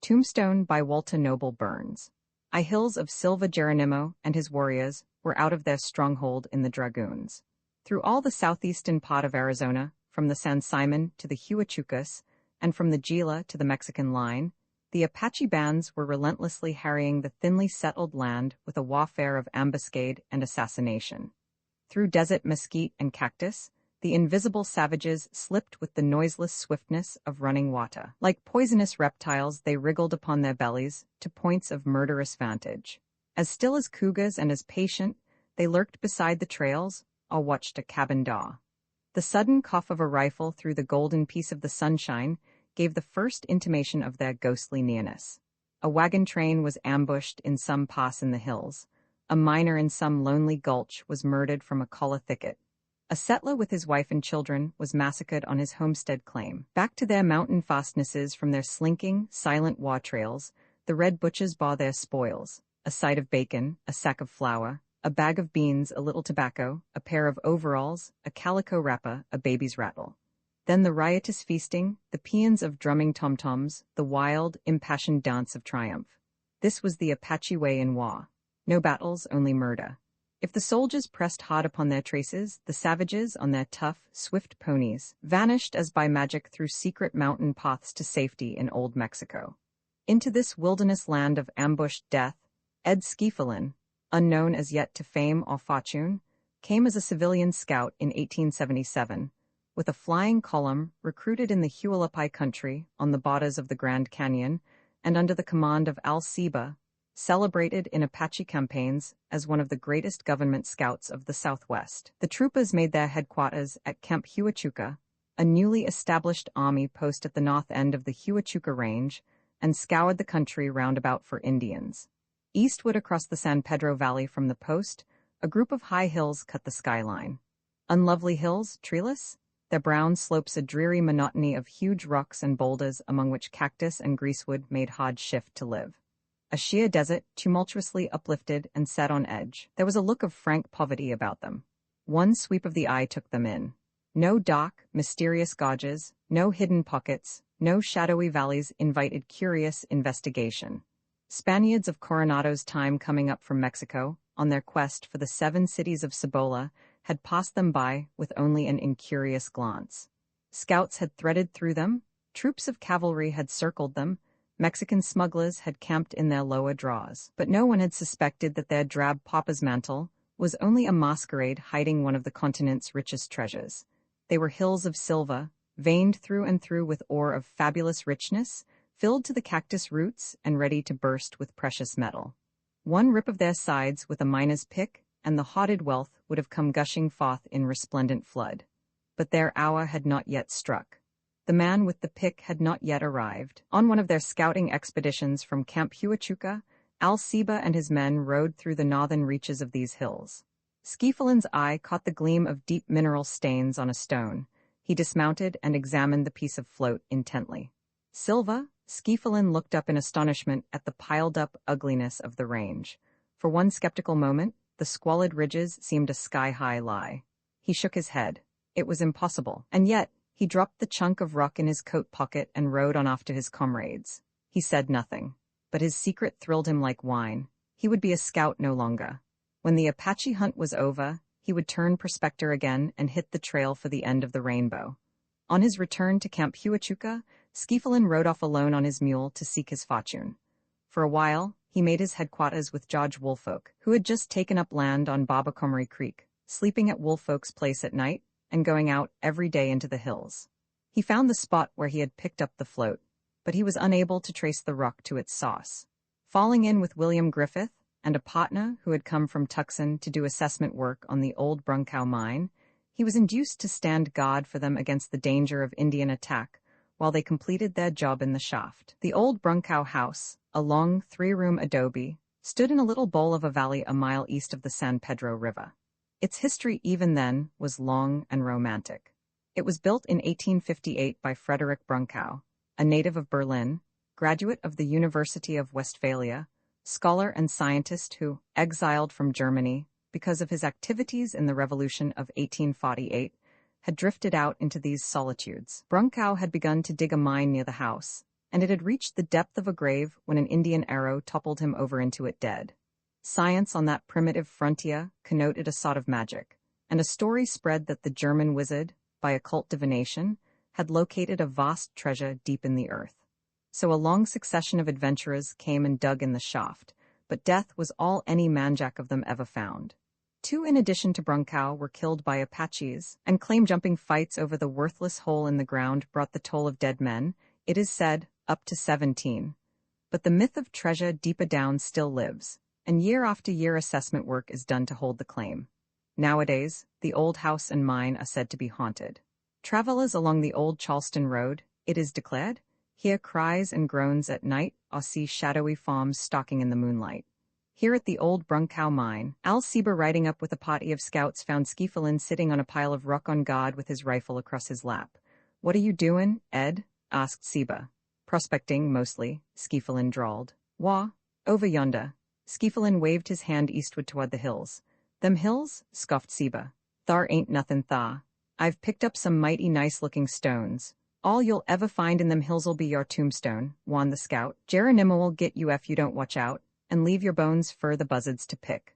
Tombstone by Walter Noble Burns. I hills of Silva Geronimo and his warriors were out of their stronghold in the Dragoons. Through all the southeastern part of Arizona, from the San Simon to the Huachucas, and from the Gila to the Mexican line, the Apache bands were relentlessly harrying the thinly settled land with a warfare of ambuscade and assassination. Through desert mesquite and cactus, the invisible savages slipped with the noiseless swiftness of running water. Like poisonous reptiles, they wriggled upon their bellies to points of murderous vantage. As still as cougars and as patient, they lurked beside the trails or watched a cabin daw. The sudden cough of a rifle through the golden piece of the sunshine gave the first intimation of their ghostly nearness. A wagon train was ambushed in some pass in the hills. A miner in some lonely gulch was murdered from a kola thicket. A settler with his wife and children was massacred on his homestead claim. Back to their mountain fastnesses from their slinking, silent war trails, the red butchers bore their spoils: a side of bacon, a sack of flour, a bag of beans, a little tobacco, a pair of overalls, a calico wrapper, a baby's rattle. Then the riotous feasting, the paeans of drumming tom-toms, the wild, impassioned dance of triumph. This was the Apache way in war. No battles, only murder. If the soldiers pressed hard upon their traces, the savages, on their tough, swift ponies, vanished as by magic through secret mountain paths to safety in Old Mexico. Into this wilderness land of ambushed death, Ed Skifelin, unknown as yet to fame or fortune, came as a civilian scout in 1877, with a flying column recruited in the Hualapai country on the borders of the Grand Canyon and under the command of Al Seba, celebrated in Apache campaigns as one of the greatest government scouts of the Southwest. The troopers made their headquarters at Camp Huachuca, a newly established army post at the north end of the Huachuca Range, and scoured the country roundabout for Indians. Eastward across the San Pedro Valley from the post, a group of high hills cut the skyline. Unlovely hills, treeless, their brown slopes a dreary monotony of huge rocks and boulders among which cactus and greasewood made hard shift to live. A sheer desert, tumultuously uplifted and set on edge. There was a look of frank poverty about them. One sweep of the eye took them in. No dark, mysterious gorges, no hidden pockets, no shadowy valleys invited curious investigation. Spaniards of Coronado's time coming up from Mexico, on their quest for the 7 cities of Cibola, had passed them by with only an incurious glance. Scouts had threaded through them, troops of cavalry had circled them, Mexican smugglers had camped in their lower draws, but no one had suspected that their drab papa's mantle was only a masquerade hiding one of the continent's richest treasures. They were hills of silver, veined through and through with ore of fabulous richness, filled to the cactus roots and ready to burst with precious metal. One rip of their sides with a miner's pick, and the hoarded wealth would have come gushing forth in resplendent flood. But their hour had not yet struck. The man with the pick had not yet arrived. On one of their scouting expeditions from Camp Huachuca, Al Seba and his men rode through the northern reaches of these hills. Skifelin's eye caught the gleam of deep mineral stains on a stone. He dismounted and examined the piece of float intently. Silva, Skifelin looked up in astonishment at the piled-up ugliness of the range. For one skeptical moment, the squalid ridges seemed a sky-high lie. He shook his head. It was impossible. And yet, he dropped the chunk of rock in his coat pocket and rode on off to his comrades. He said nothing, but his secret thrilled him like wine. He would be a scout no longer. When the Apache hunt was over, he would turn prospector again and hit the trail for the end of the rainbow. On his return to Camp Huachuca, Skifelin rode off alone on his mule to seek his fortune. For a while, he made his headquarters with George Woolfolk, who had just taken up land on Babacomery Creek, sleeping at Woolfolk's place at night and going out every day into the hills. He found the spot where he had picked up the float, but he was unable to trace the rock to its source. Falling in with William Griffith and a partner who had come from Tucson to do assessment work on the old Brunkow mine, he was induced to stand guard for them against the danger of Indian attack while they completed their job in the shaft. The old Brunkow house, a long 3-room adobe, stood in a little bowl of a valley a mile east of the San Pedro River. Its history even then was long and romantic. It was built in 1858 by Frederick Brunkow, a native of Berlin, graduate of the University of Westphalia, scholar and scientist who, exiled from Germany because of his activities in the Revolution of 1848, had drifted out into these solitudes. Brunkow had begun to dig a mine near the house, and it had reached the depth of a grave when an Indian arrow toppled him over into it dead. Science on that primitive frontier connoted a sort of magic, and a story spread that the German wizard, by occult divination, had located a vast treasure deep in the earth. So a long succession of adventurers came and dug in the shaft, but death was all any manjack of them ever found. 2 in addition to Brunkow were killed by Apaches, and claim-jumping fights over the worthless hole in the ground brought the toll of dead men, it is said, up to 17. But the myth of treasure deeper down still lives, and year after year assessment work is done to hold the claim. Nowadays, the old house and mine are said to be haunted. Travelers along the old Charleston Road, it is declared, hear cries and groans at night or see shadowy forms stalking in the moonlight. Here at the old Brunkow mine, Al Sieber riding up with a party of scouts found Skifelin sitting on a pile of rock on guard with his rifle across his lap. "What are you doin', Ed?" asked Sieber. "Prospecting, mostly," Skifelin drawled. "Wah, over yonder." Skifelin waved his hand eastward toward the hills. "Them hills?" scoffed Sieber. "Thar ain't nothin' thar. I've picked up some mighty nice-looking stones. All you'll ever find in them hills'll be your tombstone," warned the scout. "Geronimo'll get you ef you don't watch out, and leave your bones fur the buzzards to pick."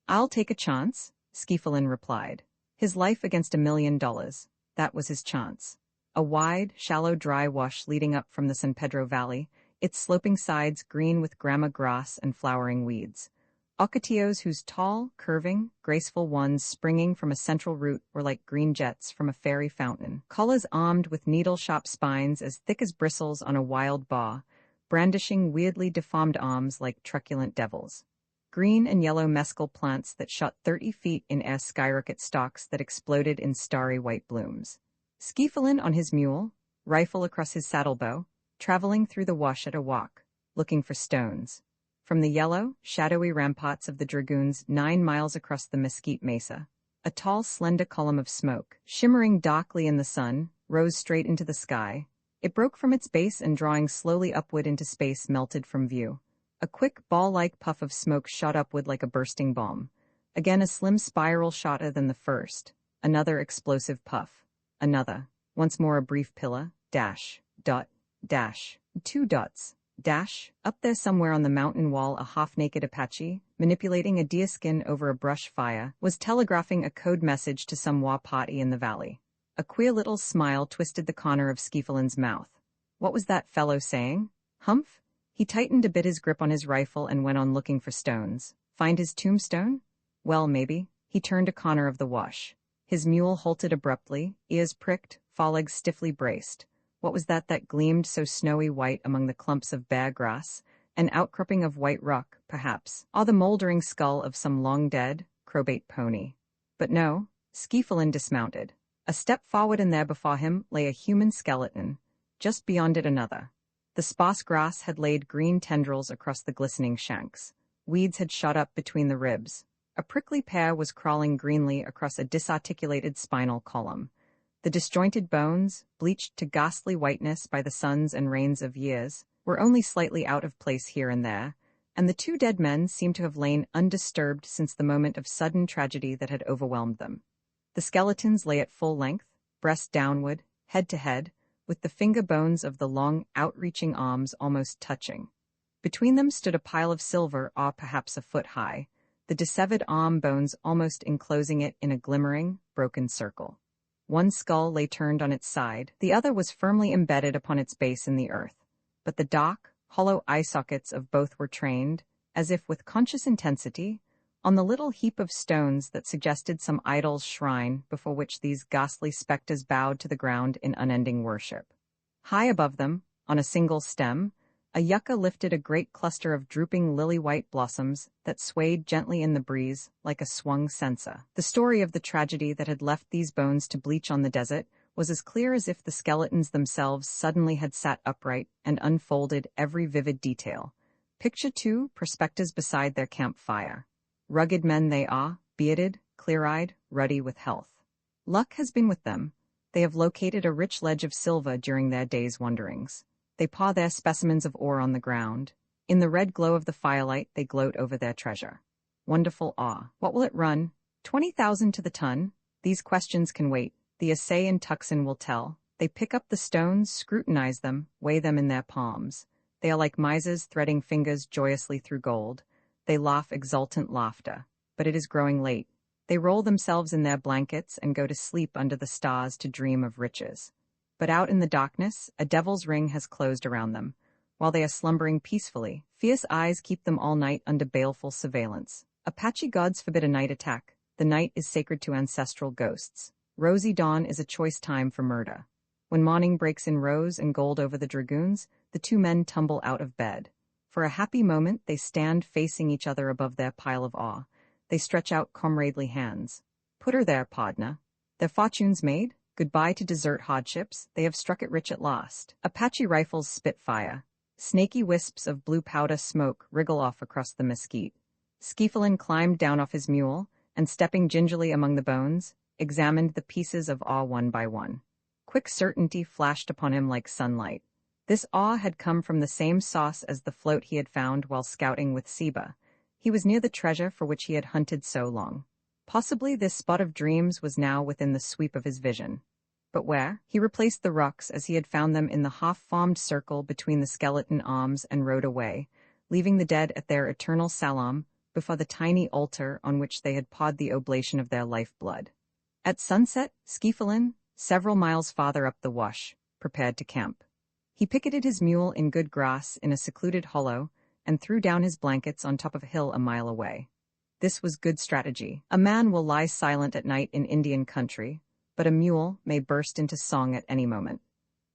"I'll take a chance," Skifelin replied. His life against $1 million. That was his chance. A wide, shallow dry wash leading up from the San Pedro Valley, its sloping sides green with grama grass and flowering weeds. Ocotillos whose tall, curving, graceful ones springing from a central root were like green jets from a fairy fountain. Collas armed with needle-sharp spines as thick as bristles on a wild boar, brandishing weirdly deformed arms like truculent devils. Green and yellow mescal plants that shot 30 feet in air skyrocket stalks that exploded in starry white blooms. Skifelin on his mule, rifle across his saddlebow, traveling through the wash at a walk, looking for stones. From the yellow, shadowy ramparts of the dragoons 9 miles across the Mesquite Mesa, a tall, slender column of smoke, shimmering darkly in the sun, rose straight into the sky. It broke from its base and drawing slowly upward into space melted from view. A quick, ball-like puff of smoke shot upward like a bursting bomb. Again a slim spiral shorter than the first. Another explosive puff. Another. Once more a brief pillar. Dash. Dot. Dash. 2 dots. Dash. Up there somewhere on the mountain wall a half-naked Apache, manipulating a deerskin over a brush fire, was telegraphing a code message to some war party in the valley. A queer little smile twisted the corner of Skifelin's mouth. What was that fellow saying? Humph? He tightened a bit his grip on his rifle and went on looking for stones. Find his tombstone? Well, maybe. He turned a corner of the wash. His mule halted abruptly, ears pricked, forelegs stiffly braced. What was that gleamed so snowy white among the clumps of bare grass? An outcropping of white rock, perhaps, or the moldering skull of some long-dead, crowbait pony. But no, Skifelin dismounted. A step forward and there before him lay a human skeleton, just beyond it another. The sparse grass had laid green tendrils across the glistening shanks. Weeds had shot up between the ribs. A prickly pear was crawling greenly across a disarticulated spinal column. The disjointed bones, bleached to ghastly whiteness by the suns and rains of years, were only slightly out of place here and there, and the 2 dead men seemed to have lain undisturbed since the moment of sudden tragedy that had overwhelmed them. The skeletons lay at full length, breast downward, head to head, with the finger bones of the long, outreaching arms almost touching. Between them stood a pile of silver, or perhaps a foot high, the dissevered arm bones almost enclosing it in a glimmering, broken circle. One skull lay turned on its side, the other was firmly embedded upon its base in the earth. But the dark, hollow eye sockets of both were trained, as if with conscious intensity, on the little heap of stones that suggested some idol's shrine before which these ghastly spectres bowed to the ground in unending worship. High above them, on a single stem, a yucca lifted a great cluster of drooping lily-white blossoms that swayed gently in the breeze like a swung censer. The story of the tragedy that had left these bones to bleach on the desert was as clear as if the skeletons themselves suddenly had sat upright and unfolded every vivid detail. Picture 2 prospectors beside their campfire. Rugged men they are, bearded, clear-eyed, ruddy with health. Luck has been with them. They have located a rich ledge of silver during their day's wanderings. They paw their specimens of ore on the ground. In the red glow of the firelight, they gloat over their treasure. Wonderful awe. What will it run? 20,000 to the ton? These questions can wait. The assay in Tucson will tell. They pick up the stones, scrutinize them, weigh them in their palms. They are like misers threading fingers joyously through gold. They laugh exultant laughter. But it is growing late. They roll themselves in their blankets and go to sleep under the stars to dream of riches. But out in the darkness, a devil's ring has closed around them. While they are slumbering peacefully, fierce eyes keep them all night under baleful surveillance. Apache gods forbid a night attack. The night is sacred to ancestral ghosts. Rosy dawn is a choice time for murder. When morning breaks in rose and gold over the dragoons, the two men tumble out of bed. For a happy moment, they stand facing each other above their pile of awe. They stretch out comradely hands. Put her there, Podna. Their fortunes made? Goodbye to desert hardships. They have struck it rich at last. Apache rifles spit fire. Snaky wisps of blue powder smoke wriggle off across the mesquite. Skifelin climbed down off his mule, and stepping gingerly among the bones, examined the pieces of awe one by one. Quick certainty flashed upon him like sunlight. This awe had come from the same source as the float he had found while scouting with Seba. He was near the treasure for which he had hunted so long. Possibly this spot of dreams was now within the sweep of his vision. But where? He replaced the rocks as he had found them in the half-formed circle between the skeleton arms and rode away, leaving the dead at their eternal salam before the tiny altar on which they had poured the oblation of their life-blood. At sunset, Skifelin, several miles farther up the wash, prepared to camp. He picketed his mule in good grass in a secluded hollow and threw down his blankets on top of a hill a mile away. This was good strategy. A man will lie silent at night in Indian country, but a mule may burst into song at any moment.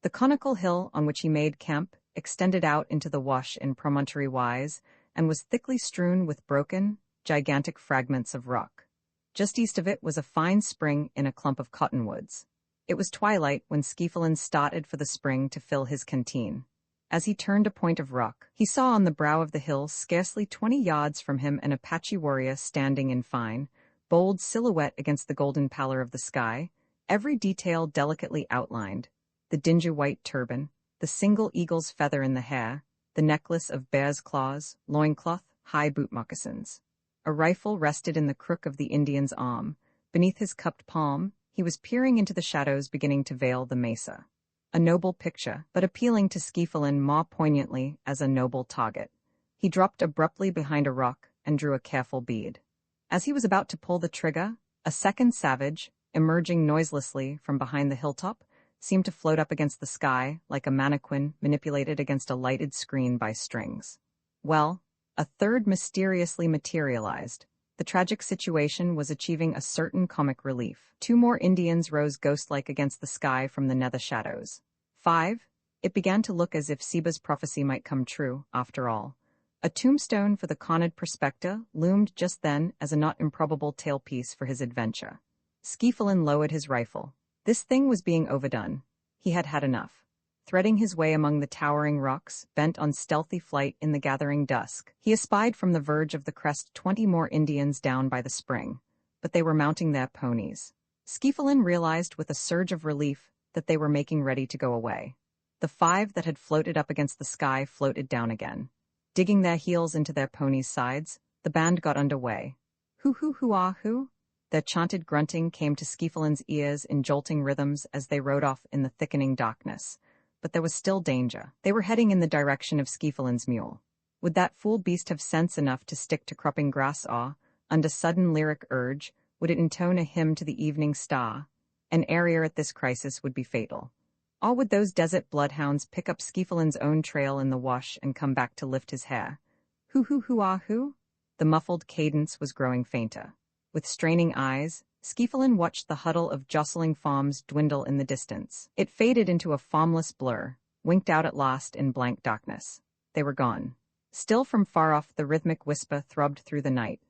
The conical hill on which he made camp extended out into the wash in promontory wise and was thickly strewn with broken, gigantic fragments of rock. Just east of it was a fine spring in a clump of cottonwoods. It was twilight when Skifelin started for the spring to fill his canteen. As he turned a point of rock, he saw on the brow of the hill, scarcely 20 yards from him, an Apache warrior standing in fine, bold silhouette against the golden pallor of the sky, every detail delicately outlined: the dingy white turban, the single eagle's feather in the hair, the necklace of bear's claws, loincloth, high boot moccasins. A rifle rested in the crook of the Indian's arm. Beneath his cupped palm, he was peering into the shadows beginning to veil the mesa. A noble picture, but appealing to Skifelin more poignantly as a noble target. He dropped abruptly behind a rock and drew a careful bead. As he was about to pull the trigger, a second savage, emerging noiselessly from behind the hilltop, seemed to float up against the sky like a mannequin manipulated against a lighted screen by strings. Well, a third mysteriously materialized. The tragic situation was achieving a certain comic relief. 2 more Indians rose ghost-like against the sky from the nether shadows. 5. It began to look as if Seba's prophecy might come true, after all. A tombstone for the cornered prospector loomed just then as a not improbable tailpiece for his adventure. Skifelin lowered his rifle. This thing was being overdone. He had had enough. Threading his way among the towering rocks, bent on stealthy flight in the gathering dusk, he espied from the verge of the crest 20 more Indians down by the spring, but they were mounting their ponies. Skifelin realized with a surge of relief that they were making ready to go away. The 5 that had floated up against the sky floated down again. Digging their heels into their ponies' sides, the band got underway. Hoo-hoo-hoo-ah-hoo. Their chanted grunting came to Skifelin's ears in jolting rhythms as they rode off in the thickening darkness. But there was still danger. They were heading in the direction of Skifelin's mule. Would that fool beast have sense enough to stick to cropping grass under sudden lyric urge? Would it intone a hymn to the evening star? An error at this crisis would be fatal. Or would those desert bloodhounds pick up Skifelin's own trail in the wash and come back to lift his hair? Hoo-hoo-hoo-ah-hoo? The muffled cadence was growing fainter. With straining eyes, Skifelin watched the huddle of jostling farms dwindle in the distance. It faded into a formless blur, winked out at last in blank darkness. They were gone. Still from far off the rhythmic whisper throbbed through the night.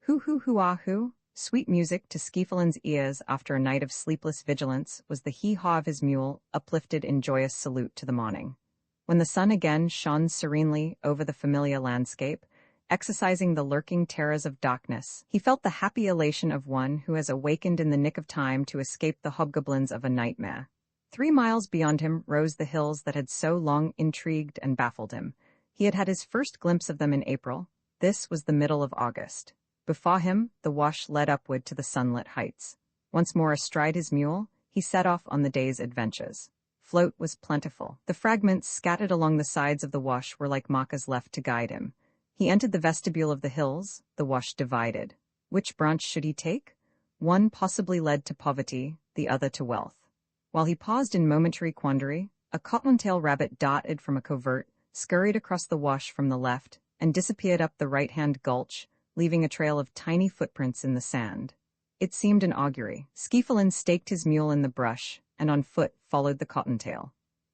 Hoo-hoo-hoo-ah-hoo? Sweet music to Skifelin's ears after a night of sleepless vigilance was the hee-haw of his mule, uplifted in joyous salute to the morning. When the sun again shone serenely over the familiar landscape, exercising the lurking terrors of darkness, he felt the happy elation of one who has awakened in the nick of time to escape the hobgoblins of a nightmare. 3 miles beyond him rose the hills that had so long intrigued and baffled him. He had had his first glimpse of them in April. This was the middle of August. Before him, the wash led upward to the sunlit heights. Once more astride his mule, he set off on the day's adventures. Float was plentiful. The fragments scattered along the sides of the wash were like markers left to guide him. He entered the vestibule of the hills, the wash divided. Which branch should he take? One possibly led to poverty, the other to wealth. While he paused in momentary quandary, a cottontail rabbit darted from a covert, scurried across the wash from the left, and disappeared up the right-hand gulch, leaving a trail of tiny footprints in the sand. It seemed an augury. Skifelin staked his mule in the brush, and on foot followed the cottontail.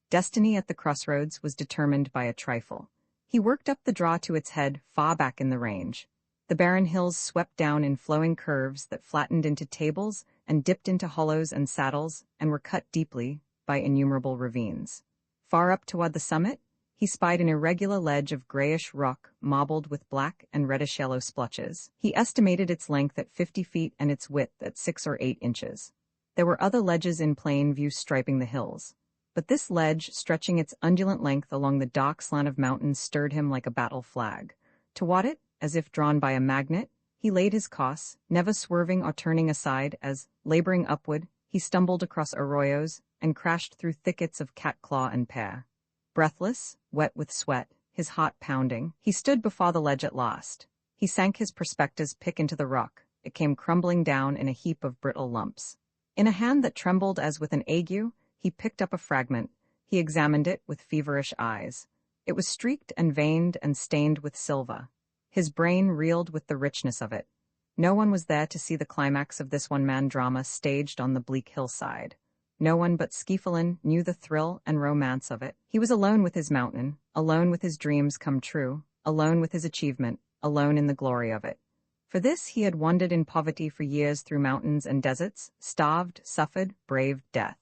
Destiny at the crossroads was determined by a trifle. He worked up the draw to its head far back in the range. The barren hills swept down in flowing curves that flattened into tables and dipped into hollows and saddles and were cut deeply by innumerable ravines. Far up toward the summit, he spied an irregular ledge of grayish rock marbled with black and reddish-yellow splotches. He estimated its length at 50 feet and its width at 6 or 8 inches. There were other ledges in plain view striping the hills, but this ledge, stretching its undulant length along the dark slant of mountains, stirred him like a battle flag. Toward it, as if drawn by a magnet, he laid his course, never swerving or turning aside as, laboring upward, he stumbled across arroyos and crashed through thickets of catclaw and pear. Breathless, wet with sweat, his heart pounding, he stood before the ledge at last. He sank his prospector's pick into the rock. It came crumbling down in a heap of brittle lumps. In a hand that trembled as with an ague, he picked up a fragment. He examined it with feverish eyes. It was streaked and veined and stained with silver. His brain reeled with the richness of it. No one was there to see the climax of this one-man drama staged on the bleak hillside. No one but Skifelin knew the thrill and romance of it. He was alone with his mountain, alone with his dreams come true, alone with his achievement, alone in the glory of it. For this he had wandered in poverty for years through mountains and deserts, starved, suffered, braved death.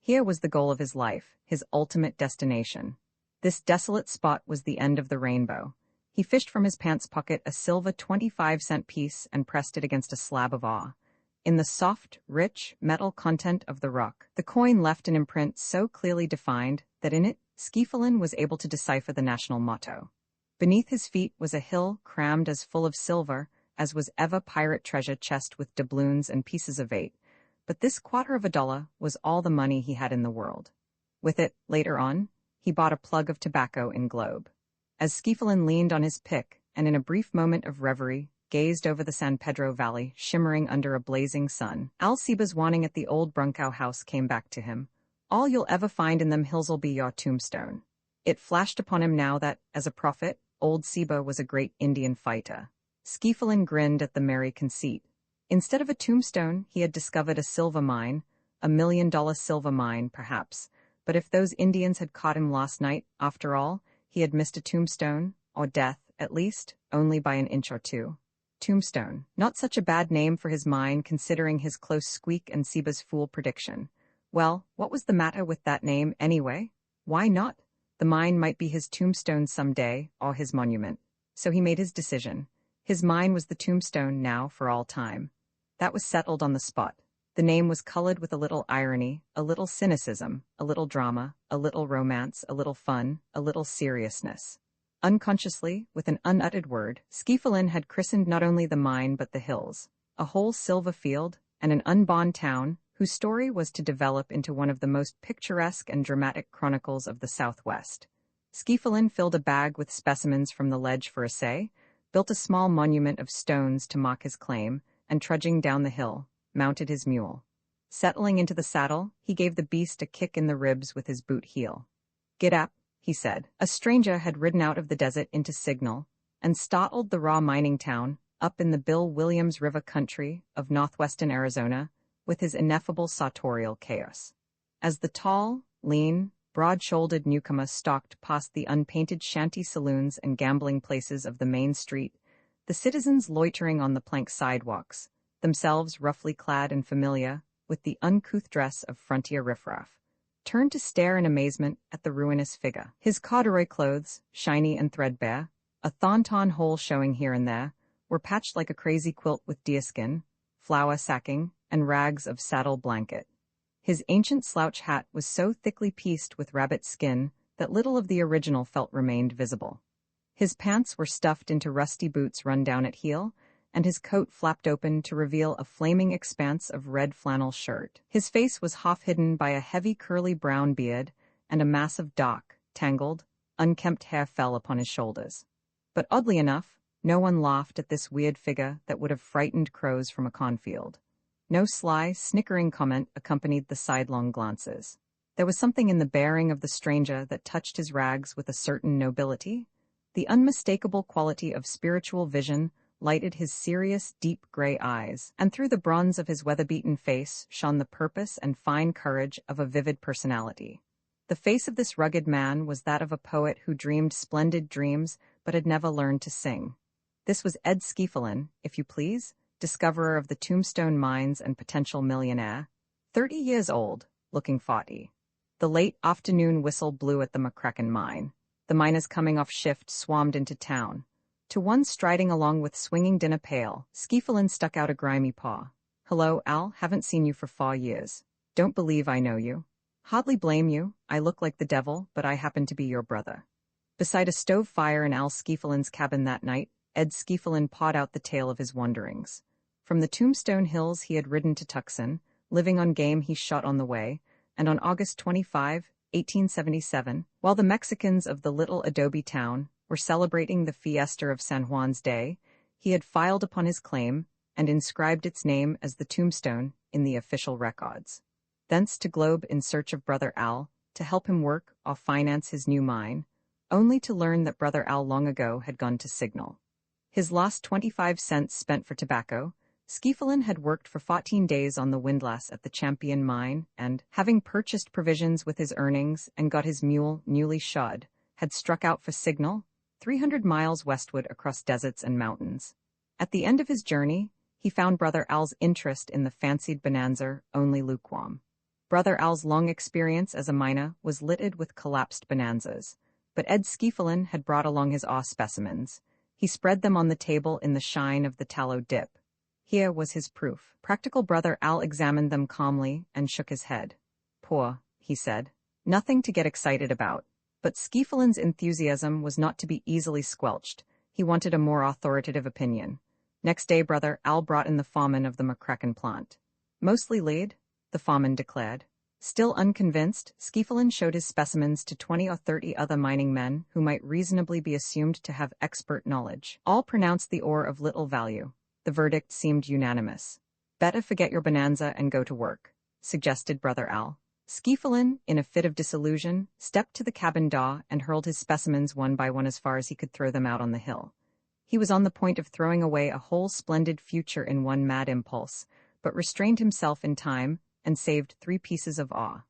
Here was the goal of his life, his ultimate destination. This desolate spot was the end of the rainbow. He fished from his pants pocket a silver 25-cent piece and pressed it against a slab of ore. In the soft, rich, metal content of the rock, the coin left an imprint so clearly defined that in it, Skifelin was able to decipher the national motto. Beneath his feet was a hill crammed as full of silver as was ever pirate treasure chest with doubloons and pieces of 8, but this $0.25 was all the money he had in the world. With it, later on, he bought a plug of tobacco in Globe. As Skifelin leaned on his pick and in a brief moment of reverie, gazed over the San Pedro Valley shimmering under a blazing sun, Alciba's warning at the old Brunkow house came back to him. All you'll ever find in them hills'll be your tombstone. It flashed upon him now that, as a prophet, old Siba was a great Indian fighter. Skifelin grinned at the merry conceit. Instead of a tombstone, he had discovered a silver mine, $1 million silver mine, perhaps. But if those Indians had caught him last night, after all, he had missed a tombstone, or death, at least, only by an inch or two. Tombstone. Not such a bad name for his mine, considering his close squeak and Siba's fool prediction. Well, what was the matter with that name, anyway? Why not? The mine might be his tombstone someday, or his monument. So he made his decision. His mine was the tombstone now for all time. That was settled on the spot. The name was colored with a little irony, a little cynicism, a little drama, a little romance, a little fun, a little seriousness. Unconsciously, with an unuttered word, Skifelin had christened not only the mine but the hills, a whole silver field, and an unborn town whose story was to develop into one of the most picturesque and dramatic chronicles of the Southwest. Skifelin filled a bag with specimens from the ledge for assay, built a small monument of stones to mark his claim, and trudging down the hill, mounted his mule. Settling into the saddle, he gave the beast a kick in the ribs with his boot heel. "Get up," he said. A stranger had ridden out of the desert into Signal and startled the raw mining town up in the Bill Williams River country of northwestern Arizona with his ineffable sartorial chaos. As the tall, lean, broad-shouldered newcomer stalked past the unpainted shanty saloons and gambling places of the main street, the citizens loitering on the plank sidewalks, themselves roughly clad and familiar with the uncouth dress of frontier riffraff, turned to stare in amazement at the ruinous figure. His corduroy clothes, shiny and threadbare, a thorn-torn hole showing here and there, were patched like a crazy quilt with deerskin, flour sacking, and rags of saddle blanket. His ancient slouch hat was so thickly pieced with rabbit skin that little of the original felt remained visible. His pants were stuffed into rusty boots run down at heel, and his coat flapped open to reveal a flaming expanse of red flannel shirt. His face was half hidden by a heavy curly brown beard, and a mass of dark, tangled, unkempt hair fell upon his shoulders. But oddly enough, no one laughed at this weird figure that would have frightened crows from a cornfield. No sly, snickering comment accompanied the sidelong glances. There was something in the bearing of the stranger that touched his rags with a certain nobility. The unmistakable quality of spiritual vision lighted his serious, deep gray eyes, and through the bronze of his weather-beaten face shone the purpose and fine courage of a vivid personality. The face of this rugged man was that of a poet who dreamed splendid dreams but had never learned to sing. This was Ed Skeefelen, if you please, discoverer of the Tombstone mines and potential millionaire, 30 years old, looking 40. The late afternoon whistle blew at the McCracken mine. The miners coming off shift swarmed into town. To one striding along with swinging dinner pail, Skeefelen stuck out a grimy paw. "Hello, Al, haven't seen you for 4 years. Don't believe I know you. Hardly blame you, I look like the devil, but I happen to be your brother." Beside a stove fire in Al Skeefelen's cabin that night, Ed Skeefelen pawed out the tale of his wanderings. From the Tombstone Hills he had ridden to Tucson, living on game he shot on the way, and on August 25, 1877, while the Mexicans of the little adobe town were celebrating the fiesta of San Juan's Day, he had filed upon his claim and inscribed its name as the Tombstone in the official records. Thence to Globe in search of Brother Al, to help him work or finance his new mine, only to learn that Brother Al long ago had gone to Signal. His last 25 cents spent for tobacco, Skeefelen had worked for 14 days on the windlass at the Champion mine and, having purchased provisions with his earnings and got his mule newly shod, had struck out for Signal, 300 miles westward across deserts and mountains. At the end of his journey, he found Brother Al's interest in the fancied bonanza only lukewarm. Brother Al's long experience as a miner was littered with collapsed bonanzas, but Ed Skeefelen had brought along his awe specimens. He spread them on the table in the shine of the tallow dip. Here was his proof. Practical Brother Al examined them calmly and shook his head. "Poor," he said. "Nothing to get excited about." But Skeefelen's enthusiasm was not to be easily squelched. He wanted a more authoritative opinion. Next day Brother Al brought in the foreman of the McCracken plant. "Mostly lead," the foreman declared. Still unconvinced, Skeefelen showed his specimens to 20 or 30 other mining men who might reasonably be assumed to have expert knowledge. All pronounced the ore of little value. The verdict seemed unanimous. "Better forget your bonanza and go to work," suggested Brother Al. Skeefelen, in a fit of disillusion, stepped to the cabin door and hurled his specimens one by one as far as he could throw them out on the hill. He was on the point of throwing away a whole splendid future in one mad impulse, but restrained himself in time and saved 3 pieces of awe.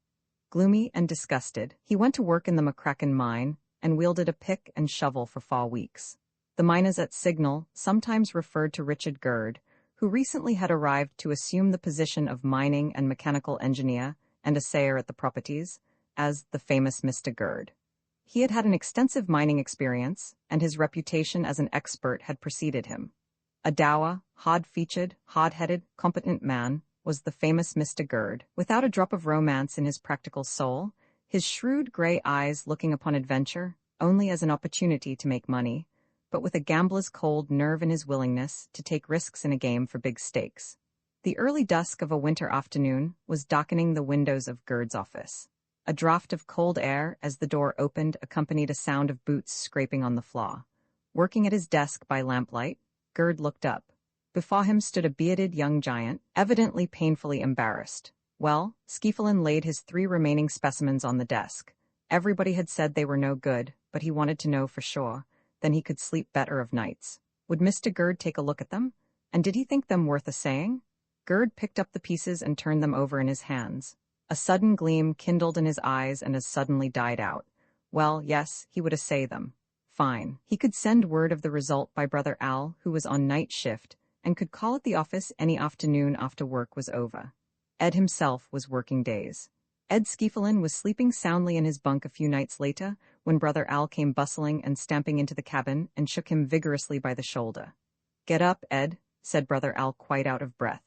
Gloomy and disgusted, he went to work in the McCracken mine and wielded a pick and shovel for 4 weeks. The miners at Signal sometimes referred to Richard Gurd, who recently had arrived to assume the position of mining and mechanical engineer and assayer at the properties, as the famous Mr. Gurd. He had had an extensive mining experience, and his reputation as an expert had preceded him. A dour, hard-featured, hard-headed, competent man was the famous Mr. Gurd, without a drop of romance in his practical soul, his shrewd gray eyes looking upon adventure only as an opportunity to make money, but with a gambler's cold nerve in his willingness to take risks in a game for big stakes. The early dusk of a winter afternoon was darkening the windows of Gurd's office. A draught of cold air as the door opened accompanied a sound of boots scraping on the floor. Working at his desk by lamplight, Gurd looked up. Before him stood a bearded young giant, evidently painfully embarrassed. Well, Skeefelen laid his 3 remaining specimens on the desk. Everybody had said they were no good, but he wanted to know for sure. Then he could sleep better of nights. Would Mr. Gurd take a look at them? And did he think them worth assaying? Gurd picked up the pieces and turned them over in his hands. A sudden gleam kindled in his eyes and as suddenly died out. Well, yes, he would assay them. Fine. He could send word of the result by Brother Al, who was on night shift, and could call at the office any afternoon after work was over. Ed himself was working days. Ed Skeefelen was sleeping soundly in his bunk a few nights later when Brother Al came bustling and stamping into the cabin and shook him vigorously by the shoulder. "Get up, Ed," said Brother Al quite out of breath.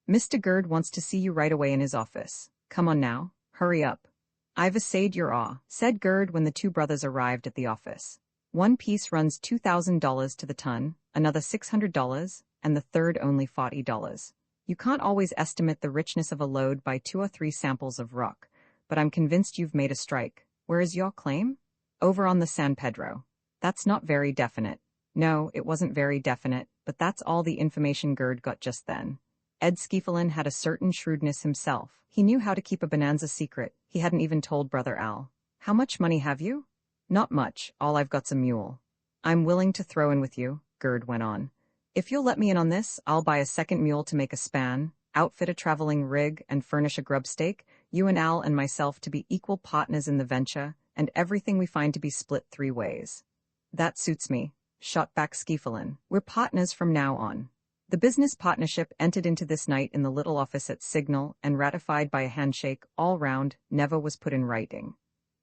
"Mr. Gurd wants to see you right away in his office. Come on now, hurry up." "I've assayed your awe," said Gurd when the 2 brothers arrived at the office. "One piece runs $2,000 to the ton, another $600, and the third only $40. You can't always estimate the richness of a lode by 2 or 3 samples of rock, but I'm convinced you've made a strike. Where is your claim? Over on the San Pedro. That's not very definite. No, it wasn't very definite, but that's all the information Gerd got just then. Ed Skifelin had a certain shrewdness himself. He knew how to keep a bonanza secret. He hadn't even told Brother Al. How much money have you? Not much, all I've got's a mule. I'm willing to throw in with you, Gerd went on. If you'll let me in on this, I'll buy a second mule to make a span, outfit a traveling rig, and furnish a grubstake, you and Al and myself to be equal partners in the venture, and everything we find to be split 3 ways. That suits me, shot back Skifelin. We're partners from now on. The business partnership entered into this night in the little office at Signal and ratified by a handshake all round never was put in writing.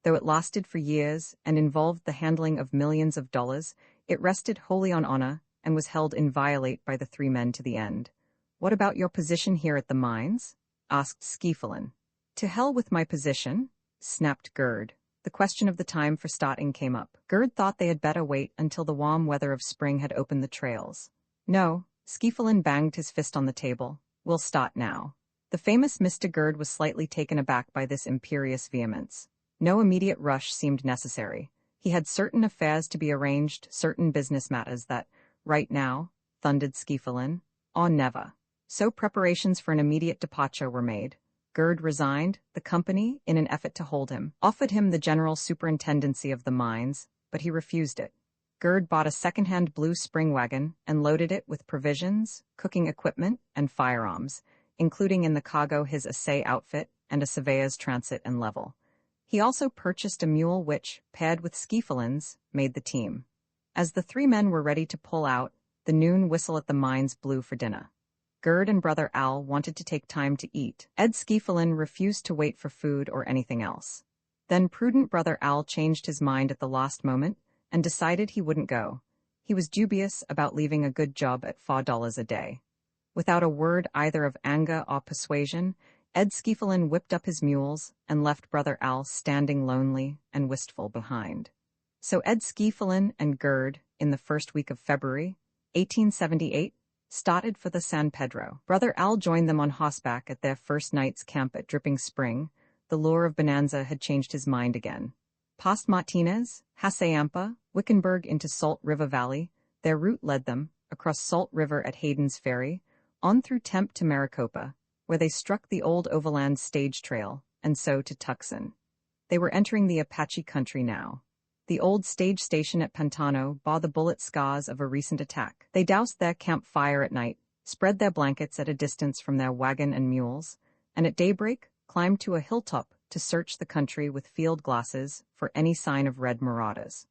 Though it lasted for years and involved the handling of millions of dollars, it rested wholly on honor and was held inviolate by the 3 men to the end. What about your position here at the mines? Asked Skifelin. To hell with my position, snapped Gerd. The question of the time for starting came up. Gerd thought they had better wait until the warm weather of spring had opened the trails. No, Skifelin banged his fist on the table. We'll start now. The famous Mr. Gerd was slightly taken aback by this imperious vehemence. No immediate rush seemed necessary. He had certain affairs to be arranged, certain business matters that, right now, thundered Skifelin, or never. So preparations for an immediate departure were made. Gerd resigned. The company, in an effort to hold him, offered him the general superintendency of the mines, but he refused it. Gerd bought a second-hand blue spring wagon and loaded it with provisions, cooking equipment, and firearms, including in the cargo his assay outfit and a surveyor's transit and level. He also purchased a mule which, paired with Skifelin's, made the team. As the 3 men were ready to pull out, the noon whistle at the mines blew for dinner. Gerd and Brother Al wanted to take time to eat. Ed Skifelin refused to wait for food or anything else. Then prudent Brother Al changed his mind at the last moment and decided he wouldn't go. He was dubious about leaving a good job at $4 a day. Without a word either of anger or persuasion, Ed Skifelin whipped up his mules and left Brother Al standing lonely and wistful behind. So Ed Skifelin and Gerd, in the first week of February, 1878, started for the San Pedro. Brother Al joined them on horseback at their first night's camp at Dripping Spring. The lure of bonanza had changed his mind again. Past Martinez, Hassayampa, Wickenburg into Salt River Valley, their route led them, across Salt River at Hayden's Ferry, on through Tempe to Maricopa, where they struck the old overland stage trail, and so to Tucson. They were entering the Apache country now. The old stage station at Pantano bore the bullet scars of a recent attack. They doused their campfire at night, spread their blankets at a distance from their wagon and mules, and at daybreak climbed to a hilltop to search the country with field glasses for any sign of red marauders.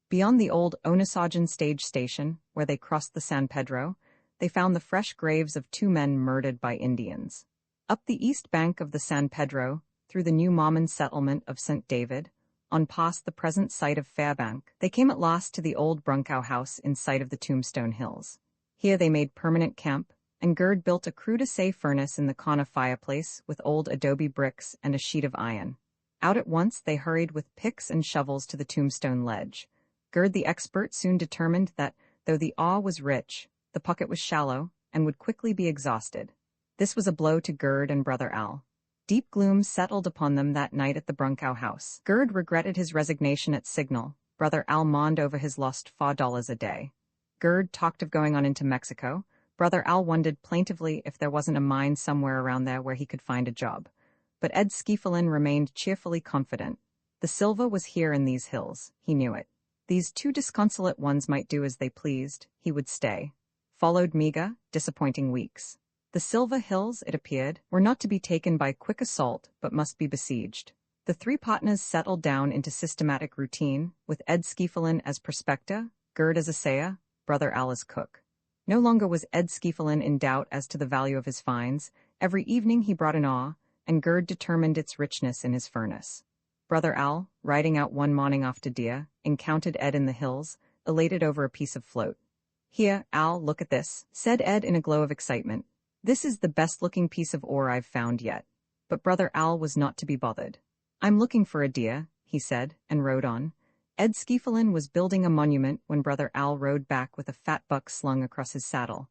Beyond the old Onosagan stage station, where they crossed the San Pedro, they found the fresh graves of 2 men murdered by Indians. Up the east bank of the San Pedro, through the new Mormon settlement of St. David, on past the present site of Fairbank, they came at last to the old Brunkow house in sight of the Tombstone Hills. Here they made permanent camp, and Gerd built a crude assay furnace in the corner fireplace with old adobe bricks and a sheet of iron. Out at once they hurried with picks and shovels to the Tombstone ledge. Gerd the expert soon determined that, though the ore was rich, the pocket was shallow and would quickly be exhausted. This was a blow to Gerd and Brother Al. Deep gloom settled upon them that night at the Brunkow house. Gerd regretted his resignation at Signal. Brother Al mourned over his lost $4 a day. Gerd talked of going on into Mexico. Brother Al wondered plaintively if there wasn't a mine somewhere around there where he could find a job. But Ed Skifelin remained cheerfully confident. The silver was here in these hills, he knew it. These 2 disconsolate ones might do as they pleased, he would stay. Followed meager, disappointing weeks. The Silva Hills, it appeared, were not to be taken by quick assault, but must be besieged. The 3 partners settled down into systematic routine, with Ed Skifelin as prospector, Gerd as assayer, Brother Al as cook. No longer was Ed Skifelin in doubt as to the value of his finds. Every evening he brought an ore, and Gerd determined its richness in his furnace. Brother Al, riding out one morning off to deer, encountered Ed in the hills, elated over a piece of float. "Here, Al, look at this," said Ed in a glow of excitement. "This is the best-looking piece of ore I've found yet." But Brother Al was not to be bothered. "I'm looking for a deer," he said, and rode on. Ed Skifelin was building a monument when Brother Al rode back with a fat buck slung across his saddle.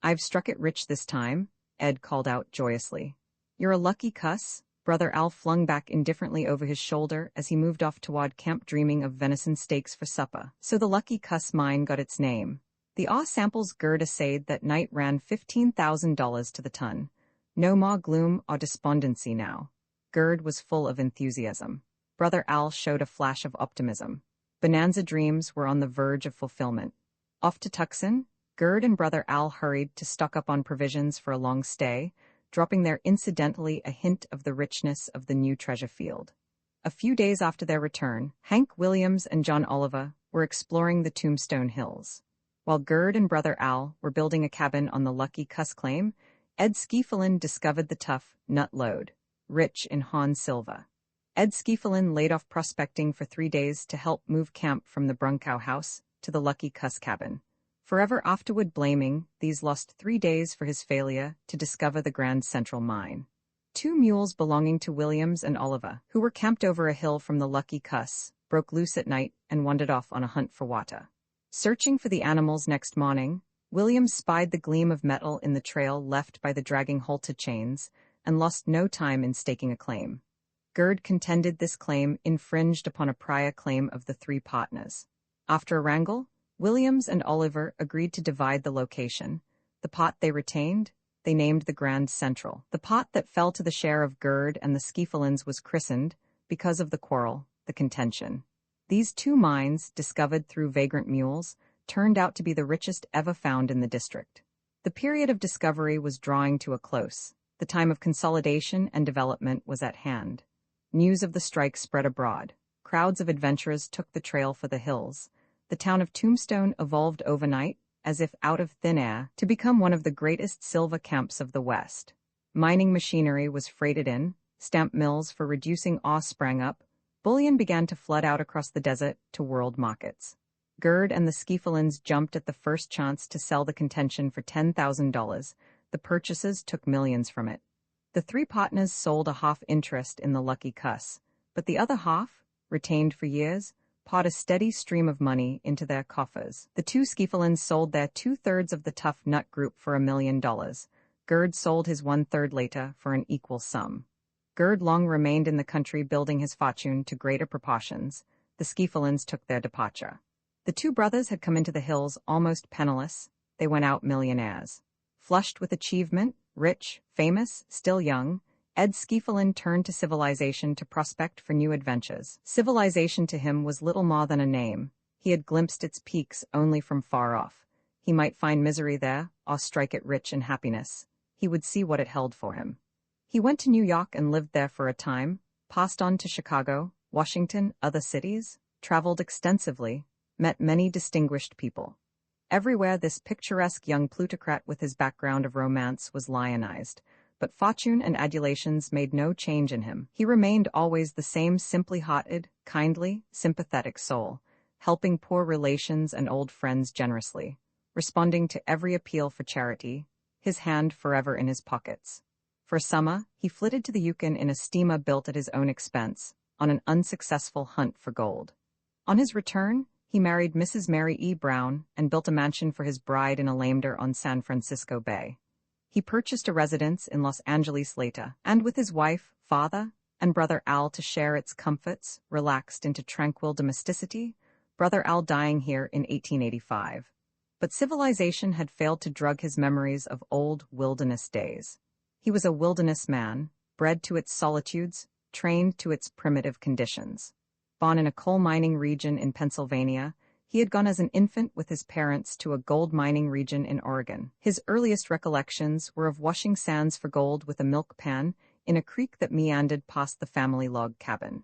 "I've struck it rich this time," Ed called out joyously. "You're a lucky cuss," Brother Al flung back indifferently over his shoulder as he moved off toward camp dreaming of venison steaks for supper. "So the lucky cuss mine got its name." The samples Gerd assayed that night ran $15,000 to the ton. No more gloom or despondency now. Gerd was full of enthusiasm. Brother Al showed a flash of optimism. Bonanza dreams were on the verge of fulfillment. Off to Tucson, Gerd and Brother Al hurried to stock up on provisions for a long stay, dropping there incidentally a hint of the richness of the new treasure field. A few days after their return, Hank Williams and John Oliver were exploring the Tombstone Hills. While Gerd and Brother Al were building a cabin on the Lucky Cuss claim, Ed Skiefelen discovered the tough nut lode, rich in Han silver. Ed Skiefelen laid off prospecting for 3 days to help move camp from the Brunkow house to the Lucky Cuss cabin, forever afterward blaming these lost 3 days for his failure to discover the Grand Central Mine. 2 mules belonging to Williams and Oliver, who were camped over a hill from the Lucky Cuss, broke loose at night and wandered off on a hunt for water. Searching for the animals next morning, Williams spied the gleam of metal in the trail left by the dragging halter chains and lost no time in staking a claim. Gerd contended this claim infringed upon a prior claim of the 3 partners. After a wrangle, Williams and Oliver agreed to divide the location. The pot they retained, they named the Grand Central. The pot that fell to the share of Gerd and the Skieffelens was christened, because of the quarrel, the Contention. These 2 mines, discovered through vagrant mules, turned out to be the richest ever found in the district. The period of discovery was drawing to a close. The time of consolidation and development was at hand. News of the strike spread abroad. Crowds of adventurers took the trail for the hills. The town of Tombstone evolved overnight, as if out of thin air, to become one of the greatest silver camps of the West. Mining machinery was freighted in, stamp mills for reducing ore sprang up, bullion began to flood out across the desert to world markets. Gerd and the Skieffelens jumped at the first chance to sell the Contention for $10,000. The purchasers took millions from it. The 3 partners sold a half interest in the Lucky Cuss, but the other half, retained for years, poured a steady stream of money into their coffers. The 2 Skieffelens sold their 2/3 of the Tough Nut Group for $1 million. Gerd sold his 1/3 later for an equal sum. Gerd long remained in the country building his fortune to greater proportions. The Skieffelens took their departure. The 2 brothers had come into the hills almost penniless. They went out millionaires. Flushed with achievement, rich, famous, still young, Ed Skiefelen turned to civilization to prospect for new adventures. Civilization to him was little more than a name. He had glimpsed its peaks only from far off. He might find misery there, or strike it rich in happiness. He would see what it held for him. He went to New York and lived there for a time, passed on to Chicago, Washington, other cities, traveled extensively, met many distinguished people. Everywhere this picturesque young plutocrat with his background of romance was lionized, but fortune and adulations made no change in him. He remained always the same simply-hearted, kindly, sympathetic soul, helping poor relations and old friends generously, responding to every appeal for charity, his hand forever in his pockets. For summer, he flitted to the Yukon in a steamer built at his own expense, on an unsuccessful hunt for gold. On his return, he married Mrs. Mary E. Brown and built a mansion for his bride in a lameder on San Francisco Bay. He purchased a residence in Los Angeles later, and with his wife, father, and Brother Al to share its comforts, relaxed into tranquil domesticity, Brother Al dying here in 1885. But civilization had failed to drug his memories of old wilderness days. He was a wilderness man, bred to its solitudes, trained to its primitive conditions. Born in a coal mining region in Pennsylvania, he had gone as an infant with his parents to a gold mining region in Oregon. His earliest recollections were of washing sands for gold with a milk pan in a creek that meandered past the family log cabin.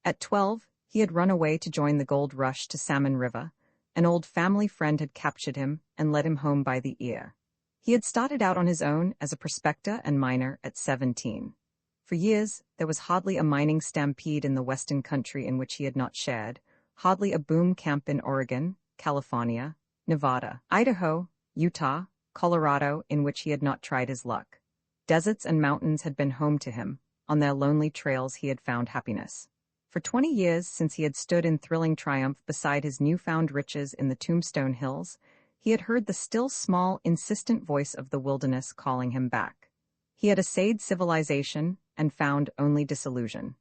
At 12, he had run away to join the gold rush to Salmon River. An old family friend had captured him and led him home by the ear. He had started out on his own as a prospector and miner at 17. For years, there was hardly a mining stampede in the western country in which he had not shared, hardly a boom camp in Oregon, California, Nevada, Idaho, Utah, Colorado in which he had not tried his luck. Deserts and mountains had been home to him. On their lonely trails he had found happiness. For 20 years since he had stood in thrilling triumph beside his newfound riches in the Tombstone Hills, he He had heard the still small, insistent voice of the wilderness calling him back. He had essayed civilization and found only disillusion.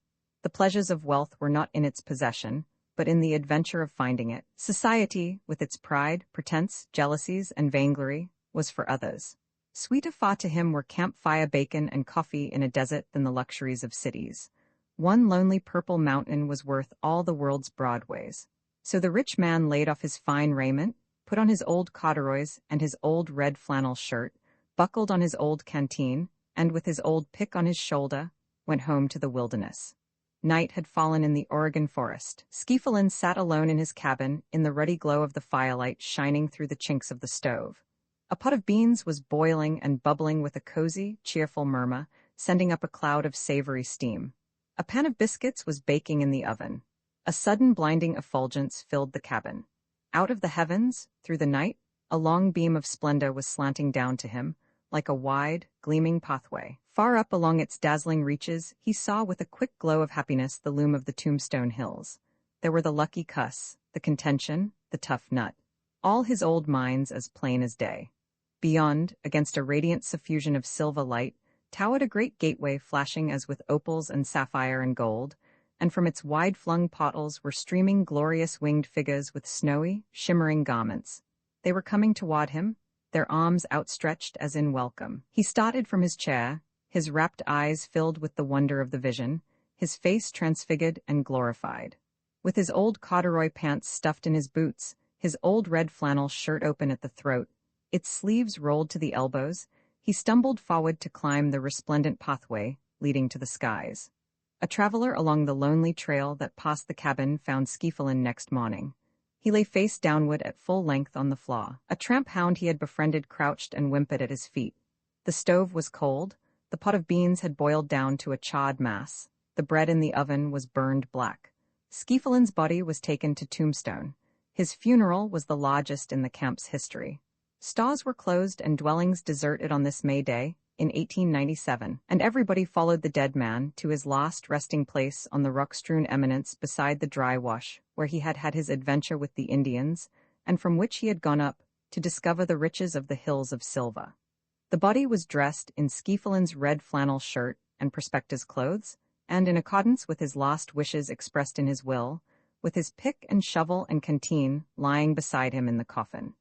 The pleasures of wealth were not in its possession, but in the adventure of finding it. Society, with its pride, pretense, jealousies, and vainglory, was for others. Sweeter far to him were campfire bacon and coffee in a desert than the luxuries of cities. One lonely purple mountain was worth all the world's Broadways. So the rich man laid off his fine raiment, put on his old corduroys and his old red flannel shirt, buckled on his old canteen, and with his old pick on his shoulder, went home to the wilderness. Night had fallen in the Oregon forest. Skifelin sat alone in his cabin, in the ruddy glow of the firelight shining through the chinks of the stove. A pot of beans was boiling and bubbling with a cozy, cheerful murmur, sending up a cloud of savory steam. A pan of biscuits was baking in the oven. A sudden blinding effulgence filled the cabin. Out of the heavens, through the night, a long beam of splendor was slanting down to him, like a wide, gleaming pathway. Far up along its dazzling reaches, he saw with a quick glow of happiness the loom of the Tombstone hills. There were the Lucky Cuss, the Contention, the Tough Nut. All his old mines as plain as day. Beyond, against a radiant suffusion of silver light, towered a great gateway flashing as with opals and sapphire and gold, and from its wide-flung portals were streaming glorious winged figures with snowy, shimmering garments. They were coming toward him, their arms outstretched as in welcome. He started from his chair, his rapt eyes filled with the wonder of the vision, his face transfigured and glorified. With his old corduroy pants stuffed in his boots, his old red flannel shirt open at the throat, its sleeves rolled to the elbows, he stumbled forward to climb the resplendent pathway leading to the skies. A traveler along the lonely trail that passed the cabin found Skifelin next morning. He lay face downward at full length on the floor. A tramp hound he had befriended crouched and whimpered at his feet. The stove was cold, the pot of beans had boiled down to a charred mass, the bread in the oven was burned black. Skifelin's body was taken to Tombstone. His funeral was the largest in the camp's history. Stores were closed and dwellings deserted on this May Day, in 1897, and everybody followed the dead man to his last resting place on the rock-strewn eminence beside the dry wash, where he had had his adventure with the Indians, and from which he had gone up to discover the riches of the hills of Silva. The body was dressed in Skifelin's red flannel shirt and prospector's clothes, and in accordance with his last wishes expressed in his will, with his pick and shovel and canteen lying beside him in the coffin.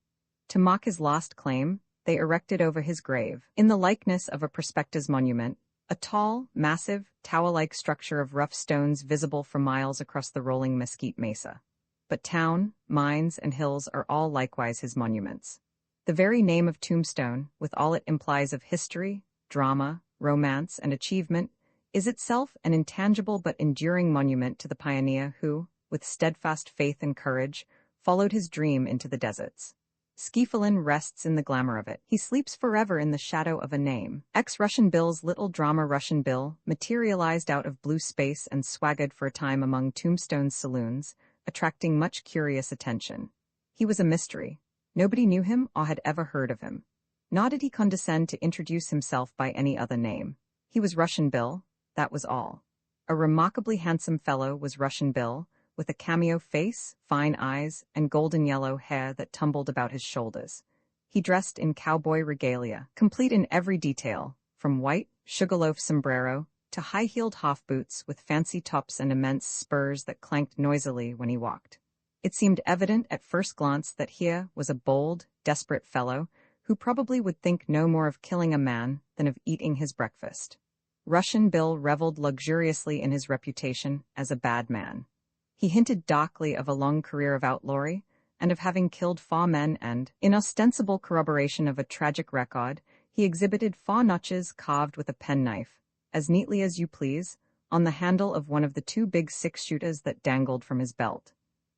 To mock his last claim, they erected over his grave, in the likeness of a prospector's monument, a tall, massive, tower-like structure of rough stones visible for miles across the rolling mesquite mesa. But town, mines, and hills are all likewise his monuments. The very name of Tombstone, with all it implies of history, drama, romance, and achievement, is itself an intangible but enduring monument to the pioneer who, with steadfast faith and courage, followed his dream into the deserts. Skifelin rests in the glamour of it. He sleeps forever in the shadow of a name. Ex-Russian Bill's little drama Russian Bill materialized out of blue space and swaggered for a time among Tombstone's saloons, attracting much curious attention. He was a mystery. Nobody knew him or had ever heard of him. Nor did he condescend to introduce himself by any other name. He was Russian Bill, that was all. A remarkably handsome fellow was Russian Bill, with a cameo face, fine eyes, and golden yellow hair that tumbled about his shoulders. He dressed in cowboy regalia, complete in every detail, from white, sugarloaf sombrero to high-heeled half-boots with fancy tops and immense spurs that clanked noisily when he walked. It seemed evident at first glance that here was a bold, desperate fellow who probably would think no more of killing a man than of eating his breakfast. Russian Bill reveled luxuriously in his reputation as a bad man. He hinted darkly of a long career of outlawry, and of having killed 4 men and, in ostensible corroboration of a tragic record, he exhibited 4 notches carved with a penknife, as neatly as you please, on the handle of one of the 2 big 6-shooters that dangled from his belt.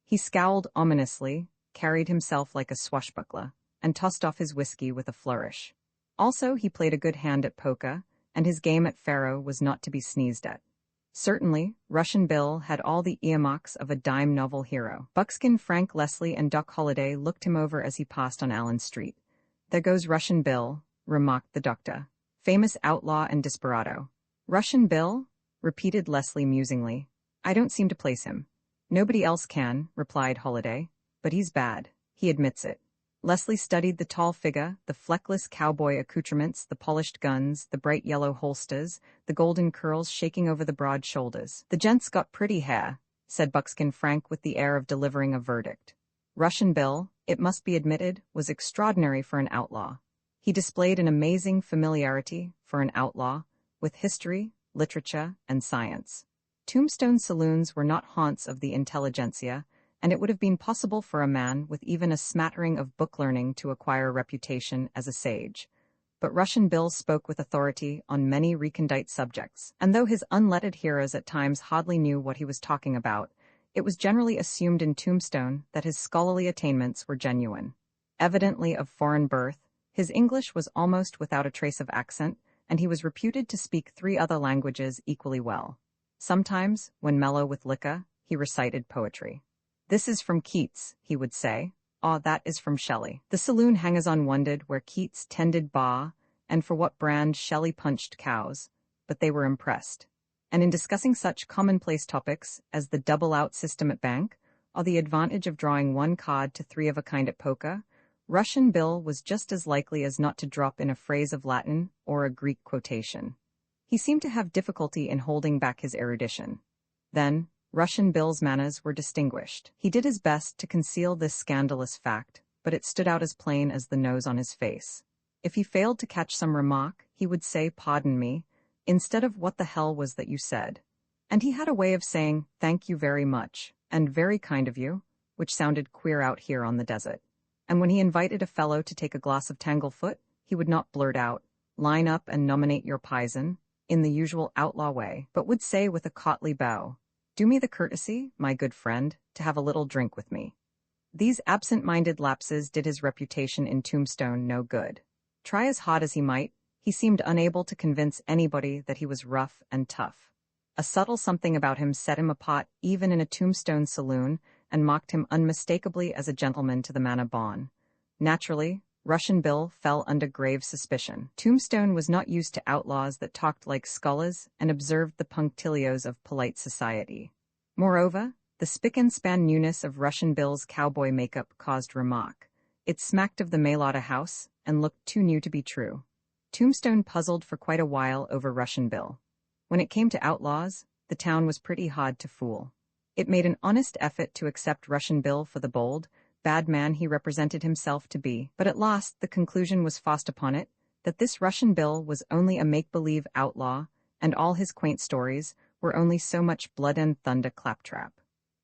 He scowled ominously, carried himself like a swashbuckler, and tossed off his whiskey with a flourish. Also, he played a good hand at poker, and his game at faro was not to be sneezed at. Certainly, Russian Bill had all the earmarks of a dime novel hero. Buckskin Frank Leslie and Doc Holliday looked him over as he passed on Allen Street. "There goes Russian Bill," remarked the doctor. "Famous outlaw and desperado." "Russian Bill?" repeated Leslie musingly. "I don't seem to place him." "Nobody else can," replied Holliday. "But he's bad. He admits it." Leslie studied the tall figure, the fleckless cowboy accoutrements, the polished guns, the bright yellow holsters, the golden curls shaking over the broad shoulders. "The gent's got pretty hair," said Buckskin Frank with the air of delivering a verdict. Russian Bill, it must be admitted, was extraordinary for an outlaw. He displayed an amazing familiarity, for an outlaw, with history, literature, and science. Tombstone saloons were not haunts of the intelligentsia, and it would have been possible for a man with even a smattering of book learning to acquire a reputation as a sage. But Russian Bill spoke with authority on many recondite subjects, and though his unlettered hearers at times hardly knew what he was talking about, it was generally assumed in Tombstone that his scholarly attainments were genuine. Evidently of foreign birth, his English was almost without a trace of accent, and he was reputed to speak 3 other languages equally well. Sometimes, when mellow with liquor, he recited poetry. "This is from Keats," he would say. "Ah, that is from Shelley." The saloon hangers-on wondered where Keats tended bar and for what brand Shelley punched cows, but they were impressed. And in discussing such commonplace topics as the double-out system at bank, or the advantage of drawing 1 card to 3 of a kind at poker, Russian Bill was just as likely as not to drop in a phrase of Latin or a Greek quotation. He seemed to have difficulty in holding back his erudition. Then, Russian Bill's manners were distinguished. He did his best to conceal this scandalous fact, but it stood out as plain as the nose on his face. If he failed to catch some remark, he would say, "Pardon me," instead of "What the hell was that you said?" And he had a way of saying, "Thank you very much," and "Very kind of you," which sounded queer out here on the desert. And when he invited a fellow to take a glass of Tanglefoot, he would not blurt out, "Line up and nominate your pison," in the usual outlaw way, but would say with a courtly bow, "Do me the courtesy, my good friend, to have a little drink with me." These absent-minded lapses did his reputation in Tombstone no good. Try as hard as he might, he seemed unable to convince anybody that he was rough and tough. A subtle something about him set him apart even in a Tombstone saloon and marked him unmistakably as a gentleman to the manor bon. Naturally, Russian Bill fell under grave suspicion. Tombstone was not used to outlaws that talked like scholars and observed the punctilios of polite society. Moreover, the spick-and-span newness of Russian Bill's cowboy makeup caused remark. It smacked of the Maylaughter house and looked too new to be true. Tombstone puzzled for quite a while over Russian Bill. When it came to outlaws, the town was pretty hard to fool. It made an honest effort to accept Russian Bill for the bold, bad man he represented himself to be, but at last the conclusion was forced upon it that this Russian Bill was only a make-believe outlaw, and all his quaint stories were only so much blood and thunder claptrap.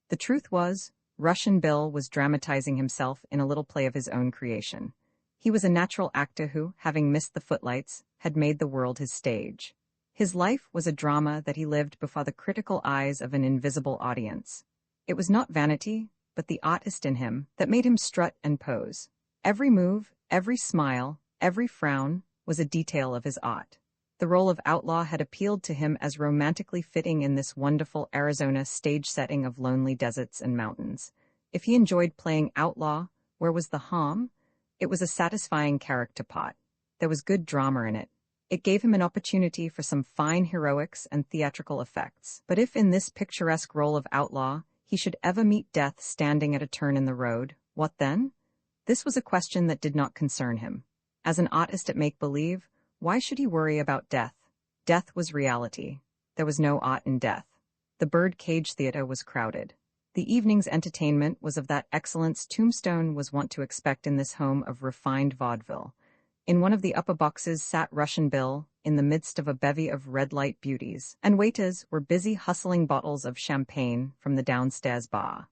The truth was, Russian Bill was dramatizing himself in a little play of his own creation. He was a natural actor who, having missed the footlights, had made the world his stage. His life was a drama that he lived before the critical eyes of an invisible audience. It was not vanity, but the artist in him, that made him strut and pose. Every move, every smile, every frown was a detail of his art. The role of outlaw had appealed to him as romantically fitting in this wonderful Arizona stage setting of lonely deserts and mountains. If he enjoyed playing outlaw, where was the harm? It was a satisfying character part. There was good drama in it. It gave him an opportunity for some fine heroics and theatrical effects. But if in this picturesque role of outlaw he should ever meet death standing at a turn in the road, what then? This was a question that did not concern him. As an artist at make-believe, why should he worry about death? Death was reality. There was no art in death. The Birdcage Theater was crowded. The evening's entertainment was of that excellence Tombstone was wont to expect in this home of refined vaudeville. In one of the upper boxes sat Russian Bill, in the midst of a bevy of red-light beauties, and waiters were busy hustling bottles of champagne from the downstairs bar.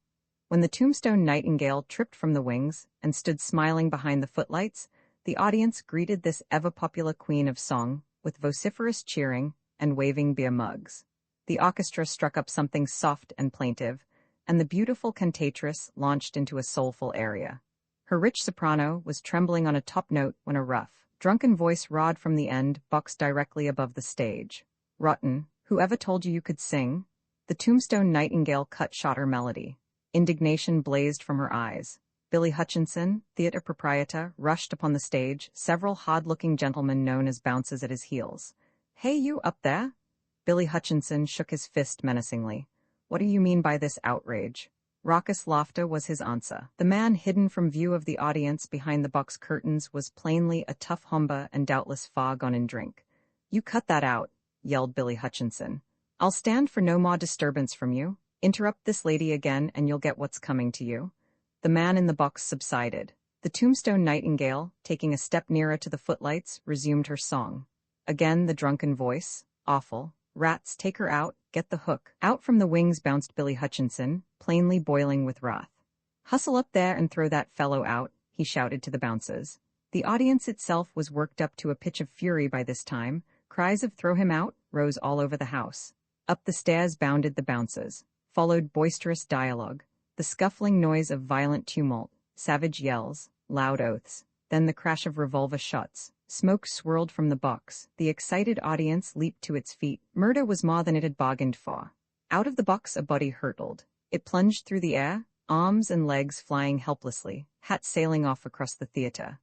When the Tombstone nightingale tripped from the wings and stood smiling behind the footlights, the audience greeted this ever-popular queen of song with vociferous cheering and waving beer mugs. The orchestra struck up something soft and plaintive, and the beautiful cantatrice launched into a soulful aria. Her rich soprano was trembling on a top note when a rough, drunken voice roared from the end, boxed directly above the stage. "Rotten, whoever told you could sing?" The Tombstone nightingale cut short her melody. Indignation blazed from her eyes. Billy Hutchinson, theater proprietor, rushed upon the stage, several hard-looking gentlemen known as bouncers at his heels. "Hey, you up there!" Billy Hutchinson shook his fist menacingly. "What do you mean by this outrage? Raucous laughter was his answer. The man hidden from view of the audience behind the box curtains was plainly a tough hombre and doubtless far gone in drink. "You cut that out," yelled Billy Hutchinson. "I'll stand for no more disturbance from you. Interrupt this lady again and you'll get what's coming to you." The man in the box subsided. The Tombstone nightingale, taking a step nearer to the footlights, resumed her song. Again the drunken voice, awful. "Rats, take her out, get the hook." Out from the wings bounced Billy Hutchinson, plainly boiling with wrath. "Hustle up there and throw that fellow out," he shouted to the bouncers. The audience itself was worked up to a pitch of fury by this time. Cries of "throw him out" rose all over the house. Up the stairs bounded the bouncers. Followed boisterous dialogue, the scuffling noise of violent tumult, savage yells, loud oaths, then the crash of revolver shots. Smoke swirled from the box. The excited audience leaped to its feet. Murder was more than it had bargained for. Out of the box a body hurtled. It plunged through the air, arms and legs flying helplessly, hat sailing off across the theater.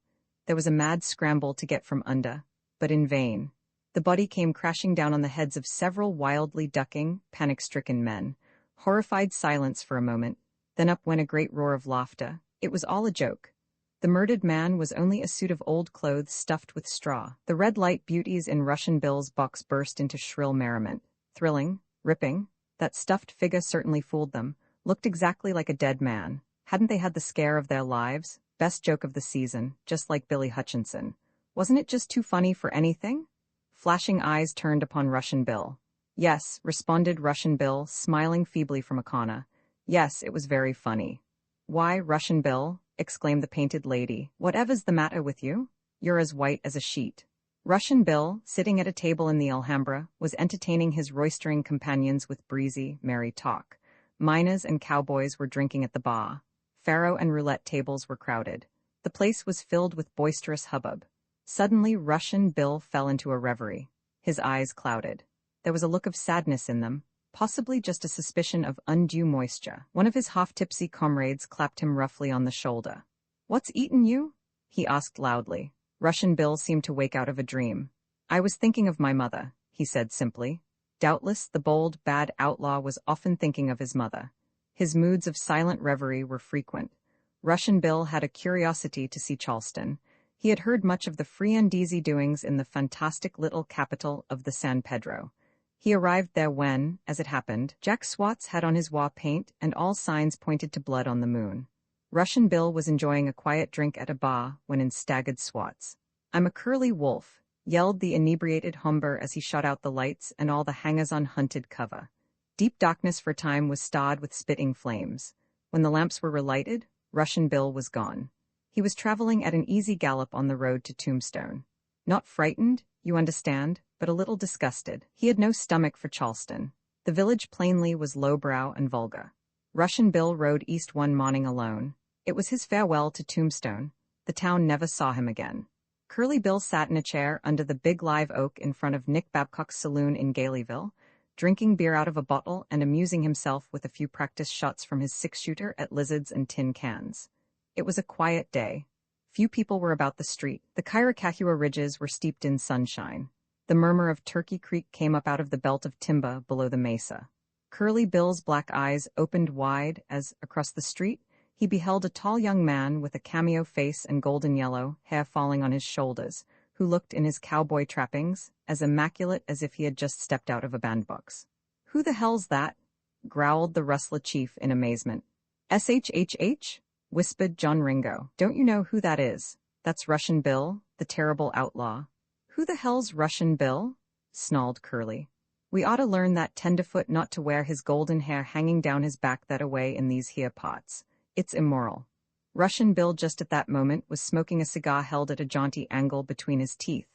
There was a mad scramble to get from under, but in vain. The body came crashing down on the heads of several wildly ducking, panic-stricken men. Horrified silence for a moment, then up went a great roar of laughter. It was all a joke. The murdered man was only a suit of old clothes stuffed with straw. The red light beauties in Russian Bill's box burst into shrill merriment. Thrilling, ripping, that stuffed figure certainly fooled them. Looked exactly like a dead man. Hadn't they had the scare of their lives? Best joke of the season, just like Billy Hutchinson. Wasn't it just too funny for anything? Flashing eyes turned upon Russian Bill. "Yes," responded Russian Bill, smiling feebly from a corner. "Yes, it was very funny." "Why, Russian Bill," exclaimed the painted lady, "whatever's the matter with you? You're as white as a sheet." Russian Bill, sitting at a table in the Alhambra, was entertaining his roistering companions with breezy, merry talk. Miners and cowboys were drinking at the bar. Faro and roulette tables were crowded. The place was filled with boisterous hubbub. Suddenly Russian Bill fell into a reverie. His eyes clouded. There was a look of sadness in them, possibly just a suspicion of undue moisture. One of his half-tipsy comrades clapped him roughly on the shoulder. "What's eaten you?" he asked loudly. Russian Bill seemed to wake out of a dream. "I was thinking of my mother," he said simply. Doubtless the bold, bad outlaw was often thinking of his mother. His moods of silent reverie were frequent. Russian Bill had a curiosity to see Charleston. He had heard much of the free and easy doings in the fantastic little capital of the San Pedro. He arrived there when, as it happened, Jack Swats had on his war paint and all signs pointed to blood on the moon. Russian Bill was enjoying a quiet drink at a bar when in staggered Swats. "I'm a curly wolf," yelled the inebriated Humber as he shot out the lights and all the hangers-on hunted cover. Deep darkness for time was starred with spitting flames. When the lamps were relighted, Russian Bill was gone. He was traveling at an easy gallop on the road to Tombstone. Not frightened, you understand, but a little disgusted. He had no stomach for Charleston. The village plainly was lowbrow and vulgar. Russian Bill rode east one morning alone. It was his farewell to Tombstone. The town never saw him again. Curly Bill sat in a chair under the big live oak in front of Nick Babcock's saloon in Galeyville, drinking beer out of a bottle and amusing himself with a few practice shots from his six-shooter at lizards and tin cans. It was a quiet day. Few people were about the street. The Kairikahua ridges were steeped in sunshine. The murmur of Turkey Creek came up out of the belt of timber below the mesa. Curly Bill's black eyes opened wide as, across the street, he beheld a tall young man with a cameo face and golden yellow hair falling on his shoulders, who looked in his cowboy trappings as immaculate as if he had just stepped out of a bandbox. "Who the hell's that?" growled the rustler chief in amazement. "SHHH?" whispered John Ringo. "Don't you know who that is? That's Russian Bill, the terrible outlaw." "Who the hell's Russian Bill?" snarled Curly. "We ought to learn that tenderfoot not to wear his golden hair hanging down his back that away in these here pots. It's immoral." Russian Bill just at that moment was smoking a cigar held at a jaunty angle between his teeth.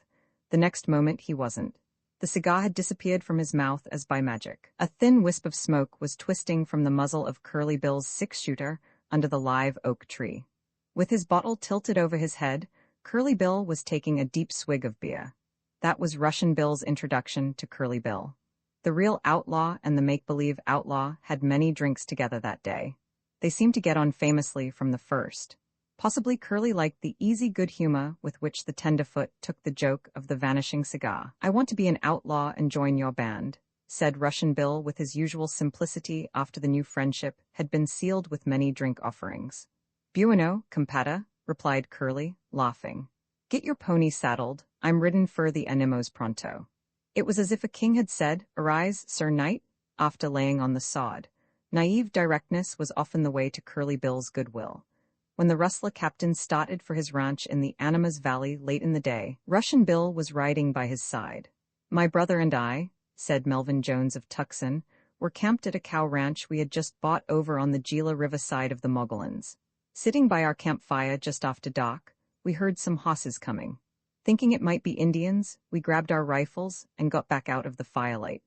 The next moment he wasn't. The cigar had disappeared from his mouth as by magic. A thin wisp of smoke was twisting from the muzzle of Curly Bill's six-shooter under the live oak tree. With his bottle tilted over his head, Curly Bill was taking a deep swig of beer. That was Russian Bill's introduction to Curly Bill. The real outlaw and the make-believe outlaw had many drinks together that day. They seemed to get on famously from the first. Possibly Curly liked the easy good humor with which the tenderfoot took the joke of the vanishing cigar. "I want to be an outlaw and join your band." said Russian Bill with his usual simplicity after the new friendship had been sealed with many drink offerings. Bueno, compada, replied Curly, laughing. Get your pony saddled, I'm ridden for the animos pronto. It was as if a king had said, Arise, Sir Knight, after laying on the sod. Naive directness was often the way to Curly Bill's goodwill. When the rustler captain started for his ranch in the Animas Valley late in the day, Russian Bill was riding by his side. My brother and I, said Melvin Jones of Tucson, were camped at a cow ranch we had just bought over on the Gila River side of the Mogollons. Sitting by our campfire just after dark, we heard some hosses coming. Thinking it might be Indians, we grabbed our rifles and got back out of the firelight.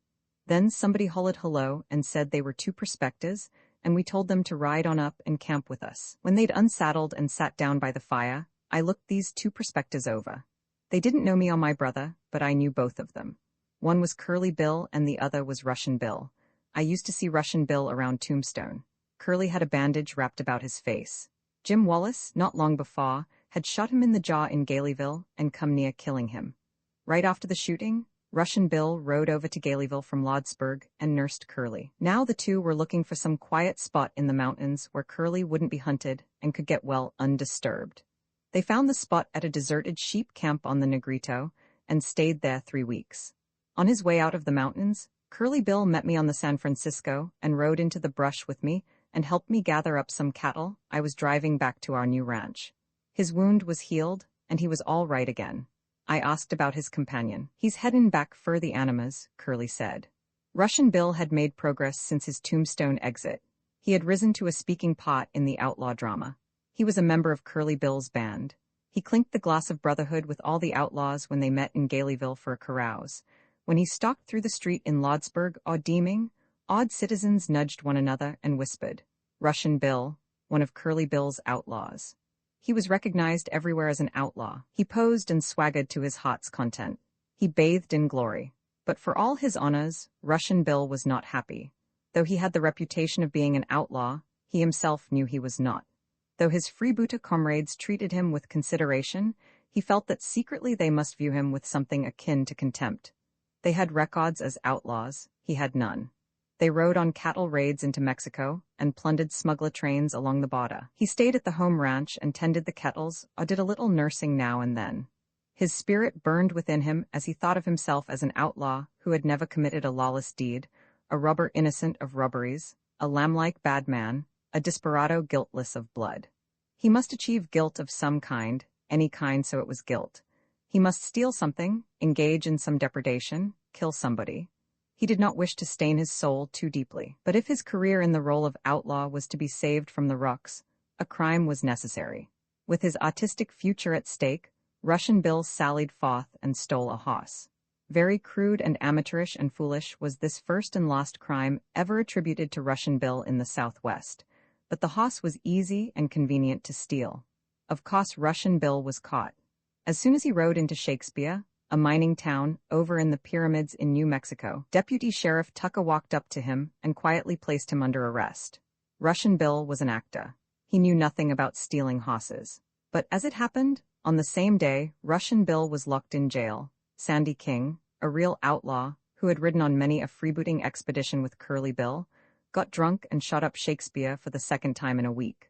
Then somebody hollered hello and said they were two prospectors, and we told them to ride on up and camp with us. When they'd unsaddled and sat down by the fire, I looked these two prospectors over. They didn't know me or my brother, but I knew both of them. One was Curly Bill and the other was Russian Bill. I used to see Russian Bill around Tombstone. Curly had a bandage wrapped about his face. Jim Wallace, not long before, had shot him in the jaw in Galeyville and come near killing him. Right after the shooting, Russian Bill rode over to Galeyville from Lodsburg and nursed Curly. Now the two were looking for some quiet spot in the mountains where Curly wouldn't be hunted and could get well undisturbed. They found the spot at a deserted sheep camp on the Negrito and stayed there 3 weeks. On his way out of the mountains, Curly Bill met me on the San Francisco and rode into the brush with me and helped me gather up some cattle I was driving back to our new ranch. His wound was healed, and he was all right again. I asked about his companion. He's heading back for the Animas, Curly said. Russian Bill had made progress since his Tombstone exit. He had risen to a speaking part in the outlaw drama. He was a member of Curly Bill's band. He clinked the glass of brotherhood with all the outlaws when they met in Galeyville for a carouse. When he stalked through the street in Lodsburg or Deeming, odd citizens nudged one another and whispered, Russian Bill, one of Curly Bill's outlaws. He was recognized everywhere as an outlaw. He posed and swaggered to his heart's content. He bathed in glory. But for all his honors, Russian Bill was not happy. Though he had the reputation of being an outlaw, he himself knew he was not. Though his freebooter comrades treated him with consideration, he felt that secretly they must view him with something akin to contempt. They had records as outlaws, he had none. They rode on cattle raids into Mexico and plundered smuggler trains along the border. He stayed at the home ranch and tended the kettles or did a little nursing now and then. His spirit burned within him as he thought of himself as an outlaw who had never committed a lawless deed, a robber innocent of robberies, a lamb-like bad man, a desperado guiltless of blood. He must achieve guilt of some kind, any kind so it was guilt. He must steal something, engage in some depredation, kill somebody. He did not wish to stain his soul too deeply. But if his career in the role of outlaw was to be saved from the rucks, a crime was necessary. With his artistic future at stake, Russian Bill sallied forth and stole a hoss. Very crude and amateurish and foolish was this first and last crime ever attributed to Russian Bill in the Southwest. But the hoss was easy and convenient to steal. Of course, Russian Bill was caught. As soon as he rode into Shakespeare, a mining town over in the pyramids in New Mexico, Deputy Sheriff Tucker walked up to him and quietly placed him under arrest. Russian Bill was an actor. He knew nothing about stealing hosses. But as it happened, on the same day, Russian Bill was locked in jail. Sandy King, a real outlaw who had ridden on many a freebooting expedition with Curly Bill, got drunk and shot up Shakespeare for the second time in a week.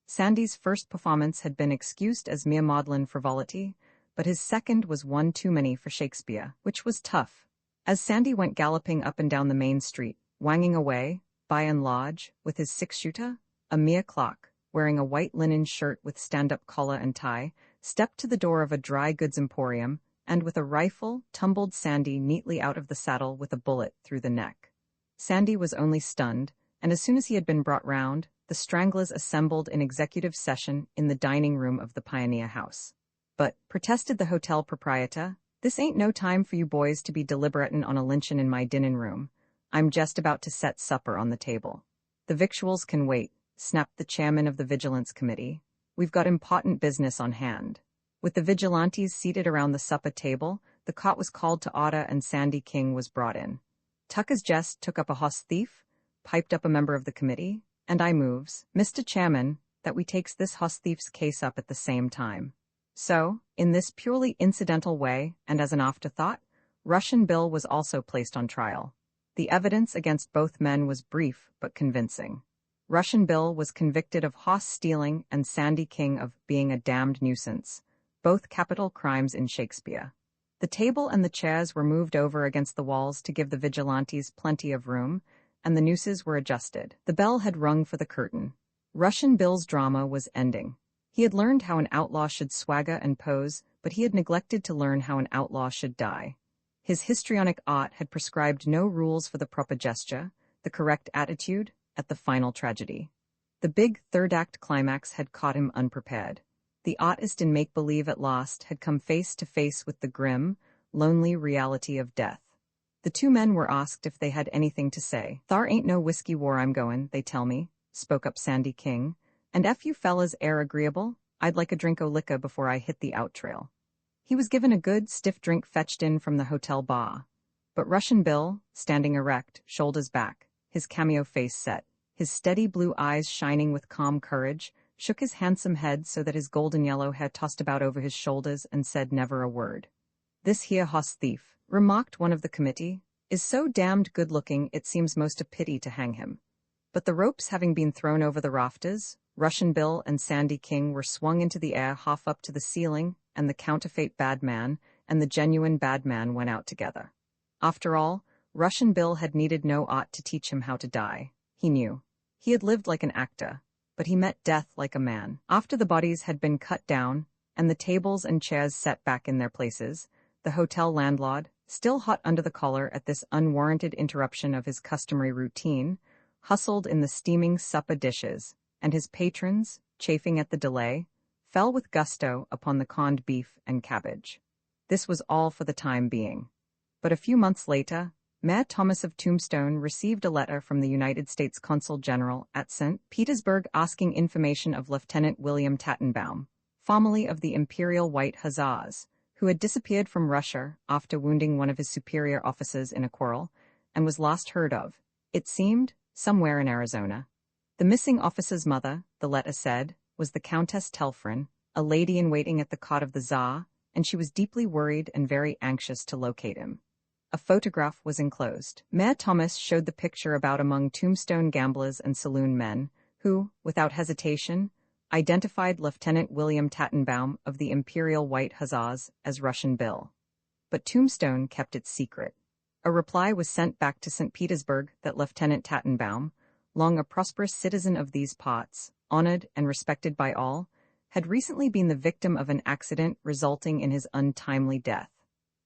Sandy's first performance had been excused as mere maudlin frivolity, but his second was one too many for Shakespeare, which was tough. As Sandy went galloping up and down the main street, wanging away, by and large, with his six-shooter, a mere clock, wearing a white linen shirt with stand-up collar and tie, stepped to the door of a dry goods emporium, and with a rifle, tumbled Sandy neatly out of the saddle with a bullet through the neck. Sandy was only stunned, and as soon as he had been brought round, the stranglers assembled in executive session in the dining room of the Pioneer House. But, protested the hotel proprietor, this ain't no time for you boys to be deliberatin' on a lynchin' in my dinnin' room. I'm just about to set supper on the table. The victuals can wait, snapped the chairman of the Vigilance Committee. We've got important business on hand. With the vigilantes seated around the supper table, the cot was called to order and Sandy King was brought in. Tucker's jest took up a hoss thief, piped up a member of the committee, and I moves, Mr. Chairman, that we takes this hoss thief's case up at the same time. So, in this purely incidental way, and as an afterthought, Russian Bill was also placed on trial. The evidence against both men was brief but convincing. Russian Bill was convicted of hoss stealing and Sandy King of being a damned nuisance, both capital crimes in Shakespeare. The table and the chairs were moved over against the walls to give the vigilantes plenty of room, and the nooses were adjusted. The bell had rung for the curtain. Russian Bill's drama was ending. He had learned how an outlaw should swagger and pose, but he had neglected to learn how an outlaw should die. His histrionic art had prescribed no rules for the proper gesture, the correct attitude, at the final tragedy. The big third-act climax had caught him unprepared. The artist in make-believe at last had come face to face with the grim, lonely reality of death. The two men were asked if they had anything to say. "Thar ain't no whiskey war I'm goin', they tell me," spoke up Sandy King. "And if you fellas air agreeable, I'd like a drink o' liquor before I hit the out trail." He was given a good, stiff drink fetched in from the hotel bar. But Russian Bill, standing erect, shoulders back, his cameo face set, his steady blue eyes shining with calm courage, shook his handsome head so that his golden yellow hair tossed about over his shoulders and said never a word. "This here hoss thief," remarked one of the committee, "is so damned good-looking it seems most a pity to hang him." But the ropes having been thrown over the rafters, Russian Bill and Sandy King were swung into the air half up to the ceiling, and the counterfeit bad man and the genuine bad man went out together. After all, Russian Bill had needed no art to teach him how to die. He knew. He had lived like an actor, but he met death like a man. After the bodies had been cut down, and the tables and chairs set back in their places, the hotel landlord, still hot under the collar at this unwarranted interruption of his customary routine, hustled in the steaming supper dishes, and his patrons, chafing at the delay, fell with gusto upon the canned beef and cabbage. This was all for the time being. But a few months later, Mayor Thomas of Tombstone received a letter from the United States Consul General at St. Petersburg asking information of Lieutenant William Tattenbaum, formerly of the Imperial White Hussars, who had disappeared from Russia after wounding one of his superior officers in a quarrel, and was last heard of, it seemed, somewhere in Arizona. The missing officer's mother, the letter said, was the Countess Telfrin, a lady-in-waiting at the court of the Tsar, and she was deeply worried and very anxious to locate him. A photograph was enclosed. Mayor Thomas showed the picture about among Tombstone gamblers and saloon men, who, without hesitation, identified Lieutenant William Tattenbaum of the Imperial White Hussars as Russian Bill. But Tombstone kept it secret. A reply was sent back to St. Petersburg that Lieutenant Tattenbaum, long a prosperous citizen of these parts, honored and respected by all, had recently been the victim of an accident resulting in his untimely death.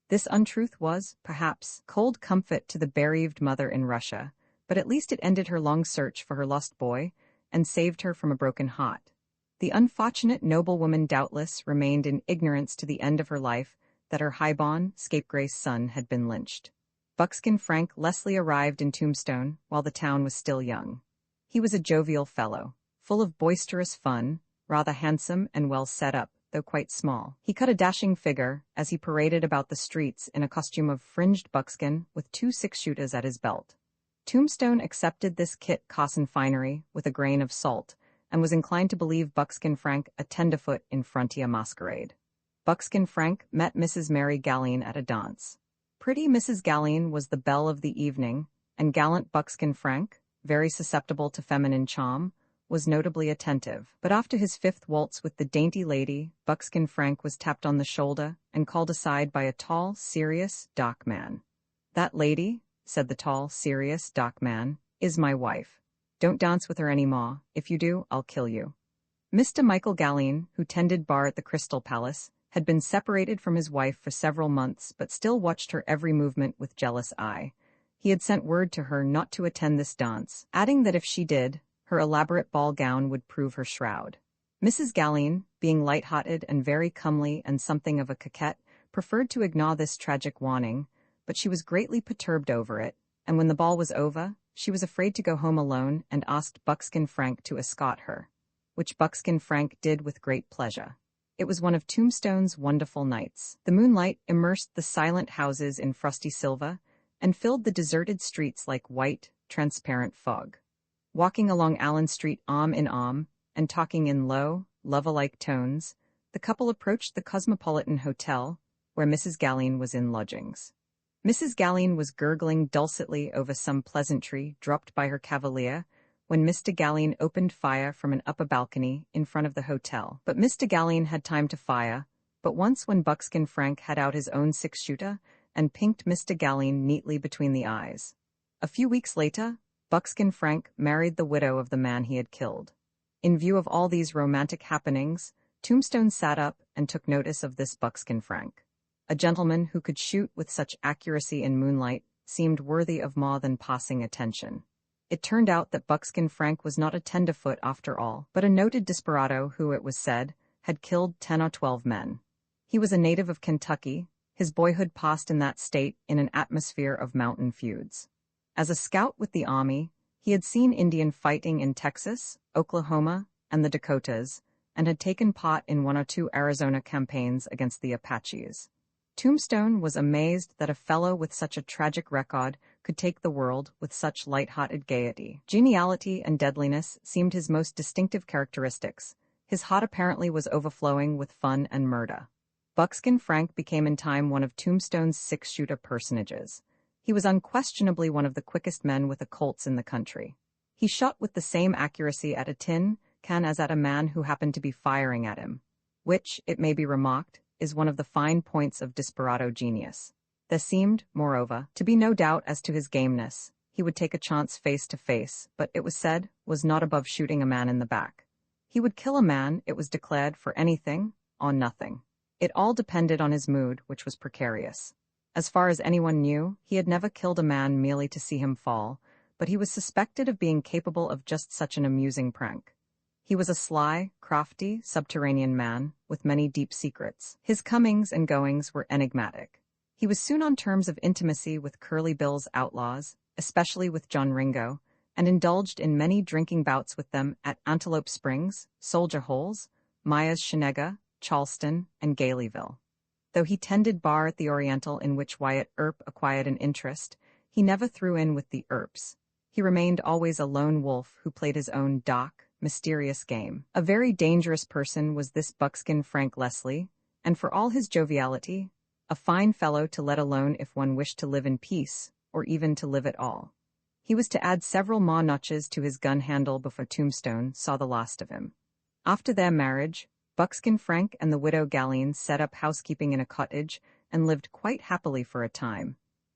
This untruth was, perhaps, cold comfort to the bereaved mother in Russia, but at least it ended her long search for her lost boy and saved her from a broken heart. The unfortunate noblewoman doubtless remained in ignorance to the end of her life that her highborn, scapegrace son had been lynched. Buckskin Frank Leslie arrived in Tombstone while the town was still young. He was a jovial fellow, full of boisterous fun, rather handsome and well set up, though quite small. He cut a dashing figure as he paraded about the streets in a costume of fringed buckskin with 2 six-shooters at his belt. Tombstone accepted this kit Carson finery with a grain of salt, and was inclined to believe Buckskin Frank a tenderfoot in frontier masquerade. Buckskin Frank met Mrs. Mary Galline at a dance. Pretty Mrs. Galline was the belle of the evening, and gallant Buckskin Frank, very susceptible to feminine charm, was notably attentive. But after his 5th waltz with the dainty lady, Buckskin Frank was tapped on the shoulder and called aside by a tall, serious, dark man. "That lady," said the tall, serious, dark man, "is my wife. Don't dance with her any more. If you do, I'll kill you." Mr. Michael Galline, who tended bar at the Crystal Palace, had been separated from his wife for several months but still watched her every movement with jealous eye. He had sent word to her not to attend this dance, adding that if she did, her elaborate ball gown would prove her shroud. Mrs. Galline, being light-hearted and very comely and something of a coquette, preferred to ignore this tragic warning, but she was greatly perturbed over it, and when the ball was over, she was afraid to go home alone and asked Buckskin Frank to escort her, which Buckskin Frank did with great pleasure. It was one of Tombstone's wonderful nights. The moonlight immersed the silent houses in frosty silver and filled the deserted streets like white, transparent fog. Walking along Allen Street arm in arm and talking in low, lover-like tones, the couple approached the Cosmopolitan Hotel, where Mrs. Galline was in lodgings. Mrs. Galline was gurgling dulcetly over some pleasantry dropped by her cavalier when Mr. Galline opened fire from an upper balcony in front of the hotel. But Mr. Galline had time to fire, but once when Buckskin Frank had out his own six-shooter and pinked Mr. Galline neatly between the eyes. A few weeks later, Buckskin Frank married the widow of the man he had killed. In view of all these romantic happenings, Tombstone sat up and took notice of this Buckskin Frank. A gentleman who could shoot with such accuracy in moonlight seemed worthy of more than passing attention. It turned out that Buckskin Frank was not a tenderfoot after all, but a noted desperado who, it was said, had killed 10 or 12 men. He was a native of Kentucky. His boyhood passed in that state in an atmosphere of mountain feuds. As a scout with the Army, he had seen Indian fighting in Texas, Oklahoma, and the Dakotas, and had taken part in 1 or 2 Arizona campaigns against the Apaches. Tombstone was amazed that a fellow with such a tragic record could take the world with such light-hearted gaiety. Geniality and deadliness seemed his most distinctive characteristics. His heart apparently was overflowing with fun and murder. Buckskin Frank became in time one of Tombstone's six-shooter personages. He was unquestionably one of the quickest men with a Colts in the country. He shot with the same accuracy at a tin can as at a man who happened to be firing at him, which, it may be remarked, is one of the fine points of desperado genius. There seemed, moreover, to be no doubt as to his gameness. He would take a chance face to face, but it was said, was not above shooting a man in the back. He would kill a man, it was declared, for anything or nothing. It all depended on his mood, which was precarious. As far as anyone knew, he had never killed a man merely to see him fall, but he was suspected of being capable of just such an amusing prank. He was a sly, crafty, subterranean man, with many deep secrets. His comings and goings were enigmatic. He was soon on terms of intimacy with Curly Bill's outlaws, especially with John Ringo, and indulged in many drinking bouts with them at Antelope Springs, Soldier Holes, Myers Chenega, Charleston, and Galeyville. Though he tended bar at the Oriental in which Wyatt Earp acquired an interest, he never threw in with the Earps. He remained always a lone wolf who played his own dark, mysterious game. A very dangerous person was this Buckskin Frank Leslie, and for all his joviality, a fine fellow to let alone if one wished to live in peace, or even to live at all. He was to add several more notches to his gun handle before Tombstone saw the last of him. After their marriage, Buckskin Frank and the widow Galline set up housekeeping in a cottage and lived quite happily for a time.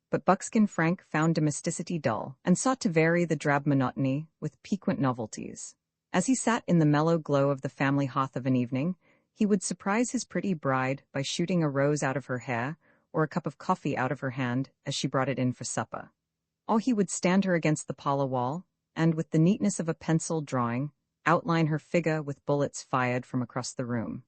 But Buckskin Frank found domesticity dull, and sought to vary the drab monotony with piquant novelties. As he sat in the mellow glow of the family hearth of an evening, he would surprise his pretty bride by shooting a rose out of her hair or a cup of coffee out of her hand as she brought it in for supper. Or he would stand her against the parlor wall, and with the neatness of a pencil drawing, outline her figure with bullets fired from across the room.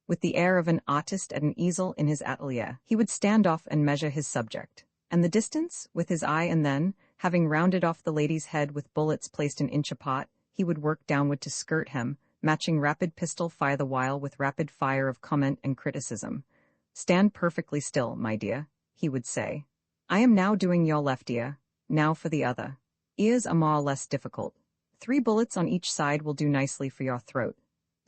With the air of an artist at an easel in his atelier, he would stand off and measure his subject, and the distance, with his eye, and then, having rounded off the lady's head with bullets placed an inch apart, he would work downward to skirt hem, matching rapid pistol fire the while with rapid fire of comment and criticism. "Stand perfectly still, my dear," he would say. "I am now doing your left ear, now for the other. Ears are more or less difficult. 3 bullets on each side will do nicely for your throat.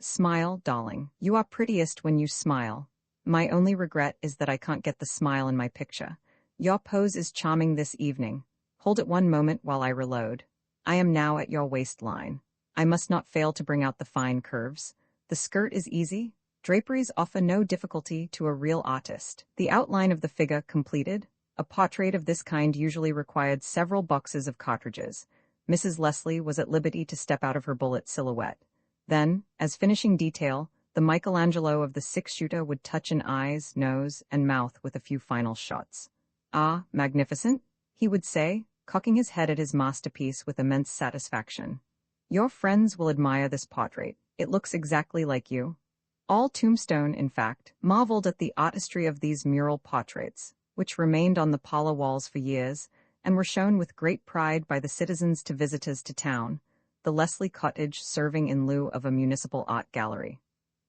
Smile, darling. You are prettiest when you smile. My only regret is that I can't get the smile in my picture. Your pose is charming this evening. Hold it one moment while I reload. I am now at your waistline. I must not fail to bring out the fine curves. The skirt is easy. Draperies offer no difficulty to a real artist." The outline of the figure completed, a portrait of this kind usually required several boxes of cartridges. Mrs. Leslie was at liberty to step out of her bullet silhouette. Then, as finishing detail, the Michelangelo of the six-shooter would touch an eyes, nose, and mouth with a few final shots. "Ah, magnificent," he would say, cocking his head at his masterpiece with immense satisfaction. "Your friends will admire this portrait. It looks exactly like you." All Tombstone, in fact, marveled at the artistry of these mural portraits, which remained on the parlor walls for years, and were shown with great pride by the citizens to visitors to town, the Leslie cottage serving in lieu of a municipal art gallery.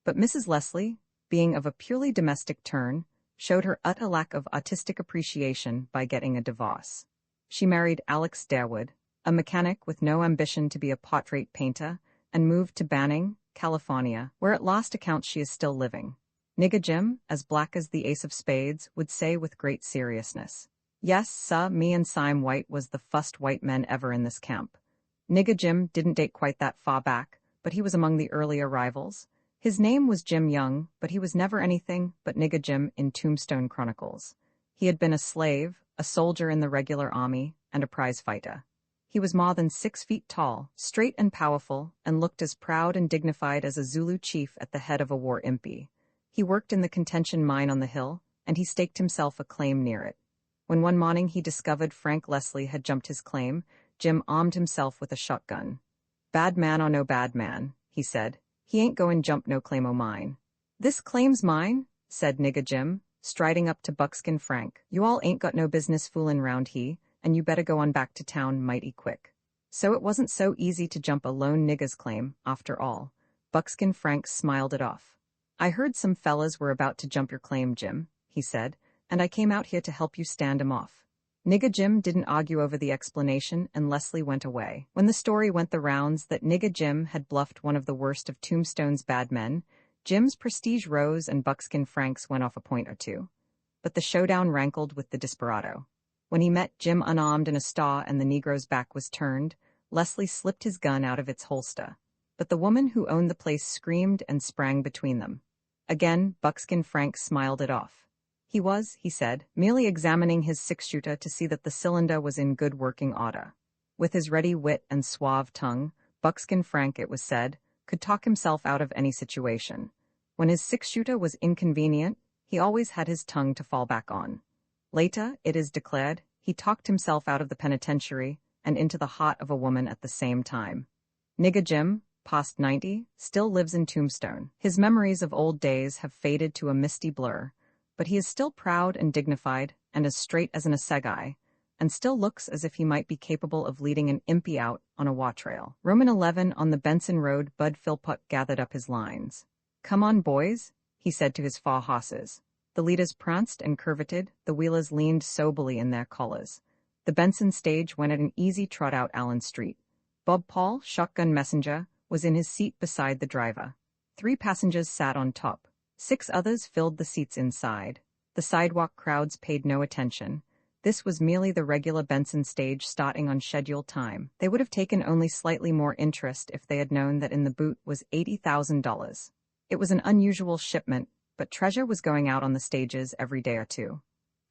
But Mrs. Leslie, being of a purely domestic turn, showed her utter lack of artistic appreciation by getting a divorce. She married Alex Darewood, a mechanic with no ambition to be a portrait painter, and moved to Banning, California, where at last accounts she is still living. Nigger Jim, as black as the ace of spades, would say with great seriousness, Yes, sir, me and Sime White was the first white men ever in this camp. Nigger Jim didn't date quite that far back, but he was among the early arrivals. His name was Jim Young, but he was never anything but Nigger Jim in Tombstone Chronicles. He had been a slave, a soldier in the regular army, and a prize fighter. He was more than 6 feet tall, straight and powerful, and looked as proud and dignified as a Zulu chief at the head of a war impi. He worked in the contention mine on the hill, and he staked himself a claim near it. When one morning he discovered Frank Leslie had jumped his claim, Jim armed himself with a shotgun. "Bad man or no bad man," he said, "he ain't goin' jump no claim o' mine." "This claim's mine," said Nigger Jim, striding up to Buckskin Frank. "You all ain't got no business foolin' round he, and you better go on back to town mighty quick." So it wasn't so easy to jump a lone nigger's claim, after all. Buckskin Frank smiled it off. "I heard some fellas were about to jump your claim, Jim," he said, "and I came out here to help you stand 'em off." Nigger Jim didn't argue over the explanation, and Leslie went away. When the story went the rounds that Nigger Jim had bluffed one of the worst of Tombstone's bad men, Jim's prestige rose and Buckskin Frank's went off a point or two. But the showdown rankled with the desperado. When he met Jim unarmed in a stall and the Negro's back was turned, Leslie slipped his gun out of its holster. But the woman who owned the place screamed and sprang between them. Again, Buckskin Frank smiled it off. He was, he said, merely examining his 6-shooter to see that the cylinder was in good working order. With his ready wit and suave tongue, Buckskin Frank, it was said, could talk himself out of any situation. When his 6-shooter was inconvenient, he always had his tongue to fall back on. Later, it is declared, he talked himself out of the penitentiary and into the heart of a woman at the same time. Nigger Jim, past 90, still lives in Tombstone. His memories of old days have faded to a misty blur, but he is still proud and dignified and as straight as an assegai, and still looks as if he might be capable of leading an impi out on a war trail. Roman 11 on the Benson Road, Bud Philpott gathered up his lines. "Come on, boys," he said to his 4 horses. The leaders pranced and curveted, the wheelers leaned soberly in their collars. The Benson stage went at an easy trot out Allen Street. Bob Paul, shotgun messenger, was in his seat beside the driver. 3 passengers sat on top. 6 others filled the seats inside. The sidewalk crowds paid no attention. This was merely the regular Benson stage starting on scheduled time. They would have taken only slightly more interest if they had known that in the boot was $80,000. It was an unusual shipment, but treasure was going out on the stages every day or two.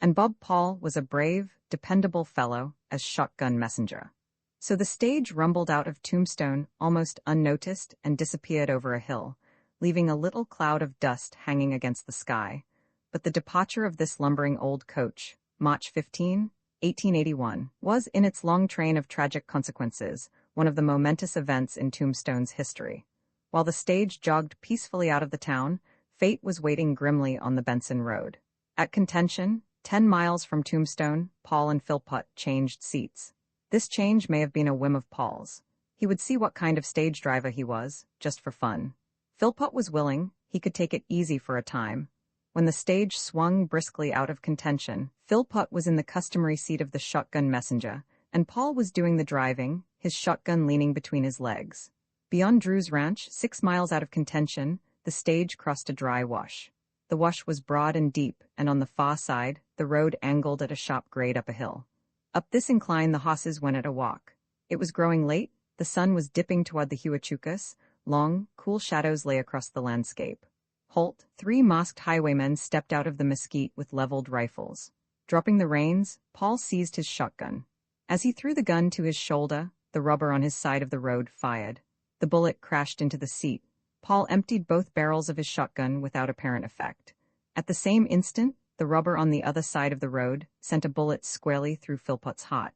And Bob Paul was a brave, dependable fellow as shotgun messenger. So the stage rumbled out of Tombstone almost unnoticed and disappeared over a hill, leaving a little cloud of dust hanging against the sky. But the departure of this lumbering old coach, March 15, 1881, was, in its long train of tragic consequences, one of the momentous events in Tombstone's history. While the stage jogged peacefully out of the town, fate was waiting grimly on the Benson Road. At Contention, 10 miles from Tombstone, Paul and Philpott changed seats. This change may have been a whim of Paul's. He would see what kind of stage driver he was, just for fun. Philpott was willing, he could take it easy for a time. When the stage swung briskly out of Contention, Philpott was in the customary seat of the shotgun messenger, and Paul was doing the driving, his shotgun leaning between his legs. Beyond Drew's Ranch, 6 miles out of Contention, the stage crossed a dry wash. The wash was broad and deep, and on the far side, the road angled at a sharp grade up a hill. Up this incline the horses went at a walk. It was growing late, the sun was dipping toward the Huachucas, long, cool shadows lay across the landscape. Holt, 3 masked highwaymen stepped out of the mesquite with leveled rifles. Dropping the reins, Paul seized his shotgun. As he threw the gun to his shoulder, the rubber on his side of the road fired. The bullet crashed into the seat. Paul emptied both barrels of his shotgun without apparent effect. At the same instant, the rubber on the other side of the road sent a bullet squarely through Philpott's heart.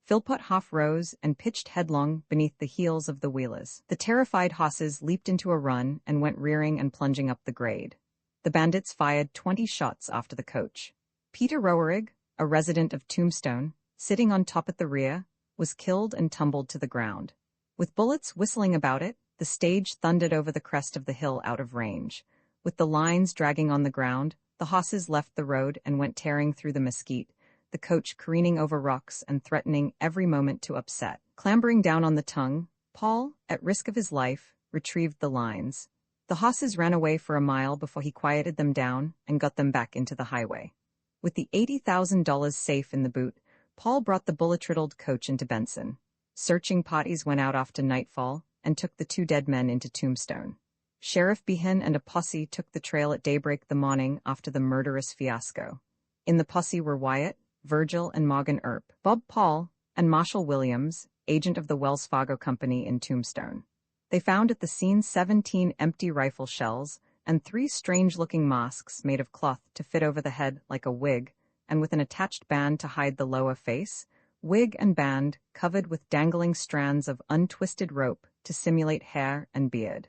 Philpott half rose and pitched headlong beneath the heels of the wheelers. The terrified horses leaped into a run and went rearing and plunging up the grade. The bandits fired 20 shots after the coach. Peter Rowerig, a resident of Tombstone, sitting on top at the rear, was killed and tumbled to the ground. With bullets whistling about it, the stage thundered over the crest of the hill out of range. With the lines dragging on the ground, the horses left the road and went tearing through the mesquite, the coach careening over rocks and threatening every moment to upset. Clambering down on the tongue, Paul, at risk of his life, retrieved the lines. The horses ran away for a mile before he quieted them down and got them back into the highway. With the $80,000 safe in the boot, Paul brought the bullet-riddled coach into Benson. Searching parties went out after nightfall and took the two dead men into Tombstone. Sheriff Behan and a posse took the trail at daybreak the morning after the murderous fiasco. In the posse were Wyatt, Virgil, and Morgan Earp, Bob Paul, and Marshall Williams, agent of the Wells Fargo Company in Tombstone. They found at the scene 17 empty rifle shells and 3 strange-looking masks made of cloth to fit over the head like a wig, and with an attached band to hide the lower face, wig and band covered with dangling strands of untwisted rope to simulate hair and beard.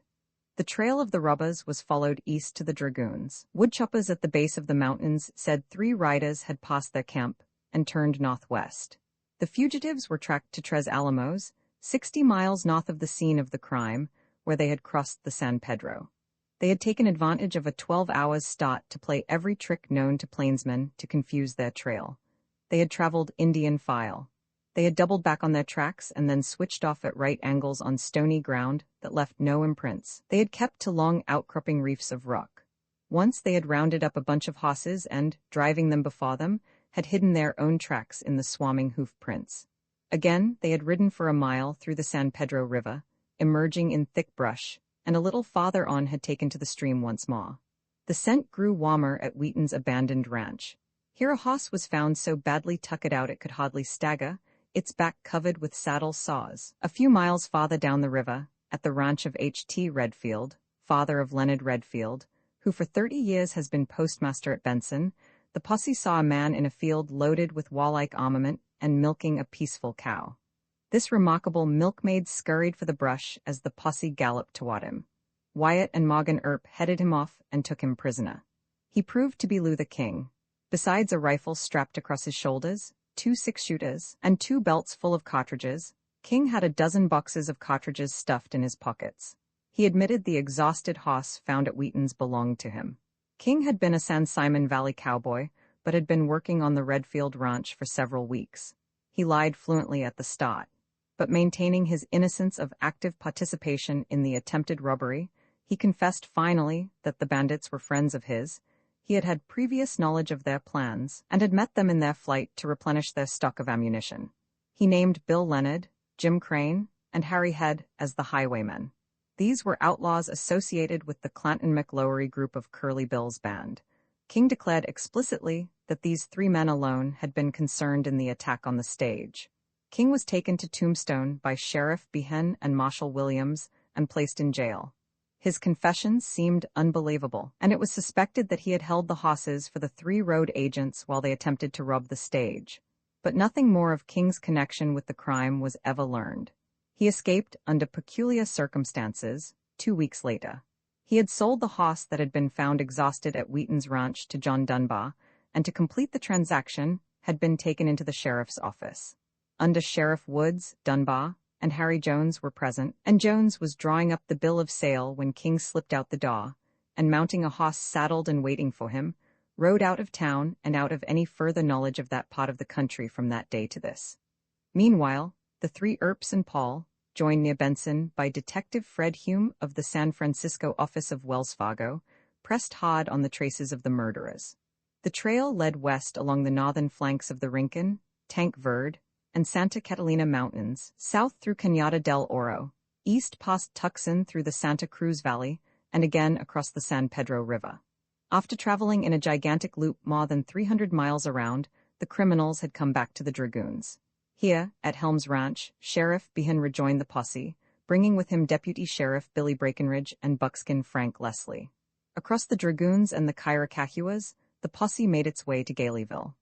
The trail of the robbers was followed east to the dragoons. Woodchoppers at the base of the mountains said 3 riders had passed their camp and turned northwest. The fugitives were tracked to Tres Alamos, 60 miles north of the scene of the crime, where they had crossed the San Pedro. They had taken advantage of a 12-hour start to play every trick known to plainsmen to confuse their trail. They had traveled Indian file. They had doubled back on their tracks and then switched off at right angles on stony ground that left no imprints. They had kept to long outcropping reefs of rock. Once they had rounded up a bunch of horses and, driving them before them, had hidden their own tracks in the swarming hoof prints. Again, they had ridden for a mile through the San Pedro River, emerging in thick brush, and a little farther on had taken to the stream once more. The scent grew warmer at Wheaton's abandoned ranch. Here a horse was found so badly tucked out it could hardly stagger, its back covered with saddle saws. A few miles farther down the river, at the ranch of H.T. Redfield, father of Leonard Redfield, who for 30 years has been postmaster at Benson, the posse saw a man in a field loaded with warlike armament and milking a peaceful cow. This remarkable milkmaid scurried for the brush as the posse galloped toward him. Wyatt and Morgan Earp headed him off and took him prisoner. He proved to be Lou the King. Besides a rifle strapped across his shoulders, 2 six-shooters, and 2 belts full of cartridges, King had a dozen boxes of cartridges stuffed in his pockets. He admitted the exhausted horse found at Wheaton's belonged to him. King had been a San Simon Valley cowboy, but had been working on the Redfield ranch for several weeks. He lied fluently at the start, but maintaining his innocence of active participation in the attempted robbery, he confessed finally that the bandits were friends of his. He had had previous knowledge of their plans and had met them in their flight to replenish their stock of ammunition. He named Bill Leonard, Jim Crane, and Harry Head as the highwaymen. These were outlaws associated with the Clanton McLaury group of Curly Bill's band. King declared explicitly that these 3 men alone had been concerned in the attack on the stage. King was taken to Tombstone by Sheriff Behan and Marshall Williams and placed in jail. His confessions seemed unbelievable, and it was suspected that he had held the horses for the 3 road agents while they attempted to rob the stage. But nothing more of King's connection with the crime was ever learned. He escaped under peculiar circumstances 2 weeks later. He had sold the horse that had been found exhausted at Wheaton's ranch to John Dunbar, and to complete the transaction, had been taken into the sheriff's office. Under Sheriff Woods, Dunbar, and Harry Jones were present, and Jones was drawing up the bill of sale when King slipped out the door, and mounting a horse saddled and waiting for him, rode out of town and out of any further knowledge of that part of the country from that day to this. Meanwhile, the 3 Earps and Paul, joined near Benson by Detective Fred Hume of the San Francisco office of Wells Fargo, pressed hard on the traces of the murderers. The trail led west along the northern flanks of the Rincon, Tanque Verde, and Santa Catalina Mountains, south through Cañada del Oro, east past Tucson through the Santa Cruz Valley, and again across the San Pedro River. After traveling in a gigantic loop more than 300 miles around, the criminals had come back to the Dragoons. Here, at Helms Ranch, Sheriff Behan rejoined the posse, bringing with him Deputy Sheriff Billy Breckenridge and Buckskin Frank Leslie. Across the Dragoons and the Kairacahuas, the posse made its way to Galeyville.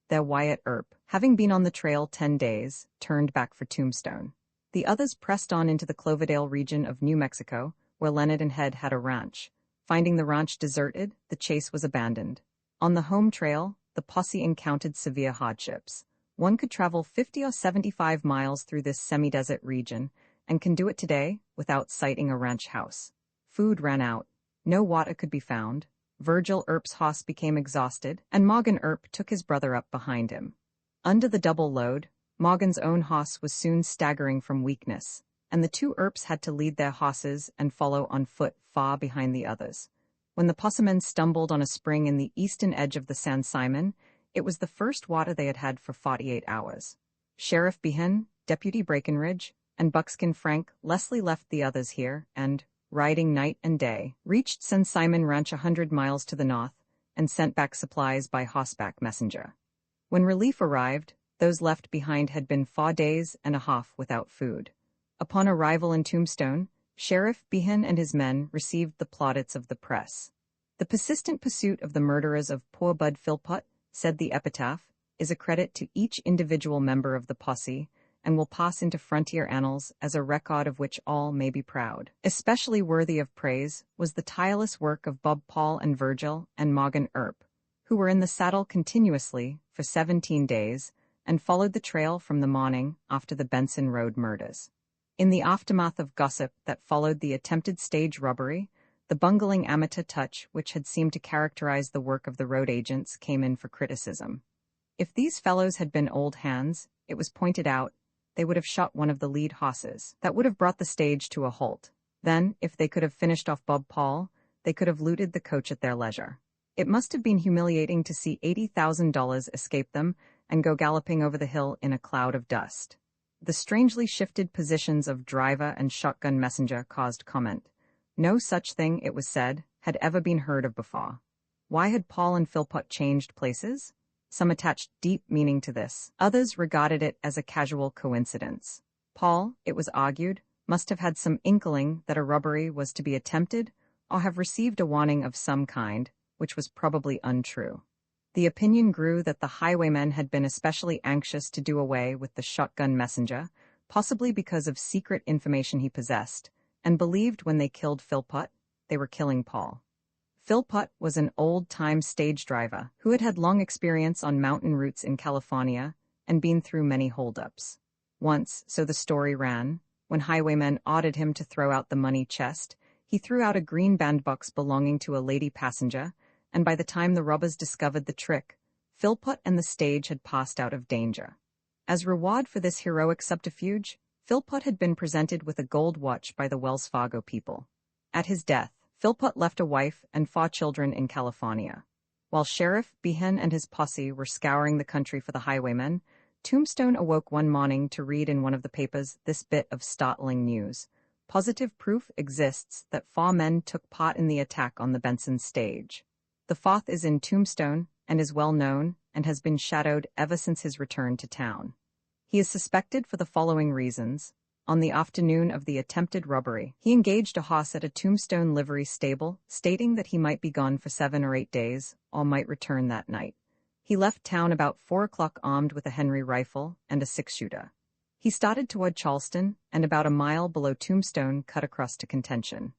There Wyatt Earp, having been on the trail 10 days, turned back for Tombstone. The others pressed on into the Cloverdale region of New Mexico, where Leonard and Head had a ranch. Finding the ranch deserted, the chase was abandoned. On the home trail, the posse encountered severe hardships. One could travel 50 or 75 miles through this semi-desert region, and can do it today without sighting a ranch house. Food ran out. No water could be found. Virgil Earp's horse became exhausted, and Morgan Earp took his brother up behind him. Under the double load, Morgan's own horse was soon staggering from weakness, and the 2 Earps had to lead their horses and follow on foot far behind the others. When the possemen stumbled on a spring in the eastern edge of the San Simon, It was the first water they had had for 48 hours. Sheriff Behan, Deputy Breckenridge, and Buckskin Frank Leslie left the others here and, riding night and day, reached San Simon Ranch 100 miles to the north and sent back supplies by horseback messenger. When relief arrived, those left behind had been 4 days and a half without food. Upon arrival in Tombstone, Sheriff Behan and his men received the plaudits of the press. The persistent pursuit of the murderers of poor Bud Philpott, said the epitaph, is a credit to each individual member of the posse, and will pass into frontier annals as a record of which all may be proud. Especially worthy of praise was the tireless work of Bob Paul and Virgil and Morgan Earp, who were in the saddle continuously for 17 days and followed the trail from the morning after the Benson Road murders. In the aftermath of gossip that followed the attempted stage robbery, the bungling amateur touch which had seemed to characterize the work of the road agents came in for criticism. If these fellows had been old hands, it was pointed out, they would have shot one of the lead horses. That would have brought the stage to a halt. Then, if they could have finished off Bob Paul, they could have looted the coach at their leisure. It must have been humiliating to see $80,000 escape them and go galloping over the hill in a cloud of dust. The strangely shifted positions of driver and shotgun messenger caused comment. No such thing, it was said, had ever been heard of before. Why had Paul and Philpott changed places? Some attached deep meaning to this. Others regarded it as a casual coincidence. Paul, it was argued, must have had some inkling that a robbery was to be attempted, or have received a warning of some kind, which was probably untrue. The opinion grew that the highwaymen had been especially anxious to do away with the shotgun messenger, possibly because of secret information he possessed, and believed when they killed Philpott, they were killing Paul. Philpott was an old-time stage driver who had had long experience on mountain routes in California and been through many holdups. Once, so the story ran, when highwaymen ordered him to throw out the money chest, he threw out a green bandbox belonging to a lady passenger, and by the time the robbers discovered the trick, Philpott and the stage had passed out of danger. As reward for this heroic subterfuge, Philpott had been presented with a gold watch by the Wells Fargo people. At his death, Philpott left a wife and 4 children in California. While Sheriff Behan and his posse were scouring the country for the highwaymen, Tombstone awoke one morning to read in one of the papers this bit of startling news. Positive proof exists that 4 men took part in the attack on the Benson stage. The 4th is in Tombstone and is well known and has been shadowed ever since his return to town. He is suspected for the following reasons. On the afternoon of the attempted robbery, he engaged a horse at a Tombstone livery stable, stating that he might be gone for 7 or 8 days, or might return that night. He left town about 4 o'clock armed with a Henry rifle and a 6-shooter. He started toward Charleston, and about a mile below Tombstone cut across to Contention.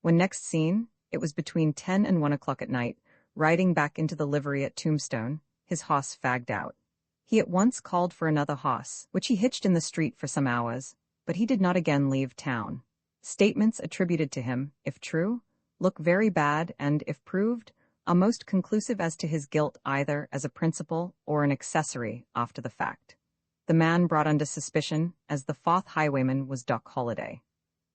When next seen, it was between 10 and 1 o'clock at night, riding back into the livery at Tombstone, his horse fagged out. He at once called for another horse, which he hitched in the street for some hours, but he did not again leave town. Statements attributed to him, if true, look very bad and, if proved, are most conclusive as to his guilt either as a principal or an accessory after the fact. The man brought under suspicion as the 4th highwayman was Doc Holliday.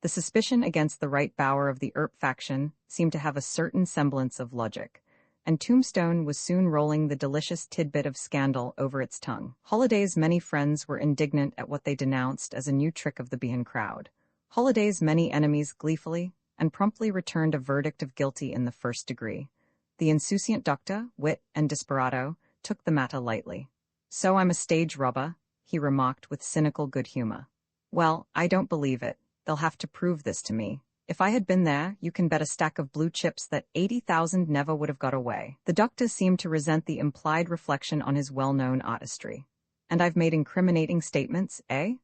The suspicion against the right bower of the Earp faction seemed to have a certain semblance of logic, and Tombstone was soon rolling the delicious tidbit of scandal over its tongue. Holliday's many friends were indignant at what they denounced as a new trick of the Behan crowd. Holliday's many enemies gleefully and promptly returned a verdict of guilty in the 1st degree. The insouciant doctor, wit, and desperado took the matter lightly. "So I'm a stage robber," he remarked with cynical good humor. "Well, I don't believe it. They'll have to prove this to me. If I had been there, you can bet a stack of blue chips that 80,000 never would have got away." The doctor seemed to resent the implied reflection on his well-known artistry. "And I've made incriminating statements, eh?"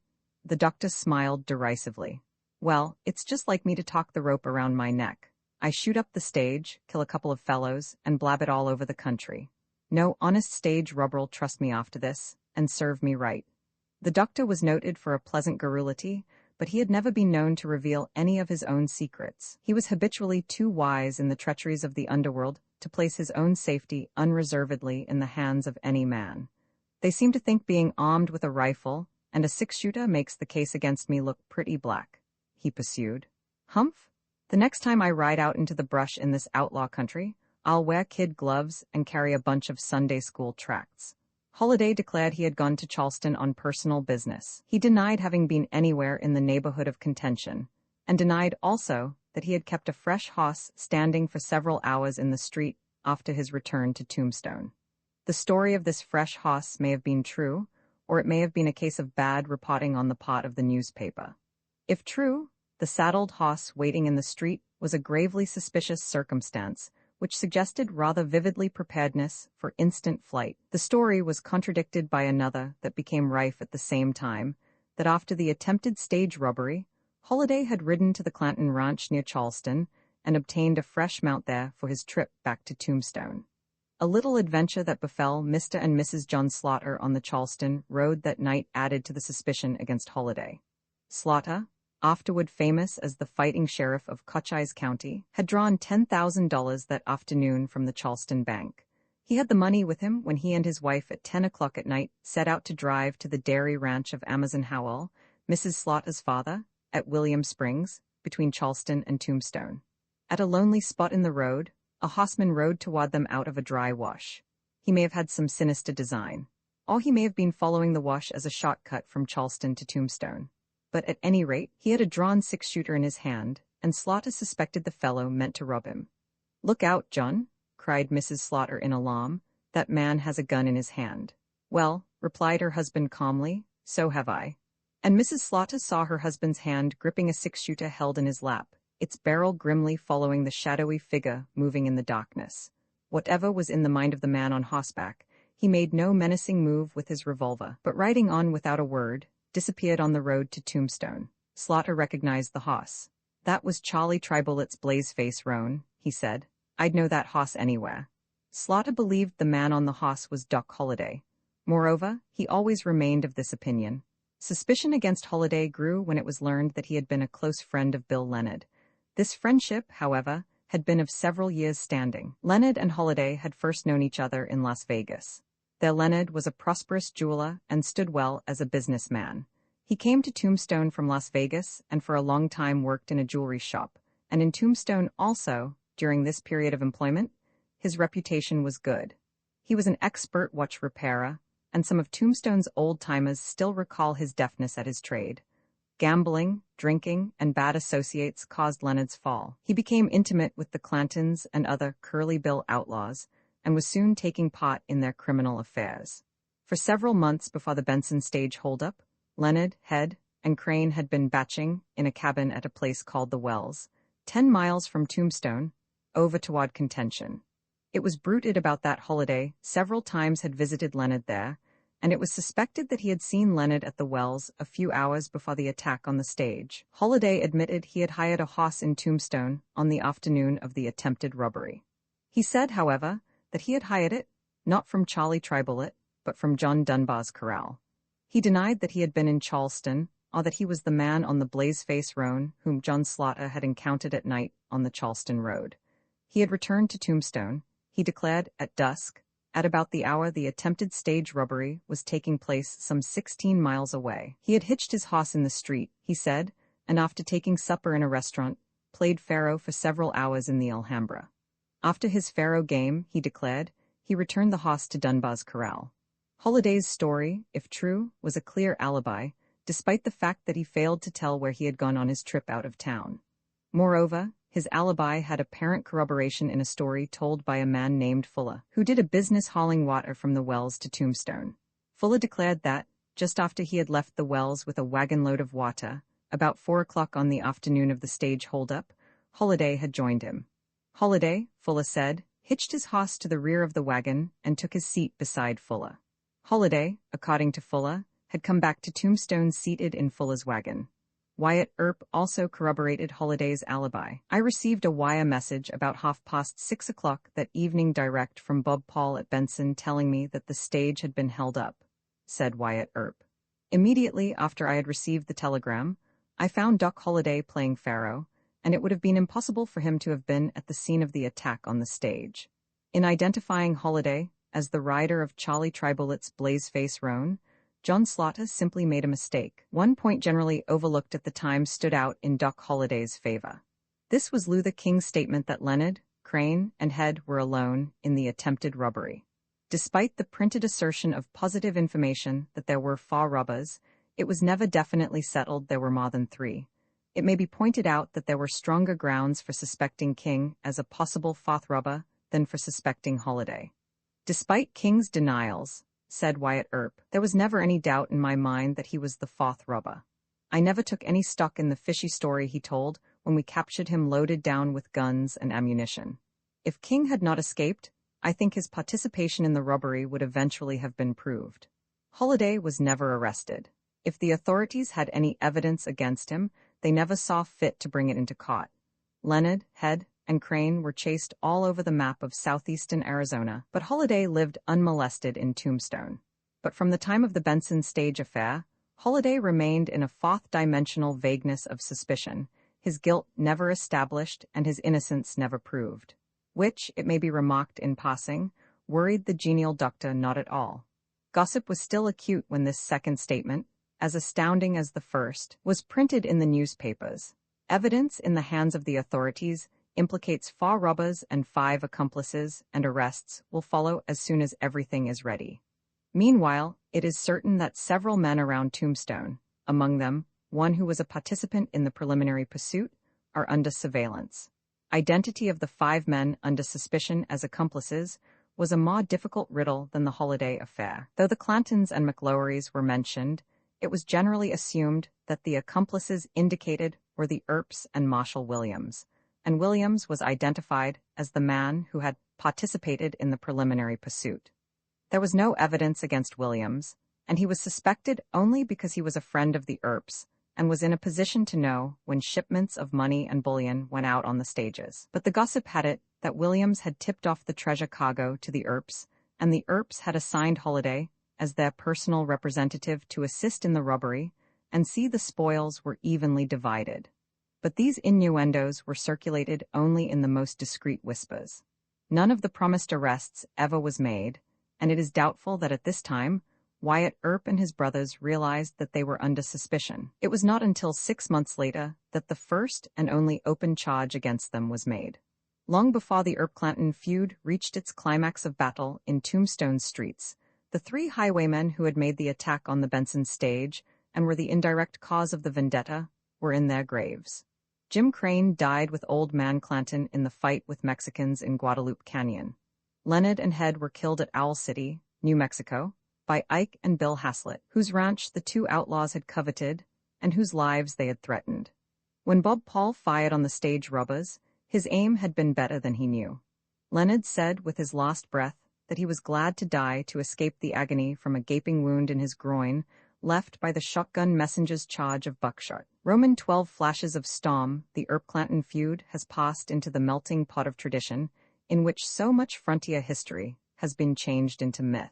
The doctor smiled derisively. "Well, it's just like me to talk the rope around my neck. I shoot up the stage, kill a couple of fellows, and blab it all over the country. No honest stage robber'll trust me after this, and serve me right." The doctor was noted for a pleasant garrulity, but he had never been known to reveal any of his own secrets. He was habitually too wise in the treacheries of the underworld to place his own safety unreservedly in the hands of any man. "They seem to think being armed with a rifle and a 6-shooter makes the case against me look pretty black," he pursued. "Humph! The next time I ride out into the brush in this outlaw country, I'll wear kid gloves and carry a bunch of Sunday school tracts. Holiday declared he had gone to Charleston on personal business. He denied having been anywhere in the neighborhood of contention, and denied also that he had kept a fresh hoss standing for several hours in the street after his return to Tombstone. The story of this fresh hoss may have been true, or it may have been a case of bad reporting on the part of the newspaper. If true, the saddled hoss waiting in the street was a gravely suspicious circumstance, which suggested rather vividly preparedness for instant flight. The story was contradicted by another that became rife at the same time, that after the attempted stage robbery, Holiday had ridden to the Clanton Ranch near Charleston and obtained a fresh mount there for his trip back to Tombstone. A little adventure that befell Mr. and Mrs. John Slaughter on the Charleston road that night added to the suspicion against Holiday. Slaughter, afterward famous as the fighting sheriff of Cochise County, had drawn $10,000 that afternoon from the Charleston bank. He had the money with him when he and his wife at 10 o'clock at night set out to drive to the dairy ranch of Amazon Howell, Mrs. Slaughter's father, at William Springs, between Charleston and Tombstone. At a lonely spot in the road, a horseman rode toward them out of a dry wash. He may have had some sinister design, or he may have been following the wash as a shortcut from Charleston to Tombstone. But at any rate, he had a drawn six-shooter in his hand, and Slaughter suspected the fellow meant to rob him. "Look out, John," cried Mrs. Slaughter in alarm. "That man has a gun in his hand." "Well," replied her husband calmly, "so have I." And Mrs. Slaughter saw her husband's hand gripping a six-shooter held in his lap, its barrel grimly following the shadowy figure moving in the darkness. Whatever was in the mind of the man on horseback, he made no menacing move with his revolver, but riding on without a word, disappeared on the road to Tombstone. Slaughter recognized the hoss. "That was Charlie Tribullet's blaze-face roan," he said. "I'd know that hoss anywhere." Slaughter believed the man on the hoss was Doc Holiday. Moreover, he always remained of this opinion. Suspicion against Holiday grew when it was learned that he had been a close friend of Bill Leonard. This friendship, however, had been of several years' standing. Leonard and Holiday had first known each other in Las Vegas. Their Leonard was a prosperous jeweler and stood well as a businessman. He came to Tombstone from Las Vegas and for a long time worked in a jewelry shop, and in Tombstone also, during this period of employment, his reputation was good. He was an expert watch repairer, and some of Tombstone's old-timers still recall his deftness at his trade. Gambling, drinking, and bad associates caused Leonard's fall. He became intimate with the Clantons and other Curly Bill outlaws, and was soon taking part in their criminal affairs. For several months before the Benson stage holdup, Leonard, Head, and Crane had been batching in a cabin at a place called the Wells, 10 miles from Tombstone, over toward Contention. It was bruited about that Holiday several times had visited Leonard there, and it was suspected that he had seen Leonard at the Wells a few hours before the attack on the stage. Holiday admitted he had hired a hoss in Tombstone on the afternoon of the attempted robbery. He said, however, that he had hired it, not from Charlie Tribullet, but from John Dunbar's corral. He denied that he had been in Charleston, or that he was the man on the blaze-face roan whom John Slaughter had encountered at night on the Charleston road. He had returned to Tombstone, he declared, at dusk, at about the hour the attempted stage robbery was taking place some 16 miles away. He had hitched his hoss in the street, he said, and after taking supper in a restaurant, played faro for several hours in the Alhambra. After his faro game, he declared, he returned the hoss to Dunbar's corral. Holiday's story, if true, was a clear alibi, despite the fact that he failed to tell where he had gone on his trip out of town. Moreover, his alibi had apparent corroboration in a story told by a man named Fuller, who did a business hauling water from the Wells to Tombstone. Fuller declared that, just after he had left the Wells with a wagon-load of water, about 4 o'clock on the afternoon of the stage holdup, Holiday had joined him. Holiday, Fuller said, hitched his hoss to the rear of the wagon and took his seat beside Fuller. Holiday, according to Fuller, had come back to Tombstone seated in Fuller's wagon. Wyatt Earp also corroborated Holiday's alibi. "I received a wire message about 6:30 that evening direct from Bob Paul at Benson telling me that the stage had been held up," said Wyatt Earp. "Immediately after I had received the telegram, I found Doc Holiday playing faro, and it would have been impossible for him to have been at the scene of the attack on the stage. In identifying Holiday as the rider of Charlie Tribullet's blaze-face roan, John Slaughter simply made a mistake. One point generally overlooked at the time stood out in Doc Holiday's favor. This was Luther King's statement that Leonard, Crane, and Head were alone in the attempted robbery. Despite the printed assertion of positive information that there were 4 robbers, it was never definitely settled there were more than 3. It may be pointed out that there were stronger grounds for suspecting King as a possible 4th robber than for suspecting Holiday. Despite King's denials, said Wyatt Earp, there was never any doubt in my mind that he was the 4th robber. I never took any stock in the fishy story he told when we captured him loaded down with guns and ammunition. If King had not escaped, I think his participation in the robbery would eventually have been proved. Holiday was never arrested. If the authorities had any evidence against him, they never saw fit to bring it into court. Leonard, Head, and Crane were chased all over the map of southeastern Arizona, but Holiday lived unmolested in Tombstone. But from the time of the Benson stage affair, Holiday remained in a 4th-dimensional vagueness of suspicion, his guilt never established and his innocence never proved. Which, it may be remarked in passing, worried the genial doctor not at all. Gossip was still acute when this second statement, as astounding as the first, was printed in the newspapers. Evidence in the hands of the authorities implicates 4 robbers and 5 accomplices, and arrests will follow as soon as everything is ready. Meanwhile, it is certain that several men around Tombstone, among them one who was a participant in the preliminary pursuit, are under surveillance. Identity of the 5 men under suspicion as accomplices was a more difficult riddle than the Holiday affair. Though the Clantons and McLowerys were mentioned, it was generally assumed that the accomplices indicated were the Earps and Marshall Williams, and Williams was identified as the man who had participated in the preliminary pursuit. There was no evidence against Williams, and he was suspected only because he was a friend of the Earps and was in a position to know when shipments of money and bullion went out on the stages. But the gossip had it that Williams had tipped off the treasure cargo to the Earps, and the Earps had assigned Holiday as their personal representative to assist in the robbery and see the spoils were evenly divided. But these innuendos were circulated only in the most discreet whispers. None of the promised arrests ever was made, and it is doubtful that at this time Wyatt Earp and his brothers realized that they were under suspicion. It was not until 6 months later that the first and only open charge against them was made. Long before the Earp-Clanton feud reached its climax of battle in Tombstone streets, the 3 highwaymen who had made the attack on the Benson stage and were the indirect cause of the vendetta were in their graves. Jim Crane died with Old Man Clanton in the fight with Mexicans in Guadalupe Canyon. Leonard and Head were killed at Owl City, New Mexico, by Ike and Bill Haslett, whose ranch the 2 outlaws had coveted and whose lives they had threatened. When Bob Paul fired on the stage robbers, his aim had been better than he knew. Leonard said with his last breath that he was glad to die to escape the agony from a gaping wound in his groin left by the shotgun messenger's charge of buckshot. Roman 12 flashes of storm, the Earp-Clanton feud has passed into the melting pot of tradition in which so much frontier history has been changed into myth.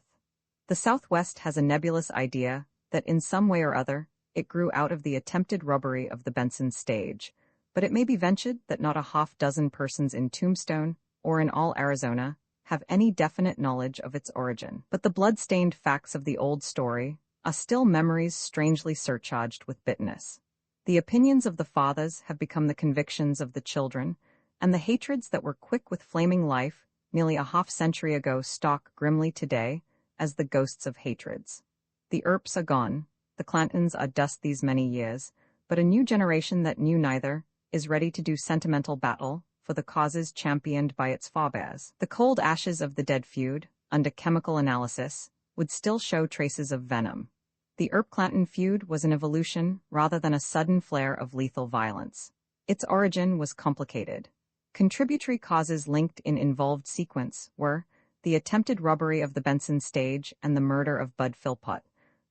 The Southwest has a nebulous idea that in some way or other it grew out of the attempted robbery of the Benson stage, but it may be ventured that not a half-dozen persons in Tombstone or in all Arizona have any definite knowledge of its origin. But the blood-stained facts of the old story are still memories strangely surcharged with bitterness. The opinions of the fathers have become the convictions of the children, and the hatreds that were quick with flaming life nearly a half-century ago stalk grimly today as the ghosts of hatreds. The Earps are gone, the Clantons are dust these many years, but a new generation that knew neither is ready to do sentimental battle for the causes championed by its forebears. The cold ashes of the dead feud, under chemical analysis, would still show traces of venom. The Earp-Clanton feud was an evolution rather than a sudden flare of lethal violence. Its origin was complicated. Contributory causes linked in involved sequence were the attempted robbery of the Benson stage and the murder of Bud Philpott,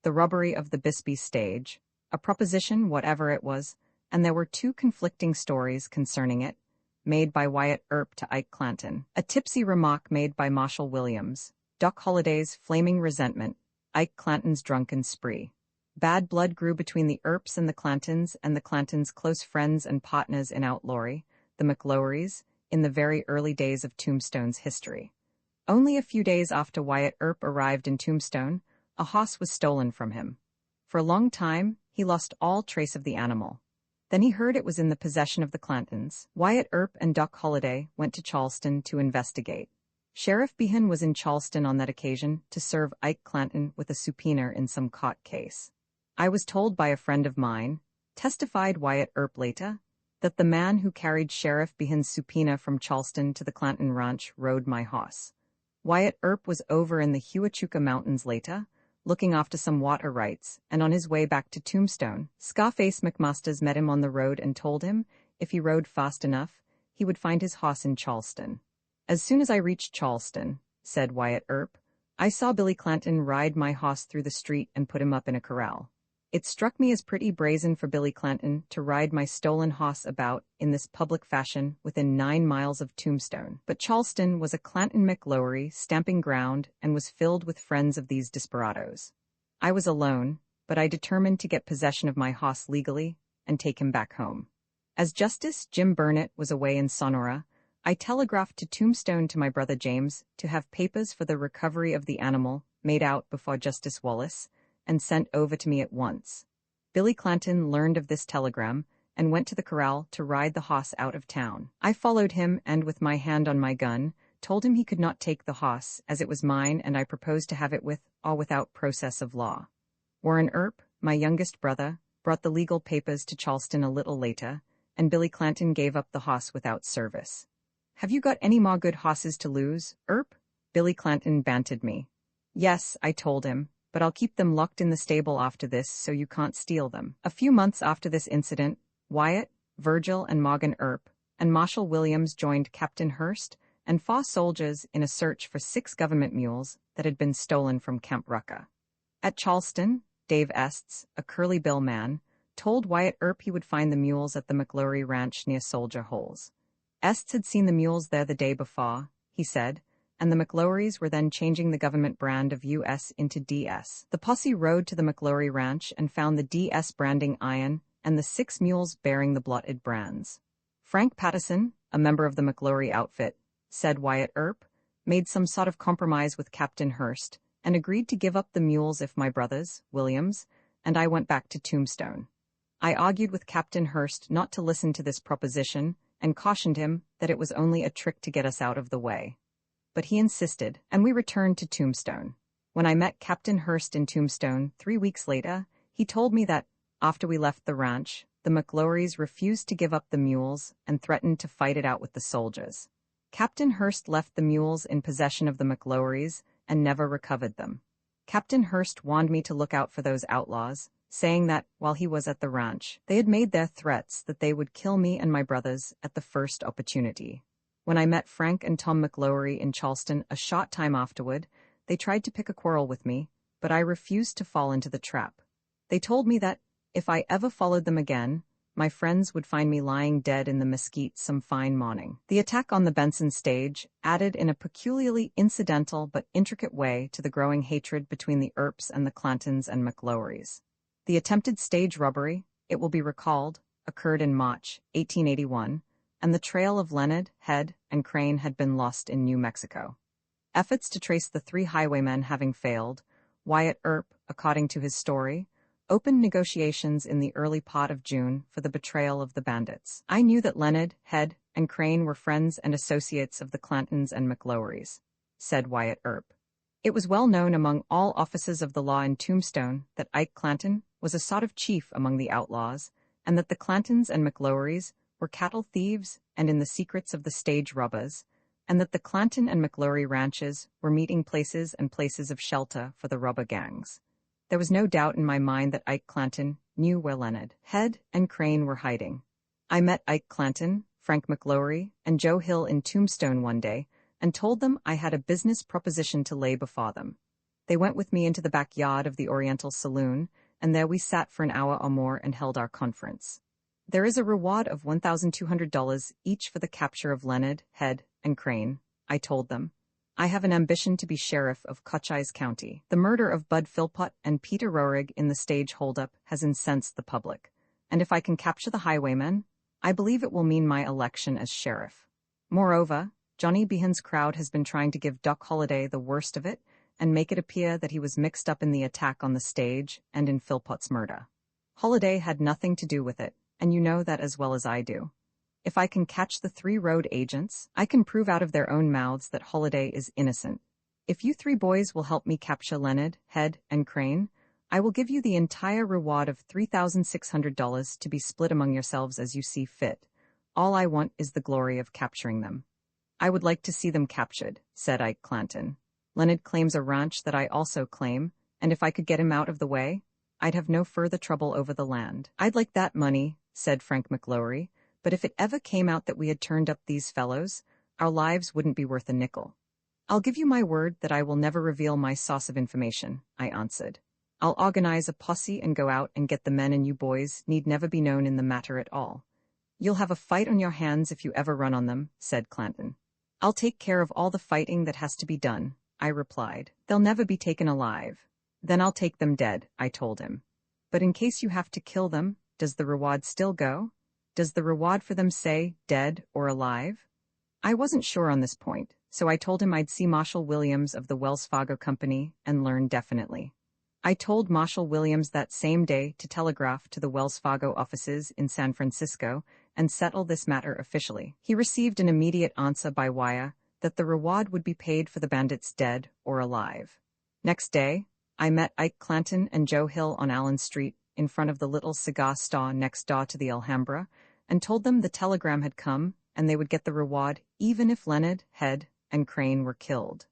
the robbery of the Bisbee stage, a proposition whatever it was, and there were 2 conflicting stories concerning it, made by Wyatt Earp to Ike Clanton, a tipsy remark made by Marshall Williams, Doc Holliday's flaming resentment, Ike Clanton's drunken spree. Bad blood grew between the Earps and the Clantons' close friends and partners in outlawry, the McLowerys, in the very early days of Tombstone's history. Only a few days after Wyatt Earp arrived in Tombstone, a horse was stolen from him. For a long time, he lost all trace of the animal. Then he heard it was in the possession of the Clantons. Wyatt Earp and Doc Holliday went to Charleston to investigate. Sheriff Behan was in Charleston on that occasion to serve Ike Clanton with a subpoena in some court case. I was told by a friend of mine, testified Wyatt Earp later, that the man who carried Sheriff Behan's subpoena from Charleston to the Clanton Ranch rode my horse. Wyatt Earp was over in the Huachuca Mountains later, looking after some water rights, and on his way back to Tombstone, Scarface McMasters met him on the road and told him, if he rode fast enough, he would find his horse in Charleston. As soon as I reached Charleston, said Wyatt Earp, I saw Billy Clanton ride my horse through the street and put him up in a corral. It struck me as pretty brazen for Billy Clanton to ride my stolen horse about in this public fashion within 9 miles of Tombstone. But Charleston was a Clanton McLaury stamping ground and was filled with friends of these desperados. I was alone, but I determined to get possession of my horse legally and take him back home. As Justice Jim Burnett was away in Sonora, I telegraphed to Tombstone to my brother James to have papers for the recovery of the animal made out before Justice Wallace, and sent over to me at once. Billy Clanton learned of this telegram and went to the corral to ride the horse out of town. I followed him and, with my hand on my gun, told him he could not take the horse, as it was mine and I proposed to have it with or without process of law. Warren Earp, my youngest brother, brought the legal papers to Charleston a little later, and Billy Clanton gave up the horse without service. Have you got any more good horses to lose, Earp? Billy Clanton bantered me. Yes, I told him, but I'll keep them locked in the stable after this so you can't steal them. A few months after this incident, Wyatt, Virgil, and Morgan Earp, and Marshall Williams joined Captain Hurst and 4 soldiers in a search for 6 government mules that had been stolen from Camp Rucker. At Charleston, Dave Estes, a curly bill man, told Wyatt Earp he would find the mules at the McLaury Ranch near Soldier Holes. Estes had seen the mules there the day before, he said, and the McLaurys were then changing the government brand of US into DS. The posse rode to the McLaury Ranch and found the DS branding iron and the 6 mules bearing the blotted brands. Frank Patterson, a member of the McLaury outfit, said Wyatt Earp, made some sort of compromise with Captain Hurst and agreed to give up the mules if my brothers, Williams, and I went back to Tombstone. I argued with Captain Hurst not to listen to this proposition and cautioned him that it was only a trick to get us out of the way. But he insisted, and we returned to Tombstone. When I met Captain Hurst in Tombstone 3 weeks later, he told me that, after we left the ranch, the McLaurys refused to give up the mules and threatened to fight it out with the soldiers. Captain Hurst left the mules in possession of the McLaurys and never recovered them. Captain Hurst warned me to look out for those outlaws, saying that, while he was at the ranch, they had made their threats that they would kill me and my brothers at the first opportunity. When I met Frank and Tom McLaury in Charleston a short time afterward, they tried to pick a quarrel with me, but I refused to fall into the trap. They told me that, if I ever followed them again, my friends would find me lying dead in the mesquite some fine morning. The attack on the Benson stage added in a peculiarly incidental but intricate way to the growing hatred between the Earps and the Clantons and McLaurys. The attempted stage robbery, it will be recalled, occurred in March 1881, and the trail of Leonard, Head, and Crane had been lost in New Mexico. Efforts to trace the 3 highwaymen having failed, Wyatt Earp, according to his story, opened negotiations in the early part of June for the betrayal of the bandits. I knew that Leonard, Head, and Crane were friends and associates of the Clantons and McLaurys, said Wyatt Earp. It was well known among all officers of the law in Tombstone that Ike Clanton was a sort of chief among the outlaws, and that the Clantons and McLaurys were cattle thieves and in the secrets of the stage robbers, and that the Clanton and McLaury ranches were meeting places and places of shelter for the robber gangs. There was no doubt in my mind that Ike Clanton knew where Leonard, Head, and Crane were hiding. I met Ike Clanton, Frank McLaury, and Joe Hill in Tombstone one day and told them I had a business proposition to lay before them. They went with me into the backyard of the Oriental Saloon, and there we sat for an hour or more and held our conference. There is a reward of $1,200 each for the capture of Leonard, Head, and Crane, I told them. I have an ambition to be sheriff of Cochise County. The murder of Bud Philpott and Peter Roerig in the stage holdup has incensed the public, and if I can capture the highwaymen, I believe it will mean my election as sheriff. Moreover, Johnny Behan's crowd has been trying to give Doc Holliday the worst of it and make it appear that he was mixed up in the attack on the stage and in Philpott's murder. Holliday had nothing to do with it, and you know that as well as I do. If I can catch the 3 road agents, I can prove out of their own mouths that Holiday is innocent. If you 3 boys will help me capture Leonard, Head, and Crane, I will give you the entire reward of $3,600 to be split among yourselves as you see fit. All I want is the glory of capturing them. I would like to see them captured, said Ike Clanton. Leonard claims a ranch that I also claim, and if I could get him out of the way, I'd have no further trouble over the land. I'd like that money, said Frank McLaury, but if it ever came out that we had turned up these fellows, our lives wouldn't be worth a nickel. I'll give you my word that I will never reveal my source of information, I answered. I'll organize a posse and go out and get the men, and you boys need never be known in the matter at all. You'll have a fight on your hands if you ever run on them, said Clanton. I'll take care of all the fighting that has to be done, I replied. They'll never be taken alive. Then I'll take them dead, I told him. But in case you have to kill them, does the reward still go? Does the reward for them say dead or alive? I wasn't sure on this point, so I told him I'd see Marshall Williams of the Wells Fargo Company and learn definitely. I told Marshall Williams that same day to telegraph to the Wells Fargo offices in San Francisco and settle this matter officially. He received an immediate answer by wire that the reward would be paid for the bandits dead or alive. Next day, I met Ike Clanton and Joe Hill on Allen Street in front of the little cigar store next door to the Alhambra and told them the telegram had come and they would get the reward even if Leonard, Head, and Crane were killed.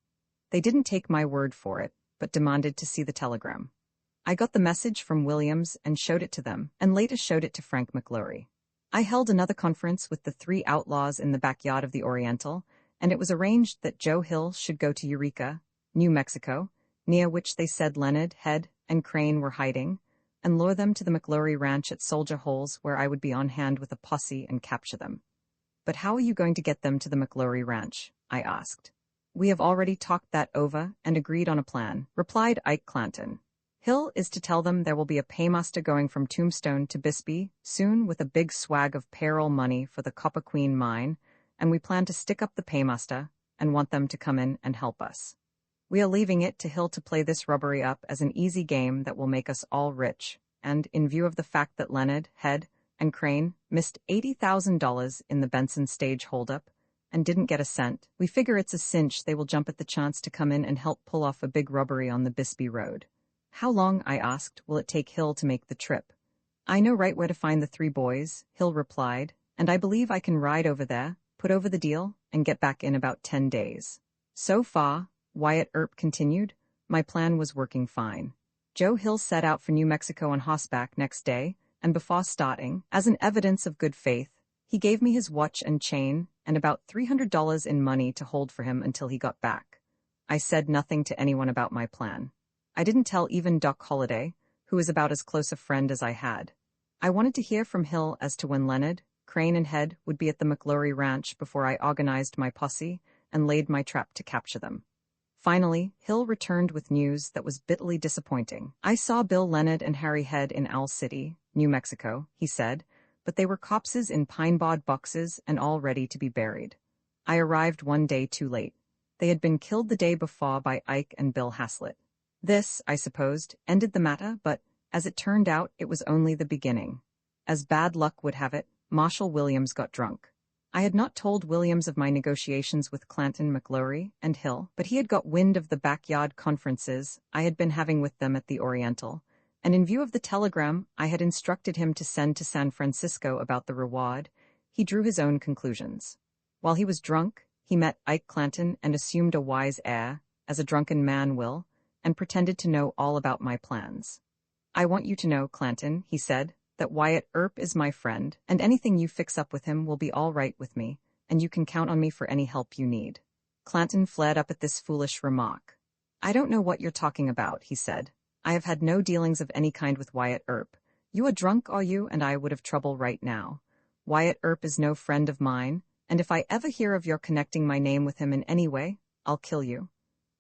They didn't take my word for it, but demanded to see the telegram. I got the message from Williams and showed it to them, and later showed it to Frank McLaury. I held another conference with the 3 outlaws in the backyard of the Oriental, and it was arranged that Joe Hill should go to Eureka, New Mexico, near which they said Leonard, Head, and Crane were hiding, and lure them to the McLaury Ranch at Soldier Holes, where I would be on hand with a posse and capture them. But how are you going to get them to the McLaury Ranch? I asked. We have already talked that over and agreed on a plan, replied Ike Clanton. Hill is to tell them there will be a paymaster going from Tombstone to Bisbee soon with a big swag of payroll money for the Copper Queen mine, and we plan to stick up the paymaster and want them to come in and help us. We are leaving it to Hill to play this robbery up as an easy game that will make us all rich, and in view of the fact that Leonard, Head, and Crane missed $80,000 in the Benson stage holdup and didn't get a cent, we figure it's a cinch they will jump at the chance to come in and help pull off a big robbery on the Bisbee Road. How long, I asked, will it take Hill to make the trip? I know right where to find the 3 boys, Hill replied, and I believe I can ride over there, put over the deal, and get back in about 10 days. So far, Wyatt Earp continued, my plan was working fine. Joe Hill set out for New Mexico on horseback next day, and before starting, as an evidence of good faith, he gave me his watch and chain and about $300 in money to hold for him until he got back. I said nothing to anyone about my plan. I didn't tell even Doc Holliday, who was about as close a friend as I had. I wanted to hear from Hill as to when Leonard, Crane, and Head would be at the McLaury Ranch before I organized my posse and laid my trap to capture them. Finally, Hill returned with news that was bitterly disappointing. I saw Bill Leonard and Harry Head in Owl City, New Mexico, he said, but they were corpses in pine-bod boxes and all ready to be buried. I arrived one day too late. They had been killed the day before by Ike and Bill Haslett. This, I supposed, ended the matter, but, as it turned out, it was only the beginning. As bad luck would have it, Marshall Williams got drunk. I had not told Williams of my negotiations with Clanton, McLaury, and Hill, but he had got wind of the backyard conferences I had been having with them at the Oriental, and in view of the telegram I had instructed him to send to San Francisco about the reward, he drew his own conclusions. While he was drunk, he met Ike Clanton and assumed a wise air, as a drunken man will, and pretended to know all about my plans. I want you to know, Clanton, he said, that Wyatt Earp is my friend, and anything you fix up with him will be all right with me, and you can count on me for any help you need. Clanton flared up at this foolish remark. I don't know what you're talking about, he said. I have had no dealings of any kind with Wyatt Earp. You are drunk, are you, and I would have trouble right now. Wyatt Earp is no friend of mine, and if I ever hear of your connecting my name with him in any way, I'll kill you.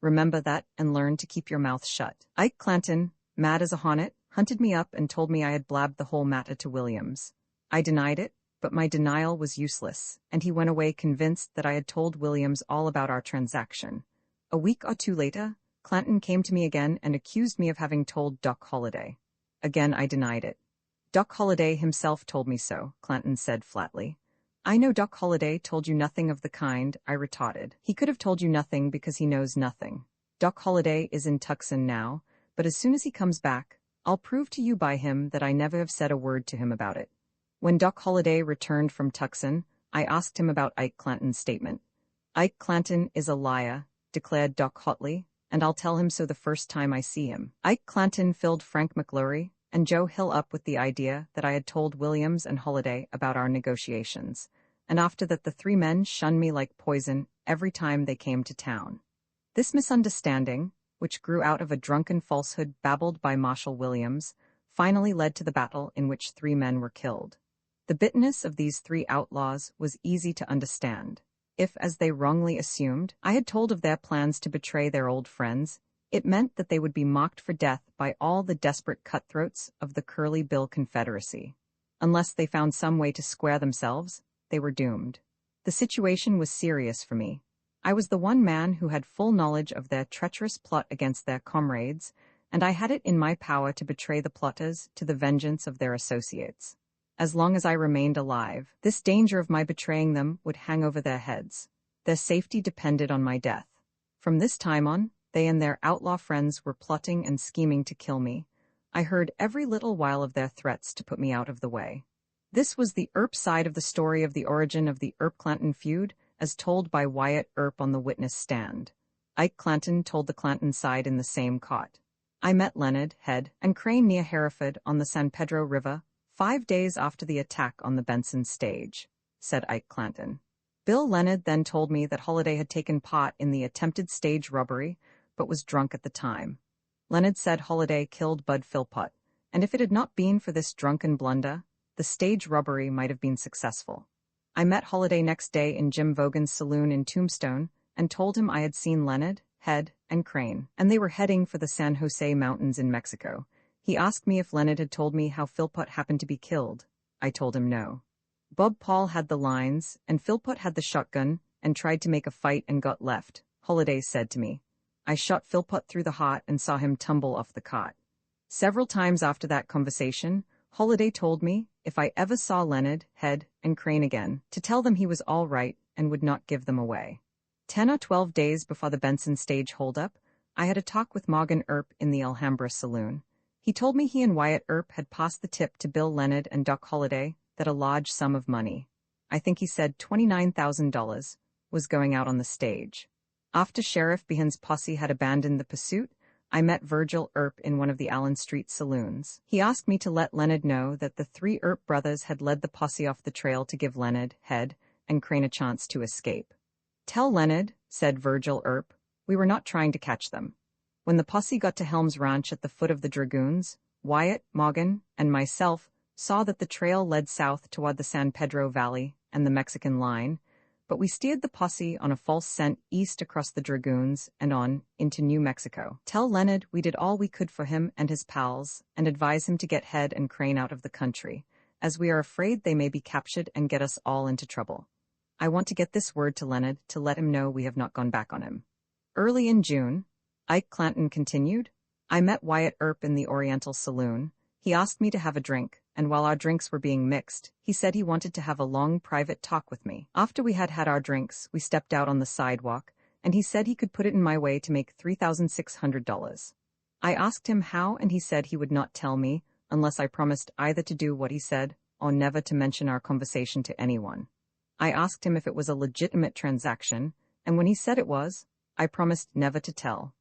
Remember that and learn to keep your mouth shut. Ike Clanton, mad as a hornet, hunted me up and told me I had blabbed the whole matter to Williams. I denied it, but my denial was useless, and he went away convinced that I had told Williams all about our transaction. A week or two later, Clanton came to me again and accused me of having told Doc Holliday. Again I denied it. Doc Holliday himself told me so, Clanton said flatly. I know Doc Holliday told you nothing of the kind, I retorted. He could have told you nothing because he knows nothing. Doc Holliday is in Tucson now, but as soon as he comes back, I'll prove to you by him that I never have said a word to him about it. When Doc Holliday returned from Tucson, I asked him about Ike Clanton's statement. Ike Clanton is a liar, declared Doc hotly, and I'll tell him so the first time I see him. Ike Clanton filled Frank McLaury and Joe Hill up with the idea that I had told Williams and Holliday about our negotiations, and after that the three men shunned me like poison every time they came to town. This misunderstanding, which grew out of a drunken falsehood babbled by Marshal Williams, finally led to the battle in which three men were killed. The bitterness of these three outlaws was easy to understand. If, as they wrongly assumed, I had told of their plans to betray their old friends, it meant that they would be mocked for death by all the desperate cutthroats of the Curly Bill Confederacy. Unless they found some way to square themselves, they were doomed. The situation was serious for me. I was the one man who had full knowledge of their treacherous plot against their comrades, and I had it in my power to betray the plotters to the vengeance of their associates. As long as I remained alive, this danger of my betraying them would hang over their heads. Their safety depended on my death. From this time on, they and their outlaw friends were plotting and scheming to kill me. I heard every little while of their threats to put me out of the way. This was the Earp side of the story of the origin of the Earp-Clanton feud, as told by Wyatt Earp on the witness stand. Ike Clanton told the Clanton side in the same cot. I met Leonard, Head, and Crane near Hereford on the San Pedro River 5 days after the attack on the Benson stage, said Ike Clanton. Bill Leonard then told me that Holliday had taken part in the attempted stage robbery, but was drunk at the time. Leonard said Holliday killed Bud Philpott, and if it had not been for this drunken blunder, the stage robbery might have been successful. I met Holliday next day in Jim Vogan's saloon in Tombstone and told him I had seen Leonard, Head, and Crane, and they were heading for the San Jose Mountains in Mexico. He asked me if Leonard had told me how Philpott happened to be killed. I told him no. Bob Paul had the lines, and Philpott had the shotgun, and tried to make a fight and got left, Holliday said to me. I shot Philpott through the heart and saw him tumble off the cot. Several times after that conversation, Holliday told me, if I ever saw Leonard, Head, and Crane again, to tell them he was all right and would not give them away. 10 or 12 days before the Benson stage holdup, I had a talk with Morgan Earp in the Alhambra saloon. He told me he and Wyatt Earp had passed the tip to Bill Leonard and Doc Holliday that a large sum of money, I think he said $29,000, was going out on the stage. After Sheriff Behan's posse had abandoned the pursuit, I met Virgil Earp in one of the Allen Street saloons. He asked me to let Leonard know that the three Earp brothers had led the posse off the trail to give Leonard, Head, and Crane a chance to escape. Tell Leonard, said Virgil Earp, we were not trying to catch them. When the posse got to Helms Ranch at the foot of the Dragoons, Wyatt, Morgan, and myself saw that the trail led south toward the San Pedro Valley and the Mexican line, but we steered the posse on a false scent east across the Dragoons and on into New Mexico. Tell Leonard we did all we could for him and his pals, and advise him to get Head and Crane out of the country, as we are afraid they may be captured and get us all into trouble. I want to get this word to Leonard to let him know we have not gone back on him. Early in June, Ike Clanton continued, I met Wyatt Earp in the Oriental Saloon. He asked me to have a drink, and while our drinks were being mixed, he said he wanted to have a long private talk with me. After we had had our drinks, we stepped out on the sidewalk, and he said he could put it in my way to make $3,600. I asked him how, and he said he would not tell me unless I promised either to do what he said or never to mention our conversation to anyone. I asked him if it was a legitimate transaction, and when he said it was, I promised never to tell.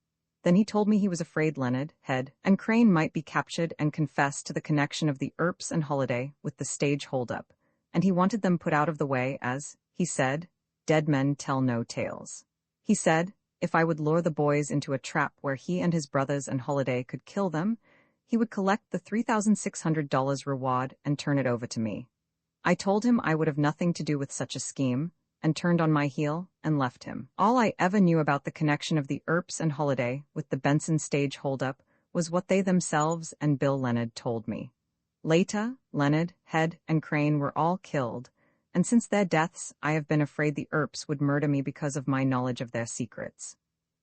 Then he told me he was afraid Leonard, Head, and Crane might be captured and confess to the connection of the Earps and Holliday with the stage holdup, and he wanted them put out of the way as, he said, dead men tell no tales. He said, if I would lure the boys into a trap where he and his brothers and Holliday could kill them, he would collect the $3,600 reward and turn it over to me. I told him I would have nothing to do with such a scheme, and turned on my heel and left him. All I ever knew about the connection of the Earps and Holliday with the Benson stage holdup was what they themselves and Bill Leonard told me. Later, Leonard, Head, and Crane were all killed, and since their deaths, I have been afraid the Earps would murder me because of my knowledge of their secrets.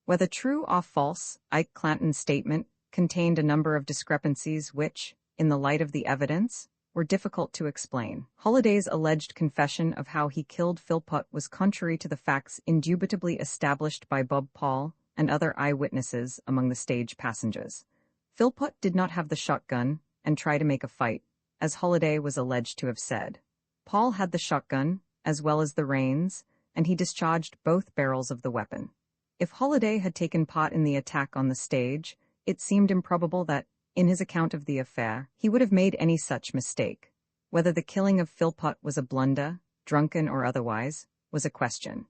Whether true or false, Ike Clanton's statement contained a number of discrepancies which, in the light of the evidence, were difficult to explain. Holliday's alleged confession of how he killed Philpott was contrary to the facts indubitably established by Bob Paul and other eyewitnesses among the stage passengers. Philpott did not have the shotgun and try to make a fight, as Holliday was alleged to have said. Paul had the shotgun, as well as the reins, and he discharged both barrels of the weapon. If Holliday had taken part in the attack on the stage, it seemed improbable that, in his account of the affair, he would have made any such mistake. Whether the killing of Philpott was a blunder, drunken or otherwise, was a question.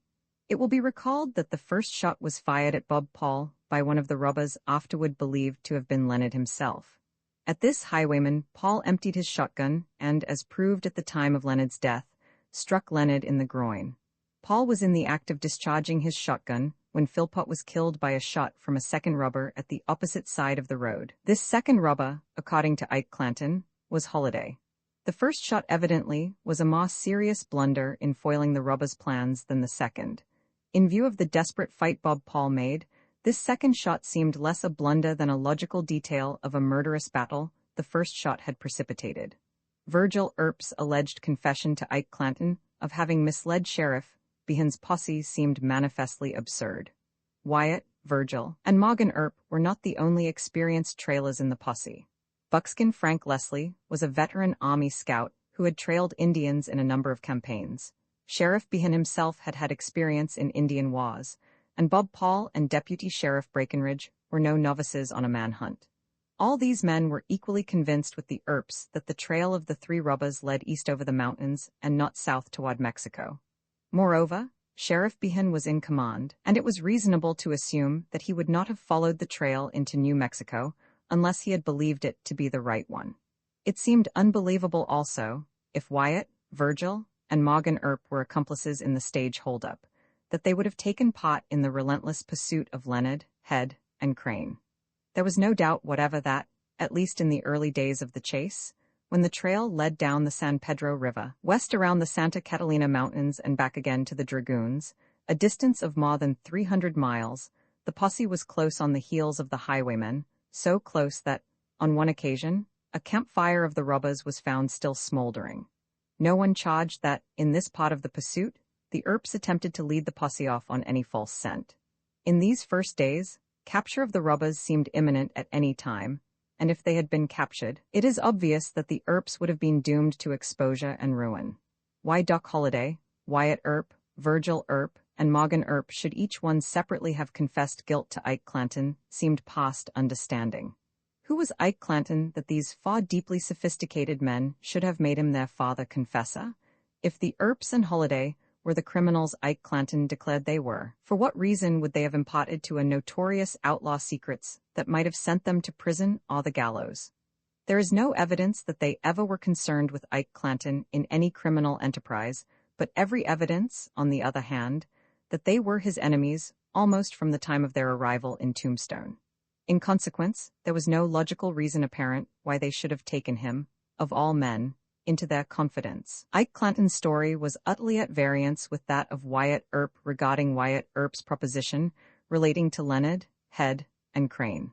It will be recalled that the first shot was fired at Bob Paul by one of the robbers afterward believed to have been Leonard himself. At this highwayman, Paul emptied his shotgun and, as proved at the time of Leonard's death, struck Leonard in the groin. Paul was in the act of discharging his shotgun when Philpott was killed by a shot from a second robber at the opposite side of the road. This second robber, according to Ike Clanton, was Holliday. The first shot evidently was a more serious blunder in foiling the robber's plans than the second. In view of the desperate fight Bob Paul made, this second shot seemed less a blunder than a logical detail of a murderous battle the first shot had precipitated. Virgil Earp's alleged confession to Ike Clanton of having misled Sheriff Behan's posse seemed manifestly absurd. Wyatt, Virgil, and Morgan Earp were not the only experienced trailers in the posse. Buckskin Frank Leslie was a veteran Army scout who had trailed Indians in a number of campaigns. Sheriff Behan himself had had experience in Indian wars, and Bob Paul and Deputy Sheriff Breckenridge were no novices on a manhunt. All these men were equally convinced with the Earps that the trail of the three robbers led east over the mountains and not south toward Mexico. Moreover, Sheriff Behan was in command, and it was reasonable to assume that he would not have followed the trail into New Mexico unless he had believed it to be the right one. It seemed unbelievable also, if Wyatt, Virgil, and Morgan Earp were accomplices in the stage holdup, that they would have taken part in the relentless pursuit of Leonard, Head, and Crane. There was no doubt whatever that, at least in the early days of the chase, when the trail led down the San Pedro River, west around the Santa Catalina Mountains and back again to the Dragoons, a distance of more than 300 miles, the posse was close on the heels of the highwaymen, so close that, on one occasion, a campfire of the robbers was found still smoldering. No one charged that, in this part of the pursuit, the Earps attempted to lead the posse off on any false scent. In these first days, capture of the robbers seemed imminent at any time, and if they had been captured, it is obvious that the Earps would have been doomed to exposure and ruin. Why Doc Holliday, Wyatt Earp, Virgil Earp, and Morgan Earp should each one separately have confessed guilt to Ike Clanton seemed past understanding. Who was Ike Clanton that these far deeply sophisticated men should have made him their father-confessor? If the Earps and Holliday were the criminals Ike Clanton declared they were, for what reason would they have imparted to a notorious outlaw secrets that might have sent them to prison or the gallows? There is no evidence that they ever were concerned with Ike Clanton in any criminal enterprise, but every evidence, on the other hand, that they were his enemies almost from the time of their arrival in Tombstone. In consequence, there was no logical reason apparent why they should have taken him, of all men, into their confidence. Ike Clanton's story was utterly at variance with that of Wyatt Earp regarding Wyatt Earp's proposition relating to Leonard, Head, and Crane.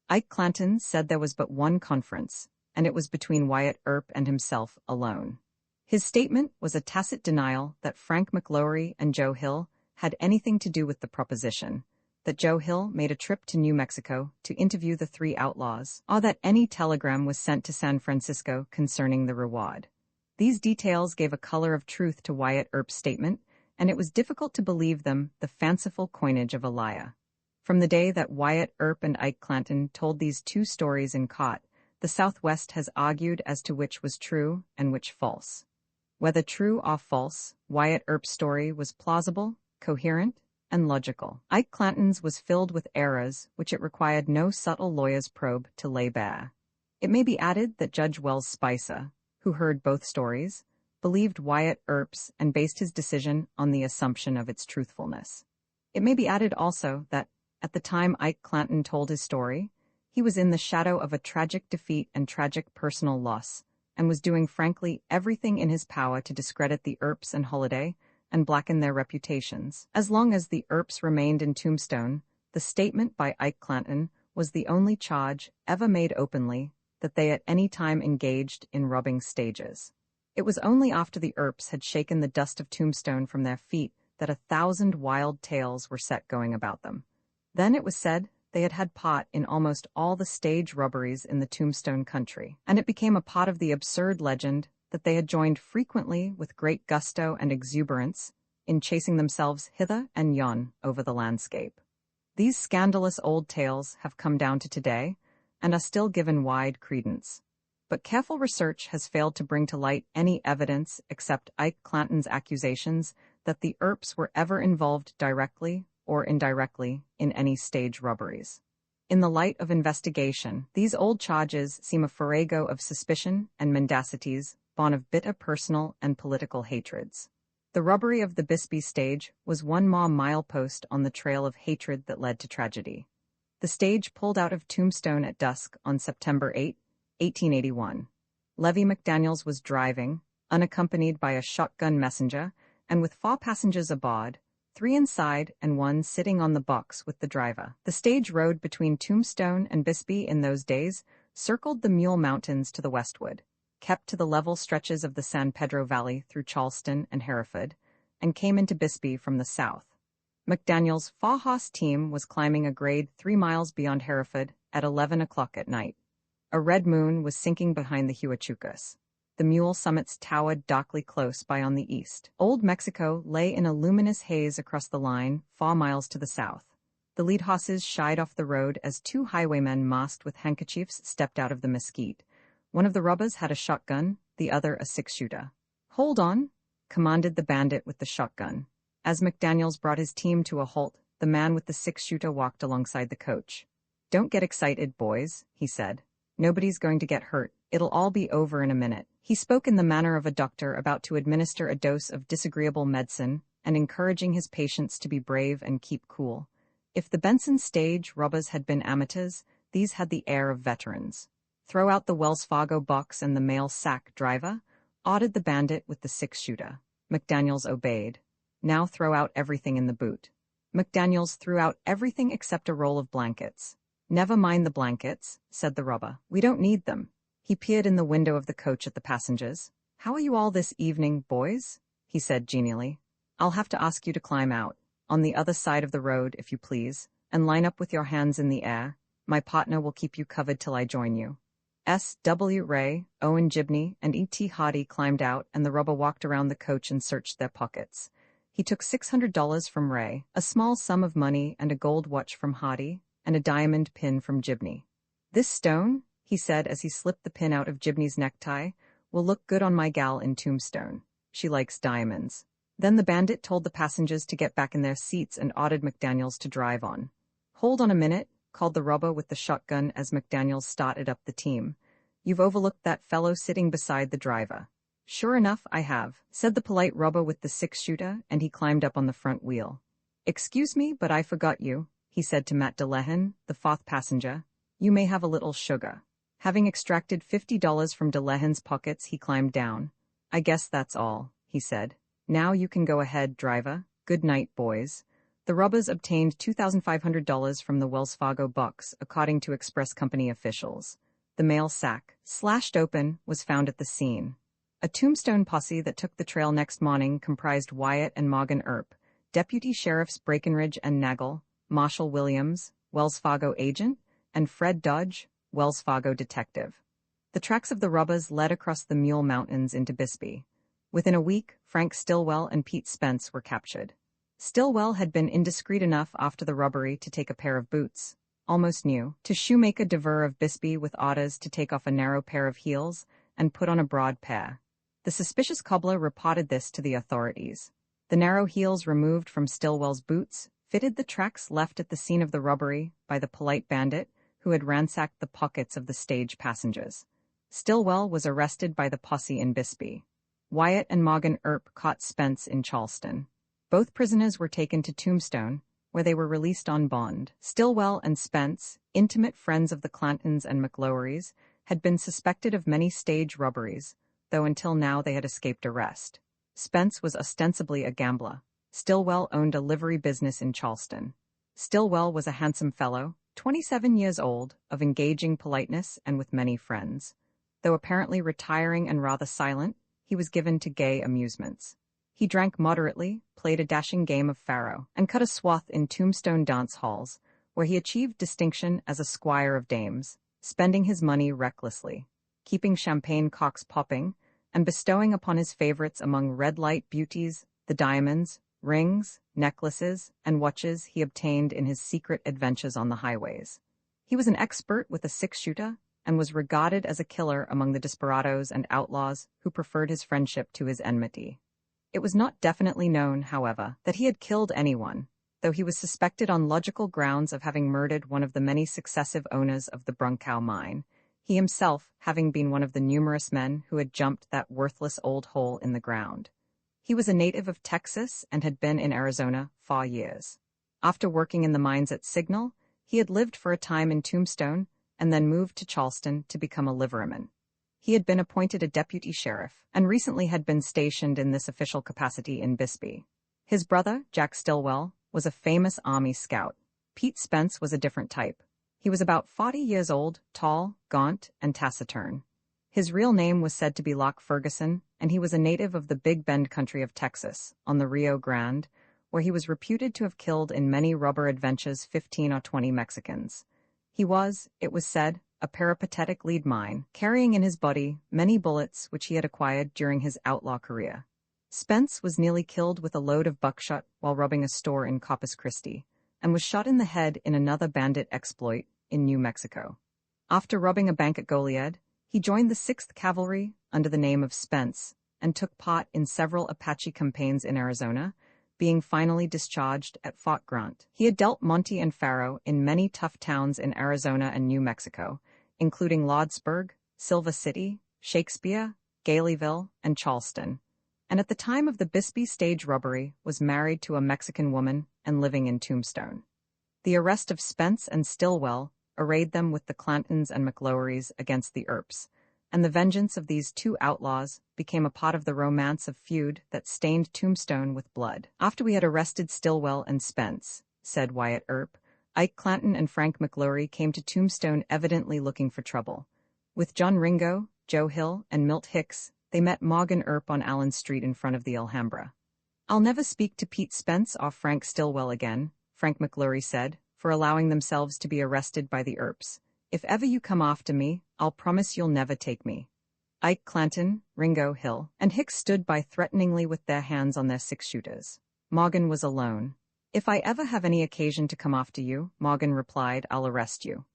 Ike Clanton said there was but one conference, and it was between Wyatt Earp and himself alone. His statement was a tacit denial that Frank McLaury and Joe Hill had anything to do with the proposition, that Joe Hill made a trip to New Mexico to interview the three outlaws, or that any telegram was sent to San Francisco concerning the reward. These details gave a color of truth to Wyatt Earp's statement, and it was difficult to believe them the fanciful coinage of a liar. From the day that Wyatt Earp and Ike Clanton told these two stories in court, the Southwest has argued as to which was true and which false. Whether true or false, Wyatt Earp's story was plausible, coherent, and logical. Ike Clanton's was filled with errors which it required no subtle lawyer's probe to lay bare. It may be added that Judge Wells Spicer, who heard both stories, believed Wyatt Earp's and based his decision on the assumption of its truthfulness. It may be added also that, at the time Ike Clanton told his story, he was in the shadow of a tragic defeat and tragic personal loss, and was doing frankly everything in his power to discredit the Earps and Holliday and blacken their reputations. As long as the Earps remained in Tombstone, the statement by Ike Clanton was the only charge ever made openly that they at any time engaged in rubbing stages. It was only after the Earps had shaken the dust of Tombstone from their feet that 1,000 wild tales were set going about them. Then it was said they had had part in almost all the stage rubberies in the Tombstone country, and it became a part of the absurd legend that they had joined frequently with great gusto and exuberance in chasing themselves hither and yon over the landscape. These scandalous old tales have come down to today and are still given wide credence. But careful research has failed to bring to light any evidence except Ike Clanton's accusations that the Earps were ever involved directly or indirectly in any stage rubberies. In the light of investigation, these old charges seem a farrago of suspicion and mendacities born of bitter personal and political hatreds. The rubbery of the Bisbee stage was one more milepost on the trail of hatred that led to tragedy. The stage pulled out of Tombstone at dusk on September 8, 1881. Levy McDaniels was driving, unaccompanied by a shotgun messenger, and with 4 passengers aboard, 3 inside and 1 sitting on the box with the driver. The stage road between Tombstone and Bisbee in those days circled the Mule Mountains to the westward, kept to the level stretches of the San Pedro Valley through Charleston and Hereford, and came into Bisbee from the south. McDaniel's 4-horse team was climbing a grade 3 miles beyond Hereford at 11 o'clock at night. A red moon was sinking behind the Huachucas. The mule summits towered darkly close by on the east. Old Mexico lay in a luminous haze across the line, 4 miles to the south. The lead horses shied off the road as 2 highwaymen masked with handkerchiefs stepped out of the mesquite. One of the rubbers had a shotgun, the other a 6-shooter. "Hold on," commanded the bandit with the shotgun. As McDaniels brought his team to a halt, the man with the 6-shooter walked alongside the coach. "Don't get excited, boys," he said. "Nobody's going to get hurt. It'll all be over in a minute." He spoke in the manner of a doctor about to administer a dose of disagreeable medicine and encouraging his patients to be brave and keep cool. If the Benson stage rubbers had been amateurs, these had the air of veterans. "Throw out the Wells Fargo box and the mail sack, driver," ordered the bandit with the 6-shooter. McDaniels obeyed. "Now throw out everything in the boot." McDaniels threw out everything except a roll of blankets. "Never mind the blankets," said the rubber. "We don't need them." He peered in the window of the coach at the passengers. "How are you all this evening, boys?" he said genially. "I'll have to ask you to climb out, on the other side of the road, if you please, and line up with your hands in the air. My partner will keep you covered till I join you." S.W. Ray, Owen Gibney, and E.T. Hardy climbed out, and the rubber walked around the coach and searched their pockets. He took $600 from Ray, a small sum of money and a gold watch from Hardy, and a diamond pin from Gibney. "This stone," he said as he slipped the pin out of Gibney's necktie, "will look good on my gal in Tombstone. She likes diamonds." Then the bandit told the passengers to get back in their seats and ordered McDaniels to drive on. "Hold on a minute," called the rubber with the shotgun as McDaniels started up the team. "You've overlooked that fellow sitting beside the driver." "Sure enough, I have," said the polite rubber with the 6-shooter, and he climbed up on the front wheel. "Excuse me, but I forgot you," he said to Matt Delehan, the 4th passenger. "You may have a little sugar." Having extracted $50 from Delehan's pockets, he climbed down. "I guess that's all," he said. "Now you can go ahead, driver. Good night, boys." The rubbers obtained $2,500 from the Wells Fargo box, according to express company officials. The mail sack, slashed open, was found at the scene. A Tombstone posse that took the trail next morning comprised Wyatt and Morgan Earp, Deputy Sheriffs Breckenridge and Nagel, Marshal Williams, Wells Fargo agent, and Fred Dodge, Wells Fargo detective. The tracks of the rubbers led across the Mule Mountains into Bisbee. Within a week, Frank Stillwell and Pete Spence were captured. Stillwell had been indiscreet enough after the rubbery to take a pair of boots, almost new, to shoemaker Dever of Bisbee with orders to take off a narrow pair of heels and put on a broad pair. The suspicious cobbler reported this to the authorities. The narrow heels removed from Stillwell's boots fitted the tracks left at the scene of the rubbery by the polite bandit who had ransacked the pockets of the stage passengers. Stillwell was arrested by the posse in Bisbee. Wyatt and Morgan Earp caught Spence in Charleston. Both prisoners were taken to Tombstone, where they were released on bond. Stillwell and Spence, intimate friends of the Clantons and McLowerys, had been suspected of many stage rubberies, though until now they had escaped arrest. Spence was ostensibly a gambler. Stillwell owned a livery business in Charleston. Stillwell was a handsome fellow, 27 years old, of engaging politeness and with many friends. Though apparently retiring and rather silent, he was given to gay amusements. He drank moderately, played a dashing game of faro, and cut a swath in Tombstone dance halls, where he achieved distinction as a squire of dames, spending his money recklessly, keeping champagne cocks popping, and bestowing upon his favorites among red-light beauties the diamonds, rings, necklaces, and watches he obtained in his secret adventures on the highways. He was an expert with a six-shooter and was regarded as a killer among the desperadoes and outlaws who preferred his friendship to his enmity. It was not definitely known, however, that he had killed anyone, though he was suspected on logical grounds of having murdered one of the many successive owners of the Brunkow mine, he himself having been one of the numerous men who had jumped that worthless old hole in the ground. He was a native of Texas and had been in Arizona 4 years. After working in the mines at Signal, he had lived for a time in Tombstone and then moved to Charleston to become a liveryman. He had been appointed a deputy sheriff and recently had been stationed in this official capacity in Bisbee. His brother, Jack Stillwell, was a famous Army scout. Pete Spence was a different type. He was about 40 years old, tall, gaunt, and taciturn. His real name was said to be Locke Ferguson, and he was a native of the Big Bend country of Texas, on the Rio Grande, where he was reputed to have killed in many robber adventures 15 or 20 Mexicans. He was, it was said, a peripatetic lead mine, carrying in his body many bullets which he had acquired during his outlaw career. Spence was nearly killed with a load of buckshot while robbing a store in Corpus Christi, and was shot in the head in another bandit exploit in New Mexico. After robbing a bank at Goliad, he joined the 6th Cavalry under the name of Spence and took part in several Apache campaigns in Arizona, being finally discharged at Fort Grant. He had dealt Monte and Faro in many tough towns in Arizona and New Mexico, including Lordsburg, Silver City, Shakespeare, Galeyville, and Charleston, and at the time of the Bisbee stage robbery was married to a Mexican woman and living in Tombstone. The arrest of Spence and Stillwell arrayed them with the Clantons and McLauries against the Earps, and the vengeance of these two outlaws became a part of the romance of feud that stained Tombstone with blood. After we had arrested Stillwell and Spence, said Wyatt Earp, Ike Clanton and Frank McLaury came to Tombstone evidently looking for trouble. With John Ringo, Joe Hill, and Milt Hicks, they met Morgan Earp on Allen Street in front of the Alhambra. "I'll never speak to Pete Spence or Frank Stillwell again," Frank McLaury said, "for allowing themselves to be arrested by the Earps. If ever you come after me, I'll promise you'll never take me." Ike Clanton, Ringo, Hill, and Hicks stood by threateningly with their hands on their six-shooters. Morgan was alone. "If I ever have any occasion to come after you," Morgan replied, "I'll arrest you."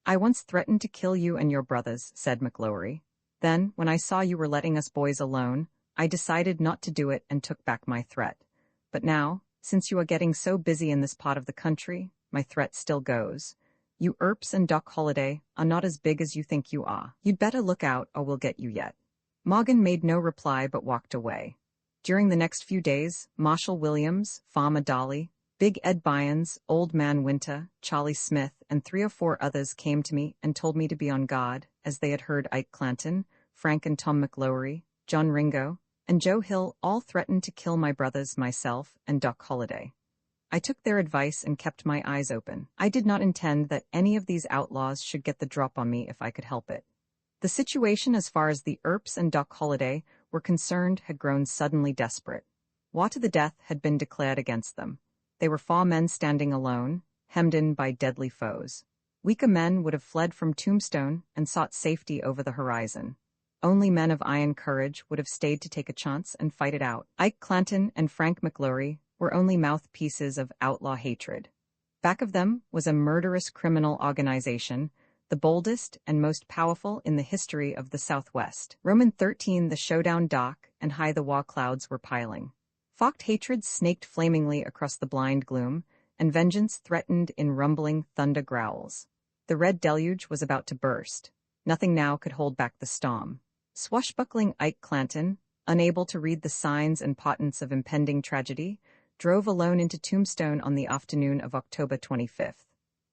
"I once threatened to kill you and your brothers," said McLaury. "Then, when I saw you were letting us boys alone, I decided not to do it and took back my threat. But now, since you are getting so busy in this part of the country, my threat still goes. You Earps and Doc Holliday are not as big as you think you are. You'd better look out or we'll get you yet." Morgan made no reply but walked away. During the next few days, Marshall Williams, Farmer Dolly, Big Ed Byans, Old Man Winter, Charlie Smith, and 3 or 4 others came to me and told me to be on guard, as they had heard Ike Clanton, Frank and Tom McLaury, John Ringo, and Joe Hill all threatened to kill my brothers, myself, and Doc Holliday. I took their advice and kept my eyes open. I did not intend that any of these outlaws should get the drop on me if I could help it. The situation as far as the Earps and Doc Holliday were concerned had grown suddenly desperate. War to the death had been declared against them. They were 4 men standing alone, hemmed in by deadly foes. Weaker men would have fled from Tombstone and sought safety over the horizon. Only men of iron courage would have stayed to take a chance and fight it out. Ike Clanton and Frank McLaury were only mouthpieces of outlaw hatred. Back of them was a murderous criminal organization, the boldest and most powerful in the history of the Southwest. Roman 13, the showdown dock, and high the war clouds were piling. Forked hatred snaked flamingly across the blind gloom, and vengeance threatened in rumbling thunder growls. The red deluge was about to burst. Nothing now could hold back the storm. Swashbuckling Ike Clanton, unable to read the signs and portents of impending tragedy, drove alone into Tombstone on the afternoon of October 25th.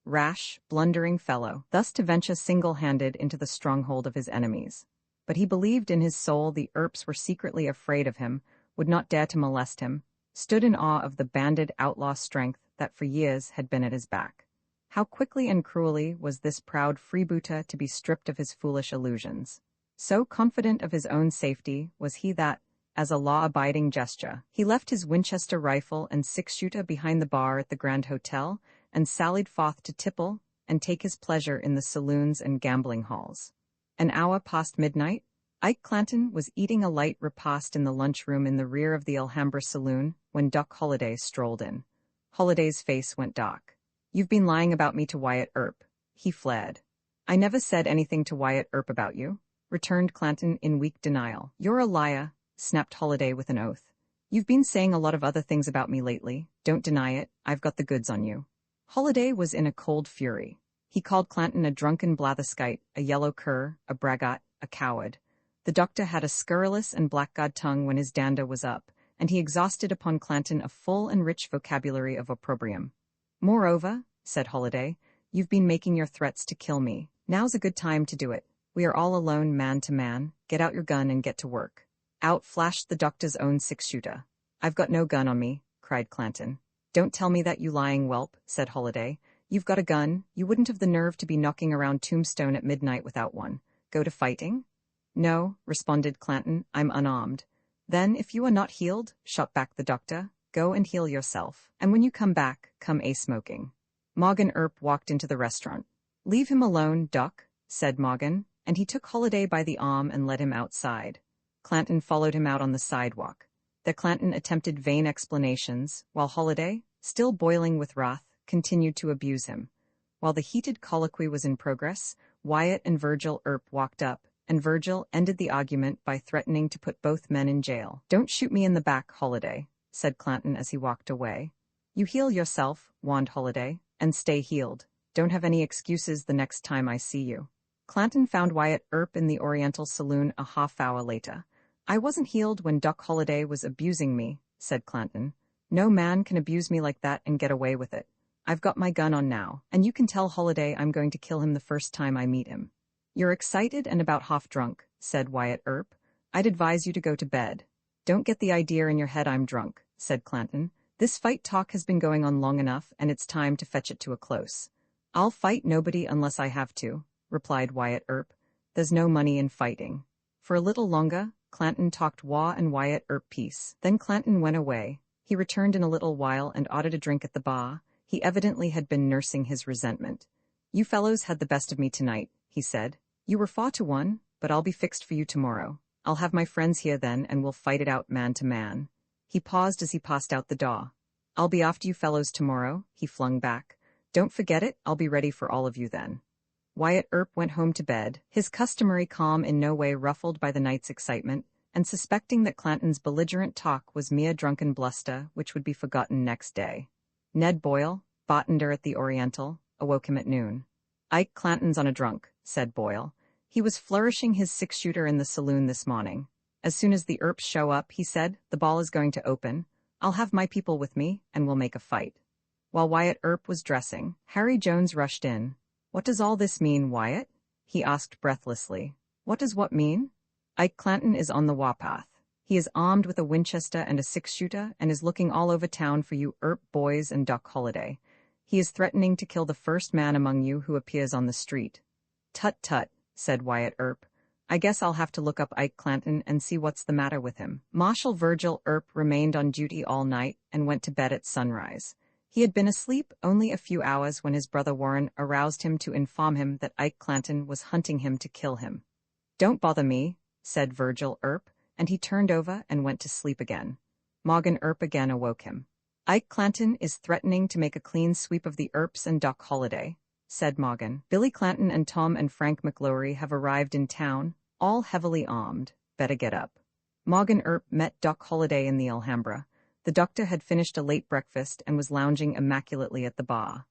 Rash, blundering fellow, thus to venture single-handed into the stronghold of his enemies. But he believed in his soul the Earps were secretly afraid of him, would not dare to molest him, stood in awe of the banded outlaw strength that for years had been at his back. How quickly and cruelly was this proud freebooter to be stripped of his foolish illusions. So confident of his own safety was he that, as a law-abiding gesture, he left his Winchester rifle and six-shooter behind the bar at the Grand Hotel and sallied forth to tipple and take his pleasure in the saloons and gambling halls. An hour past midnight, Ike Clanton was eating a light repast in the lunchroom in the rear of the Alhambra saloon when Doc Holliday strolled in. Holliday's face went dark. "You've been lying about me to Wyatt Earp," he flared. "I never said anything to Wyatt Earp about you," returned Clanton in weak denial. "You're a liar," snapped Holliday with an oath. "You've been saying a lot of other things about me lately. Don't deny it. I've got the goods on you." Holliday was in a cold fury. He called Clanton a drunken blatherskite, a yellow cur, a braggart, a coward. The doctor had a scurrilous and blackguard tongue when his dander was up, and he exhausted upon Clanton a full and rich vocabulary of opprobrium. "Moreover," said Holliday, "you've been making your threats to kill me. Now's a good time to do it. We are all alone man to man. Get out your gun and get to work." Out flashed the doctor's own six-shooter. "I've got no gun on me," cried Clanton. "Don't tell me that, you lying whelp," said Holliday. "You've got a gun. You wouldn't have the nerve to be knocking around Tombstone at midnight without one. Go to fighting?" "No," responded Clanton, "I'm unarmed." "Then, if you are not healed," shot back the doctor, "go and heal yourself. And when you come back, come a-smoking." Morgan Earp walked into the restaurant. "Leave him alone, Doc," said Morgan, and he took Holliday by the arm and led him outside. Clanton followed him out on the sidewalk. The Clanton attempted vain explanations, while Holliday, still boiling with wrath, continued to abuse him. While the heated colloquy was in progress, Wyatt and Virgil Earp walked up, and Virgil ended the argument by threatening to put both men in jail. "Don't shoot me in the back, Holliday," said Clanton as he walked away. "You heal yourself," warned Holliday, "and stay healed. Don't have any excuses the next time I see you." Clanton found Wyatt Earp in the Oriental Saloon a half-hour later. "I wasn't healed when Doc Holliday was abusing me," said Clanton. "No man can abuse me like that and get away with it. I've got my gun on now, and you can tell Holliday I'm going to kill him the first time I meet him." "You're excited and about half drunk," said Wyatt Earp. "I'd advise you to go to bed." "Don't get the idea in your head I'm drunk," said Clanton. "This fight talk has been going on long enough, and it's time to fetch it to a close." "I'll fight nobody unless I have to," replied Wyatt Earp. "There's no money in fighting." For a little longer, Clanton talked Wah and Wyatt Earp peace. Then Clanton went away. He returned in a little while and ordered a drink at the bar. He evidently had been nursing his resentment. "You fellows had the best of me tonight," he said. "You were 4-1, but I'll be fixed for you tomorrow. I'll have my friends here then, and we'll fight it out man to man." He paused as he passed out the door. "I'll be after you fellows tomorrow," he flung back. "Don't forget it, I'll be ready for all of you then." Wyatt Earp went home to bed, his customary calm in no way ruffled by the night's excitement, and suspecting that Clanton's belligerent talk was mere drunken bluster which would be forgotten next day. Ned Boyle, bartender at the Oriental, awoke him at noon. "Ike Clanton's on a drunk," said Boyle. "He was flourishing his six-shooter in the saloon this morning. As soon as the Earps show up," he said, "the ball is going to open. I'll have my people with me, and we'll make a fight." While Wyatt Earp was dressing, Harry Jones rushed in. "What does all this mean, Wyatt?" he asked breathlessly. "What does what mean?" "Ike Clanton is on the warpath. He is armed with a Winchester and a six-shooter and is looking all over town for you Earp boys and Doc Holliday. He is threatening to kill the first man among you who appears on the street." "Tut tut," said Wyatt Earp. "I guess I'll have to look up Ike Clanton and see what's the matter with him." Marshal Virgil Earp remained on duty all night and went to bed at sunrise. He had been asleep only a few hours when his brother Warren aroused him to inform him that Ike Clanton was hunting him to kill him. "Don't bother me," said Virgil Earp, and he turned over and went to sleep again. Morgan Earp again awoke him. "Ike Clanton is threatening to make a clean sweep of the Earps and Doc Holliday," said Morgan. "Billy Clanton and Tom and Frank McLaury have arrived in town, all heavily armed. Better get up." Morgan Earp met Doc Holliday in the Alhambra. The doctor had finished a late breakfast and was lounging immaculately at the bar.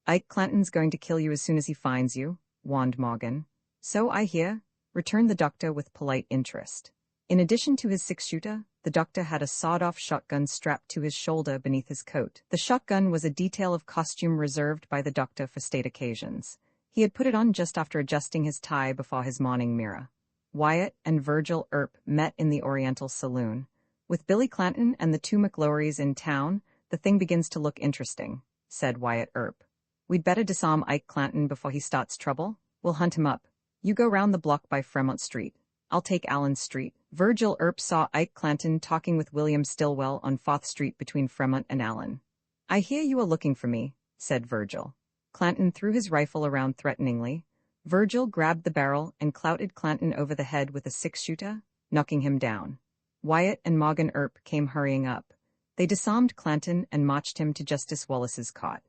"Ike Clanton's going to kill you as soon as he finds you," warned Morgan. "So I hear," returned the doctor with polite interest. In addition to his six-shooter, the doctor had a sawed-off shotgun strapped to his shoulder beneath his coat. The shotgun was a detail of costume reserved by the doctor for state occasions. He had put it on just after adjusting his tie before his morning mirror. Wyatt and Virgil Earp met in the Oriental Saloon. "With Billy Clanton and the two McLaurys in town, the thing begins to look interesting," said Wyatt Earp. We'd better disarm Ike Clanton before he starts trouble. We'll hunt him up. You go round the block by Fremont Street. I'll take Allen Street. Virgil Earp saw Ike Clanton talking with William Stillwell on 4th Street between Fremont and Allen. I hear you are looking for me, said Virgil. Clanton threw his rifle around threateningly. Virgil grabbed the barrel and clouted Clanton over the head with a 6-shooter, knocking him down. Wyatt and Morgan Earp came hurrying up. They disarmed Clanton and marched him to Justice Wallace's cot.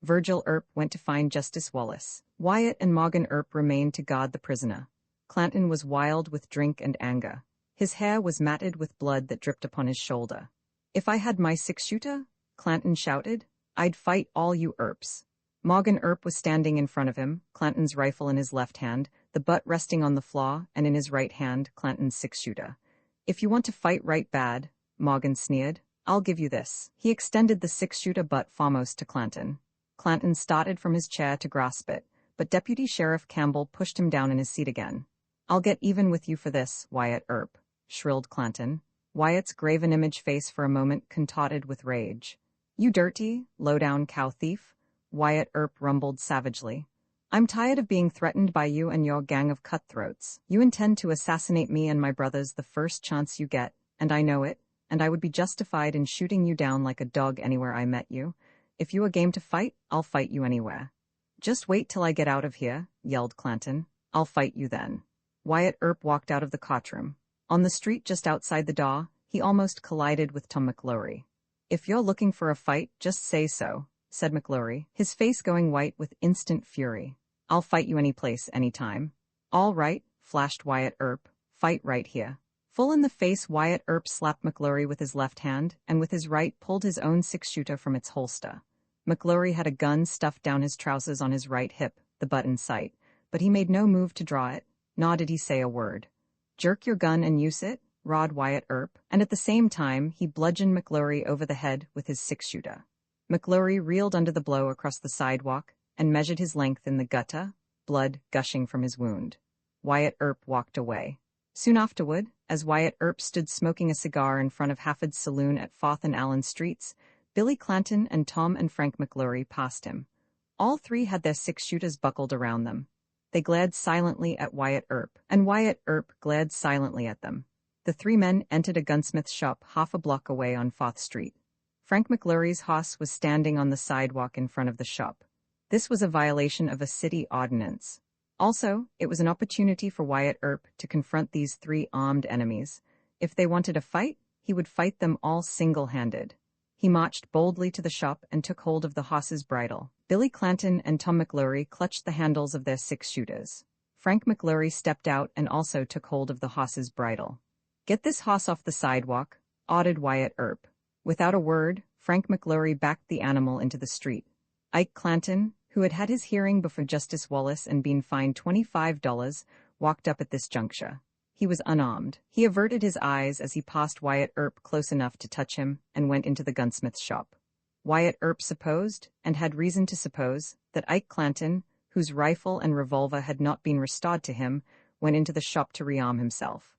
Virgil Earp went to find Justice Wallace. Wyatt and Morgan Earp remained to guard the prisoner. Clanton was wild with drink and anger. His hair was matted with blood that dripped upon his shoulder. If I had my 6-shooter, Clanton shouted, I'd fight all you Earps. Morgan Earp was standing in front of him, Clanton's rifle in his left hand, the butt resting on the floor, and in his right hand, Clanton's 6-shooter. If you want to fight right bad, Morgan sneered, I'll give you this. He extended the 6-shooter butt foremost to Clanton. Clanton started from his chair to grasp it, but Deputy Sheriff Campbell pushed him down in his seat again. I'll get even with you for this, Wyatt Earp, shrilled Clanton. Wyatt's graven image face for a moment contorted with rage. You dirty, low-down cow thief, Wyatt Earp rumbled savagely. I'm tired of being threatened by you and your gang of cutthroats. You intend to assassinate me and my brothers the first chance you get, and I know it, and I would be justified in shooting you down like a dog anywhere I met you. If you are game to fight, I'll fight you anywhere. Just wait till I get out of here, yelled Clanton. I'll fight you then. Wyatt Earp walked out of the courtroom. On the street just outside the door, he almost collided with Tom McLaury. If you're looking for a fight, just say so, said McLaury, his face going white with instant fury. I'll fight you any place, anytime. All right, flashed Wyatt Earp. Fight right here. Full in the face, Wyatt Earp slapped McLaury with his left hand, and with his right pulled his own 6-shooter from its holster. McLaury had a gun stuffed down his trousers on his right hip, the butt in sight, but he made no move to draw it, nor did he say a word. Jerk your gun and use it, rawed Wyatt Earp, and at the same time he bludgeoned McLaury over the head with his 6-shooter. McLaury reeled under the blow across the sidewalk and measured his length in the gutter, blood gushing from his wound. Wyatt Earp walked away. Soon afterward, as Wyatt Earp stood smoking a cigar in front of Hafford's saloon at 4th and Allen Streets, Billy Clanton and Tom and Frank McLaury passed him. All three had their 6-shooters buckled around them. They glared silently at Wyatt Earp, and Wyatt Earp glared silently at them. The three men entered a gunsmith's shop half a block away on 4th Street. Frank McLaury's horse was standing on the sidewalk in front of the shop. This was a violation of a city ordinance. Also, it was an opportunity for Wyatt Earp to confront these three armed enemies. If they wanted a fight, he would fight them all single-handed. He marched boldly to the shop and took hold of the horse's bridle. Billy Clanton and Tom McLaury clutched the handles of their 6-shooters. Frank McLaury stepped out and also took hold of the horse's bridle. Get this horse off the sidewalk, ordered Wyatt Earp. Without a word, Frank McLaury backed the animal into the street. Ike Clanton, who had had his hearing before Justice Wallace and been fined $25, walked up at this juncture. He was unarmed. He averted his eyes as he passed Wyatt Earp close enough to touch him and went into the gunsmith's shop. Wyatt Earp supposed, and had reason to suppose, that Ike Clanton, whose rifle and revolver had not been restored to him, went into the shop to rearm himself.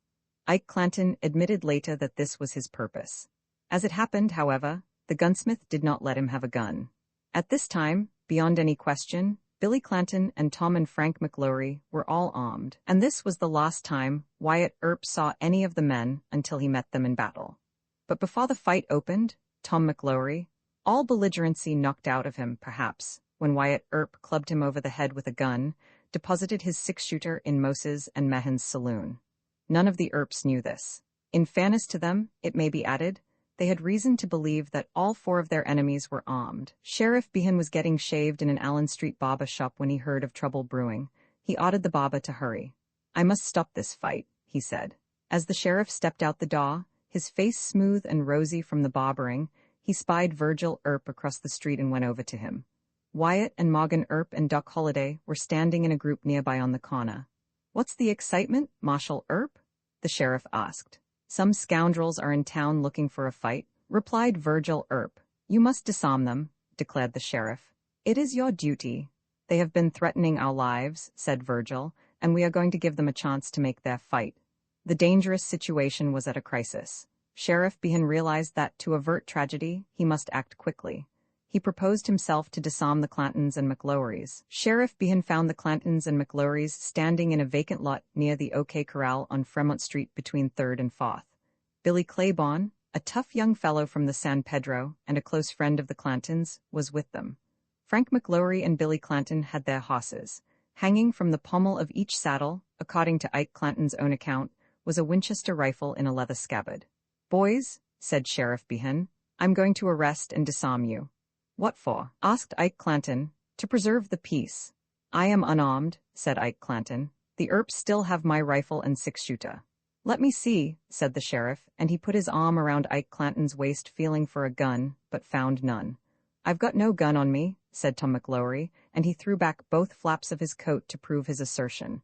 Ike Clanton admitted later that this was his purpose. As it happened, however, the gunsmith did not let him have a gun. At this time, beyond any question, Billy Clanton and Tom and Frank McLaury were all armed, and this was the last time Wyatt Earp saw any of the men until he met them in battle. But before the fight opened, Tom McLaury, all belligerency knocked out of him, perhaps, when Wyatt Earp clubbed him over the head with a gun, deposited his 6-shooter in Moses and Mehan's saloon. None of the Earps knew this. In fairness to them, it may be added, they had reason to believe that all four of their enemies were armed. Sheriff Behan was getting shaved in an Allen Street barber shop when he heard of trouble brewing. He ordered the barber to hurry. I must stop this fight, he said. As the sheriff stepped out the door, his face smooth and rosy from the barbering, he spied Virgil Earp across the street and went over to him. Wyatt and Morgan Earp and Doc Holliday were standing in a group nearby on the corner. What's the excitement, Marshal Earp? The sheriff asked. Some scoundrels are in town looking for a fight, replied Virgil Earp. You must disarm them, declared the sheriff. It is your duty. They have been threatening our lives, said Virgil, and we are going to give them a chance to make their fight. The dangerous situation was at a crisis. Sheriff Behan realized that to avert tragedy, he must act quickly. he proposed himself to disarm the Clantons and McLaurys. Sheriff Behan found the Clantons and McLaurys standing in a vacant lot near the OK Corral on Fremont Street between 3rd and 4th. Billy Claiborne, a tough young fellow from the San Pedro and a close friend of the Clantons, was with them. Frank McLaury and Billy Clanton had their horses. Hanging from the pommel of each saddle, according to Ike Clanton's own account, was a Winchester rifle in a leather scabbard. "Boys," said Sheriff Behan, "I'm going to arrest and disarm you." "What for?" asked Ike Clanton. "To preserve the peace." "I am unarmed," said Ike Clanton. "The Earps still have my rifle and six-shooter." "Let me see," said the sheriff, and he put his arm around Ike Clanton's waist feeling for a gun, but found none. "I've got no gun on me," said Tom McLaury, and he threw back both flaps of his coat to prove his assertion.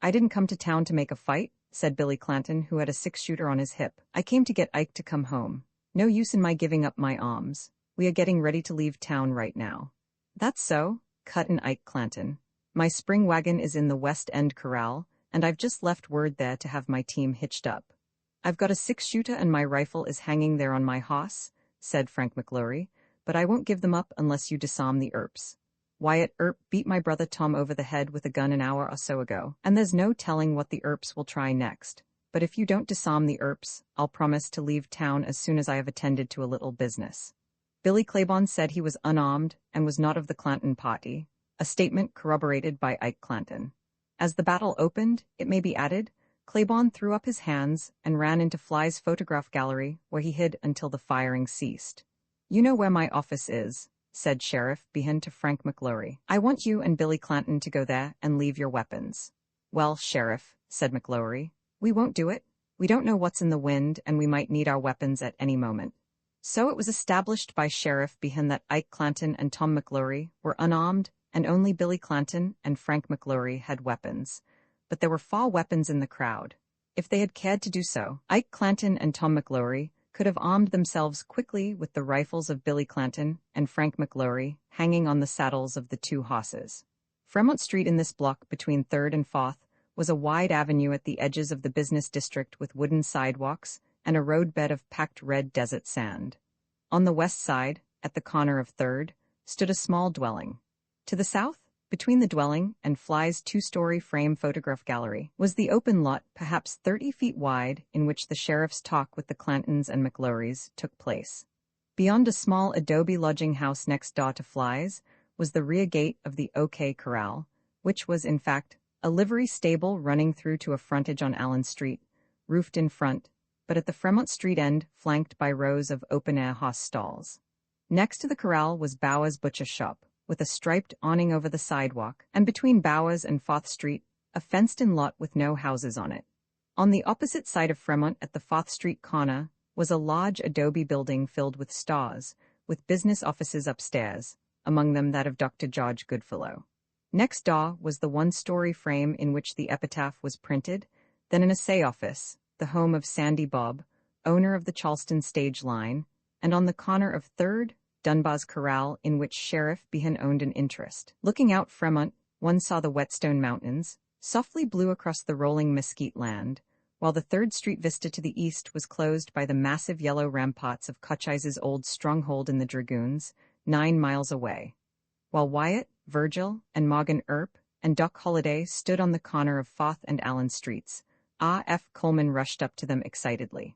"I didn't come to town to make a fight," said Billy Clanton, who had a six-shooter on his hip. "I came to get Ike to come home. No use in my giving up my arms. We are getting ready to leave town right now." "That's so," cut in Ike Clanton. "My spring wagon is in the West End Corral, and I've just left word there to have my team hitched up." "I've got a six-shooter and my rifle is hanging there on my hoss," said Frank McLaury, "but I won't give them up unless you disarm the Earps. Wyatt Earp beat my brother Tom over the head with a gun an hour or so ago, and there's no telling what the Earps will try next. But if you don't disarm the Earps, I'll promise to leave town as soon as I have attended to a little business." Billy Claiborne said he was unarmed and was not of the Clanton party, a statement corroborated by Ike Clanton. As the battle opened, it may be added, Claiborne threw up his hands and ran into Fly's photograph gallery, where he hid until the firing ceased. "You know where my office is," said Sheriff Behan to Frank McLaury. "I want you and Billy Clanton to go there and leave your weapons." "Well, Sheriff," said McLaury, "we won't do it. We don't know what's in the wind, and we might need our weapons at any moment." So it was established by Sheriff Behan that Ike Clanton and Tom McLaury were unarmed, and only Billy Clanton and Frank McLaury had weapons. But there were 4 weapons in the crowd. If they had cared to do so, Ike Clanton and Tom McLaury could have armed themselves quickly with the rifles of Billy Clanton and Frank McLaury hanging on the saddles of the 2 horses. Fremont Street in this block between 3rd and 4th was a wide avenue at the edges of the business district with wooden sidewalks and a roadbed of packed red desert sand. On the west side, at the corner of 3rd, stood a small dwelling. To the south, between the dwelling and Fly's 2-story frame photograph gallery, was the open lot, perhaps 30 feet wide, in which the sheriff's talk with the Clantons and McLaurys took place. Beyond a small adobe lodging house next door to Fly's was the rear gate of the OK Corral, which was, in fact, a livery stable running through to a frontage on Allen Street, roofed in front, but at the Fremont Street end flanked by rows of open-air horse stalls. Next to the corral was Bowers' butcher shop, with a striped awning over the sidewalk, and between Bowers and 4th Street, a fenced-in lot with no houses on it. On the opposite side of Fremont at the 4th Street corner was a large adobe building filled with stores, with business offices upstairs, among them that of Dr. George Goodfellow. Next door was the 1-story frame in which the epitaph was printed, then an assay office, the home of Sandy Bob, owner of the Charleston stage line, and on the corner of 3rd, Dunbar's Corral, in which Sheriff Behan owned an interest. Looking out Fremont, one saw the Whetstone Mountains, softly blue across the rolling mesquite land, while the 3rd Street vista to the east was closed by the massive yellow ramparts of Cochise' old stronghold in the Dragoons, 9 miles away. While Wyatt, Virgil, and Morgan Earp, and Doc Holliday stood on the corner of 4th and Allen Streets, R.F. Coleman rushed up to them excitedly.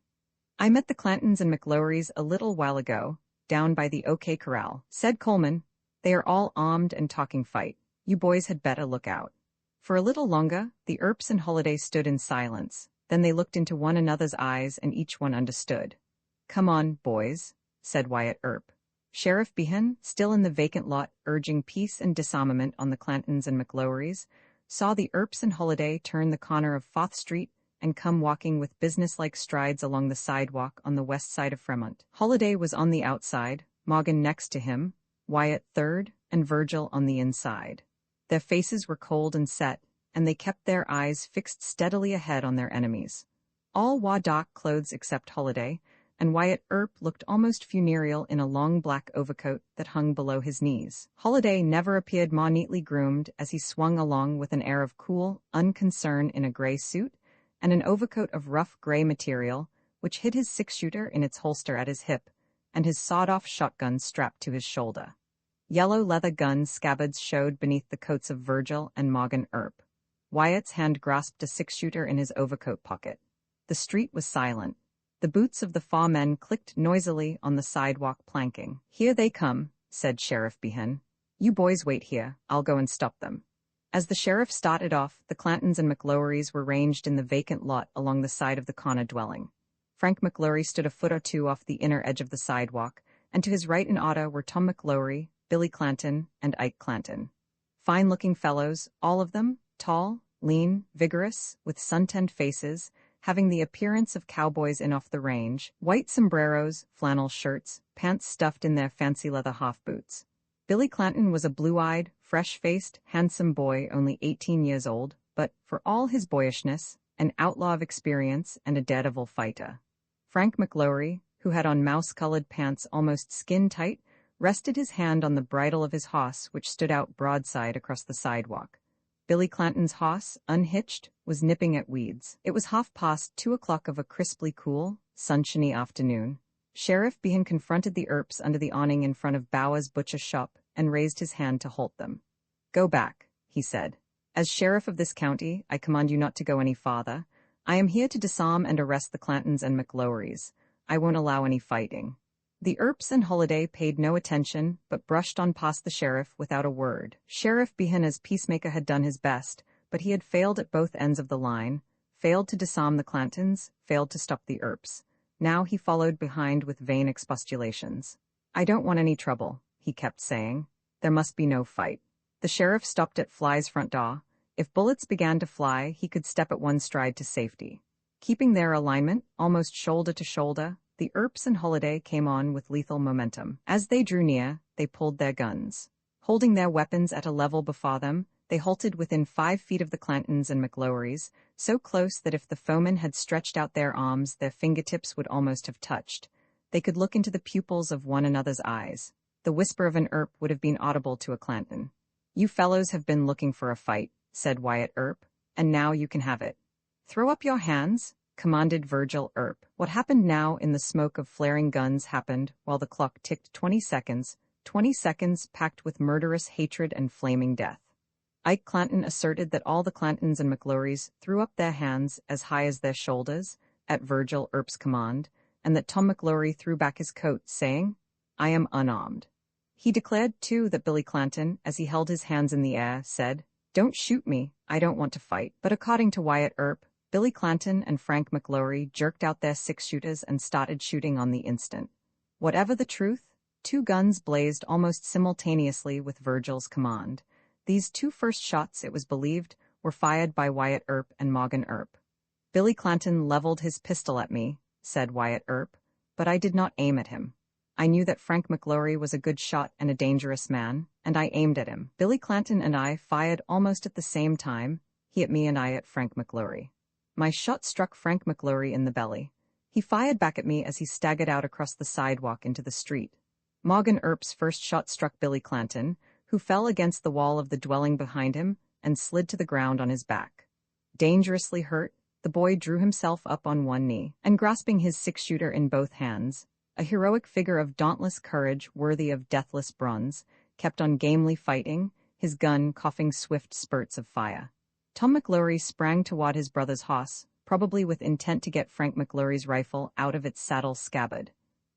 "I met the Clantons and McLaurys a little while ago, down by the OK Corral," said Coleman. "They are all armed and talking fight. You boys had better look out." For a little longer, the Earps and Holliday stood in silence. Then they looked into one another's eyes and each one understood. "Come on, boys," said Wyatt Earp. Sheriff Behan, still in the vacant lot urging peace and disarmament on the Clantons and McLaurys, saw the Earps and Holliday turn the corner of 4th Street and come walking with businesslike strides along the sidewalk on the west side of Fremont. Holliday was on the outside, Morgan next to him, Wyatt 3rd, and Virgil on the inside. Their faces were cold and set, and they kept their eyes fixed steadily ahead on their enemies. All wore dark clothes except Holliday, and Wyatt Earp looked almost funereal in a long black overcoat that hung below his knees. Holliday never appeared more neatly groomed as he swung along with an air of cool unconcern in a gray suit and an overcoat of rough gray material, which hid his six-shooter in its holster at his hip, and his sawed-off shotgun strapped to his shoulder. Yellow leather gun scabbards showed beneath the coats of Virgil and Morgan Earp. Wyatt's hand grasped a six-shooter in his overcoat pocket. The street was silent. The boots of the four men clicked noisily on the sidewalk planking. "Here they come," said Sheriff Behan. "You boys wait here, I'll go and stop them." As the sheriff started off, the Clantons and McLauries were ranged in the vacant lot along the side of the Connor dwelling. Frank McLaury stood a foot or two off the inner edge of the sidewalk, and to his right in order were Tom McLaury, Billy Clanton, and Ike Clanton. Fine-looking fellows, all of them, tall, lean, vigorous, with suntanned faces, having the appearance of cowboys in off the range, white sombreros, flannel shirts, pants stuffed in their fancy leather half-boots. Billy Clanton was a blue-eyed, fresh-faced, handsome boy only 18 years old, but, for all his boyishness, an outlaw of experience and a daredevil fighter. Frank McLaury, who had on mouse-colored pants almost skin-tight, rested his hand on the bridle of his hoss, which stood out broadside across the sidewalk. Billy Clanton's hoss, unhitched, was nipping at weeds. It was 2:30 of a crisply cool, sunshiny afternoon. Sheriff Behan confronted the Earps under the awning in front of Bauer's butcher shop and raised his hand to halt them. "Go back," he said. "As sheriff of this county, I command you not to go any farther. I am here to disarm and arrest the Clantons and McLaurys. I won't allow any fighting." The Earps and Holiday paid no attention, but brushed on past the sheriff without a word. Sheriff Behan as peacemaker had done his best, but he had failed at both ends of the line, failed to disarm the Clantons, failed to stop the Earps. Now he followed behind with vain expostulations. "I don't want any trouble," he kept saying. "There must be no fight." The sheriff stopped at Fly's front door. If bullets began to fly, he could step at one stride to safety. Keeping their alignment, almost shoulder to shoulder, the Earps and Holiday came on with lethal momentum. As they drew near, they pulled their guns. Holding their weapons at a level before them, they halted within 5 feet of the Clantons and McLaurys, so close that if the foemen had stretched out their arms, their fingertips would almost have touched. They could look into the pupils of one another's eyes. The whisper of an Earp would have been audible to a Clanton. "You fellows have been looking for a fight," said Wyatt Earp, "and now you can have it." "Throw up your hands," commanded Virgil Earp. What happened now in the smoke of flaring guns happened while the clock ticked 20 seconds packed with murderous hatred and flaming death. Ike Clanton asserted that all the Clantons and McLaurys threw up their hands as high as their shoulders, at Virgil Earp's command, and that Tom McLaury threw back his coat, saying, "I am unarmed." He declared, too, that Billy Clanton, as he held his hands in the air, said, "Don't shoot me, I don't want to fight." But according to Wyatt Earp, Billy Clanton and Frank McLaury jerked out their six-shooters and started shooting on the instant. Whatever the truth, 2 guns blazed almost simultaneously with Virgil's command. These 2 first shots, it was believed, were fired by Wyatt Earp and Morgan Earp. "Billy Clanton leveled his pistol at me," said Wyatt Earp, "but I did not aim at him. I knew that Frank McLaury was a good shot and a dangerous man, and I aimed at him. Billy Clanton and I fired almost at the same time, he at me and I at Frank McLaury. My shot struck Frank McLaury in the belly. He fired back at me as he staggered out across the sidewalk into the street. Morgan Earp's first shot struck Billy Clanton, who fell against the wall of the dwelling behind him and slid to the ground on his back. Dangerously hurt, the boy drew himself up on one knee, and grasping his six-shooter in both hands, a heroic figure of dauntless courage worthy of deathless bronze, kept on gamely fighting, his gun coughing swift spurts of fire. Tom McLaury sprang toward his brother's hoss, probably with intent to get Frank McLaury's rifle out of its saddle scabbard.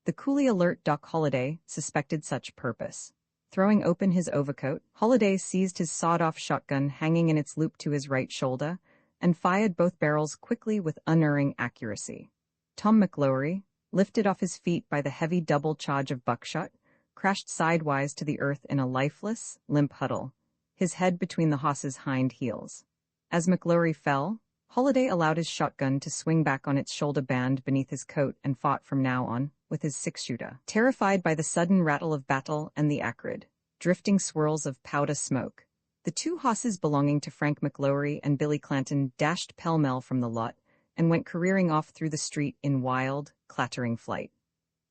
The coolly alert Doc Holliday suspected such purpose. Throwing open his overcoat, Holliday seized his sawed-off shotgun hanging in its loop to his right shoulder and fired both barrels quickly with unerring accuracy. Tom McLaury, lifted off his feet by the heavy double charge of buckshot, crashed sidewise to the earth in a lifeless, limp huddle, his head between the hoss's hind heels. As McLaury fell, Holliday allowed his shotgun to swing back on its shoulder band beneath his coat and fought from now on with his six-shooter. Terrified by the sudden rattle of battle and the acrid, drifting swirls of powder smoke, the 2 hosses belonging to Frank McLaury and Billy Clanton dashed pell-mell from the lot and went careering off through the street in wild, clattering flight.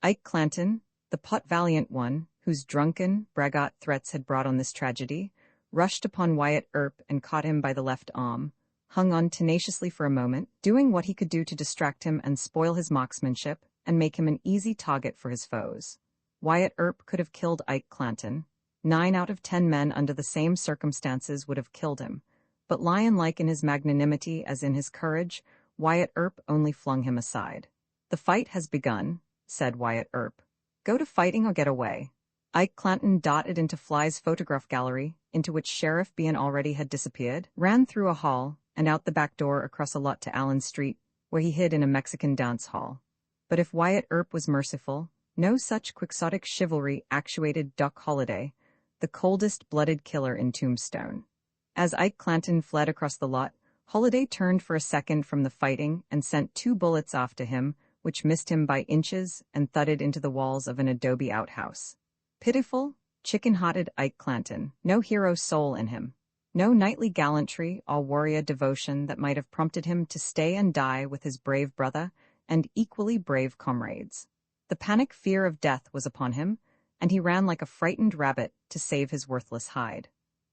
Ike Clanton, the pot-valiant one, whose drunken, braggart threats had brought on this tragedy, rushed upon Wyatt Earp and caught him by the left arm, hung on tenaciously for a moment, doing what he could do to distract him and spoil his marksmanship, and make him an easy target for his foes. Wyatt Earp could have killed Ike Clanton. 9 out of 10 men under the same circumstances would have killed him. But lion-like in his magnanimity as in his courage, Wyatt Earp only flung him aside. "The fight has begun," said Wyatt Earp. "Go to fighting or get away." Ike Clanton darted into Fly's photograph gallery, into which Sheriff Bean already had disappeared, ran through a hall, and out the back door across a lot to Allen Street, where he hid in a Mexican dance hall. But if Wyatt Earp was merciful, no such quixotic chivalry actuated Doc Holliday, the coldest-blooded killer in Tombstone. As Ike Clanton fled across the lot, Holliday turned for a second from the fighting and sent 2 bullets after him, which missed him by inches and thudded into the walls of an adobe outhouse. Pitiful, chicken-hearted Ike Clanton, no hero soul in him. No knightly gallantry or warrior devotion that might have prompted him to stay and die with his brave brother and equally brave comrades. The panic fear of death was upon him, and he ran like a frightened rabbit to save his worthless hide.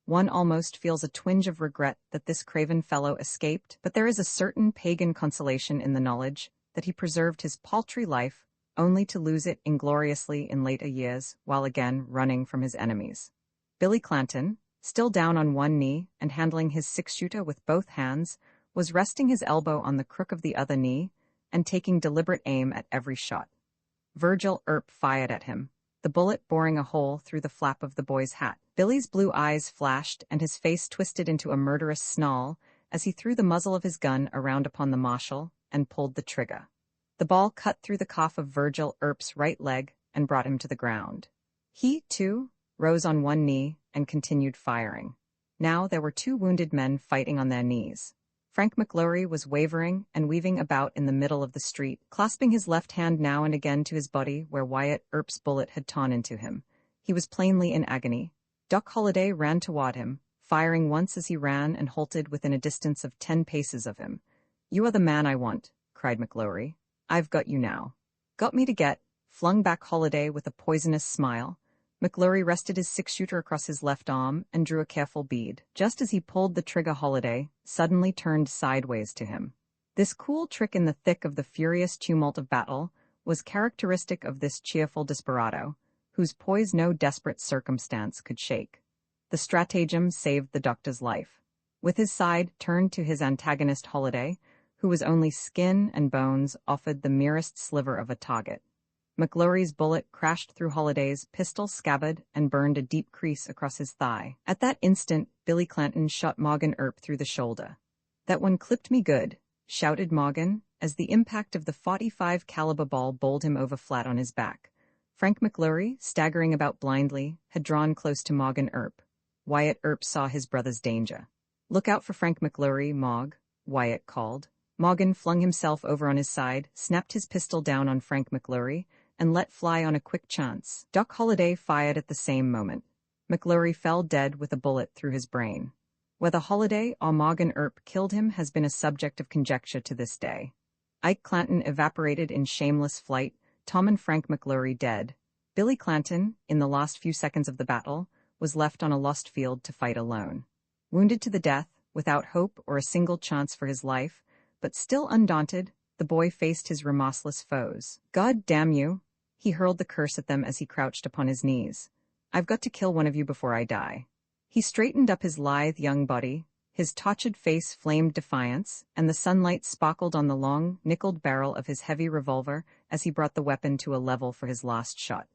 One almost feels a twinge of regret that this craven fellow escaped, but there is a certain pagan consolation in the knowledge that he preserved his paltry life only to lose it ingloriously in later years while again running from his enemies. Billy Clanton, still down on one knee and handling his 6-shooter with both hands, was resting his elbow on the crook of the other knee and taking deliberate aim at every shot. Virgil Earp fired at him, the bullet boring a hole through the flap of the boy's hat. Billy's blue eyes flashed and his face twisted into a murderous snarl as he threw the muzzle of his gun around upon the marshal and pulled the trigger. The ball cut through the calf of Virgil Earp's right leg and brought him to the ground. He, too, rose on one knee and continued firing. Now there were 2 wounded men fighting on their knees. Frank McLaury was wavering and weaving about in the middle of the street, clasping his left hand now and again to his body where Wyatt Earp's bullet had torn into him. He was plainly in agony. Doc Holliday ran toward him, firing once as he ran and halted within a distance of 10 paces of him. "You are the man I want," cried McLaury. "I've got you now." "Got me to get," flung back Holliday with a poisonous smile. McLaury rested his 6-shooter across his left arm and drew a careful bead. Just as he pulled the trigger, Holliday suddenly turned sideways to him. This cool trick in the thick of the furious tumult of battle was characteristic of this cheerful desperado, whose poise no desperate circumstance could shake. The stratagem saved the doctor's life. With his side turned to his antagonist Holliday, who was only skin and bones, offered the merest sliver of a target. McLaury's bullet crashed through Holliday's pistol scabbard and burned a deep crease across his thigh. At that instant, Billy Clanton shot Morgan Earp through the shoulder. "That one clipped me good," shouted Morgan, as the impact of the .45 caliber ball bowled him over flat on his back. Frank McLaury, staggering about blindly, had drawn close to Morgan Earp. Wyatt Earp saw his brother's danger. "Look out for Frank McLaury, Mog," Wyatt called. Morgan flung himself over on his side, snapped his pistol down on Frank McLaury, and let fly on a quick chance. Doc Holliday fired at the same moment. McLaury fell dead with a bullet through his brain. Whether Holliday or Morgan Earp killed him has been a subject of conjecture to this day. Ike Clanton evaporated in shameless flight, Tom and Frank McLaury dead. Billy Clanton, in the last few seconds of the battle, was left on a lost field to fight alone. Wounded to the death, without hope or a single chance for his life, but still undaunted, the boy faced his remorseless foes. "God damn you!" He hurled the curse at them as he crouched upon his knees. "I've got to kill one of you before I die." He straightened up his lithe young body, his tortured face flamed defiance, and the sunlight sparkled on the long, nickeled barrel of his heavy revolver as he brought the weapon to a level for his last shot.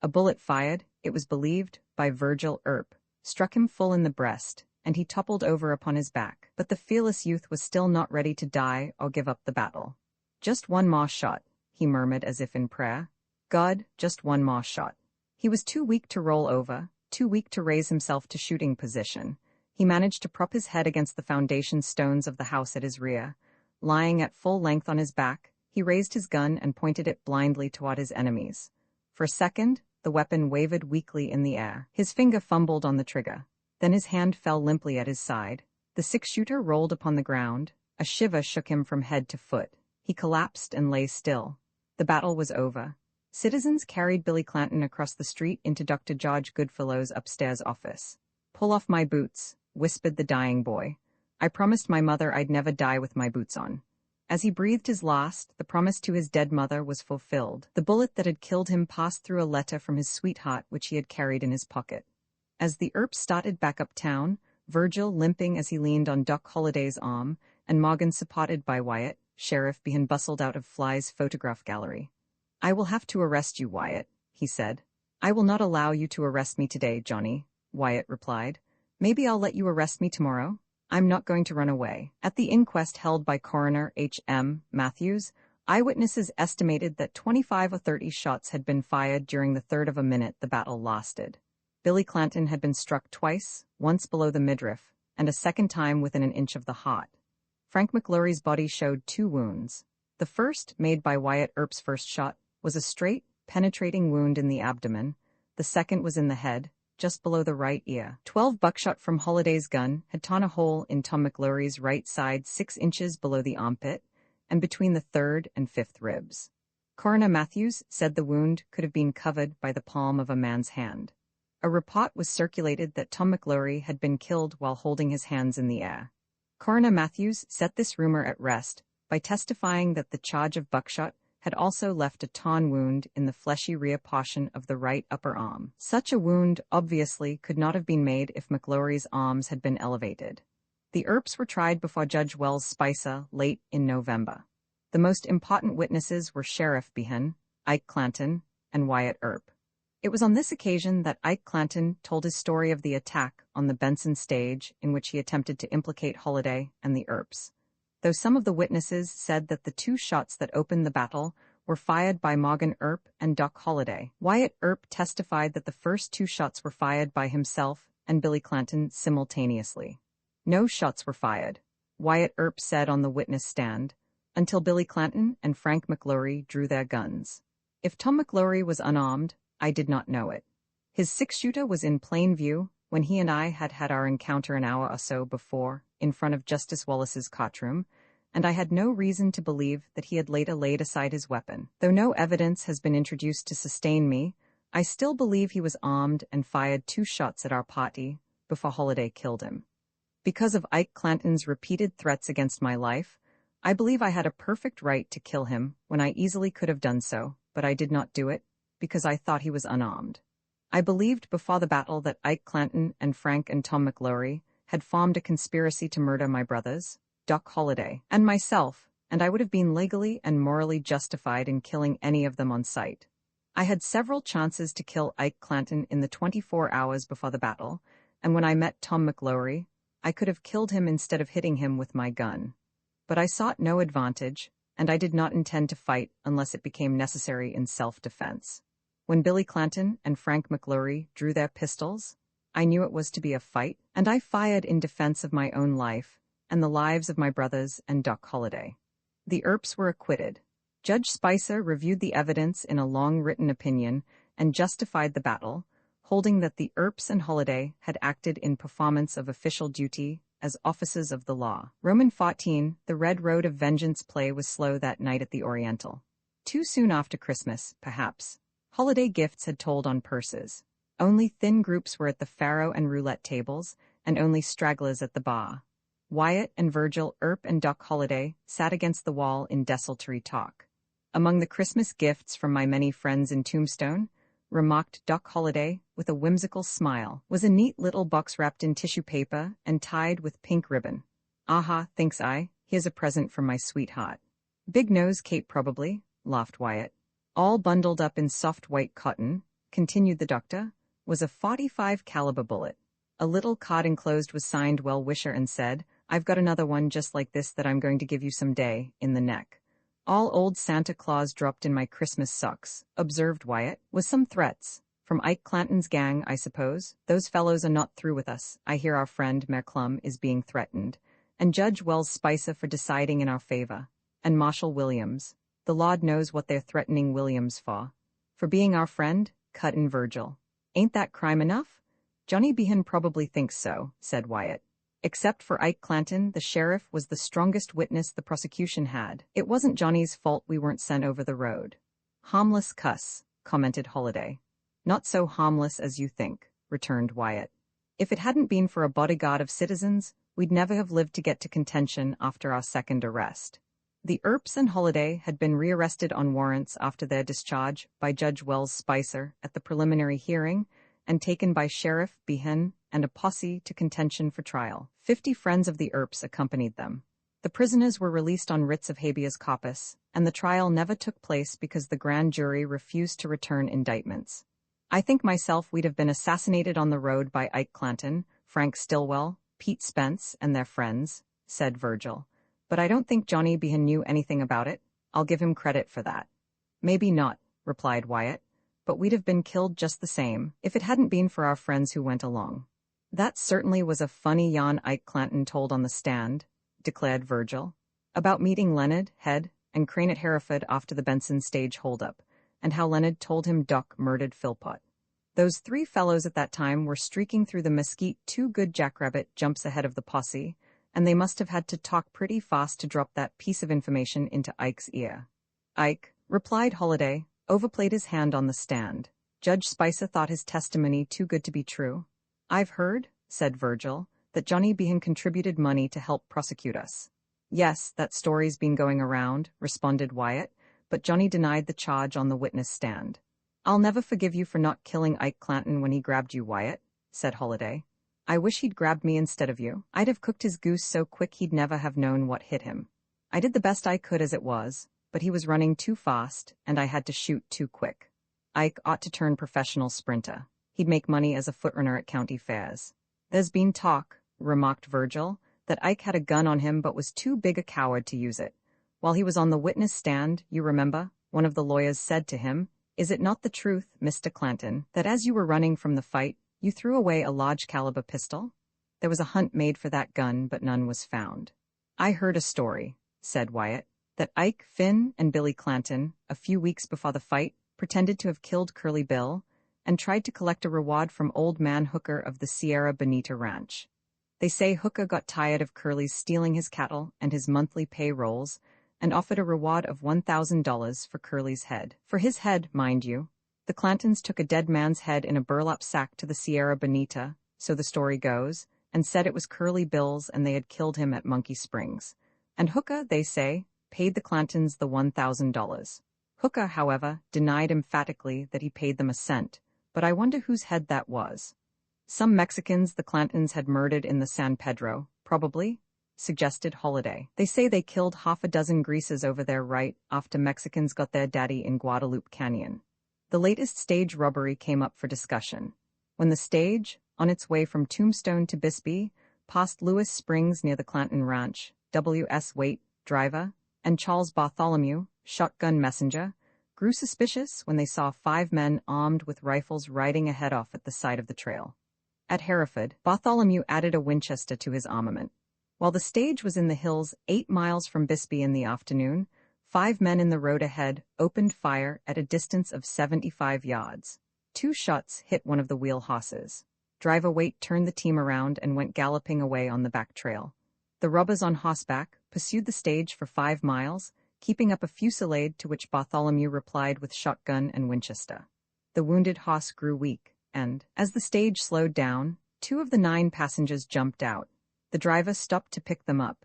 A bullet fired, it was believed, by Virgil Earp, struck him full in the breast, and he toppled over upon his back. But the fearless youth was still not ready to die or give up the battle. "Just one more shot," he murmured as if in prayer. "God, just one more shot." He was too weak to roll over, too weak to raise himself to shooting position. He managed to prop his head against the foundation stones of the house at his rear. Lying at full length on his back, he raised his gun and pointed it blindly toward his enemies. For a second, the weapon wavered weakly in the air. His finger fumbled on the trigger. Then his hand fell limply at his side. The 6-shooter rolled upon the ground. A shiver shook him from head to foot. He collapsed and lay still. The battle was over. Citizens carried Billy Clanton across the street into Dr. George Goodfellow's upstairs office. "Pull off my boots," whispered the dying boy. "I promised my mother I'd never die with my boots on." As he breathed his last, the promise to his dead mother was fulfilled. The bullet that had killed him passed through a letter from his sweetheart which he had carried in his pocket. As the Earps started back uptown, Virgil limping as he leaned on Doc Holliday's arm, and Morgan supported by Wyatt, Sheriff Behan bustled out of Fly's photograph gallery. "I will have to arrest you, Wyatt," he said. "I will not allow you to arrest me today, Johnny," Wyatt replied. "Maybe I'll let you arrest me tomorrow. I'm not going to run away." At the inquest held by Coroner H.M. Matthews, eyewitnesses estimated that 25 or 30 shots had been fired during the third of a minute the battle lasted. Billy Clanton had been struck twice, once below the midriff, and a second time within an inch of the heart. Frank McLaury's body showed 2 wounds. The first, made by Wyatt Earp's first shot, was a straight, penetrating wound in the abdomen. The second was in the head, just below the right ear. 12 buckshot from Holliday's gun had torn a hole in Tom McLaury's right side 6 inches below the armpit, and between the third and fifth ribs. Coroner Matthews said the wound could have been covered by the palm of a man's hand. A report was circulated that Tom McLaury had been killed while holding his hands in the air. Coroner Matthews set this rumor at rest by testifying that the charge of buckshot had also left a torn wound in the fleshy rear portion of the right upper arm. Such a wound obviously could not have been made if McLaury's arms had been elevated. The Earps were tried before Judge Wells Spicer late in November. The most important witnesses were Sheriff Behan, Ike Clanton, and Wyatt Earp. It was on this occasion that Ike Clanton told his story of the attack on the Benson stage in which he attempted to implicate Holliday and the Earps. Though some of the witnesses said that the 2 shots that opened the battle were fired by Morgan Earp and Doc Holliday, Wyatt Earp testified that the first 2 shots were fired by himself and Billy Clanton simultaneously. "No shots were fired," Wyatt Earp said on the witness stand, "until Billy Clanton and Frank McLaury drew their guns. If Tom McLaury was unarmed, I did not know it. His 6-shooter was in plain view when he and I had had our encounter an hour or so before in front of Justice Wallace's courtroom, and I had no reason to believe that he had later laid aside his weapon. Though no evidence has been introduced to sustain me, I still believe he was armed and fired 2 shots at our party before Holliday killed him. Because of Ike Clanton's repeated threats against my life, I believe I had a perfect right to kill him when I easily could have done so, but I did not do it because I thought he was unarmed. I believed before the battle that Ike Clanton and Frank and Tom McLaury had formed a conspiracy to murder my brothers, Doc Holliday, and myself, and I would have been legally and morally justified in killing any of them on sight. I had several chances to kill Ike Clanton in the 24 hours before the battle, and when I met Tom McLaury, I could have killed him instead of hitting him with my gun. But I sought no advantage, and I did not intend to fight unless it became necessary in self-defense. When Billy Clanton and Frank McLaury drew their pistols, I knew it was to be a fight, and I fired in defense of my own life and the lives of my brothers and Doc Holliday. The Earps were acquitted. Judge Spicer reviewed the evidence in a long written opinion and justified the battle, holding that the Earps and Holliday had acted in performance of official duty as officers of the law. Roman 14, the Red Road of Vengeance play was slow that night at the Oriental. Too soon after Christmas, perhaps. Holiday gifts had told on purses. Only thin groups were at the faro and roulette tables, and only stragglers at the bar. Wyatt and Virgil Earp and Doc Holliday sat against the wall in desultory talk. "Among the Christmas gifts from my many friends in Tombstone," remarked Doc Holliday with a whimsical smile, "was a neat little box wrapped in tissue paper and tied with pink ribbon. Aha, thinks I, here's a present from my sweetheart." "Big nose Kate probably," laughed Wyatt. "All bundled up in soft white cotton," continued the doctor, "was a .45 caliber bullet. A little card enclosed was signed well-wisher and said, 'I've got another one just like this that I'm going to give you some day,' in the neck. All old Santa Claus dropped in my Christmas socks," observed Wyatt, "with some threats. From Ike Clanton's gang, I suppose. Those fellows are not through with us. I hear our friend Merclum is being threatened, and Judge Wells Spicer for deciding in our favor, and Marshal Williams. The Lord knows what they're threatening Williams for. For being our friend," cut in Virgil. "Ain't that crime enough?" "Johnny Behan probably thinks so," said Wyatt. "Except for Ike Clanton, the sheriff was the strongest witness the prosecution had. It wasn't Johnny's fault we weren't sent over the road." "Harmless cuss," commented Holliday. "Not so harmless as you think," returned Wyatt. "If it hadn't been for a bodyguard of citizens, we'd never have lived to get to contention after our second arrest. The Earps and Holiday had been rearrested on warrants after their discharge by Judge Wells Spicer at the preliminary hearing and taken by Sheriff Behan and a posse to contention for trial. 50 friends of the Earps accompanied them. The prisoners were released on writs of habeas corpus, and the trial never took place because the grand jury refused to return indictments. I think myself we'd have been assassinated on the road by Ike Clanton, Frank Stillwell, Pete Spence, and their friends, said Virgil. But I don't think Johnny Behan knew anything about it. I'll give him credit for that. Maybe not, replied Wyatt, but we'd have been killed just the same if it hadn't been for our friends who went along. That certainly was a funny yarn Ike Clanton told on the stand, declared Virgil, about meeting Leonard, Head, and Crane at Hereford after the Benson stage holdup, and how Leonard told him Doc murdered Philpott. Those 3 fellows at that time were streaking through the mesquite 2 good jackrabbit jumps ahead of the posse, and they must have had to talk pretty fast to drop that piece of information into Ike's ear. Ike, replied Holiday, overplayed his hand on the stand. Judge Spicer thought his testimony too good to be true. I've heard, said Virgil, that Johnny Behan contributed money to help prosecute us. Yes, that story's been going around, responded Wyatt, but Johnny denied the charge on the witness stand. I'll never forgive you for not killing Ike Clanton when he grabbed you, Wyatt, said Holiday. I wish he'd grabbed me instead of you. I'd have cooked his goose so quick he'd never have known what hit him. I did the best I could as it was, but he was running too fast, and I had to shoot too quick. Ike ought to turn professional sprinter. He'd make money as a footrunner at county fairs. There's been talk, remarked Virgil, that Ike had a gun on him but was too big a coward to use it. While he was on the witness stand, you remember, one of the lawyers said to him, "Is it not the truth, Mr. Clanton, that as you were running from the fight, you threw away a large-caliber pistol?" There was a hunt made for that gun, but none was found. I heard a story, said Wyatt, that Ike, Finn, and Billy Clanton, a few weeks before the fight, pretended to have killed Curly Bill and tried to collect a reward from Old Man Hooker of the Sierra Bonita Ranch. They say Hooker got tired of Curly's stealing his cattle and his monthly payrolls and offered a reward of $1,000 for Curly's head. For his head, mind you. The Clantons took a dead man's head in a burlap sack to the Sierra Bonita, so the story goes, and said it was Curly Bill's and they had killed him at Monkey Springs. And Hooker, they say, paid the Clantons the $1,000. Hooker, however, denied emphatically that he paid them a cent, but I wonder whose head that was. Some Mexicans the Clantons had murdered in the San Pedro, probably, suggested Holiday. They say they killed 6 greasers over there right after Mexicans got their daddy in Guadalupe Canyon. The latest stage robbery came up for discussion. When the stage, on its way from Tombstone to Bisbee, passed Lewis Springs near the Clanton Ranch, W.S. Waite, driver, and Charles Bartholomew, shotgun messenger, grew suspicious when they saw 5 men armed with rifles riding ahead off at the side of the trail. At Hereford, Bartholomew added a Winchester to his armament. While the stage was in the hills 8 miles from Bisbee in the afternoon, 5 men in the road ahead opened fire at a distance of 75 yards. 2 shots hit one of the wheel horses. Driver Waite turned the team around and went galloping away on the back trail. The robbers on horseback pursued the stage for 5 miles, keeping up a fusillade to which Bartholomew replied with shotgun and Winchester. The wounded horse grew weak, and, as the stage slowed down, 2 of the 9 passengers jumped out. The driver stopped to pick them up.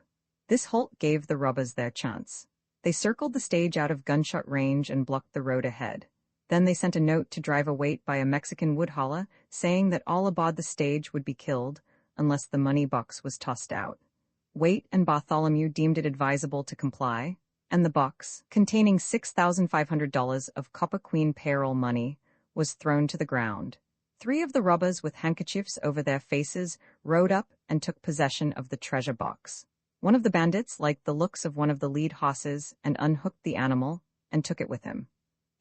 This halt gave the robbers their chance. They circled the stage out of gunshot range and blocked the road ahead. Then they sent a note to Driver Waite by a Mexican woodhauler saying that all aboard the stage would be killed unless the money box was tossed out. Waite and Bartholomew deemed it advisable to comply, and the box, containing $6,500 of Copper Queen payroll money, was thrown to the ground. 3 of the robbers with handkerchiefs over their faces rode up and took possession of the treasure box. One of the bandits liked the looks of one of the lead horses and unhooked the animal and took it with him.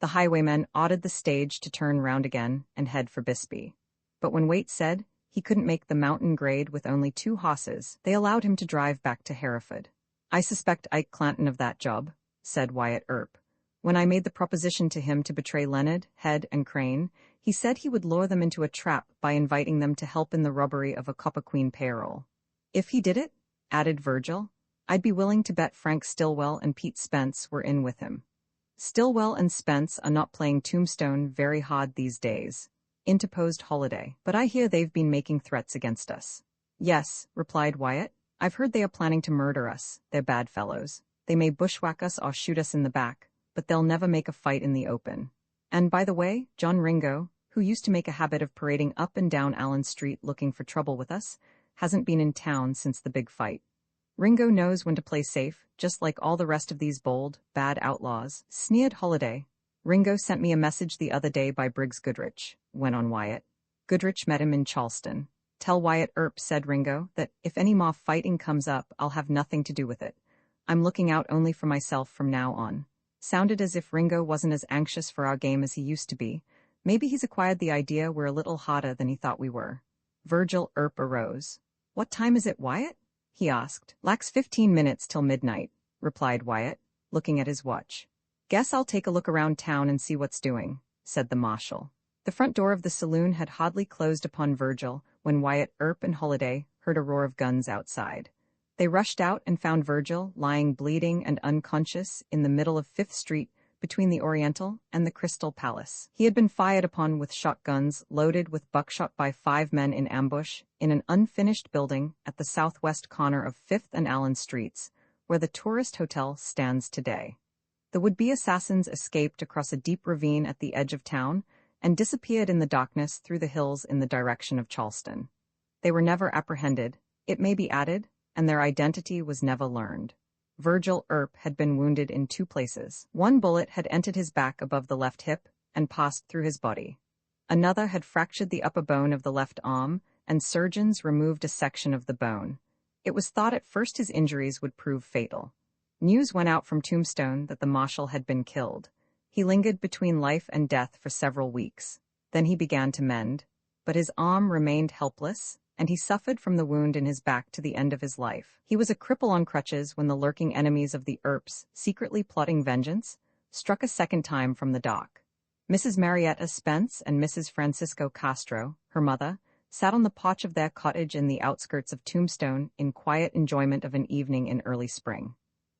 The highwaymen ordered the stage to turn round again and head for Bisbee. But when Waite said he couldn't make the mountain grade with only 2 horses, they allowed him to drive back to Hereford. "I suspect Ike Clanton of that job," said Wyatt Earp. "When I made the proposition to him to betray Leonard, Head, and Crane, he said he would lure them into a trap by inviting them to help in the robbery of a Copper Queen payroll. If he did it," added Virgil, "I'd be willing to bet Frank Stillwell and Pete Spence were in with him." "Stillwell and Spence are not playing Tombstone very hard these days," interposed Holiday, "but I hear they've been making threats against us." "Yes," replied Wyatt, "I've heard they are planning to murder us. They're bad fellows." They may bushwhack us or shoot us in the back, but they'll never make a fight in the open. And by the way, John Ringo, who used to make a habit of parading up and down Allen Street looking for trouble with us, hasn't been in town since the big fight. Ringo knows when to play safe, just like all the rest of these bold, bad outlaws, sneered Holiday. Ringo sent me a message the other day by Briggs Goodrich, went on Wyatt. Goodrich met him in Charleston. Tell Wyatt Earp, said Ringo, that if any more fighting comes up, I'll have nothing to do with it. I'm looking out only for myself from now on. Sounded as if Ringo wasn't as anxious for our game as he used to be. Maybe he's acquired the idea we're a little hotter than he thought we were. Virgil Earp arose. What time is it, Wyatt? He asked. Lacks 15 minutes till midnight, replied Wyatt, looking at his watch. Guess I'll take a look around town and see what's doing, said the marshal. The front door of the saloon had hardly closed upon Virgil when Wyatt Earp and Holiday heard a roar of guns outside. They rushed out and found Virgil lying bleeding and unconscious in the middle of 5th Street between the Oriental and the Crystal Palace. He had been fired upon with shotguns loaded with buckshot by 5 men in ambush in an unfinished building at the southwest corner of 5th and Allen Streets, where the tourist hotel stands today. The would-be assassins escaped across a deep ravine at the edge of town and disappeared in the darkness through the hills in the direction of Charleston. They were never apprehended, it may be added, and their identity was never learned. Virgil Earp had been wounded in 2 places. One bullet had entered his back above the left hip and passed through his body. Another had fractured the upper bone of the left arm, and surgeons removed a section of the bone. It was thought at first his injuries would prove fatal. News went out from Tombstone that the marshal had been killed. He lingered between life and death for several weeks. Then he began to mend, but his arm remained helpless, and he suffered from the wound in his back to the end of his life. He was a cripple on crutches when the lurking enemies of the Earps, secretly plotting vengeance, struck a second time from the dock. Mrs. Marietta Spence and Mrs. Francisco Castro, her mother, sat on the porch of their cottage in the outskirts of Tombstone in quiet enjoyment of an evening in early spring.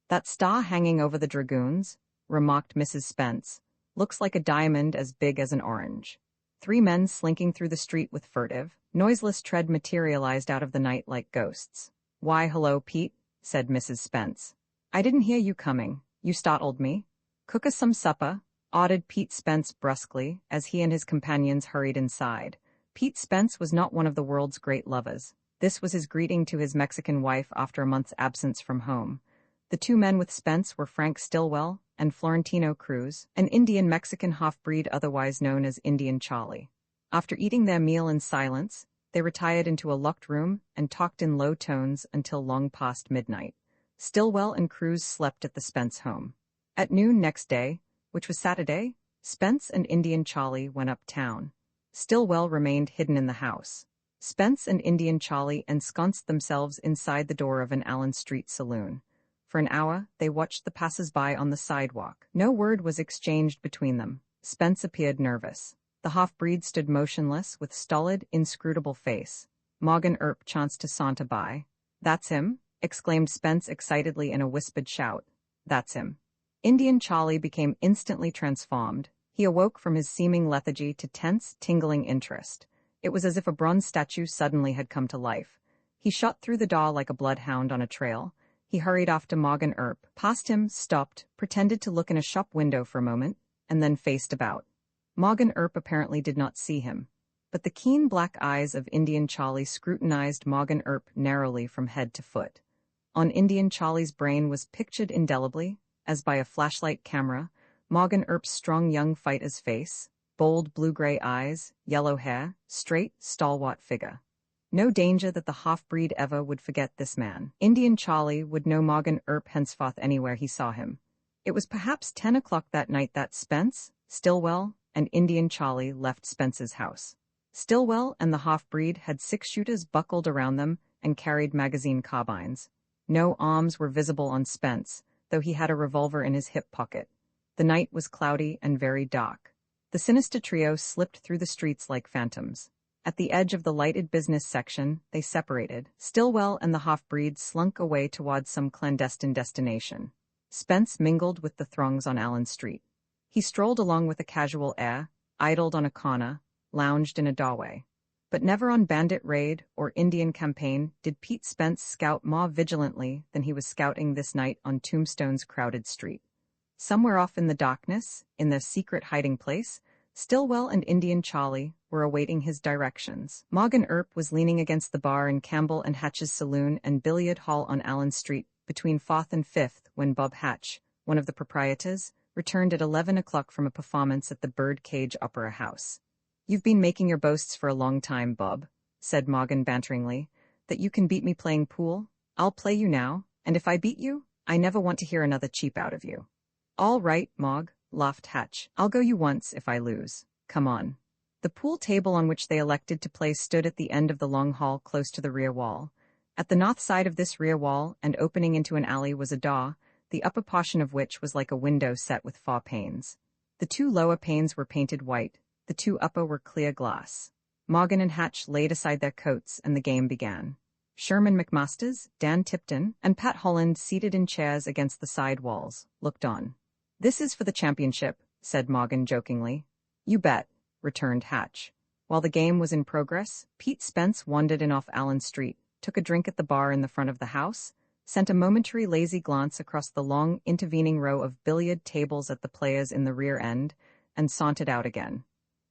That star hanging over the dragoons, remarked Mrs. Spence, looks like a diamond as big as an orange. 3 men slinking through the street with furtive, noiseless tread materialized out of the night like ghosts. Why, hello, Pete, said Mrs. Spence. I didn't hear you coming. You startled me. Cook us some supper, ordered Pete Spence brusquely as he and his companions hurried inside. Pete Spence was not one of the world's great lovers. This was his greeting to his Mexican wife after a month's absence from home. The 2 men with Spence were Frank Stillwell and Florentino Cruz, an Indian-Mexican half-breed otherwise known as Indian Charlie. After eating their meal in silence, they retired into a locked room and talked in low tones until long past midnight. Stillwell and Cruz slept at the Spence home. At noon next day, which was Saturday, Spence and Indian Charlie went uptown. Stillwell remained hidden in the house. Spence and Indian Charlie ensconced themselves inside the door of an Allen Street saloon. For an hour, they watched the passers-by on the sidewalk. No word was exchanged between them. Spence appeared nervous. The half-breed stood motionless with stolid, inscrutable face. Morgan Earp chanced to saunter by. That's him, exclaimed Spence excitedly in a whispered shout. That's him. Indian Charlie became instantly transformed. He awoke from his seeming lethargy to tense, tingling interest. It was as if a bronze statue suddenly had come to life. He shot through the door like a bloodhound on a trail. He hurried off to Morgan Earp, passed him, stopped, pretended to look in a shop window for a moment, and then faced about. Morgan Earp apparently did not see him, but the keen black eyes of Indian Charlie scrutinized Morgan Earp narrowly from head to foot. On Indian Charlie's brain was pictured indelibly, as by a flashlight camera, Morgan Earp's strong young fighter's face, bold blue-gray eyes, yellow hair, straight, stalwart figure. No danger that the half-breed ever would forget this man. Indian Charlie would know Morgan Earp henceforth anywhere he saw him. It was perhaps 10 o'clock that night that Spence, Stillwell, and Indian Charlie left Spence's house. Stillwell and the half-breed had 6-shooters buckled around them and carried magazine carbines. No arms were visible on Spence, though he had a revolver in his hip pocket. The night was cloudy and very dark. The sinister trio slipped through the streets like phantoms. At the edge of the lighted business section, they separated. Stillwell and the half-breed slunk away towards some clandestine destination. Spence mingled with the throngs on Allen Street. He strolled along with a casual air, idled on a corner, lounged in a doorway. But never on bandit raid or Indian campaign did Pete Spence scout more vigilantly than he was scouting this night on Tombstone's crowded street. Somewhere off in the darkness, in their secret hiding place, Stillwell and Indian Charlie were awaiting his directions. Morgan Earp was leaning against the bar in Campbell and Hatch's saloon and billiard hall on Allen Street between 4th and 5th when Bob Hatch, one of the proprietors, returned at 11 o'clock from a performance at the Birdcage Opera House. "You've been making your boasts for a long time, Bob," said Morgan banteringly. "That you can beat me playing pool? I'll play you now, and if I beat you, I never want to hear another cheap out of you." "All right, Mog," laughed Hatch. "I'll go you once if I lose. Come on." The pool table on which they elected to play stood at the end of the long hall close to the rear wall. At the north side of this rear wall and opening into an alley was a door, the upper portion of which was like a window set with 4 panes. The 2 lower panes were painted white, the 2 upper were clear glass. Morgan and Hatch laid aside their coats and the game began. Sherman McMasters, Dan Tipton, and Pat Holland, seated in chairs against the side walls, looked on. "This is for the championship," said Morgan jokingly. "You bet," returned Hatch. While the game was in progress, Pete Spence wandered in off Allen Street, took a drink at the bar in the front of the house, sent a momentary lazy glance across the long intervening row of billiard tables at the players in the rear end, and sauntered out again.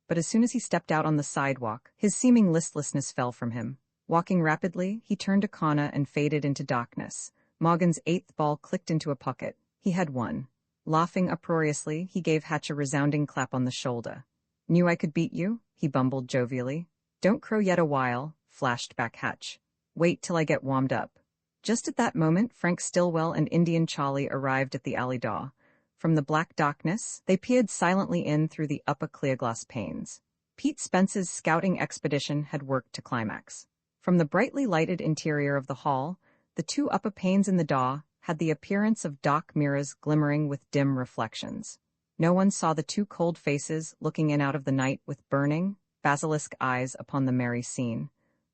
But as soon as he stepped out on the sidewalk, his seeming listlessness fell from him. Walking rapidly, he turned a corner and faded into darkness. Morgan's 8th ball clicked into a pocket. He had won. Laughing uproariously, he gave Hatch a resounding clap on the shoulder. "Knew I could beat you?" he bumbled jovially. "Don't crow yet a while," flashed back Hatch. "Wait till I get warmed up." Just at that moment, Frank Stillwell and Indian Charlie arrived at the alley door. From the black darkness, they peered silently in through the upper clear glass panes. Pete Spence's scouting expedition had worked to climax. From the brightly lighted interior of the hall, the 2 upper panes in the door had the appearance of dark mirrors glimmering with dim reflections. No one saw the 2 cold faces looking in out of the night with burning, basilisk eyes upon the merry scene.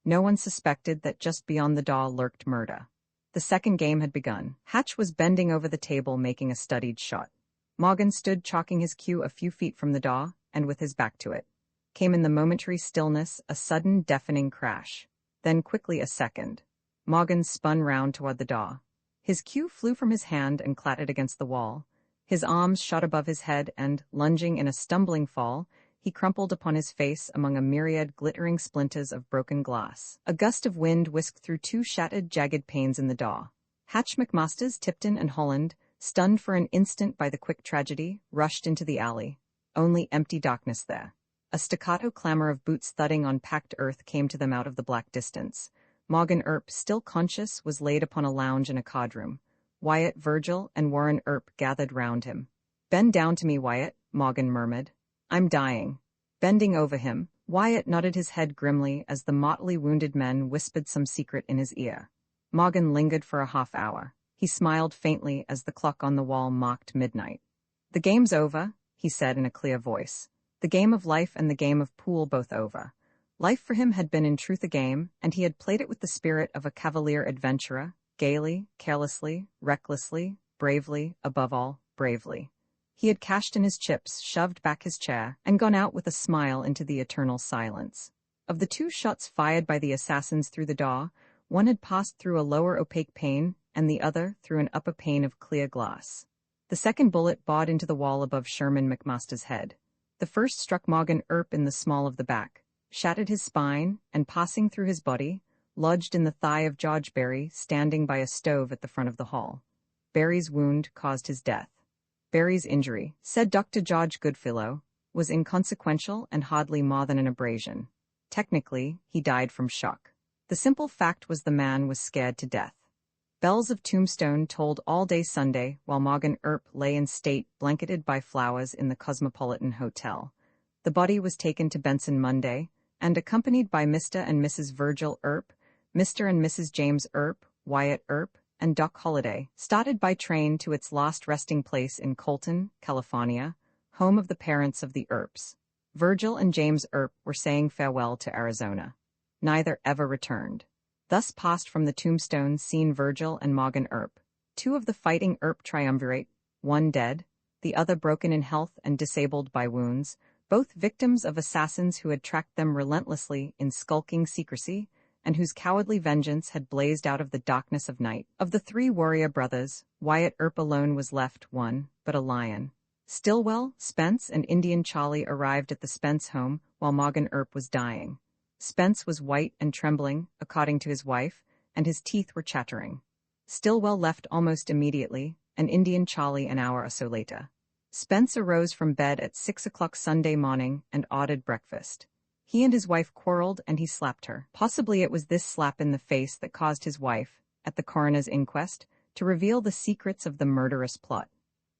No one suspected that just beyond the door lurked murder. The second game had begun. Hatch was bending over the table making a studied shot. Morgan stood chalking his cue a few feet from the door, and with his back to it. Came in the momentary stillness a sudden deafening crash. Then quickly a second. Morgan spun round toward the door. His cue flew from his hand and clattered against the wall. His arms shot above his head and, lunging in a stumbling fall, he crumpled upon his face among a myriad glittering splinters of broken glass. A gust of wind whisked through 2 shattered, jagged panes in the door. Hatch, McMasters, Tipton, and Holland, stunned for an instant by the quick tragedy, rushed into the alley. Only empty darkness there. A staccato clamor of boots thudding on packed earth came to them out of the black distance. Morgan Earp, still conscious, was laid upon a lounge in a cardroom. Wyatt, Virgil, and Warren Earp gathered round him. "Bend down to me, Wyatt," Morgan murmured. "I'm dying." Bending over him, Wyatt nodded his head grimly as the motley wounded men whispered some secret in his ear. Morgan lingered for a half-hour. He smiled faintly as the clock on the wall marked midnight. "The game's over," he said in a clear voice. The game of life and the game of pool both over. Life for him had been in truth a game, and he had played it with the spirit of a cavalier adventurer, gaily, carelessly, recklessly, bravely, above all, bravely. He had cashed in his chips, shoved back his chair, and gone out with a smile into the eternal silence. Of the 2 shots fired by the assassins through the door, one had passed through a lower opaque pane, and the other through an upper pane of clear glass. The second bullet bored into the wall above Sherman McMaster's head. The first struck Morgan Earp in the small of the back, shattered his spine, and passing through his body, lodged in the thigh of George Berry, standing by a stove at the front of the hall. Berry's wound caused his death. Berry's injury, said Dr. George Goodfellow, was inconsequential and hardly more than an abrasion. Technically, he died from shock. The simple fact was the man was scared to death. Bells of Tombstone tolled all day Sunday while Morgan Earp lay in state blanketed by flowers in the Cosmopolitan Hotel. The body was taken to Benson Monday, and accompanied by Mr. and Mrs. Virgil Earp, Mr. and Mrs. James Earp, Wyatt Earp, and Doc Holliday, started by train to its last resting place in Colton, California, home of the parents of the Earps. Virgil and James Earp were saying farewell to Arizona. Neither ever returned. Thus passed from the Tombstone scene Virgil and Morgan Earp, 2 of the fighting Earp triumvirate, one dead, the other broken in health and disabled by wounds, both victims of assassins who had tracked them relentlessly in skulking secrecy, and whose cowardly vengeance had blazed out of the darkness of night. Of the three warrior brothers, Wyatt Earp alone was left one, but a lion. Stillwell, Spence, and Indian Charlie arrived at the Spence home while Morgan Earp was dying. Spence was white and trembling, according to his wife, and his teeth were chattering. Stillwell left almost immediately, and Indian Charlie an hour or so later. Spence arose from bed at 6 o'clock Sunday morning and ordered breakfast. He and his wife quarreled and he slapped her. Possibly it was this slap in the face that caused his wife, at the coroner's inquest, to reveal the secrets of the murderous plot.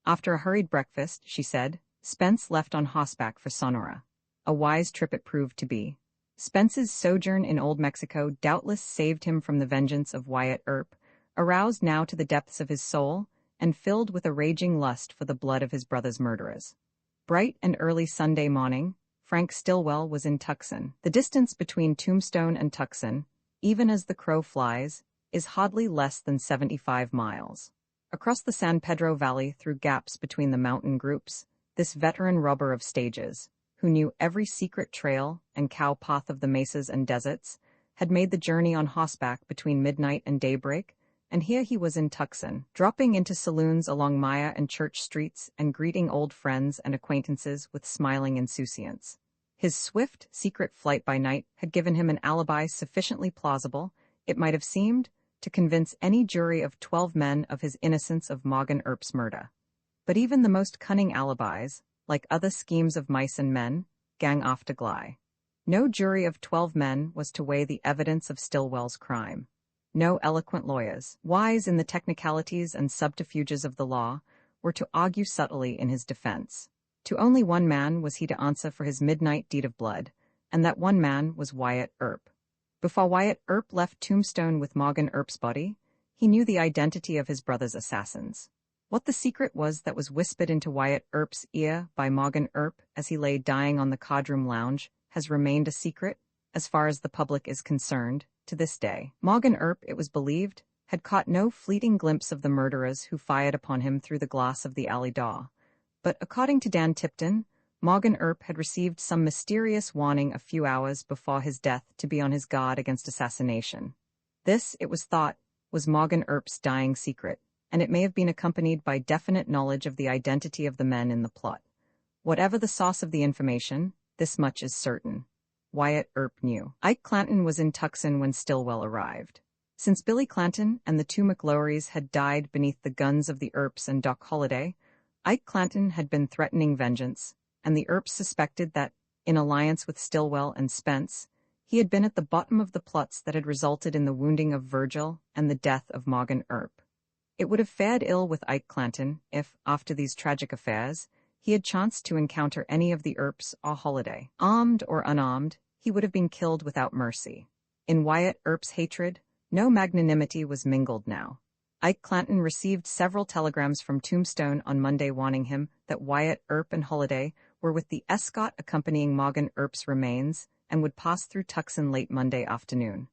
After a hurried breakfast, she said, Spence left on horseback for Sonora. A wise trip it proved to be. Spence's sojourn in Old Mexico doubtless saved him from the vengeance of Wyatt Earp, aroused now to the depths of his soul, and filled with a raging lust for the blood of his brother's murderers. Bright and early Sunday morning, Frank Stillwell was in Tucson. The distance between Tombstone and Tucson, even as the crow flies, is hardly less than 75 miles. Across the San Pedro Valley through gaps between the mountain groups, this veteran robber of stages, who knew every secret trail and cow path of the mesas and deserts, had made the journey on horseback between midnight and daybreak, and here he was in Tucson, dropping into saloons along Maya and Church streets and greeting old friends and acquaintances with smiling insouciance. His swift, secret flight by night had given him an alibi sufficiently plausible, it might have seemed, to convince any jury of 12 men of his innocence of Morgan Earp's murder. But even the most cunning alibis, like other schemes of mice and men, gang off to gly. No jury of 12 men was to weigh the evidence of Stillwell's crime. No eloquent lawyers, wise in the technicalities and subterfuges of the law, were to argue subtly in his defense. To only one man was he to answer for his midnight deed of blood, and that one man was Wyatt Earp. Before Wyatt Earp left Tombstone with Morgan Earp's body, he knew the identity of his brother's assassins. What the secret was that was whispered into Wyatt Earp's ear by Morgan Earp as he lay dying on the cardroom lounge has remained a secret, as far as the public is concerned, to this day. Morgan Earp, it was believed, had caught no fleeting glimpse of the murderers who fired upon him through the glass of the alley door. But according to Dan Tipton, Morgan Earp had received some mysterious warning a few hours before his death to be on his guard against assassination. This, it was thought, was Morgan Earp's dying secret, and it may have been accompanied by definite knowledge of the identity of the men in the plot. Whatever the source of the information, this much is certain. Wyatt Earp knew. Ike Clanton was in Tucson when Stillwell arrived. Since Billy Clanton and the two McLaurys had died beneath the guns of the Earps and Doc Holliday, Ike Clanton had been threatening vengeance, and the Earps suspected that, in alliance with Stillwell and Spence, he had been at the bottom of the plots that had resulted in the wounding of Virgil and the death of Morgan Earp. It would have fared ill with Ike Clanton if, after these tragic affairs, he had chanced to encounter any of the Earps or Holliday. Armed or unarmed, he would have been killed without mercy. In Wyatt Earp's hatred, no magnanimity was mingled now. Ike Clanton received several telegrams from Tombstone on Monday warning him that Wyatt Earp and Holliday were with the escort accompanying Morgan Earp's remains and would pass through Tucson late Monday afternoon.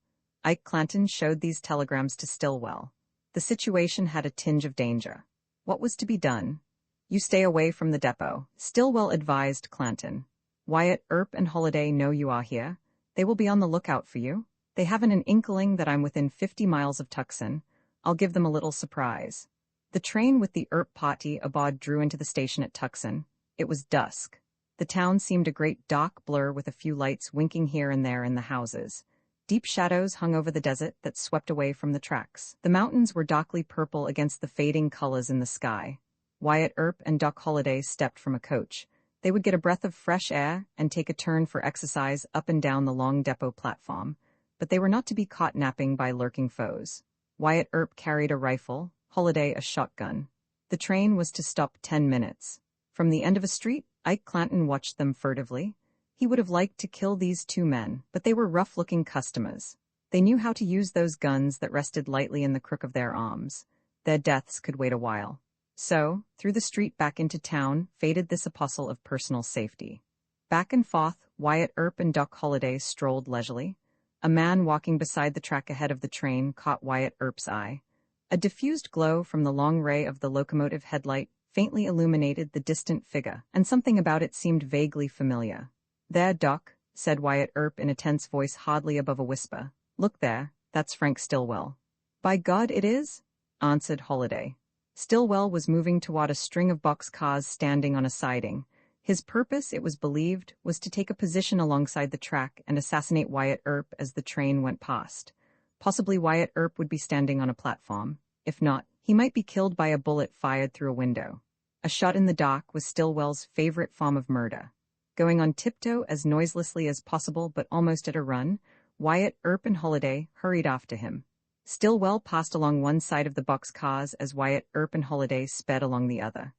Ike Clanton showed these telegrams to Stillwell. The situation had a tinge of danger. What was to be done? You stay away from the depot, Stillwell advised Clanton. Wyatt Earp and Holliday know you are here. They will be on the lookout for you. They haven't an inkling that I'm within 50 miles of Tucson. I'll give them a little surprise. The train with the Earp party aboard drew into the station at Tucson. It was dusk. The town seemed a great dark blur with a few lights winking here and there in the houses. Deep shadows hung over the desert that swept away from the tracks. The mountains were darkly purple against the fading colors in the sky. Wyatt Earp and Doc Holliday stepped from a coach. They would get a breath of fresh air and take a turn for exercise up and down the long depot platform, but they were not to be caught napping by lurking foes. Wyatt Earp carried a rifle, Holliday a shotgun. The train was to stop 10 minutes. From the end of a street, Ike Clanton watched them furtively. He would have liked to kill these two men, but they were rough-looking customers. They knew how to use those guns that rested lightly in the crook of their arms. Their deaths could wait a while. So, through the street back into town, faded this apostle of personal safety. Back and forth, Wyatt Earp and Doc Holliday strolled leisurely. A man walking beside the track ahead of the train caught Wyatt Earp's eye. A diffused glow from the long ray of the locomotive headlight faintly illuminated the distant figure, and something about it seemed vaguely familiar. "There, Doc," said Wyatt Earp in a tense voice hardly above a whisper. "Look there, that's Frank Stillwell." "By God, it is," answered Holiday. Stillwell was moving toward a string of boxcars standing on a siding. His purpose, it was believed, was to take a position alongside the track and assassinate Wyatt Earp as the train went past. Possibly Wyatt Earp would be standing on a platform. If not, he might be killed by a bullet fired through a window. A shot in the dark was Stillwell's favorite form of murder. Going on tiptoe as noiselessly as possible but almost at a run, Wyatt Earp and Holiday hurried after him. Stillwell passed along one side of the boxcars as Wyatt Earp and Holiday sped along the other.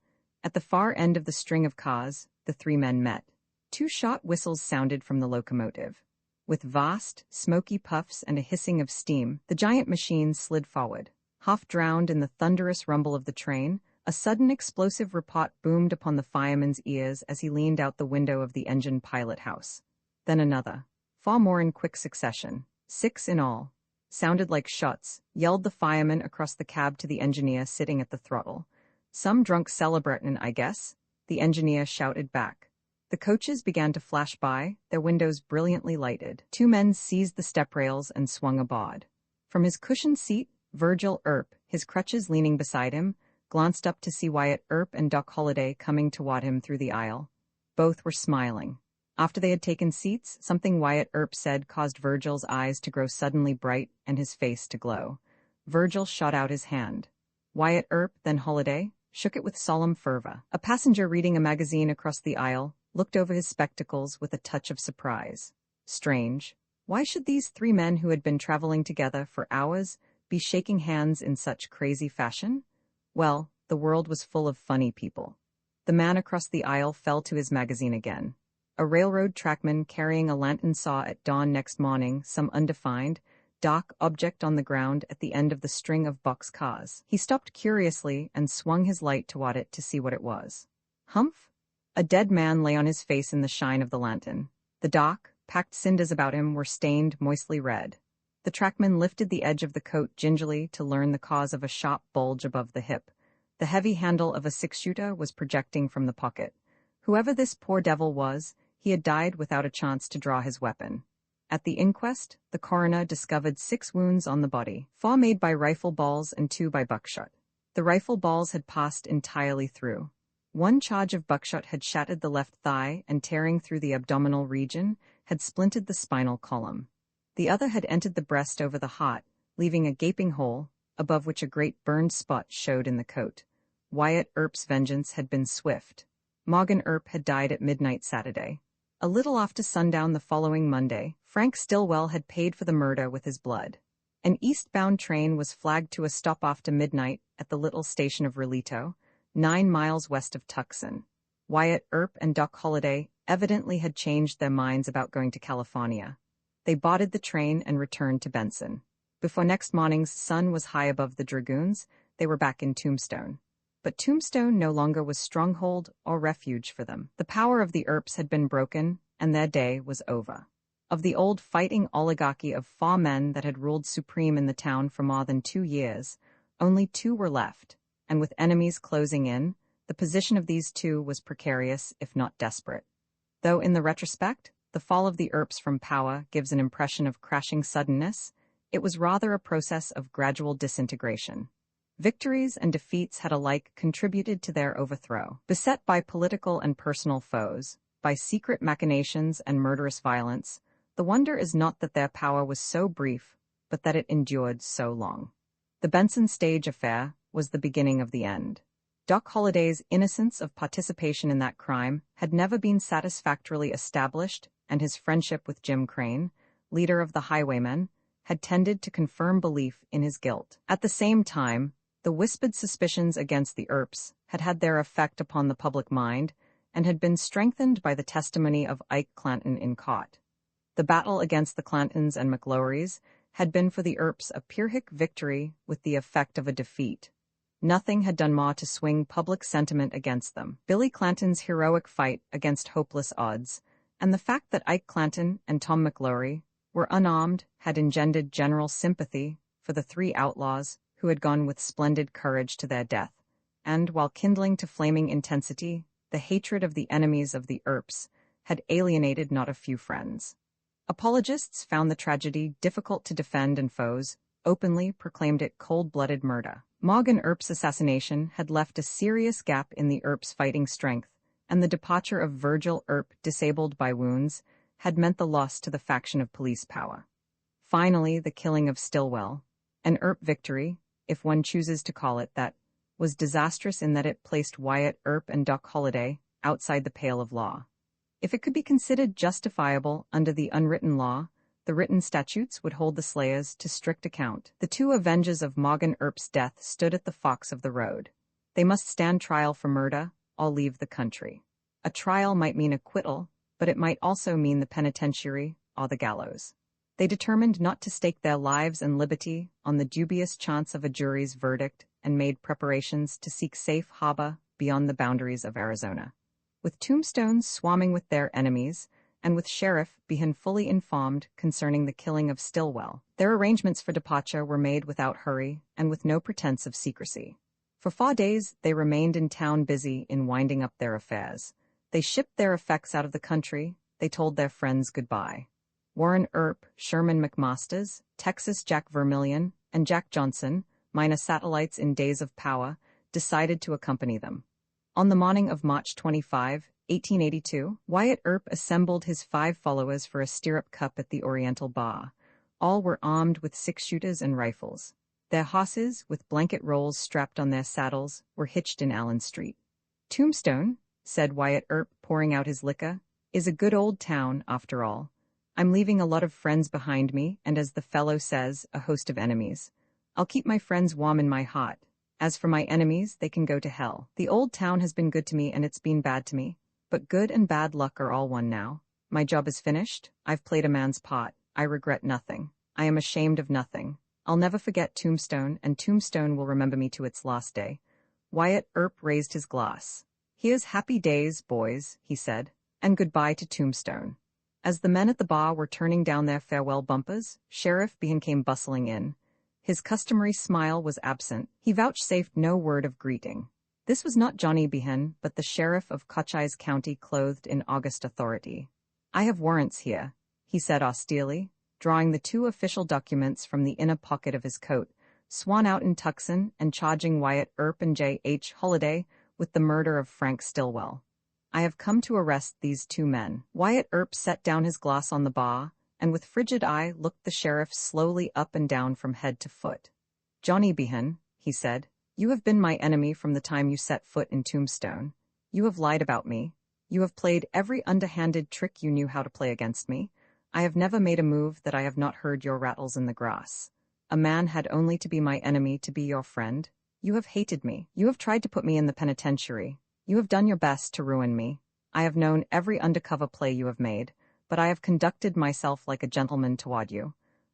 At the far end of the string of cars, the three men met. Two shot whistles sounded from the locomotive. With vast, smoky puffs and a hissing of steam, the giant machine slid forward. Half drowned in the thunderous rumble of the train, a sudden explosive report boomed upon the fireman's ears as he leaned out the window of the engine pilot house. Then another. Far more in quick succession. 6 in all. "Sounded like shots," yelled the fireman across the cab to the engineer sitting at the throttle. "Some drunk celebratin', I guess," the engineer shouted back. The coaches began to flash by, their windows brilliantly lighted. Two men seized the step rails and swung aboard. From his cushioned seat, Virgil Earp, his crutches leaning beside him, glanced up to see Wyatt Earp and Doc Holliday coming toward him through the aisle. Both were smiling. After they had taken seats, something Wyatt Earp said caused Virgil's eyes to grow suddenly bright and his face to glow. Virgil shot out his hand. Wyatt Earp, then Holiday, shook it with solemn fervor. A passenger reading a magazine across the aisle looked over his spectacles with a touch of surprise. Strange. Why should these three men who had been traveling together for hours be shaking hands in such crazy fashion? Well, the world was full of funny people. The man across the aisle fell to his magazine again. A railroad trackman carrying a lantern saw at dawn next morning some undefined, dark object on the ground at the end of the string of box cars. He stopped curiously and swung his light toward it to see what it was. Humph! A dead man lay on his face in the shine of the lantern. The dark, packed cinders about him were stained moistly red. The trackman lifted the edge of the coat gingerly to learn the cause of a sharp bulge above the hip. The heavy handle of a six-shooter was projecting from the pocket. Whoever this poor devil was, he had died without a chance to draw his weapon. At the inquest, the coroner discovered 6 wounds on the body, 4 made by rifle balls and 2 by buckshot. The rifle balls had passed entirely through. One charge of buckshot had shattered the left thigh and, tearing through the abdominal region, had splintered the spinal column. The other had entered the breast over the heart, leaving a gaping hole, above which a great burned spot showed in the coat. Wyatt Earp's vengeance had been swift. Morgan Earp had died at midnight Saturday. A little after sundown the following Monday, Frank Stillwell had paid for the murder with his blood. An eastbound train was flagged to a stop after midnight at the little station of Relito, 9 miles west of Tucson. Wyatt Earp and Doc Holliday evidently had changed their minds about going to California. They boarded the train and returned to Benson. Before next morning's sun was high above the Dragoons, they were back in Tombstone. But Tombstone no longer was stronghold or refuge for them. The power of the Earps had been broken, and their day was over. Of the old fighting oligarchy of 4 men that had ruled supreme in the town for more than 2 years, only 2 were left, and with enemies closing in, the position of these 2 was precarious, if not desperate. Though in the retrospect, the fall of the Earps from power gives an impression of crashing suddenness, it was rather a process of gradual disintegration. Victories and defeats had alike contributed to their overthrow. Beset by political and personal foes, by secret machinations and murderous violence, the wonder is not that their power was so brief, but that it endured so long. The Benson stage affair was the beginning of the end. Doc Holliday's innocence of participation in that crime had never been satisfactorily established, and his friendship with Jim Crane, leader of the Highwaymen, had tended to confirm belief in his guilt. At the same time, the whispered suspicions against the Earps had had their effect upon the public mind and had been strengthened by the testimony of Ike Clanton in court. The battle against the Clantons and McLaurys had been for the Earps a Pyrrhic victory with the effect of a defeat. Nothing had done more to swing public sentiment against them. Billy Clanton's heroic fight against hopeless odds, and the fact that Ike Clanton and Tom McLaury were unarmed had engendered general sympathy for the 3 outlaws who had gone with splendid courage to their death, and, while kindling to flaming intensity, the hatred of the enemies of the Earps had alienated not a few friends. Apologists found the tragedy difficult to defend, and foes openly proclaimed it cold-blooded murder. Morgan Earp's assassination had left a serious gap in the Earps' fighting strength, and the departure of Virgil Earp, disabled by wounds, had meant the loss to the faction of police power. Finally, the killing of Stillwell, an Earp victory, if one chooses to call it that, was disastrous in that it placed Wyatt Earp and Doc Holliday outside the pale of law. If it could be considered justifiable under the unwritten law, the written statutes would hold the slayers to strict account. The two avengers of Morgan Earp's death stood at the forks of the road. They must stand trial for murder, or leave the country. A trial might mean acquittal, but it might also mean the penitentiary or the gallows. They determined not to stake their lives and liberty on the dubious chance of a jury's verdict and made preparations to seek safe harbor beyond the boundaries of Arizona. With Tombstone swarming with their enemies, and with Sheriff Behan fully informed concerning the killing of Stillwell, their arrangements for departure were made without hurry and with no pretense of secrecy. For 4 days they remained in town, busy in winding up their affairs. They shipped their effects out of the country, they told their friends goodbye. Warren Earp, Sherman McMasters, Texas Jack Vermillion, and Jack Johnson, minor satellites in days of power, decided to accompany them. On the morning of March 25, 1882, Wyatt Earp assembled his 5 followers for a stirrup cup at the Oriental Bar. All were armed with 6-shooters and rifles. Their horses, with blanket rolls strapped on their saddles, were hitched in Allen Street. Tombstone, said Wyatt Earp, pouring out his liquor, is a good old town, after all. I'm leaving a lot of friends behind me, and as the fellow says, a host of enemies. I'll keep my friends warm in my heart. As for my enemies, they can go to hell. The old town has been good to me and it's been bad to me. But good and bad luck are all one now. My job is finished. I've played a man's part. I regret nothing. I am ashamed of nothing. I'll never forget Tombstone, and Tombstone will remember me to its last day. Wyatt Earp raised his glass. Here's happy days, boys, he said, and goodbye to Tombstone. As the men at the bar were turning down their farewell bumpers, Sheriff Behan came bustling in. His customary smile was absent. He vouchsafed no word of greeting. This was not Johnny Behan, but the sheriff of Cochise County, clothed in august authority. I have warrants here, he said austerely, drawing the 2 official documents from the inner pocket of his coat, sworn out in Tucson and charging Wyatt Earp and J.H. Holliday with the murder of Frank Stillwell. I have come to arrest these 2 men. Wyatt Earp set down his glass on the bar, and with frigid eye looked the sheriff slowly up and down from head to foot. Johnny Behan, he said, you have been my enemy from the time you set foot in Tombstone. You have lied about me. You have played every underhanded trick you knew how to play against me. I have never made a move that I have not heard your rattles in the grass. A man had only to be my enemy to be your friend. You have hated me. You have tried to put me in the penitentiary. You have done your best to ruin me. I have known every undercover play you have made, but I have conducted myself like a gentleman toward you.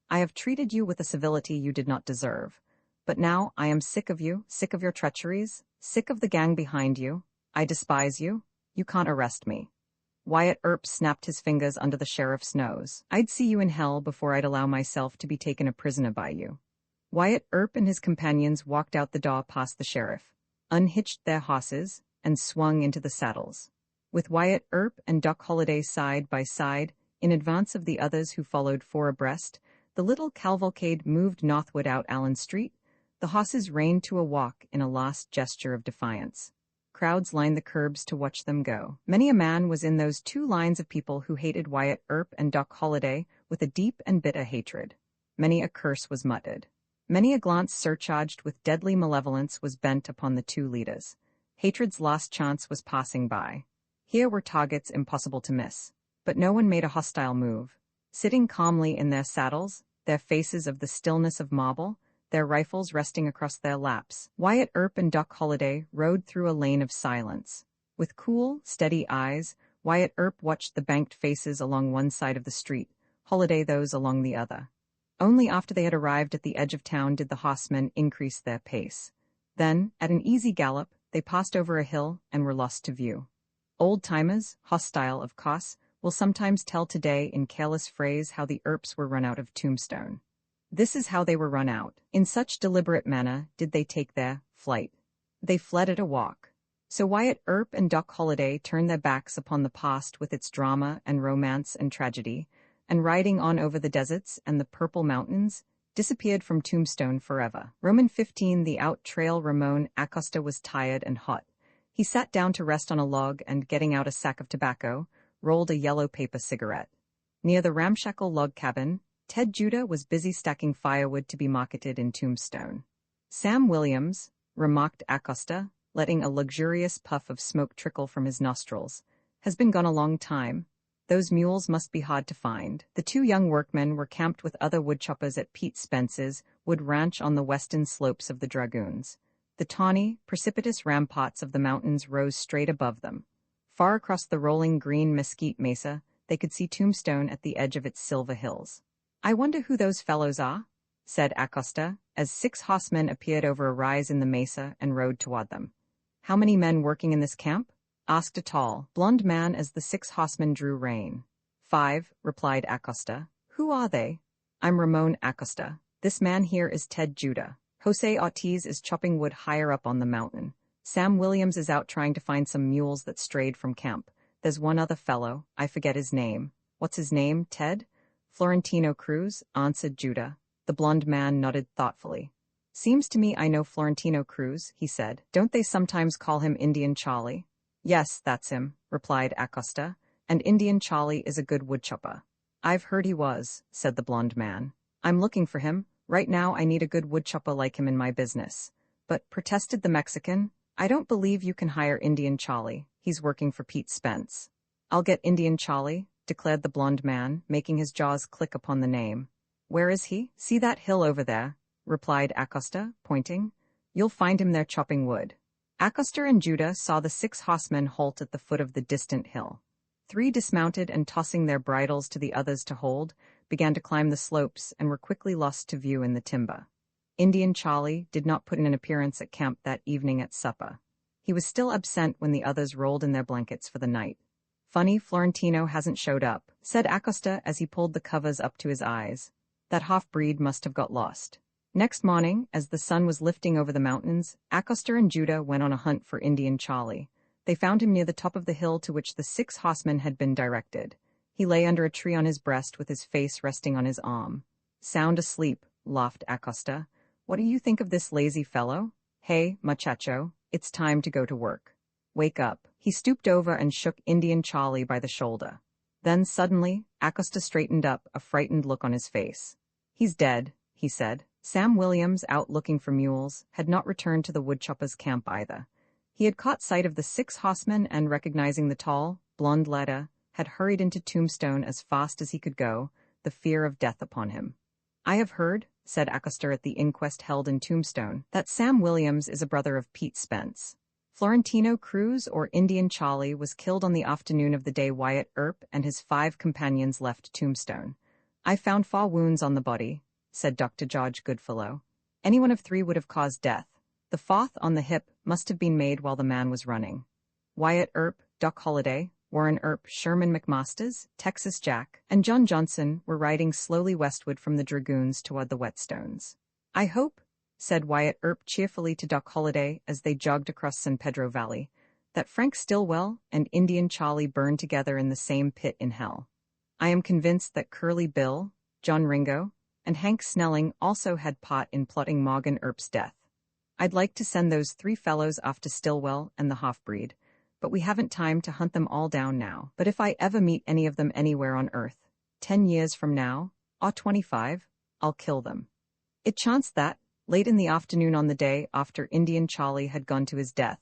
I have treated you with a civility you did not deserve. But now I am sick of you, sick of your treacheries, sick of the gang behind you. I despise you. You can't arrest me. Wyatt Earp snapped his fingers under the sheriff's nose. I'd see you in hell before I'd allow myself to be taken a prisoner by you. Wyatt Earp and his companions walked out the door past the sheriff, unhitched their horses, and swung into the saddles. With Wyatt Earp and Doc Holliday side by side, in advance of the others who followed 4 abreast, the little cavalcade moved northward out Allen Street. The horses reined to a walk in a last gesture of defiance. Crowds lined the curbs to watch them go. Many a man was in those 2 lines of people who hated Wyatt Earp and Doc Holliday with a deep and bitter hatred. Many a curse was muttered. Many a glance surcharged with deadly malevolence was bent upon the 2 leaders. Hatred's last chance was passing by. Here were targets impossible to miss. But no one made a hostile move. Sitting calmly in their saddles, their faces of the stillness of marble, their rifles resting across their laps, Wyatt Earp and Doc Holliday rode through a lane of silence. With cool, steady eyes, Wyatt Earp watched the banked faces along one side of the street, Holliday those along the other. Only after they had arrived at the edge of town did the horsemen increase their pace. Then, at an easy gallop, they passed over a hill and were lost to view. Old-timers, hostile of course, will sometimes tell today in careless phrase how the Earps were run out of Tombstone. This is how they were run out. In such deliberate manner did they take their flight. They fled at a walk. So Wyatt Earp and Doc Holliday turned their backs upon the past with its drama and romance and tragedy, and riding on over the deserts and the purple mountains, disappeared from Tombstone forever. Roman 15 The out-trail Ramon Acosta was tired and hot. He sat down to rest on a log and, getting out a sack of tobacco, rolled a yellow paper cigarette. Near the ramshackle log cabin, Ted Judah was busy stacking firewood to be marketed in Tombstone. Sam Williams, remarked Acosta, letting a luxurious puff of smoke trickle from his nostrils, has been gone a long time. Those mules must be hard to find. The two young workmen were camped with other woodchoppers at Pete Spence's wood ranch on the western slopes of the Dragoons. The tawny, precipitous ramparts of the mountains rose straight above them. Far across the rolling green mesquite mesa, they could see Tombstone at the edge of its silver hills. "I wonder who those fellows are," said Acosta, as 6 horsemen appeared over a rise in the mesa and rode toward them. "How many men working in this camp?" asked a tall, blond man as the 6 horsemen drew rein. "5, replied Acosta. "Who are they?" "I'm Ramon Acosta. This man here is Ted Judah. Jose Ortiz is chopping wood higher up on the mountain. Sam Williams is out trying to find some mules that strayed from camp. There's one other fellow, I forget his name." "What's his name, Ted?" "Florentino Cruz," answered Judah. The blond man nodded thoughtfully. "Seems to me I know Florentino Cruz," he said. "Don't they sometimes call him Indian Charlie?" "Yes, that's him," replied Acosta, "and Indian Charlie is a good woodchopper." "I've heard he was," said the blond man. "I'm looking for him. Right now I need a good woodchopper like him in my business." "But," protested the Mexican, "I don't believe you can hire Indian Charlie. He's working for Pete Spence." "I'll get Indian Charlie," declared the blond man, making his jaws click upon the name. "Where is he?" "See that hill over there?" replied Acosta, pointing. "You'll find him there chopping wood." Acosta and Judah saw the 6 horsemen halt at the foot of the distant hill. 3 dismounted and, tossing their bridles to the others to hold, began to climb the slopes and were quickly lost to view in the timber. Indian Charlie did not put in an appearance at camp that evening at supper. He was still absent when the others rolled in their blankets for the night. "Funny Florentino hasn't showed up," said Acosta as he pulled the covers up to his eyes. "That half-breed must have got lost." Next morning, as the sun was lifting over the mountains, Acosta and Judah went on a hunt for Indian Charlie. They found him near the top of the hill to which the 6 horsemen had been directed. He lay under a tree on his breast with his face resting on his arm. "Sound asleep," laughed Acosta. "What do you think of this lazy fellow? Hey, muchacho, it's time to go to work. Wake up." He stooped over and shook Indian Charlie by the shoulder. Then suddenly, Acosta straightened up, a frightened look on his face. "He's dead," he said. Sam Williams, out looking for mules, had not returned to the woodchopper's camp either. He had caught sight of the 6 horsemen and, recognizing the tall, blond ladder, had hurried into Tombstone as fast as he could go, the fear of death upon him. "I have heard," said Acosta at the inquest held in Tombstone, "that Sam Williams is a brother of Pete Spence. Florentino Cruz, or Indian Charlie, was killed on the afternoon of the day Wyatt Earp and his 5 companions left Tombstone. I found 4 wounds on the body," said Dr. George Goodfellow. "Any one of 3 would have caused death. The 4th, on the hip, must have been made while the man was running. Wyatt Earp, Doc Holliday, Warren Earp, Sherman McMasters, Texas Jack, and John Johnson were riding slowly westward from the Dragoons toward the Whetstones." "I hope," said Wyatt Earp cheerfully to Doc Holliday as they jogged across San Pedro Valley, "that Frank Stillwell and Indian Charlie burned together in the same pit in hell. I am convinced that Curly Bill, John Ringo, and Hank Snelling also had part in plotting Morgan Earp's death. I'd like to send those 3 fellows off to Stillwell and the half-breed, but we haven't time to hunt them all down now. But if I ever meet any of them anywhere on Earth, 10 years from now, or 25, I'll kill them." It chanced that, late in the afternoon on the day after Indian Charlie had gone to his death,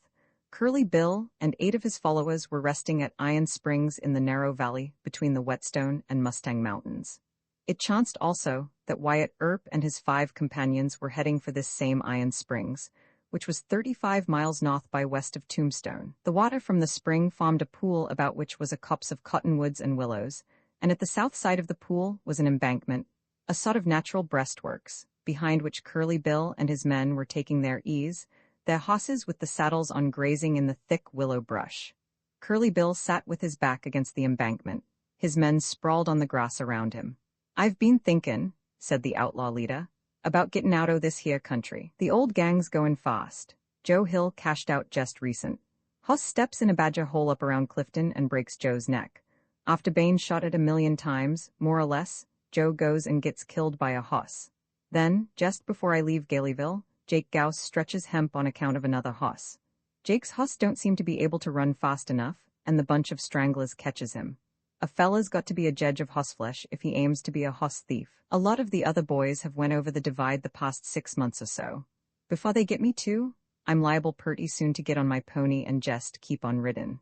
Curly Bill and 8 of his followers were resting at Iron Springs in the narrow valley between the Whetstone and Mustang Mountains. It chanced also that Wyatt Earp and his 5 companions were heading for this same Iron Springs, which was 35 miles north by west of Tombstone. The water from the spring formed a pool about which was a copse of cottonwoods and willows, and at the south side of the pool was an embankment, a sort of natural breastworks, behind which Curly Bill and his men were taking their ease, their horses with the saddles on grazing in the thick willow brush. Curly Bill sat with his back against the embankment, his men sprawled on the grass around him. "I've been thinkin'," said the outlaw leader, "about gettin' out o' this here country. The old gang's goin' fast. Joe Hill cashed out just recent. Hoss steps in a badger hole up around Clifton and breaks Joe's neck. After Bain shot it 1,000,000 times, more or less, Joe goes and gets killed by a hoss. Then, just before I leave Gaileyville, Jake Gauss stretches hemp on account of another hoss. Jake's hoss don't seem to be able to run fast enough, and the bunch of stranglers catches him. A fella's got to be a judge of hossflesh if he aims to be a hoss thief. A lot of the other boys have went over the divide the past 6 months or so. Before they get me too, I'm liable purty soon to get on my pony and just keep on ridden.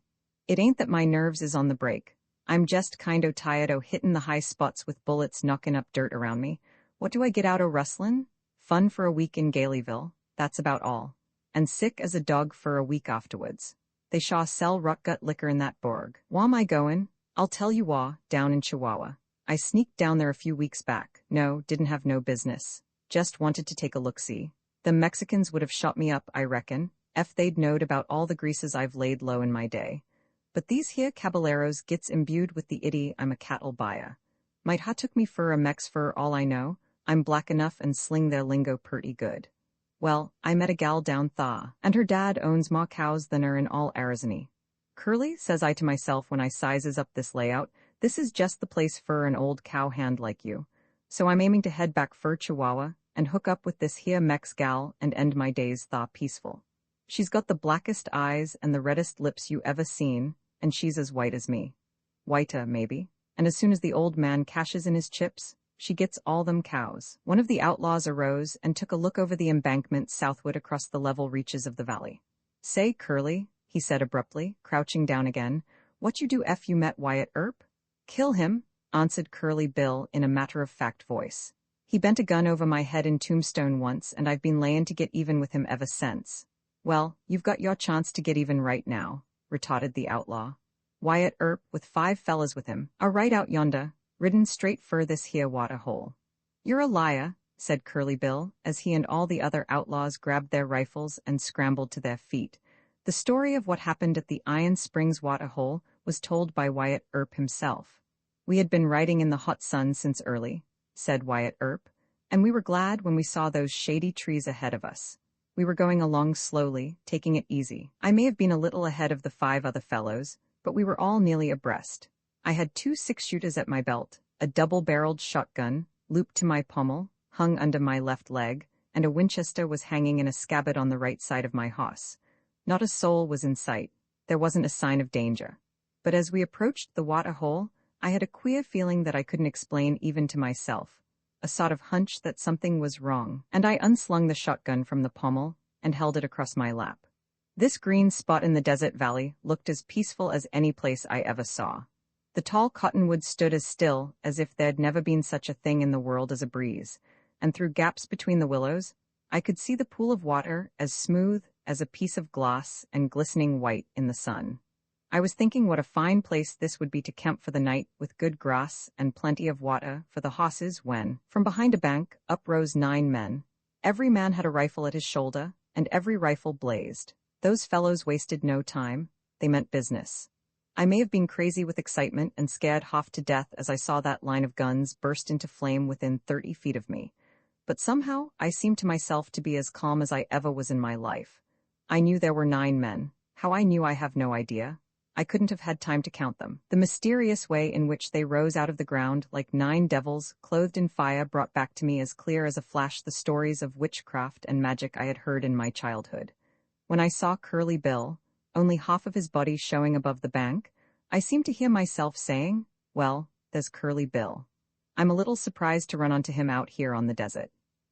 It ain't that my nerves is on the break. I'm just kinda tired o' hittin' the high spots with bullets knockin' up dirt around me. What do I get out o' rustlin'? Fun for a week in Gaileyville, that's about all. And sick as a dog for a week afterwards. They shaw sell rotgut liquor in that burg. Wha am I goin'? I'll tell you wha, down in Chihuahua. I sneaked down there a few weeks back. No, didn't have no business. Just wanted to take a look-see. The Mexicans would have shot me up, I reckon, if they'd knowed about all the greases I've laid low in my day. But these here caballeros gets imbued with the idee I'm a cattle buyer. Might ha took me for a Mex for all I know. I'm black enough and sling their lingo purty good. Well, I met a gal down thaw, and her dad owns more cows than are in all Arizona. Curly, says I to myself when I sizes up this layout, this is just the place for an old cow hand like you. So I'm aiming to head back for Chihuahua and hook up with this here Mex gal and end my days thaw peaceful. She's got the blackest eyes and the reddest lips you ever seen, and she's as white as me. Whiter, maybe. And as soon as the old man cashes in his chips, she gets all them cows. One of the outlaws arose and took a look over the embankment southward across the level reaches of the valley. Say, Curly, he said abruptly, crouching down again, what you do if you met Wyatt Earp? Kill him, answered Curly Bill in a matter-of-fact voice. He bent a gun over my head in Tombstone once, and I've been layin' to get even with him ever since. Well, you've got your chance to get even right now, retorted the outlaw. Wyatt Earp, with 5 fellas with him, are right out yonder, ridden straight for this here water hole. You're a liar, said Curly Bill, as he and all the other outlaws grabbed their rifles and scrambled to their feet. The story of what happened at the Iron Springs water hole was told by Wyatt Earp himself. We had been riding in the hot sun since early, said Wyatt Earp, and we were glad when we saw those shady trees ahead of us. We were going along slowly, taking it easy. I may have been a little ahead of the 5 other fellows, but we were all nearly abreast. I had 2 6-shooters at my belt, a double-barreled shotgun, looped to my pommel, hung under my left leg, and a Winchester was hanging in a scabbard on the right side of my hoss. Not a soul was in sight. There wasn't a sign of danger. But as we approached the water hole, I had a queer feeling that I couldn't explain even to myself, a sort of hunch that something was wrong, and I unslung the shotgun from the pommel and held it across my lap. This green spot in the desert valley looked as peaceful as any place I ever saw. The tall cottonwoods stood as still as if there'd never been such a thing in the world as a breeze, and through gaps between the willows, I could see the pool of water as smooth as a piece of glass and glistening white in the sun. I was thinking what a fine place this would be to camp for the night with good grass and plenty of water for the hosses when, from behind a bank, up rose 9 men. Every man had a rifle at his shoulder, and every rifle blazed. Those fellows wasted no time. They meant business. I may have been crazy with excitement and scared half to death as I saw that line of guns burst into flame within 30 feet of me. But somehow I seemed to myself to be as calm as I ever was in my life. I knew there were 9 men. How I knew I have no idea. I couldn't have had time to count them. The mysterious way in which they rose out of the ground like 9 devils clothed in fire brought back to me as clear as a flash the stories of witchcraft and magic I had heard in my childhood. When I saw Curly Bill, only half of his body showing above the bank, I seemed to hear myself saying, well, there's Curly Bill. I'm a little surprised to run onto him out here on the desert.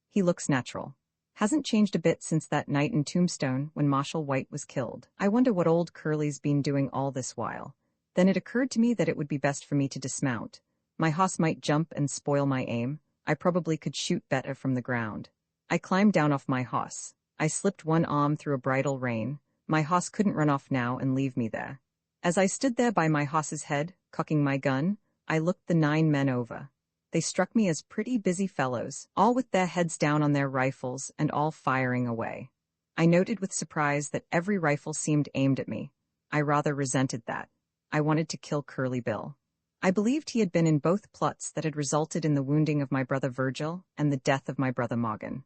He looks natural. Hasn't changed a bit since that night in Tombstone when Marshall White was killed. I wonder what old Curly's been doing all this while. Then it occurred to me that it would be best for me to dismount. My hoss might jump and spoil my aim. I probably could shoot better from the ground. I climbed down off my hoss. I slipped one arm through a bridle rein. My hoss couldn't run off now and leave me there. As I stood there by my hoss's head, cocking my gun, I looked the 9 men over. They struck me as pretty busy fellows, all with their heads down on their rifles and all firing away. I noted with surprise that every rifle seemed aimed at me. I rather resented that. I wanted to kill Curly Bill. I believed he had been in both plots that had resulted in the wounding of my brother Virgil and the death of my brother Morgan.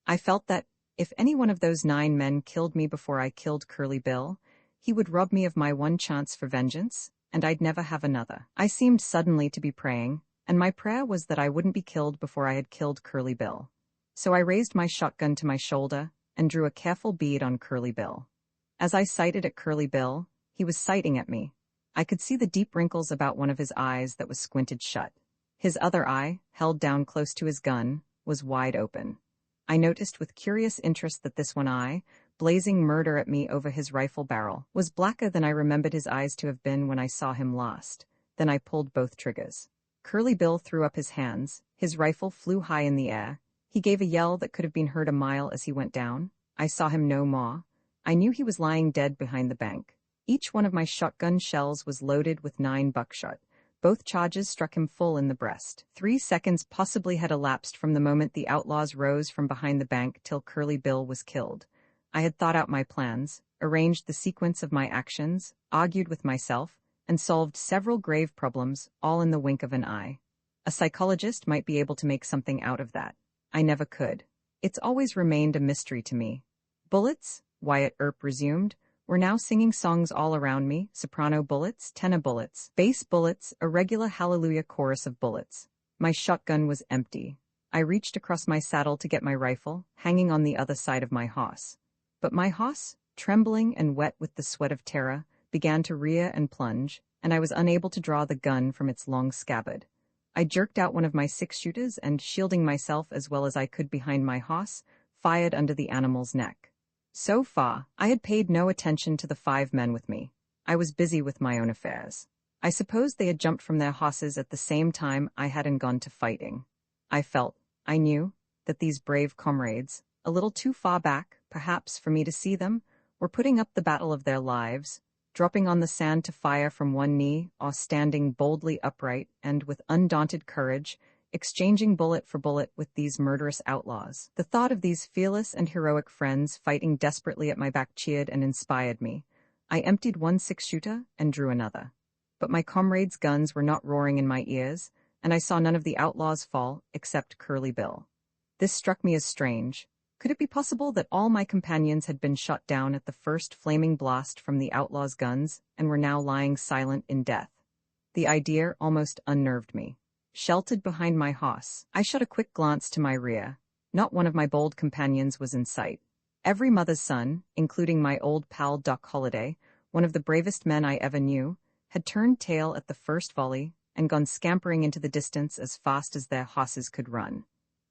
I felt that, If any one of those 9 men killed me before I killed Curly Bill, he would rob me of my one chance for vengeance, and I'd never have another. I seemed suddenly to be praying, and my prayer was that I wouldn't be killed before I had killed Curly Bill. So I raised my shotgun to my shoulder and drew a careful bead on Curly Bill. As I sighted at Curly Bill, he was sighting at me. I could see the deep wrinkles about one of his eyes that was squinted shut. His other eye, held down close to his gun, was wide open. I noticed with curious interest that this one eye, blazing murder at me over his rifle barrel, was blacker than I remembered his eyes to have been when I saw him last. Then I pulled both triggers. Curly Bill threw up his hands, his rifle flew high in the air. He gave a yell that could have been heard a mile as he went down. I saw him no more. I knew he was lying dead behind the bank. Each one of my shotgun shells was loaded with 9 buckshot. Both charges struck him full in the breast. 3 seconds possibly had elapsed from the moment the outlaws rose from behind the bank till Curly Bill was killed. I had thought out my plans, arranged the sequence of my actions, argued with myself, and solved several grave problems, all in the wink of an eye. A psychologist might be able to make something out of that. I never could. It's always remained a mystery to me. Bullets, Wyatt Earp resumed, were now singing songs all around me, soprano bullets, tenor bullets, bass bullets, a regular hallelujah chorus of bullets. My shotgun was empty. I reached across my saddle to get my rifle, hanging on the other side of my hoss. But my hoss, trembling and wet with the sweat of terror, began to rear and plunge, and I was unable to draw the gun from its long scabbard. I jerked out one of my 6-shooters and, shielding myself as well as I could behind my hoss, fired under the animal's neck. So far, I had paid no attention to the 5 men with me. I was busy with my own affairs. I suppose they had jumped from their hosses at the same time I hadn't gone to fighting. I knew, that these brave comrades, a little too far back, perhaps, for me to see them, were putting up the battle of their lives, dropping on the sand to fire from one knee or standing boldly upright and, with undaunted courage, exchanging bullet for bullet with these murderous outlaws. The thought of these fearless and heroic friends fighting desperately at my back cheered and inspired me. I emptied one 6-shooter and drew another. But my comrades' guns were not roaring in my ears, and I saw none of the outlaws fall except Curly Bill. This struck me as strange. Could it be possible that all my companions had been shot down at the first flaming blast from the outlaws' guns and were now lying silent in death? The idea almost unnerved me. Sheltered behind my hoss, I shot a quick glance to my rear. Not one of my bold companions was in sight. Every mother's son, including my old pal Doc Holliday, one of the bravest men I ever knew, had turned tail at the first volley and gone scampering into the distance as fast as their hosses could run.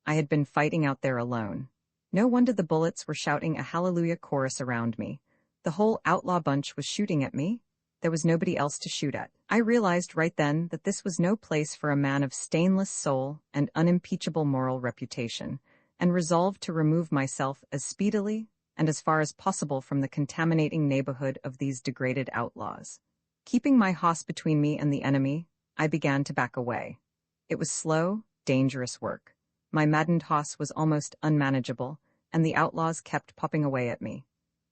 I had been fighting out there alone. No wonder the bullets were shouting a hallelujah chorus around me. The whole outlaw bunch was shooting at me. There was nobody else to shoot at. I realized right then that this was no place for a man of stainless soul and unimpeachable moral reputation, and resolved to remove myself as speedily and as far as possible from the contaminating neighborhood of these degraded outlaws. Keeping my hoss between me and the enemy, I began to back away. It was slow, dangerous work. My maddened hoss was almost unmanageable, and the outlaws kept popping away at me.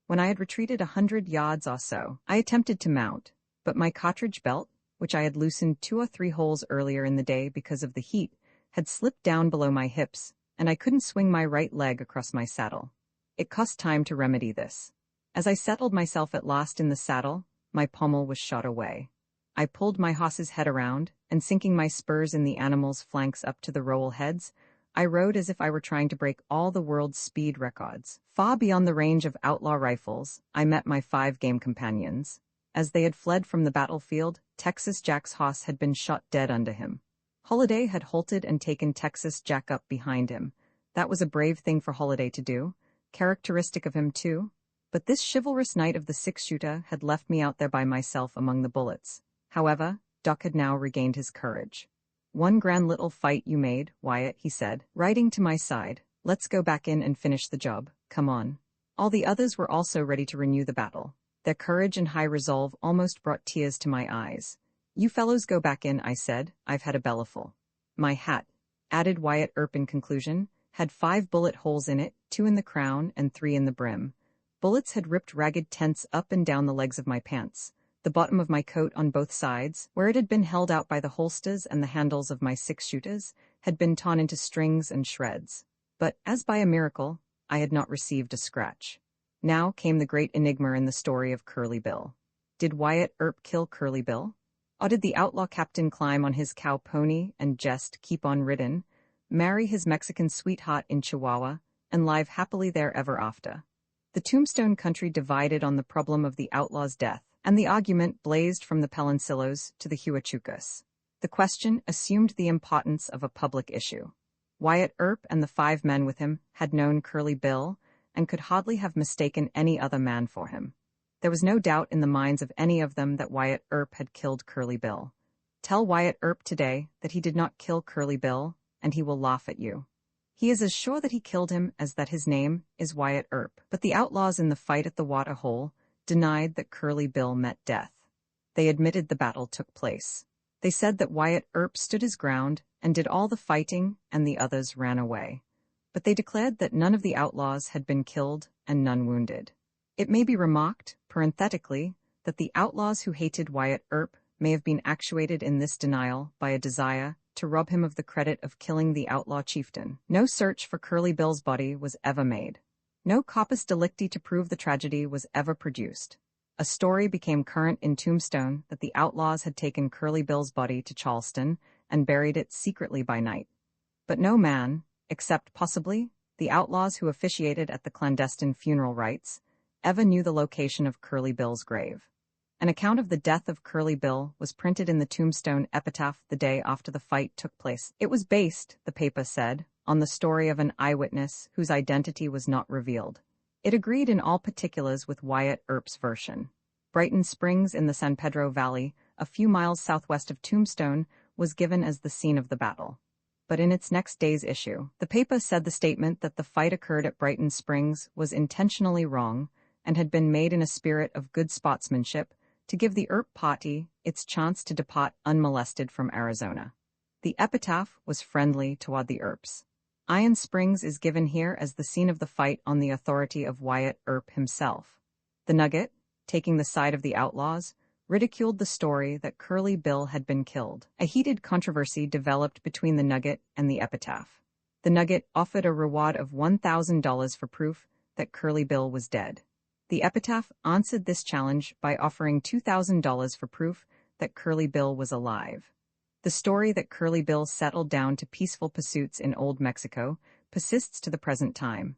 When I had retreated 100 yards or so, I attempted to mount, but my cartridge belt, which I had loosened 2 or 3 holes earlier in the day because of the heat, had slipped down below my hips, and I couldn't swing my right leg across my saddle. It cost time to remedy this. As I settled myself at last in the saddle, my pommel was shot away. I pulled my hoss's head around, and sinking my spurs in the animal's flanks up to the rowel heads, I rode as if I were trying to break all the world's speed records. Far beyond the range of outlaw rifles, I met my 5 game companions. As they had fled from the battlefield, Texas Jack's hoss had been shot dead under him. Holliday had halted and taken Texas Jack up behind him. That was a brave thing for Holliday to do, characteristic of him too. But this chivalrous knight of the 6-shooter had left me out there by myself among the bullets. However, Doc had now regained his courage. "One grand little fight you made, Wyatt," he said, riding to my side. "Let's go back in and finish the job. Come on." All the others were also ready to renew the battle. Their courage and high resolve almost brought tears to my eyes. "You fellows go back in," I said. "I've had a bellyful." My hat, added Wyatt Earp in conclusion, had 5 bullet holes in it, 2 in the crown and 3 in the brim. Bullets had ripped ragged tents up and down the legs of my pants. The bottom of my coat on both sides, where it had been held out by the holsters and the handles of my 6-shooters, had been torn into strings and shreds. But, as by a miracle, I had not received a scratch. Now came the great enigma in the story of Curly Bill. Did Wyatt Earp kill Curly Bill? Or did the outlaw captain climb on his cow pony and just keep on ridden, marry his Mexican sweetheart in Chihuahua, and live happily there ever after? The Tombstone country divided on the problem of the outlaw's death, and the argument blazed from the Palancillos to the Huachucas. The question assumed the importance of a public issue. Wyatt Earp and the 5 men with him had known Curly Bill and could hardly have mistaken any other man for him. There was no doubt in the minds of any of them that Wyatt Earp had killed Curly Bill. Tell Wyatt Earp today that he did not kill Curly Bill, and he will laugh at you. He is as sure that he killed him as that his name is Wyatt Earp. But the outlaws in the fight at the water hole denied that Curly Bill met death. They admitted the battle took place. They said that Wyatt Earp stood his ground and did all the fighting and the others ran away. But they declared that none of the outlaws had been killed and none wounded. It may be remarked, parenthetically, that the outlaws who hated Wyatt Earp may have been actuated in this denial by a desire to rob him of the credit of killing the outlaw chieftain. No search for Curly Bill's body was ever made. No corpus delicti to prove the tragedy was ever produced. A story became current in Tombstone that the outlaws had taken Curly Bill's body to Charleston and buried it secretly by night. But no man, except possibly the outlaws who officiated at the clandestine funeral rites, ever knew the location of Curly Bill's grave. An account of the death of Curly Bill was printed in the Tombstone epitaph the day after the fight took place. It was based, the paper said, on the story of an eyewitness whose identity was not revealed. It agreed in all particulars with Wyatt Earp's version. Brighton Springs in the San Pedro Valley, a few miles southwest of Tombstone, was given as the scene of the battle. But in its next day's issue, the paper said the statement that the fight occurred at Brighton Springs was intentionally wrong and had been made in a spirit of good sportsmanship to give the Earp party its chance to depart unmolested from Arizona. The epitaph was friendly toward the Earps. Iron Springs is given here as the scene of the fight on the authority of Wyatt Earp himself. The Nugget, taking the side of the outlaws, ridiculed the story that Curly Bill had been killed. A heated controversy developed between the Nugget and the epitaph. The Nugget offered a reward of $1,000 for proof that Curly Bill was dead. The epitaph answered this challenge by offering $2,000 for proof that Curly Bill was alive. The story that Curly Bill settled down to peaceful pursuits in Old Mexico persists to the present time.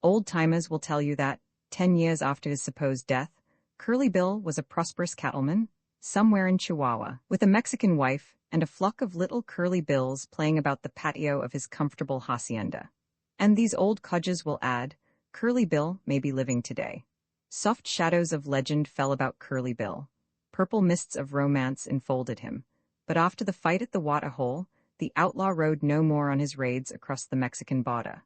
Old-timers will tell you that, 10 years after his supposed death, Curly Bill was a prosperous cattleman, somewhere in Chihuahua, with a Mexican wife and a flock of little Curly Bills playing about the patio of his comfortable hacienda. And these old codgers will add, Curly Bill may be living today. Soft shadows of legend fell about Curly Bill. Purple mists of romance enfolded him. But after the fight at the water hole, the outlaw rode no more on his raids across the Mexican border.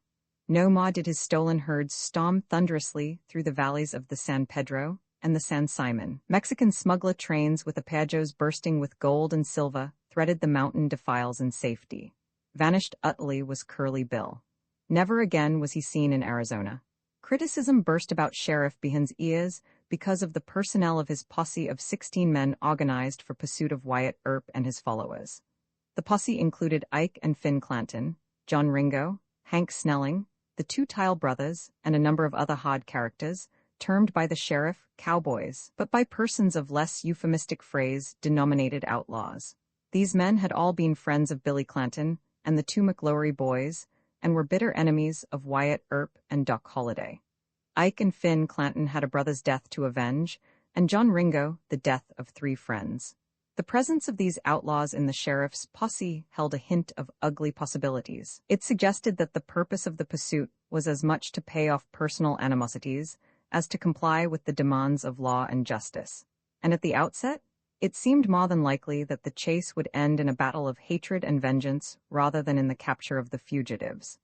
No more did his stolen herds storm thunderously through the valleys of the San Pedro and the San Simon. Mexican smuggler trains with apajos bursting with gold and silver threaded the mountain defiles in safety. Vanished utterly was Curly Bill. Never again was he seen in Arizona. Criticism burst about Sheriff Behan's ears because of the personnel of his posse of 16 men organized for pursuit of Wyatt Earp and his followers. The posse included Ike and Finn Clanton, John Ringo, Hank Snelling, the 2 Tile brothers, and a number of other hard characters, termed by the sheriff cowboys, but by persons of less euphemistic phrase denominated outlaws. These men had all been friends of Billy Clanton and the 2 McLaury boys, and were bitter enemies of Wyatt Earp and Doc Holliday. Ike and Finn Clanton had a brother's death to avenge, and John Ringo the death of 3 friends. The presence of these outlaws in the sheriff's posse held a hint of ugly possibilities. It suggested that the purpose of the pursuit was as much to pay off personal animosities as to comply with the demands of law and justice. And at the outset, it seemed more than likely that the chase would end in a battle of hatred and vengeance rather than in the capture of the fugitives.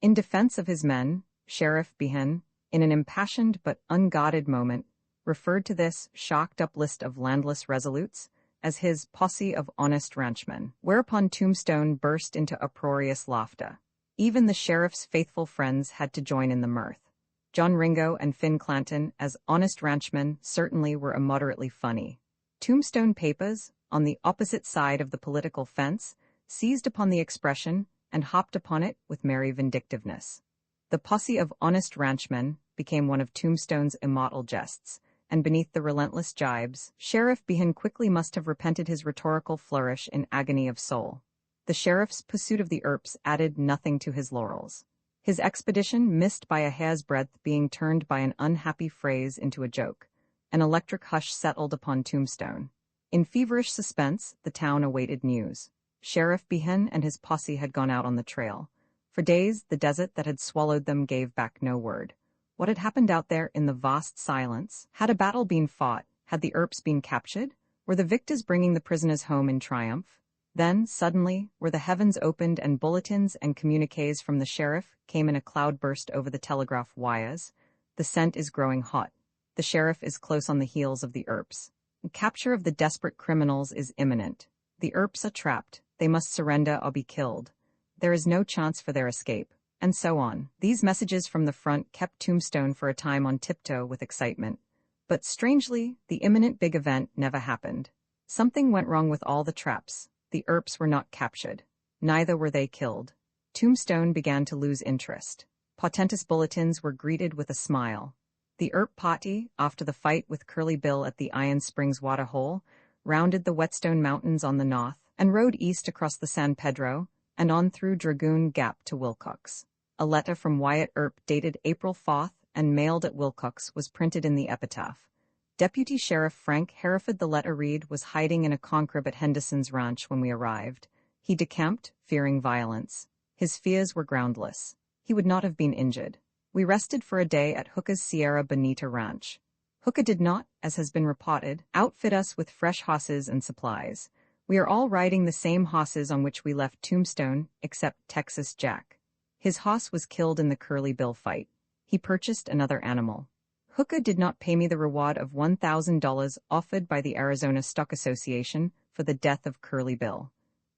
In defense of his men, Sheriff Behan, in an impassioned but unguarded moment, referred to this shocked-up list of landless resolutes as his posse of honest ranchmen, whereupon Tombstone burst into uproarious laughter. Even the sheriff's faithful friends had to join in the mirth. John Ringo and Finn Clanton as honest ranchmen certainly were immoderately funny. Tombstone papers, on the opposite side of the political fence, seized upon the expression and hopped upon it with merry vindictiveness. The posse of honest ranchmen became one of Tombstone's immortal jests, and beneath the relentless jibes, Sheriff Behan quickly must have repented his rhetorical flourish in agony of soul. The sheriff's pursuit of the Earps added nothing to his laurels. His expedition missed by a hair's breadth, being turned by an unhappy phrase into a joke. An electric hush settled upon Tombstone. In feverish suspense, the town awaited news. Sheriff Behan and his posse had gone out on the trail. For days, the desert that had swallowed them gave back no word. What had happened out there in the vast silence? Had a battle been fought? Had the Earps been captured? Were the victors bringing the prisoners home in triumph? Then, suddenly, were the heavens opened and bulletins and communiques from the sheriff came in a cloudburst over the telegraph wires. The scent is growing hot. The sheriff is close on the heels of the Earps. The capture of the desperate criminals is imminent. The Earps are trapped. They must surrender or be killed. There is no chance for their escape. And so on. These messages from the front kept Tombstone for a time on tiptoe with excitement. But strangely, the imminent big event never happened. Something went wrong with all the traps. The Earps were not captured. Neither were they killed. Tombstone began to lose interest. Portentous bulletins were greeted with a smile. The Earp party, after the fight with Curly Bill at the Iron Springs water hole, rounded the Whetstone Mountains on the north, and rode east across the San Pedro, and on through Dragoon Gap to Wilcox. A letter from Wyatt Earp dated April 4th and mailed at Wilcox was printed in the epitaph. Deputy Sheriff Frank Hereford, the letter read, was hiding in a concrib at Henderson's ranch when we arrived. He decamped, fearing violence. His fears were groundless. He would not have been injured. We rested for a day at Hooker's Sierra Bonita ranch. Hooker did not, as has been reported, outfit us with fresh horses and supplies. We are all riding the same horses on which we left Tombstone, except Texas Jack. His horse was killed in the Curly Bill fight. He purchased another animal. Hooker did not pay me the reward of $1,000 offered by the Arizona Stock Association for the death of Curly Bill.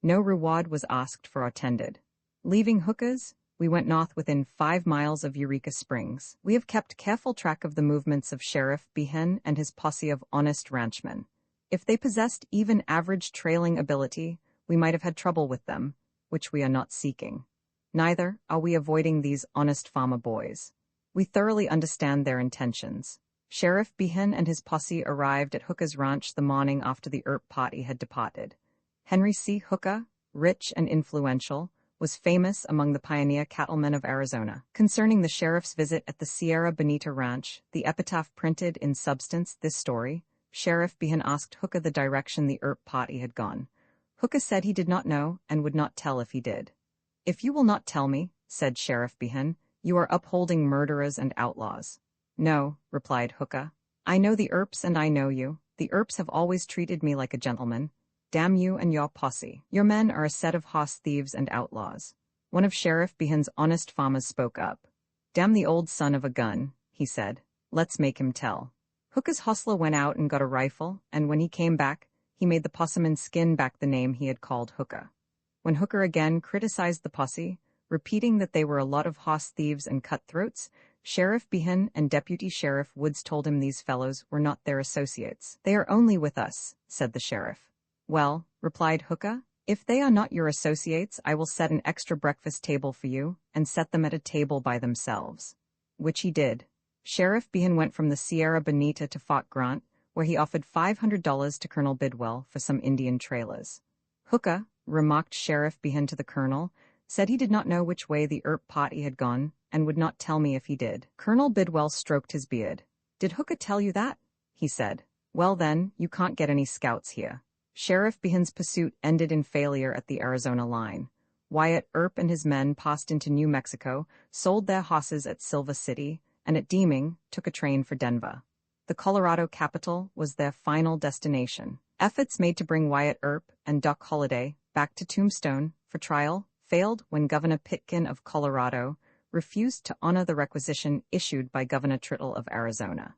No reward was asked for or tendered. Leaving Hooker's, we went north within 5 miles of Eureka Springs. We have kept careful track of the movements of Sheriff Behan and his posse of honest ranchmen. If they possessed even average trailing ability, we might have had trouble with them, which we are not seeking. Neither are we avoiding these honest farmer boys. We thoroughly understand their intentions. Sheriff Behan and his posse arrived at Hooker's ranch the morning after the Earp party had departed. Henry C. Hooker, rich and influential, was famous among the pioneer cattlemen of Arizona. Concerning the sheriff's visit at the Sierra Bonita ranch, the epitaph printed in substance this story. Sheriff Behan asked Hooker the direction the Earp party had gone. Hooker said he did not know and would not tell if he did. "If you will not tell me," said Sheriff Behan, "you are upholding murderers and outlaws." "No," replied Hooker. "I know the Earps and I know you. The Earps have always treated me like a gentleman. Damn you and your posse. Your men are a set of hoss thieves and outlaws." One of Sheriff Behan's honest farmers spoke up. "Damn the old son of a gun," he said. "Let's make him tell." Hooker's hostler went out and got a rifle, and when he came back, he made the posseman skin back the name he had called Hooker. When Hooker again criticized the posse, repeating that they were a lot of hoss thieves and cutthroats, Sheriff Behan and Deputy Sheriff Woods told him these fellows were not their associates. "They are only with us," said the sheriff. "Well," replied Hooker, "if they are not your associates, I will set an extra breakfast table for you, and set them at a table by themselves." Which he did. Sheriff Behan went from the Sierra Bonita to Fort Grant, where he offered $500 to Colonel Bidwell for some Indian trailers. Hooker, remarked Sheriff Behan to the colonel, said he did not know which way the Earp party had gone, and would not tell me if he did. Colonel Bidwell stroked his beard. "Did Hooker tell you that?" he said. "Well then, you can't get any scouts here." Sheriff Behan's pursuit ended in failure at the Arizona line. Wyatt Earp and his men passed into New Mexico, sold their horses at Silver City, and at Deeming, took a train for Denver. The Colorado capital was their final destination. Efforts made to bring Wyatt Earp and Doc Holliday back to Tombstone for trial failed when Governor Pitkin of Colorado refused to honor the requisition issued by Governor Trittle of Arizona.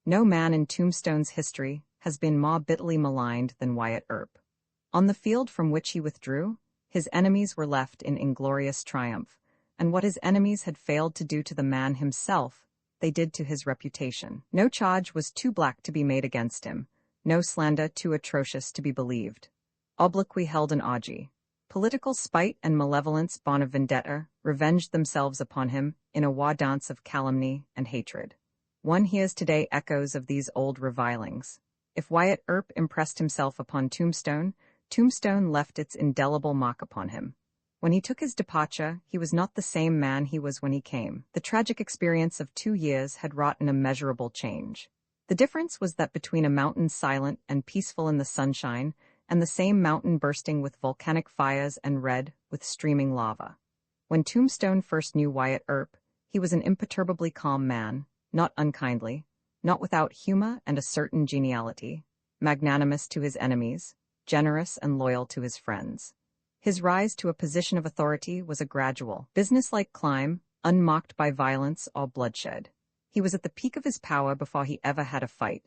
No man in Tombstone's history has been more bitterly maligned than Wyatt Earp. On the field from which he withdrew, his enemies were left in inglorious triumph, and what his enemies had failed to do to the man himself, they did to his reputation. No charge was too black to be made against him, no slander too atrocious to be believed. Obloquy held an orgy. Political spite and malevolence born of vendetta revenged themselves upon him in a war dance of calumny and hatred. One hears today echoes of these old revilings. If Wyatt Earp impressed himself upon Tombstone, Tombstone left its indelible mark upon him. When he took his departure, he was not the same man he was when he came. The tragic experience of 2 years had wrought an immeasurable change. The difference was that between a mountain silent and peaceful in the sunshine, and the same mountain bursting with volcanic fires and red with streaming lava. When Tombstone first knew Wyatt Earp, he was an imperturbably calm man, not unkindly, not without humor and a certain geniality, magnanimous to his enemies, generous and loyal to his friends. His rise to a position of authority was a gradual, businesslike climb, unmarked by violence or bloodshed. He was at the peak of his power before he ever had a fight.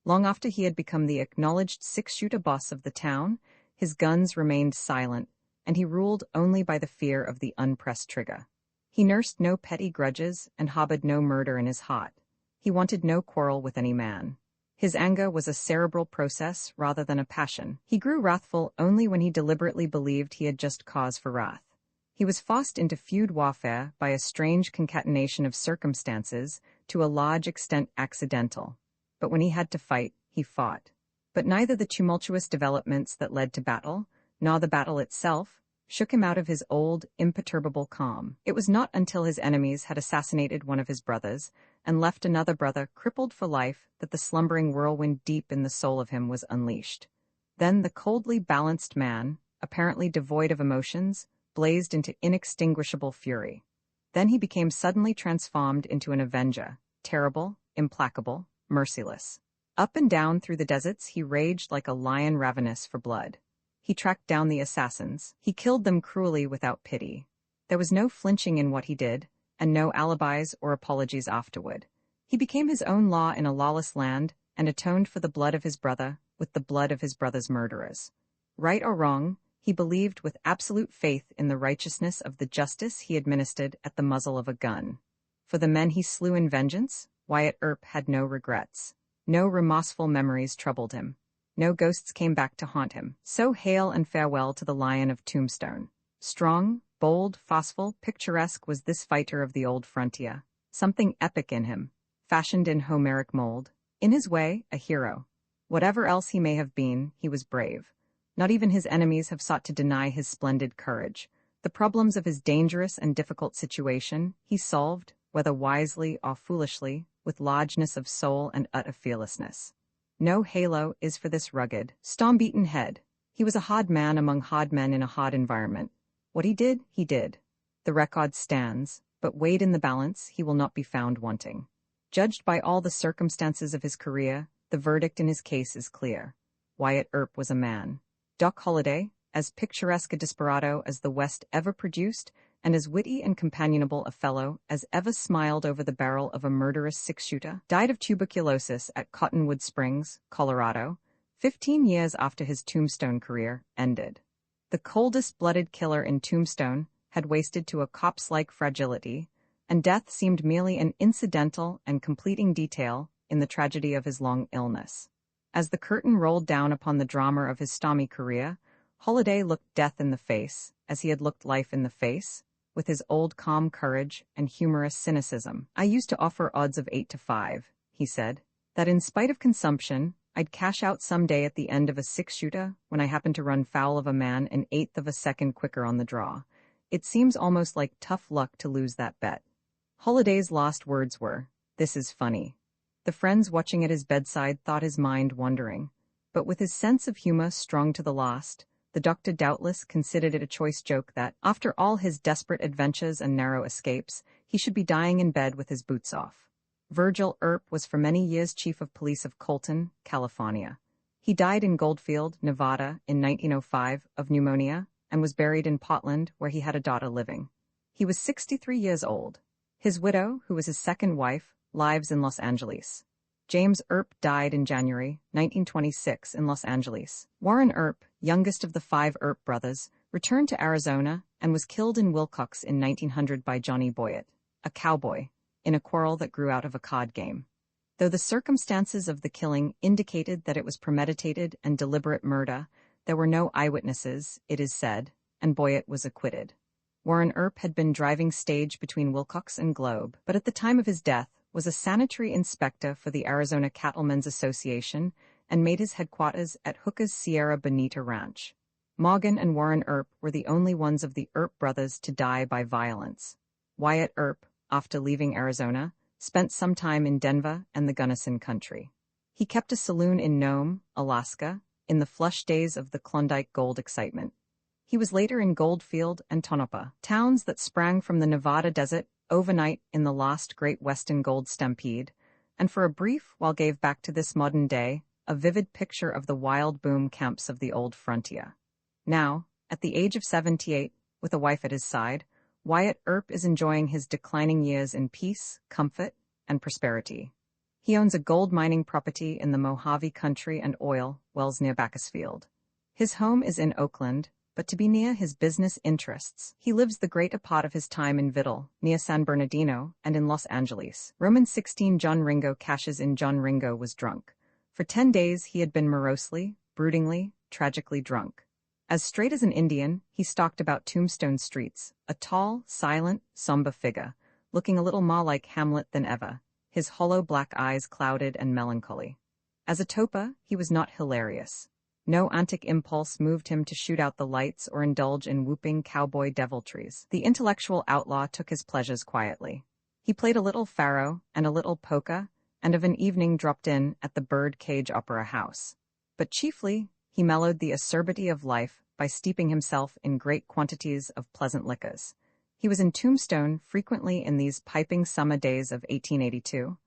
Long after he had become the acknowledged six-shooter boss of the town, his guns remained silent, and he ruled only by the fear of the unpressed trigger. He nursed no petty grudges and harbored no murder in his heart. He wanted no quarrel with any man. His anger was a cerebral process rather than a passion. He grew wrathful only when he deliberately believed he had just cause for wrath. He was forced into feud warfare by a strange concatenation of circumstances, to a large extent accidental. But when he had to fight, he fought. But neither the tumultuous developments that led to battle, nor the battle itself, shook him out of his old, imperturbable calm. It was not until his enemies had assassinated one of his brothers, and left another brother crippled for life, that the slumbering whirlwind deep in the soul of him was unleashed. Then the coldly balanced man, apparently devoid of emotions, blazed into inextinguishable fury. Then he became suddenly transformed into an avenger, terrible, implacable, merciless. Up and down through the deserts he raged like a lion ravenous for blood. He tracked down the assassins. He killed them cruelly without pity. There was no flinching in what he did, and no alibis or apologies afterward. He became his own law in a lawless land, and atoned for the blood of his brother with the blood of his brother's murderers. Right or wrong, he believed with absolute faith in the righteousness of the justice he administered at the muzzle of a gun. For the men he slew in vengeance, Wyatt Earp had no regrets. No remorseful memories troubled him. No ghosts came back to haunt him. So hail and farewell to the Lion of Tombstone. Strong, bold, forceful, picturesque was this fighter of the old frontier. Something epic in him, fashioned in Homeric mold. In his way, a hero. Whatever else he may have been, he was brave. Not even his enemies have sought to deny his splendid courage. The problems of his dangerous and difficult situation he solved, whether wisely or foolishly, with largeness of soul and utter fearlessness. No halo is for this rugged, storm-beaten head. He was a hard man among hard men in a hard environment. What he did, he did. The record stands, but weighed in the balance, he will not be found wanting. Judged by all the circumstances of his career, the verdict in his case is clear. Wyatt Earp was a man. Doc Holliday, as picturesque a desperado as the West ever produced, and as witty and companionable a fellow as ever smiled over the barrel of a murderous six-shooter, died of tuberculosis at Cottonwood Springs, Colorado, 15 years after his Tombstone career ended. The coldest-blooded killer in Tombstone had wasted to a corpse-like fragility, and death seemed merely an incidental and completing detail in the tragedy of his long illness. As the curtain rolled down upon the drama of his stormy career, Holliday looked death in the face, as he had looked life in the face, with his old calm courage and humorous cynicism. I used to offer odds of 8 to 5, he said, that in spite of consumption, I'd cash out someday at the end of a six-shooter when I happened to run foul of a man an eighth of a second quicker on the draw. It seems almost like tough luck to lose that bet. Holliday's last words were, "This is funny." The friends watching at his bedside thought his mind wandering, but with his sense of humor strong to the last, the doctor doubtless considered it a choice joke that, after all his desperate adventures and narrow escapes, he should be dying in bed with his boots off. Virgil Earp was for many years chief of police of Colton, California. He died in Goldfield, Nevada, in 1905 of pneumonia, and was buried in Portland, where he had a daughter living. He was 63 years old. His widow, who was his second wife, lives in Los Angeles. James Earp died in January 1926 in Los Angeles. Warren Earp, youngest of the 5 Earp brothers, returned to Arizona and was killed in Wilcox in 1900 by Johnny Boyett, a cowboy, in a quarrel that grew out of a cod game. Though the circumstances of the killing indicated that it was premeditated and deliberate murder, there were no eyewitnesses, it is said, and Boyett was acquitted. Warren Earp had been driving stage between Wilcox and Globe, but at the time of his death was a sanitary inspector for the Arizona Cattlemen's Association and made his headquarters at Hooker's Sierra Bonita Ranch. Morgan and Warren Earp were the only ones of the Earp brothers to die by violence. Wyatt Earp, after leaving Arizona, spent some time in Denver and the Gunnison country. He kept a saloon in Nome, Alaska, in the flush days of the Klondike gold excitement. He was later in Goldfield and Tonopah, towns that sprang from the Nevada desert overnight in the last Great Western Gold Stampede, and for a brief while gave back to this modern day a vivid picture of the wild boom camps of the old frontier. Now, at the age of 78, with a wife at his side, Wyatt Earp is enjoying his declining years in peace, comfort, and prosperity. He owns a gold mining property in the Mojave Country and oil wells near Bakersfield. His home is in Oakland, but to be near his business interests, he lives the greater part of his time in Vidal, near San Bernardino, and in Los Angeles. Roman 16 John Ringo cashes in. John Ringo was drunk. For 10 days he had been morosely, broodingly, tragically drunk. As straight as an Indian, he stalked about Tombstone streets, a tall, silent, somber figure, looking a little more like Hamlet than ever, his hollow black eyes clouded and melancholy. As a toper, he was not hilarious. No antic impulse moved him to shoot out the lights or indulge in whooping cowboy deviltries. The intellectual outlaw took his pleasures quietly. He played a little faro and a little polka, and of an evening dropped in at the Bird Cage Opera House. But chiefly, he mellowed the acerbity of life by steeping himself in great quantities of pleasant liquors. He was in Tombstone frequently in these piping summer days of 1882.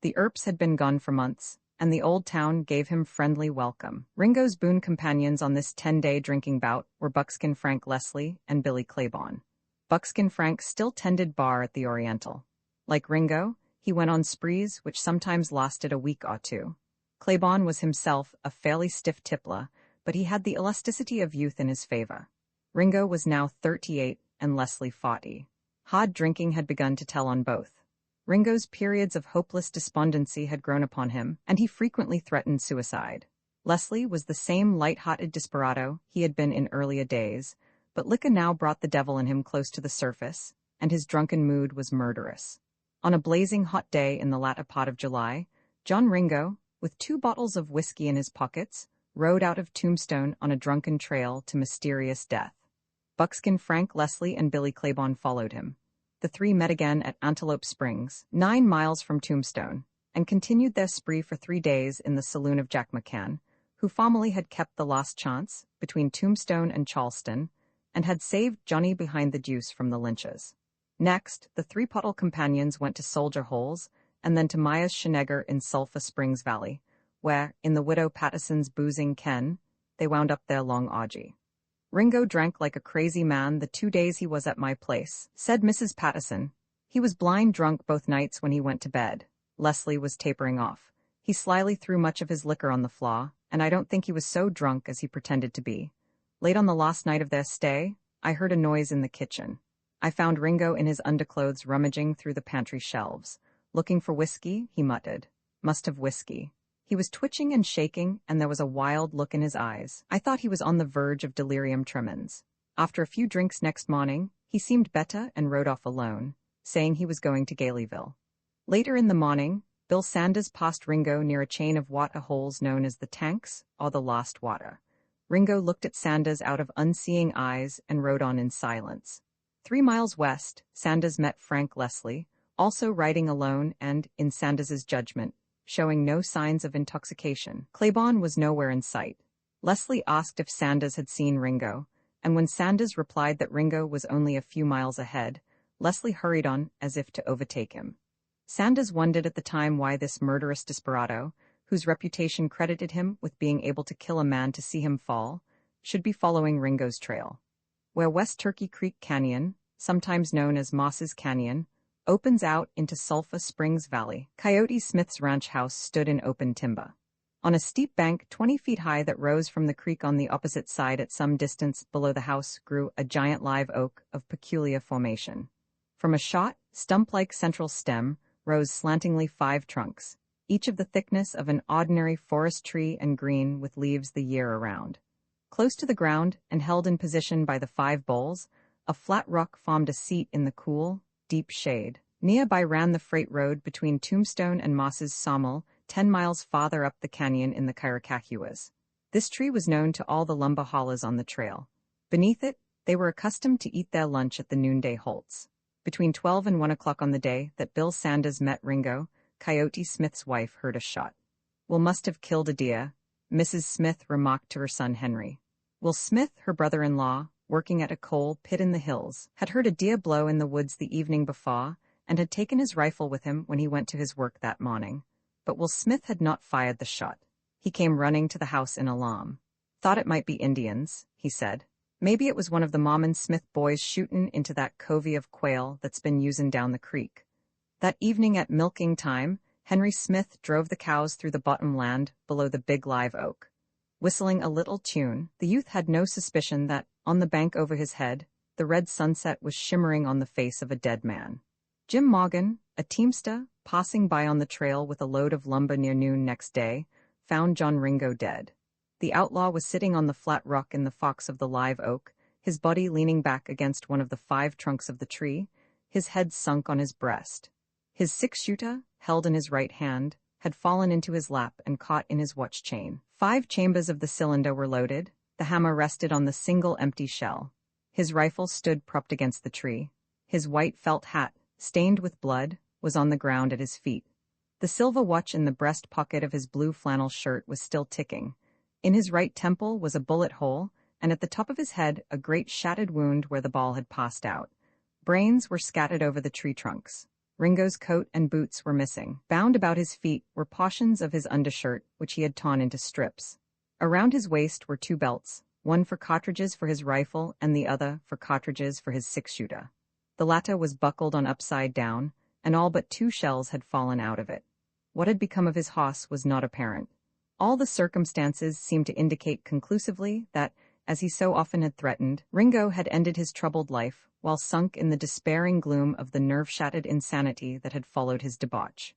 The Earps had been gone for months, and the old town gave him friendly welcome. Ringo's boon companions on this 10-day drinking bout were Buckskin Frank Leslie and Billy Claiborne. Buckskin Frank still tended bar at the Oriental. Like Ringo, he went on sprees which sometimes lasted a week or two. Claiborne was himself a fairly stiff tippler, but he had the elasticity of youth in his favor. Ringo was now 38 and Leslie 40. Hard drinking had begun to tell on both. Ringo's periods of hopeless despondency had grown upon him, and he frequently threatened suicide. Leslie was the same light-hearted desperado he had been in earlier days, but liquor now brought the devil in him close to the surface, and his drunken mood was murderous. On a blazing hot day in the latter part of July, John Ringo, with 2 bottles of whiskey in his pockets, rode out of Tombstone on a drunken trail to mysterious death. Buckskin Frank Leslie and Billy Claiborne followed him. The 3 met again at Antelope Springs, 9 miles from Tombstone, and continued their spree for 3 days in the saloon of Jack McCann, who formerly had kept the last chance between Tombstone and Charleston, and had saved Johnny behind the deuce from the lynchers. Next, the 3 Pottle companions went to Soldier Holes, and then to Myers Schnegger in Sulphur Springs Valley, where, in the widow Patterson's boozing ken, they wound up their long orgy. Ringo drank like a crazy man the 2 days he was at my place, said Mrs. Patterson. He was blind drunk both nights when he went to bed. Leslie was tapering off. He slyly threw much of his liquor on the floor, and I don't think he was so drunk as he pretended to be. Late on the last night of their stay, I heard a noise in the kitchen. I found Ringo in his underclothes rummaging through the pantry shelves. Looking for whiskey, he muttered. Must have whiskey. He was twitching and shaking, and there was a wild look in his eyes. I thought he was on the verge of delirium tremens. After a few drinks next morning, he seemed better and rode off alone, saying he was going to Galeyville. Later in the morning, Bill Sanders passed Ringo near a chain of water holes known as the Tanks or the Lost Water. Ringo looked at Sanders out of unseeing eyes and rode on in silence. 3 miles west, Sanders met Frank Leslie, also riding alone and, in Sanders's judgment, showing no signs of intoxication. Claiborne was nowhere in sight. Leslie asked if Sanders had seen Ringo, and when Sanders replied that Ringo was only a few miles ahead, Leslie hurried on as if to overtake him. Sanders wondered at the time why this murderous desperado, whose reputation credited him with being able to kill a man to see him fall, should be following Ringo's trail. Where West Turkey Creek Canyon, sometimes known as Moss's Canyon, opens out into Sulphur Springs Valley, Coyote Smith's ranch house stood in open timber. On a steep bank 20 feet high that rose from the creek on the opposite side at some distance below the house grew a giant live oak of peculiar formation. From a short, stump-like central stem rose slantingly 5 trunks, each of the thickness of an ordinary forest tree and green with leaves the year around. Close to the ground and held in position by the 5 bowls, a flat rock formed a seat in the cool, deep shade. Nearby ran the freight road between Tombstone and Moss's sawmill, 10 miles farther up the canyon in the Kairakahuas. This tree was known to all the lumber haulers on the trail. Beneath it, they were accustomed to eat their lunch at the noonday halts. Between 12 and 1 o'clock on the day that Bill Sanders met Ringo, Coyote Smith's wife heard a shot. "Will must have killed a deer," Mrs. Smith remarked to her son Henry. Will Smith, her brother-in-law, working at a coal pit in the hills, had heard a deer blow in the woods the evening before and had taken his rifle with him when he went to his work that morning. But Will Smith had not fired the shot. He came running to the house in alarm. "Thought it might be Indians," he said. "Maybe it was one of the Mom and Smith boys shootin' into that covey of quail that's been usin' down the creek." That evening at milking time, Henry Smith drove the cows through the bottom land below the big live oak. Whistling a little tune, the youth had no suspicion that, on the bank over his head, the red sunset was shimmering on the face of a dead man. Jim Morgan, a teamster, passing by on the trail with a load of lumber near noon next day, found John Ringo dead. The outlaw was sitting on the flat rock in the forks of the live oak, his body leaning back against one of the 5 trunks of the tree, his head sunk on his breast. His 6-shooter, held in his right hand, had fallen into his lap and caught in his watch chain. 5 chambers of the cylinder were loaded, the hammer rested on the single empty shell. His rifle stood propped against the tree. His white felt hat, stained with blood, was on the ground at his feet. The silver watch in the breast pocket of his blue flannel shirt was still ticking. In his right temple was a bullet hole, and at the top of his head a great shattered wound where the ball had passed out. Brains were scattered over the tree trunks. Ringo's coat and boots were missing. Bound about his feet were portions of his undershirt, which he had torn into strips. Around his waist were 2 belts, one for cartridges for his rifle and the other for cartridges for his 6-shooter. The latter was buckled on upside down, and all but 2 shells had fallen out of it. What had become of his hoss was not apparent. All the circumstances seemed to indicate conclusively that, as he so often had threatened, Ringo had ended his troubled life while sunk in the despairing gloom of the nerve-shattered insanity that had followed his debauch.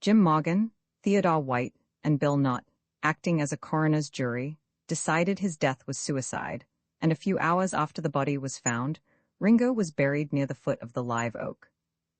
Jim Morgan, Theodore White, and Bill Knott, acting as a coroner's jury, decided his death was suicide, and a few hours after the body was found, Ringo was buried near the foot of the live oak.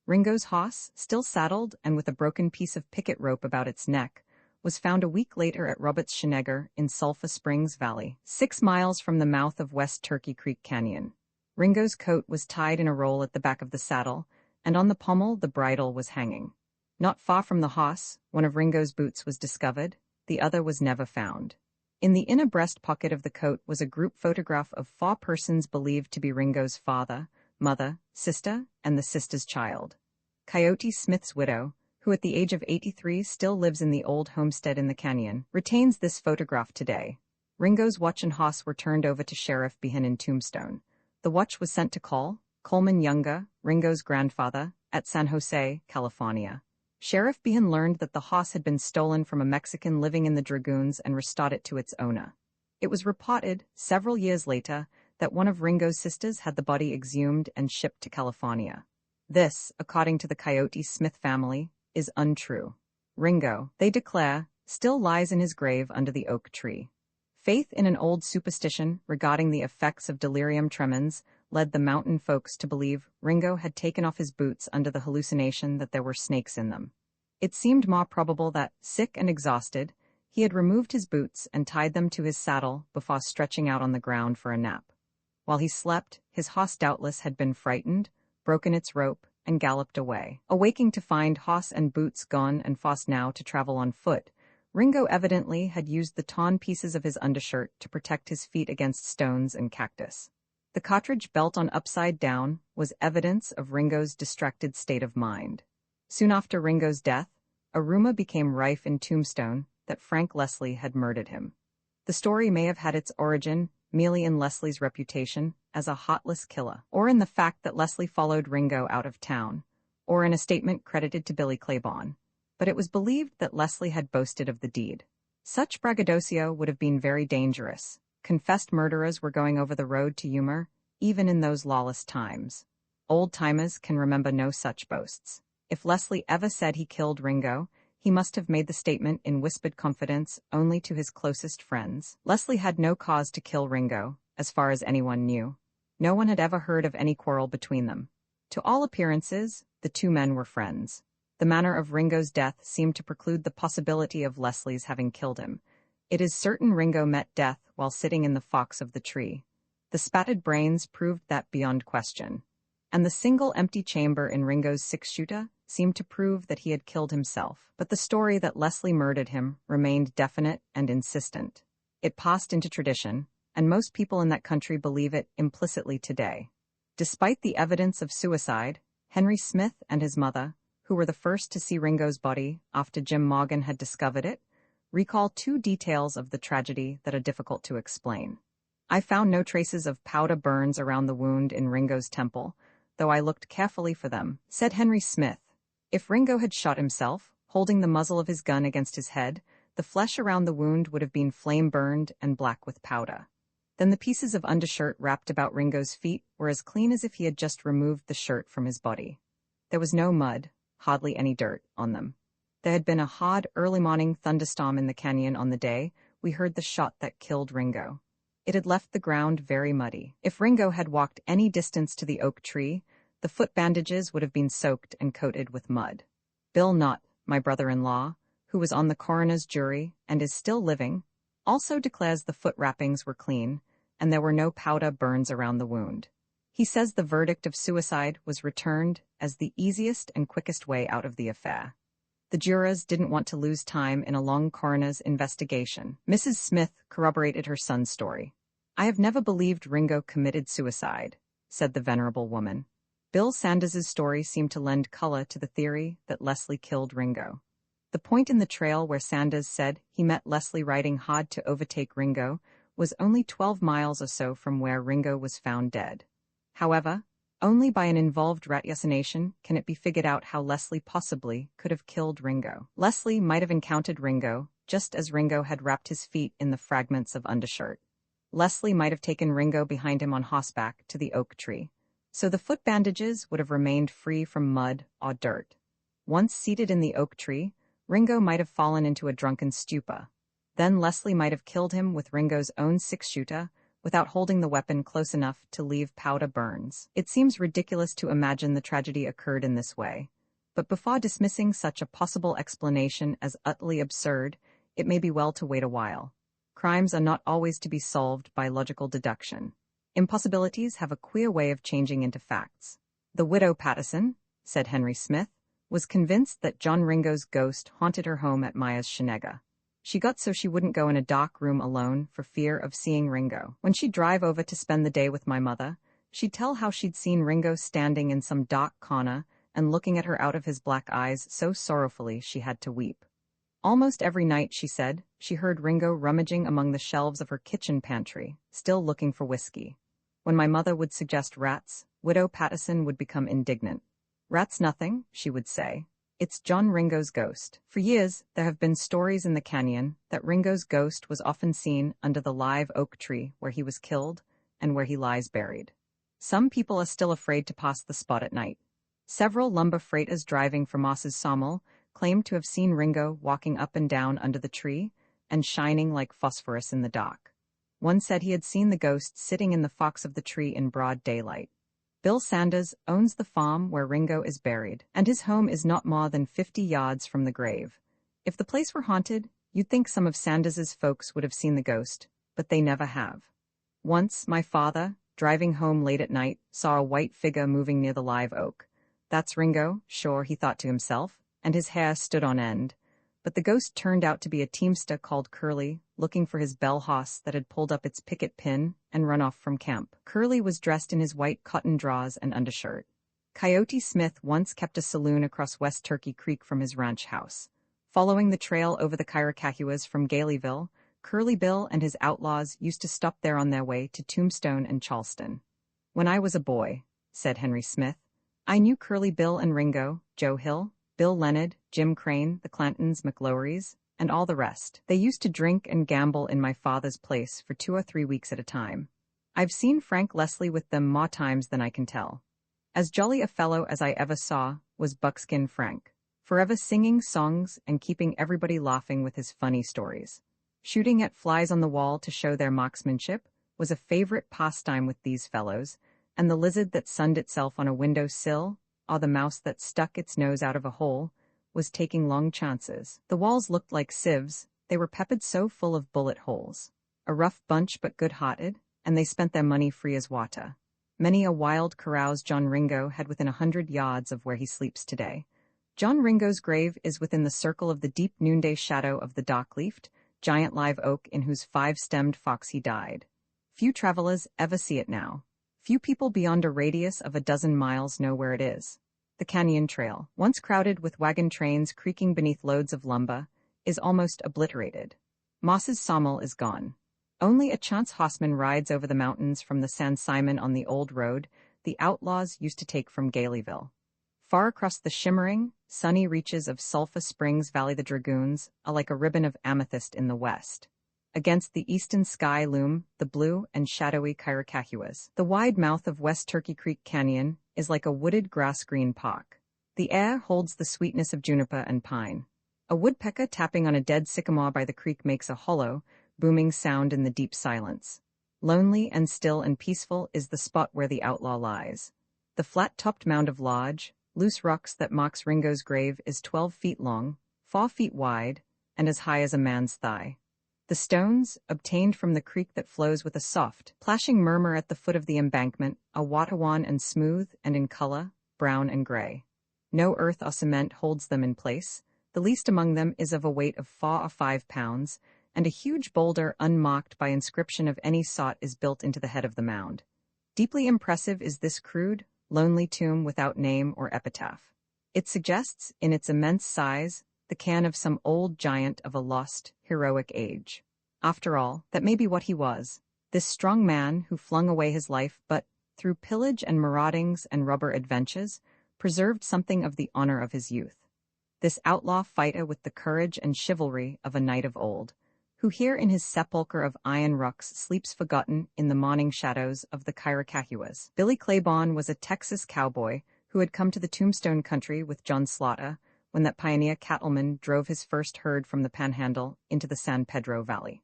Ringo's hoss, still saddled and with a broken piece of picket rope about its neck, was found a week later at Roberts Shenegger in Sulphur Springs Valley, 6 miles from the mouth of West Turkey Creek Canyon. Ringo's coat was tied in a roll at the back of the saddle, and on the pommel the bridle was hanging. Not far from the hoss, one of Ringo's boots was discovered, the other was never found. In the inner breast pocket of the coat was a group photograph of 4 persons believed to be Ringo's father, mother, sister, and the sister's child. Coyote Smith's widow, who at the age of 83 still lives in the old homestead in the canyon, retains this photograph today. Ringo's watch and hoss were turned over to Sheriff Behan in Tombstone. The watch was sent to Coleman Younger, Ringo's grandfather, at San Jose, California. Sheriff Behan learned that the hoss had been stolen from a Mexican living in the Dragoons and restored it to its owner. It was reported, several years later, that one of Ringo's sisters had the body exhumed and shipped to California. This, according to the Coyote Smith family, is untrue. Ringo, they declare, still lies in his grave under the oak tree. Faith in an old superstition regarding the effects of delirium tremens led the mountain folks to believe Ringo had taken off his boots under the hallucination that there were snakes in them. It seemed more probable that, sick and exhausted, he had removed his boots and tied them to his saddle before stretching out on the ground for a nap. While he slept, his hoss doubtless had been frightened, broken its rope, and galloped away. Awaking to find hoss and boots gone and forced now to travel on foot, Ringo evidently had used the torn pieces of his undershirt to protect his feet against stones and cactus. The cartridge belt on upside down was evidence of Ringo's distracted state of mind. Soon after Ringo's death, a rumor became rife in Tombstone that Frank Leslie had murdered him. The story may have had its origin merely in Leslie's reputation as a heartless killer, or in the fact that Leslie followed Ringo out of town, or in a statement credited to Billy Claiborne. But it was believed that Leslie had boasted of the deed. Such braggadocio would have been very dangerous. Confessed murderers were going over the road to Yuma, even in those lawless times. Old-timers can remember no such boasts. If Leslie ever said he killed Ringo, He must have made the statement in whispered confidence only to his closest friends. Leslie had no cause to kill Ringo, as far as anyone knew. No one had ever heard of any quarrel between them. To all appearances, the two men were friends. The manner of Ringo's death seemed to preclude the possibility of Leslie's having killed him. It is certain Ringo met death while sitting in the forks of the tree. The spattered brains proved that beyond question. And the single empty chamber in Ringo's six-shooter seemed to prove that he had killed himself. But the story that Leslie murdered him remained definite and insistent. It passed into tradition, and most people in that country believe it implicitly today. Despite the evidence of suicide, Henry Smith and his mother, who were the first to see Ringo's body after Jim Morgan had discovered it, recall two details of the tragedy that are difficult to explain. I found no traces of powder burns around the wound in Ringo's temple, though I looked carefully for them, said Henry Smith. If Ringo had shot himself, holding the muzzle of his gun against his head, the flesh around the wound would have been flame-burned and black with powder. Then the pieces of undershirt wrapped about Ringo's feet were as clean as if he had just removed the shirt from his body. There was no mud, hardly any dirt, on them. There had been a hard, early-morning thunderstorm in the canyon on the day we heard the shot that killed Ringo. It had left the ground very muddy. If Ringo had walked any distance to the oak tree, the foot bandages would have been soaked and coated with mud. Bill Knott, my brother-in-law, who was on the coroner's jury and is still living, also declares the foot wrappings were clean, and there were no powder burns around the wound. He says the verdict of suicide was returned as the easiest and quickest way out of the affair. The jurors didn't want to lose time in a long coroner's investigation. Mrs. Smith corroborated her son's story. I have never believed Ringo committed suicide, said the venerable woman. Bill Sanders's story seemed to lend color to the theory that Leslie killed Ringo. The point in the trail where Sanders said he met Leslie riding hard to overtake Ringo was only 12 miles or so from where Ringo was found dead. However, only by an involved ratiocination can it be figured out how Leslie possibly could have killed Ringo. Leslie might have encountered Ringo, just as Ringo had wrapped his feet in the fragments of undershirt. Leslie might have taken Ringo behind him on horseback to the oak tree, so the foot bandages would have remained free from mud or dirt. Once seated in the oak tree, Ringo might have fallen into a drunken stupor. Then Leslie might have killed him with Ringo's own six-shooter, without holding the weapon close enough to leave powder burns. It seems ridiculous to imagine the tragedy occurred in this way, but before dismissing such a possible explanation as utterly absurd, it may be well to wait a while. Crimes are not always to be solved by logical deduction. Impossibilities have a queer way of changing into facts. The widow Patterson, said Henry Smith, was convinced that John Ringo's ghost haunted her home at Myers Shenega. She got so she wouldn't go in a dark room alone for fear of seeing Ringo. When she'd drive over to spend the day with my mother, she'd tell how she'd seen Ringo standing in some dark corner and looking at her out of his black eyes so sorrowfully she had to weep. Almost every night, she said, she heard Ringo rummaging among the shelves of her kitchen pantry, still looking for whiskey. When my mother would suggest rats, Widow Patterson would become indignant. Rats nothing, she would say. It's John Ringo's ghost. For years, there have been stories in the canyon that Ringo's ghost was often seen under the live oak tree where he was killed and where he lies buried. Some people are still afraid to pass the spot at night. Several lumber freighters driving from Moss's sawmill claimed to have seen Ringo walking up and down under the tree and shining like phosphorus in the dark. One said he had seen the ghost sitting in the forks of the tree in broad daylight. Bill Sanders owns the farm where Ringo is buried, and his home is not more than 50 yards from the grave. If the place were haunted, you'd think some of Sanders's folks would have seen the ghost, but they never have. Once, my father, driving home late at night, saw a white figure moving near the live oak. That's Ringo, sure, he thought to himself, and his hair stood on end. But the ghost turned out to be a teamster called Curly, looking for his bell hoss that had pulled up its picket pin and run off from camp. Curly was dressed in his white cotton drawers and undershirt. Coyote Smith once kept a saloon across West Turkey Creek from his ranch house. Following the trail over the Kyricahuas from Galeyville, Curly Bill and his outlaws used to stop there on their way to Tombstone and Charleston. When I was a boy, said Henry Smith, I knew Curly Bill and Ringo, Joe Hill, Bill Leonard, Jim Crane, the Clantons, McLowrys, and all the rest. They used to drink and gamble in my father's place for 2 or 3 weeks at a time. I've seen Frank Leslie with them more times than I can tell. As jolly a fellow as I ever saw was Buckskin Frank. forever singing songs and keeping everybody laughing with his funny stories. Shooting at flies on the wall to show their marksmanship was a favorite pastime with these fellows, and the lizard that sunned itself on a window sill, or the mouse that stuck its nose out of a hole, was taking long chances. The walls looked like sieves, they were peppered so full of bullet holes. A rough bunch but good-hearted, and they spent their money free as water. Many a wild carouse John Ringo had within 100 yards of where he sleeps today. John Ringo's grave is within the circle of the deep noonday shadow of the dark-leafed, giant live oak in whose 5-stemmed fox he died. Few travelers ever see it now. Few people beyond a radius of a dozen miles know where it is. The Canyon Trail, once crowded with wagon trains creaking beneath loads of lumber, is almost obliterated. Moss's sawmill is gone. Only a chance horseman rides over the mountains from the San Simon on the old road the outlaws used to take from Galeyville. Far across the shimmering, sunny reaches of Sulphur Springs Valley the dragoons are like a ribbon of amethyst in the west. Against the eastern sky loom the blue and shadowy Kairakahuas. The wide mouth of West Turkey Creek Canyon is like a wooded grass-green park. The air holds the sweetness of juniper and pine. A woodpecker tapping on a dead sycamore by the creek makes a hollow, booming sound in the deep silence. Lonely and still and peaceful is the spot where the outlaw lies. The flat-topped mound of large, loose rocks that marks Ringo's grave is 12 feet long, 4 feet wide, and as high as a man's thigh. The stones, obtained from the creek that flows with a soft, plashing murmur at the foot of the embankment, are water-worn and smooth and in color, brown and gray. No earth or cement holds them in place. The least among them is of a weight of 4 or 5 pounds, and a huge boulder unmarked by inscription of any sort is built into the head of the mound. Deeply impressive is this crude, lonely tomb without name or epitaph. It suggests, in its immense size, the cairn of some old giant of a lost, heroic age. After all, that may be what he was, this strong man who flung away his life but, through pillage and maraudings and robber adventures, preserved something of the honor of his youth. This outlaw fighter with the courage and chivalry of a knight of old, who here in his sepulchre of iron rocks sleeps forgotten in the morning shadows of the Kairakahuas. Billy Claiborne was a Texas cowboy who had come to the Tombstone country with John Slaughter when that pioneer cattleman drove his first herd from the Panhandle into the San Pedro Valley.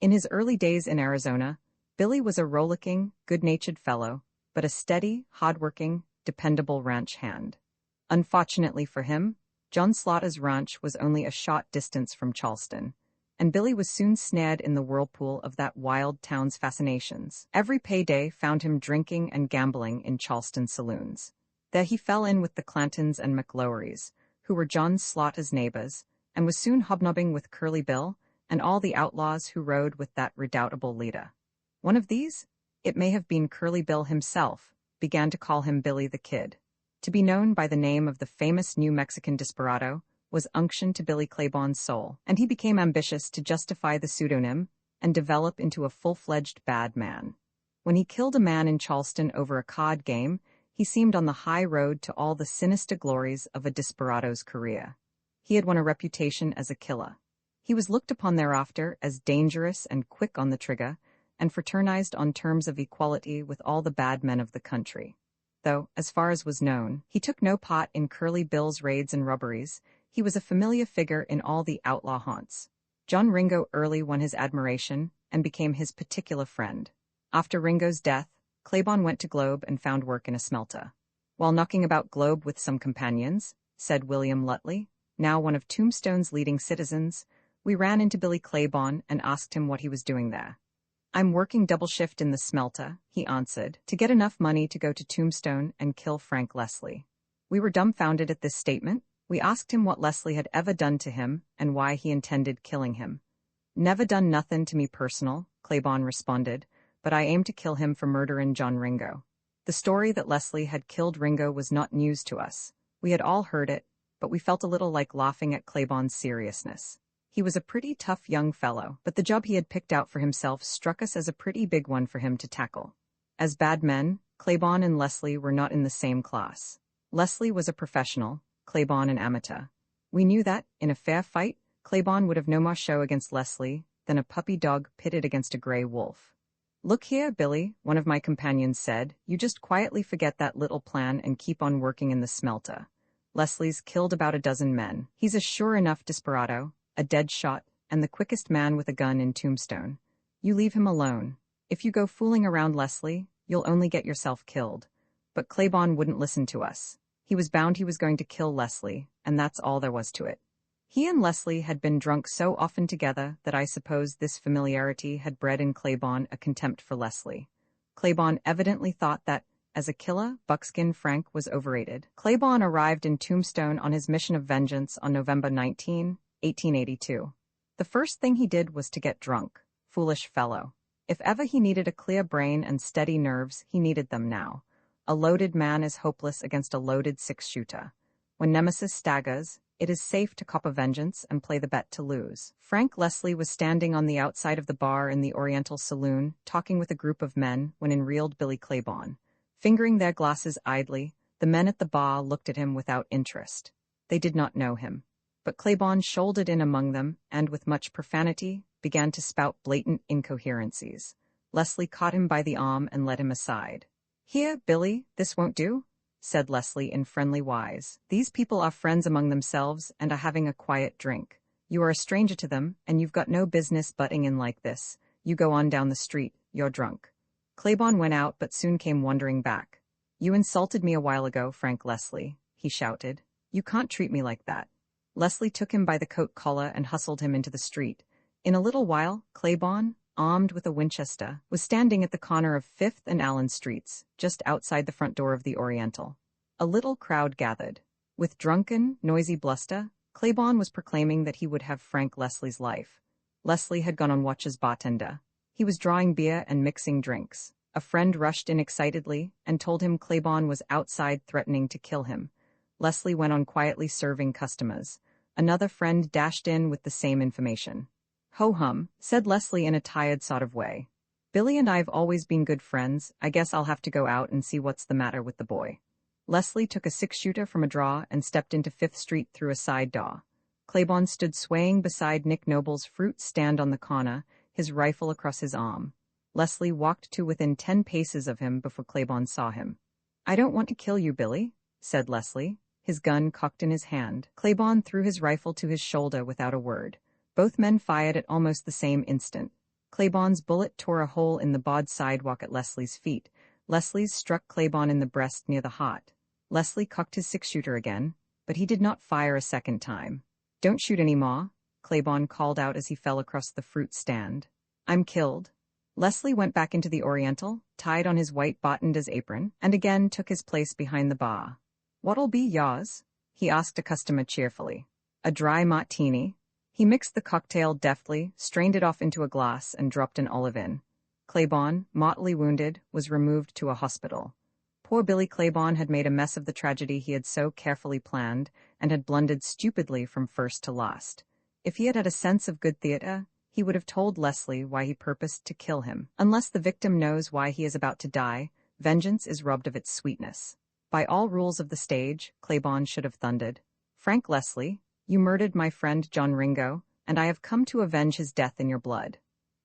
In his early days in Arizona, Billy was a rollicking, good-natured fellow, but a steady, hard-working, dependable ranch hand. Unfortunately for him, John Slaughter's ranch was only a short distance from Charleston, and Billy was soon snared in the whirlpool of that wild town's fascinations. Every payday found him drinking and gambling in Charleston saloons. There he fell in with the Clantons and McLowerys, who were John Slaughter's neighbors, and was soon hobnobbing with Curly Bill and all the outlaws who rode with that redoubtable leader. One of these, it may have been Curly Bill himself, began to call him Billy the Kid. To be known by the name of the famous New Mexican desperado was unction to Billy Claiborne's soul, and he became ambitious to justify the pseudonym and develop into a full-fledged bad man. When he killed a man in Charleston over a card game, he seemed on the high road to all the sinister glories of a desperado's career. He had won a reputation as a killer. He was looked upon thereafter as dangerous and quick on the trigger, and fraternized on terms of equality with all the bad men of the country. Though, as far as was known, he took no part in Curly Bill's raids and robberies, he was a familiar figure in all the outlaw haunts. John Ringo early won his admiration and became his particular friend. After Ringo's death, Claiborne went to Globe and found work in a smelter. While knocking about Globe with some companions, said William Lutley, now one of Tombstone's leading citizens, we ran into Billy Claiborne and asked him what he was doing there. I'm working double shift in the smelter, he answered, to get enough money to go to Tombstone and kill Frank Leslie. We were dumbfounded at this statement. We asked him what Leslie had ever done to him and why he intended killing him. Never done nothing to me personal, Claiborne responded, but I aim to kill him for murdering John Ringo. The story that Leslie had killed Ringo was not news to us. We had all heard it, but we felt a little like laughing at Claiborne's seriousness. He was a pretty tough young fellow, but the job he had picked out for himself struck us as a pretty big one for him to tackle. As bad men, Claiborne and Leslie were not in the same class. Leslie was a professional, Claiborne an amateur. We knew that, in a fair fight, Claiborne would have no more show against Leslie than a puppy dog pitted against a gray wolf. Look here, Billy, one of my companions said, you just quietly forget that little plan and keep on working in the smelter. Leslie's killed about a dozen men. He's a sure enough desperado, a dead shot, and the quickest man with a gun in Tombstone. You leave him alone. If you go fooling around Leslie, you'll only get yourself killed. But Claiborne wouldn't listen to us. He was bound he was going to kill Leslie, and that's all there was to it. He and Leslie had been drunk so often together that I suppose this familiarity had bred in Claiborne a contempt for Leslie. Claiborne evidently thought that, as a killer, Buckskin Frank was overrated. Claiborne arrived in Tombstone on his mission of vengeance on November 19, 1882. The first thing he did was to get drunk. Foolish fellow. If ever he needed a clear brain and steady nerves, he needed them now. A loaded man is hopeless against a loaded six-shooter. When Nemesis staggers, it is safe to cop a vengeance and play the bet to lose. Frank Leslie was standing on the outside of the bar in the Oriental Saloon, talking with a group of men when in reeled Billy Claiborne. Fingering their glasses idly, the men at the bar looked at him without interest. They did not know him. But Claiborne shouldered in among them and, with much profanity, began to spout blatant incoherencies. Leslie caught him by the arm and led him aside. "Here, Billy, this won't do," said Leslie in friendly wise. "These people are friends among themselves and are having a quiet drink. You are a stranger to them, and you've got no business butting in like this. You go on down the street, you're drunk." Claiborne went out but soon came wandering back. "You insulted me a while ago, Frank Leslie," he shouted. "You can't treat me like that." Leslie took him by the coat collar and hustled him into the street. In a little while, Claiborne, armed with a Winchester, was standing at the corner of 5th and Allen Streets, just outside the front door of the Oriental. A little crowd gathered. With drunken, noisy bluster, Claiborne was proclaiming that he would have Frank Leslie's life. Leslie had gone on watch as bartender. He was drawing beer and mixing drinks. A friend rushed in excitedly and told him Claiborne was outside threatening to kill him. Leslie went on quietly serving customers. Another friend dashed in with the same information. "Ho-hum," said Leslie in a tired sort of way. "Billy and I've always been good friends. I guess I'll have to go out and see what's the matter with the boy." Leslie took a six-shooter from a drawer and stepped into 5th Street through a side door. Claiborne stood swaying beside Nick Noble's fruit stand on the corner, his rifle across his arm. Leslie walked to within 10 paces of him before Claiborne saw him. "I don't want to kill you, Billy," said Leslie, his gun cocked in his hand. Claiborne threw his rifle to his shoulder without a word. Both men fired at almost the same instant. Claiborne's bullet tore a hole in the bowed sidewalk at Leslie's feet. Leslie's struck Claiborne in the breast near the heart. Leslie cocked his six-shooter again, but he did not fire a second time. "Don't shoot any more," Claiborne called out as he fell across the fruit stand. "I'm killed." Leslie went back into the Oriental, tied on his white bartender's apron, and again took his place behind the bar. "What'll be yours?" he asked a customer cheerfully. "A dry martini." He mixed the cocktail deftly, strained it off into a glass, and dropped an olive in. Claiborne, mortally wounded, was removed to a hospital. Poor Billy Claiborne had made a mess of the tragedy he had so carefully planned, and had blundered stupidly from first to last. If he had had a sense of good theater, he would have told Leslie why he purposed to kill him. Unless the victim knows why he is about to die, vengeance is robbed of its sweetness. By all rules of the stage, Claiborne should have thundered, "Frank Leslie, you murdered my friend John Ringo, and I have come to avenge his death in your blood."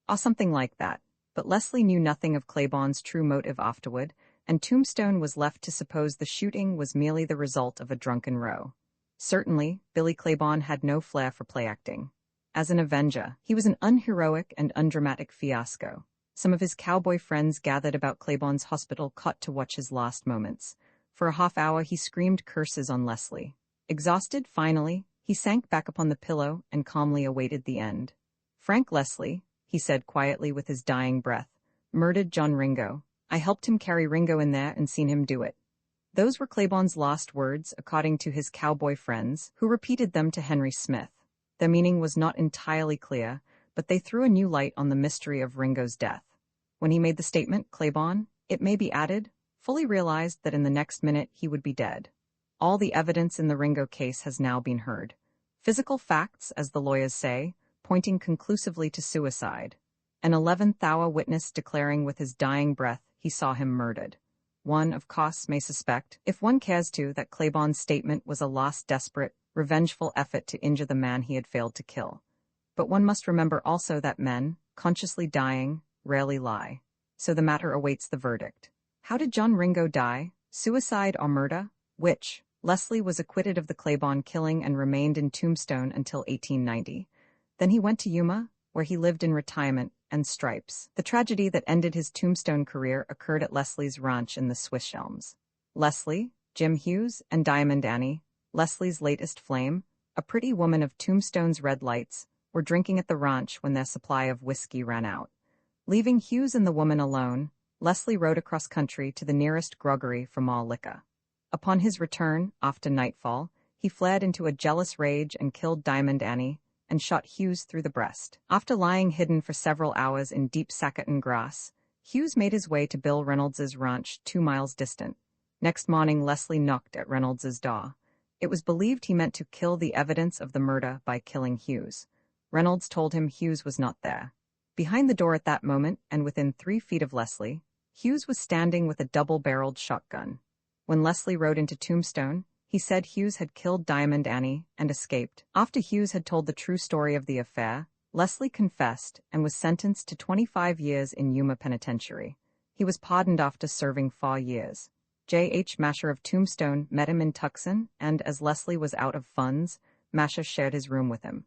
Or something like that. But Leslie knew nothing of Claiborne's true motive afterward, and Tombstone was left to suppose the shooting was merely the result of a drunken row. Certainly, Billy Claiborne had no flair for play-acting. As an avenger, he was an unheroic and undramatic fiasco. Some of his cowboy friends gathered about Claiborne's hospital cot to watch his last moments. For a half-hour he screamed curses on Leslie. Exhausted, finally, he sank back upon the pillow and calmly awaited the end. "Frank Leslie," he said quietly with his dying breath, "murdered John Ringo. I helped him carry Ringo in there and seen him do it." Those were Claiborne's last words, according to his cowboy friends, who repeated them to Henry Smith. Their meaning was not entirely clear, but they threw a new light on the mystery of Ringo's death. When he made the statement, Claiborne, it may be added, fully realized that in the next minute he would be dead. All the evidence in the Ringo case has now been heard. Physical facts, as the lawyers say, pointing conclusively to suicide. An 11th-hour witness declaring with his dying breath he saw him murdered. One, of course, may suspect, if one cares to, that Claiborne's statement was a last desperate, revengeful effort to injure the man he had failed to kill. But one must remember also that men, consciously dying, rarely lie. So the matter awaits the verdict. How did John Ringo die? Suicide or murder? Which? Leslie was acquitted of the Claiborne killing and remained in Tombstone until 1890. Then he went to Yuma, where he lived in retirement and stripes. The tragedy that ended his Tombstone career occurred at Leslie's ranch in the Swiss Elms. Leslie, Jim Hughes, and Diamond Annie, Leslie's latest flame, a pretty woman of Tombstone's red lights, were drinking at the ranch when their supply of whiskey ran out. Leaving Hughes and the woman alone, Leslie rode across country to the nearest groggery for more liquor. Upon his return, after nightfall, he fled into a jealous rage and killed Diamond Annie, and shot Hughes through the breast. After lying hidden for several hours in deep saccatone grass, Hughes made his way to Bill Reynolds's ranch 2 miles distant. Next morning, Leslie knocked at Reynolds's door. It was believed he meant to kill the evidence of the murder by killing Hughes. Reynolds told him Hughes was not there. Behind the door at that moment, and within 3 feet of Leslie, Hughes was standing with a double-barreled shotgun. When Leslie rode into Tombstone, he said Hughes had killed Diamond Annie and escaped. After Hughes had told the true story of the affair, Leslie confessed and was sentenced to 25 years in Yuma Penitentiary. He was pardoned after serving 4 years. J.H. Masher of Tombstone met him in Tucson, and as Leslie was out of funds, Masher shared his room with him.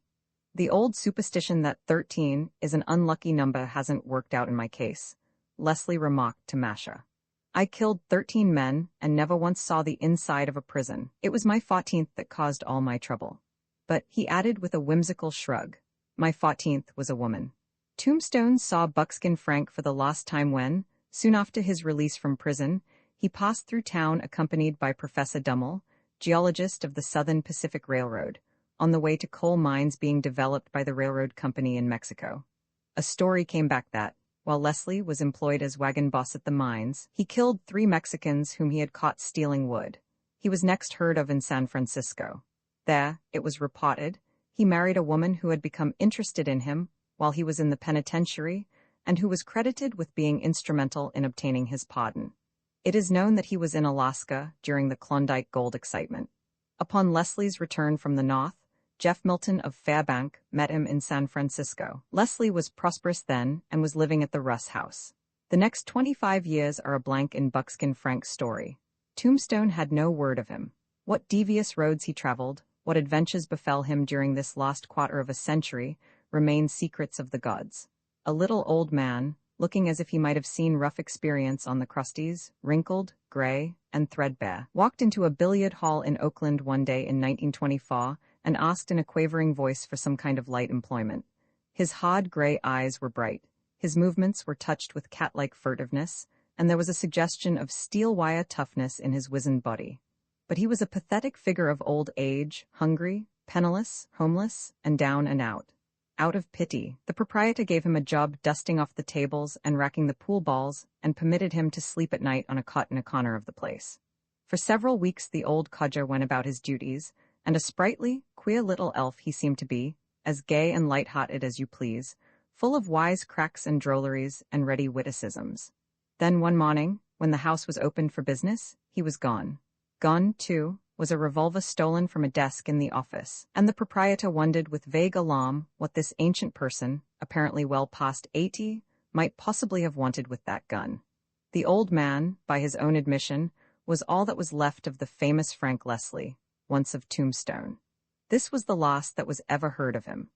The old superstition that 13 is an unlucky number hasn't worked out in my case, Leslie remarked to Masher. I killed 13 men and never once saw the inside of a prison. It was my 14th that caused all my trouble. But, he added with a whimsical shrug, my 14th was a woman. Tombstone saw Buckskin Frank for the last time when, soon after his release from prison, he passed through town accompanied by Professor Dummel, geologist of the Southern Pacific Railroad, on the way to coal mines being developed by the railroad company in Mexico. A story came back that, while Leslie was employed as wagon boss at the mines, he killed 3 Mexicans whom he had caught stealing wood. He was next heard of in San Francisco. There, it was reported, he married a woman who had become interested in him while he was in the penitentiary and who was credited with being instrumental in obtaining his pardon. It is known that he was in Alaska during the Klondike gold excitement. Upon Leslie's return from the North, Jeff Milton of Fairbank met him in San Francisco. Leslie was prosperous then and was living at the Russ house. The next 25 years are a blank in Buckskin Frank's story. Tombstone had no word of him. What devious roads he traveled, what adventures befell him during this last quarter of a century, remain secrets of the gods. A little old man, looking as if he might have seen rough experience on the crusties, wrinkled, gray, and threadbare, walked into a billiard hall in Oakland one day in 1924 and asked in a quavering voice for some kind of light employment. His hard gray eyes were bright, his movements were touched with cat-like furtiveness, and there was a suggestion of steel-wire toughness in his wizened body. But he was a pathetic figure of old age, hungry, penniless, homeless, and down and out. Out of pity, the proprietor gave him a job dusting off the tables and racking the pool balls and permitted him to sleep at night on a cot in a corner of the place. For several weeks the old codger went about his duties, and a sprightly, queer little elf he seemed to be, as gay and light-hearted as you please, full of wise cracks and drolleries and ready witticisms. Then one morning, when the house was opened for business, he was gone. Gone, too, was a revolver stolen from a desk in the office, and the proprietor wondered with vague alarm what this ancient person, apparently well past 80, might possibly have wanted with that gun. The old man, by his own admission, was all that was left of the famous Frank Leslie, once of Tombstone. This was the last that was ever heard of him.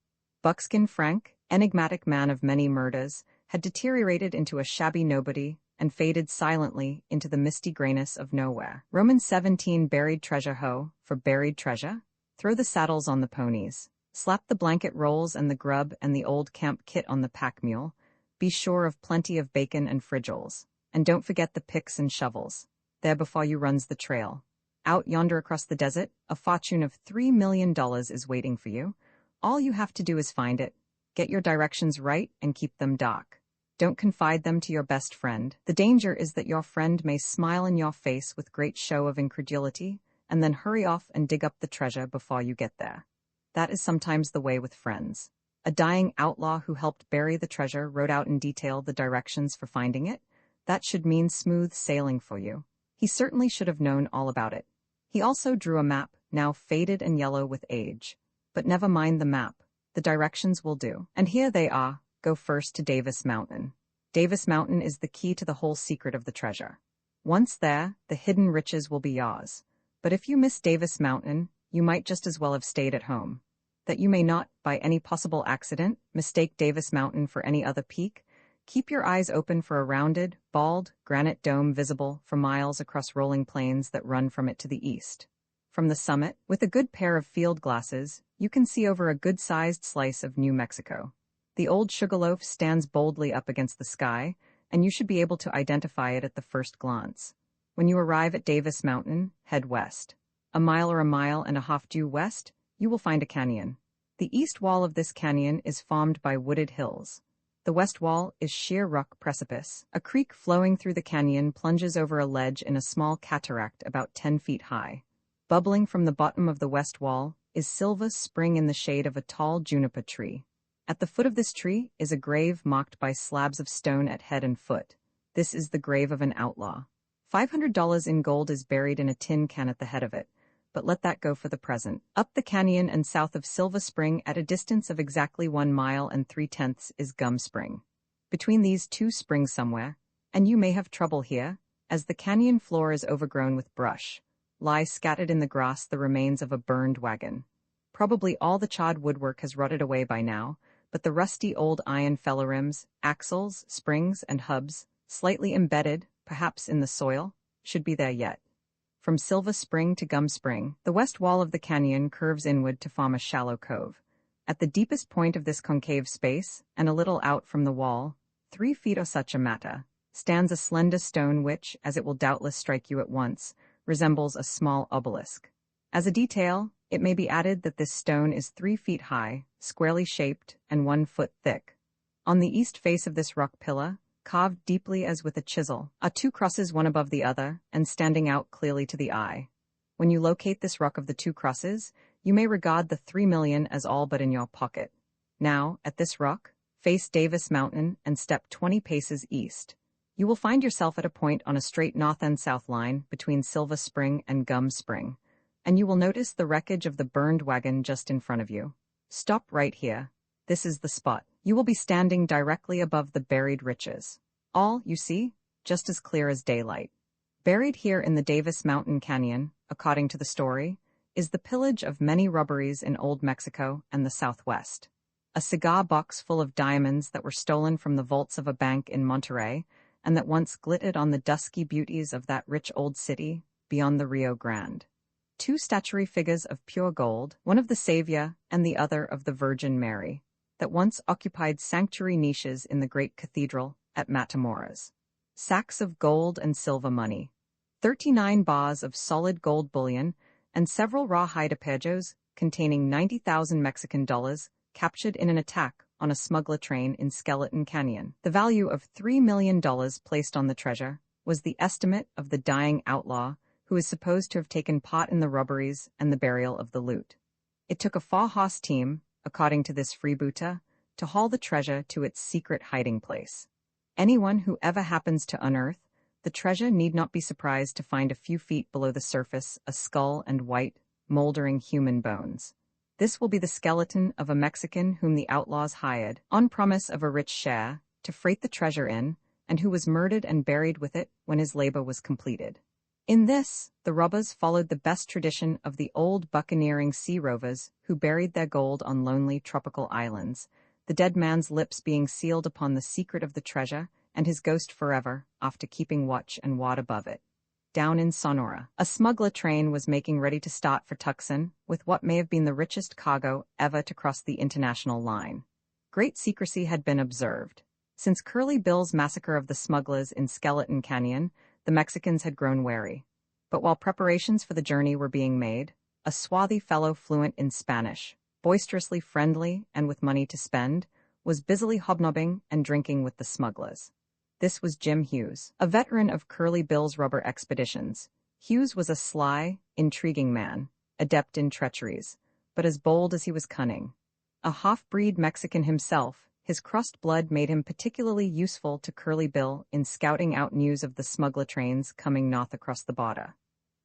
Buckskin Frank, enigmatic man of many murders, had deteriorated into a shabby nobody and faded silently into the misty grayness of nowhere. Roman 17 buried treasure hoe, for buried treasure. Throw the saddles on the ponies. Slap the blanket rolls and the grub and the old camp kit on the pack mule. Be sure of plenty of bacon and fridgels. And don't forget the picks and shovels. There before you runs the trail. Out yonder across the desert, a fortune of $3 million is waiting for you. All you have to do is find it. Get your directions right and keep them dark. Don't confide them to your best friend. The danger is that your friend may smile in your face with great show of incredulity, and then hurry off and dig up the treasure before you get there. That is sometimes the way with friends. A dying outlaw who helped bury the treasure wrote out in detail the directions for finding it. That should mean smooth sailing for you. He certainly should have known all about it. He also drew a map, now faded and yellow with age. But never mind the map. The directions will do. And here they are. Go first to Davis Mountain. Davis Mountain is the key to the whole secret of the treasure. Once there, the hidden riches will be yours. But if you miss Davis Mountain, you might just as well have stayed at home. That you may not, by any possible accident, mistake Davis Mountain for any other peak, keep your eyes open for a rounded, bald, granite dome visible for miles across rolling plains that run from it to the east. From the summit, with a good pair of field glasses, you can see over a good-sized slice of New Mexico. The old Sugarloaf stands boldly up against the sky, and you should be able to identify it at the first glance. When you arrive at Davis Mountain, head west. A mile or a mile and a half due west, you will find a canyon. The east wall of this canyon is formed by wooded hills. The west wall is sheer rock precipice. A creek flowing through the canyon plunges over a ledge in a small cataract about 10 feet high. Bubbling from the bottom of the west wall is Silva Spring in the shade of a tall juniper tree. At the foot of this tree is a grave marked by slabs of stone at head and foot. This is the grave of an outlaw. $500 in gold is buried in a tin can at the head of it, but let that go for the present. Up the canyon and south of Silva Spring at a distance of exactly 1 mile and 3/10 is Gum Spring. Between these two springs somewhere, and you may have trouble here, as the canyon floor is overgrown with brush, lie scattered in the grass the remains of a burned wagon. Probably all the charred woodwork has rotted away by now, but the rusty old iron fellow rims, axles, springs, and hubs, slightly embedded, perhaps in the soil, should be there yet. From Silva Spring to Gum Spring, the west wall of the canyon curves inward to form a shallow cove. At the deepest point of this concave space, and a little out from the wall, 3 feet or such a matter, stands a slender stone which, as it will doubtless strike you at once, resembles a small obelisk. As a detail, it may be added that this stone is 3 feet high, squarely shaped, and 1 foot thick. On the east face of this rock pillar, carved deeply as with a chisel, are 2 crosses one above the other, and standing out clearly to the eye. When you locate this rock of the 2 crosses, you may regard the 3 million as all but in your pocket. Now, at this rock, face Davis Mountain and step 20 paces east. You will find yourself at a point on a straight north and south line between Silva Spring and Gum Spring, and you will notice the wreckage of the burned wagon just in front of you. Stop right here. This is the spot. You will be standing directly above the buried riches. All, you see, just as clear as daylight. Buried here in the Davis Mountain Canyon, according to the story, is the pillage of many robberies in Old Mexico and the Southwest. A cigar box full of diamonds that were stolen from the vaults of a bank in Monterey, and that once glittered on the dusky beauties of that rich old city beyond the Rio Grande. 2 statuary figures of pure gold, one of the Savior and the other of the Virgin Mary, that once occupied sanctuary niches in the great cathedral at Matamoros. Sacks of gold and silver money, 39 bars of solid gold bullion, and several rawhide arpeggios containing 90,000 Mexican dollars captured in an attack on a smuggler train in Skeleton Canyon. The value of $3 million placed on the treasure was the estimate of the dying outlaw who is supposed to have taken part in the robberies and the burial of the loot. It took a 4-horse team, according to this freebooter, to haul the treasure to its secret hiding place. Anyone who ever happens to unearth the treasure need not be surprised to find a few feet below the surface a skull and white, moldering human bones. This will be the skeleton of a Mexican whom the outlaws hired, on promise of a rich share, to freight the treasure in, and who was murdered and buried with it when his labor was completed. In this, the robbers followed the best tradition of the old buccaneering sea rovers who buried their gold on lonely tropical islands, the dead man's lips being sealed upon the secret of the treasure and his ghost forever after keeping watch and ward above it. Down in Sonora, a smuggler train was making ready to start for Tucson with what may have been the richest cargo ever to cross the international line. Great secrecy had been observed. Since Curly Bill's massacre of the smugglers in Skeleton Canyon, the Mexicans had grown wary. But while preparations for the journey were being made, a swarthy fellow fluent in Spanish, boisterously friendly and with money to spend, was busily hobnobbing and drinking with the smugglers. This was Jim Hughes, a veteran of Curly Bill's rubber expeditions. Hughes was a sly, intriguing man, adept in treacheries, but as bold as he was cunning. A half-breed Mexican himself, his crust blood made him particularly useful to Curly Bill in scouting out news of the smuggler trains coming north across the border.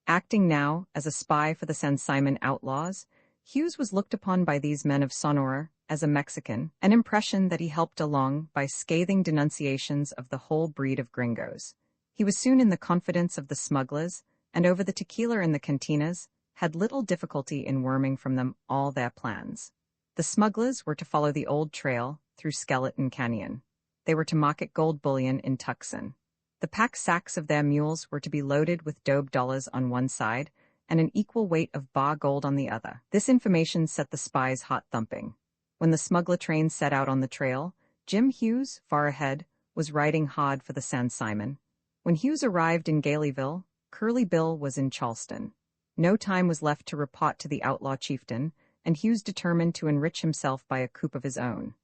Acting now as a spy for the San Simon outlaws, Hughes was looked upon by these men of Sonora as a Mexican, an impression that he helped along by scathing denunciations of the whole breed of gringos. He was soon in the confidence of the smugglers, and over the tequila in the cantinas, had little difficulty in worming from them all their plans. The smugglers were to follow the old trail through Skeleton Canyon. They were to market gold bullion in Tucson. The pack sacks of their mules were to be loaded with dobe dollars on one side and an equal weight of bar gold on the other. This information set the spies' heart thumping. When the smuggler train set out on the trail, Jim Hughes, far ahead, was riding hard for the San Simon. When Hughes arrived in Galeyville, Curly Bill was in Charleston. No time was left to report to the outlaw chieftain, and Hughes determined to enrich himself by a coup of his own.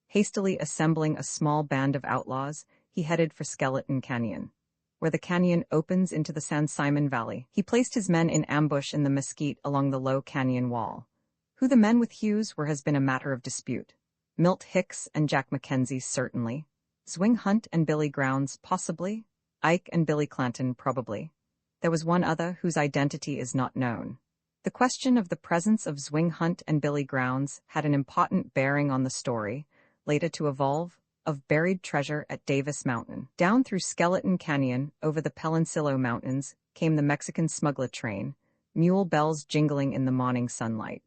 Hastily assembling a small band of outlaws, he headed for Skeleton Canyon, where the canyon opens into the San Simon Valley. He placed his men in ambush in the mesquite along the low canyon wall. Who the men with Hughes were has been a matter of dispute. Milt Hicks and Jack Mackenzie certainly. Zwing Hunt and Billy Grounds possibly. Ike and Billy Clanton probably. There was one other whose identity is not known. The question of the presence of Zwing Hunt and Billy Grounds had an important bearing on the story, later to evolve, of buried treasure at Davis Mountain. Down through Skeleton Canyon, over the Peloncillo Mountains, came the Mexican smuggler train, mule bells jingling in the morning sunlight.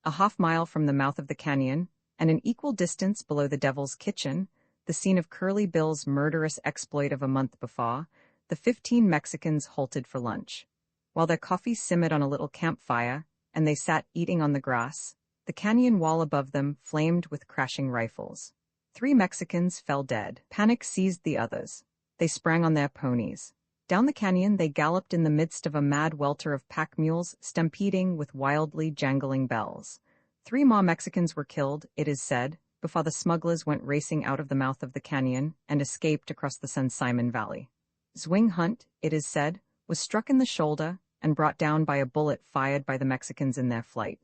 A half-mile from the mouth of the canyon, and an equal distance below the Devil's Kitchen, the scene of Curly Bill's murderous exploit of a month before, the 15 Mexicans halted for lunch. While their coffee simmered on a little campfire, and they sat eating on the grass, the canyon wall above them flamed with crashing rifles. 3 Mexicans fell dead. Panic seized the others. They sprang on their ponies. Down the canyon they galloped in the midst of a mad welter of pack mules stampeding with wildly jangling bells. 3 more Mexicans were killed, it is said, before the smugglers went racing out of the mouth of the canyon and escaped across the San Simon Valley. Zwing Hunt, it is said, was struck in the shoulder and brought down by a bullet fired by the Mexicans in their flight.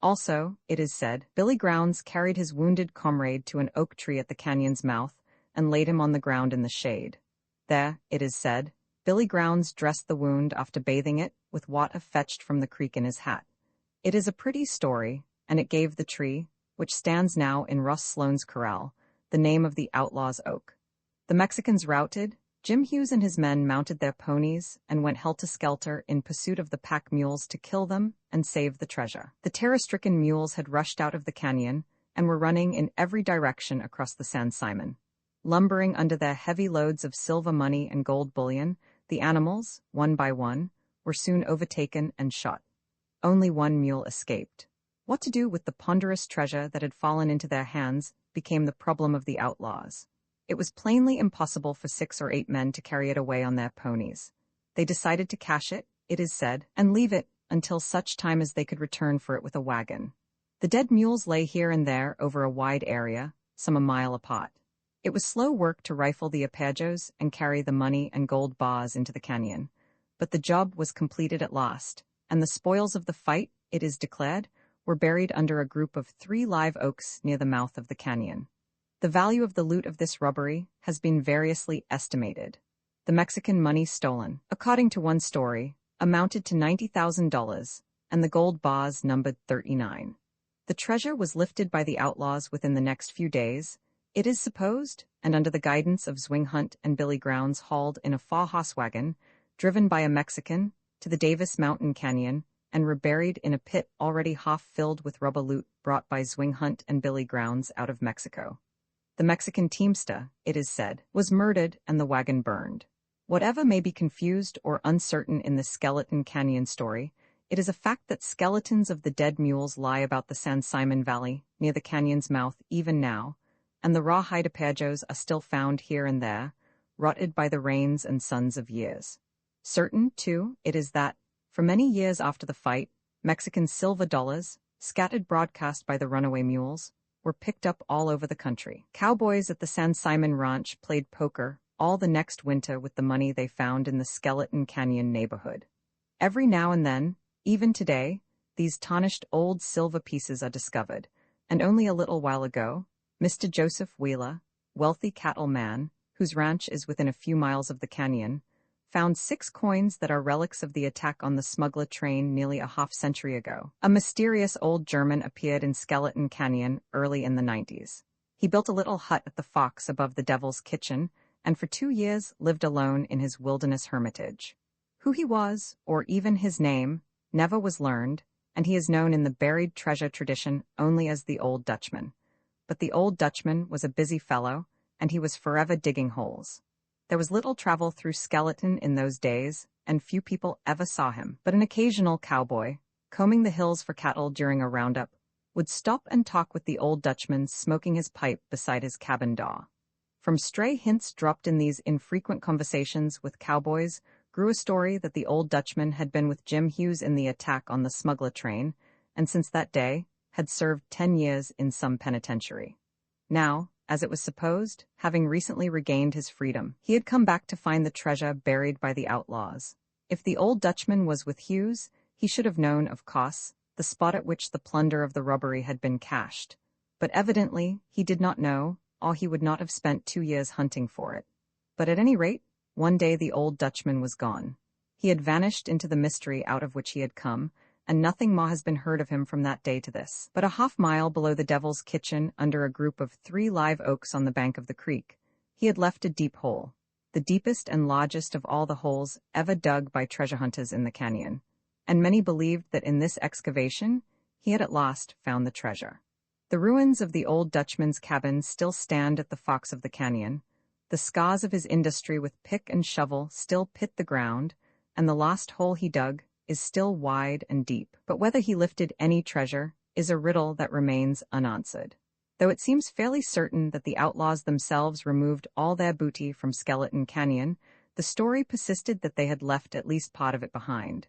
Also, it is said, Billy Grounds carried his wounded comrade to an oak tree at the canyon's mouth and laid him on the ground in the shade. There, it is said, Billy Grounds dressed the wound after bathing it with water fetched from the creek in his hat. It is a pretty story, and it gave the tree, which stands now in Ross Sloane's corral, the name of the outlaw's oak. The Mexicans routed, Jim Hughes and his men mounted their ponies and went helter-skelter in pursuit of the pack mules to kill them and save the treasure. The terror-stricken mules had rushed out of the canyon and were running in every direction across the San Simon. Lumbering under their heavy loads of silver money and gold bullion, the animals, one by one, were soon overtaken and shot. Only one mule escaped. What to do with the ponderous treasure that had fallen into their hands became the problem of the outlaws. It was plainly impossible for 6 or 8 men to carry it away on their ponies. They decided to cache it, it is said, and leave it until such time as they could return for it with a wagon. The dead mules lay here and there over a wide area, some a mile apart. It was slow work to rifle the apagos and carry the money and gold bars into the canyon, but the job was completed at last, and the spoils of the fight, it is declared, were buried under a group of 3 live oaks near the mouth of the canyon. The value of the loot of this robbery has been variously estimated. The Mexican money stolen, according to one story, amounted to $90,000, and the gold bars numbered 39. The treasure was lifted by the outlaws within the next few days, it is supposed, and under the guidance of Zwing Hunt and Billy Grounds hauled in a 4-horse wagon, driven by a Mexican, to the Davis Mountain Canyon, and were buried in a pit already half filled with rubber loot brought by Zwing Hunt and Billy Grounds out of Mexico. The Mexican teamster, it is said, was murdered and the wagon burned. Whatever may be confused or uncertain in the Skeleton Canyon story, it is a fact that skeletons of the dead mules lie about the San Simon Valley, near the canyon's mouth even now, and the rawhide apagos are still found here and there, rotted by the rains and suns of years. Certain, too, it is that, for many years after the fight, Mexican silver dollars, scattered broadcast by the runaway mules, were picked up all over the country. Cowboys at the San Simon Ranch played poker all the next winter with the money they found in the Skeleton Canyon neighborhood. Every now and then, even today, these tarnished old silver pieces are discovered, and only a little while ago, Mr. Joseph Wheeler, wealthy cattle man, whose ranch is within a few miles of the canyon, found 6 coins that are relics of the attack on the smuggler train nearly a half-century ago. A mysterious old German appeared in Skeleton Canyon early in the 90s. He built a little hut at the Fox above the Devil's Kitchen, and for 2 years lived alone in his wilderness hermitage. Who he was, or even his name, never was learned, and he is known in the buried treasure tradition only as the Old Dutchman. But the Old Dutchman was a busy fellow, and he was forever digging holes. There was little travel through Skeleton in those days, and few people ever saw him. But an occasional cowboy, combing the hills for cattle during a roundup, would stop and talk with the Old Dutchman smoking his pipe beside his cabin door. From stray hints dropped in these infrequent conversations with cowboys grew a story that the Old Dutchman had been with Jim Hughes in the attack on the smuggler train, and since that day had served 10 years in some penitentiary. Now, as it was supposed, having recently regained his freedom, he had come back to find the treasure buried by the outlaws. If the Old Dutchman was with Hughes, he should have known, of course, the spot at which the plunder of the robbery had been cached. But evidently, he did not know, or he would not have spent 2 years hunting for it. But at any rate, one day the Old Dutchman was gone. He had vanished into the mystery out of which he had come, and nothing more has been heard of him from that day to this. But a half-mile below the Devil's Kitchen, under a group of 3 live oaks on the bank of the creek, he had left a deep hole, the deepest and largest of all the holes ever dug by treasure hunters in the canyon, and many believed that in this excavation he had at last found the treasure. The ruins of the Old Dutchman's cabin still stand at the forks of the canyon. The scars of his industry with pick and shovel still pit the ground, and the lost hole he dug is still wide and deep. But whether he lifted any treasure is a riddle that remains unanswered. Though it seems fairly certain that the outlaws themselves removed all their booty from Skeleton Canyon, the story persisted that they had left at least part of it behind.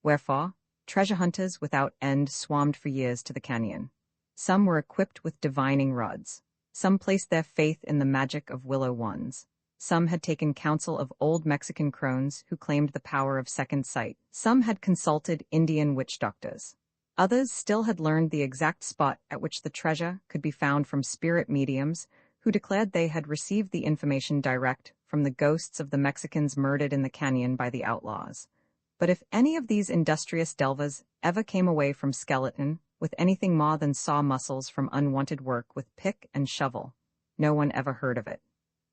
Wherefore, treasure hunters without end swarmed for years to the canyon. Some were equipped with divining rods. Some placed their faith in the magic of willow wands. Some had taken counsel of old Mexican crones who claimed the power of second sight. Some had consulted Indian witch doctors. Others still had learned the exact spot at which the treasure could be found from spirit mediums who declared they had received the information direct from the ghosts of the Mexicans murdered in the canyon by the outlaws. But if any of these industrious delvers ever came away from Skeleton with anything more than saw muscles from unwanted work with pick and shovel, no one ever heard of it.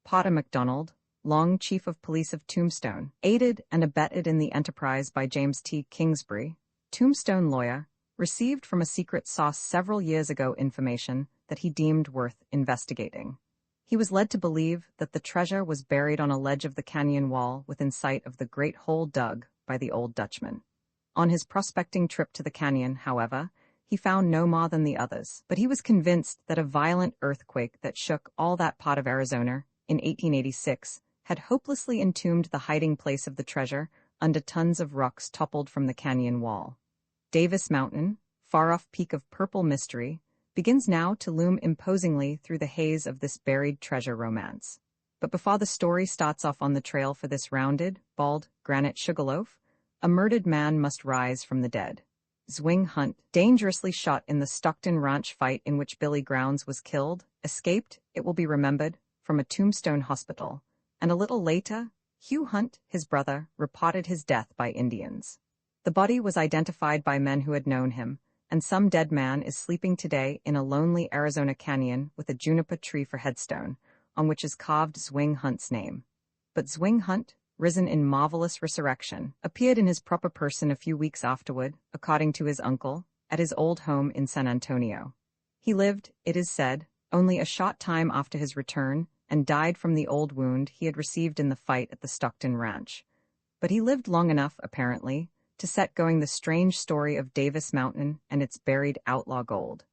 Potter MacDonald, long chief of police of Tombstone, aided and abetted in the enterprise by James T. Kingsbury, Tombstone lawyer, received from a secret source several years ago information that he deemed worth investigating. He was led to believe that the treasure was buried on a ledge of the canyon wall within sight of the great hole dug by the Old Dutchman. On his prospecting trip to the canyon, however, he found no more than the others, but he was convinced that a violent earthquake that shook all that part of Arizona in 1886 had hopelessly entombed the hiding place of the treasure under tons of rocks toppled from the canyon wall. Davis Mountain, far-off peak of purple mystery, begins now to loom imposingly through the haze of this buried treasure romance. But before the story starts off on the trail for this rounded, bald, granite sugarloaf, a murdered man must rise from the dead. Zwing Hunt, dangerously shot in the Stockton Ranch fight in which Billy Grounds was killed, escaped, it will be remembered, from a Tombstone hospital, and a little later, Hugh Hunt, his brother, reported his death by Indians. The body was identified by men who had known him, and some dead man is sleeping today in a lonely Arizona canyon with a juniper tree for headstone, on which is carved Zwing Hunt's name. But Zwing Hunt, risen in marvelous resurrection, appeared in his proper person a few weeks afterward, according to his uncle, at his old home in San Antonio. He lived, it is said, only a short time after his return, and died from the old wound he had received in the fight at the Stockton Ranch. But he lived long enough, apparently, to set going the strange story of Davis Mountain and its buried outlaw gold.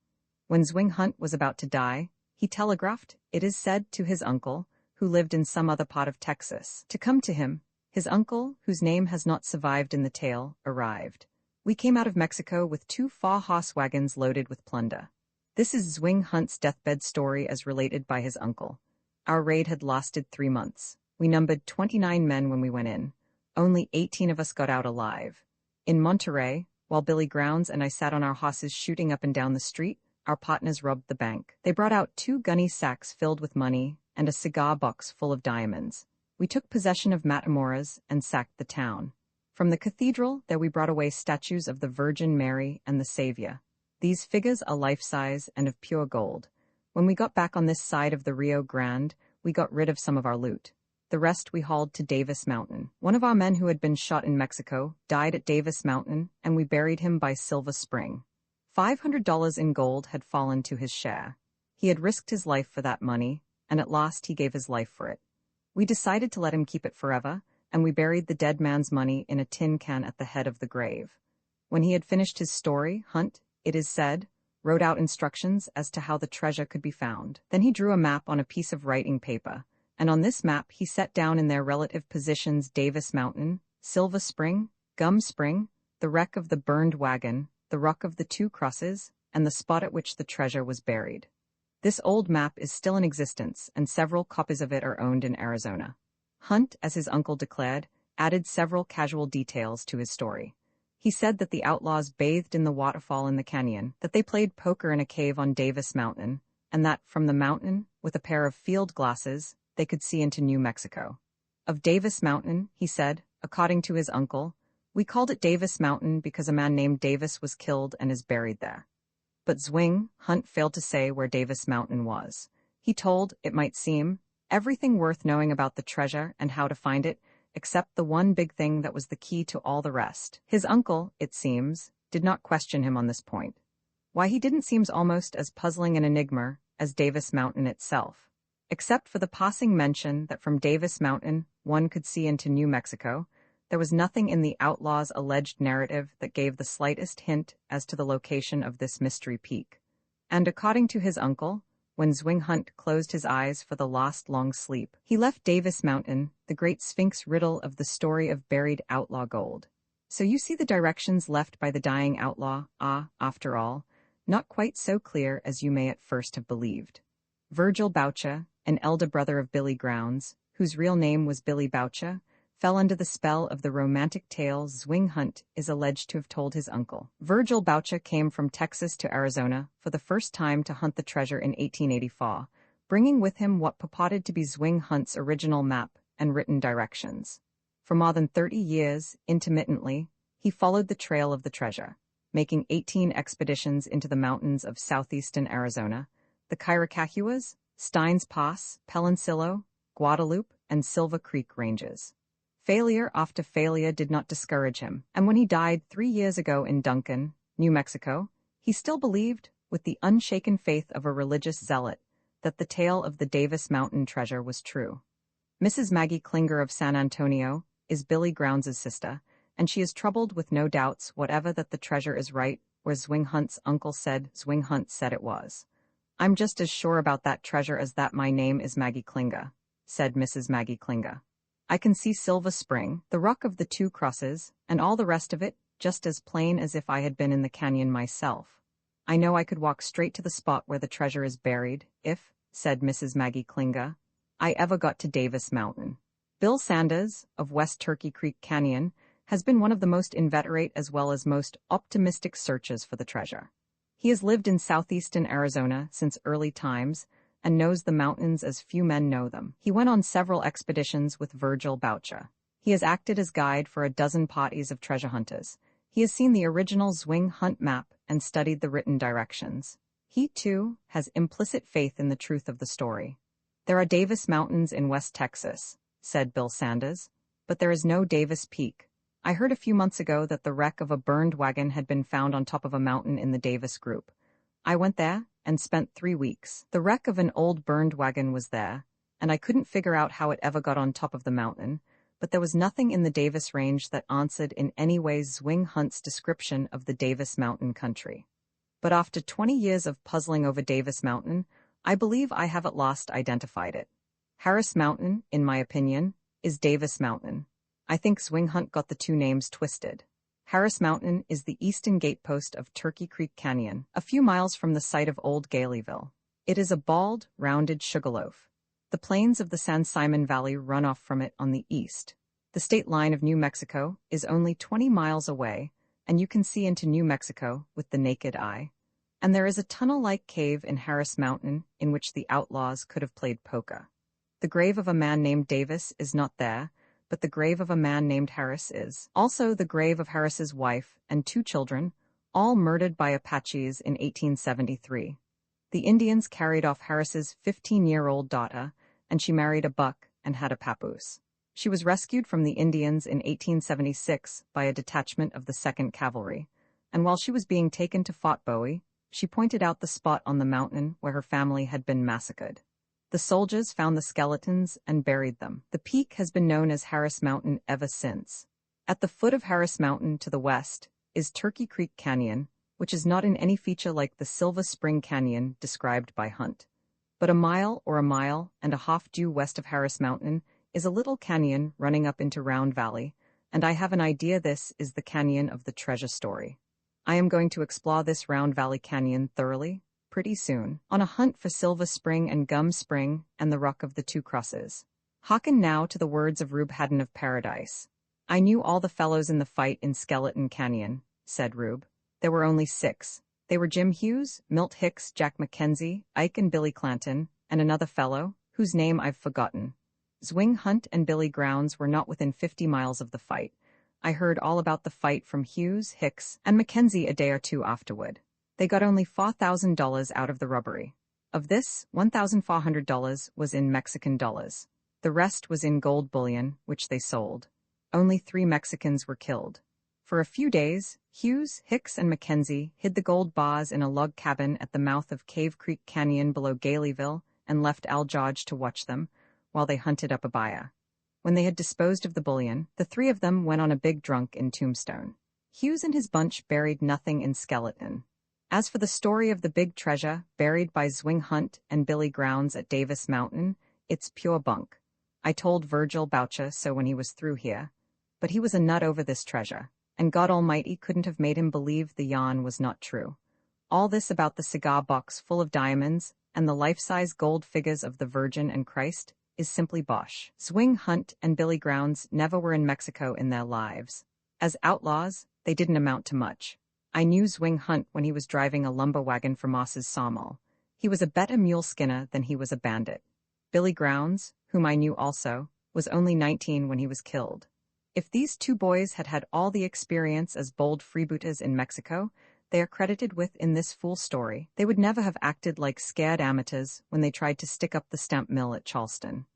When Zwing Hunt was about to die, he telegraphed, it is said, to his uncle, who lived in some other part of Texas, to come to him. His uncle, whose name has not survived in the tale, arrived. We came out of Mexico with 2 4-horse wagons loaded with plunder. This is Zwing Hunt's deathbed story as related by his uncle. Our raid had lasted 3 months. We numbered 29 men when we went in. Only 18 of us got out alive. In Monterey, while Billy Grounds and I sat on our horses shooting up and down the street, our partners robbed the bank. They brought out 2 gunny sacks filled with money and a cigar box full of diamonds. We took possession of Matamoras and sacked the town. From the cathedral there we brought away statues of the Virgin Mary and the Savior. These figures are life-size and of pure gold. When we got back on this side of the Rio Grande, we got rid of some of our loot. The rest we hauled to Davis Mountain. One of our men who had been shot in Mexico died at Davis Mountain, and we buried him by Silver Spring. $500 in gold had fallen to his share. He had risked his life for that money, and at last he gave his life for it. We decided to let him keep it forever, and we buried the dead man's money in a tin can at the head of the grave. When he had finished his story, Hunt, it is said, wrote out instructions as to how the treasure could be found. Then he drew a map on a piece of writing paper, and on this map he set down in their relative positions Davis Mountain, Silver Spring, Gum Spring, the wreck of the burned wagon, the Rock of the Two Crosses, and the spot at which the treasure was buried. This old map is still in existence, and several copies of it are owned in Arizona. Hunt, as his uncle declared, added several casual details to his story. He said that the outlaws bathed in the waterfall in the canyon, that they played poker in a cave on Davis Mountain, and that, from the mountain, with a pair of field glasses, they could see into New Mexico. Of Davis Mountain, he said, according to his uncle, "We called it Davis Mountain because a man named Davis was killed and is buried there." But Zwing, Hunt failed to say where Davis Mountain was. He told, it might seem, everything worth knowing about the treasure and how to find it, except the one big thing that was the key to all the rest. His uncle, it seems, did not question him on this point. Why he didn't seems almost as puzzling an enigma as Davis Mountain itself. Except for the passing mention that from Davis Mountain one could see into New Mexico, there was nothing in the outlaw's alleged narrative that gave the slightest hint as to the location of this mystery peak. And according to his uncle, when Zwing Hunt closed his eyes for the last long sleep, he left Davis Mountain, the great Sphinx riddle of the story of buried outlaw gold. So you see the directions left by the dying outlaw are, after all, not quite so clear as you may at first have believed. Virgil Boucher, an elder brother of Billy Grounds, whose real name was Billy Boucher, fell under the spell of the romantic tale Zwing Hunt is alleged to have told his uncle. Virgil Boucher came from Texas to Arizona for the first time to hunt the treasure in 1884, bringing with him what purported to be Zwing Hunt's original map and written directions. For more than 30 years, intermittently, he followed the trail of the treasure, making 18 expeditions into the mountains of southeastern Arizona, the Chiricahuas, Steins Pass, Peloncillo, Guadalupe, and Silver Creek ranges. Failure after failure did not discourage him, and when he died 3 years ago in Duncan, New Mexico, he still believed, with the unshaken faith of a religious zealot, that the tale of the Davis Mountain treasure was true. Mrs. Maggie Klinger of San Antonio is Billy Grounds' sister, and she is troubled with no doubts whatever that the treasure is right where Zwing Hunt's uncle said Zwing Hunt said it was. "I'm just as sure about that treasure as that my name is Maggie Klinger," said Mrs. Maggie Klinger. "I can see Silver Spring, the Rock of the Two Crosses, and all the rest of it, just as plain as if I had been in the canyon myself. I know I could walk straight to the spot where the treasure is buried, if," said Mrs. Maggie Klinger, "I ever got to Davis Mountain." Bill Sanders, of West Turkey Creek Canyon, has been one of the most inveterate as well as most optimistic searchers for the treasure. He has lived in southeastern Arizona since early times, and knows the mountains as few men know them. He went on several expeditions with Virgil Boucher. He has acted as guide for a dozen parties of treasure hunters. He has seen the original Zwing Hunt map and studied the written directions. He, too, has implicit faith in the truth of the story. "There are Davis Mountains in West Texas," said Bill Sanders, "but there is no Davis Peak. I heard a few months ago that the wreck of a burned wagon had been found on top of a mountain in the Davis group. I went there and spent 3 weeks. The wreck of an old burned wagon was there, and I couldn't figure out how it ever got on top of the mountain, but there was nothing in the Davis Range that answered in any way Zwing Hunt's description of the Davis Mountain country. But after 20 years of puzzling over Davis Mountain, I believe I have at last identified it. Harris Mountain, in my opinion, is Davis Mountain. I think Zwing Hunt got the two names twisted. Harris Mountain is the eastern gatepost of Turkey Creek Canyon, a few miles from the site of Old Galeyville. It is a bald, rounded sugarloaf. The plains of the San Simon Valley run off from it on the east. The state line of New Mexico is only 20 miles away, and you can see into New Mexico with the naked eye. And there is a tunnel-like cave in Harris Mountain in which the outlaws could have played poker. The grave of a man named Davis is not there, but the grave of a man named Harris is. Also the grave of Harris's wife and 2 children, all murdered by Apaches in 1873. The Indians carried off Harris's 15-year-old daughter, and she married a buck and had a papoose. She was rescued from the Indians in 1876 by a detachment of the 2nd Cavalry, and while she was being taken to Fort Bowie, she pointed out the spot on the mountain where her family had been massacred. The soldiers found the skeletons and buried them. The peak has been known as Harris Mountain ever since. At the foot of Harris Mountain to the west is Turkey Creek Canyon, which is not in any feature like the Silver Spring Canyon described by Hunt. But a mile and a half due west of Harris Mountain is a little canyon running up into Round Valley, and I have an idea this is the canyon of the treasure story. I am going to explore this Round Valley Canyon thoroughly, pretty soon, on a hunt for Silver Spring and Gum Spring and the Rock of the Two Crosses. Hearken now to the words of Rube Haddon of Paradise. I knew all the fellows in the fight in Skeleton Canyon, said Rube. There were only 6. They were Jim Hughes, Milt Hicks, Jack Mackenzie, Ike and Billy Clanton, and another fellow, whose name I've forgotten. Zwing Hunt and Billy Grounds were not within 50 miles of the fight. I heard all about the fight from Hughes, Hicks, and Mackenzie a day or two afterward. They got only $4,000 out of the robbery. Of this, $1,400 was in Mexican dollars. The rest was in gold bullion, which they sold. Only 3 Mexicans were killed. For a few days, Hughes, Hicks, and Mackenzie hid the gold bars in a log cabin at the mouth of Cave Creek Canyon below Galeyville and left Al George to watch them while they hunted up a buyer. When they had disposed of the bullion, the 3 of them went on a big drunk in Tombstone. Hughes and his bunch buried nothing in Skeleton. As for the story of the big treasure buried by Zwing Hunt and Billy Grounds at Davis Mountain, it's pure bunk. I told Virgil Boucher so when he was through here. But he was a nut over this treasure, and God Almighty couldn't have made him believe the yarn was not true. All this about the cigar box full of diamonds and the life-size gold figures of the Virgin and Christ is simply bosh. Zwing Hunt and Billy Grounds never were in Mexico in their lives. As outlaws, they didn't amount to much. I knew Zwing Hunt when he was driving a lumber wagon for Moss's sawmill. He was a better mule skinner than he was a bandit. Billy Grounds, whom I knew also, was only 19 when he was killed. If these 2 boys had had all the experience as bold freebooters in Mexico they are credited with in this fool story, they would never have acted like scared amateurs when they tried to stick up the stamp mill at Charleston.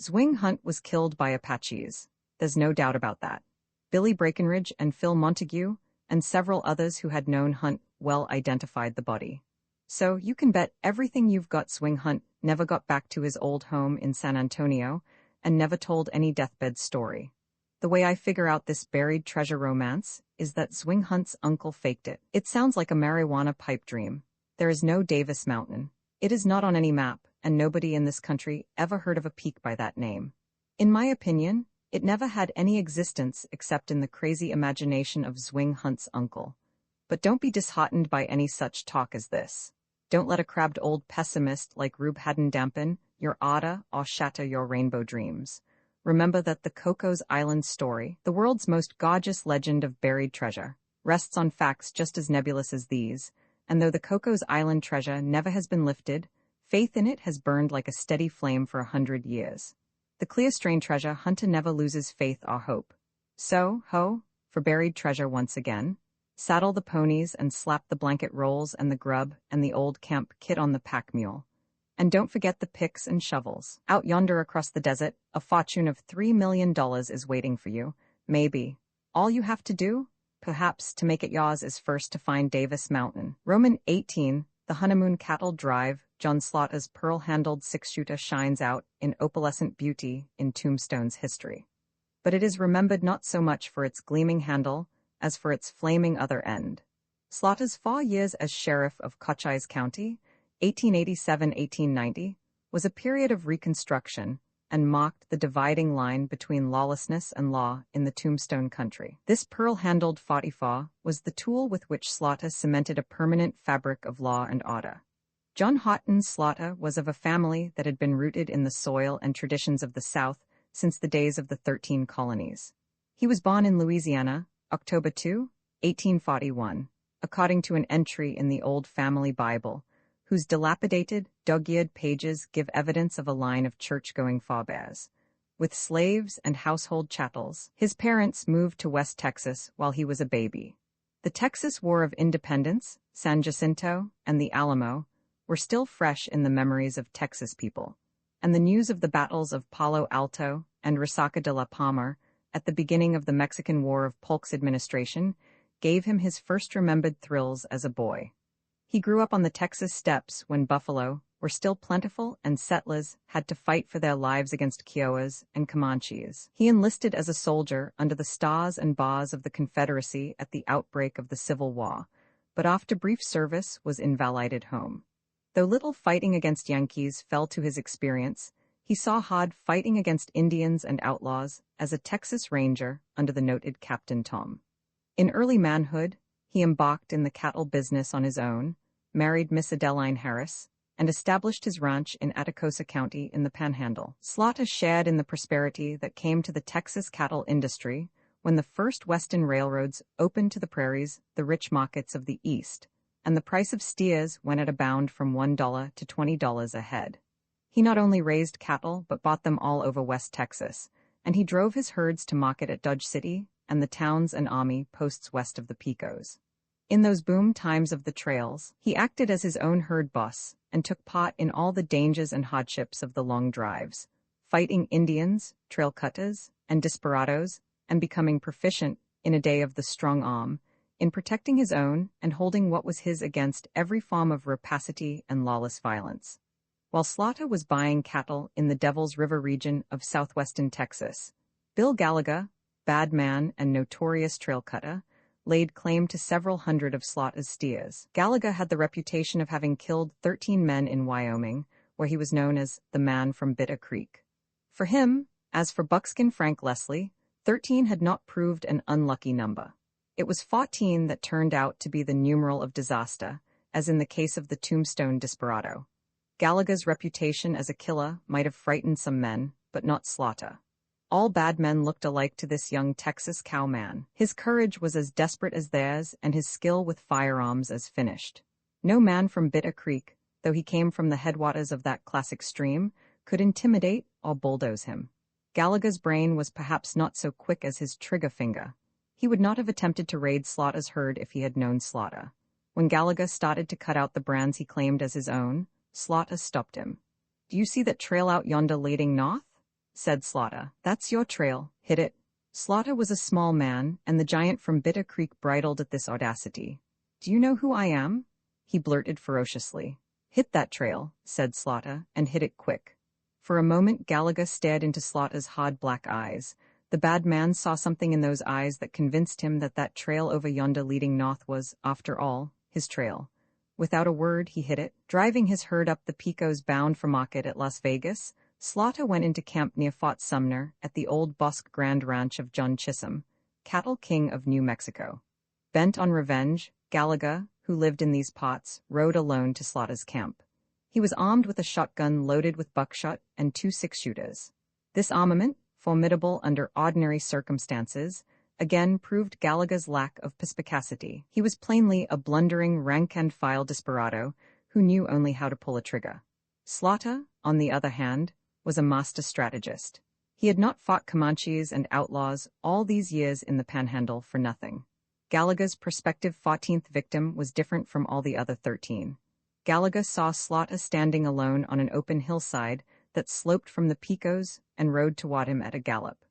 Zwing Hunt was killed by Apaches. There's no doubt about that. Billy Breckenridge and Phil Montague, and several others who had known Hunt well identified the body. So you can bet everything you've got Zwing Hunt never got back to his old home in San Antonio and never told any deathbed story. The way I figure out this buried treasure romance is that Zwing Hunt's uncle faked it. It sounds like a marijuana pipe dream. There is no Davis Mountain. It is not on any map, and nobody in this country ever heard of a peak by that name. In my opinion, it never had any existence except in the crazy imagination of Zwing Hunt's uncle. But don't be disheartened by any such talk as this. Don't let a crabbed old pessimist like Rube Haddon dampen your ardor or shatter your rainbow dreams. Remember that the Cocos Island story, the world's most gorgeous legend of buried treasure, rests on facts just as nebulous as these, and though the Cocos Island treasure never has been lifted, faith in it has burned like a steady flame for 100 years. The clear strain treasure hunter never loses faith or hope. So, ho, for buried treasure once again. Saddle the ponies and slap the blanket rolls and the grub and the old camp kit on the pack mule. And don't forget the picks and shovels. Out yonder across the desert, a fortune of $3 million is waiting for you. Maybe. All you have to do, perhaps, to make it yours is first to find Davis Mountain. Roman 18, the honeymoon cattle drive, John Slaughter's pearl-handled 6-shooter shines out in opalescent beauty in Tombstone's history. But it is remembered not so much for its gleaming handle as for its flaming other end. Slaughter's 4 years as sheriff of Cochise County, 1887-1890, was a period of reconstruction and marked the dividing line between lawlessness and law in the Tombstone country. This pearl-handled 44 was the tool with which Slaughter cemented a permanent fabric of law and order. John Houghton Slaughter was of a family that had been rooted in the soil and traditions of the South since the days of the 13 colonies. He was born in Louisiana, October 2, 1841, according to an entry in the Old Family Bible, whose dilapidated, dog-eared pages give evidence of a line of church-going forebears. With slaves and household chattels, his parents moved to West Texas while he was a baby. The Texas War of Independence, San Jacinto, and the Alamo were still fresh in the memories of Texas people. and the news of the battles of Palo Alto and Resaca de la Palma at the beginning of the Mexican War of Polk's administration gave him his first remembered thrills as a boy. He grew up on the Texas steppes when buffalo were still plentiful and settlers had to fight for their lives against Kiowas and Comanches. He enlisted as a soldier under the stars and bars of the Confederacy at the outbreak of the Civil War, but after brief service was invalided home. Though little fighting against Yankees fell to his experience, he saw hard fighting against Indians and outlaws as a Texas Ranger under the noted Captain Tom. In early manhood, he embarked in the cattle business on his own, married Miss Adeline Harris, and established his ranch in Atascosa County in the Panhandle. Slaughter shared in the prosperity that came to the Texas cattle industry when the first western railroads opened to the prairies, the rich markets of the East, and the price of steers went at a bound from $1 to $20 a head. He not only raised cattle but bought them all over West Texas, and he drove his herds to market at Dodge City and the towns and army posts west of the Pecos. In those boom times of the trails, he acted as his own herd boss and took part in all the dangers and hardships of the long drives, fighting Indians, trail cutters, and desperados, and becoming proficient, in a day of the strong arm, in protecting his own and holding what was his against every form of rapacity and lawless violence. While Slaughter was buying cattle in the Devil's River region of southwestern Texas, Bill Gallagher, bad man and notorious trail cutter, laid claim to several hundred of Slaughter's steers. Gallagher had the reputation of having killed 13 men in Wyoming, where he was known as the man from Bitter Creek. For him, as for Buckskin Frank Leslie, 13 had not proved an unlucky number. It was 14 that turned out to be the numeral of disaster, as in the case of the Tombstone desperado. Gallagher's reputation as a killer might have frightened some men, but not Slaughter. All bad men looked alike to this young Texas cowman. His courage was as desperate as theirs, and his skill with firearms as finished. No man from Bitter Creek, though he came from the headwaters of that classic stream, could intimidate or bulldoze him. Gallagher's brain was perhaps not so quick as his trigger finger. He would not have attempted to raid Slaughter's herd if he had known Slaughter. When Gallagher started to cut out the brands he claimed as his own, Slaughter stopped him. "Do you see that trail out yonder leading north?" said Slaughter. "That's your trail. Hit it." Slaughter was a small man, and the giant from Bitter Creek bridled at this audacity. "Do you know who I am?" he blurted ferociously. "Hit that trail," said Slaughter, "and hit it quick." For a moment Gallagher stared into Slaughter's hard black eyes. The bad man saw something in those eyes that convinced him that that trail over yonder leading north was, after all, his trail. Without a word, he hit it. Driving his herd up the Pecos bound for market at Las Vegas, Slaughter went into camp near Fort Sumner at the old Bosque Grand Ranch of John Chisholm, cattle king of New Mexico. Bent on revenge, Gallagher, who lived in these parts, rode alone to Slaughter's camp. He was armed with a shotgun loaded with buckshot and 2 six-shooters. This armament, formidable under ordinary circumstances, again proved Gallagher's lack of perspicacity. He was plainly a blundering rank-and-file desperado who knew only how to pull a trigger. Slaughter, on the other hand, was a master strategist. He had not fought Comanches and outlaws all these years in the Panhandle for nothing. Gallagher's prospective 14th victim was different from all the other 13. Gallagher saw Slaughter standing alone on an open hillside that sloped from the Pecos and rode toward him at a gallop.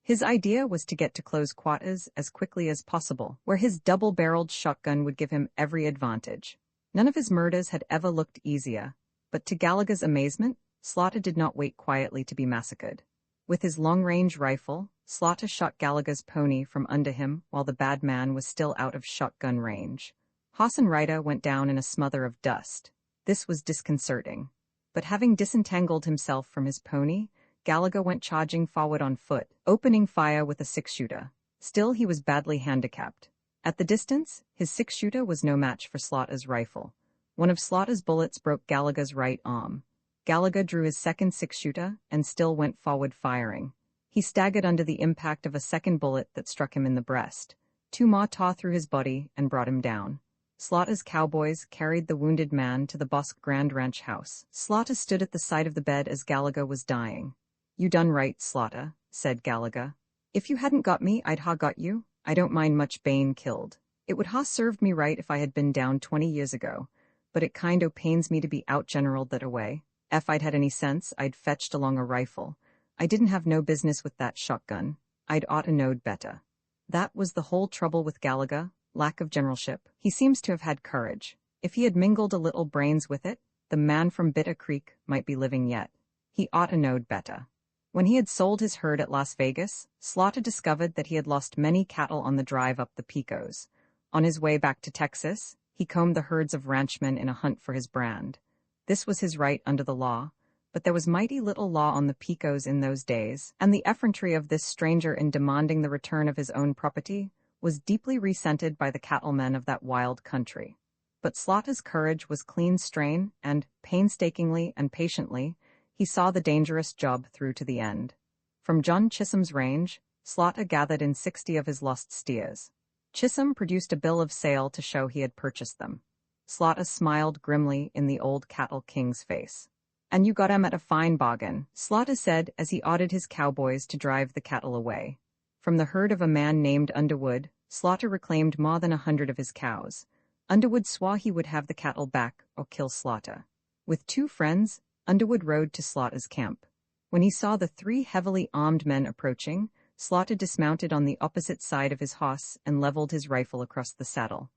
His idea was to get to close quarters as quickly as possible, where his double-barreled shotgun would give him every advantage. None of his murders had ever looked easier, but to Gallagher's amazement, Slaughter did not wait quietly to be massacred. With his long-range rifle, Slaughter shot Gallagher's pony from under him while the bad man was still out of shotgun range. Horse and rider went down in a smother of dust. This was disconcerting. But having disentangled himself from his pony, Gallagher went charging forward on foot, opening fire with a 6-shooter. Still, he was badly handicapped. At the distance, his 6-shooter was no match for Slaughter's rifle. One of Slaughter's bullets broke Gallagher's right arm. Gallagher drew his second 6-shooter and still went forward firing. He staggered under the impact of a second bullet that struck him in the breast. 2 more tore through his body and brought him down. Slaughter's cowboys carried the wounded man to the Bosque Grand Ranch house. Slaughter stood at the side of the bed as Gallagher was dying. "You done right, Slaughter," said Gallagher. "If you hadn't got me, I'd ha' got you. I don't mind much Bane killed. It would ha' served me right if I had been down 20 years ago, but it kind o' pains me to be out-generaled that away. If I'd had any sense, I'd fetched along a rifle. I didn't have no business with that shotgun. I'd oughta knowed better. That was the whole trouble with Gallagher, lack of generalship. He seems to have had courage. If he had mingled a little brains with it, the man from Bitter Creek might be living yet. He oughta knowed better. When he had sold his herd at Las Vegas, Slaughter discovered that he had lost many cattle on the drive up the Pecos. On his way back to Texas, he combed the herds of ranchmen in a hunt for his brand. This was his right under the law, but there was mighty little law on the Pecos in those days, and the effrontery of this stranger in demanding the return of his own property was deeply resented by the cattlemen of that wild country. But Slaughter's courage was clean strain, and, painstakingly and patiently, he saw the dangerous job through to the end. From John Chisholm's range, Slaughter gathered in 60 of his lost steers. Chisholm produced a bill of sale to show he had purchased them. Slaughter smiled grimly in the old cattle king's face. "And you got 'em at a fine bargain," Slaughter said as he ordered his cowboys to drive the cattle away. From the herd of a man named Underwood, Slaughter reclaimed more than 100 of his cows. Underwood swore he would have the cattle back or kill Slaughter. With 2 friends, Underwood rode to Slaughter's camp. When he saw the 3 heavily armed men approaching, Slaughter dismounted on the opposite side of his horse and leveled his rifle across the saddle.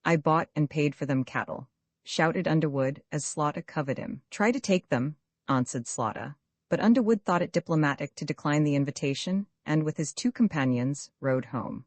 "I bought and paid for them cattle," shouted Underwood as Slaughter covered him. "Try to take them," answered Slaughter. But Underwood thought it diplomatic to decline the invitation, and with his 2 companions, rode home.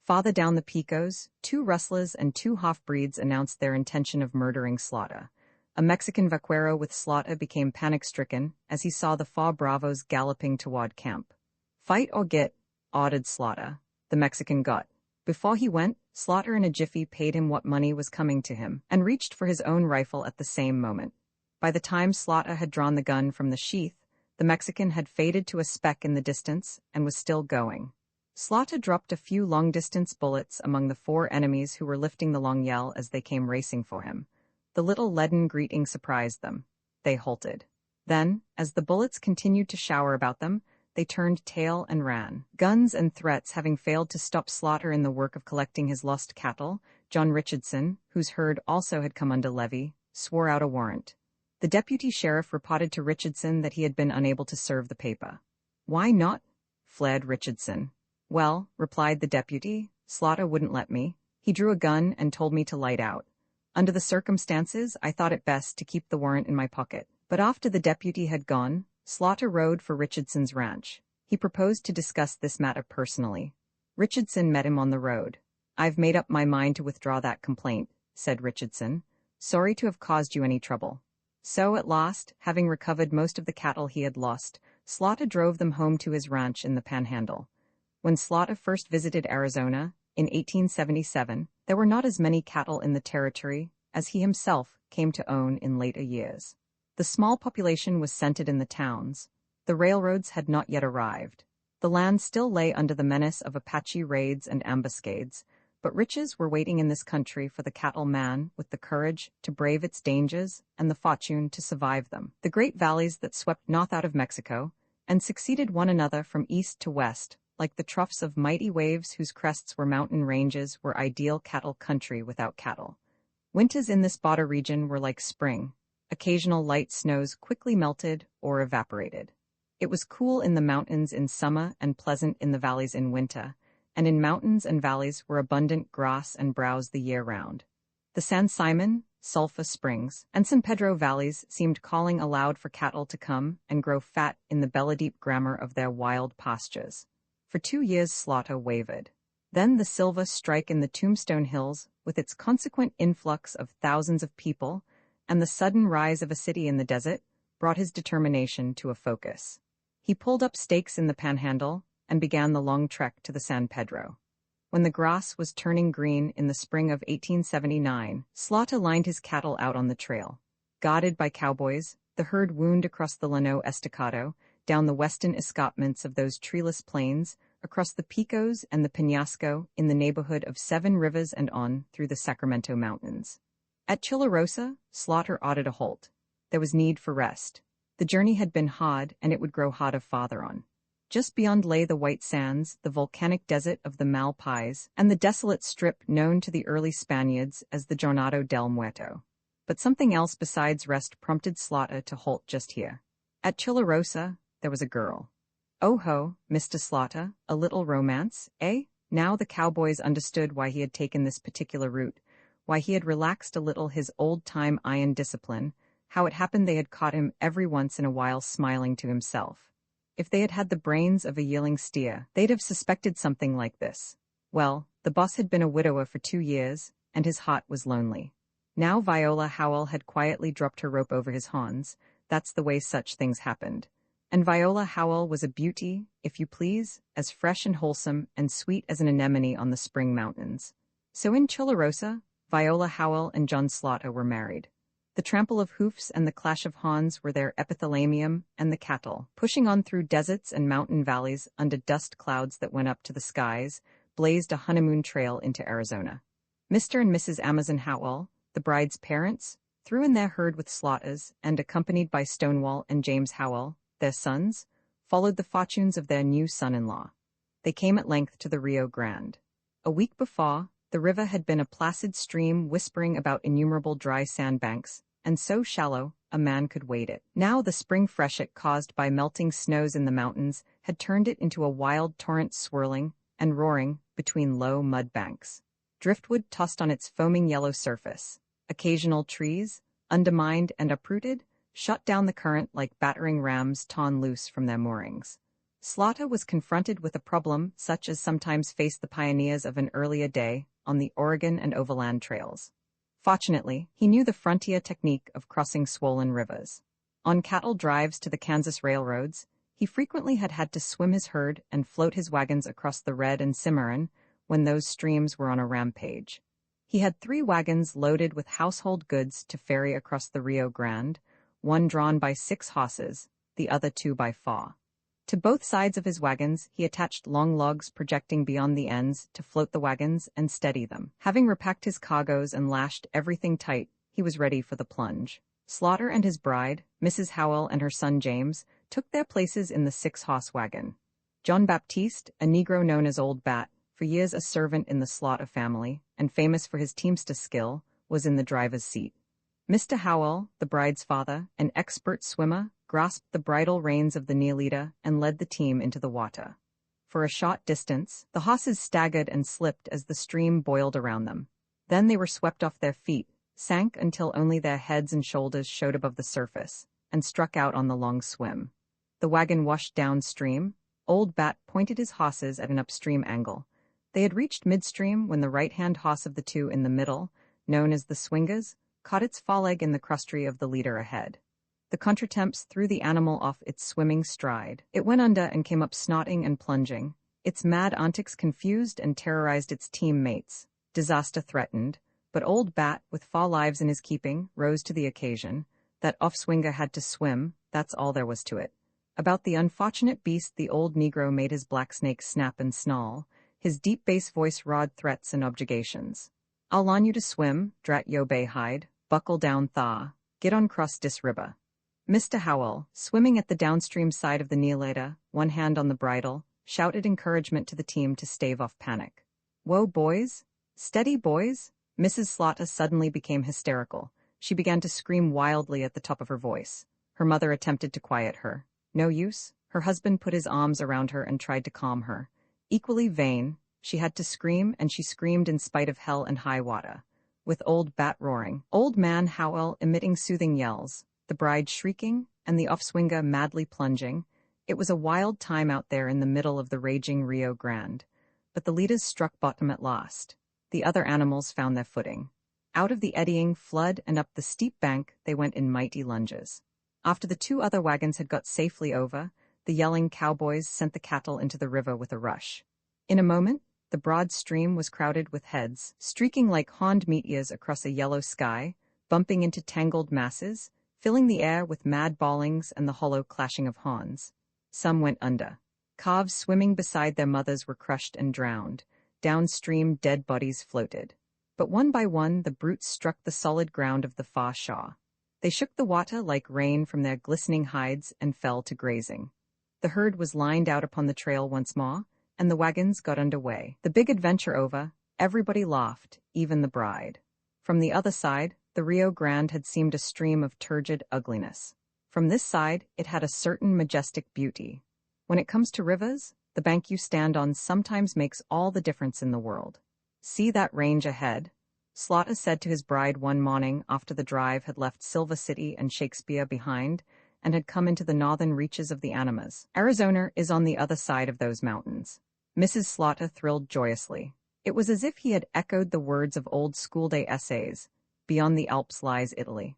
Farther down the Pecos, 2 rustlers and 2 half-breeds announced their intention of murdering Slaughter. A Mexican vaquero with Slaughter became panic-stricken as he saw the 4 bravos galloping toward camp. "Fight or get," ordered Slaughter. The Mexican got. Before he went, Slaughter in a jiffy paid him what money was coming to him, and reached for his own rifle at the same moment. By the time Slaughter had drawn the gun from the sheath, the Mexican had faded to a speck in the distance and was still going. Slaughter dropped a few long-distance bullets among the 4 enemies who were lifting the long yell as they came racing for him. The little leaden greeting surprised them. They halted. Then, as the bullets continued to shower about them, they turned tail and ran. Guns and threats having failed to stop Slaughter in the work of collecting his lost cattle, John Richardson, whose herd also had come under levy, swore out a warrant. The deputy sheriff reported to Richardson that he had been unable to serve the paper. "Why not?" flared Richardson. "Well," replied the deputy, "Slaughter wouldn't let me. He drew a gun and told me to light out. Under the circumstances, I thought it best to keep the warrant in my pocket." But after the deputy had gone, Slaughter rode for Richardson's ranch. He proposed to discuss this matter personally. Richardson met him on the road. "I've made up my mind to withdraw that complaint," said Richardson. "Sorry to have caused you any trouble." So at last, having recovered most of the cattle he had lost, Slaughter drove them home to his ranch in the Panhandle. When Slaughter first visited Arizona, in 1877, there were not as many cattle in the territory as he himself came to own in later years. The small population was centered in the towns. The railroads had not yet arrived. The land still lay under the menace of Apache raids and ambuscades, but riches were waiting in this country for the cattle man with the courage to brave its dangers and the fortune to survive them. The great valleys that swept north out of Mexico and succeeded one another from east to west, like the troughs of mighty waves whose crests were mountain ranges, were ideal cattle country without cattle. Winters in this border region were like spring. Occasional light snows quickly melted or evaporated. It was cool in the mountains in summer and pleasant in the valleys in winter, and in mountains and valleys were abundant grass and browse the year round. The San Simon, Sulphur Springs, and San Pedro valleys seemed calling aloud for cattle to come and grow fat in the belly-deep grammar of their wild pastures. For 2 years Slaughter wavered. Then the silver strike in the Tombstone hills, with its consequent influx of thousands of people, and the sudden rise of a city in the desert, brought his determination to a focus. He pulled up stakes in the Panhandle and began the long trek to the San Pedro. When the grass was turning green in the spring of 1879, Slaughter lined his cattle out on the trail. Guarded by cowboys, the herd wound across the Llano Estacado, down the western escarpments of those treeless plains, across the Pecos and the Penasco, in the neighborhood of Seven Rivers and on through the Sacramento Mountains. At Chilarosa, Slaughter ordered a halt. There was need for rest. The journey had been hard, and it would grow harder farther on. Just beyond lay the white sands, the volcanic desert of the Malpais, and the desolate strip known to the early Spaniards as the Jornado del Muerto. But something else besides rest prompted Slaughter to halt just here. At Chilarosa, there was a girl. Oh ho, Mr. Slaughter, a little romance, eh? Now the cowboys understood why he had taken this particular route, why he had relaxed a little his old-time iron discipline, how it happened they had caught him every once in a while smiling to himself. If they had had the brains of a yearling steer, they'd have suspected something like this. Well, the boss had been a widower for 2 years, and his heart was lonely. Now Viola Howell had quietly dropped her rope over his horns. That's the way such things happened. And Viola Howell was a beauty, if you please, as fresh and wholesome and sweet as an anemone on the spring mountains. So in Chilarosa, Viola Howell and John Slaughter were married. The trample of hoofs and the clash of horns were their epithalamium, and the cattle, pushing on through deserts and mountain valleys under dust clouds that went up to the skies, blazed a honeymoon trail into Arizona. Mr. and Mrs. Amazon Howell, the bride's parents, threw in their herd with Slaughters, and accompanied by Stonewall and James Howell, their sons, followed the fortunes of their new son-in-law. They came at length to the Rio Grande. A week before, the river had been a placid stream whispering about innumerable dry sandbanks, and so shallow a man could wade it. Now the spring freshet caused by melting snows in the mountains had turned it into a wild torrent swirling and roaring between low mud banks. Driftwood tossed on its foaming yellow surface. Occasional trees, undermined and uprooted, shot down the current like battering rams torn loose from their moorings. Slaughter was confronted with a problem such as sometimes faced the pioneers of an earlier day on the Oregon and Overland trails. Fortunately, he knew the frontier technique of crossing swollen rivers. On cattle drives to the Kansas railroads, he frequently had to swim his herd and float his wagons across the Red and Cimarron when those streams were on a rampage. He had 3 wagons loaded with household goods to ferry across the Rio Grande, one drawn by 6 horses, the other 2 by 4. To both sides of his wagons he attached long logs projecting beyond the ends to float the wagons and steady them. Having repacked his cargoes and lashed everything tight, he was ready for the plunge. Slaughter and his bride, Mrs. Howell, and her son James, took their places in the 6-horse wagon. John Baptiste, a Negro known as Old Bat, for years a servant in the Slaughter family, and famous for his teamster skill, was in the driver's seat. Mr. Howell, the bride's father, an expert swimmer, grasped the bridle reins of the Neolita and led the team into the water. For a short distance, the horses staggered and slipped as the stream boiled around them. Then they were swept off their feet, sank until only their heads and shoulders showed above the surface, and struck out on the long swim. The wagon washed downstream. Old Bat pointed his horses at an upstream angle. They had reached midstream when the right-hand horse of the 2 in the middle, known as the Swingers, caught its foreleg in the crustry of the leader ahead. The contretemps threw the animal off its swimming stride. It went under and came up snorting and plunging. Its mad antics confused and terrorized its teammates. Disaster threatened, but Old Bat, with 4 lives in his keeping, rose to the occasion. That off-swinger had to swim, that's all there was to it. About the unfortunate beast the old Negro made his black snake snap and snarl. His deep bass voice roared threats and objurgations. I'll learn you to swim, drat yo bay hide, buckle down thaw, get on cross dis river. Mr. Howell, swimming at the downstream side of the Neolita, one hand on the bridle, shouted encouragement to the team to stave off panic. Whoa, boys! Steady, boys! Mrs. Slaughter suddenly became hysterical. She began to scream wildly at the top of her voice. Her mother attempted to quiet her. No use. Her husband put his arms around her and tried to calm her. Equally vain, she had to scream, and she screamed in spite of hell and high water. With Old Bat roaring, Old Man Howell emitting soothing yells, the bride shrieking, and the off-swinger madly plunging. It was a wild time out there in the middle of the raging Rio Grande. But the leaders struck bottom at last. The other animals found their footing. Out of the eddying flood and up the steep bank they went in mighty lunges. After the 2 other wagons had got safely over, the yelling cowboys sent the cattle into the river with a rush. In a moment, the broad stream was crowded with heads, streaking like horned meteors across a yellow sky, bumping into tangled masses, filling the air with mad bawlings and the hollow clashing of horns. Some went under. Calves swimming beside their mothers were crushed and drowned. Downstream dead bodies floated. But one by one the brutes struck the solid ground of the far shore. They shook the water like rain from their glistening hides and fell to grazing. The herd was lined out upon the trail once more, and the wagons got under way. The big adventure over, everybody laughed, even the bride. From the other side, the Rio Grande had seemed a stream of turgid ugliness. From this side, it had a certain majestic beauty. When it comes to rivers, the bank you stand on sometimes makes all the difference in the world. "See that range ahead?" Slaughter said to his bride one morning after the drive had left Silver City and Shakespeare behind and had come into the northern reaches of the Animas. "Arizona is on the other side of those mountains." Mrs. Slaughter thrilled joyously. It was as if he had echoed the words of old school-day essays. Beyond the Alps lies Italy.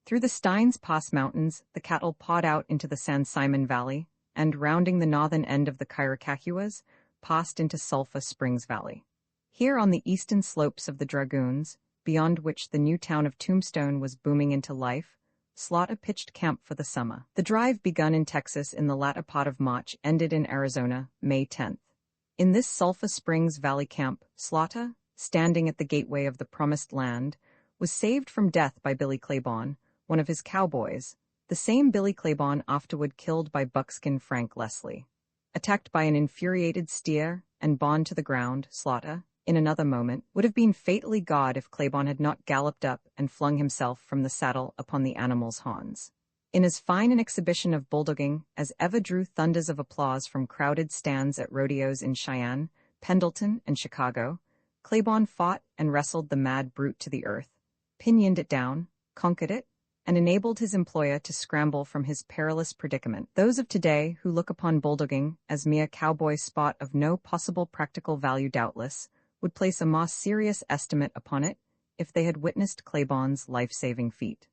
Through the Steins Pass Mountains, the cattle pawed out into the San Simon Valley, and, rounding the northern end of the Caracahuas, passed into Sulphur Springs Valley. Here on the eastern slopes of the Dragoons, beyond which the new town of Tombstone was booming into life, Slaughter pitched camp for the summer. The drive, begun in Texas in the latter part of March, ended in Arizona, May 10th. In this Sulphur Springs Valley camp, Slaughter, standing at the gateway of the Promised Land, was saved from death by Billy Claiborne, one of his cowboys, the same Billy Claiborne afterward killed by buckskin Frank Leslie. Attacked by an infuriated steer and borne to the ground, Slaughter, in another moment, would have been fatally gored if Claiborne had not galloped up and flung himself from the saddle upon the animal's horns. In as fine an exhibition of bulldogging as ever drew thunders of applause from crowded stands at rodeos in Cheyenne, Pendleton, and Chicago, Claiborne fought and wrestled the mad brute to the earth, pinioned it down, conquered it, and enabled his employer to scramble from his perilous predicament. Those of today who look upon bulldogging as mere cowboy sport of no possible practical value doubtless would place a more serious estimate upon it if they had witnessed Claiborne's life-saving feat.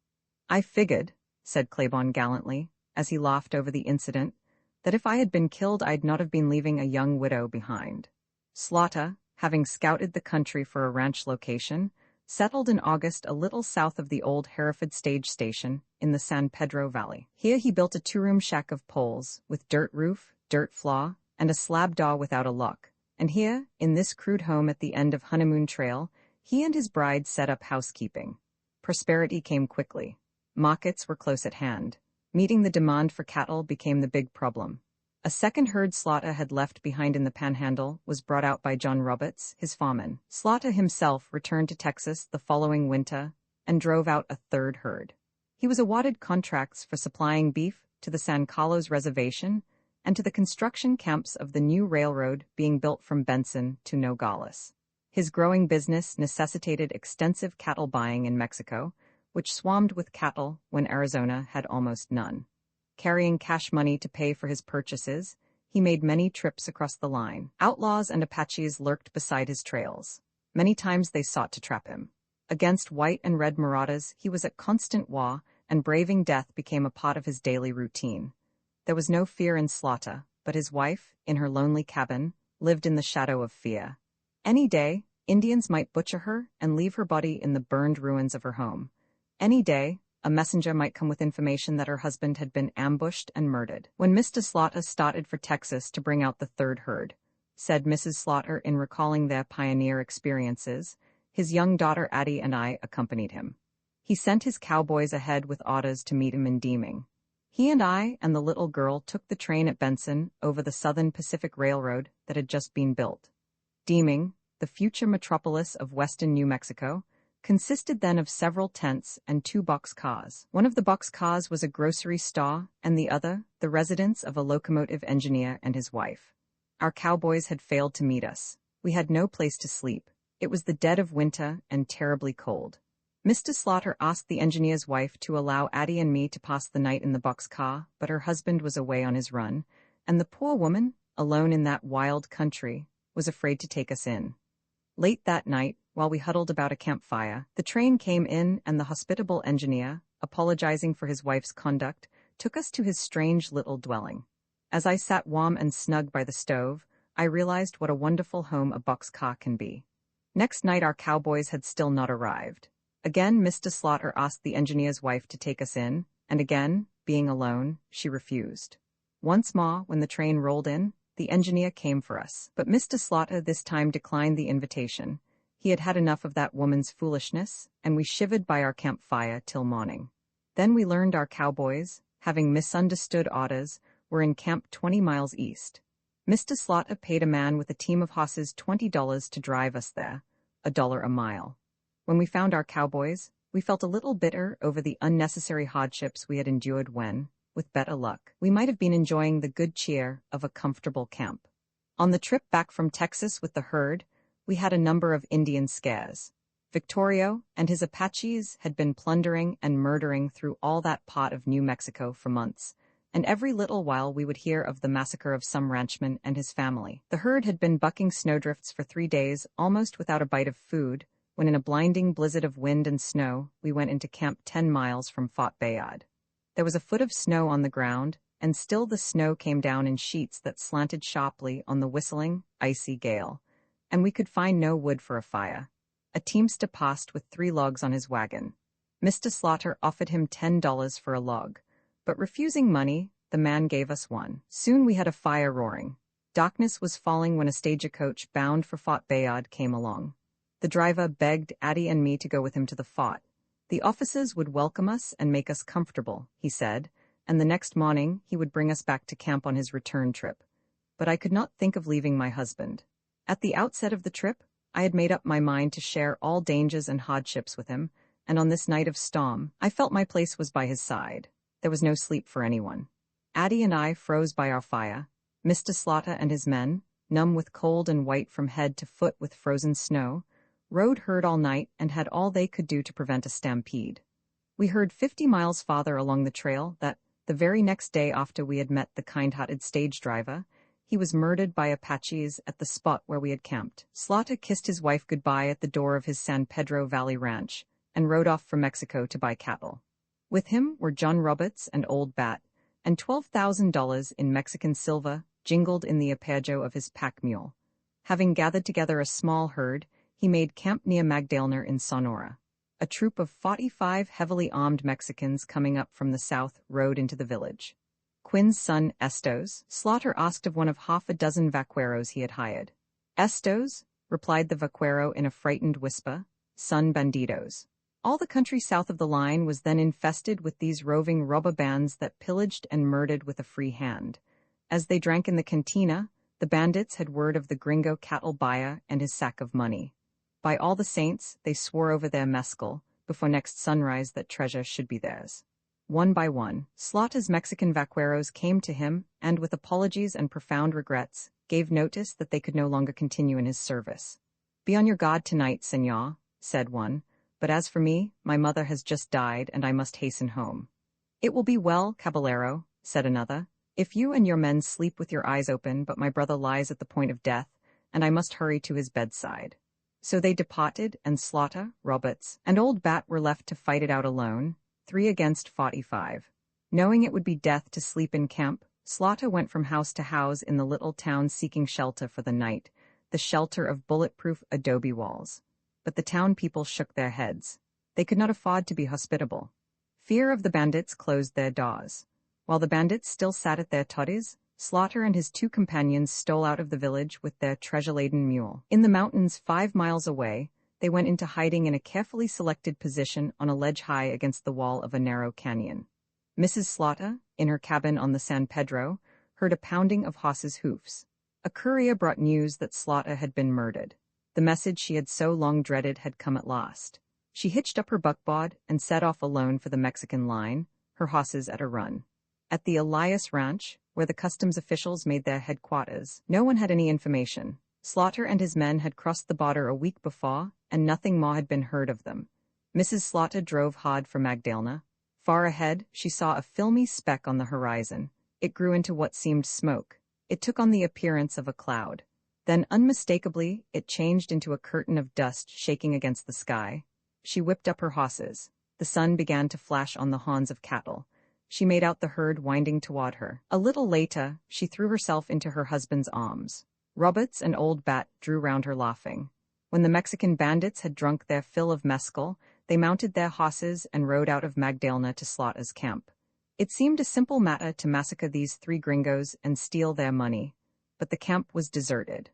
"I figured," said Claiborne gallantly, as he laughed over the incident, "that if I had been killed I'd not have been leaving a young widow behind." Slaughter, having scouted the country for a ranch location, settled in August a little south of the old Hereford stage station in the San Pedro Valley. Here he built a two-room shack of poles, with dirt roof, dirt floor, and a slab door without a lock. And here, in this crude home at the end of Honeymoon Trail, he and his bride set up housekeeping. Prosperity came quickly. Markets were close at hand. Meeting the demand for cattle became the big problem. A second herd Slaughter had left behind in the Panhandle was brought out by John Roberts, his foreman. Slaughter himself returned to Texas the following winter and drove out a third herd. He was awarded contracts for supplying beef to the San Carlos Reservation and to the construction camps of the new railroad being built from Benson to Nogales. His growing business necessitated extensive cattle buying in Mexico, which swarmed with cattle when Arizona had almost none. Carrying cash money to pay for his purchases, he made many trips across the line. Outlaws and Apaches lurked beside his trails. Many times they sought to trap him. Against white and red marauders he was at constant war, and braving death became a part of his daily routine. There was no fear in Slaughter, but his wife, in her lonely cabin, lived in the shadow of fear. Any day, Indians might butcher her and leave her body in the burned ruins of her home. Any day, a messenger might come with information that her husband had been ambushed and murdered. When Mr. Slaughter started for Texas to bring out the third herd, said Mrs. Slaughter in recalling their pioneer experiences, his young daughter Addie and I accompanied him. He sent his cowboys ahead with orders to meet him in Deeming. He and I and the little girl took the train at Benson over the Southern Pacific Railroad that had just been built. Deeming, the future metropolis of western New Mexico, consisted then of several tents and 2 box cars. One of the box cars was a grocery store, and the other, the residence of a locomotive engineer and his wife. Our cowboys had failed to meet us. We had no place to sleep. It was the dead of winter and terribly cold. Mr. Slaughter asked the engineer's wife to allow Addie and me to pass the night in the box car, but her husband was away on his run, and the poor woman, alone in that wild country, was afraid to take us in. Late that night, while we huddled about a campfire, the train came in and the hospitable engineer, apologizing for his wife's conduct, took us to his strange little dwelling. As I sat warm and snug by the stove, I realized what a wonderful home a box car can be. Next night our cowboys had still not arrived. Again Mr. Slaughter asked the engineer's wife to take us in, and again, being alone, she refused. Once more, when the train rolled in, the engineer came for us, but Mr. Slaughter this time declined the invitation. He had had enough of that woman's foolishness, and we shivered by our campfire till morning. Then we learned our cowboys, having misunderstood orders, were in camp 20 miles east. Mr. Slaughter paid a man with a team of horses $20 to drive us there, $1 a mile. When we found our cowboys, We felt a little bitter over the unnecessary hardships we had endured when, with better luck, we might have been enjoying the good cheer of a comfortable camp. On the trip back from Texas with the herd, we had a number of Indian scares. Victorio and his Apaches had been plundering and murdering through all that part of New Mexico for months, and every little while we would hear of the massacre of some ranchman and his family. The herd had been bucking snowdrifts for 3 days, almost without a bite of food, when in a blinding blizzard of wind and snow, we went into camp 10 miles from Fort Bayard. There was a foot of snow on the ground, and still the snow came down in sheets that slanted sharply on the whistling, icy gale, and we could find no wood for a fire. A teamster passed with 3 logs on his wagon. Mr. Slaughter offered him $10 for a log, but refusing money, the man gave us 1. Soon we had a fire roaring. Darkness was falling when a stagecoach bound for Fort Bayard came along. The driver begged Addie and me to go with him to the fort. The officers would welcome us and make us comfortable, he said, and the next morning he would bring us back to camp on his return trip. But I could not think of leaving my husband. At the outset of the trip, I had made up my mind to share all dangers and hardships with him, and on this night of storm, I felt my place was by his side. There was no sleep for anyone. Addie and I froze by our fire. Mr. Slaughter and his men, numb with cold and white from head to foot with frozen snow, rode herd all night and had all they could do to prevent a stampede. We heard 50 miles farther along the trail that, the very next day after we had met the kind-hearted stage driver, he was murdered by Apaches at the spot where we had camped. Slaughter kissed his wife goodbye at the door of his San Pedro Valley ranch and rode off for Mexico to buy cattle. With him were John Roberts and Old Bat, and $12,000 in Mexican silver jingled in the apergio of his pack mule. Having gathered together a small herd, he made camp near Magdalena in Sonora. A troop of 45 heavily armed Mexicans coming up from the south rode into the village. Quinn's son, Estos, Slaughter asked of one of half a dozen vaqueros he had hired. Estos, replied the vaquero in a frightened whisper, son bandidos. All the country south of the line was then infested with these roving robber bands that pillaged and murdered with a free hand. As they drank in the cantina, the bandits had word of the gringo cattle buyer and his sack of money. By all the saints, they swore over their mescal, before next sunrise that treasure should be theirs. One by one, Slaughter's Mexican vaqueros came to him and, with apologies and profound regrets, gave notice that they could no longer continue in his service. "Be on your guard tonight, señor," said one, "but as for me, my mother has just died and I must hasten home." "It will be well, caballero," said another, "if you and your men sleep with your eyes open, but my brother lies at the point of death, and I must hurry to his bedside." So they departed, and Slaughter, Roberts, and Old Bat were left to fight it out alone, 3 against 45. Knowing it would be death to sleep in camp, Slaughter went from house to house in the little town seeking shelter for the night, the shelter of bulletproof adobe walls. But the town people shook their heads. They could not afford to be hospitable. Fear of the bandits closed their doors. While the bandits still sat at their toddies, Slaughter and his 2 companions stole out of the village with their treasure-laden mule. In the mountains 5 miles away, they went into hiding in a carefully selected position on a ledge high against the wall of a narrow canyon. Mrs. Slaughter, in her cabin on the San Pedro, heard a pounding of horses' hoofs. A courier brought news that Slaughter had been murdered. The message she had so long dreaded had come at last. She hitched up her buckboard and set off alone for the Mexican line, her horses at a run. At the Elias Ranch, where the customs officials made their headquarters, no one had any information. Slaughter and his men had crossed the border a week before, and nothing more had been heard of them. Mrs. Slaughter drove hard for Magdalena. Far ahead, she saw a filmy speck on the horizon. It grew into what seemed smoke. It took on the appearance of a cloud. Then, unmistakably, it changed into a curtain of dust shaking against the sky. She whipped up her horses. The sun began to flash on the horns of cattle. She made out the herd winding toward her. A little later, she threw herself into her husband's arms. Roberts and Old Bat drew round her laughing. When the Mexican bandits had drunk their fill of mescal, they mounted their horses and rode out of Magdalena to Slaughter's camp. It seemed a simple matter to massacre these 3 gringos and steal their money, but the camp was deserted.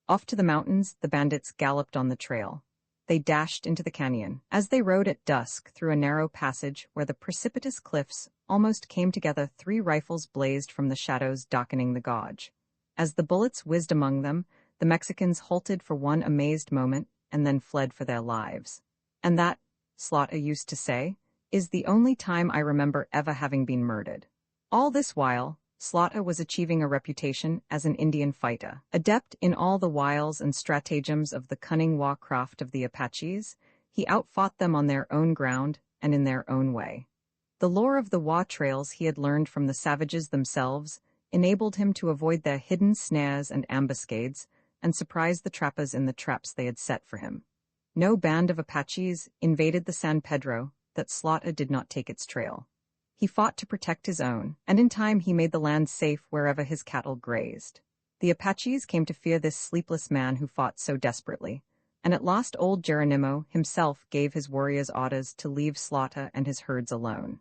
Off to the mountains, the bandits galloped on the trail. They dashed into the canyon. As they rode at dusk through a narrow passage where the precipitous cliffs almost came together, 3 rifles blazed from the shadows darkening the gorge. As the bullets whizzed among them, the Mexicans halted for one amazed moment and then fled for their lives. And that, Slaughter used to say, is the only time I remember ever having been murdered. All this while, Slaughter was achieving a reputation as an Indian fighter. Adept in all the wiles and stratagems of the cunning warcraft of the Apaches, he outfought them on their own ground and in their own way. The lore of the war trails he had learned from the savages themselves enabled him to avoid their hidden snares and ambuscades and surprise the trappers in the traps they had set for him. No band of Apaches invaded the San Pedro that Slaughter did not take its trail. He fought to protect his own, and in time he made the land safe wherever his cattle grazed. The Apaches came to fear this sleepless man who fought so desperately, and at last old Geronimo himself gave his warriors orders to leave Slaughter and his herds alone.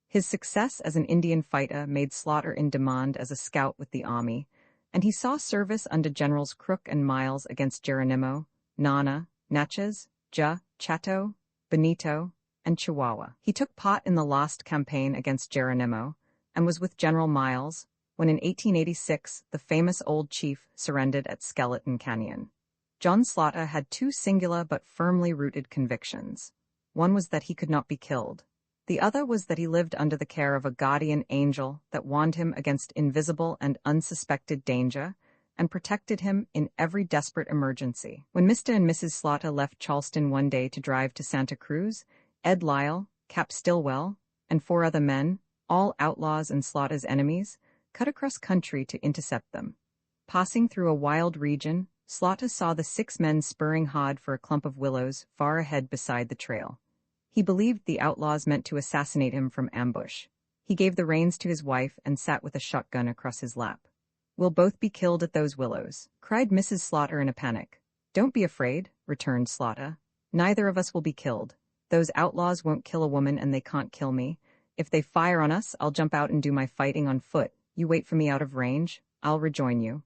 His success as an Indian fighter made Slaughter in demand as a scout with the army, and he saw service under Generals Crook and Miles against Geronimo, Nana, Natchez, Chato, Benito, and Chihuahua. He took part in the last campaign against Geronimo and was with General Miles when in 1886 the famous old chief surrendered at Skeleton Canyon. John Slaughter had two singular but firmly rooted convictions. One was that he could not be killed. The other was that he lived under the care of a guardian angel that warned him against invisible and unsuspected danger and protected him in every desperate emergency. When Mr. and Mrs. Slaughter left Charleston one day to drive to Santa Cruz, Ed Lyle, Cap Stillwell, and 4 other men, all outlaws and Slaughter's enemies, cut across country to intercept them. Passing through a wild region, Slaughter saw the 6 men spurring hard for a clump of willows far ahead beside the trail. He believed the outlaws meant to assassinate him from ambush. He gave the reins to his wife and sat with a shotgun across his lap. "We'll both be killed at those willows," cried Mrs. Slaughter in a panic. "Don't be afraid," returned Slaughter. "Neither of us will be killed. Those outlaws won't kill a woman and they can't kill me. If they fire on us, I'll jump out and do my fighting on foot. You wait for me out of range. I'll rejoin you."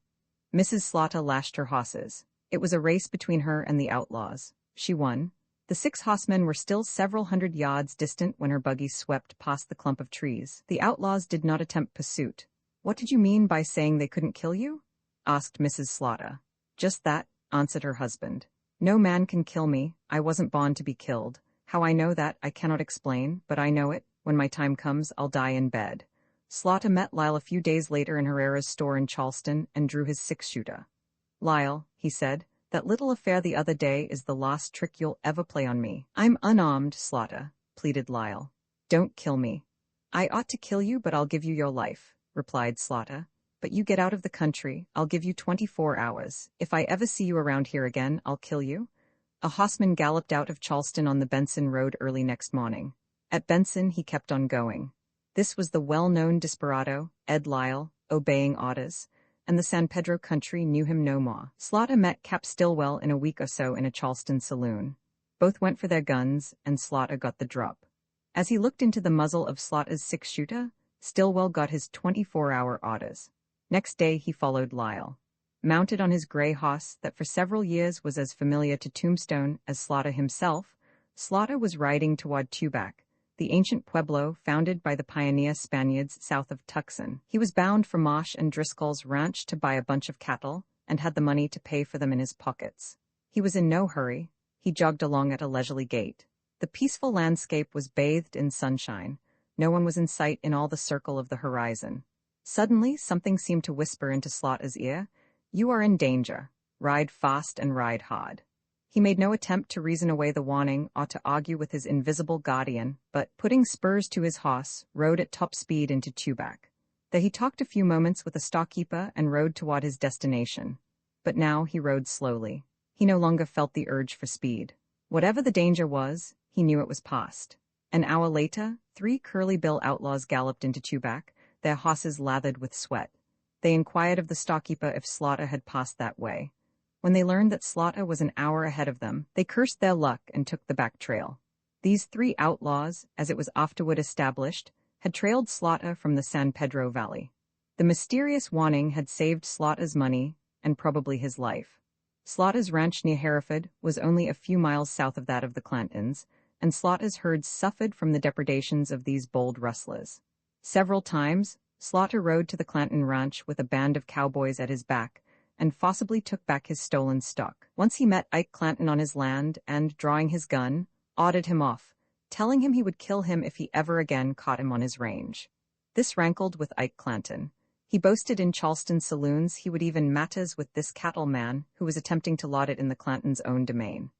Mrs. Slaughter lashed her horses. It was a race between her and the outlaws. She won. The 6 horsemen were still several hundred yards distant when her buggy swept past the clump of trees. The outlaws did not attempt pursuit. "What did you mean by saying they couldn't kill you?" asked Mrs. Slaughter. "Just that," answered her husband. "No man can kill me. I wasn't born to be killed. How I know that, I cannot explain, but I know it. When my time comes, I'll die in bed." Slaughter met Lyle a few days later in Herrera's store in Charleston and drew his 6-shooter. "Lyle," he said, "that little affair the other day is the last trick you'll ever play on me." "I'm unarmed, Slaughter," pleaded Lyle. "Don't kill me." "I ought to kill you, but I'll give you your life," replied Slaughter. "But you get out of the country, I'll give you 24 hours. If I ever see you around here again, I'll kill you." A horseman galloped out of Charleston on the Benson Road early next morning. At Benson, he kept on going. This was the well-known desperado, Ed Lyle, obeying orders, and the San Pedro country knew him no more. Slaughter met Cap Stillwell in a week or so in a Charleston saloon. Both went for their guns, and Slaughter got the drop. As he looked into the muzzle of Slaughter's 6-shooter, Stillwell got his 24-hour orders. Next day, he followed Lyle. Mounted on his gray horse that for several years was as familiar to Tombstone as Slaughter himself, Slaughter was riding toward Tubac, the ancient pueblo founded by the pioneer Spaniards south of Tucson. He was bound for Marsh and Driscoll's ranch to buy a bunch of cattle and had the money to pay for them in his pockets. He was in no hurry. He jogged along at a leisurely gait. The peaceful landscape was bathed in sunshine. No one was in sight in all the circle of the horizon. Suddenly, something seemed to whisper into Slaughter's ear, "You are in danger. Ride fast and ride hard." He made no attempt to reason away the warning or to argue with his invisible guardian, but, putting spurs to his horse, rode at top speed into Tubac. There he talked a few moments with a storekeeper and rode toward his destination. But now he rode slowly. He no longer felt the urge for speed. Whatever the danger was, he knew it was past. An hour later, 3 curly-bill outlaws galloped into Tubac, their horses lathered with sweat. They inquired of the storekeeper if Slaughter had passed that way. When they learned that Slaughter was an hour ahead of them, they cursed their luck and took the back trail. These 3 outlaws, as it was afterward established, had trailed Slaughter from the San Pedro Valley. The mysterious warning had saved Slaughter's money and probably his life. Slaughter's ranch near Hereford was only a few miles south of that of the Clantons, and Slaughter's herds suffered from the depredations of these bold rustlers. Several times, Slaughter rode to the Clanton ranch with a band of cowboys at his back, and forcibly took back his stolen stock. Once he met Ike Clanton on his land and, drawing his gun, ordered him off, telling him he would kill him if he ever again caught him on his range. This rankled with Ike Clanton. He boasted in Charleston saloons he would even matters with this cattle man who was attempting to lot it in the Clantons' own domain.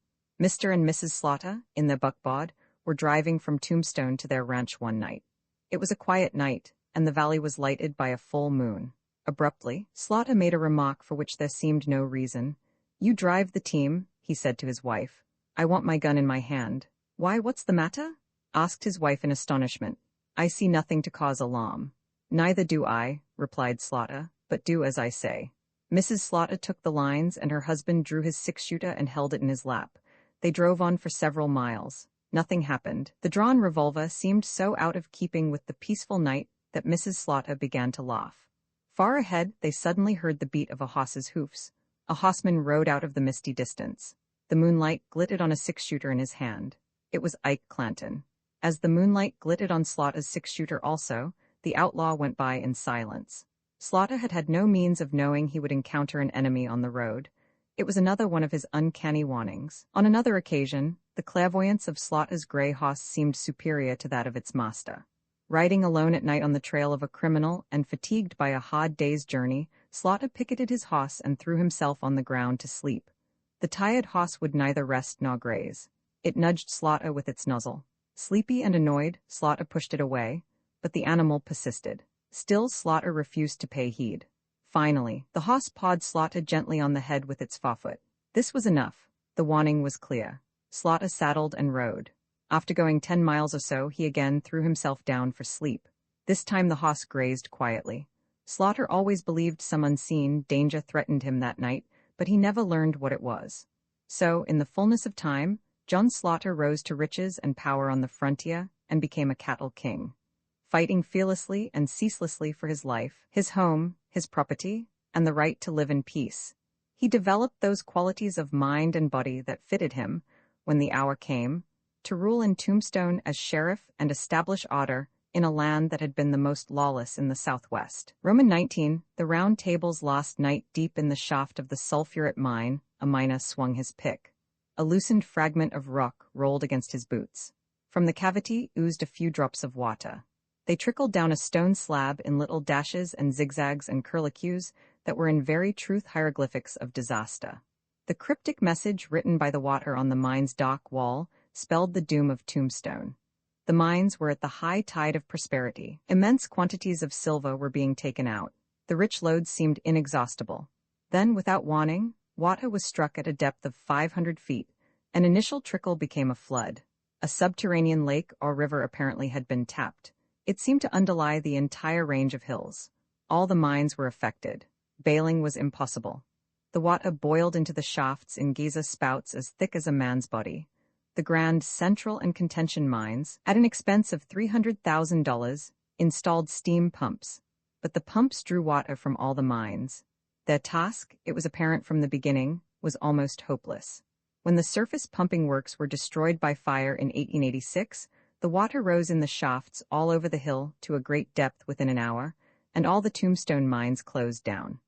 Mr. and Mrs. Slaughter, in their buckboard, were driving from Tombstone to their ranch one night. It was a quiet night, and the valley was lighted by a full moon. Abruptly, Slaughter made a remark for which there seemed no reason. "You drive the team," he said to his wife. "I want my gun in my hand." "Why, what's the matter?" asked his wife in astonishment. "I see nothing to cause alarm." "Neither do I," replied Slaughter, "but do as I say." Mrs. Slaughter took the lines, and her husband drew his six-shooter and held it in his lap. They drove on for several miles. Nothing happened. The drawn revolver seemed so out of keeping with the peaceful night that Mrs. Slaughter began to laugh. Far ahead, they suddenly heard the beat of a horse's hoofs. A horseman rode out of the misty distance. The moonlight glittered on a six-shooter in his hand. It was Ike Clanton. As the moonlight glittered on Slaughter's six-shooter also, the outlaw went by in silence. Slaughter had had no means of knowing he would encounter an enemy on the road. It was another one of his uncanny warnings. On another occasion, the clairvoyance of Slaughter's gray horse seemed superior to that of its master. Riding alone at night on the trail of a criminal and fatigued by a hard day's journey, Slaughter picketed his horse and threw himself on the ground to sleep. The tired horse would neither rest nor graze. It nudged Slaughter with its nozzle. Sleepy and annoyed, Slaughter pushed it away, but the animal persisted. Still, Slaughter refused to pay heed. Finally, the horse pawed Slaughter gently on the head with its forefoot. This was enough. The warning was clear. Slaughter saddled and rode. After going 10 miles or so, he again threw himself down for sleep. This time the horse grazed quietly. Slaughter always believed some unseen danger threatened him that night, but he never learned what it was. So, in the fullness of time, John Slaughter rose to riches and power on the frontier and became a cattle king, fighting fearlessly and ceaselessly for his life, his home, his property, and the right to live in peace. He developed those qualities of mind and body that fitted him, when the hour came, to rule in Tombstone as sheriff and establish order in a land that had been the most lawless in the Southwest. Roman 19, the round table's last night deep in the shaft of the sulphurate mine, a miner swung his pick. A loosened fragment of rock rolled against his boots. From the cavity oozed a few drops of water. They trickled down a stone slab in little dashes and zigzags and curlicues that were in very truth hieroglyphics of disaster. The cryptic message written by the water on the mine's dock wall spelled the doom of Tombstone. The mines were at the high tide of prosperity. Immense quantities of silver were being taken out. The rich lodes seemed inexhaustible. Then, without warning, water was struck at a depth of 500 feet. An initial trickle became a flood. A subterranean lake or river apparently had been tapped. It seemed to underlie the entire range of hills. All the mines were affected. Bailing was impossible. The water boiled into the shafts in geyser spouts as thick as a man's body. The Grand Central and Contention mines, at an expense of $300,000, installed steam pumps. But the pumps drew water from all the mines. Their task, it was apparent from the beginning, was almost hopeless. When the surface pumping works were destroyed by fire in 1886, the water rose in the shafts all over the hill to a great depth within an hour, and all the Tombstone mines closed down.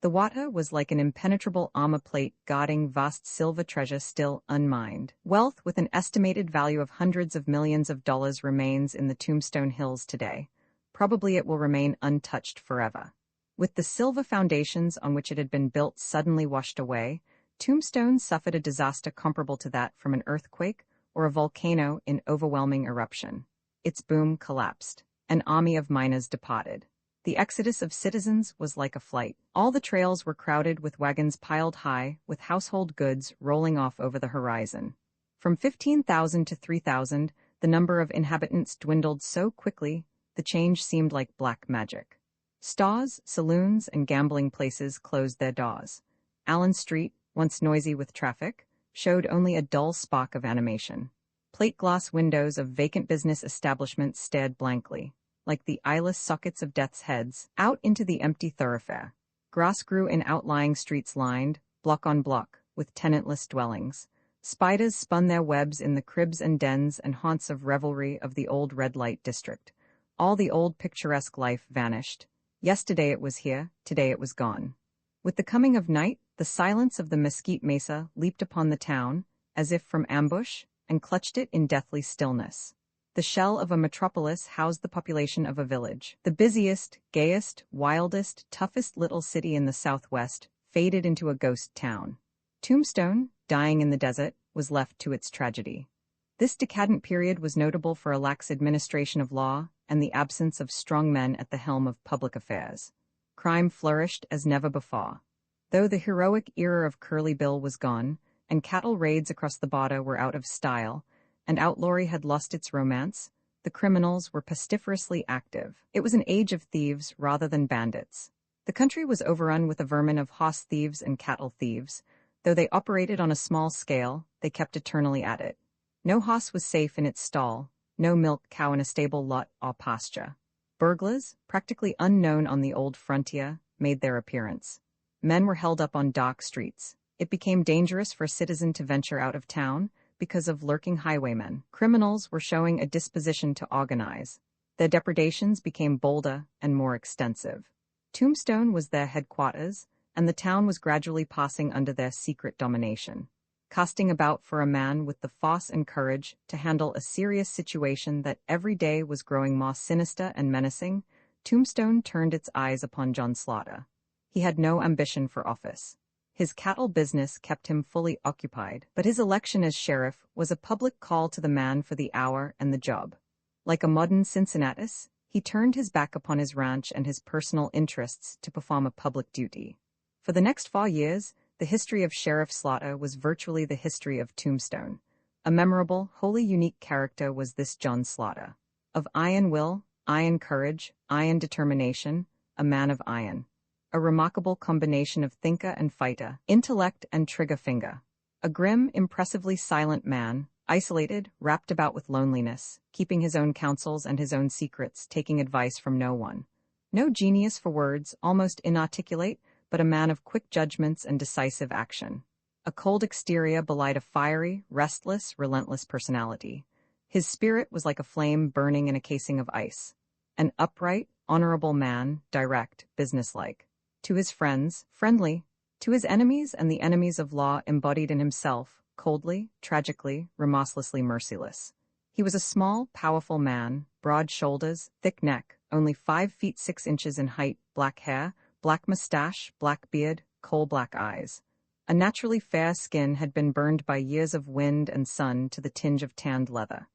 The water was like an impenetrable armor plate guarding vast silver treasure still unmined. Wealth with an estimated value of hundreds of millions of dollars remains in the Tombstone Hills today. Probably it will remain untouched forever. With the silver foundations on which it had been built suddenly washed away, Tombstone suffered a disaster comparable to that from an earthquake or a volcano in overwhelming eruption. Its boom collapsed. An army of miners departed. The exodus of citizens was like a flight. All the trails were crowded with wagons piled high, with household goods rolling off over the horizon. From 15,000 to 3,000, the number of inhabitants dwindled so quickly, the change seemed like black magic. Stores, saloons, and gambling places closed their doors. Allen Street, once noisy with traffic, showed only a dull spark of animation. Plate glass windows of vacant business establishments stared blankly, like the eyeless sockets of death's heads, out into the empty thoroughfare. Grass grew in outlying streets lined, block on block, with tenantless dwellings. Spiders spun their webs in the cribs and dens and haunts of revelry of the old red light district. All the old picturesque life vanished. Yesterday it was here, today it was gone. With the coming of night, the silence of the Mesquite Mesa leaped upon the town, as if from ambush, and clutched it in deathly stillness. The shell of a metropolis housed the population of a village. The busiest, gayest, wildest, toughest little city in the southwest faded into a ghost town. Tombstone, dying in the desert, was left to its tragedy. This decadent period was notable for a lax administration of law and the absence of strong men at the helm of public affairs. Crime flourished as never before. Though the heroic era of Curly Bill was gone, and cattle raids across the border were out of style, and outlawry had lost its romance, the criminals were pestiferously active. It was an age of thieves rather than bandits. The country was overrun with a vermin of horse thieves and cattle thieves. Though they operated on a small scale, they kept eternally at it. No horse was safe in its stall, no milk cow in a stable lot or pasture. Burglars, practically unknown on the old frontier, made their appearance. Men were held up on dark streets. It became dangerous for a citizen to venture out of town because of lurking highwaymen. Criminals were showing a disposition to organize. Their depredations became bolder and more extensive. Tombstone was their headquarters, and the town was gradually passing under their secret domination. Casting about for a man with the force and courage to handle a serious situation that every day was growing more sinister and menacing, Tombstone turned its eyes upon John Slaughter. He had no ambition for office. His cattle business kept him fully occupied, but his election as sheriff was a public call to the man for the hour and the job. Like a modern Cincinnatus, he turned his back upon his ranch and his personal interests to perform a public duty. For the next 4 years, the history of Sheriff Slaughter was virtually the history of Tombstone. A memorable, wholly unique character was this John Slaughter. Of iron will, iron courage, iron determination, a man of iron. A remarkable combination of thinker and fighter, intellect and trigger finger. A grim, impressively silent man, isolated, wrapped about with loneliness, keeping his own counsels and his own secrets, taking advice from no one. No genius for words, almost inarticulate, but a man of quick judgments and decisive action. A cold exterior belied a fiery, restless, relentless personality. His spirit was like a flame burning in a casing of ice. An upright, honorable man, direct, businesslike. To his friends, friendly. To his enemies and the enemies of law embodied in himself, coldly, tragically, remorselessly merciless. He was a small, powerful man, broad shoulders, thick neck, only 5 feet 6 inches in height, black hair, black mustache, black beard, coal-black eyes. A naturally fair skin had been burned by years of wind and sun to the tinge of tanned leather.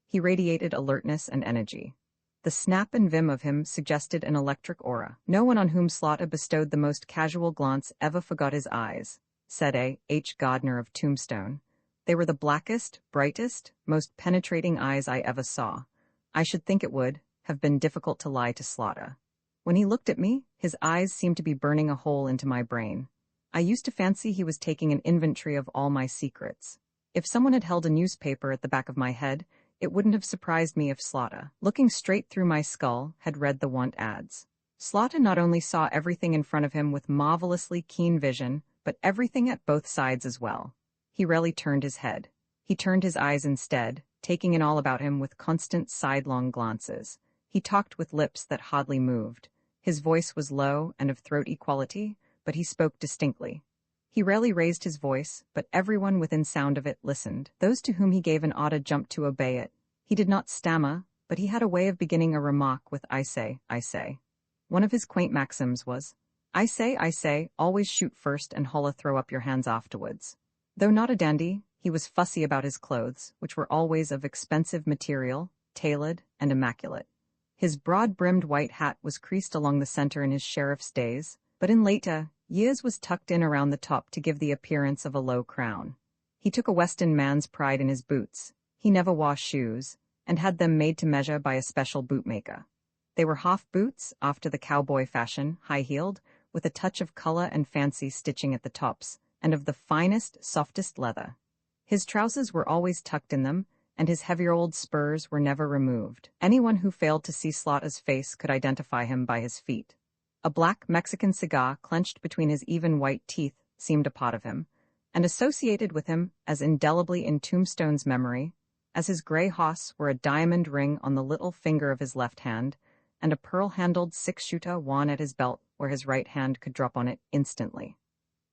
He radiated alertness and energy. The snap and vim of him suggested an electric aura. No one on whom Slaughter bestowed the most casual glance ever forgot his eyes, said A. H. Gardner of Tombstone. They were the blackest, brightest, most penetrating eyes I ever saw. I should think it would have been difficult to lie to Slaughter. When he looked at me, his eyes seemed to be burning a hole into my brain. I used to fancy he was taking an inventory of all my secrets. If someone had held a newspaper at the back of my head, it wouldn't have surprised me if Slaughter, looking straight through my skull, had read the want ads. Slaughter not only saw everything in front of him with marvelously keen vision, but everything at both sides as well. He rarely turned his head. He turned his eyes instead, taking in all about him with constant sidelong glances. He talked with lips that hardly moved. His voice was low and of throat equality, but he spoke distinctly. He rarely raised his voice, but everyone within sound of it listened. Those to whom he gave an order jumped to obey it. He did not stammer, but he had a way of beginning a remark with I say, I say. One of his quaint maxims was, I say, always shoot first and holla throw up your hands afterwards. Though not a dandy, he was fussy about his clothes, which were always of expensive material, tailored, and immaculate. His broad-brimmed white hat was creased along the center in his sheriff's days, but in later years was tucked in around the top to give the appearance of a low crown. He took a Weston man's pride in his boots. He never wore shoes, and had them made to measure by a special bootmaker. They were half boots, after the cowboy fashion, high-heeled, with a touch of color and fancy stitching at the tops, and of the finest, softest leather. His trousers were always tucked in them, and his heavier old spurs were never removed. Anyone who failed to see Slaughter's face could identify him by his feet. A black Mexican cigar clenched between his even white teeth seemed a part of him, and associated with him as indelibly in Tombstone's memory as his gray horse were a diamond ring on the little finger of his left hand, and a pearl-handled 6-shooter worn at his belt where his right hand could drop on it instantly.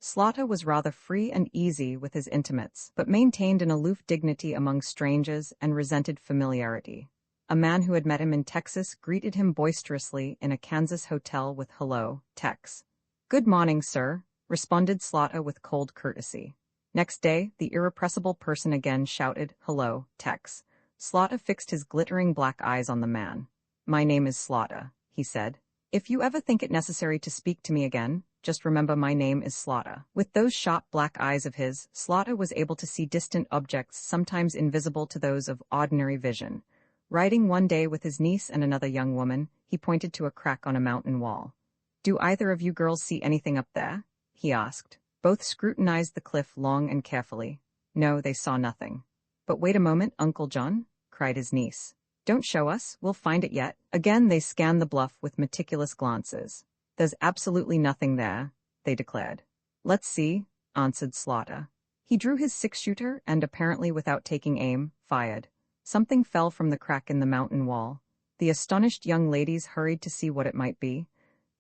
Slaughter was rather free and easy with his intimates, but maintained an aloof dignity among strangers and resented familiarity. A man who had met him in Texas greeted him boisterously in a Kansas hotel with "Hello, Tex." "Good morning, sir," responded Slaughter with cold courtesy. Next day, the irrepressible person again shouted, "Hello, Tex." Slaughter fixed his glittering black eyes on the man. "My name is Slaughter," he said. "If you ever think it necessary to speak to me again, just remember my name is Slaughter." With those sharp black eyes of his, Slaughter was able to see distant objects sometimes invisible to those of ordinary vision. Riding one day with his niece and another young woman, he pointed to a crack on a mountain wall. "Do either of you girls see anything up there?" he asked. Both scrutinized the cliff long and carefully. No, they saw nothing. "But wait a moment, Uncle John," cried his niece. "Don't show us, we'll find it yet." Again they scanned the bluff with meticulous glances. "There's absolutely nothing there," they declared. "Let's see," answered Slaughter. He drew his six-shooter and, apparently without taking aim, fired. Something fell from the crack in the mountain wall. The astonished young ladies hurried to see what it might be.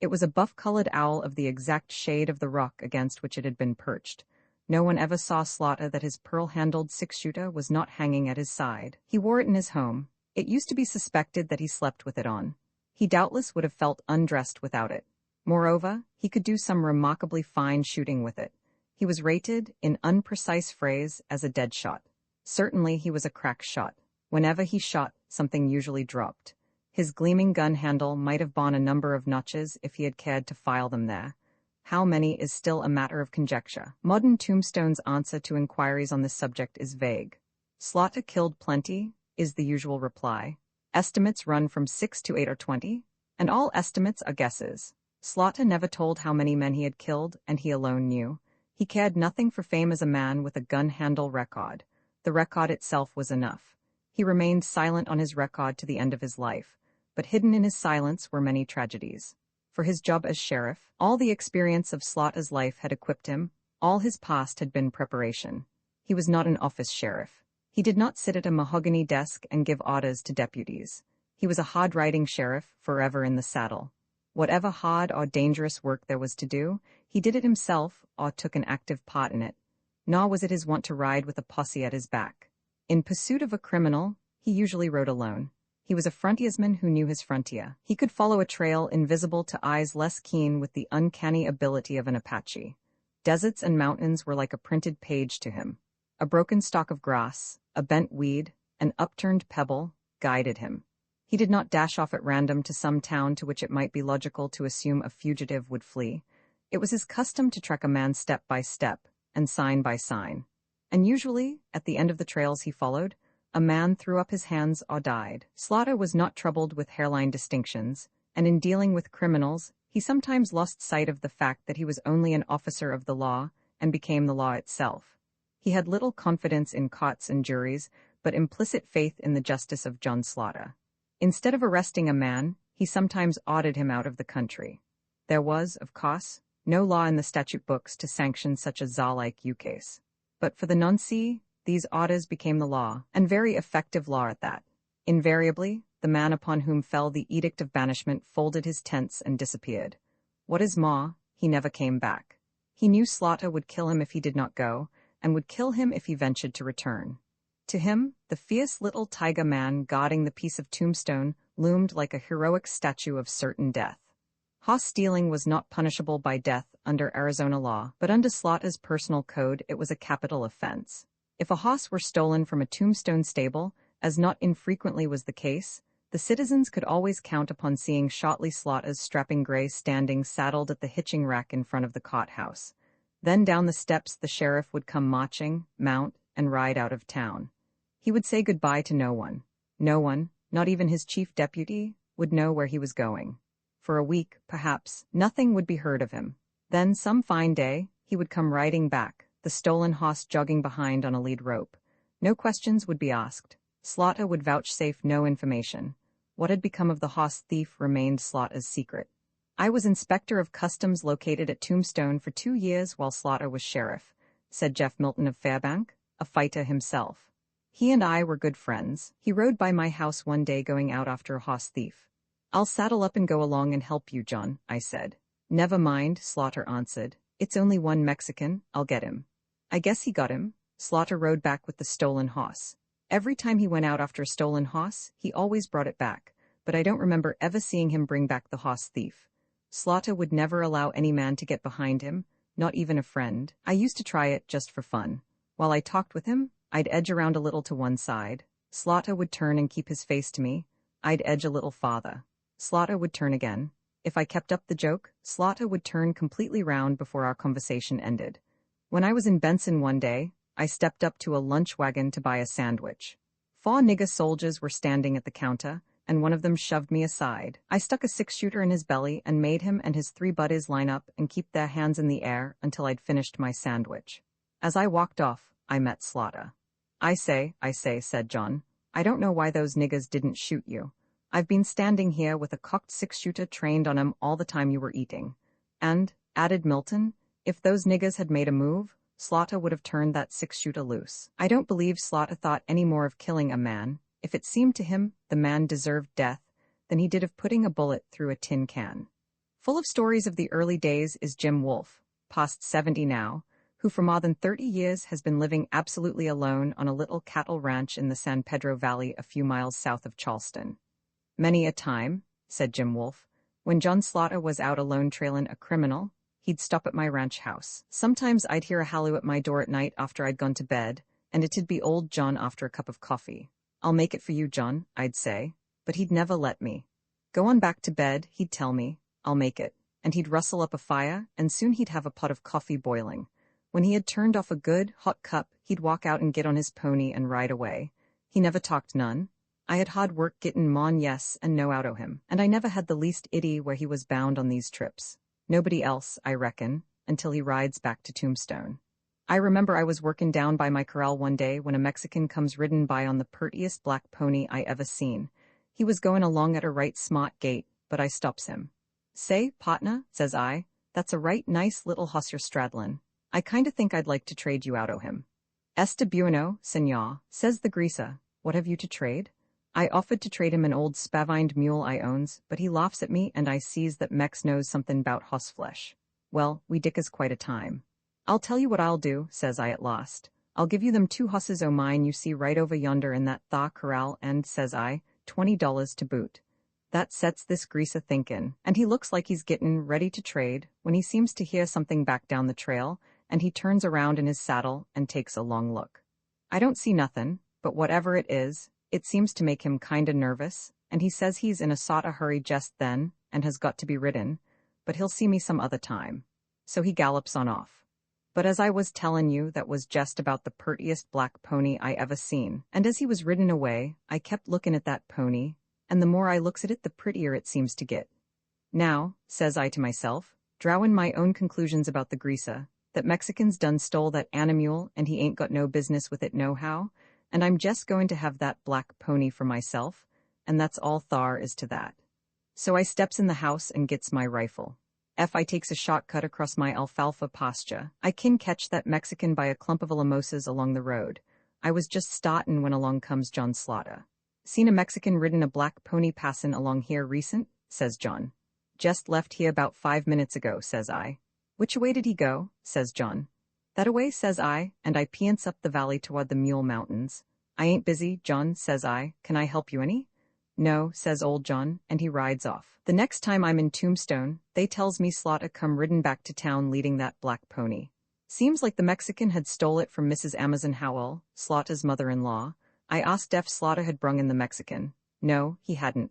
It was a buff-colored owl of the exact shade of the rock against which it had been perched. No one ever saw Slaughter that his pearl-handled six-shooter was not hanging at his side. He wore it in his home. It used to be suspected that he slept with it on. He doubtless would have felt undressed without it. Moreover, he could do some remarkably fine shooting with it. He was rated, in unprecise phrase, as a dead shot. Certainly he was a crack shot. Whenever he shot, something usually dropped. His gleaming gun handle might have borne a number of notches if he had cared to file them there. How many is still a matter of conjecture. Modern Tombstone's answer to inquiries on this subject is vague. "Slaughter killed plenty," is the usual reply. Estimates run from 6 to 8 or 20, and all estimates are guesses. Slaughter never told how many men he had killed, and he alone knew. He cared nothing for fame as a man with a gun handle record. The record itself was enough. He remained silent on his record to the end of his life, but hidden in his silence were many tragedies. For his job as sheriff, all the experience of Slaughter's life had equipped him, all his past had been preparation. He was not an office sheriff. He did not sit at a mahogany desk and give orders to deputies. He was a hard-riding sheriff, forever in the saddle. Whatever hard or dangerous work there was to do, he did it himself or took an active part in it. Nor was it his wont to ride with a posse at his back. In pursuit of a criminal, he usually rode alone. He was a frontiersman who knew his frontier. He could follow a trail invisible to eyes less keen with the uncanny ability of an Apache. Deserts and mountains were like a printed page to him. A broken stalk of grass, a bent weed, an upturned pebble, guided him. He did not dash off at random to some town to which it might be logical to assume a fugitive would flee. It was his custom to track a man step by step, and sign by sign. And usually, at the end of the trails he followed, a man threw up his hands or died. Slaughter was not troubled with hairline distinctions, and in dealing with criminals, he sometimes lost sight of the fact that he was only an officer of the law and became the law itself. He had little confidence in courts and juries, but implicit faith in the justice of John Slaughter. Instead of arresting a man, he sometimes ordered him out of the country. There was, of course, no law in the statute books to sanction such a Zaw-like ukase. But for the nonce, these orders became the law, and very effective law at that. Invariably, the man upon whom fell the edict of banishment folded his tents and disappeared. What is more, he never came back. He knew Slaughter would kill him if he did not go, and would kill him if he ventured to return. To him, the fierce little tiger man guarding the piece of Tombstone loomed like a heroic statue of certain death. Horse stealing was not punishable by death under Arizona law, but under Slaughter's personal code it was a capital offense. If a horse were stolen from a Tombstone stable, as not infrequently was the case, the citizens could always count upon seeing Shotley Slaughter's strapping gray standing saddled at the hitching rack in front of the courthouse. Then down the steps the sheriff would come marching, mount, and ride out of town. He would say goodbye to no one. No one, not even his chief deputy, would know where he was going. For a week, perhaps, nothing would be heard of him. Then, some fine day, he would come riding back, the stolen horse jogging behind on a lead rope. No questions would be asked. Slaughter would vouchsafe no information. What had become of the horse thief remained Slaughter's secret. "I was inspector of customs located at Tombstone for 2 years while Slaughter was sheriff," said Jeff Milton of Fairbank, a fighter himself. "He and I were good friends. He rode by my house one day going out after a horse thief. 'I'll saddle up and go along and help you, John,' I said. 'Never mind,' Slaughter answered. 'It's only one Mexican. I'll get him.' I guess he got him." Slaughter rode back with the stolen horse. Every time he went out after a stolen hoss, he always brought it back, but I don't remember ever seeing him bring back the hoss thief. Slaughter would never allow any man to get behind him, not even a friend. I used to try it just for fun. While I talked with him, I'd edge around a little to one side. Slaughter would turn and keep his face to me. I'd edge a little farther. Slaughter would turn again. If I kept up the joke, Slaughter would turn completely round before our conversation ended. When I was in Benson one day, I stepped up to a lunch wagon to buy a sandwich. 4 nigger soldiers were standing at the counter, and one of them shoved me aside. I stuck a 6-shooter in his belly and made him and his 3 buddies line up and keep their hands in the air until I'd finished my sandwich. As I walked off, I met Slaughter. I say, said John. I don't know why those niggers didn't shoot you. I've been standing here with a cocked 6-shooter trained on 'em all the time you were eating. And, added Milton, if those niggers had made a move, Slaughter would have turned that 6-shooter loose. I don't believe Slaughter thought any more of killing a man. If it seemed to him the man deserved death, than he did of putting a bullet through a tin can. Full of stories of the early days is Jim Wolfe, past 70 now, who for more than 30 years has been living absolutely alone on a little cattle ranch in the San Pedro Valley a few miles south of Charleston. Many a time, said Jim Wolfe, when John Slaughter was out alone trailing a criminal, he'd stop at my ranch house. Sometimes I'd hear a halloo at my door at night after I'd gone to bed, and it'd be old John after a cup of coffee. I'll make it for you, John, I'd say, but he'd never let me. Go on back to bed, he'd tell me, I'll make it, and he'd rustle up a fire, and soon he'd have a pot of coffee boiling. When he had turned off a good, hot cup, he'd walk out and get on his pony and ride away. He never talked none. I had hard work gettin' mon yes and no out o' him, and I never had the least idea where he was bound on these trips. Nobody else, I reckon, until he rides back to Tombstone. I remember I was workin' down by my corral one day when a Mexican comes ridden by on the purtiest black pony I ever seen. He was goin' along at a right smart gait, but I stops him. Say, partner, says I, that's a right nice little hoss you're straddlin'. I kinda think I'd like to trade you out o' him. Esta bueno, senor, says the greaser. What have you to trade? I offered to trade him an old spavined mule I owns, but he laughs at me and I sees that Mex knows something 'bout hossflesh. Well, we dickers quite a time. I'll tell you what I'll do, says I at last. I'll give you them 2 hosses o' mine you see right over yonder in that thaw corral and, says I, $20 to boot. That sets this greaser thinkin', and he looks like he's gettin' ready to trade when he seems to hear something back down the trail, and he turns around in his saddle and takes a long look. I don't see nothin', but whatever it is, it seems to make him kinda nervous, and he says he's in a sorta hurry just then, and has got to be ridden, but he'll see me some other time. So he gallops on off. But as I was tellin' you, that was just about the purtiest black pony I ever seen, and as he was ridden away, I kept lookin' at that pony, and the more I looks at it the prettier it seems to get. Now, says I to myself, drowin' my own conclusions about the greaser, that Mexicans done stole that animule and he ain't got no business with it nohow, and I'm just going to have that black pony for myself, and that's all thar is to that. So I steps in the house and gets my rifle. I takes a shortcut across my alfalfa pasture. I kin catch that Mexican by a clump of mimosas along the road. I was just startin' when along comes John Slaughter. Seen a Mexican ridden a black pony passin' along here recent, says John. Just left here about 5 minutes ago, says I. Which way did he go, says John. That away, says I, and I peents up the valley toward the Mule Mountains. I ain't busy, John, says I. Can I help you any? No, says old John, and he rides off. The next time I'm in Tombstone, they tells me Slaughter come ridden back to town leading that black pony. Seems like the Mexican had stole it from Mrs. Amazon Howell, Slaughter's mother-in-law. I asked if Slaughter had brung in the Mexican. No, he hadn't.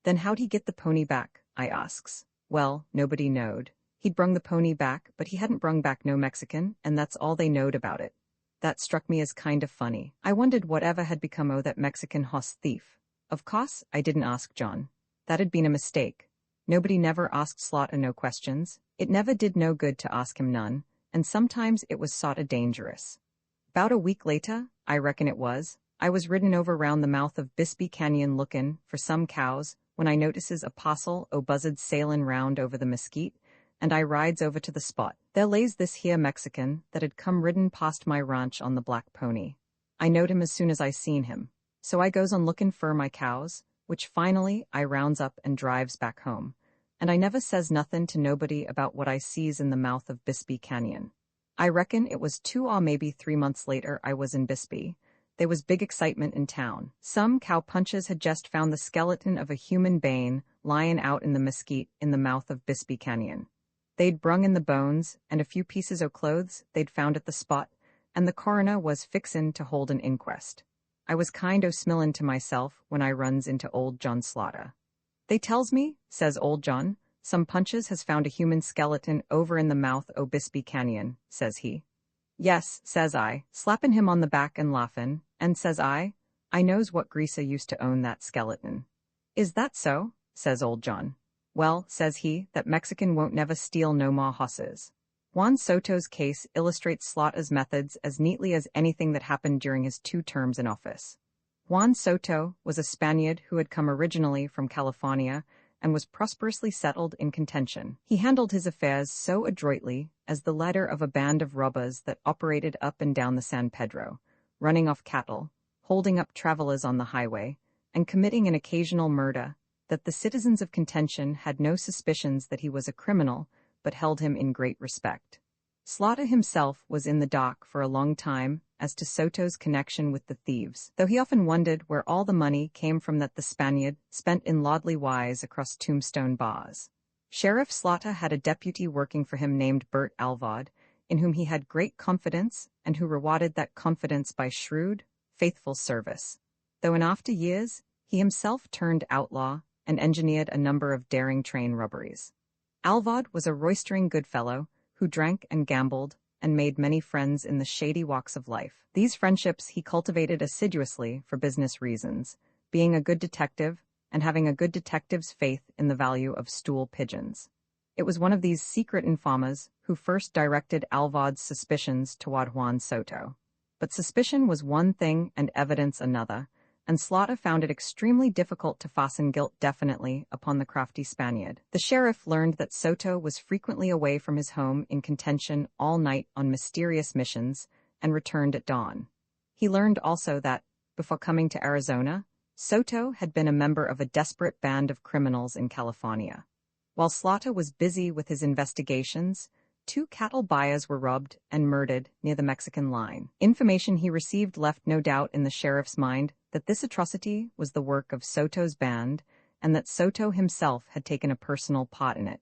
Then how'd he get the pony back, I asks. Well, nobody knowed. He'd brung the pony back, but he hadn't brung back no Mexican, and that's all they knowed about it. That struck me as kind of funny. I wondered whatever had become o' that Mexican hoss thief. Of course, I didn't ask John. That'd been a mistake. Nobody never asked Slaughter no questions. It never did no good to ask him none, and sometimes it was sorta dangerous. 'Bout a week later, I reckon it was, I was ridden over round the mouth of Bisbee Canyon lookin' for some cows, when I notices a parcel o' buzzards sailin' round over the mesquite, and I rides over to the spot. There lays this here Mexican that had come ridden past my ranch on the black pony. I knowed him as soon as I seen him. So I goes on lookin' fer my cows, which finally I rounds up and drives back home. And I never says nothin' to nobody about what I sees in the mouth of Bisbee Canyon. I reckon it was 2 or maybe 3 months later I was in Bisbee. there was big excitement in town. Some cowpunchers had just found the skeleton of a human being lying out in the mesquite in the mouth of Bisbee Canyon. They'd brung in the bones and a few pieces o' clothes they'd found at the spot, and the coroner was fixin' to hold an inquest. I was kind o' smillin' to myself when I runs into old John Slaughter. "They tells me," says old John, "some punches has found a human skeleton over in the mouth o' Bisbee Canyon," says he. "Yes," says I, slapping him on the back and laughing, and says I knows what greaser used to own that skeleton. "Is that so?" says old John. "Well," says he, "that Mexican won't never steal no more hosses." Juan Soto's case illustrates Slaughter's methods as neatly as anything that happened during his 2 terms in office. Juan Soto was a Spaniard who had come originally from California and was prosperously settled in Contention. He handled his affairs so adroitly as the leader of a band of robbers that operated up and down the San Pedro, running off cattle, holding up travelers on the highway, and committing an occasional murder, that the citizens of Contention had no suspicions that he was a criminal, but held him in great respect. Slaughter himself was in the dock for a long time as to Soto's connection with the thieves, though he often wondered where all the money came from that the Spaniard spent in lordly wise across Tombstone bars. Sheriff Slaughter had a deputy working for him named Bert Alvord, in whom he had great confidence and who rewarded that confidence by shrewd, faithful service, though in after years he himself turned outlaw and engineered a number of daring train robberies. Alvord was a roistering good fellow who drank and gambled and made many friends in the shady walks of life. These friendships he cultivated assiduously for business reasons, being a good detective and having a good detective's faith in the value of stool pigeons. It was one of these secret informers who first directed Alvord's suspicions toward Juan Soto. But suspicion was one thing and evidence another, and Slaughter found it extremely difficult to fasten guilt definitely upon the crafty Spaniard. The sheriff learned that Soto was frequently away from his home in Contention all night on mysterious missions and returned at dawn. He learned also that, before coming to Arizona, Soto had been a member of a desperate band of criminals in California. While Slaughter was busy with his investigations, 2 cattle buyers were robbed and murdered near the Mexican line. Information he received left no doubt in the sheriff's mind that this atrocity was the work of Soto's band and that Soto himself had taken a personal part in it.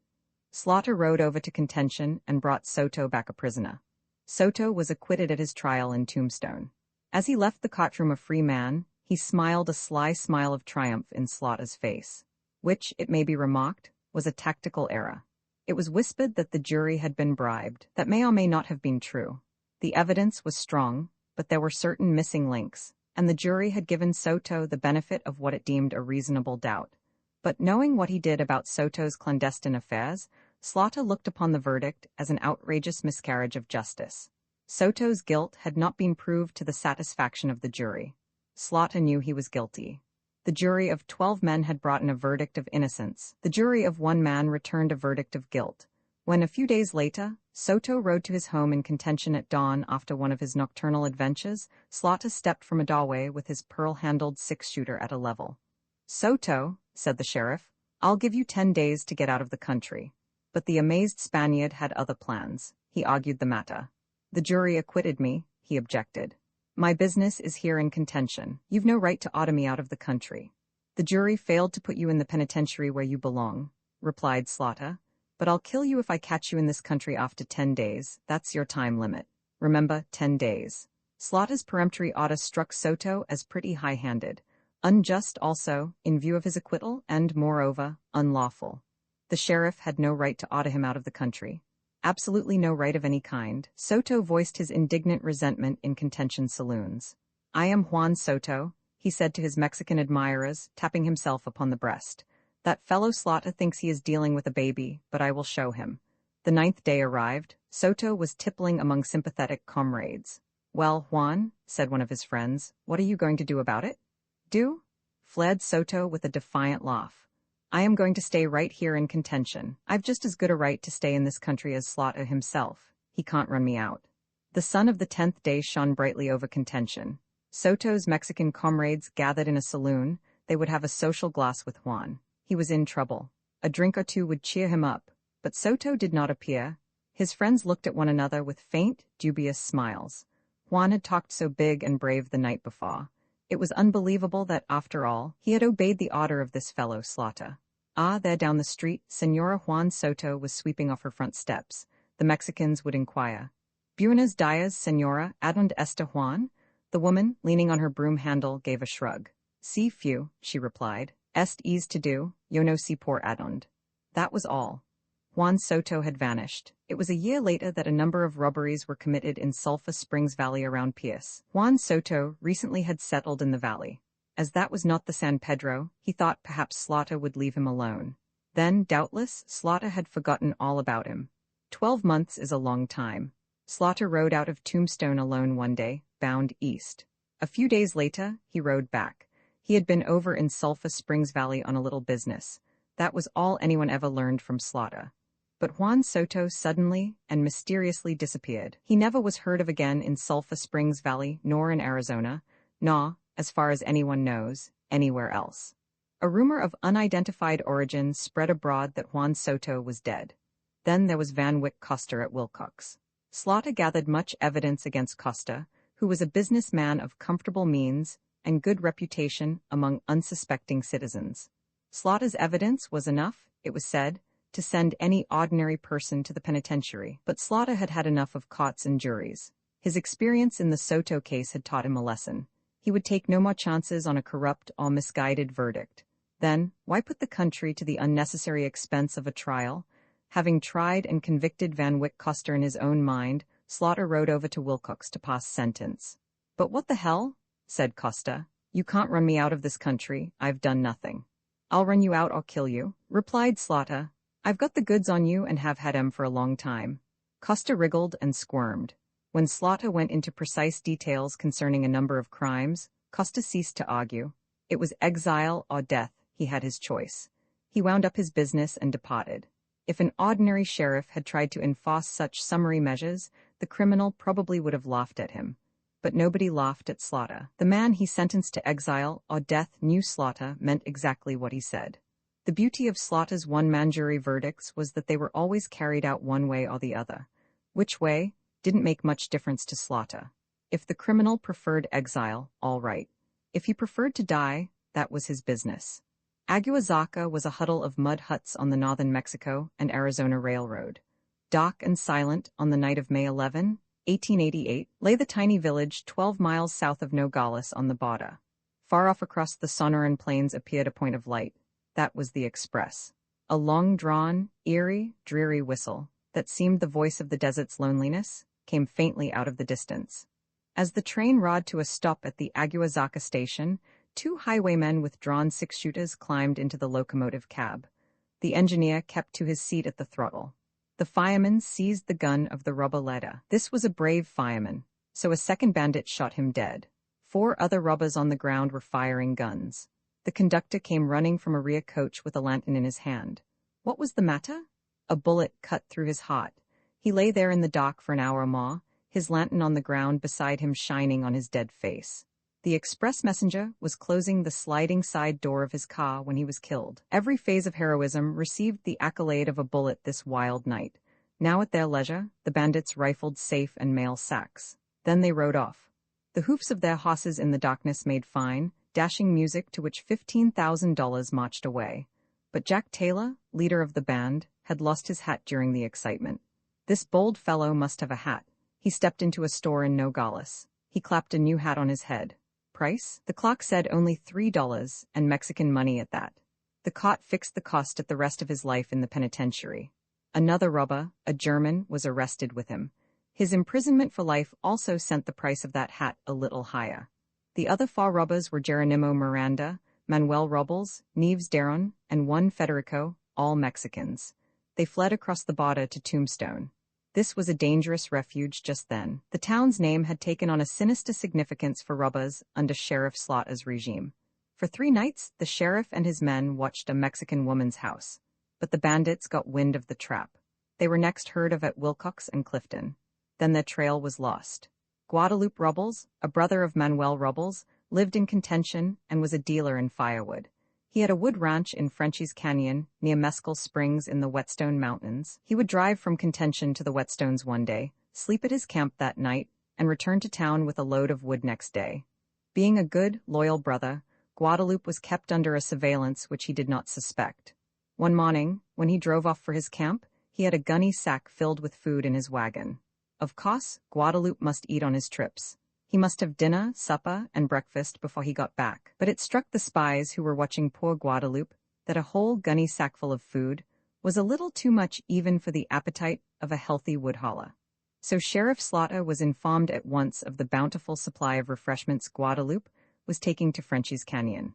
Slaughter rode over to Contention and brought Soto back a prisoner. Soto was acquitted at his trial in Tombstone. As he left the courtroom a free man, he smiled a sly smile of triumph in Slaughter's face, which, it may be remarked, was a tactical error. It was whispered that the jury had been bribed. That may or may not have been true. The evidence was strong, but there were certain missing links, and the jury had given Soto the benefit of what it deemed a reasonable doubt. But knowing what he did about Soto's clandestine affairs, Slaughter looked upon the verdict as an outrageous miscarriage of justice. Soto's guilt had not been proved to the satisfaction of the jury. Slaughter knew he was guilty. The jury of 12 men had brought in a verdict of innocence. The jury of 1 man returned a verdict of guilt. When, a few days later, Soto rode to his home in Contention at dawn after one of his nocturnal adventures, Slaughter stepped from a doorway with his pearl-handled 6-shooter at a level. "Soto," said the sheriff, "I'll give you 10 days to get out of the country." But the amazed Spaniard had other plans. He argued the matter. "The jury acquitted me," he objected. "My business is here in Contention. You've no right to order me out of the country." "The jury failed to put you in the penitentiary where you belong," replied Slaughter, "but I'll kill you if I catch you in this country after 10 days. That's your time limit. Remember, 10 days. Slaughter's peremptory order struck Soto as pretty high-handed, unjust also, in view of his acquittal, and, moreover, unlawful. The sheriff had no right to order him out of the country. Absolutely no right of any kind. Soto voiced his indignant resentment in Contention saloons. "I am Juan Soto," he said to his Mexican admirers, tapping himself upon the breast. "That fellow Slaughter thinks he is dealing with a baby, but I will show him." The 9th day arrived. Soto was tippling among sympathetic comrades. "Well, Juan," said one of his friends, "what are you going to do about it?" "Do?" flared Soto with a defiant laugh. "I am going to stay right here in Contention. I've just as good a right to stay in this country as Slaughter himself. He can't run me out." The sun of the 10th day shone brightly over Contention. Soto's Mexican comrades gathered in a saloon. They would have a social glass with Juan. He was in trouble. A drink or 2 would cheer him up, but Soto did not appear. His friends looked at one another with faint, dubious smiles. Juan had talked so big and brave the night before. It was unbelievable that, after all, he had obeyed the order of this fellow Slaughter. There down the street, Senora Juan Soto was sweeping off her front steps. The Mexicans would inquire. Buenos dias, Senora, ¿adonde está Juan? The woman, leaning on her broom handle, gave a shrug. Sí, few, she replied. Est is to do, yo no sé por adonde. That was all. Juan Soto had vanished. It was a year later that a number of robberies were committed in Sulphur Springs Valley around Pierce. Juan Soto recently had settled in the valley. As that was not the San Pedro, he thought perhaps Slaughter would leave him alone. Then, doubtless, Slaughter had forgotten all about him. 12 months is a long time. Slaughter rode out of Tombstone alone one day, bound east. A few days later, he rode back. He had been over in Sulphur Springs Valley on a little business. That was all anyone ever learned from Slaughter. But Juan Soto suddenly and mysteriously disappeared. He never was heard of again in Sulphur Springs Valley, nor in Arizona, nor, as far as anyone knows, anywhere else. A rumor of unidentified origin spread abroad that Juan Soto was dead. Then there was Van Wyck Coster at Wilcox. Slaughter gathered much evidence against Costa, who was a businessman of comfortable means and good reputation among unsuspecting citizens. Slaughter's evidence was enough, it was said, to send any ordinary person to the penitentiary, but Slaughter had had enough of courts and juries. His experience in the Soto case had taught him a lesson. He would take no more chances on a corrupt or misguided verdict. Then, why put the country to the unnecessary expense of a trial? Having tried and convicted Van Wyck Coster in his own mind, Slaughter rode over to Wilcox to pass sentence. But what the hell? Said Costa. You can't run me out of this country, I've done nothing. I'll run you out or kill you, replied Slaughter. I've got the goods on you and have had 'em for a long time. Costa wriggled and squirmed. When Slaughter went into precise details concerning a number of crimes, Costa ceased to argue. It was exile or death, he had his choice. He wound up his business and departed. If an ordinary sheriff had tried to enforce such summary measures, the criminal probably would have laughed at him. But nobody laughed at Slaughter. The man he sentenced to exile or death knew Slaughter meant exactly what he said. The beauty of Slaughter's one-man jury verdicts was that they were always carried out one way or the other. Which way didn't make much difference to Slaughter. If the criminal preferred exile, all right. If he preferred to die, that was his business. Aguazaca was a huddle of mud huts on the northern Mexico and Arizona Railroad. Dark and silent on the night of May 11, 1888, lay the tiny village 12 miles south of Nogales on the border. Far off across the Sonoran Plains appeared a point of light. That was the Express. A long-drawn, eerie, dreary whistle that seemed the voice of the desert's loneliness came faintly out of the distance. As the train roared to a stop at the Aguazaca station, 2 highwaymen with drawn 6-shooters climbed into the locomotive cab. The engineer kept to his seat at the throttle. The fireman seized the gun of the robber leader. This was a brave fireman, so a second bandit shot him dead. 4 other robbers on the ground were firing guns. The conductor came running from a rear coach with a lantern in his hand. What was the matter? A bullet cut through his heart. He lay there in the dock for an hour more, his lantern on the ground beside him shining on his dead face. The express messenger was closing the sliding side door of his car when he was killed. Every phase of heroism received the accolade of a bullet this wild night. Now at their leisure, the bandits rifled safe and mail sacks. Then they rode off. The hoofs of their horses in the darkness made fine, dashing music to which $15,000 marched away. But Jack Taylor, leader of the band, had lost his hat during the excitement. This bold fellow must have a hat. He stepped into a store in Nogales. He clapped a new hat on his head. Price? The clock said only $3, and Mexican money at that. The cot fixed the cost at the rest of his life in the penitentiary. Another robber, a German, was arrested with him. His imprisonment for life also sent the price of that hat a little higher. The other 4 robbers were Geronimo Miranda, Manuel Robles, Nieves Daron, and one Federico, all Mexicans. They fled across the border to Tombstone. This was a dangerous refuge just then. The town's name had taken on a sinister significance for robbers under Sheriff Slaughter's regime. For 3 nights, the sheriff and his men watched a Mexican woman's house. But the bandits got wind of the trap. They were next heard of at Wilcox and Clifton. Then their trail was lost. Guadalupe Robles, a brother of Manuel Robles, lived in Contention and was a dealer in firewood. He had a wood ranch in Frenchie's Canyon, near Mescal Springs in the Whetstone Mountains. He would drive from Contention to the Whetstones one day, sleep at his camp that night, and returned to town with a load of wood next day. Being a good, loyal brother, Guadalupe was kept under a surveillance which he did not suspect. One morning, when he drove off for his camp, he had a gunny sack filled with food in his wagon. Of course, Guadalupe must eat on his trips. He must have dinner, supper, and breakfast before he got back. But it struck the spies who were watching poor Guadalupe that a whole gunny sackful of food was a little too much even for the appetite of a healthy woodholler. So Sheriff Slaughter was informed at once of the bountiful supply of refreshments Guadalupe was taking to Frenchy's Canyon.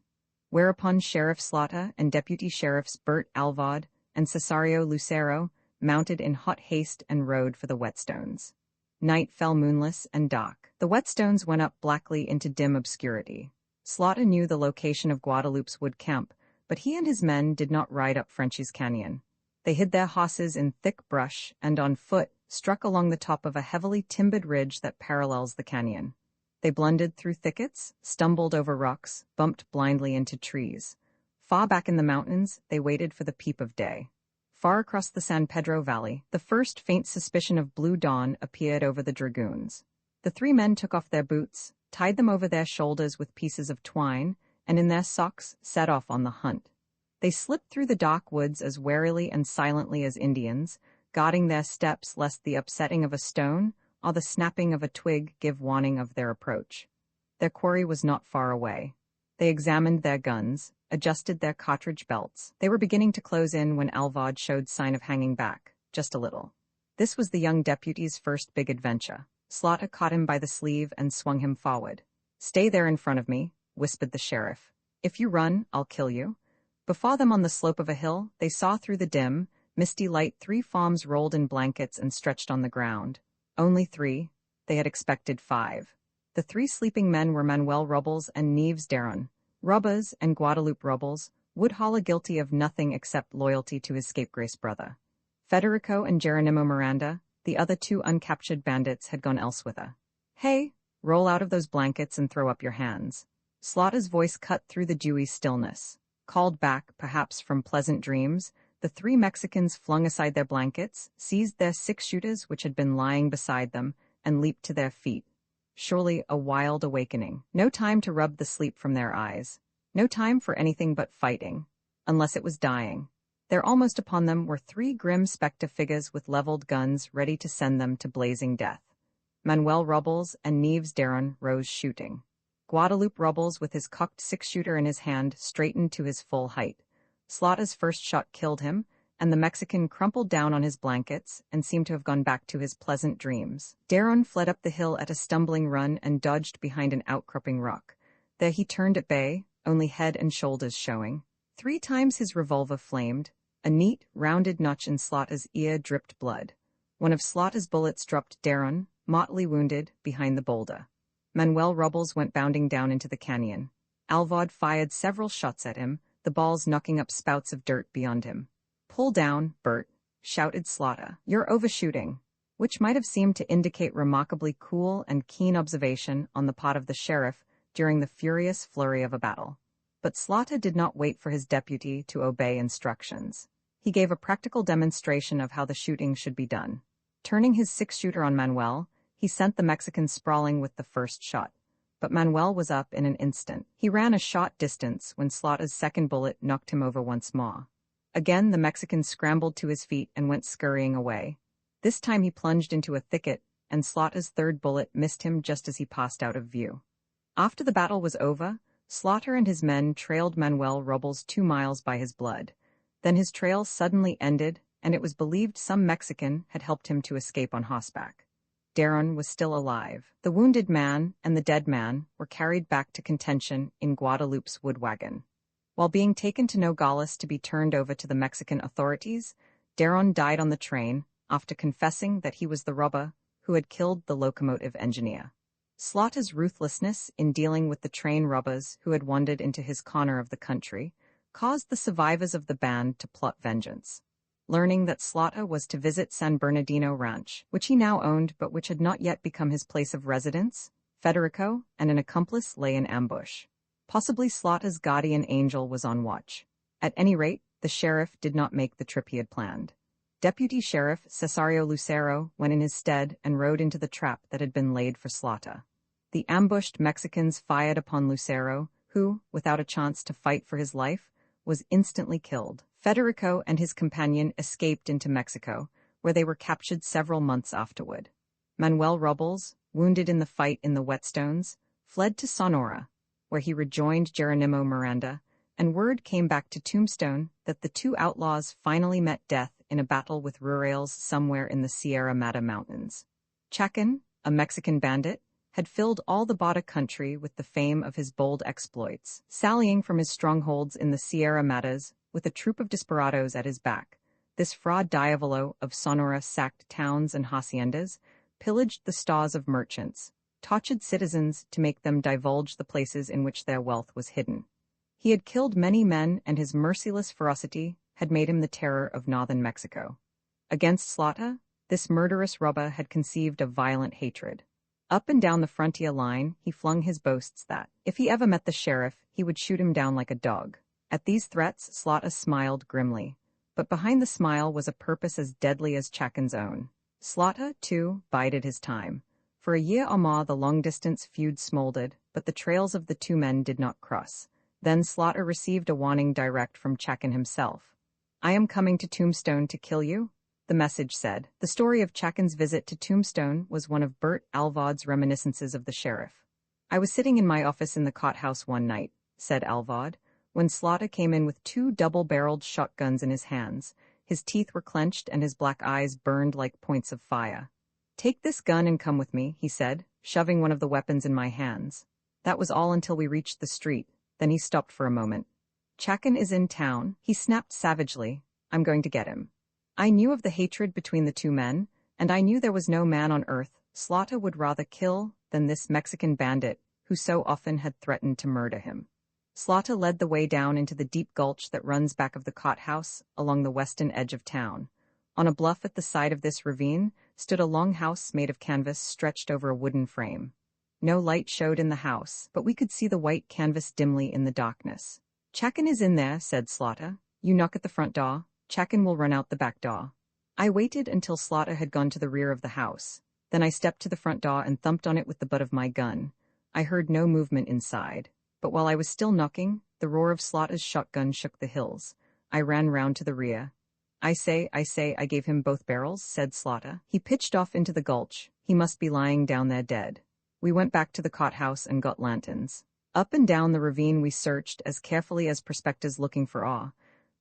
Whereupon Sheriff Slaughter and Deputy Sheriffs Bert Alvord and Cesario Lucero mounted in hot haste and rode for the whetstones. Night fell moonless and dark. The whetstones went up blackly into dim obscurity. Slaughter knew the location of Guadalupe's wood camp, but he and his men did not ride up Frenchy's Canyon. They hid their horses in thick brush and on foot struck along the top of a heavily timbered ridge that parallels the canyon. They blundered through thickets, stumbled over rocks, bumped blindly into trees. Far back in the mountains, they waited for the peep of day. Far across the San Pedro Valley, the first faint suspicion of blue dawn appeared over the dragoons. The three men took off their boots, tied them over their shoulders with pieces of twine, and in their socks set off on the hunt. They slipped through the dark woods as warily and silently as Indians, guarding their steps lest the upsetting of a stone or the snapping of a twig give warning of their approach. Their quarry was not far away. They examined their guns, adjusted their cartridge belts. They were beginning to close in when Alvord showed sign of hanging back, just a little. This was the young deputy's first big adventure. Slaughter caught him by the sleeve and swung him forward. "Stay there in front of me," whispered the sheriff. "If you run, I'll kill you." Before them on the slope of a hill, they saw through the dim, misty light 3 forms rolled in blankets and stretched on the ground. Only 3. They had expected 5. The 3 sleeping men were Manuel Robles and Neves Daron. Robles and Guadalupe Robles, woodholler guilty of nothing except loyalty to his scapegrace brother. Federico and Geronimo Miranda, the other 2 uncaptured bandits, had gone elsewhither. "Hey, roll out of those blankets and throw up your hands." Slaughter's voice cut through the dewy stillness. Called back, perhaps from pleasant dreams, the 3 Mexicans flung aside their blankets, seized their 6-shooters which had been lying beside them, and leaped to their feet. Surely a wild awakening. No time to rub the sleep from their eyes. No time for anything but fighting. Unless it was dying. There almost upon them were 3 grim spectre figures with leveled guns ready to send them to blazing death. Manuel Robles and Neves Daron rose shooting. Guadalupe Robles, with his cocked 6-shooter in his hand, straightened to his full height. Slaughter's first shot killed him, and the Mexican crumpled down on his blankets and seemed to have gone back to his pleasant dreams. Daron fled up the hill at a stumbling run and dodged behind an outcropping rock. There he turned at bay, only head and shoulders showing. 3 times his revolver flamed. A neat, rounded notch in Slaughter's ear dripped blood. One of Slaughter's bullets dropped Daron, mortally wounded, behind the boulder. Manuel Robles went bounding down into the canyon. Alvord fired several shots at him, the balls knocking up spouts of dirt beyond him. "Pull down, Bert," shouted Slaughter. "You're overshooting," which might have seemed to indicate remarkably cool and keen observation on the part of the sheriff during the furious flurry of a battle. But Slaughter did not wait for his deputy to obey instructions. He gave a practical demonstration of how the shooting should be done. Turning his 6-shooter on Manuel, he sent the Mexican sprawling with the first shot. But Manuel was up in an instant. He ran a short distance when Slaughter's second bullet knocked him over once more. Again the Mexican scrambled to his feet and went scurrying away. This time he plunged into a thicket, and Slaughter's third bullet missed him just as he passed out of view. After the battle was over, Slaughter and his men trailed Manuel Robles 2 miles by his blood. Then his trail suddenly ended, and it was believed some Mexican had helped him to escape on horseback. Daron was still alive. The wounded man and the dead man were carried back to contention in Guadalupe's wood wagon. While being taken to Nogales to be turned over to the Mexican authorities, Daron died on the train after confessing that he was the robber who had killed the locomotive engineer. Slaughter's ruthlessness in dealing with the train robbers who had wandered into his corner of the country caused the survivors of the band to plot vengeance. Learning that Slaughter was to visit San Bernardino Ranch, which he now owned but which had not yet become his place of residence, Federico and an accomplice lay in ambush. Possibly Slaughter's guardian angel was on watch. At any rate, the sheriff did not make the trip he had planned. Deputy Sheriff Cesario Lucero went in his stead and rode into the trap that had been laid for Slaughter. The ambushed Mexicans fired upon Lucero, who, without a chance to fight for his life, was instantly killed. Federico and his companion escaped into Mexico, where they were captured several months afterward. Manuel Robles, wounded in the fight in the Whetstones, fled to Sonora, where he rejoined Geronimo Miranda, and word came back to Tombstone that the two outlaws finally met death in a battle with rurales somewhere in the Sierra Madre Mountains. Chacan, a Mexican bandit, had filled all the Bada country with the fame of his bold exploits, sallying from his strongholds in the Sierra Madres with a troop of desperados at his back. This Fra Diavolo of Sonora sacked towns and haciendas, pillaged the stores of merchants, tortured citizens to make them divulge the places in which their wealth was hidden. He had killed many men, and his merciless ferocity had made him the terror of northern Mexico. Against Slaughter, this murderous robber had conceived a violent hatred. Up and down the frontier line, he flung his boasts that, if he ever met the sheriff, he would shoot him down like a dog. At these threats, Slaughter smiled grimly, but behind the smile was a purpose as deadly as Chacan's own. Slaughter, too, bided his time. For a year or more the long-distance feud smoldered, but the trails of the two men did not cross. Then Slaughter received a warning direct from Chacan himself. "I am coming to Tombstone to kill you," the message said. The story of Chacan's visit to Tombstone was one of Bert Alvaud's reminiscences of the sheriff. "I was sitting in my office in the courthouse one night," said Alvaud, when Slaughter came in with two double-barreled shotguns in his hands. His teeth were clenched and his black eyes burned like points of fire. "Take this gun and come with me," he said, shoving one of the weapons in my hands. That was all until we reached the street. Then he stopped for a moment. "Chacan is in town," he snapped savagely. "I'm going to get him." I knew of the hatred between the two men, and I knew there was no man on earth Slaughter would rather kill than this Mexican bandit who so often had threatened to murder him. Slaughter led the way down into the deep gulch that runs back of the courthouse along the western edge of town. On a bluff at the side of this ravine stood a long house made of canvas stretched over a wooden frame. No light showed in the house, but we could see the white canvas dimly in the darkness. "Chacan is in there," said Slaughter. "You knock at the front door. Chacan will run out the back door." I waited until Slaughter had gone to the rear of the house. Then I stepped to the front door and thumped on it with the butt of my gun. I heard no movement inside, but while I was still knocking, the roar of Slaughter's shotgun shook the hills. I ran round to the rear. I say, I gave him both barrels," said Slaughter. "He pitched off into the gulch. He must be lying down there dead." We went back to the courthouse and got lanterns. Up and down the ravine we searched as carefully as prospectors looking for ore,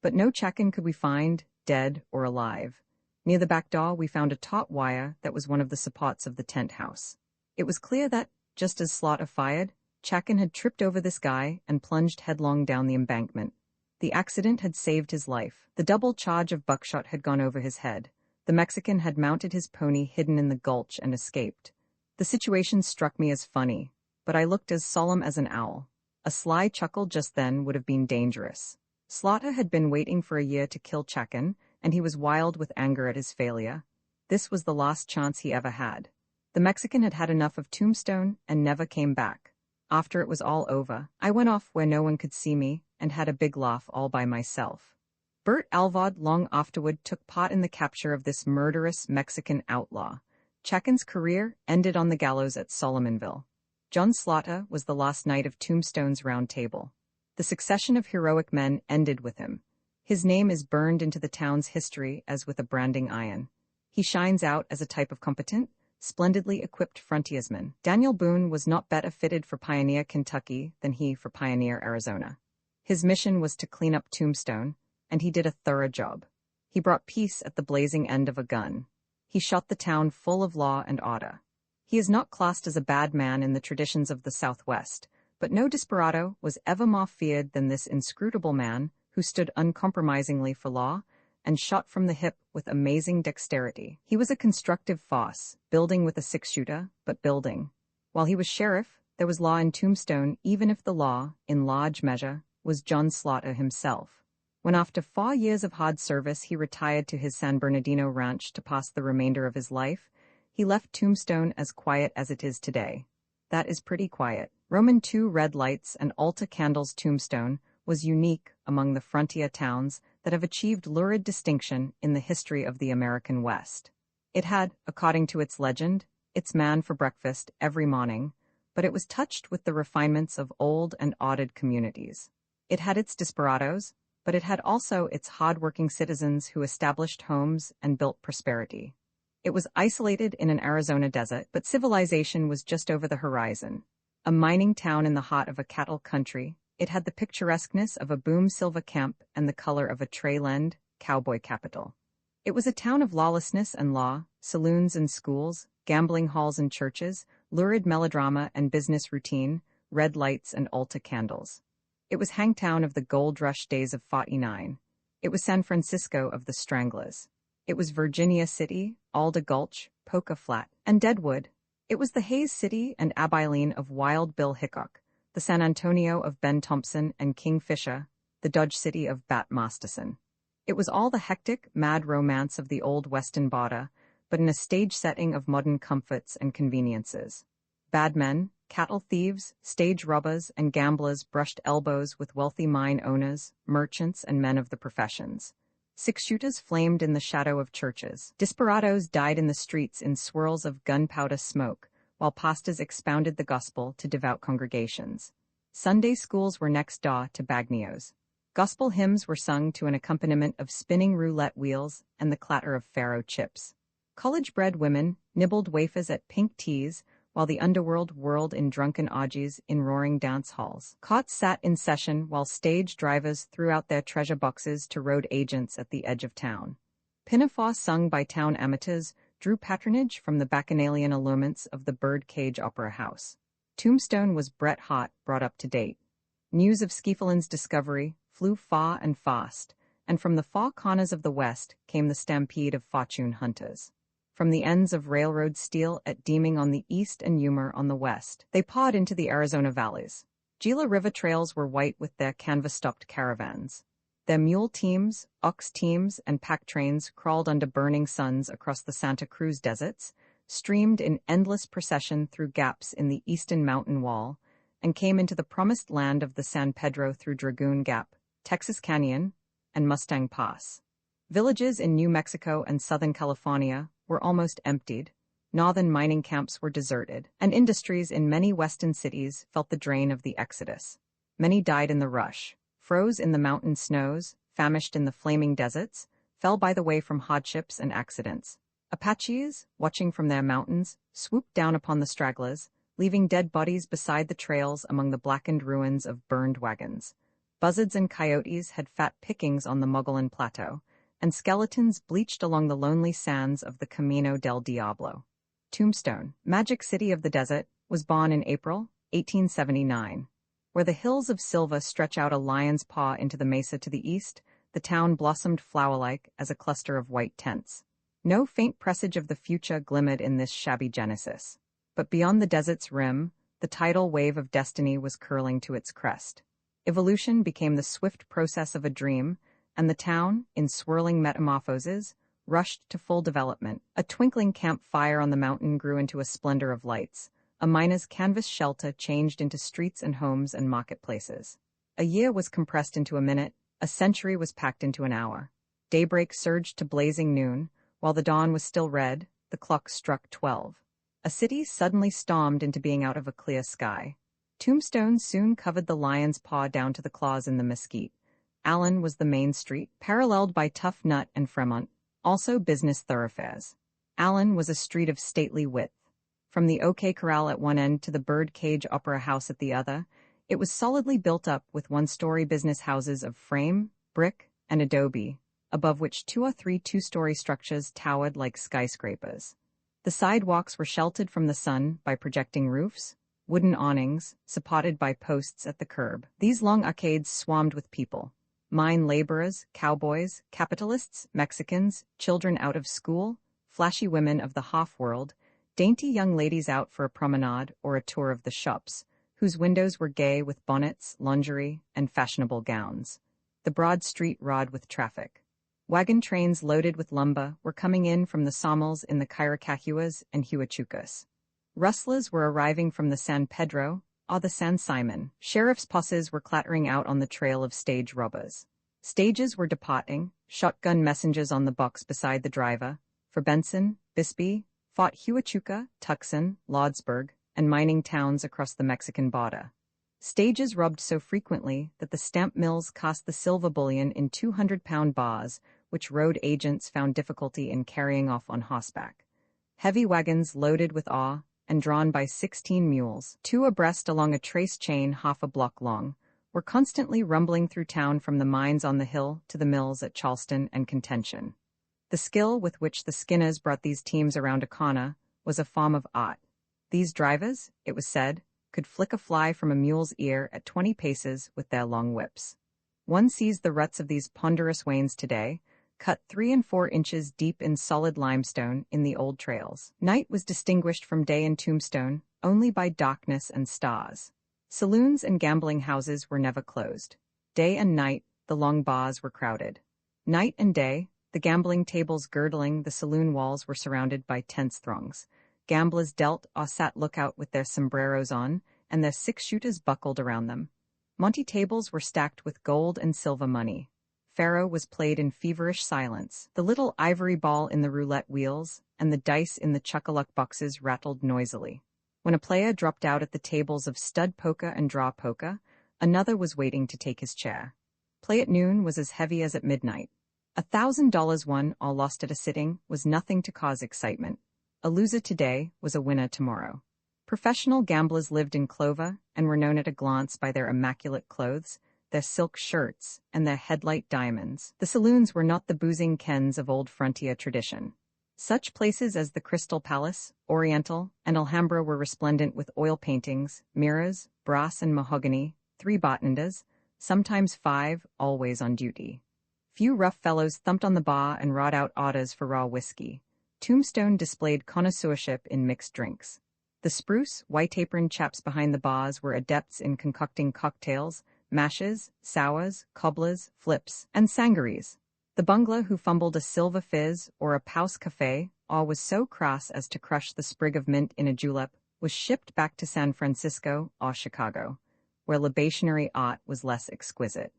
but no Chacan could we find, dead or alive. Near the back door we found a taut wire that was one of the supports of the tent house. It was clear that, just as Slaughter fired, Chacan had tripped over this guy and plunged headlong down the embankment. The accident had saved his life. The double charge of buckshot had gone over his head. The Mexican had mounted his pony hidden in the gulch and escaped. The situation struck me as funny, but I looked as solemn as an owl. A sly chuckle just then would have been dangerous. Slaughter had been waiting for a year to kill Chacan, and he was wild with anger at his failure. This was the last chance he ever had. The Mexican had had enough of Tombstone and never came back. After it was all over, I went off where no one could see me and had a big laugh all by myself. Bert Alvaud long afterward took part in the capture of this murderous Mexican outlaw. Chacan's career ended on the gallows at Solomonville. John Slaughter was the last knight of Tombstone's Round Table. The succession of heroic men ended with him. His name is burned into the town's history as with a branding iron. He shines out as a type of competent, splendidly equipped frontiersman. Daniel Boone was not better fitted for Pioneer Kentucky than he for Pioneer Arizona. His mission was to clean up Tombstone, and he did a thorough job. He brought peace at the blazing end of a gun. He shot the town full of law and order. He is not classed as a bad man in the traditions of the Southwest, but no desperado was ever more feared than this inscrutable man who stood uncompromisingly for law and shot from the hip with amazing dexterity. He was a constructive force, building with a six-shooter, but building. While he was sheriff, there was law in Tombstone, even if the law, in large measure, was John Slaughter himself. When after 4 years of hard service he retired to his San Bernardino ranch to pass the remainder of his life, he left Tombstone as quiet as it is today. That is pretty quiet. Roman II red lights and altar candles. Tombstone was unique among the frontier towns that have achieved lurid distinction in the history of the American West. It had, according to its legend, its man for breakfast every morning, but it was touched with the refinements of old and ordered communities. It had its desperados, but it had also its hard-working citizens who established homes and built prosperity. It was isolated in an Arizona desert, but civilization was just over the horizon. A mining town in the heart of a cattle country, it had the picturesqueness of a boom silver camp and the color of a Treyland, cowboy capital. It was a town of lawlessness and law, saloons and schools, gambling halls and churches, lurid melodrama and business routine, red lights and altar candles. It was Hangtown of the gold rush days of '49. It was San Francisco of the Stranglers. It was Virginia City, Alder Gulch, Poca Flat, and Deadwood. It was the Hayes City and Abilene of Wild Bill Hickok, the San Antonio of Ben Thompson and King Fisher, the Dodge City of Bat Masterson. It was all the hectic, mad romance of the old western border, but in a stage setting of modern comforts and conveniences. Bad men, cattle thieves, stage robbers, and gamblers brushed elbows with wealthy mine owners, merchants, and men of the professions. Six-shooters flamed in the shadow of churches. Desperados died in the streets in swirls of gunpowder smoke, while pastors expounded the gospel to devout congregations. Sunday schools were next door to bagnios. Gospel hymns were sung to an accompaniment of spinning roulette wheels and the clatter of faro chips. College-bred women nibbled wafers at pink teas, while the underworld whirled in drunken orgies in roaring dance halls. Courts sat in session while stage drivers threw out their treasure boxes to road agents at the edge of town. Pinafore sung by town amateurs drew patronage from the bacchanalian allurements of the Birdcage Opera House. Tombstone was Bret Hart brought up to date. News of Skeefelin's discovery flew far and fast, and from the far corners of the West came the stampede of fortune hunters. From the ends of railroad steel at Deeming on the east and Yuma on the west, they pawed into the Arizona valleys. Gila River trails were white with their canvas-stocked caravans. Their mule teams, ox teams, and pack trains crawled under burning suns across the Santa Cruz deserts, streamed in endless procession through gaps in the eastern mountain wall, and came into the promised land of the San Pedro through Dragoon Gap, Texas Canyon, and Mustang Pass. Villages in New Mexico and Southern California were almost emptied, northern mining camps were deserted, and industries in many western cities felt the drain of the exodus. Many died in the rush, froze in the mountain snows, famished in the flaming deserts, fell by the way from hardships and accidents. Apaches, watching from their mountains, swooped down upon the stragglers, leaving dead bodies beside the trails among the blackened ruins of burned wagons. Buzzards and coyotes had fat pickings on the Mogollon Plateau, and skeletons bleached along the lonely sands of the Camino del Diablo. Tombstone, Magic City of the Desert, was born in April 1879. Where the hills of Silva stretch out a lion's paw into the mesa to the east, the town blossomed flower-like as a cluster of white tents. No faint presage of the future glimmered in this shabby genesis. But beyond the desert's rim, the tidal wave of destiny was curling to its crest. Evolution became the swift process of a dream, and the town, in swirling metamorphoses, rushed to full development. A twinkling campfire on the mountain grew into a splendor of lights. A miner's canvas shelter changed into streets and homes and marketplaces. A year was compressed into a minute, a century was packed into an hour. Daybreak surged to blazing noon, while the dawn was still red, the clock struck 12. A city suddenly stormed into being out of a clear sky. Tombstone soon covered the lion's paw down to the claws in the mesquite. Allen was the main street, paralleled by Tough Nut and Fremont, also business thoroughfares. Allen was a street of stately width. From the OK Corral at one end to the Birdcage Opera House at the other, it was solidly built up with one-story business houses of frame, brick, and adobe, above which 2 or 3 two-story structures towered like skyscrapers. The sidewalks were sheltered from the sun by projecting roofs, wooden awnings, supported by posts at the curb. These long arcades swarmed with people. Mine laborers, cowboys, capitalists, Mexicans, children out of school, flashy women of the half-world, dainty young ladies out for a promenade or a tour of the shops, whose windows were gay with bonnets, lingerie, and fashionable gowns. The broad street roared with traffic. Wagon trains loaded with lumber were coming in from the sawmills in the Caracahuas and Huachucas. Rustlers were arriving from the San Pedro or the San Simon. Sheriff's posses were clattering out on the trail of stage robbers. Stages were departing, shotgun messengers on the box beside the driver, for Benson, Bisbee, Fort Huachuca, Tucson, Lordsburg, and mining towns across the Mexican border. Stages rubbed so frequently that the stamp mills cast the silver bullion in 200-pound bars, which road agents found difficulty in carrying off on horseback. Heavy wagons loaded with ore and drawn by 16 mules, 2 abreast along a trace chain half a block long, were constantly rumbling through town from the mines on the hill to the mills at Charleston and Contention. The skill with which the skinners brought these teams around a corner was a form of art. These drivers, it was said, could flick a fly from a mule's ear at 20 paces with their long whips. One sees the ruts of these ponderous wains today, cut 3 and 4 inches deep in solid limestone in the old trails. Night was distinguished from day in Tombstone only by darkness and stars. Saloons and gambling houses were never closed. Day and night, the long bars were crowded. Night and day, the gambling tables girdling the saloon walls were surrounded by tense throngs. Gamblers dealt or sat lookout with their sombreros on, and their six-shooters buckled around them. Monte tables were stacked with gold and silver money. Faro was played in feverish silence. The little ivory ball in the roulette wheels and the dice in the chuck-a-luck boxes rattled noisily. When a player dropped out at the tables of stud poker and draw poker, another was waiting to take his chair. Play at noon was as heavy as at midnight. $1,000 won or lost at a sitting was nothing to cause excitement. A loser today was a winner tomorrow. Professional gamblers lived in clover and were known at a glance by their immaculate clothes, their silk shirts, and their headlight diamonds. The saloons were not the boozing kens of old frontier tradition. Such places as the Crystal Palace, Oriental, and Alhambra were resplendent with oil paintings, mirrors, brass and mahogany, 3 bartenders, sometimes 5, always on duty. Few rough fellows thumped on the bar and wrought out orders for raw whiskey. Tombstone displayed connoisseurship in mixed drinks. The spruce, white-aproned chaps behind the bars were adepts in concocting cocktails, mashes, sours, cobblers, flips, and sangarees. The bungler who fumbled a silver fizz or a Paus Café, or was so crass as to crush the sprig of mint in a julep, was shipped back to San Francisco or Chicago, where libationary art was less exquisite.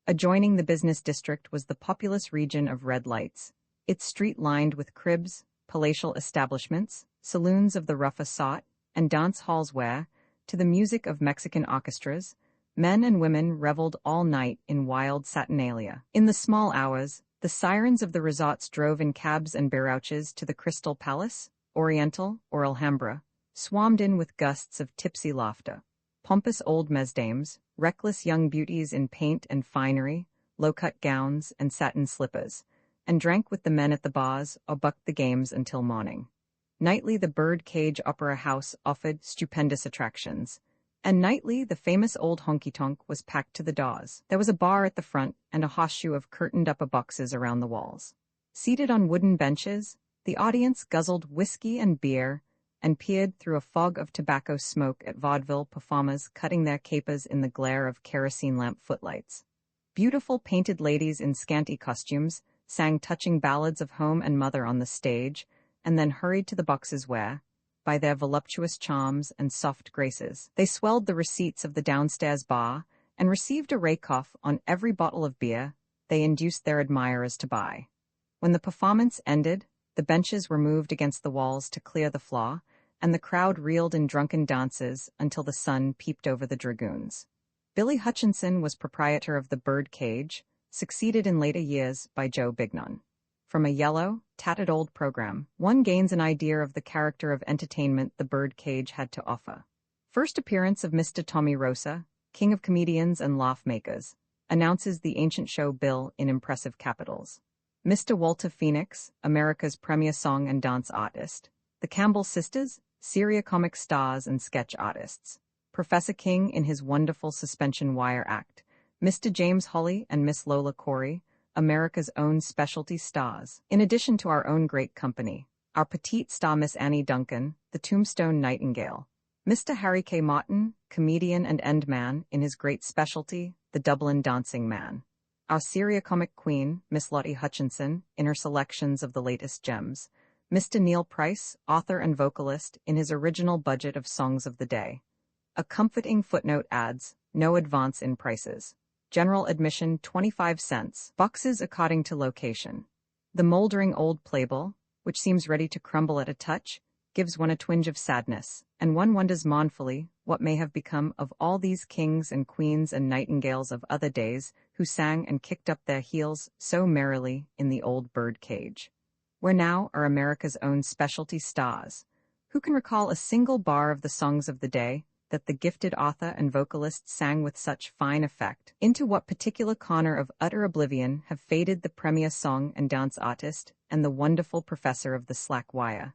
Adjoining the business district was the populous region of red lights, its street lined with cribs, palatial establishments, saloons of the roughest sort, and dance halls where, to the music of Mexican orchestras, men and women reveled all night in wild saturnalia. In the small hours, the sirens of the resorts drove in cabs and barouches to the Crystal Palace, Oriental, or Alhambra, swarmed in with gusts of tipsy laughter. Pompous old mesdames, reckless young beauties in paint and finery, low-cut gowns and satin slippers, and drank with the men at the bars or bucked the games until morning. Nightly the Bird Cage Opera House offered stupendous attractions, and nightly the famous old honky-tonk was packed to the doors. There was a bar at the front and a horseshoe of curtained-up boxes around the walls. Seated on wooden benches, the audience guzzled whiskey and beer and peered through a fog of tobacco smoke at vaudeville performers cutting their capers in the glare of kerosene lamp footlights. Beautiful painted ladies in scanty costumes sang touching ballads of home and mother on the stage, and then hurried to the boxes where, by their voluptuous charms and soft graces, they swelled the receipts of the downstairs bar and received a rake-off on every bottle of beer they induced their admirers to buy. When the performance ended, the benches were moved against the walls to clear the floor, and the crowd reeled in drunken dances until the sun peeped over the dragoons. Billy Hutchinson was proprietor of the Bird Cage, succeeded in later years by Joe Bignon. From a yellow, tattered old program, one gains an idea of the character of entertainment the Bird Cage had to offer. First appearance of Mr. Tommy Rosa, king of comedians and laugh makers, announces the ancient show bill in impressive capitals. Mr. Walter Phoenix, America's premier song and dance artist. The Campbell sisters, Seria comic stars and sketch artists. Professor King in his wonderful suspension wire act. Mr. James Hawley and Miss Lola Corey, America's own specialty stars. In addition to our own great company, our petite star Miss Annie Duncan, the Tombstone Nightingale. Mr. Harry K. Martin, comedian and end man in his great specialty, the Dublin Dancing Man. Our Seria comic queen, Miss Lottie Hutchinson, in her selections of the latest gems. Mr. Neil Price, author and vocalist, in his original budget of songs of the day. A comforting footnote adds, no advance in prices. General admission 25 cents. Boxes according to location. The moldering old playbill, which seems ready to crumble at a touch, gives one a twinge of sadness, and one wonders mournfully what may have become of all these kings and queens and nightingales of other days who sang and kicked up their heels so merrily in the old bird cage. Where now are America's own specialty stars? Who can recall a single bar of the songs of the day that the gifted author and vocalist sang with such fine effect? Into what particular corner of utter oblivion have faded the premier song and dance artist and the wonderful professor of the slack wire?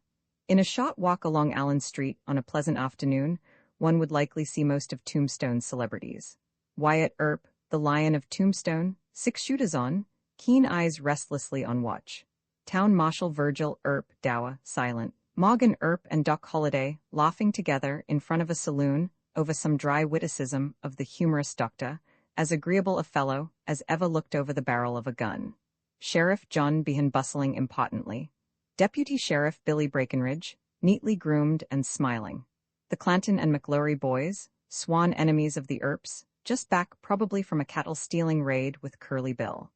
In a short walk along Allen Street on a pleasant afternoon, one would likely see most of Tombstone's celebrities. Wyatt Earp, the Lion of Tombstone, 6 shooters on, keen eyes restlessly on watch. Town Marshal Virgil Earp, dour, silent. Morgan Earp and Doc Holliday, laughing together in front of a saloon over some dry witticism of the humorous doctor, as agreeable a fellow as ever looked over the barrel of a gun. Sheriff John Behan bustling impotently. Deputy Sheriff Billy Breckenridge, neatly groomed and smiling. The Clanton and McLaury boys, sworn enemies of the Earps, just back probably from a cattle-stealing raid with Curly Bill.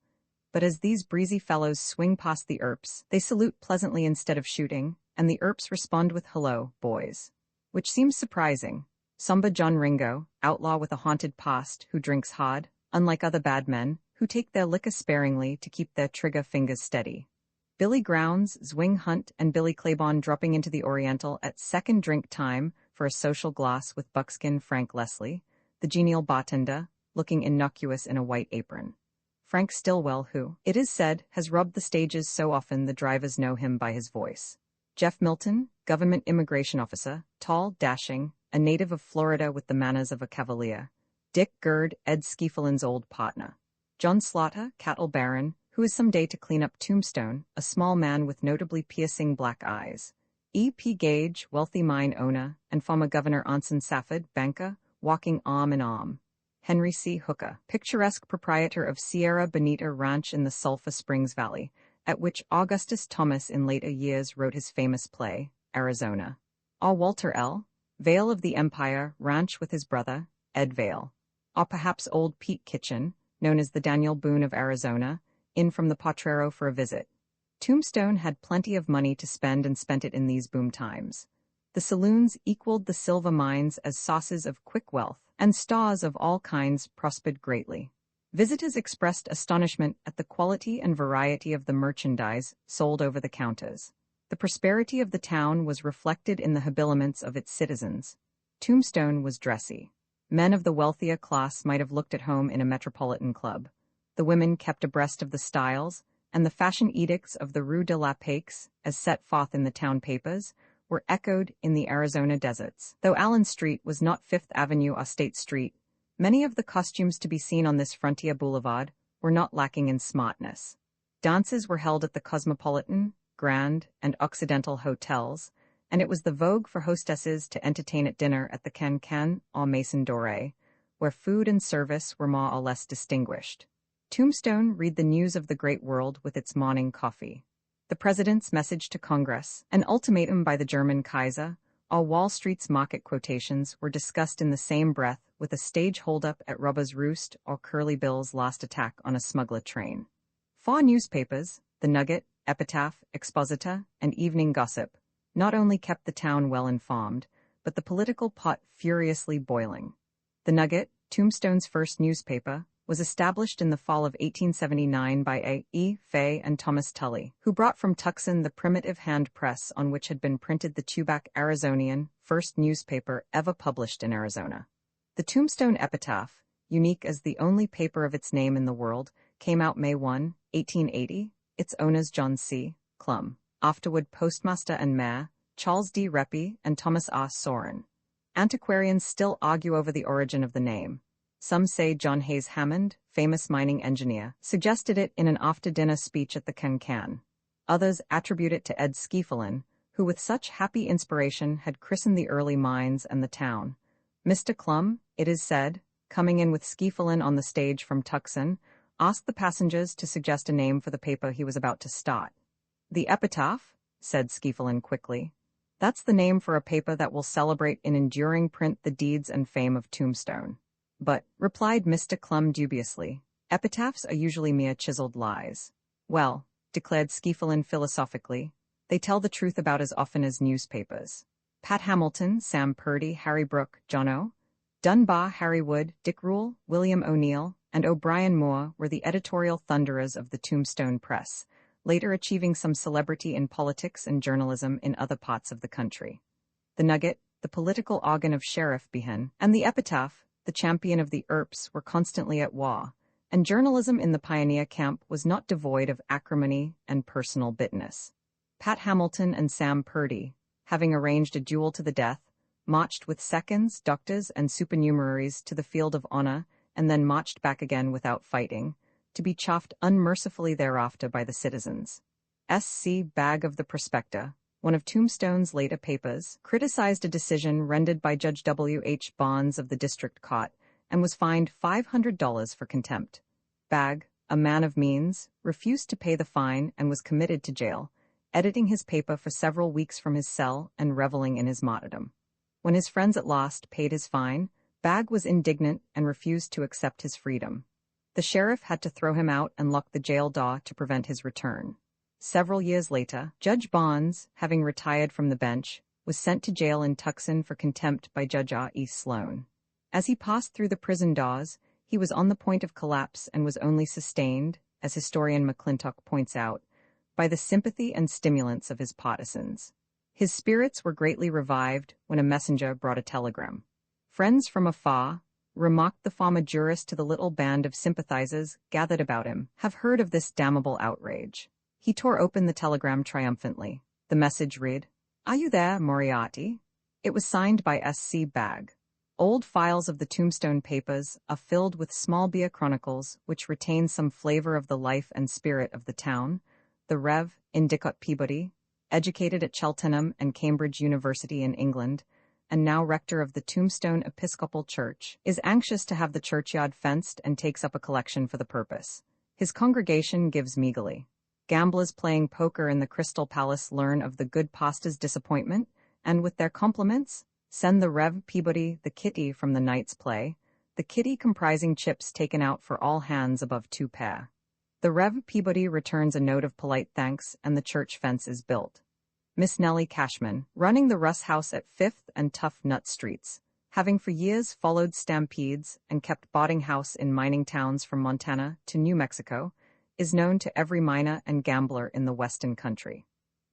But as these breezy fellows swing past the Earps, they salute pleasantly instead of shooting, and the Earps respond with "Hello, boys." Which seems surprising. Somber John Ringo, outlaw with a haunted past, who drinks hard, unlike other bad men, who take their liquor sparingly to keep their trigger fingers steady. Billy Grounds, Zwing Hunt, and Billy Claiborne dropping into the Oriental at second drink time for a social glass with buckskin Frank Leslie, the genial bartender, looking innocuous in a white apron. Frank Stillwell, who, it is said, has rubbed the stages so often the drivers know him by his voice. Jeff Milton, government immigration officer, tall, dashing, a native of Florida with the manners of a cavalier. Dick Gerd, Ed Skeefelin's old partner. John Slaughter, cattle baron, who is some day to clean up Tombstone, a small man with notably piercing black eyes. E. P. Gage, wealthy mine owner, and former Governor Anson Safford, banker, walking arm in arm. Henry C. Hooker, picturesque proprietor of Sierra Bonita Ranch in the Sulphur Springs Valley, at which Augustus Thomas in later years wrote his famous play, Arizona. Or Walter L. Vale of the Empire Ranch with his brother, Ed Vale. Or perhaps old Pete Kitchen, known as the Daniel Boone of Arizona, in from the Potrero for a visit. Tombstone had plenty of money to spend and spent it in these boom times. The saloons equaled the silver mines as sources of quick wealth, and stores of all kinds prospered greatly. Visitors expressed astonishment at the quality and variety of the merchandise sold over the counters. The prosperity of the town was reflected in the habiliments of its citizens. Tombstone was dressy. Men of the wealthier class might have looked at home in a metropolitan club. The women kept abreast of the styles, and the fashion edicts of the Rue de la Paix, as set forth in the town papers, were echoed in the Arizona deserts. Though Allen Street was not Fifth Avenue or State Street, many of the costumes to be seen on this frontier boulevard were not lacking in smartness. Dances were held at the Cosmopolitan, Grand, and Occidental hotels, and it was the vogue for hostesses to entertain at dinner at the Can-Can or Maison Doré, where food and service were more or less distinguished. Tombstone read the news of the great world with its morning coffee. The president's message to Congress, an ultimatum by the German Kaiser, or Wall Street's market quotations were discussed in the same breath with a stage holdup at Rubber's Roost or Curly Bill's last attack on a smuggler train. 4 newspapers, The Nugget, Epitaph, Expositor, and Evening Gossip, not only kept the town well informed, but the political pot furiously boiling. The Nugget, Tombstone's first newspaper, was established in the fall of 1879 by A. E. Fay and Thomas Tully, who brought from Tucson the primitive hand press on which had been printed the Tubac Arizonian, first newspaper ever published in Arizona. The Tombstone Epitaph, unique as the only paper of its name in the world, came out May 1, 1880, its owners John C. Clum, afterward postmaster and mayor, Charles D. Reppy, and Thomas R. Soren. Antiquarians still argue over the origin of the name. Some say John Hayes Hammond, famous mining engineer, suggested it in an after-dinner speech at the Can-Can. Others attribute it to Ed Skeefelin, who with such happy inspiration had christened the early mines and the town. Mr. Clum, it is said, coming in with Skeefelin on the stage from Tucson, asked the passengers to suggest a name for the paper he was about to start. "The Epitaph," said Skeefelin quickly. "That's the name for a paper that will celebrate in enduring print the deeds and fame of Tombstone." But, replied Mr. Clum dubiously, epitaphs are usually mere chiseled lies. Well, declared Skeefulin philosophically, they tell the truth about as often as newspapers. Pat Hamilton, Sam Purdy, Harry Brooke, Jono, Dunbar, Harry Wood, Dick Rule, William O'Neill, and O'Brien Moore were the editorial thunderers of the Tombstone press, later achieving some celebrity in politics and journalism in other parts of the country. The Nugget, the political organ of Sheriff Behan, and the Epitaph, the champion of the Earps, were constantly at war, and journalism in the pioneer camp was not devoid of acrimony and personal bitterness. Pat Hamilton and Sam Purdy, having arranged a duel to the death, marched with seconds, doctors, and supernumeraries to the field of honor, and then marched back again without fighting, to be chaffed unmercifully thereafter by the citizens. S.C. Bagg of the Prospector, one of Tombstone's later papers, criticized a decision rendered by Judge W. H. Barnes of the District Court, and was fined $500 for contempt. Bagg, a man of means, refused to pay the fine and was committed to jail, editing his paper for several weeks from his cell and reveling in his martyrdom. When his friends at last paid his fine, Bagg was indignant and refused to accept his freedom. The sheriff had to throw him out and lock the jail door to prevent his return. Several years later, Judge Barnes, having retired from the bench, was sent to jail in Tucson for contempt by Judge R. E. Sloan. As he passed through the prison doors, he was on the point of collapse and was only sustained, as historian McClintock points out, by the sympathy and stimulants of his partisans. His spirits were greatly revived when a messenger brought a telegram. Friends from afar, remarked the former jurist to the little band of sympathizers gathered about him, have heard of this damnable outrage. He tore open the telegram triumphantly. The message read, "Are you there, Moriarty?" It was signed by S.C. Bagg. Old files of the Tombstone papers are filled with small beer chronicles which retain some flavor of the life and spirit of the town. The Rev. Endicott Peabody, educated at Cheltenham and Cambridge University in England, and now rector of the Tombstone Episcopal Church, is anxious to have the churchyard fenced and takes up a collection for the purpose. His congregation gives meagerly. Gamblers playing poker in the Crystal Palace learn of the good pastor's disappointment, and with their compliments, send the Rev. Peabody the kitty from the night's play, the kitty comprising chips taken out for all hands above 2 pair. The Rev. Peabody returns a note of polite thanks, and the church fence is built. Miss Nellie Cashman, running the Russ House at 5th and Tough Nut Streets, having for years followed stampedes and kept boarding house in mining towns from Montana to New Mexico, is known to every miner and gambler in the Western country.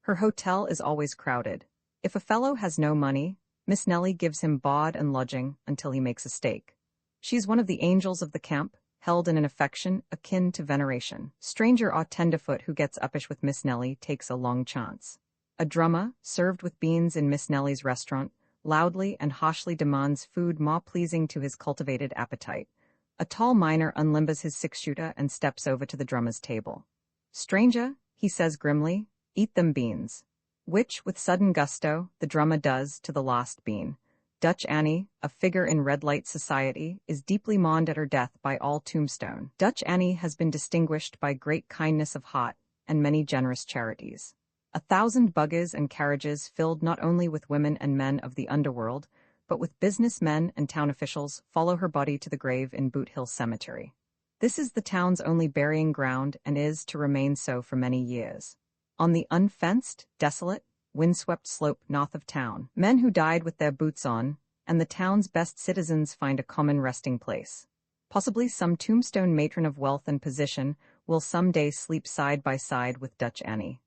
Her hotel is always crowded. If a fellow has no money, Miss Nellie gives him board and lodging until he makes a stake. She's one of the angels of the camp, held in an affection akin to veneration. Stranger or tenderfoot who gets uppish with Miss Nellie takes a long chance. A drummer, served with beans in Miss Nellie's restaurant, loudly and harshly demands food more pleasing to his cultivated appetite. A tall miner unlimbers his 6-shooter and steps over to the drummer's table. "Stranger," he says grimly, "eat them beans." Which, with sudden gusto, the drummer does to the lost bean. Dutch Annie, a figure in red light society, is deeply mourned at her death by all Tombstone. Dutch Annie has been distinguished by great kindness of heart and many generous charities. 1,000 buggies and carriages filled not only with women and men of the underworld, but with businessmen and town officials follow her body to the grave in Boot Hill Cemetery. This is the town's only burying ground and is to remain so for many years. On the unfenced, desolate, windswept slope north of town, men who died with their boots on, and the town's best citizens find a common resting place. Possibly some Tombstone matron of wealth and position will someday sleep side by side with Dutch Annie.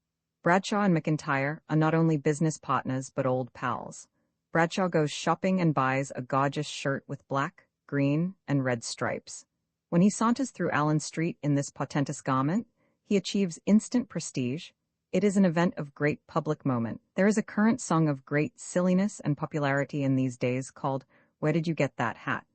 Bradshaw and McIntyre are not only business partners but old pals. Bradshaw goes shopping and buys a gorgeous shirt with black, green, and red stripes. When he saunters through Allen Street in this portentous garment, he achieves instant prestige. It is an event of great public moment. There is a current song of great silliness and popularity in these days called "Where Did You Get That Hat?"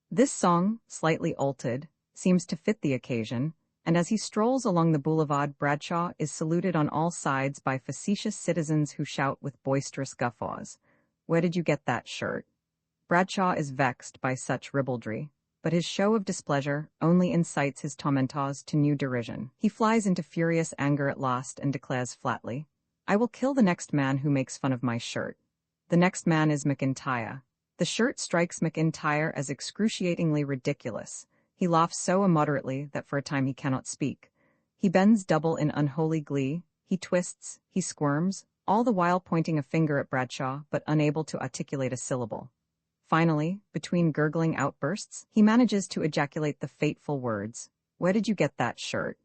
This song, slightly altered, seems to fit the occasion, and as he strolls along the boulevard, Bradshaw is saluted on all sides by facetious citizens who shout with boisterous guffaws, "Where did you get that shirt?" Bradshaw is vexed by such ribaldry, but his show of displeasure only incites his tormentors to new derision. He flies into furious anger at last and declares flatly, "I will kill the next man who makes fun of my shirt." The next man is McIntyre. The shirt strikes McIntyre as excruciatingly ridiculous. He laughs so immoderately that for a time he cannot speak. He bends double in unholy glee, he twists, he squirms, all the while pointing a finger at Bradshaw but unable to articulate a syllable. Finally, between gurgling outbursts, he manages to ejaculate the fateful words, "Where did you get that shirt?"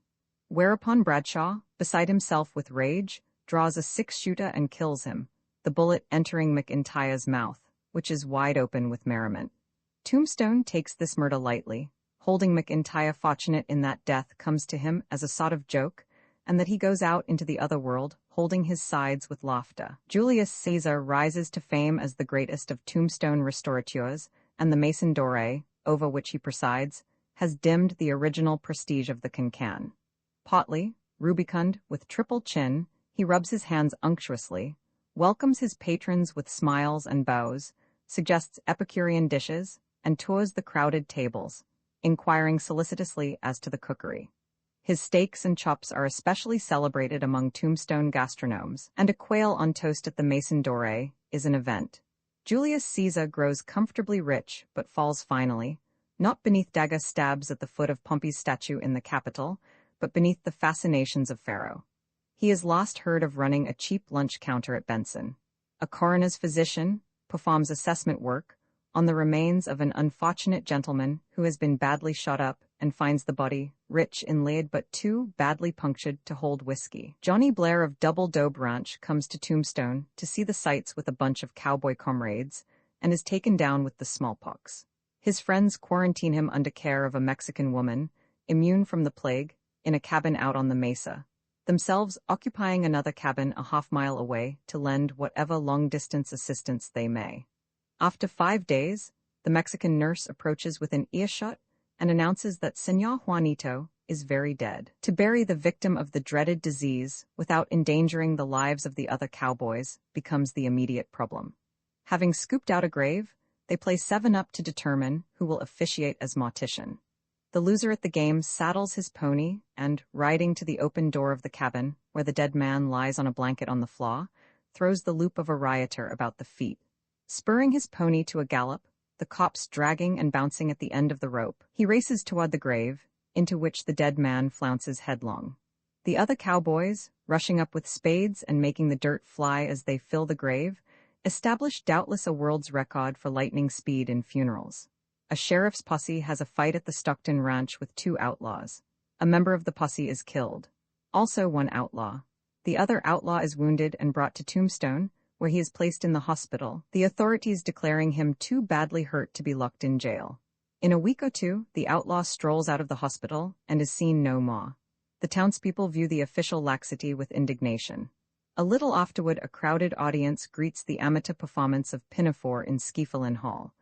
Whereupon Bradshaw, beside himself with rage, draws a six-shooter and kills him, the bullet entering McIntyre's mouth, which is wide open with merriment. Tombstone takes this murder lightly, holding McIntyre fortunate in that death comes to him as a sort of joke, and that he goes out into the other world, holding his sides with laughter. Julius Caesar rises to fame as the greatest of Tombstone restaurateurs, and the Maison Dorée, over which he presides, has dimmed the original prestige of the Cancan. Portly, rubicund, with triple chin, he rubs his hands unctuously, welcomes his patrons with smiles and bows, suggests Epicurean dishes, and tours the crowded tables, inquiring solicitously as to the cookery. His steaks and chops are especially celebrated among Tombstone gastronomes, and a quail on toast at the Maison Dorée is an event. Julius Caesar grows comfortably rich but falls finally, not beneath dagger stabs at the foot of Pompey's statue in the Capitol, but beneath the fascinations of Pharaoh. He is last heard of running a cheap lunch counter at Benson. A coroner's physician performs assessment work on the remains of an unfortunate gentleman who has been badly shot up and finds the body, rich in lead but too badly punctured to hold whiskey. Johnny Blair of Double Dobe Ranch comes to Tombstone to see the sights with a bunch of cowboy comrades and is taken down with the smallpox. His friends quarantine him under care of a Mexican woman, immune from the plague, in a cabin out on the mesa, themselves occupying another cabin a half-mile away to lend whatever long-distance assistance they may. After 5 days, the Mexican nurse approaches within earshot and announces that Señor Juanito is very dead. To bury the victim of the dreaded disease without endangering the lives of the other cowboys becomes the immediate problem. Having scooped out a grave, they play 7-up to determine who will officiate as mortician. The loser at the game saddles his pony and, riding to the open door of the cabin, where the dead man lies on a blanket on the floor, throws the loop of a rioter about the feet. Spurring his pony to a gallop, the copse dragging and bouncing at the end of the rope, he races toward the grave, into which the dead man flounces headlong. The other cowboys, rushing up with spades and making the dirt fly as they fill the grave, establish doubtless a world's record for lightning speed in funerals. A sheriff's posse has a fight at the Stockton Ranch with 2 outlaws. A member of the posse is killed. Also 1 outlaw. The other outlaw is wounded and brought to Tombstone, where he is placed in the hospital, the authorities declaring him too badly hurt to be locked in jail. In a week or 2, the outlaw strolls out of the hospital and is seen no more. The townspeople view the official laxity with indignation. A little afterward, a crowded audience greets the amateur performance of Pinafore in Skeeflin Hall.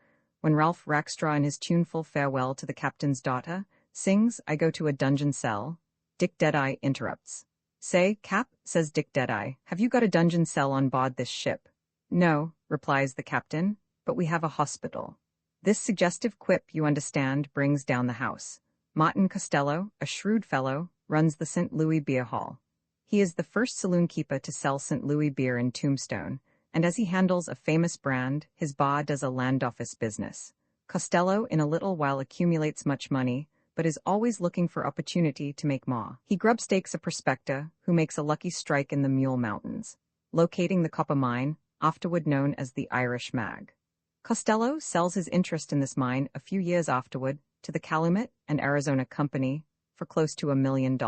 When Ralph Rackstraw in his tuneful farewell to the captain's daughter sings, "I go to a dungeon cell," Dick Deadeye interrupts. "Say, Cap," says Dick Deadeye, "have you got a dungeon cell on board this ship?" "No," replies the captain, "but we have a hospital." This suggestive quip, you understand, brings down the house. Martin Costello, a shrewd fellow, runs the St. Louis Beer Hall. He is the first saloon keeper to sell St. Louis beer in Tombstone, and as he handles a famous brand, his bar does a land office business. Costello in a little while accumulates much money, but is always looking for opportunity to make more. He grubstakes a prospector who makes a lucky strike in the Mule Mountains, locating the copper mine, afterward known as the Irish Mag. Costello sells his interest in this mine a few years afterward to the Calumet and Arizona Company for close to $1 million.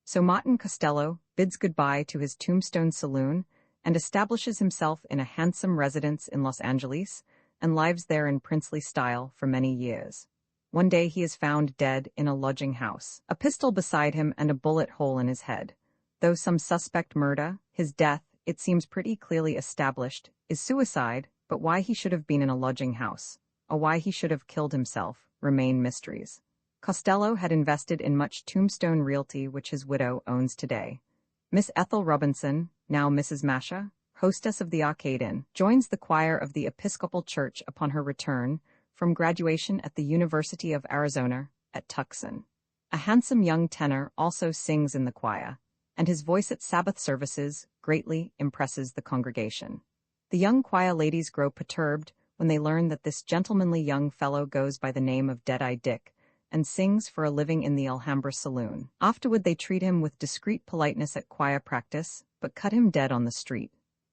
So Martin Costello bids goodbye to his Tombstone saloon and establishes himself in a handsome residence in Los Angeles and lives there in princely style for many years. One day he is found dead in a lodging house, a pistol beside him and a bullet hole in his head. Though some suspect murder, his death, it seems pretty clearly established, is suicide, but why he should have been in a lodging house, or why he should have killed himself, remain mysteries. Costello had invested in much Tombstone realty which his widow owns today. Miss Ethel Robinson, now Mrs. Masha, hostess of the Arcade Inn, joins the choir of the Episcopal Church upon her return from graduation at the University of Arizona at Tucson. A handsome young tenor also sings in the choir, and his voice at Sabbath services greatly impresses the congregation. The young choir ladies grow perturbed when they learn that this gentlemanly young fellow goes by the name of Dead-Eye Dick and sings for a living in the Alhambra saloon. Afterward they treat him with discreet politeness at choir practice, but cut him dead on the street.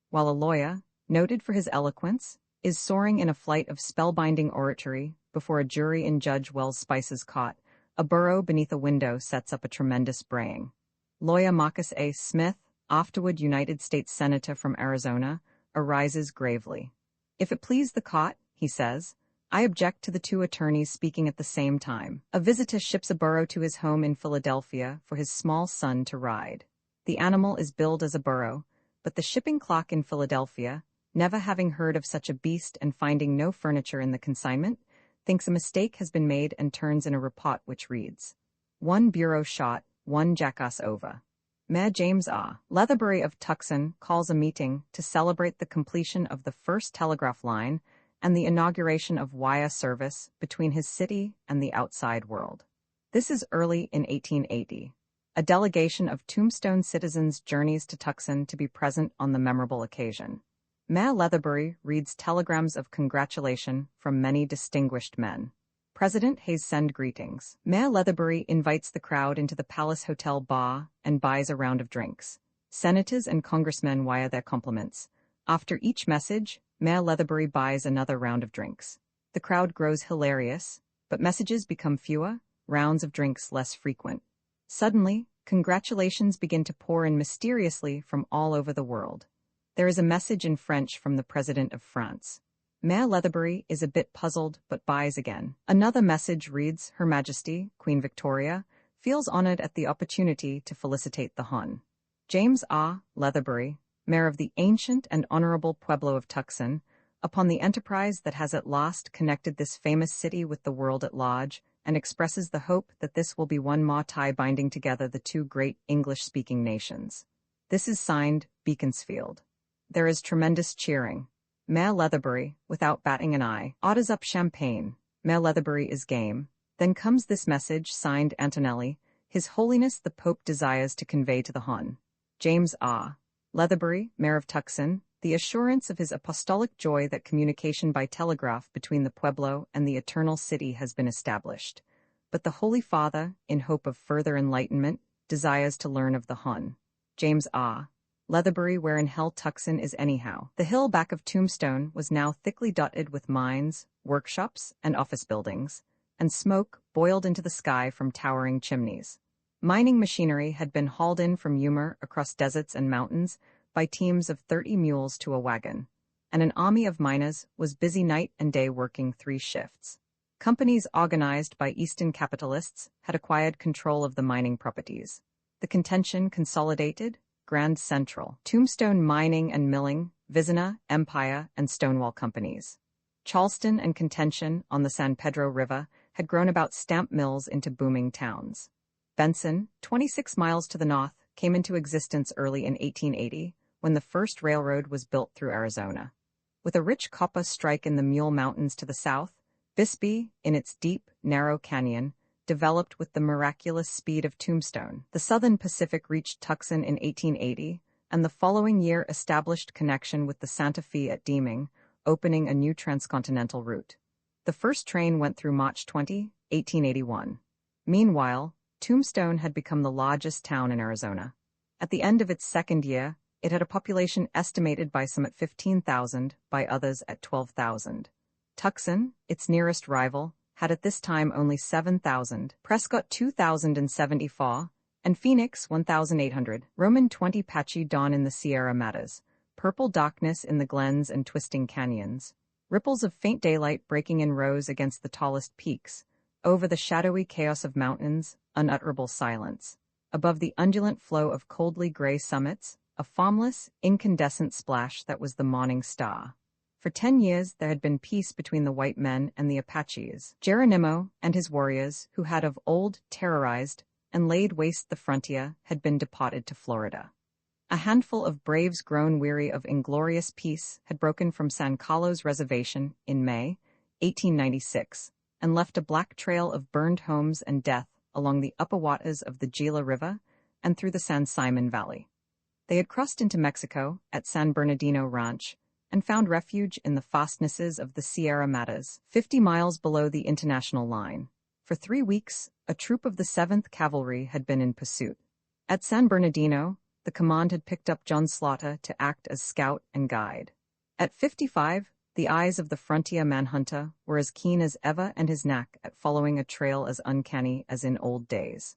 While a lawyer, noted for his eloquence, is soaring in a flight of spellbinding oratory before a jury in Judge Wells Spicer's cot, a burro beneath a window sets up a tremendous braying. Lawyer Marcus A. Smith, afterward United States Senator from Arizona, arises gravely. "If it please the court," he says, "I object to the two attorneys speaking at the same time." A visitor ships a burro to his home in Philadelphia for his small son to ride. The animal is billed as a burro, but the shipping clerk in Philadelphia, never having heard of such a beast and finding no furniture in the consignment, thinks a mistake has been made and turns in a report which reads, "One bureau shot, one jackass over." Mayor James R. Leatherbury of Tucson calls a meeting to celebrate the completion of the first telegraph line and the inauguration of wire service between his city and the outside world. This is early in 1880. A delegation of Tombstone citizens journeys to Tucson to be present on the memorable occasion. Mayor Leatherbury reads telegrams of congratulation from many distinguished men. President Hayes sends greetings. Mayor Leatherbury invites the crowd into the Palace Hotel bar and buys a round of drinks. Senators and congressmen wire their compliments. After each message, Mayor Leatherbury buys another round of drinks. The crowd grows hilarious, but messages become fewer, rounds of drinks less frequent. Suddenly, congratulations begin to pour in mysteriously from all over the world. There is a message in French from the President of France. Mayor Leatherbury is a bit puzzled but buys again. Another message reads, "Her Majesty, Queen Victoria, feels honored at the opportunity to felicitate the Hon. James R. Leatherbury, Mayor of the ancient and honorable Pueblo of Tucson, upon the enterprise that has at last connected this famous city with the world at large, and expresses the hope that this will be one more tie binding together the two great English-speaking nations." This is signed Beaconsfield. There is tremendous cheering. Mayor Leatherbury, without batting an eye, orders up champagne. Mayor Leatherbury is game. Then comes this message signed Antonelli, "His Holiness the Pope desires to convey to the Hon. James R. Leatherbury, Mayor of Tucson, the assurance of his apostolic joy that communication by telegraph between the Pueblo and the Eternal City has been established. But the Holy Father, in hope of further enlightenment, desires to learn of the Hon. James R. Leatherbury, where in hell Tucson is anyhow." The hill back of Tombstone was now thickly dotted with mines, workshops, and office buildings, and smoke boiled into the sky from towering chimneys. Mining machinery had been hauled in from Yuma across deserts and mountains by teams of 30 mules to a wagon, and an army of miners was busy night and day working 3 shifts. Companies organized by Eastern capitalists had acquired control of the mining properties. The contention consolidated Grand Central, Tombstone Mining and Milling, Vizina, Empire, and Stonewall Companies. Charleston and Contention on the San Pedro River had grown about stamp mills into booming towns. Benson, 26 miles to the north, came into existence early in 1880, when the first railroad was built through Arizona. With a rich copper strike in the Mule Mountains to the south, Bisbee, in its deep, narrow canyon, developed with the miraculous speed of Tombstone. The Southern Pacific reached Tucson in 1880, and the following year established connection with the Santa Fe at Deeming, opening a new transcontinental route. The first train went through March 20, 1881. Meanwhile, Tombstone had become the largest town in Arizona. At the end of its second year, it had a population estimated by some at 15,000, by others at 12,000. Tucson, its nearest rival, had at this time only 7,000, Prescott 2,074, and Phoenix 1,800. Roman 20 patchy dawn in the Sierra Matas, purple darkness in the glens and twisting canyons, ripples of faint daylight breaking in rows against the tallest peaks, over the shadowy chaos of mountains, unutterable silence. Above the undulant flow of coldly gray summits, a formless, incandescent splash that was the morning star. For 10 years there had been peace between the white men and the Apaches. Geronimo and his warriors, who had of old terrorized and laid waste the frontier, had been deported to Florida. A handful of braves grown weary of inglorious peace had broken from San Carlos Reservation in May 1896 and left a black trail of burned homes and death along the upper waters of the Gila River and through the San Simon Valley. They had crossed into Mexico at San Bernardino Ranch and found refuge in the fastnesses of the Sierra Matas, 50 miles below the international line. For 3 weeks, a troop of the 7th Cavalry had been in pursuit. At San Bernardino, the command had picked up John Slaughter to act as scout and guide. At 55, the eyes of the frontier manhunter were as keen as ever and his knack at following a trail as uncanny as in old days.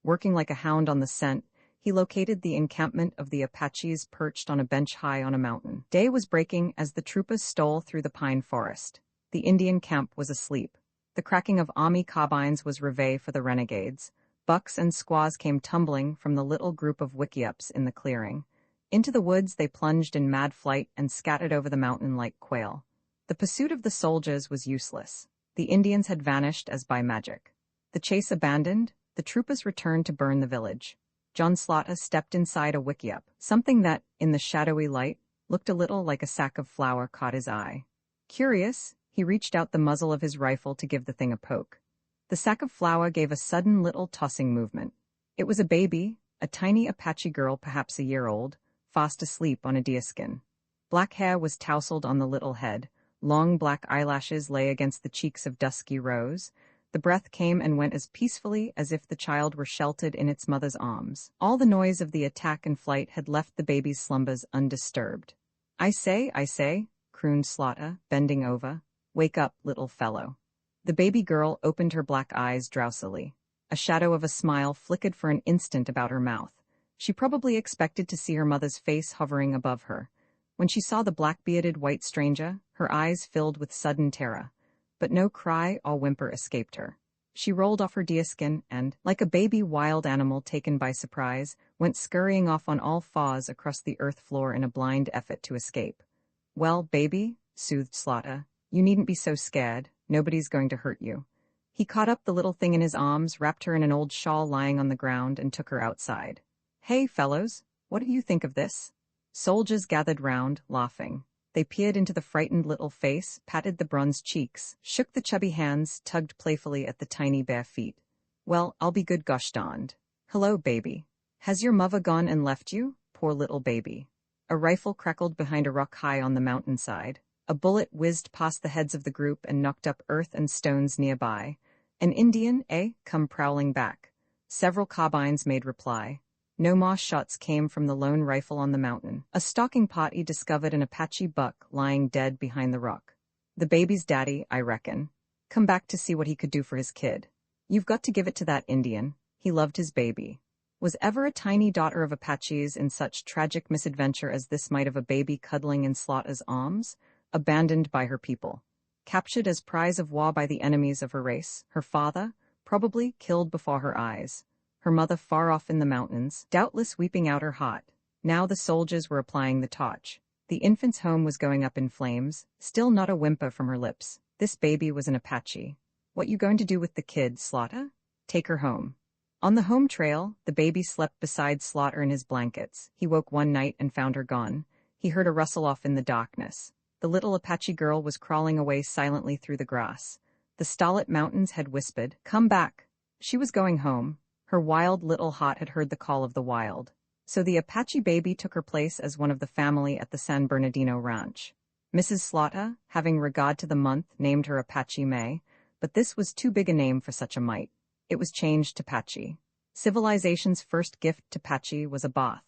Working like a hound on the scent, he located the encampment of the Apaches perched on a bench high on a mountain. Day was breaking as the troopers stole through the pine forest. The Indian camp was asleep. The cracking of Army carbines was reveille for the renegades. Bucks and squaws came tumbling from the little group of wickiups in the clearing. Into the woods they plunged in mad flight and scattered over the mountain like quail. The pursuit of the soldiers was useless. The Indians had vanished as by magic. The chase abandoned, the troopers returned to burn the village. John Slaughter stepped inside a wickiup. Something that, in the shadowy light, looked a little like a sack of flour caught his eye. Curious, he reached out the muzzle of his rifle to give the thing a poke. The sack of flour gave a sudden little tossing movement. It was a baby, a tiny Apache girl perhaps a year old, fast asleep on a deerskin. Black hair was tousled on the little head. Long black eyelashes lay against the cheeks of dusky rose. The breath came and went as peacefully as if the child were sheltered in its mother's arms. All the noise of the attack and flight had left the baby's slumbers undisturbed. I say, crooned Slaughter, bending over. Wake up, little fellow. The baby girl opened her black eyes drowsily. A shadow of a smile flickered for an instant about her mouth. She probably expected to see her mother's face hovering above her. When she saw the black-bearded white stranger, her eyes filled with sudden terror. But no cry or whimper escaped her. She rolled off her deerskin and, like a baby wild animal taken by surprise, went scurrying off on all fours across the earth floor in a blind effort to escape. Well, baby, soothed Slaughter, you needn't be so scared. Nobody's going to hurt you. He caught up the little thing in his arms, wrapped her in an old shawl lying on the ground, and took her outside. Hey, fellows, what do you think of this? Soldiers gathered round, laughing. They peered into the frightened little face, patted the bronze cheeks, shook the chubby hands, tugged playfully at the tiny bare feet. Well, I'll be good gosh darned. Hello, baby. Has your mother gone and left you? Poor little baby. A rifle crackled behind a rock high on the mountainside. A bullet whizzed past the heads of the group and knocked up earth and stones nearby. An Indian, come prowling back. Several carbines made reply. No more shots came from the lone rifle on the mountain. A stalking party discovered an Apache buck lying dead behind the rock. The baby's daddy, I reckon. Come back to see what he could do for his kid. You've got to give it to that Indian. He loved his baby. Was ever a tiny daughter of Apaches in such tragic misadventure as this mite of a baby cuddling in Slaughter's arms? Abandoned by her people. Captured as prize of war by the enemies of her race, her father, probably killed before her eyes. Her mother far off in the mountains, doubtless weeping out her heart. Now the soldiers were applying the torch. The infant's home was going up in flames, still not a whimper from her lips. This baby was an Apache. What you going to do with the kid, Slaughter? Take her home. On the home trail, the baby slept beside Slaughter in his blankets. He woke one night and found her gone. He heard a rustle off in the darkness. The little Apache girl was crawling away silently through the grass. The starlit mountains had whispered, "Come back." She was going home. Her wild little heart had heard the call of the wild. So the Apache baby took her place as one of the family at the San Bernardino ranch. Mrs. Slaughter, having regard to the month, named her Apache May, but this was too big a name for such a mite. It was changed to Patchy. Civilization's first gift to Patchy was a bath,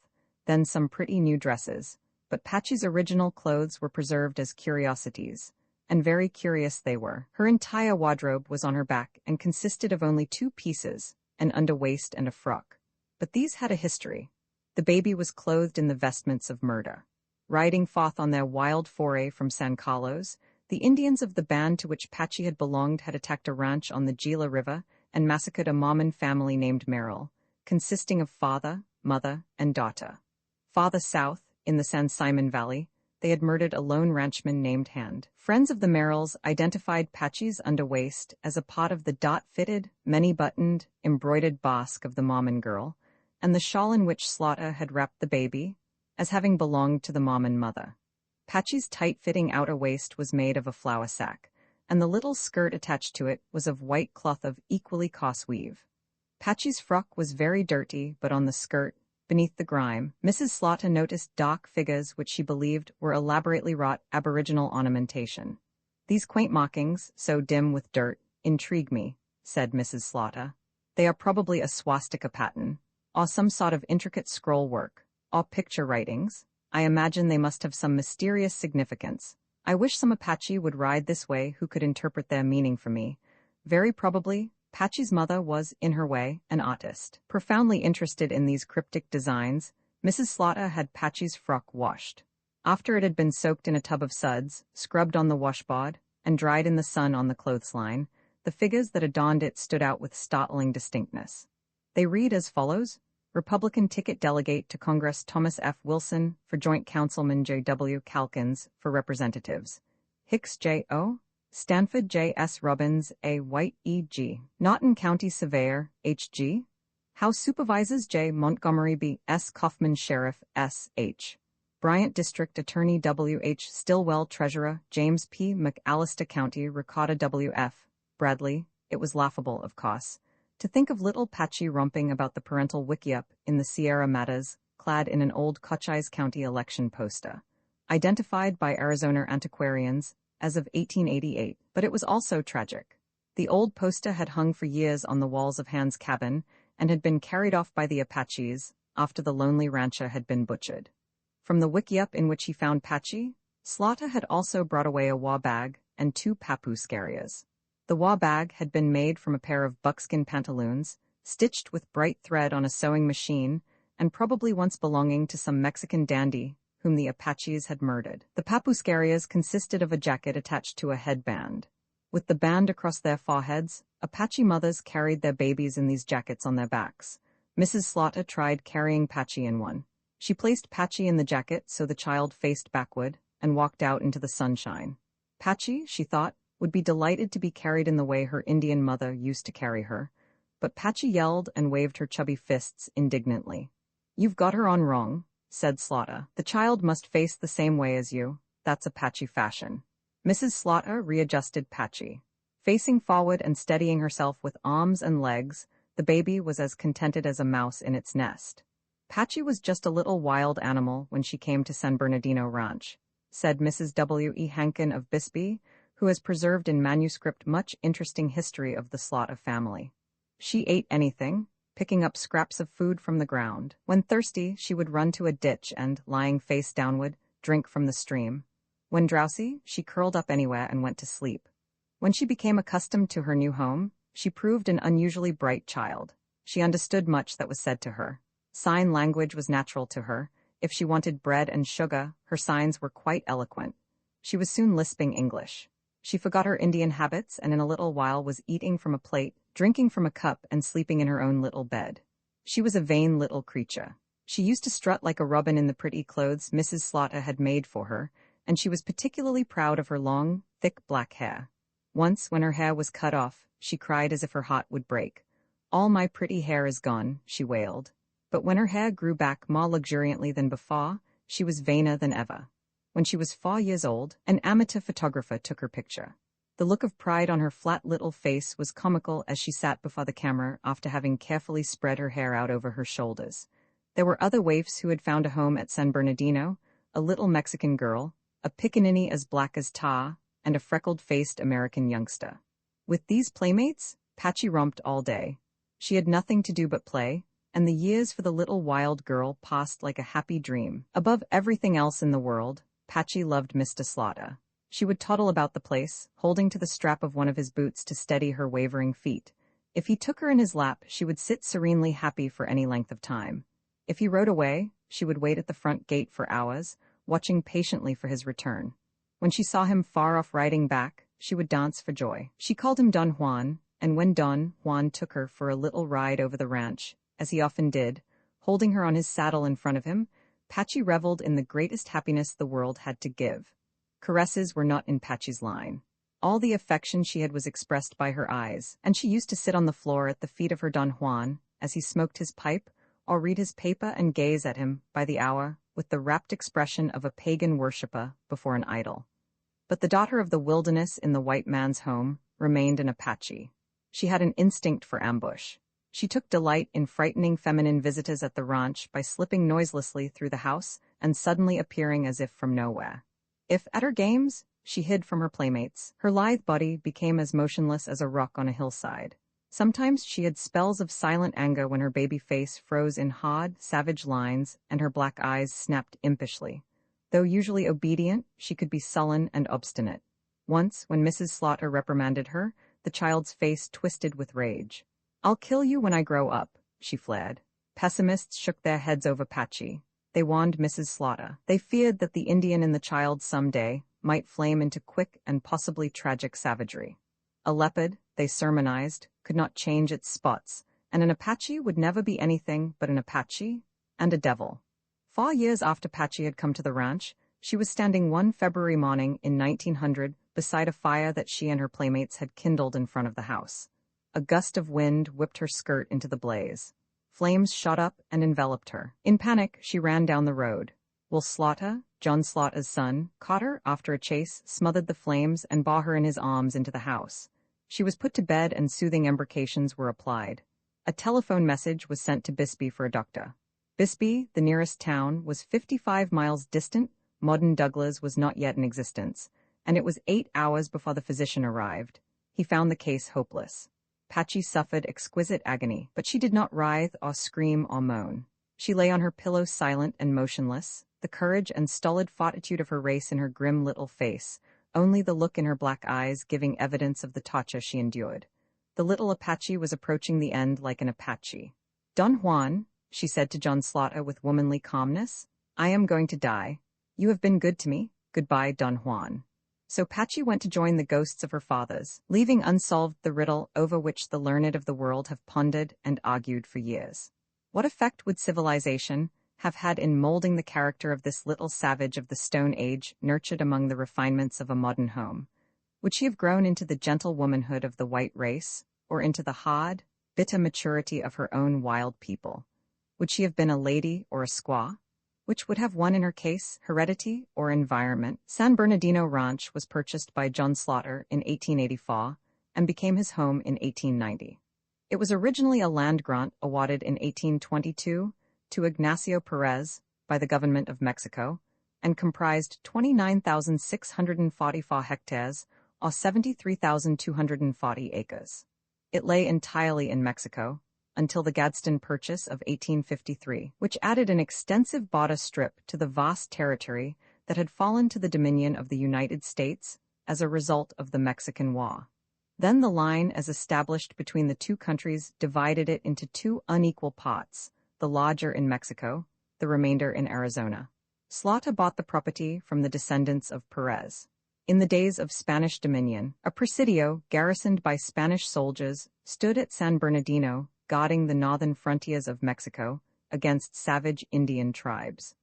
then some pretty new dresses. But Patchy's original clothes were preserved as curiosities, and very curious they were. Her entire wardrobe was on her back and consisted of only 2 pieces, an underwaist and a frock. But these had a history. The baby was clothed in the vestments of murder. Riding forth on their wild foray from San Carlos, the Indians of the band to which Patchy had belonged had attacked a ranch on the Gila River and massacred a Mormon family named Merrill, consisting of father, mother, and daughter. Farther south, in the San Simon Valley, they had murdered a lone ranchman named Hand. Friends of the Merrills identified Patchy's underwaist as a part of the dot-fitted, many-buttoned, embroidered basque of the Mormon girl, and the shawl in which Slaughter had wrapped the baby as having belonged to the Mormon mother. Patchy's tight-fitting outer waist was made of a flour sack, and the little skirt attached to it was of white cloth of equally coarse weave. Patchy's frock was very dirty, but on the skirt, Beneath the grime, Mrs. Slaughter noticed dark figures which she believed were elaborately wrought Aboriginal ornamentation. "These quaint markings, so dim with dirt, intrigue me," said Mrs. Slaughter. "They are probably a swastika pattern, or some sort of intricate scroll work, or picture writings. I imagine they must have some mysterious significance. I wish some Apache would ride this way who could interpret their meaning for me." Very probably, Patchy's mother was, in her way, an artist. Profoundly interested in these cryptic designs, Mrs. Slaughter had Patchy's frock washed. After it had been soaked in a tub of suds, scrubbed on the washboard, and dried in the sun on the clothesline, the figures that adorned it stood out with startling distinctness. They read as follows: Republican ticket delegate to Congress Thomas F. Wilson, for Joint Councilman J. W. Calkins, for Representatives Hicks J. O., Stanford J. S. Robbins A. White E. G. Naughton County Surveyor H. G. House Supervisors J. Montgomery B. S. Kaufman Sheriff S. H. Bryant District Attorney W. H. Stillwell Treasurer James P. McAllister County Recorder W. F. Bradley. It was laughable, of course, to think of little Patchy romping about the parental wickiup in the Sierra Matas, clad in an old Cochise County election poster, identified by Arizona antiquarians as of 1888, but it was also tragic. The old poster had hung for years on the walls of Hand's cabin and had been carried off by the Apaches after the lonely rancher had been butchered. From the wickiup in which he found Patchy, Slaughter had also brought away a war bag and 2 papoose carriers. The war bag had been made from a pair of buckskin pantaloons, stitched with bright thread on a sewing machine, and probably once belonging to some Mexican dandy whom the Apaches had murdered. The papoose consisted of a jacket attached to a headband. With the band across their foreheads, Apache mothers carried their babies in these jackets on their backs. Mrs. Slaughter tried carrying Patchy in one. She placed Patchy in the jacket so the child faced backward and walked out into the sunshine. Patchy, she thought, would be delighted to be carried in the way her Indian mother used to carry her, but Patchy yelled and waved her chubby fists indignantly. "You've got her on wrong," said Slaughter. "The child must face the same way as you. That's Apache fashion." Mrs. Slaughter readjusted Patchy. Facing forward and steadying herself with arms and legs, the baby was as contented as a mouse in its nest. "Patchy was just a little wild animal when she came to San Bernardino Ranch," said Mrs. W. E. Hankin of Bisbee, who has preserved in manuscript much interesting history of the Slaughter family. "She ate anything, picking up scraps of food from the ground. When thirsty, she would run to a ditch and, lying face downward, drink from the stream. When drowsy, she curled up anywhere and went to sleep. When she became accustomed to her new home, she proved an unusually bright child. She understood much that was said to her. Sign language was natural to her. If she wanted bread and sugar, her signs were quite eloquent. She was soon lisping English. She forgot her Indian habits and in a little while was eating from a plate, drinking from a cup, and sleeping in her own little bed. She was a vain little creature. She used to strut like a robin in the pretty clothes Mrs. Slaughter had made for her, and she was particularly proud of her long, thick black hair. Once, when her hair was cut off, she cried as if her heart would break. "All my pretty hair is gone," she wailed. But when her hair grew back more luxuriantly than before, she was vainer than ever. When she was 4 years old, an amateur photographer took her picture. The look of pride on her flat little face was comical as she sat before the camera after having carefully spread her hair out over her shoulders. There were other waifs who had found a home at San Bernardino, a little Mexican girl, a pickaninny as black as tar, and a freckled-faced American youngster. With these playmates, Patchy romped all day. She had nothing to do but play, and the years for the little wild girl passed like a happy dream. Above everything else in the world, Patchy loved Mr. Slaughter. She would toddle about the place, holding to the strap of one of his boots to steady her wavering feet. If he took her in his lap, she would sit serenely happy for any length of time. If he rode away, she would wait at the front gate for hours, watching patiently for his return. When she saw him far off riding back, she would dance for joy. She called him Don Juan, and when Don Juan took her for a little ride over the ranch, as he often did, holding her on his saddle in front of him, Patchy reveled in the greatest happiness the world had to give. Caresses were not in Patchy's line. All the affection she had was expressed by her eyes, and she used to sit on the floor at the feet of her Don Juan, as he smoked his pipe, or read his paper and gaze at him, by the hour, with the rapt expression of a pagan worshipper before an idol. But the daughter of the wilderness in the white man's home remained an Apache. She had an instinct for ambush. She took delight in frightening feminine visitors at the ranch by slipping noiselessly through the house and suddenly appearing as if from nowhere. If, at her games, she hid from her playmates, her lithe body became as motionless as a rock on a hillside. Sometimes she had spells of silent anger when her baby face froze in hard, savage lines and her black eyes snapped impishly. Though usually obedient, she could be sullen and obstinate. Once, when Mrs. Slaughter reprimanded her, the child's face twisted with rage. "I'll kill you when I grow up," she flared. Pessimists shook their heads over Patchy. They warned Mrs. Slaughter. They feared that the Indian in the child someday might flame into quick and possibly tragic savagery. A leopard, they sermonized, could not change its spots, and an Apache would never be anything but an Apache and a devil. 4 years after Patchy had come to the ranch, she was standing one February morning in 1900 beside a fire that she and her playmates had kindled in front of the house. A gust of wind whipped her skirt into the blaze. Flames shot up and enveloped her. In panic, she ran down the road. Will Slaughter, John Slaughter's son, caught her after a chase, smothered the flames, and bore her in his arms into the house. She was put to bed and soothing embrocations were applied. A telephone message was sent to Bisbee for a doctor. Bisbee, the nearest town, was 55 miles distant. Modern Douglas was not yet in existence, and it was 8 hours before the physician arrived. He found the case hopeless. Patchy suffered exquisite agony, but she did not writhe or scream or moan. She lay on her pillow silent and motionless, the courage and stolid fortitude of her race in her grim little face, only the look in her black eyes giving evidence of the torture she endured. The little Apache was approaching the end like an Apache. "Don Juan," she said to John Slaughter with womanly calmness, "I am going to die. You have been good to me. Goodbye, Don Juan." So Patchy went to join the ghosts of her fathers, leaving unsolved the riddle over which the learned of the world have pondered and argued for years. What effect would civilization have had in molding the character of this little savage of the Stone Age, nurtured among the refinements of a modern home? Would she have grown into the gentle womanhood of the white race, or into the hard, bitter maturity of her own wild people? Would she have been a lady or a squaw? Which would have won in her case, heredity or environment? San Bernardino Ranch was purchased by John Slaughter in 1884 and became his home in 1890. It was originally a land grant awarded in 1822 to Ignacio Perez by the government of Mexico and comprised 29,644 hectares or 73,240 acres. It lay entirely in Mexico until the Gadsden Purchase of 1853, which added an extensive border strip to the vast territory that had fallen to the dominion of the United States as a result of the Mexican War. Then the line as established between the two countries divided it into two unequal parts, the larger in Mexico, the remainder in Arizona. Slaughter bought the property from the descendants of Perez. In the days of Spanish dominion, a presidio garrisoned by Spanish soldiers stood at San Bernardino, guarding the northern frontiers of Mexico against savage Indian tribes.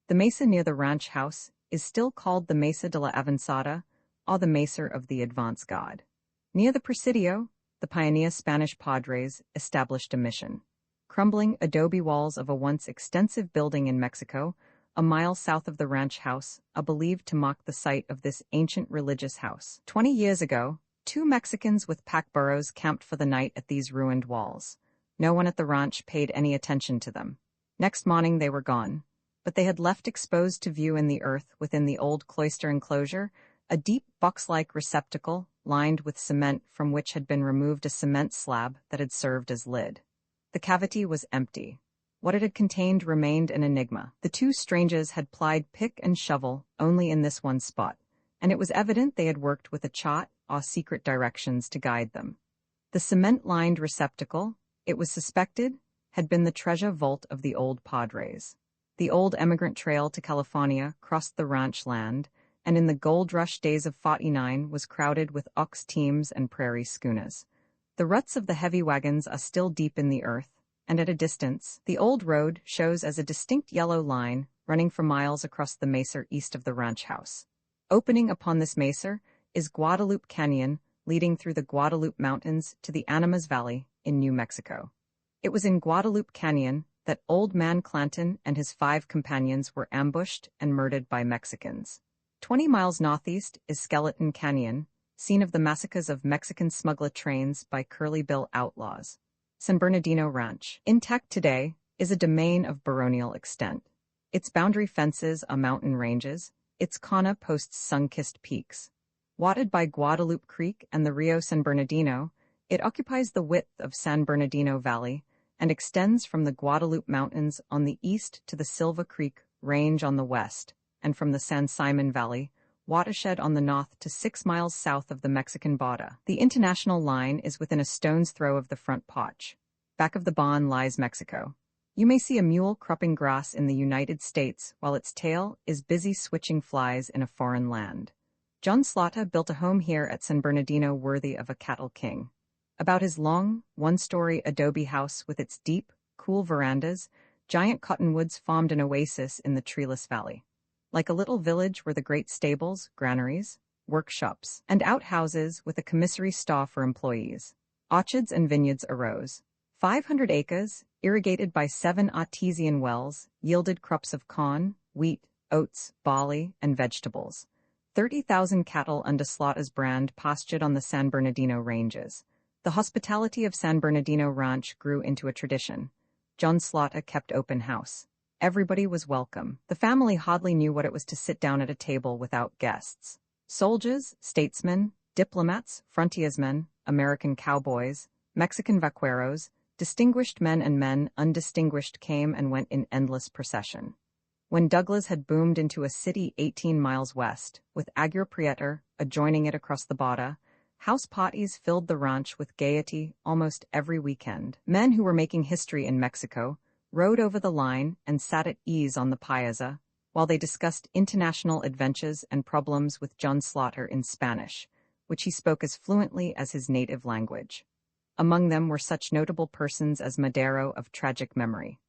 The mesa near the ranch house is still called the Mesa de la Avanzada, or the Mesa of the Advance Guard. Near the presidio, the pioneer Spanish Padres established a mission. Crumbling adobe walls of a once extensive building in Mexico, a mile south of the ranch house, are believed to mark the site of this ancient religious house. 20 years ago, 2 Mexicans with pack burros camped for the night at these ruined walls. No one at the ranch paid any attention to them. Next morning they were gone, but they had left exposed to view in the earth within the old cloister enclosure a deep box-like receptacle lined with cement from which had been removed a cement slab that had served as lid. The cavity was empty. What it had contained remained an enigma. The two strangers had plied pick and shovel only in this one spot, and it was evident they had worked with a chart or secret directions to guide them. The cement-lined receptacle, it was suspected, had been the treasure vault of the old Padres. The old emigrant trail to California crossed the ranch land, and in the gold rush days of '49 was crowded with ox teams and prairie schooners. The ruts of the heavy wagons are still deep in the earth, and at a distance, the old road shows as a distinct yellow line running for miles across the mesa east of the ranch house. Opening upon this mesa is Guadalupe Canyon, leading through the Guadalupe Mountains to the Animas Valley in New Mexico. It was in Guadalupe Canyon that Old Man Clanton and his 5 companions were ambushed and murdered by Mexicans. 20 miles northeast is Skeleton Canyon, scene of the massacres of Mexican smuggler trains by Curly Bill outlaws. San Bernardino Ranch, intact today, is a domain of baronial extent. Its boundary fences are mountain ranges, its Cana posts sun-kissed peaks. Watered by Guadalupe Creek and the Rio San Bernardino, it occupies the width of San Bernardino Valley and extends from the Guadalupe Mountains on the east to the Silva Creek Range on the west, and from the San Simon Valley watershed on the north to 6 miles south of the Mexican border. The international line is within a stone's throw of the front porch. Back of the barn lies Mexico. You may see a mule cropping grass in the United States while its tail is busy switching flies in a foreign land. John Slaughter built a home here at San Bernardino worthy of a cattle king. About his long, one-story adobe house with its deep, cool verandas, giant cottonwoods formed an oasis in the treeless valley. Like a little village were the great stables, granaries, workshops, and outhouses with a commissary store for employees. Orchards and vineyards arose. 500 acres, irrigated by 7 artesian wells, yielded crops of corn, wheat, oats, barley, and vegetables. 30,000 cattle under Slaughter's brand pastured on the San Bernardino ranges. The hospitality of San Bernardino Ranch grew into a tradition. John Slaughter kept open house. Everybody was welcome. The family hardly knew what it was to sit down at a table without guests. Soldiers, statesmen, diplomats, frontiersmen, American cowboys, Mexican vaqueros, distinguished men and men undistinguished came and went in endless procession. When Douglas had boomed into a city 18 miles west, with Agua Prieta adjoining it across the border, house parties filled the ranch with gaiety almost every weekend. Men who were making history in Mexico rode over the line and sat at ease on the piazza, while they discussed international adventures and problems with John Slaughter in Spanish, which he spoke as fluently as his native language. Among them were such notable persons as Madero of tragic memory,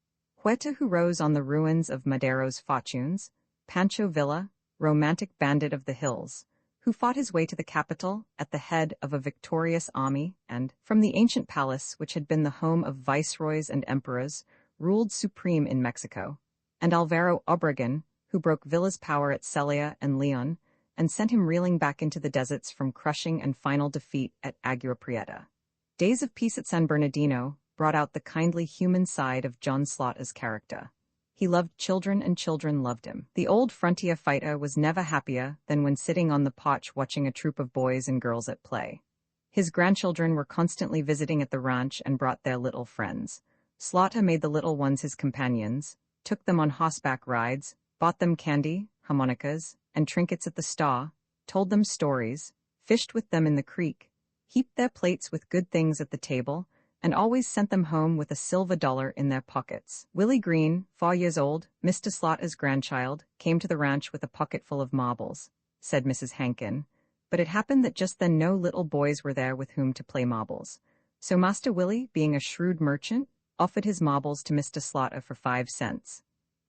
Huerta, who rose on the ruins of Madero's fortunes, Pancho Villa, romantic bandit of the hills, who fought his way to the capital at the head of a victorious army and, from the ancient palace which had been the home of viceroys and emperors, ruled supreme in Mexico, and Alvaro Obregón, who broke Villa's power at Celaya and Leon and sent him reeling back into the deserts from crushing and final defeat at Agua Prieta. Days of peace at San Bernardino brought out the kindly human side of John Slaughter's character. He loved children and children loved him. The old frontier fighter was never happier than when sitting on the porch watching a troop of boys and girls at play. His grandchildren were constantly visiting at the ranch and brought their little friends. Slaughter made the little ones his companions, took them on horseback rides, bought them candy, harmonicas, and trinkets at the store, told them stories, fished with them in the creek, heaped their plates with good things at the table, and always sent them home with a silver dollar in their pockets. Willie Green, 4 years old, Mr. Slaughter's grandchild, came to the ranch with a pocket full of marbles, said Mrs. Hankin, but it happened that just then no little boys were there with whom to play marbles. So Master Willie, being a shrewd merchant, offered his marbles to Mr. Slaughter for 5 cents.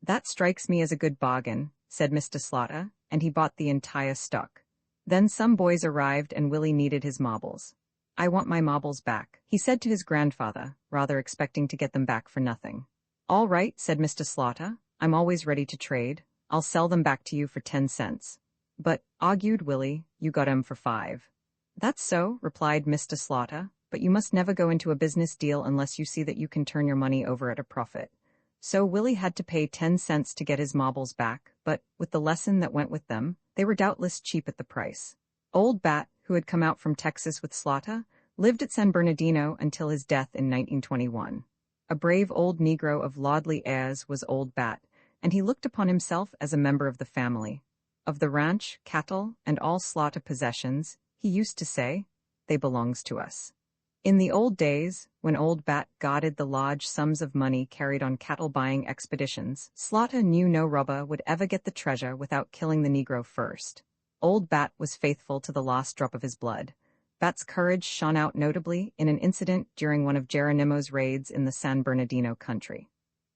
"That strikes me as a good bargain," said Mr. Slaughter, and he bought the entire stock. Then some boys arrived and Willie needed his marbles. "I want my marbles back," he said to his grandfather, rather expecting to get them back for nothing. "All right," said Mr. Slaughter, "I'm always ready to trade. I'll sell them back to you for 10 cents. "But," argued Willie, "you got 'em for 5. "That's so," replied Mr. Slaughter, "but you must never go into a business deal unless you see that you can turn your money over at a profit." So Willie had to pay 10 cents to get his marbles back, but, with the lesson that went with them, they were doubtless cheap at the price. Old Bat, who had come out from Texas with Slaughter, lived at San Bernardino until his death in 1921. A brave old Negro of lordly airs was Old Bat, and he looked upon himself as a member of the family. Of the ranch, cattle, and all Slaughter possessions, he used to say, "They belongs to us." In the old days, when Old Bat guarded the large sums of money carried on cattle-buying expeditions, Slaughter knew no robber would ever get the treasure without killing the Negro first. Old Bat was faithful to the last drop of his blood. Bat's courage shone out notably in an incident during one of Geronimo's raids in the San Bernardino country.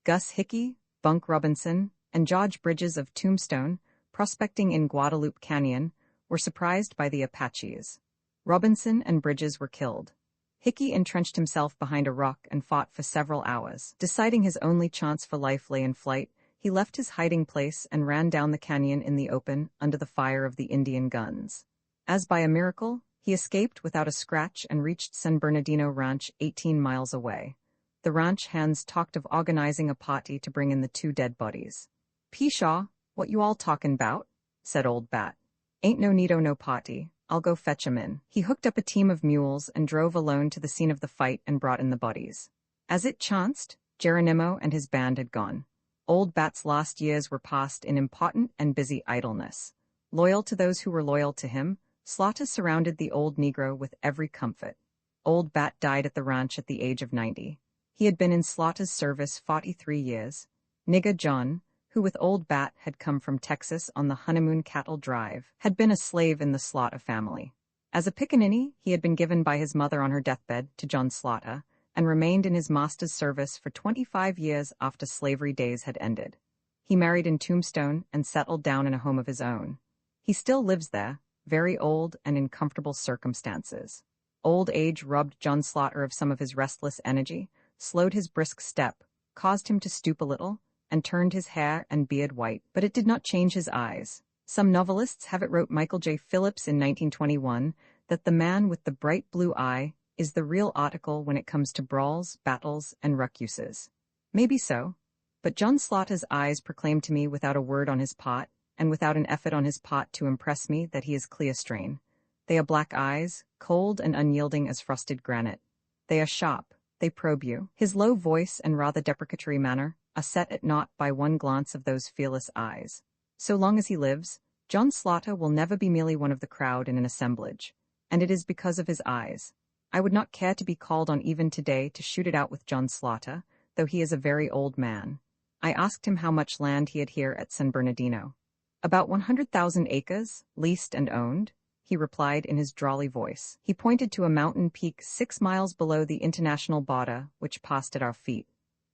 Gus Hickey, Bunk Robinson, and George Bridges of Tombstone, prospecting in Guadalupe Canyon, were surprised by the Apaches. Robinson and Bridges were killed. Hickey entrenched himself behind a rock and fought for several hours. Deciding his only chance for life lay in flight, he left his hiding place and ran down the canyon in the open under the fire of the Indian guns. As by a miracle, He escaped without a scratch and reached San Bernardino Ranch 18 miles away. The ranch hands talked of organizing a party to bring in the 2 dead bodies. "Pshaw, what you all talkin' 'bout?" said Old Bat. "Ain't no need o' no party. I'll go fetch 'em in." He hooked up a team of mules and drove alone to the scene of the fight and brought in the bodies. As it chanced, Geronimo and his band had gone. Old Bat's last years were passed in impotent and busy idleness. Loyal to those who were loyal to him, Slaughter surrounded the old Negro with every comfort. Old Bat died at the ranch at the age of 90. He had been in Slaughter's service 43 years. Nigger John, who with Old Bat had come from Texas on the honeymoon cattle drive, had been a slave in the Slaughter family. As a pickaninny, he had been given by his mother on her deathbed to John Slaughter, and remained in his master's service for 25 years after slavery days had ended. He married in Tombstone and settled down in a home of his own. He still lives there, very old and in comfortable circumstances. Old age robbed John Slaughter of some of his restless energy, slowed his brisk step, caused him to stoop a little, and turned his hair and beard white, but it did not change his eyes. Some novelists have it, wrote Michael J. Phillips in 1921, that the man with the bright blue eye is the real article when it comes to brawls, battles, and ruckuses. Maybe so, but John Slaughter's eyes proclaim to me without a word on his part, and without an effort on his part to impress me, that he is Cleostrane. They are black eyes, cold and unyielding as frosted granite. They are sharp, they probe you. His low voice and rather deprecatory manner are set at naught by one glance of those fearless eyes. So long as he lives, John Slaughter will never be merely one of the crowd in an assemblage, and it is because of his eyes. I would not care to be called on even today to shoot it out with John Slaughter, though he is a very old man. I asked him how much land he had here at San Bernardino. "About 100,000 acres, leased and owned," he replied in his drawly voice. He pointed to a mountain peak 6 miles below the international border, which passed at our feet.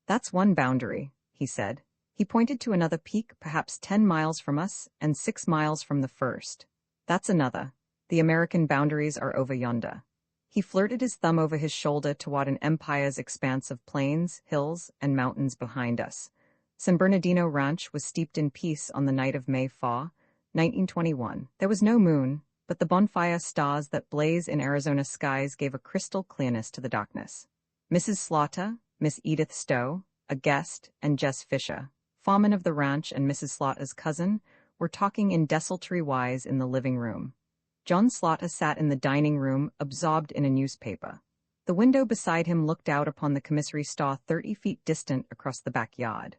"That's one boundary," he said. He pointed to another peak perhaps 10 miles from us and 6 miles from the first. "That's another. The American boundaries are over yonder." He flirted his thumb over his shoulder toward an empire's expanse of plains, hills, and mountains behind us. San Bernardino Ranch was steeped in peace on the night of May 4, 1921. There was no moon, but the bonfire stars that blaze in Arizona skies gave a crystal clearness to the darkness. Mrs. Slaughter, Miss Edith Stowe, a guest, and Jess Fisher, foreman of the ranch and Mrs. Slaughter's cousin, were talking in desultory wise in the living room. John Slaughter sat in the dining room, absorbed in a newspaper. The window beside him looked out upon the commissary store 30 feet distant across the backyard.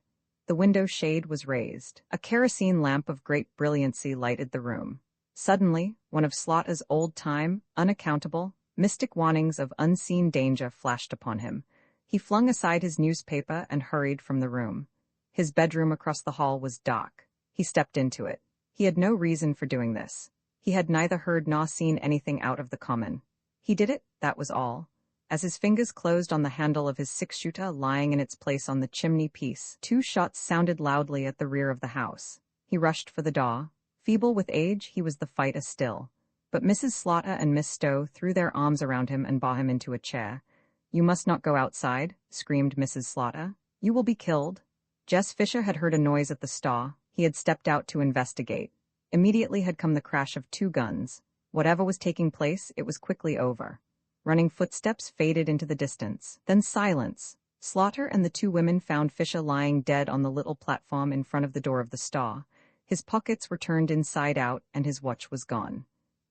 The window shade was raised. A kerosene lamp of great brilliancy lighted the room. Suddenly, one of Slaughter's old-time, unaccountable, mystic warnings of unseen danger flashed upon him. He flung aside his newspaper and hurried from the room. His bedroom across the hall was dark. He stepped into it. He had no reason for doing this. He had neither heard nor seen anything out of the common. He did it, that was all. As his fingers closed on the handle of his 6-shooter lying in its place on the chimney piece, 2 shots sounded loudly at the rear of the house. He rushed for the door. Feeble with age, he was the fighter still. But Mrs. Slaughter and Miss Stowe threw their arms around him and bore him into a chair. "You must not go outside," screamed Mrs. Slaughter. "You will be killed." Jess Fisher had heard a noise at the store. He had stepped out to investigate. Immediately had come the crash of 2 guns. Whatever was taking place, it was quickly over. Running footsteps faded into the distance. Then silence. Slaughter and the 2 women found Fisher lying dead on the little platform in front of the door of the store. His pockets were turned inside out and his watch was gone.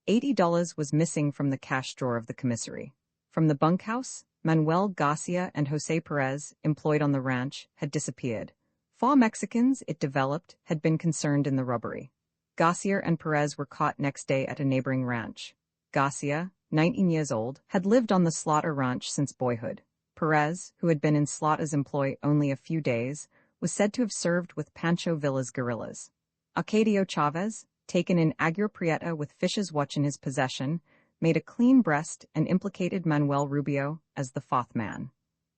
$80 was missing from the cash drawer of the commissary. From the bunkhouse, Manuel Garcia and Jose Perez, employed on the ranch, had disappeared. 4 Mexicans, it developed, had been concerned in the robbery. Garcia and Perez were caught next day at a neighboring ranch. Garcia, 19 years old, had lived on the Slaughter ranch since boyhood. Perez, who had been in Slaughter's employ only a few days, was said to have served with Pancho Villa's guerrillas. Arcadio Chavez, taken in Agua Prieta with Fisher's watch in his possession, made a clean breast and implicated Manuel Rubio as the 4th man.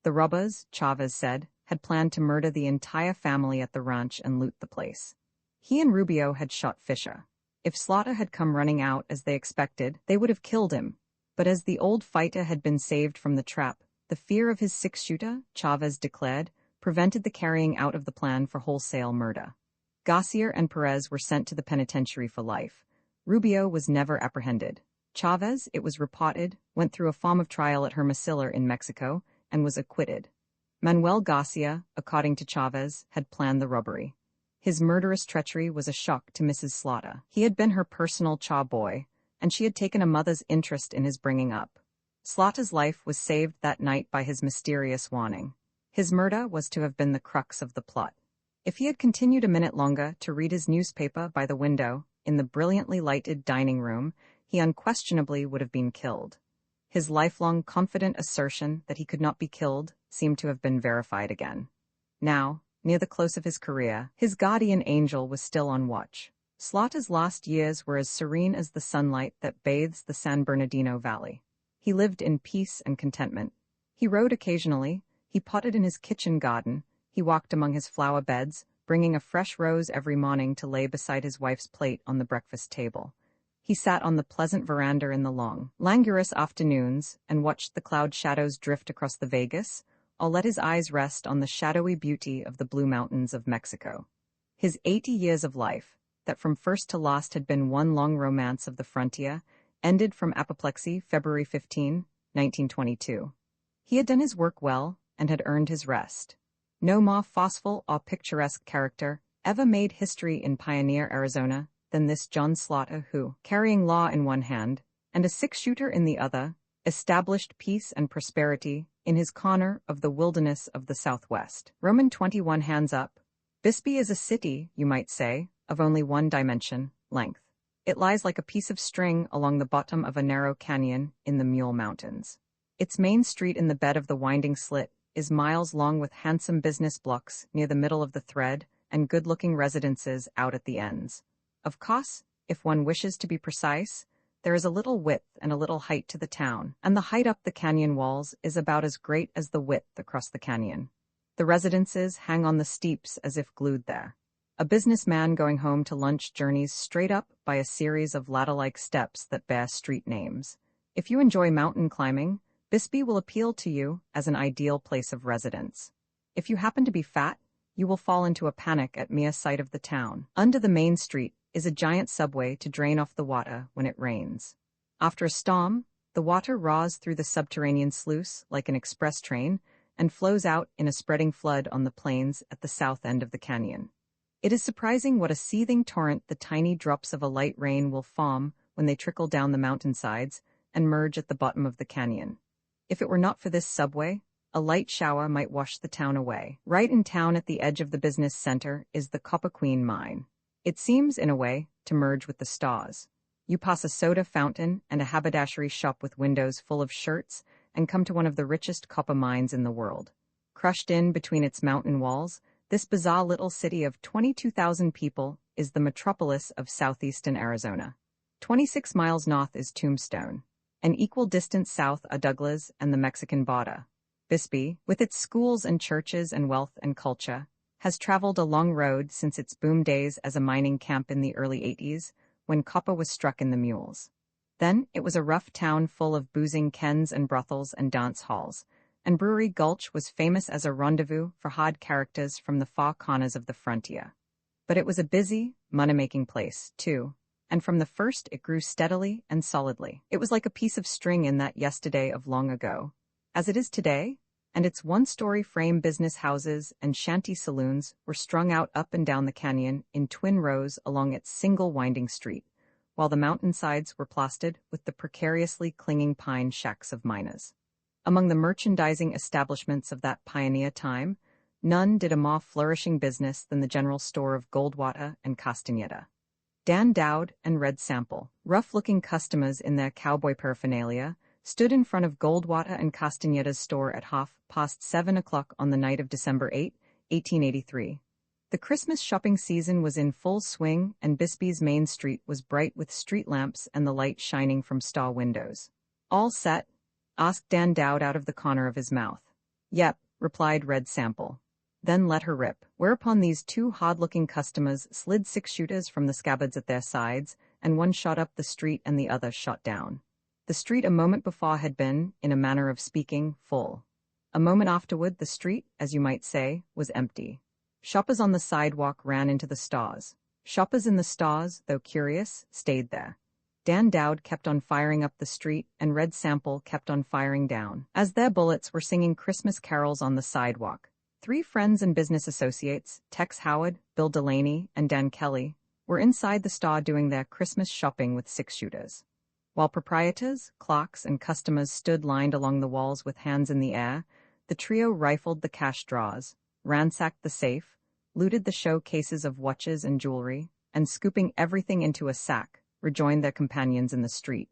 The robbers, Chavez said, had planned to murder the entire family at the ranch and loot the place. He and Rubio had shot Fisher. If Slaughter had come running out as they expected, they would have killed him. But as the old fighter had been saved from the trap, the fear of his 6-shooter, Chavez declared, prevented the carrying out of the plan for wholesale murder. Garcia and Perez were sent to the penitentiary for life. Rubio was never apprehended. Chavez, it was reported, went through a form of trial at Hermosillo in Mexico and was acquitted. Manuel Garcia, according to Chavez, had planned the robbery. His murderous treachery was a shock to Mrs. Slaughter. He had been her personal chaw boy, and she had taken a mother's interest in his bringing up. Slaughter's life was saved that night by his mysterious warning. His murder was to have been the crux of the plot. If he had continued a minute longer to read his newspaper by the window, in the brilliantly lighted dining room, he unquestionably would have been killed. His lifelong confident assertion that he could not be killed seemed to have been verified again. Now, near the close of his career, his guardian angel was still on watch. Slaughter's last years were as serene as the sunlight that bathes the San Bernardino Valley. He lived in peace and contentment. He rode occasionally, he potted in his kitchen garden, he walked among his flower beds, bringing a fresh rose every morning to lay beside his wife's plate on the breakfast table. He sat on the pleasant veranda in the long, languorous afternoons and watched the cloud shadows drift across the Vegas, or let his eyes rest on the shadowy beauty of the Blue Mountains of Mexico. His 80 years of life, that from first to last had been one long romance of the frontier, ended from apoplexy February 15, 1922. He had done his work well and had earned his rest. No more forceful or picturesque character ever made history in pioneer Arizona than this John Slaughter who, carrying law in one hand and a six-shooter in the other, established peace and prosperity in his corner of the wilderness of the Southwest. Roman 21 hands up. Bisbee is a city, you might say, of only one dimension, length. It lies like a piece of string along the bottom of a narrow canyon in the Mule Mountains. Its main street in the bed of the winding slit is miles long with handsome business blocks near the middle of the thread and good-looking residences out at the ends. Of course, if one wishes to be precise, there is a little width and a little height to the town, and the height up the canyon walls is about as great as the width across the canyon. The residences hang on the steeps as if glued there. A businessman going home to lunch journeys straight up by a series of ladder-like steps that bear street names. If you enjoy mountain climbing, Bisbee will appeal to you as an ideal place of residence. If you happen to be fat, you will fall into a panic at mere sight of the town. Under the main street is a giant subway to drain off the water when it rains. After a storm, the water roars through the subterranean sluice like an express train and flows out in a spreading flood on the plains at the south end of the canyon. It is surprising what a seething torrent the tiny drops of a light rain will form when they trickle down the mountainsides and merge at the bottom of the canyon. If it were not for this subway, a light shower might wash the town away. Right in town at the edge of the business center is the Copper Queen mine. It seems, in a way, to merge with the stars. You pass a soda fountain and a haberdashery shop with windows full of shirts and come to one of the richest copper mines in the world. Crushed in between its mountain walls, this bizarre little city of 22,000 people is the metropolis of southeastern Arizona. 26 miles north is Tombstone. An equal distance south are Douglas and the Mexican border. Bisbee, with its schools and churches and wealth and culture, has traveled a long road since its boom days as a mining camp in the early 80s, when copper was struck in the mules. Then it was a rough town full of boozing kens and brothels and dance halls, and Brewery Gulch was famous as a rendezvous for hard characters from the far corners of the frontier. But it was a busy, money-making place, too, and from the first it grew steadily and solidly. It was like a piece of string in that yesterday of long ago, as it is today, and its one-story frame business houses and shanty saloons were strung out up and down the canyon in twin rows along its single winding street, while the mountainsides were plastered with the precariously clinging pine shacks of miners. Among the merchandising establishments of that pioneer time, none did a more flourishing business than the general store of Goldwater and Castaneda. Dan Dowd and Red Sample, rough-looking customers in their cowboy paraphernalia, stood in front of Goldwater and Castaneda's store at 7:30 on the night of December 8, 1883. The Christmas shopping season was in full swing, and Bisbee's main street was bright with street lamps and the light shining from store windows. "All set?" asked Dan Dowd out of the corner of his mouth. "Yep," replied Red Sample. Then let her rip, whereupon these two hard-looking customers slid six-shooters from the scabbards at their sides, and one shot up the street and the other shot down. The street a moment before had been, in a manner of speaking, full. A moment afterward the street, as you might say, was empty. Shoppers on the sidewalk ran into the stores. Shoppers in the stores, though curious, stayed there. Dan Dowd kept on firing up the street, and Red Sample kept on firing down. As their bullets were singing Christmas carols on the sidewalk, 3 friends and business associates, Tex Howard, Bill Delaney, and Dan Kelly, were inside the store doing their Christmas shopping with 6-shooters. While proprietors, clerks, and customers stood lined along the walls with hands in the air, the trio rifled the cash drawers, ransacked the safe, looted the show cases of watches and jewelry, and scooping everything into a sack, rejoined their companions in the street.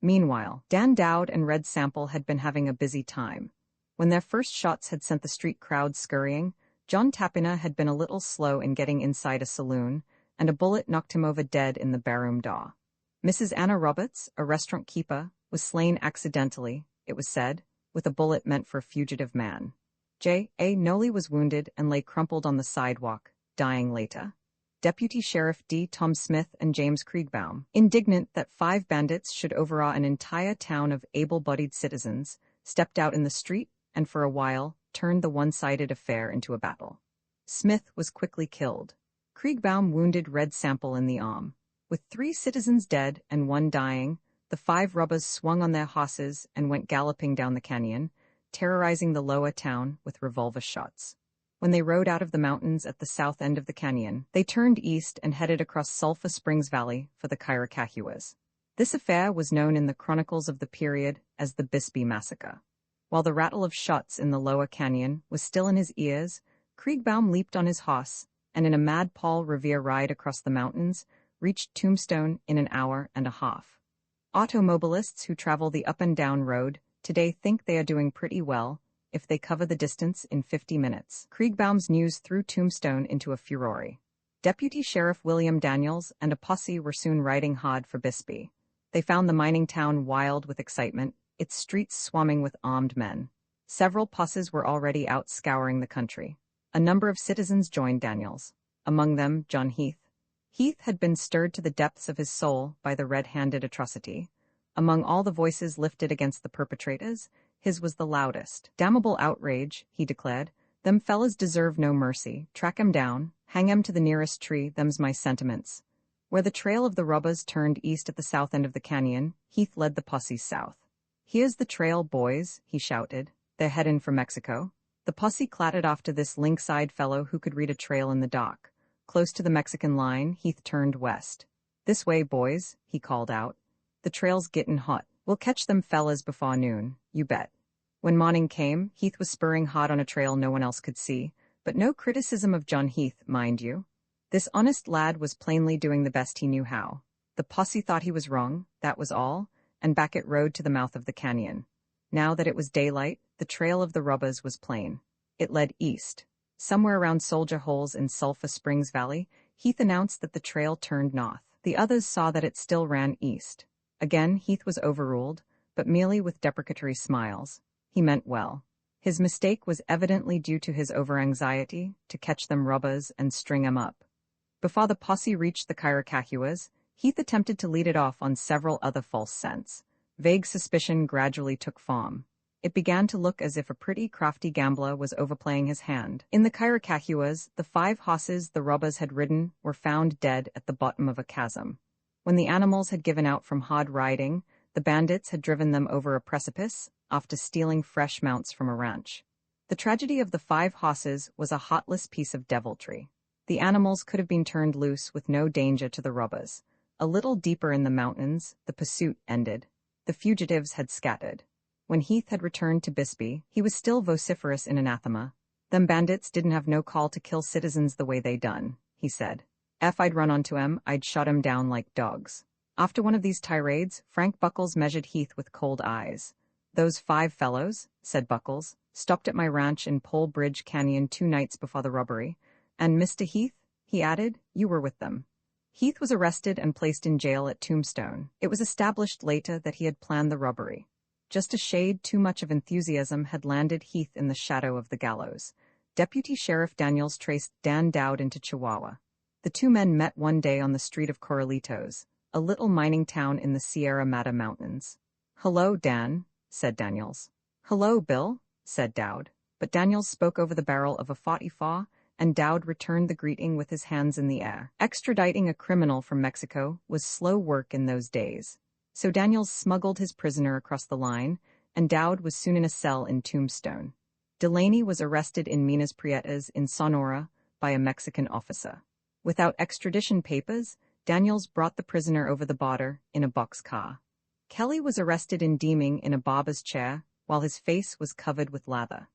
Meanwhile, Dan Dowd and Red Sample had been having a busy time. When their first shots had sent the street crowd scurrying, John Tapina had been a little slow in getting inside a saloon, and a bullet knocked him over dead in the barroom door. Mrs. Anna Roberts, a restaurant keeper, was slain accidentally, it was said, with a bullet meant for a fugitive man. J. A. Noley was wounded and lay crumpled on the sidewalk, dying later. Deputy Sheriff D. Tom Smith and James Kriegbaum, indignant that 5 bandits should overawe an entire town of able-bodied citizens, stepped out in the street and for a while turned the one-sided affair into a battle. Smith was quickly killed. Kriegbaum wounded Red Sample in the arm. With 3 citizens dead and 1 dying, the 5 robbers swung on their horses and went galloping down the canyon, terrorizing the lower town with revolver shots. When they rode out of the mountains at the south end of the canyon, they turned east and headed across Sulphur Springs Valley for the Kairacahuas. This affair was known in the chronicles of the period as the Bisbee Massacre. While the rattle of shots in the lower canyon was still in his ears, Kriegbaum leaped on his horse, and in a mad Paul Revere ride across the mountains, reached Tombstone in an hour and a half. Automobilists who travel the up and down road today think they are doing pretty well if they cover the distance in 50 minutes. Kriegbaum's news threw Tombstone into a furore. Deputy Sheriff William Daniels and a posse were soon riding hard for Bisbee. They found the mining town wild with excitement, its streets swarming with armed men. Several posses were already out scouring the country. A number of citizens joined Daniels, among them John Heath. Heath had been stirred to the depths of his soul by the red-handed atrocity. Among all the voices lifted against the perpetrators, his was the loudest. Damnable outrage, he declared. Them fellas deserve no mercy. Track 'em down, hang 'em to the nearest tree, them's my sentiments. Where the trail of the robbers turned east at the south end of the canyon, Heath led the posse south. Here's the trail, boys, he shouted. They're headin' for Mexico. The posse clattered off to this lynx-eyed fellow who could read a trail in the dark. Close to the Mexican line, Heath turned west. This way, boys, he called out. The trail's gettin' hot. We'll catch them fellas before noon, you bet. When morning came, Heath was spurring hot on a trail no one else could see, but no criticism of John Heath, mind you. This honest lad was plainly doing the best he knew how. The posse thought he was wrong, that was all, and back it rode to the mouth of the canyon. Now that it was daylight, the trail of the robbers was plain. It led east. Somewhere around Soldier Holes in Sulphur Springs Valley, Heath announced that the trail turned north. The others saw that it still ran east. Again, Heath was overruled, but merely with deprecatory smiles. He meant well. His mistake was evidently due to his over-anxiety to catch them robbers and string 'em up. Before the posse reached the Kairacahuas, Heath attempted to lead it off on several other false scents. Vague suspicion gradually took form. It began to look as if a pretty crafty gambler was overplaying his hand. In the Kairacahuas, the 5 horses the robbers had ridden were found dead at the bottom of a chasm. When the animals had given out from hard riding, the bandits had driven them over a precipice, after stealing fresh mounts from a ranch. The tragedy of the 5 horses was a heartless piece of deviltry. The animals could have been turned loose with no danger to the robbers. A little deeper in the mountains, the pursuit ended. The fugitives had scattered. When Heath had returned to Bisbee, he was still vociferous in anathema. Them bandits didn't have no call to kill citizens the way they done, he said. If I'd run onto 'em, I'd shot 'em down like dogs. After one of these tirades, Frank Buckles measured Heath with cold eyes. Those 5 fellows, said Buckles, stopped at my ranch in Pole Bridge Canyon 2 nights before the robbery. And Mr. Heath, he added, you were with them. Heath was arrested and placed in jail at Tombstone. It was established later that he had planned the robbery. Just a shade too much of enthusiasm had landed Heath in the shadow of the gallows. Deputy Sheriff Daniels traced Dan Dowd into Chihuahua. The 2 men met one day on the street of Corralitos, a little mining town in the Sierra Madre Mountains. Hello, Dan, said Daniels. Hello, Bill, said Dowd. But Daniels spoke over the barrel of a 44, and Dowd returned the greeting with his hands in the air. Extraditing a criminal from Mexico was slow work in those days. So Daniels smuggled his prisoner across the line, and Dowd was soon in a cell in Tombstone. Delaney was arrested in Minas Prietas in Sonora by a Mexican officer. Without extradition papers, Daniels brought the prisoner over the border in a boxcar. Kelly was arrested in Deeming in a barber's chair, while his face was covered with lather.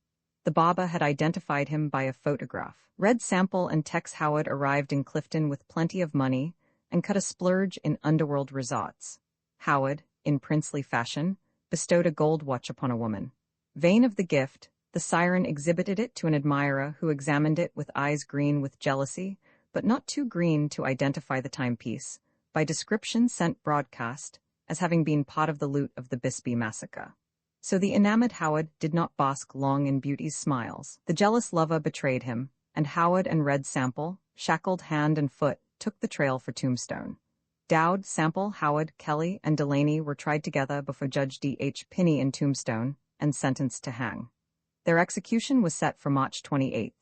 The barber had identified him by a photograph. Red Sample and Tex Howard arrived in Clifton with plenty of money and cut a splurge in underworld resorts. Howard, in princely fashion, bestowed a gold watch upon a woman. Vain of the gift, the siren exhibited it to an admirer who examined it with eyes green with jealousy, but not too green to identify the timepiece, by description sent broadcast, as having been part of the loot of the Bisbee massacre. So the enamored Howard did not bask long in beauty's smiles. The jealous lover betrayed him, and Howard and Red Sample, shackled hand and foot, took the trail for Tombstone. Dowd, Sample, Howard, Kelly, and Delaney were tried together before Judge D.H. Pinney in Tombstone and sentenced to hang. Their execution was set for March 28.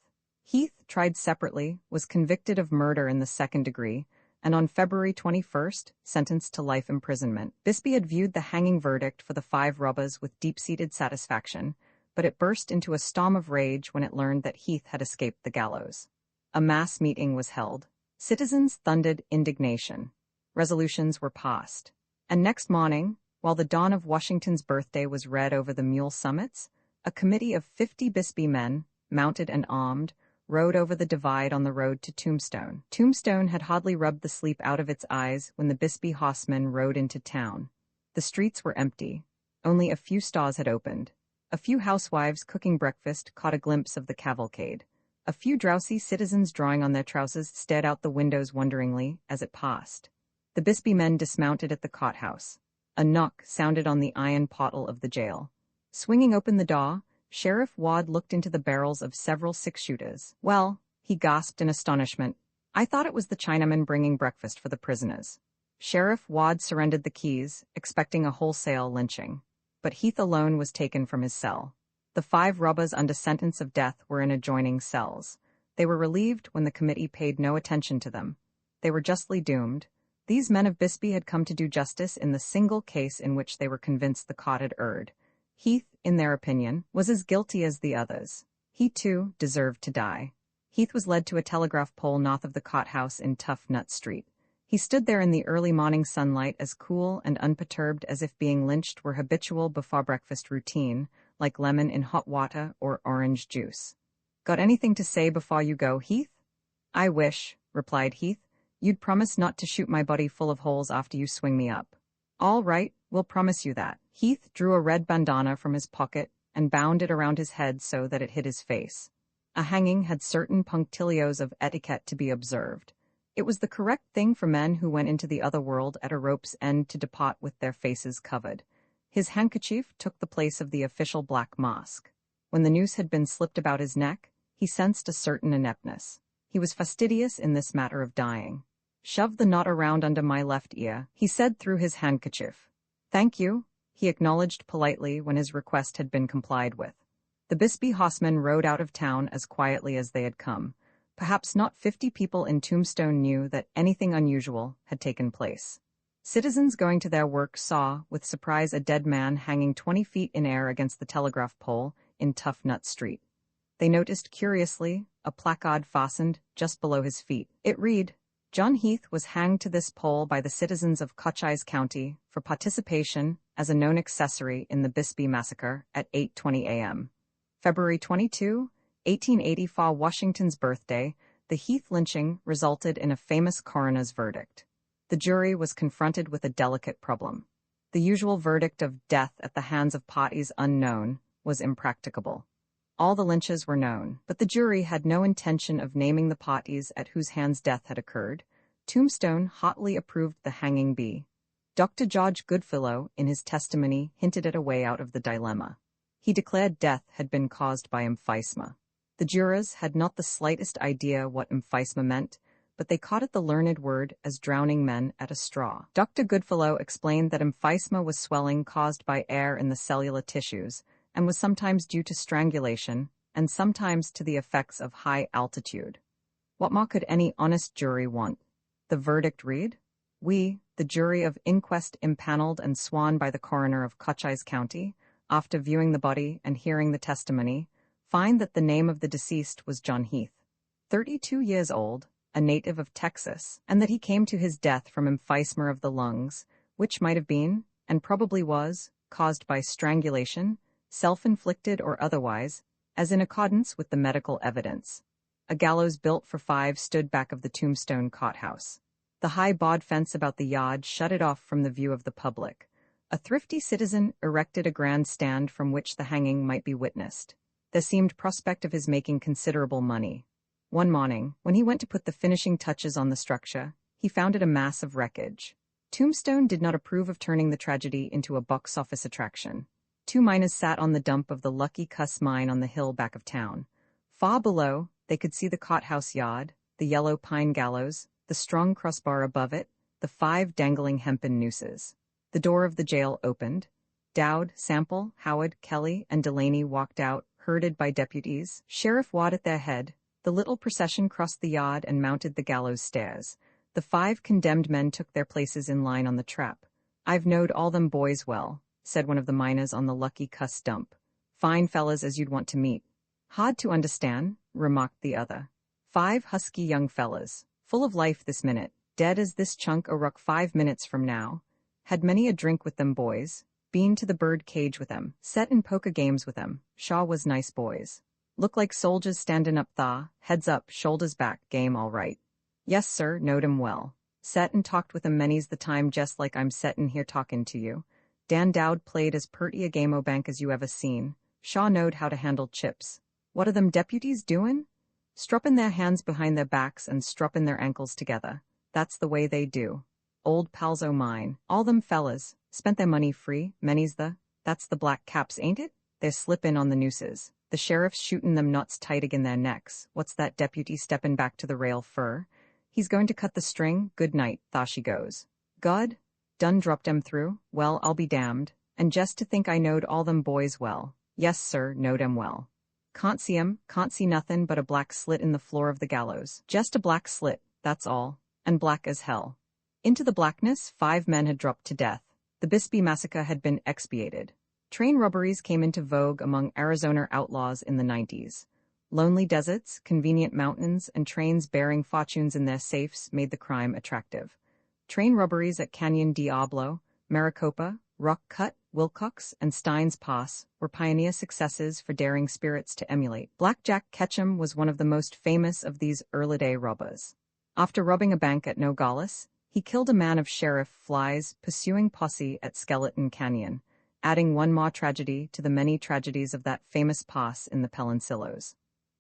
Heath, tried separately, was convicted of murder in the second degree, and on February 21, sentenced to life imprisonment. Bisbee had viewed the hanging verdict for the 5 robbers with deep-seated satisfaction, but it burst into a storm of rage when it learned that Heath had escaped the gallows. A mass meeting was held. Citizens thundered indignation. Resolutions were passed. And next morning, while the dawn of Washington's birthday was read over the mule summits, a committee of 50 Bisbee men, mounted and armed, rode over the divide on the road to Tombstone. Tombstone had hardly rubbed the sleep out of its eyes when the Bisbee horsemen rode into town. The streets were empty. Only a few stores had opened. A few housewives cooking breakfast caught a glimpse of the cavalcade. A few drowsy citizens drawing on their trousers stared out the windows wonderingly as it passed. The Bisbee men dismounted at the courthouse. A knock sounded on the iron portal of the jail. Swinging open the door, Sheriff Ward looked into the barrels of several six-shooters. "Well," he gasped in astonishment, "I thought it was the Chinaman bringing breakfast for the prisoners." Sheriff Ward surrendered the keys, expecting a wholesale lynching. But Heath alone was taken from his cell. The 5 robbers under sentence of death were in adjoining cells. They were relieved when the committee paid no attention to them. They were justly doomed. These men of Bisbee had come to do justice in the single case in which they were convinced the court had erred. Heath, in their opinion, was as guilty as the others. He, too, deserved to die. Heath was led to a telegraph pole north of the courthouse in Tough Nut Street. He stood there in the early morning sunlight as cool and unperturbed as if being lynched were habitual before breakfast routine, like lemon in hot water or orange juice. "Got anything to say before you go, Heath?" "I wish," replied Heath, "you'd promise not to shoot my body full of holes after you swing me up." "All right, we'll promise you that." Heath drew a red bandana from his pocket and bound it around his head so that it hid his face. A hanging had certain punctilios of etiquette to be observed. It was the correct thing for men who went into the other world at a rope's end to depart with their faces covered. His handkerchief took the place of the official black mask. When the noose had been slipped about his neck, he sensed a certain ineptness. He was fastidious in this matter of dying. "Shove the knot around under my left ear," he said through his handkerchief. "Thank you," he acknowledged politely when his request had been complied with. The Bisbee horsemen rode out of town as quietly as they had come. Perhaps not 50 people in Tombstone knew that anything unusual had taken place. Citizens going to their work saw, with surprise, a dead man hanging 20 feet in air against the telegraph pole in Tough Nut Street. They noticed curiously a placard fastened just below his feet. It read, "John Heath was hanged to this pole by the citizens of Cochise County for participation as a known accessory in the Bisbee massacre at 8:20 a.m. February 22, 1884, Washington's birthday, the Heath lynching resulted in a famous coroner's verdict. The jury was confronted with a delicate problem. The usual verdict of death at the hands of parties unknown was impracticable. All the lynches were known, but the jury had no intention of naming the parties at whose hands death had occurred. Tombstone hotly approved the hanging bee. Dr. George Goodfellow, in his testimony, hinted at a way out of the dilemma. He declared death had been caused by emphysema. The jurors had not the slightest idea what emphysema meant, but they caught at the learned word as drowning men at a straw. Dr. Goodfellow explained that emphysema was swelling caused by air in the cellular tissues, and was sometimes due to strangulation, and sometimes to the effects of high altitude. What more could any honest jury want? The verdict read, "We, the jury of inquest impaneled and sworn by the coroner of Cochise County, after viewing the body and hearing the testimony, find that the name of the deceased was John Heath, 32 years old, a native of Texas, and that he came to his death from emphysema of the lungs, which might have been, and probably was, caused by strangulation, self-inflicted or otherwise, as in accordance with the medical evidence. A gallows built for 5 stood back of the Tombstone courthouse. The high board fence about the yard shut it off from the view of the public. A thrifty citizen erected a grand stand from which the hanging might be witnessed. There seemed prospect of his making considerable money. One morning, when he went to put the finishing touches on the structure, he found it a mass of wreckage. Tombstone did not approve of turning the tragedy into a box office attraction. 2 miners sat on the dump of the Lucky Cuss mine on the hill back of town. Far below, they could see the courthouse yard, the yellow pine gallows, the strong crossbar above it, the 5 dangling hempen nooses. The door of the jail opened. Dowd, Sample, Howard, Kelly, and Delaney walked out, herded by deputies. Sheriff Watt at their head. The little procession crossed the yard and mounted the gallows stairs. The 5 condemned men took their places in line on the trap. "I've knowed all them boys well," said one of the miners on the Lucky Cuss dump. "Fine fellas as you'd want to meet." "Hard to understand," remarked the other. 5 husky young fellas, full of life this minute, dead as this chunk o' rock 5 minutes from now. Had many a drink with them boys, been to the bird cage with them, set in poker games with them. Shaw was nice boys. Look like soldiers standin' up thar, heads up, shoulders back, game all right. Yes, sir, knowed 'em well. Set and talked with 'em many's the time just like I'm settin' here talkin' to you. Dan Dowd played as purty a game o' bank as you ever seen. Shaw knowed how to handle chips. What are them deputies doin'? Struppin' their hands behind their backs and struppin' their ankles together. That's the way they do. Old pals o' mine, all them fellas, spent their money free, many's that's the black caps, ain't it? They're slippin' on the nooses. The sheriff's shootin' them knots tight agin their necks. What's that deputy steppin' back to the rail fur? He's going to cut the string. Good night, thar she goes. God, done dropped 'em through. Well, I'll be damned. And just to think I knowed all them boys well. Yes, sir, knowed 'em well. Can't see 'em, can't see nothin' but a black slit in the floor of the gallows. Just a black slit, that's all. And black as hell. Into the blackness, 5 men had dropped to death. The Bisbee massacre had been expiated. Train robberies came into vogue among Arizona outlaws in the 90s. Lonely deserts, convenient mountains, and trains bearing fortunes in their safes made the crime attractive. Train robberies at Canyon Diablo, Maricopa, Rock Cut, Wilcox, and Steins Pass were pioneer successes for daring spirits to emulate. Blackjack Ketchum was one of the most famous of these early-day robbers. After robbing a bank at Nogales, he killed a man of Sheriff Fly's pursuing posse at Skeleton Canyon, adding one more tragedy to the many tragedies of that famous pass in the Peninsulas.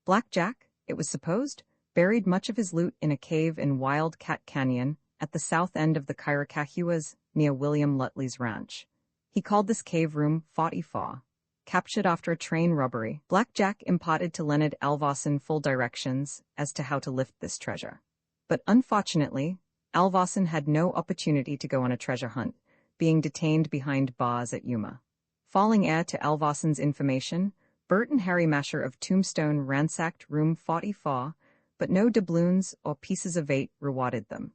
Blackjack, it was supposed, buried much of his loot in a cave in Wildcat Canyon at the south end of the Kyricahuas near William Lutley's ranch. He called this cave room 44. Captured after a train robbery, Blackjack imparted to Leonard Alvarson full directions as to how to lift this treasure. But unfortunately, Alvarson had no opportunity to go on a treasure hunt, being detained behind bars at Yuma. Falling heir to Alvarson's information, Bert and Harry Masher of Tombstone ransacked room 44, but no doubloons or pieces of eight rewarded them.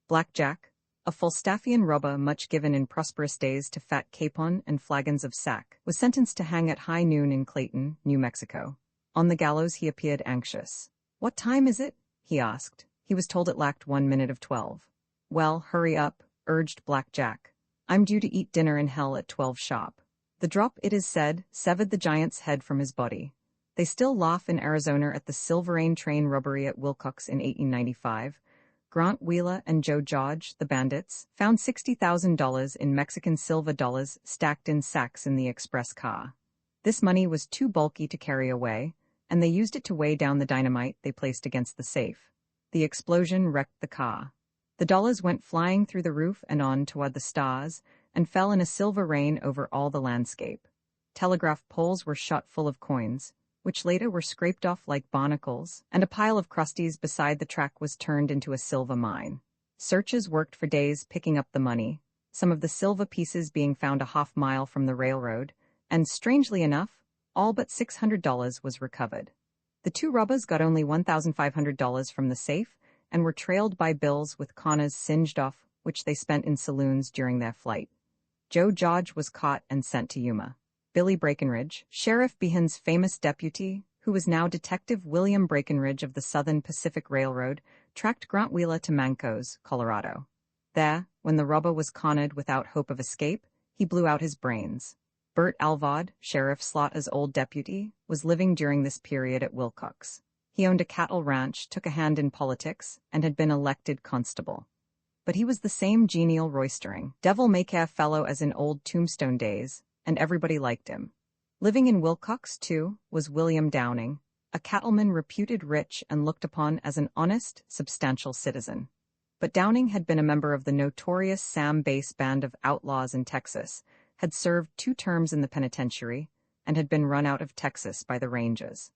Blackjack, a Falstaffian robber much given in prosperous days to fat capon and flagons of sack, was sentenced to hang at high noon in Clayton, New Mexico. On the gallows he appeared anxious. "What time is it?" he asked. He was told it lacked 1 minute of 12. "Well, hurry up," urged Blackjack. "I'm due to eat dinner in hell at 12 sharp." The drop, it is said, severed the giant's head from his body. They still laugh in Arizona at the Silverane train robbery at Wilcox in 1895. Grant Wheeler and Joe George, the bandits, found $60,000 in Mexican silver dollars stacked in sacks in the express car. This money was too bulky to carry away, and they used it to weigh down the dynamite they placed against the safe. The explosion wrecked the car. The dollars went flying through the roof and on toward the stars, and fell in a silver rain over all the landscape. Telegraph poles were shot full of coins, which later were scraped off like barnacles, and a pile of crusties beside the track was turned into a silver mine. Searchers worked for days picking up the money, some of the silver pieces being found a half-mile from the railroad, and, strangely enough, All but $600 was recovered. The two robbers got only $1,500 from the safe and were trailed by bills with corners singed off, which they spent in saloons during their flight. Joe George was caught and sent to Yuma. Billy Breckenridge, Sheriff Behan's famous deputy, who was now Detective William Breckenridge of the Southern Pacific Railroad, tracked Grant Wheeler to Mancos, Colorado. There, when the robber was cornered without hope of escape, he blew out his brains. Bert Alvord, Sheriff Slaughter's old deputy, was living during this period at Wilcox. He owned a cattle ranch, took a hand in politics, and had been elected constable. But he was the same genial, roistering, devil-may-care fellow as in old Tombstone days, and everybody liked him. Living in Wilcox, too, was William Downing, a cattleman reputed rich and looked upon as an honest, substantial citizen. But Downing had been a member of the notorious Sam Bass band of outlaws in Texas, had served 2 terms in the penitentiary, and had been run out of Texas by the Rangers.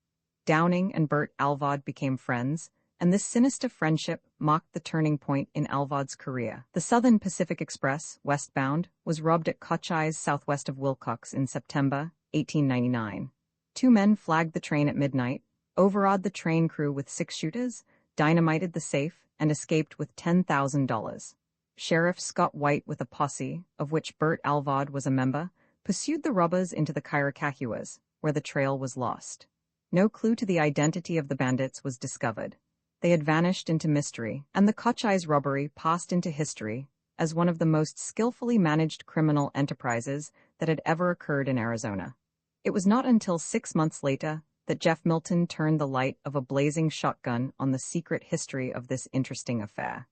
Downing and Bert Alvord became friends, and this sinister friendship marked the turning point in Alvord's career. The Southern Pacific Express, westbound, was robbed at Cochise southwest of Wilcox in September 1899. 2 men flagged the train at midnight, overawed the train crew with 6 shooters, dynamited the safe, and escaped with $10,000. Sheriff Scott White, with a posse, of which Bert Alvord was a member, pursued the robbers into the Chiricahuas, where the trail was lost. No clue to the identity of the bandits was discovered. They had vanished into mystery, and the Cochise robbery passed into history as one of the most skillfully managed criminal enterprises that had ever occurred in Arizona. It was not until 6 months later that Jeff Milton turned the light of a blazing shotgun on the secret history of this interesting affair.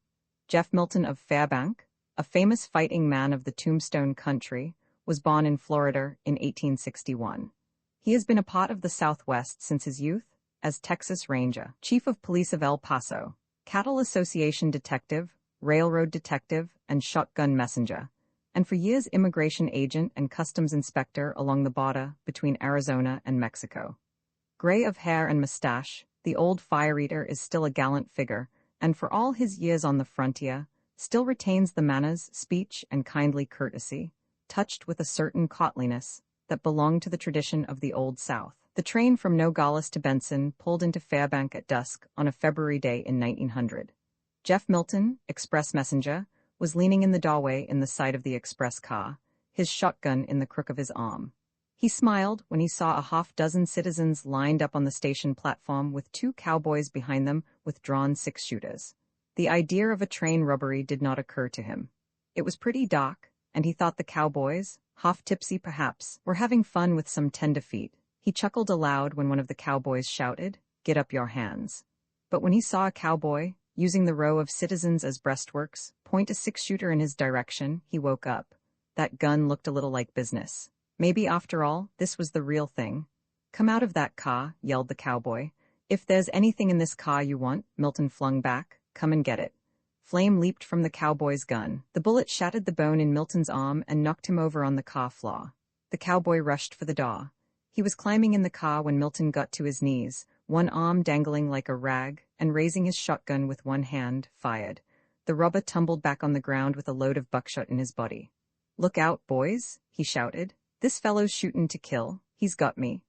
Jeff Milton of Fairbank, a famous fighting man of the Tombstone country, was born in Florida in 1861. He has been a part of the Southwest since his youth, as Texas Ranger, Chief of Police of El Paso, Cattle Association detective, railroad detective, and shotgun messenger, and for years immigration agent and customs inspector along the border between Arizona and Mexico. Gray of hair and mustache, the old fire-eater is still a gallant figure, and for all his years on the frontier, still retains the manners, speech, and kindly courtesy, touched with a certain courtliness, that belonged to the tradition of the Old South. The train from Nogales to Benson pulled into Fairbank at dusk on a February day in 1900. Jeff Milton, express messenger, was leaning in the doorway in the side of the express car, his shotgun in the crook of his arm. He smiled when he saw a half-dozen citizens lined up on the station platform with 2 cowboys behind them with drawn 6-shooters. The idea of a train robbery did not occur to him. It was pretty dark, and he thought the cowboys, half-tipsy perhaps, were having fun with some tenderfeet. He chuckled aloud when one of the cowboys shouted, "Get up your hands." But when he saw a cowboy, using the row of citizens as breastworks, point a 6-shooter in his direction, he woke up. That gun looked a little like business. Maybe, after all, this was the real thing. "Come out of that car," yelled the cowboy. "If there's anything in this car you want," Milton flung back, "come and get it." Flame leaped from the cowboy's gun. The bullet shattered the bone in Milton's arm and knocked him over on the car floor. The cowboy rushed for the door. He was climbing in the car when Milton got to his knees, one arm dangling like a rag, and raising his shotgun with one hand, fired. The robber tumbled back on the ground with a load of buckshot in his body. "Look out, boys," he shouted. "This fellow's shootin' to kill. He's got me."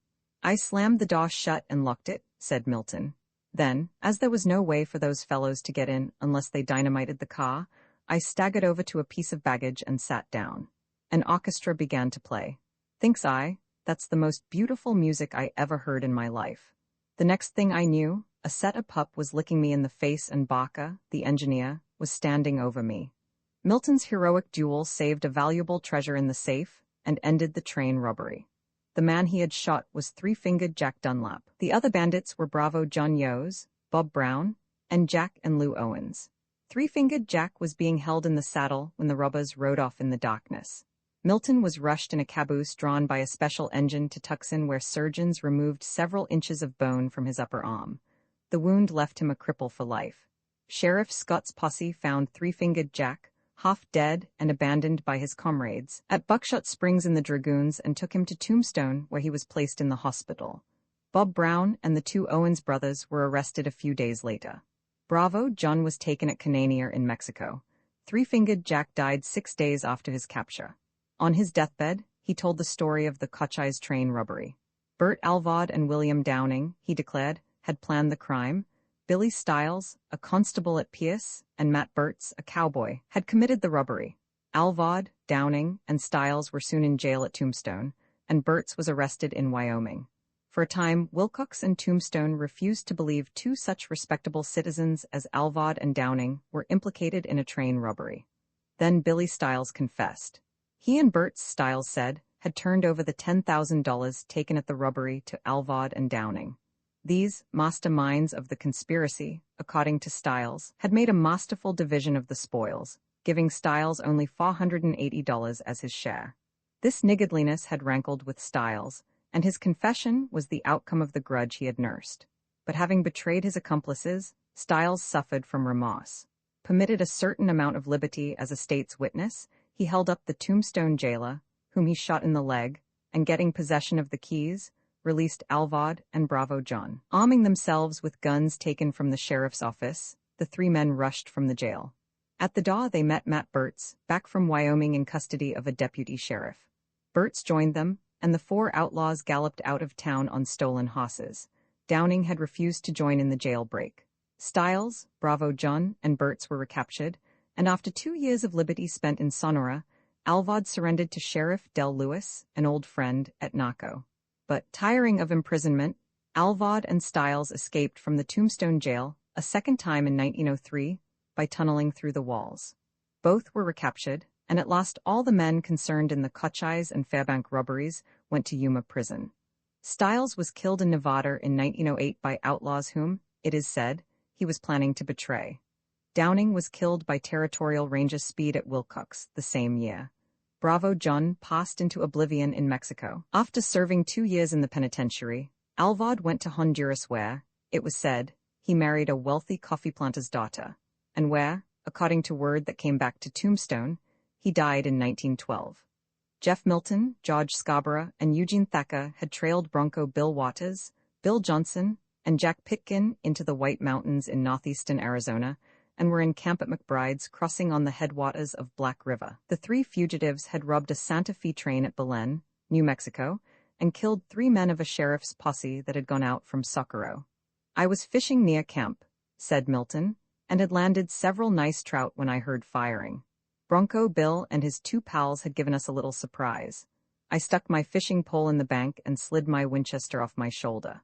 "I slammed the door shut and locked it," said Milton. "Then, as there was no way for those fellows to get in unless they dynamited the car, I staggered over to a piece of baggage and sat down. An orchestra began to play. Thinks I, that's the most beautiful music I ever heard in my life. The next thing I knew, a set-a-pup was licking me in the face and Baca, the engineer, was standing over me. Milton's heroic duel saved a valuable treasure in the safe and ended the train robbery. The man he had shot was Three-Fingered Jack Dunlap. The other bandits were Bravo John Yos, Bob Brown, and Jack and Lou Owens. Three-Fingered Jack was being held in the saddle when the robbers rode off in the darkness. Milton was rushed in a caboose drawn by a special engine to Tucson, where surgeons removed several inches of bone from his upper arm. The wound left him a cripple for life. Sheriff Scott's posse found Three-Fingered Jack, half dead and abandoned by his comrades, at Buckshot Springs in the Dragoons, and took him to Tombstone, where he was placed in the hospital. Bob Brown and the 2 Owens brothers were arrested a few days later. Bravo John was taken at Cananea in Mexico. Three-Fingered Jack died 6 days after his capture. On his deathbed, he told the story of the Cochise train robbery. Bert Alvord and William Downing, he declared, had planned the crime. Billy Stiles, a constable at Pierce, and Matt Burtz, a cowboy, had committed the robbery. Alvord, Downing, and Stiles were soon in jail at Tombstone, and Burtz was arrested in Wyoming. For a time, Wilcox and Tombstone refused to believe two such respectable citizens as Alvord and Downing were implicated in a train robbery. Then Billy Stiles confessed. He and Burtz, Stiles said, had turned over the $10,000 taken at the robbery to Alvord and Downing. These masterminds of the conspiracy, according to Stiles, had made a masterful division of the spoils, giving Stiles only $480 as his share. This niggardliness had rankled with Stiles, and his confession was the outcome of the grudge he had nursed. But having betrayed his accomplices, Stiles suffered from remorse. Permitted a certain amount of liberty as a state's witness, he held up the Tombstone jailer, whom he shot in the leg, and getting possession of the keys, released Alvord and Bravo John. Arming themselves with guns taken from the sheriff's office, the three men rushed from the jail. At the door they met Matt Burtz, back from Wyoming in custody of a deputy sheriff. Burtz joined them, and the four outlaws galloped out of town on stolen horses. Downing had refused to join in the jailbreak. Stiles, Bravo John, and Burtz were recaptured, and after 2 years of liberty spent in Sonora, Alvord surrendered to Sheriff Del Lewis, an old friend, at Naco. But, tiring of imprisonment, Alvord and Stiles escaped from the Tombstone jail a second time in 1903 by tunneling through the walls. Both were recaptured, and at last all the men concerned in the Cochise and Fairbank robberies went to Yuma prison. Stiles was killed in Nevada in 1908 by outlaws whom, it is said, he was planning to betray. Downing was killed by Territorial Ranger Speed at Wilcox the same year. Bravo John passed into oblivion in Mexico. After serving 2 years in the penitentiary, Alvord went to Honduras where, it was said, he married a wealthy coffee planter's daughter, and where, according to word that came back to Tombstone, he died in 1912. Jeff Milton, George Scarborough, and Eugene Thacker had trailed Bronco Bill Waters, Bill Johnson, and Jack Pitkin into the White Mountains in northeastern Arizona, and were in camp at McBride's crossing on the headwaters of Black River. The three fugitives had robbed a Santa Fe train at Belen, New Mexico, and killed 3 men of a sheriff's posse that had gone out from Socorro. "I was fishing near camp," said Milton, "and had landed several nice trout when I heard firing. Bronco Bill and his 2 pals had given us a little surprise. I stuck my fishing pole in the bank and slid my Winchester off my shoulder.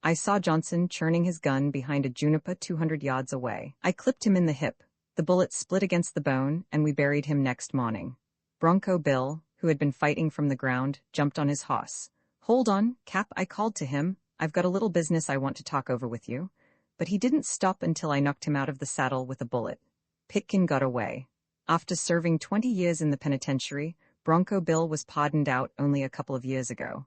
I saw Johnson churning his gun behind a juniper 200 yards away. I clipped him in the hip. The bullet split against the bone, and we buried him next morning. Bronco Bill, who had been fighting from the ground, jumped on his horse. 'Hold on, Cap,' I called to him. 'I've got a little business I want to talk over with you.' But he didn't stop until I knocked him out of the saddle with a bullet. Pitkin got away. After serving 20 years in the penitentiary, Bronco Bill was pardoned out only a couple of years ago.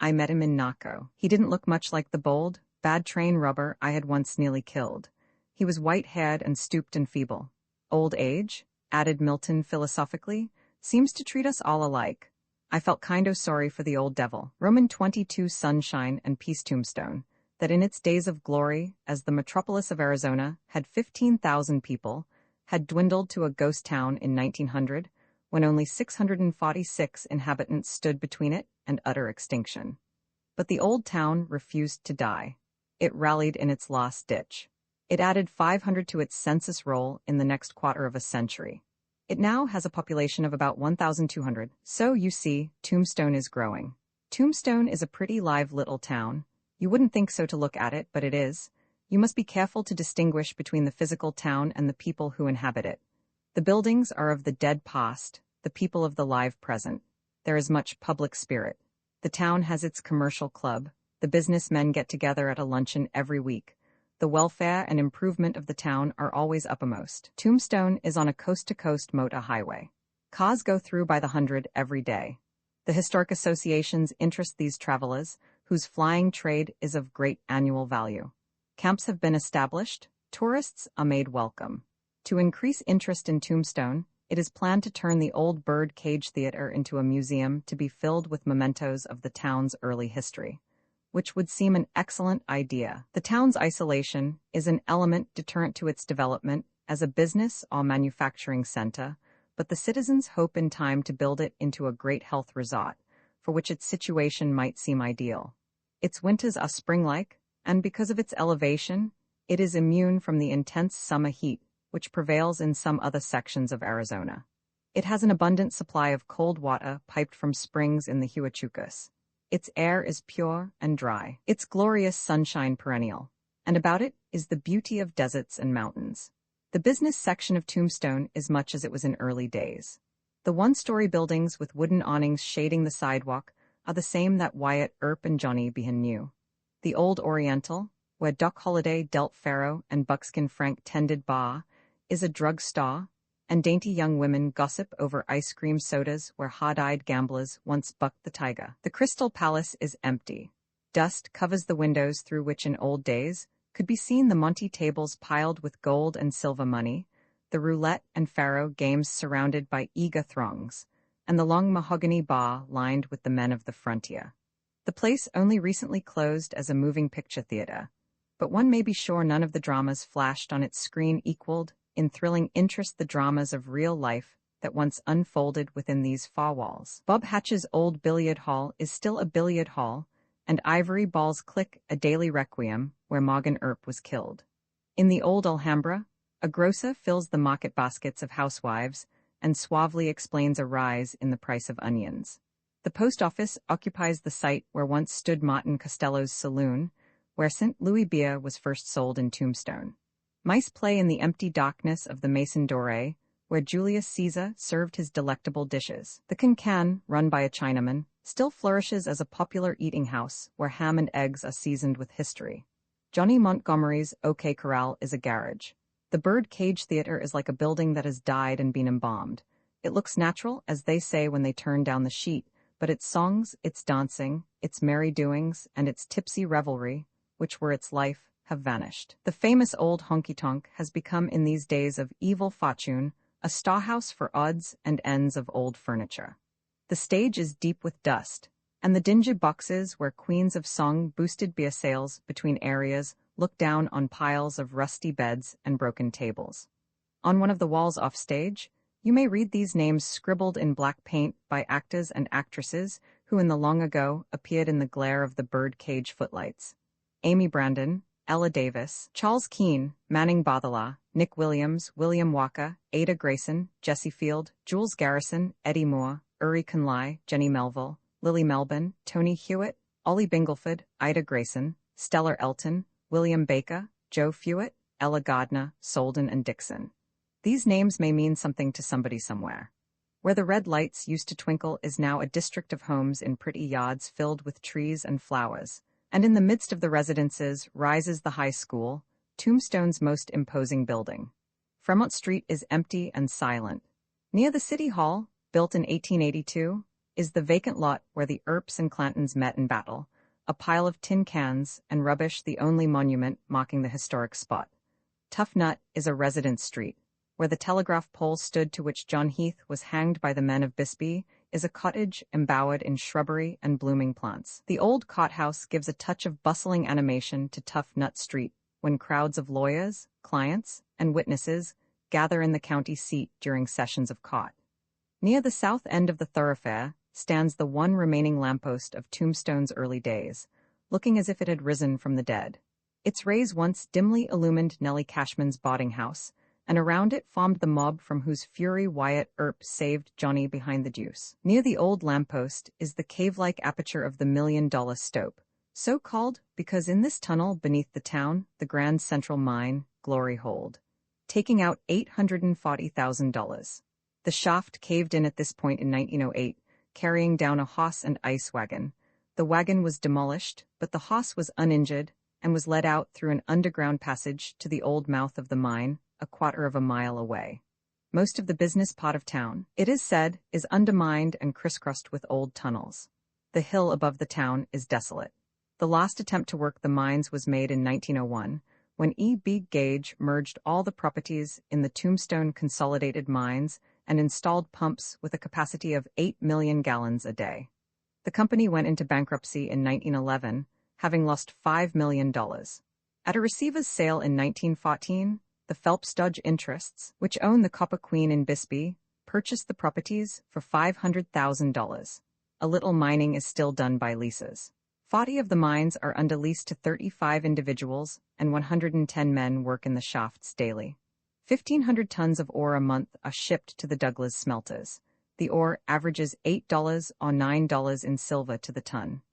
I met him in Naco. He didn't look much like the bold, bad train robber I had once nearly killed. He was white-haired and stooped and feeble. Old age, added Milton philosophically, seems to treat us all alike. I felt kind-o sorry for the old devil. Roman 22 Sunshine and Peace Tombstone, that in its days of glory, as the metropolis of Arizona had 15,000 people, had dwindled to a ghost town in 1900, when only 646 inhabitants stood between it and utter extinction. But the old town refused to die. It rallied in its last ditch. It added 500 to its census roll in the next quarter of a century. It now has a population of about 1,200. So, you see, Tombstone is growing. Tombstone is a pretty live little town. You wouldn't think so to look at it, but it is. You must be careful to distinguish between the physical town and the people who inhabit it. The buildings are of the dead past, the people of the live present. There is much public spirit. The town has its commercial club. The businessmen get together at a luncheon every week. The welfare and improvement of the town are always uppermost. Tombstone is on a coast-to-coast motor highway. Cars go through by the hundred every day. The historic associations interest these travelers, whose flying trade is of great annual value. Camps have been established. Tourists are made welcome. To increase interest in Tombstone, it is planned to turn the old Bird Cage Theater into a museum to be filled with mementos of the town's early history, which would seem an excellent idea. The town's isolation is an element deterrent to its development as a business or manufacturing center, but the citizens hope in time to build it into a great health resort, for which its situation might seem ideal. Its winters are spring-like, and because of its elevation, it is immune from the intense summer heat, which prevails in some other sections of Arizona. It has an abundant supply of cold water piped from springs in the Huachucas. Its air is pure and dry. Its glorious sunshine perennial. And about it is the beauty of deserts and mountains. The business section of Tombstone is much as it was in early days. The one-story buildings with wooden awnings shading the sidewalk are the same that Wyatt Earp and Johnny Behan knew. The old Oriental, where Doc Holliday dealt faro and Buckskin Frank tended bar, is a drug store, and dainty young women gossip over ice cream sodas where hard-eyed gamblers once bucked the tiger. The Crystal Palace is empty. Dust covers the windows through which in old days could be seen the Monte tables piled with gold and silver money, the roulette and faro games surrounded by eager throngs, and the long mahogany bar lined with the men of the frontier. The place only recently closed as a moving picture theater, but one may be sure none of the dramas flashed on its screen equaled, in thrilling interest, the dramas of real life that once unfolded within these far walls. Bob Hatch's old billiard hall is still a billiard hall, and ivory balls click a daily requiem where Morgan Earp was killed. In the old Alhambra, a grocer fills the market baskets of housewives and suavely explains a rise in the price of onions. The post office occupies the site where once stood Martin Costello's saloon, where St. Louis beer was first sold in Tombstone. Mice play in the empty darkness of the Maison Doré, where Julius Caesar served his delectable dishes. The Can-Can, run by a Chinaman, still flourishes as a popular eating house where ham and eggs are seasoned with history. Johnny Montgomery's OK Corral is a garage. The Bird Cage Theater is like a building that has died and been embalmed. It looks natural, as they say when they turn down the sheet, but its songs, its dancing, its merry doings, and its tipsy revelry, which were its life, have vanished. The famous old honky-tonk has become in these days of evil fortune a storehouse for odds and ends of old furniture. The stage is deep with dust, and the dingy boxes where queens of song boosted beer sales between areas look down on piles of rusty beds and broken tables. On one of the walls offstage, you may read these names scribbled in black paint by actors and actresses who in the long ago appeared in the glare of the Bird Cage footlights. Amy Brandon, Ella Davis, Charles Keene, Manning Barthela, Nick Williams, William Walker, Ada Grayson, Jesse Field, Jules Garrison, Eddie Moore, Uri Conley, Jenny Melville, Lily Melbourne, Tony Hewitt, Ollie Bingleford, Ida Grayson, Stellar Elton, William Baker, Joe Fewitt, Ella Gardner, Solden, and Dixon. These names may mean something to somebody somewhere. Where the red lights used to twinkle is now a district of homes in pretty yards filled with trees and flowers, and in the midst of the residences rises the high school, Tombstone's most imposing building. Fremont Street is empty and silent. Near the City Hall, built in 1882, is the vacant lot where the Earps and Clantons met in battle, a pile of tin cans and rubbish the only monument marking the historic spot. Tough Nut is a residence street, where the telegraph pole stood to which John Heath was hanged by the men of Bisbee, is a cottage embowered in shrubbery and blooming plants. The old cot house gives a touch of bustling animation to Tough Nut Street when crowds of lawyers, clients, and witnesses gather in the county seat during sessions of cot. Near the south end of the thoroughfare stands the one remaining lamppost of Tombstone's early days, looking as if it had risen from the dead. Its rays once dimly illumined Nellie Cashman's boarding house, and around it formed the mob from whose fury Wyatt Earp saved Johnny behind the deuce. Near the old lamppost is the cave-like aperture of the $1 Million Stope, so called because in this tunnel beneath the town, the Grand Central Mine, glory hold, taking out $840,000. The shaft caved in at this point in 1908, carrying down a hoss and ice wagon. The wagon was demolished, but the hoss was uninjured and was led out through an underground passage to the old mouth of the mine, a quarter of a mile away. Most of the business part of town, it is said, is undermined and crisscrossed with old tunnels. The hill above the town is desolate. The last attempt to work the mines was made in 1901, when E. B. Gage merged all the properties in the Tombstone Consolidated Mines and installed pumps with a capacity of 8 million gallons a day. The company went into bankruptcy in 1911, having lost $5 million. At a receiver's sale in 1914, the Phelps Dodge interests, which own the Copper Queen in Bisbee, purchased the properties for $500,000. A little mining is still done by leases. 40 of the mines are under lease to 35 individuals, and 110 men work in the shafts daily. 1,500 tons of ore a month are shipped to the Douglas smelters. The ore averages $8 or $9 in silver to the ton.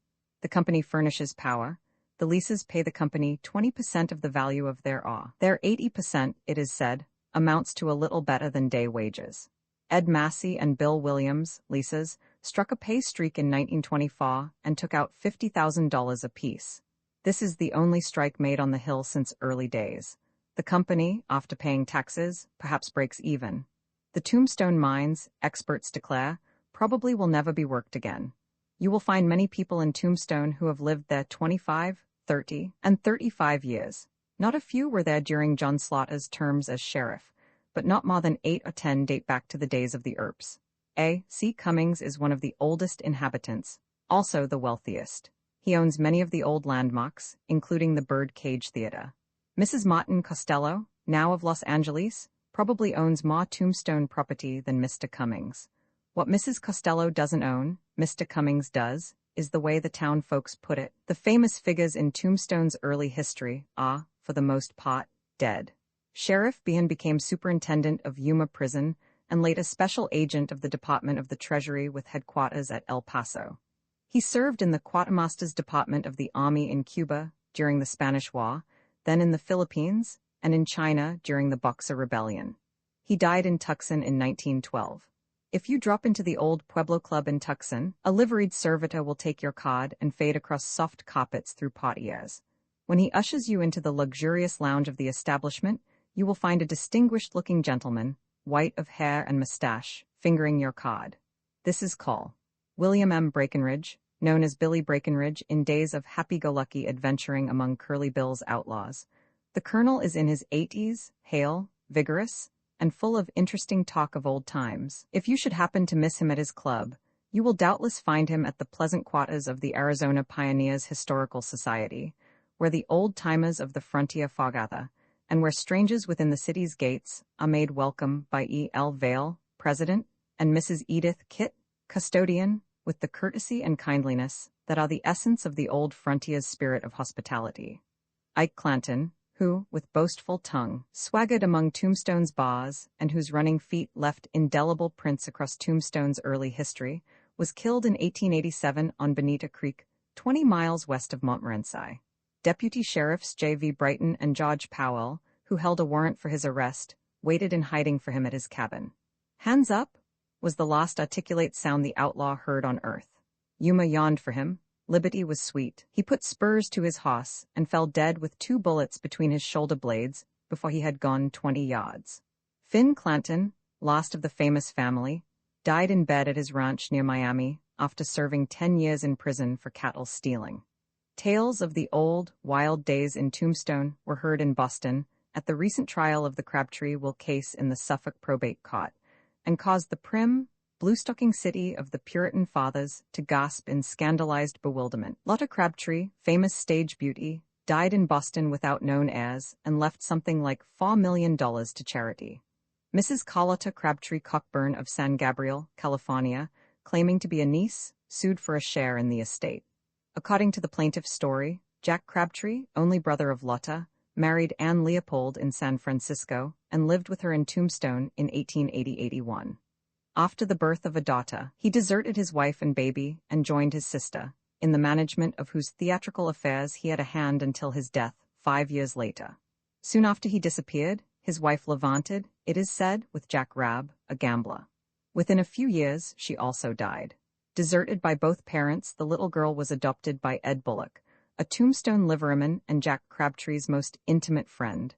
The company furnishes power. The leases pay the company 20% of the value of their ore. Their 80%, it is said, amounts to a little better than day wages. Ed Massey and Bill Williams, leases, struck a pay streak in 1924 and took out $50,000 apiece. This is the only strike made on the Hill since early days. The company, after paying taxes, perhaps breaks even. The Tombstone mines, experts declare, probably will never be worked again. You will find many people in Tombstone who have lived there 25, 30, and 35 years. Not a few were there during John Slaughter's terms as sheriff, but not more than 8 or 10 date back to the days of the Earps. A. C. Cummings is one of the oldest inhabitants, also the wealthiest. He owns many of the old landmarks, including the Bird Cage Theater. Mrs. Martin Costello, now of Los Angeles, probably owns more Tombstone property than Mr. Cummings. What Mrs. Costello doesn't own, Mr. Cummings does, is the way the town folks put it. The famous figures in Tombstone's early history are, for the most part, dead. Sheriff Behan became superintendent of Yuma Prison and later special agent of the Department of the Treasury with headquarters at El Paso. He served in the Quartermaster's Department of the Army in Cuba during the Spanish War, then in the Philippines, and in China during the Boxer Rebellion. He died in Tucson in 1912. If you drop into the old Pueblo Club in Tucson, a liveried servitor will take your card and fade across soft carpets through portieres. When he ushers you into the luxurious lounge of the establishment, you will find a distinguished-looking gentleman, white of hair and mustache, fingering your card. This is Col. William M. Breckenridge, known as Billy Breckenridge in days of happy-go-lucky adventuring among Curly Bill's outlaws. The colonel is in his 80s, hale, vigorous, and full of interesting talk of old times. If you should happen to miss him at his club, you will doubtless find him at the pleasant quarters of the Arizona Pioneers Historical Society, where the old-timers of the frontier foregather, and where strangers within the city's gates are made welcome by E. L. Vale, president, and Mrs. Edith Kitt, custodian, with the courtesy and kindliness that are the essence of the old frontier's spirit of hospitality. Ike Clanton, who, with boastful tongue, swaggered among Tombstone's bars and whose running feet left indelible prints across Tombstone's early history, was killed in 1887 on Bonita Creek, 20 miles west of Montmorency. Deputy Sheriffs J.V. Brighton and George Powell, who held a warrant for his arrest, waited in hiding for him at his cabin. "Hands up!" was the last articulate sound the outlaw heard on earth. Yuma yawned for him. Liberty was sweet. He put spurs to his horse and fell dead with 2 bullets between his shoulder blades before he had gone 20 yards. Finn Clanton, last of the famous family, died in bed at his ranch near Miami after serving 10 years in prison for cattle stealing. Tales of the old, wild days in Tombstone were heard in Boston at the recent trial of the Crabtree Will case in the Suffolk probate court, and caused the prim, blue-stocking city of the Puritan fathers to gasp in scandalized bewilderment. Lotta Crabtree, famous stage beauty, died in Boston without known heirs and left something like $4 million to charity. Mrs. Carlotta Crabtree Cockburn of San Gabriel, California, claiming to be a niece, sued for a share in the estate. According to the plaintiff's story, Jack Crabtree, only brother of Lotta, married Anne Leopold in San Francisco and lived with her in Tombstone in 1880-81. After the birth of a daughter, he deserted his wife and baby and joined his sister, in the management of whose theatrical affairs he had a hand until his death 5 years later. Soon after he disappeared, his wife levanted, it is said, with Jack Rabb, a gambler. Within a few years, she also died. Deserted by both parents, the little girl was adopted by Ed Bullock, a Tombstone liveryman and Jack Crabtree's most intimate friend.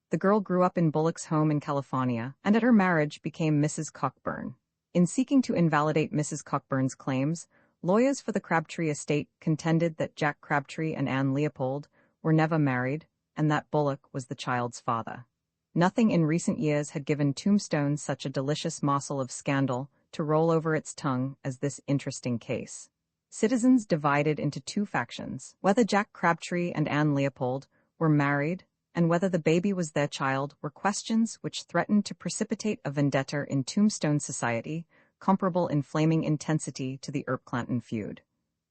The girl grew up in Bullock's home in California, and at her marriage became Mrs. Cockburn. In seeking to invalidate Mrs. Cockburn's claims, lawyers for the Crabtree estate contended that Jack Crabtree and Anne Leopold were never married, and that Bullock was the child's father. Nothing in recent years had given Tombstone such a delicious morsel of scandal to roll over its tongue as this interesting case. Citizens divided into 2 factions: whether Jack Crabtree and Anne Leopold were married and whether the baby was their child were questions which threatened to precipitate a vendetta in Tombstone society comparable in flaming intensity to the Earp-Clanton feud.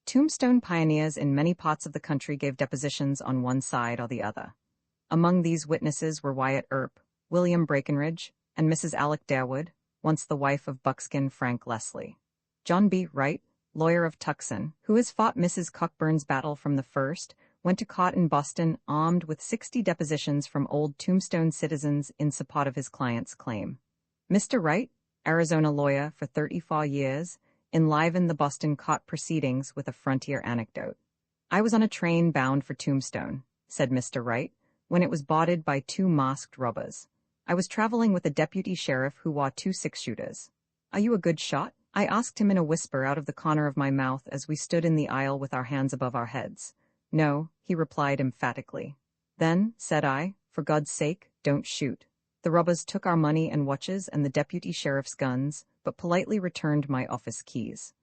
Tombstone pioneers in many parts of the country gave depositions on one side or the other. Among these witnesses were Wyatt Earp, William Breckenridge, and Mrs. Alec Darewood, once the wife of buckskin Frank Leslie. John B. Wright, lawyer of Tucson, who has fought Mrs. Cockburn's battle from the first, went to court in Boston armed with 60 depositions from old Tombstone citizens in support of his client's claim. Mr. Wright, Arizona lawyer for 34 years, enlivened the Boston court proceedings with a frontier anecdote. "I was on a train bound for Tombstone," said Mr. Wright, "when it was boarded by two masked robbers. I was traveling with a deputy sheriff who wore two six-shooters. 'Are you a good shot?' I asked him in a whisper out of the corner of my mouth as we stood in the aisle with our hands above our heads. 'No,' he replied emphatically. 'Then,' said I, 'for God's sake, don't shoot.' The robbers took our money and watches and the deputy sheriff's guns, but politely returned my office keys."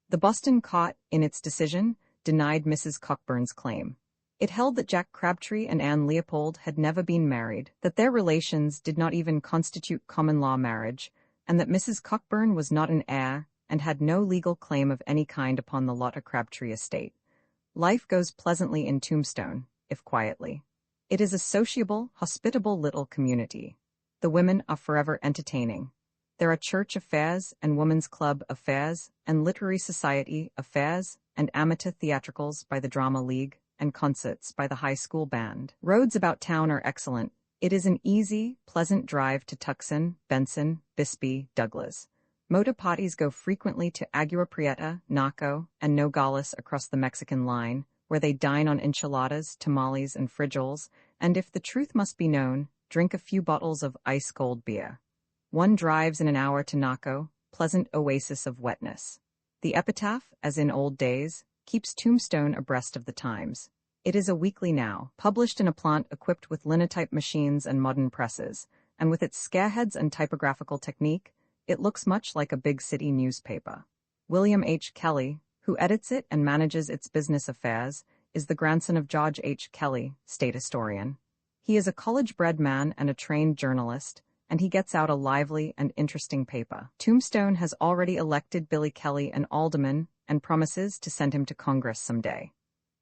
The Boston court, in its decision, denied Mrs. Cockburn's claim. It held that Jack Crabtree and Anne Leopold had never been married, that their relations did not even constitute common-law marriage, and that Mrs. Cockburn was not an heir and had no legal claim of any kind upon the Lotta Crabtree estate. Life goes pleasantly in Tombstone, if quietly. It is a sociable, hospitable little community. The women are forever entertaining. There are church affairs and women's club affairs and literary society affairs and amateur theatricals by the Drama League and concerts by the high school band. Roads about town are excellent. It is an easy, pleasant drive to Tucson, Benson, Bisbee, Douglas. Motor parties go frequently to Agua Prieta, Naco, and Nogales across the Mexican line, where they dine on enchiladas, tamales, and frijoles, and if the truth must be known, drink a few bottles of ice-cold beer. One drives in an hour to Naco, pleasant oasis of wetness. The Epitaph, as in old days, keeps Tombstone abreast of the times. It is a weekly now, published in a plant equipped with linotype machines and modern presses, and with its scareheads and typographical technique, it looks much like a big city newspaper. William H. Kelly, who edits it and manages its business affairs, is the grandson of George H. Kelly, state historian. He is a college-bred man and a trained journalist, and he gets out a lively and interesting paper. Tombstone has already elected Billy Kelly an alderman and promises to send him to Congress someday.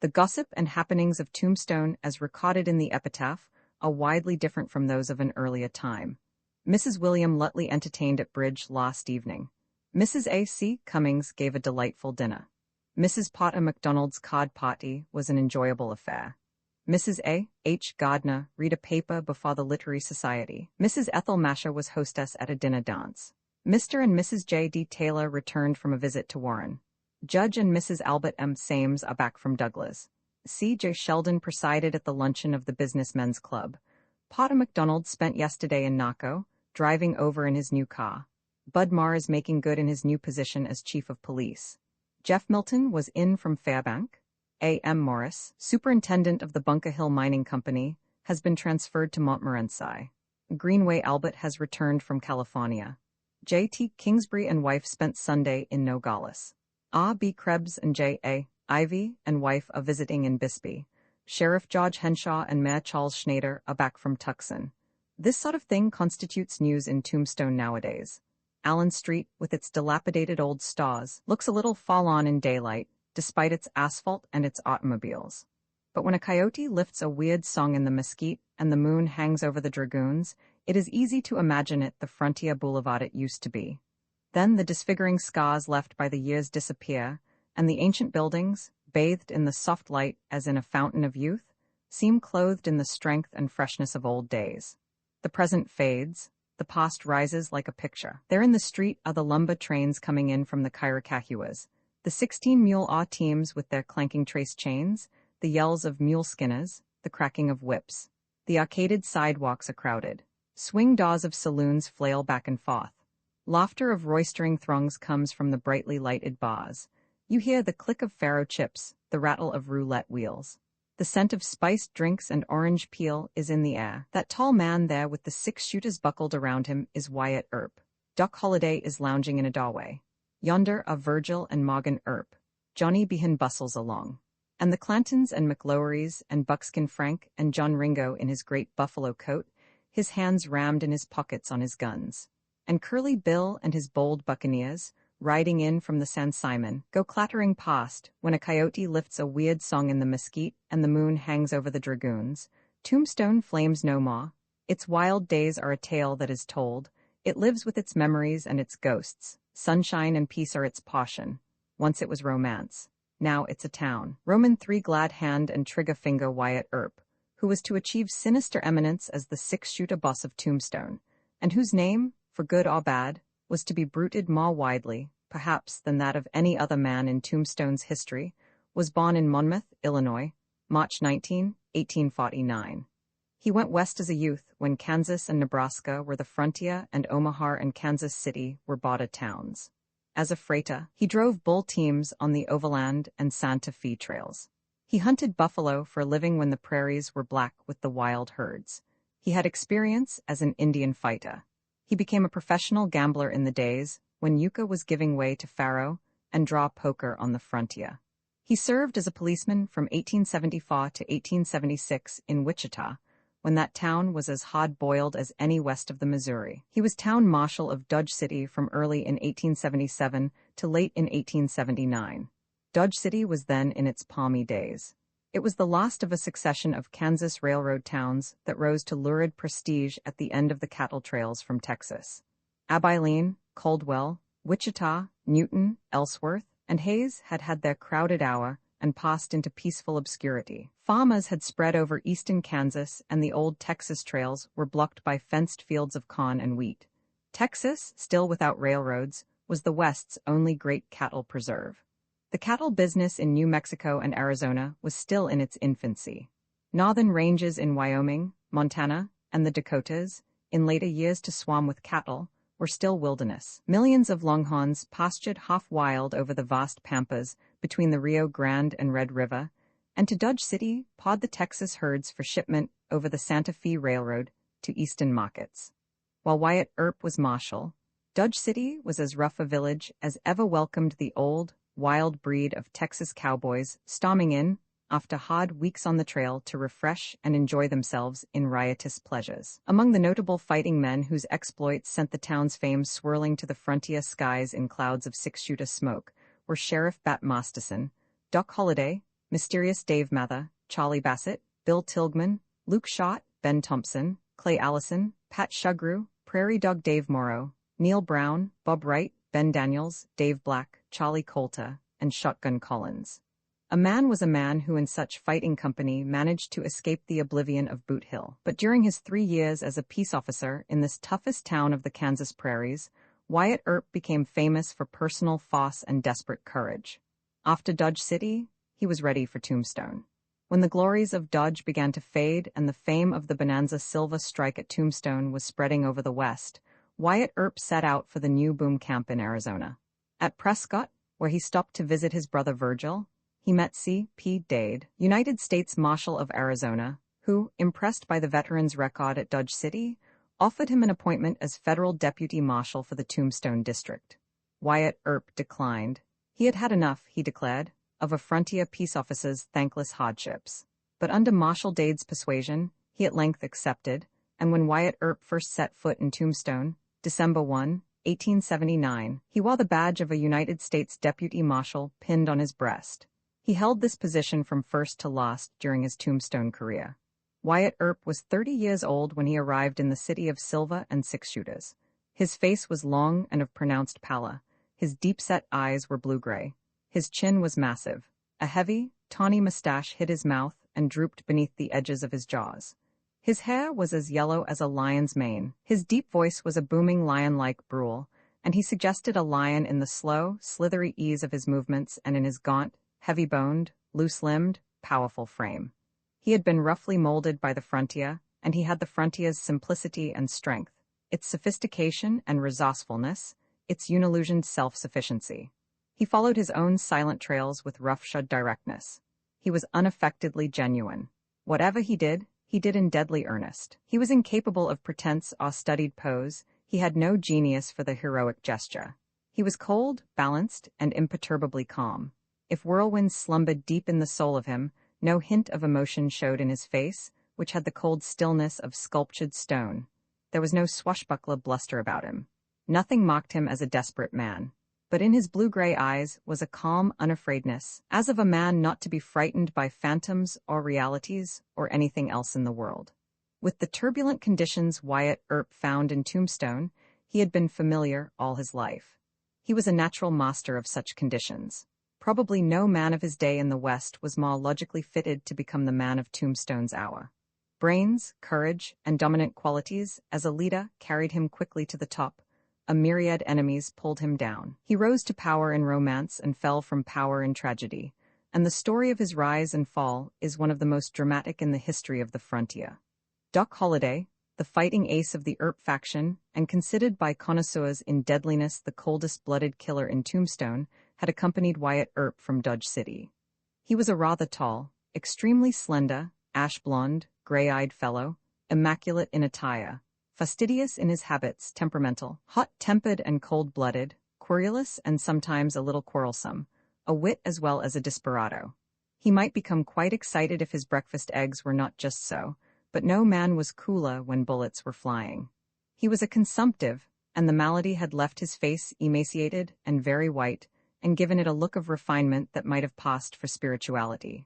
The gossip and happenings of Tombstone, as recorded in the epitaph, are widely different from those of an earlier time. Mrs. William Lutley entertained at bridge last evening. Mrs. A. C. Cummings gave a delightful dinner. Mrs. Potter MacDonald's card party was an enjoyable affair. Mrs. A. H. Gardner read a paper before the Literary Society. Mrs. Ethel Masher was hostess at a dinner dance. Mr. and Mrs. J. D. Taylor returned from a visit to Warren. Judge and Mrs. Albert M. Sames are back from Douglas. C. J. Sheldon presided at the luncheon of the Business Men's Club. Potter MacDonald spent yesterday in Naco, driving over in his new car. Bud Marr is making good in his new position as chief of police. Jeff Milton was in from Fairbank. A. M. Morris, superintendent of the Bunker Hill Mining Company, has been transferred to Montmorency. Greenway Albert has returned from California. J. T. Kingsbury and wife spent Sunday in Nogales. R. B. Krebs and J. A. Ivy and wife are visiting in Bisbee. Sheriff George Henshaw and Mayor Charles Schneider are back from Tucson. This sort of thing constitutes news in Tombstone nowadays. Allen Street, with its dilapidated old stores, looks a little fall-on in daylight, despite its asphalt and its automobiles. But when a coyote lifts a weird song in the mesquite and the moon hangs over the dragoons, it is easy to imagine it the frontier boulevard it used to be. Then the disfiguring scars left by the years disappear, and the ancient buildings, bathed in the soft light as in a fountain of youth, seem clothed in the strength and freshness of old days. The present fades, the past rises like a picture. There in the street are the lumber trains coming in from the Kairacahuas, the 16-mule teams with their clanking trace chains, the yells of mule skinners, the cracking of whips. The arcaded sidewalks are crowded. Swing doors of saloons flail back and forth. Laughter of roistering throngs comes from the brightly lighted bars. You hear the click of faro chips, the rattle of roulette wheels. The scent of spiced drinks and orange peel is in the air. That tall man there with the 6 shooters buckled around him is Wyatt Earp. Doc Holliday is lounging in a doorway. Yonder are Virgil and Morgan Earp. Johnny Behan bustles along. And the Clantons and McLowrys and Buckskin Frank and John Ringo in his great buffalo coat, his hands rammed in his pockets on his guns. And Curly Bill and his bold buccaneers, riding in from the San Simon, go clattering past when a coyote lifts a weird song in the mesquite and the moon hangs over the dragoons. Tombstone flames no more. Its wild days are a tale that is told. It lives with its memories and its ghosts. Sunshine and peace are its passion. Once it was romance. Now it's a town. Roman III glad hand and trigger finger Wyatt Earp, who was to achieve sinister eminence as the six-shooter boss of Tombstone, and whose name, for good or bad, was to be bruited more widely, perhaps, than that of any other man in Tombstone's history, was born in Monmouth, Illinois, March 19, 1849. He went west as a youth when Kansas and Nebraska were the frontier and Omaha and Kansas City were border towns. As a freighter, he drove bull teams on the Overland and Santa Fe trails. He hunted buffalo for a living when the prairies were black with the wild herds. He had experience as an Indian fighter. He became a professional gambler in the days when euchre was giving way to faro and draw poker on the frontier. He served as a policeman from 1874 to 1876 in Wichita, when that town was as hard-boiled as any west of the Missouri. He was town marshal of Dodge City from early in 1877 to late in 1879. Dodge City was then in its palmy days. It was the last of a succession of Kansas railroad towns that rose to lurid prestige at the end of the cattle trails from Texas. Abilene, Caldwell, Wichita, Newton, Ellsworth, and Hayes had had their crowded hour and passed into peaceful obscurity. Farmers had spread over eastern Kansas, and the old Texas trails were blocked by fenced fields of corn and wheat. Texas, still without railroads, was the West's only great cattle preserve. The cattle business in New Mexico and Arizona was still in its infancy. Northern ranges in Wyoming, Montana, and the Dakotas, in later years to swarm with cattle, were still wilderness. Millions of longhorns pastured half-wild over the vast pampas between the Rio Grande and Red River, and to Dodge City pawed the Texas herds for shipment over the Santa Fe Railroad to eastern markets. While Wyatt Earp was marshal, Dodge City was as rough a village as ever welcomed the old, wild breed of Texas cowboys storming in after hard weeks on the trail to refresh and enjoy themselves in riotous pleasures. Among the notable fighting men whose exploits sent the town's fame swirling to the frontier skies in clouds of six-shooter smoke were Sheriff Bat Masterson, Doc Holliday, Mysterious Dave Mather, Charlie Bassett, Bill Tilghman, Luke Schott, Ben Thompson, Clay Allison, Pat Shugru, Prairie Dog Dave Morrow, Neil Brown, Bob Wright, Ben Daniels, Dave Black, Charlie Coulter, and Shotgun Collins. A man was a man who in such fighting company managed to escape the oblivion of Boot Hill. But during his 3 years as a peace officer in this toughest town of the Kansas prairies, Wyatt Earp became famous for personal force and desperate courage. After Dodge City, he was ready for Tombstone. When the glories of Dodge began to fade and the fame of the Bonanza Silva strike at Tombstone was spreading over the West, Wyatt Earp set out for the new boom camp in Arizona. At Prescott, where he stopped to visit his brother Virgil, he met C.P. Dade, United States Marshal of Arizona, who, impressed by the veteran's record at Dodge City, offered him an appointment as federal deputy marshal for the Tombstone district. Wyatt Earp declined. He had had enough, he declared, of a frontier peace officer's thankless hardships. But under Marshal Dade's persuasion, he at length accepted, and when Wyatt Earp first set foot in Tombstone, December 1, 1879, he wore the badge of a United States Deputy Marshal pinned on his breast. He held this position from first to last during his Tombstone career. Wyatt Earp was 30 years old when he arrived in the city of Silva and six-shooters. His face was long and of pronounced pallor. His deep-set eyes were blue-gray. His chin was massive. A heavy, tawny mustache hid his mouth and drooped beneath the edges of his jaws. His hair was as yellow as a lion's mane. His deep voice was a booming lion-like brool, and he suggested a lion in the slow, slithery ease of his movements and in his gaunt, heavy-boned, loose-limbed, powerful frame. He had been roughly molded by the frontier, and he had the frontier's simplicity and strength, its sophistication and resourcefulness, its unillusioned self-sufficiency. He followed his own silent trails with roughshod directness. He was unaffectedly genuine. Whatever he did in deadly earnest. He was incapable of pretense or studied pose. He had no genius for the heroic gesture. He was cold, balanced, and imperturbably calm. If whirlwinds slumbered deep in the soul of him, no hint of emotion showed in his face, which had the cold stillness of sculptured stone. There was no swashbuckler bluster about him. Nothing mocked him as a desperate man. but in his blue-gray eyes was a calm unafraidness, as of a man not to be frightened by phantoms or realities or anything else in the world. With the turbulent conditions Wyatt Earp found in Tombstone, he had been familiar all his life. He was a natural master of such conditions. Probably no man of his day in the West was more logically fitted to become the man of Tombstone's hour. Brains, courage, and dominant qualities as a leader carried him quickly to the top. A myriad enemies pulled him down. He rose to power in romance and fell from power in tragedy, and the story of his rise and fall is one of the most dramatic in the history of the frontier. Doc Holliday, the fighting ace of the Earp faction, and considered by connoisseurs in deadliness the coldest-blooded killer in Tombstone, had accompanied Wyatt Earp from Dodge City. He was a rather tall, extremely slender, ash-blonde, gray-eyed fellow, immaculate in attire, fastidious in his habits, temperamental, hot-tempered and cold-blooded, querulous and sometimes a little quarrelsome, a wit as well as a desperado. He might become quite excited if his breakfast eggs were not just so, but no man was cooler when bullets were flying. He was a consumptive, and the malady had left his face emaciated and very white, and given it a look of refinement that might have passed for spirituality.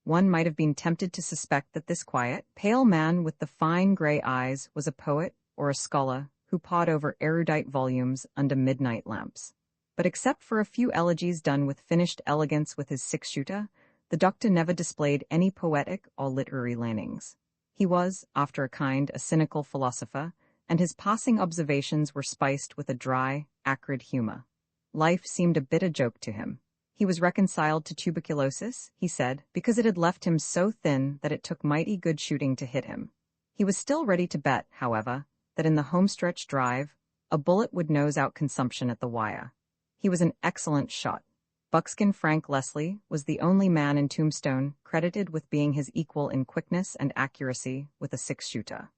One might have been tempted to suspect that this quiet, pale man with the fine gray eyes was a poet or a scholar who pawed over erudite volumes under midnight lamps. But except for a few elegies done with finished elegance with his six-shooter, the doctor never displayed any poetic or literary leanings. He was, after a kind, a cynical philosopher, and his passing observations were spiced with a dry, acrid humor. Life seemed a bitter joke to him. He was reconciled to tuberculosis, he said, because it had left him so thin that it took mighty good shooting to hit him. He was still ready to bet, however, that in the homestretch drive, a bullet would nose out consumption at the wire. He was an excellent shot. Buckskin Frank Leslie was the only man in Tombstone credited with being his equal in quickness and accuracy with a six-shooter.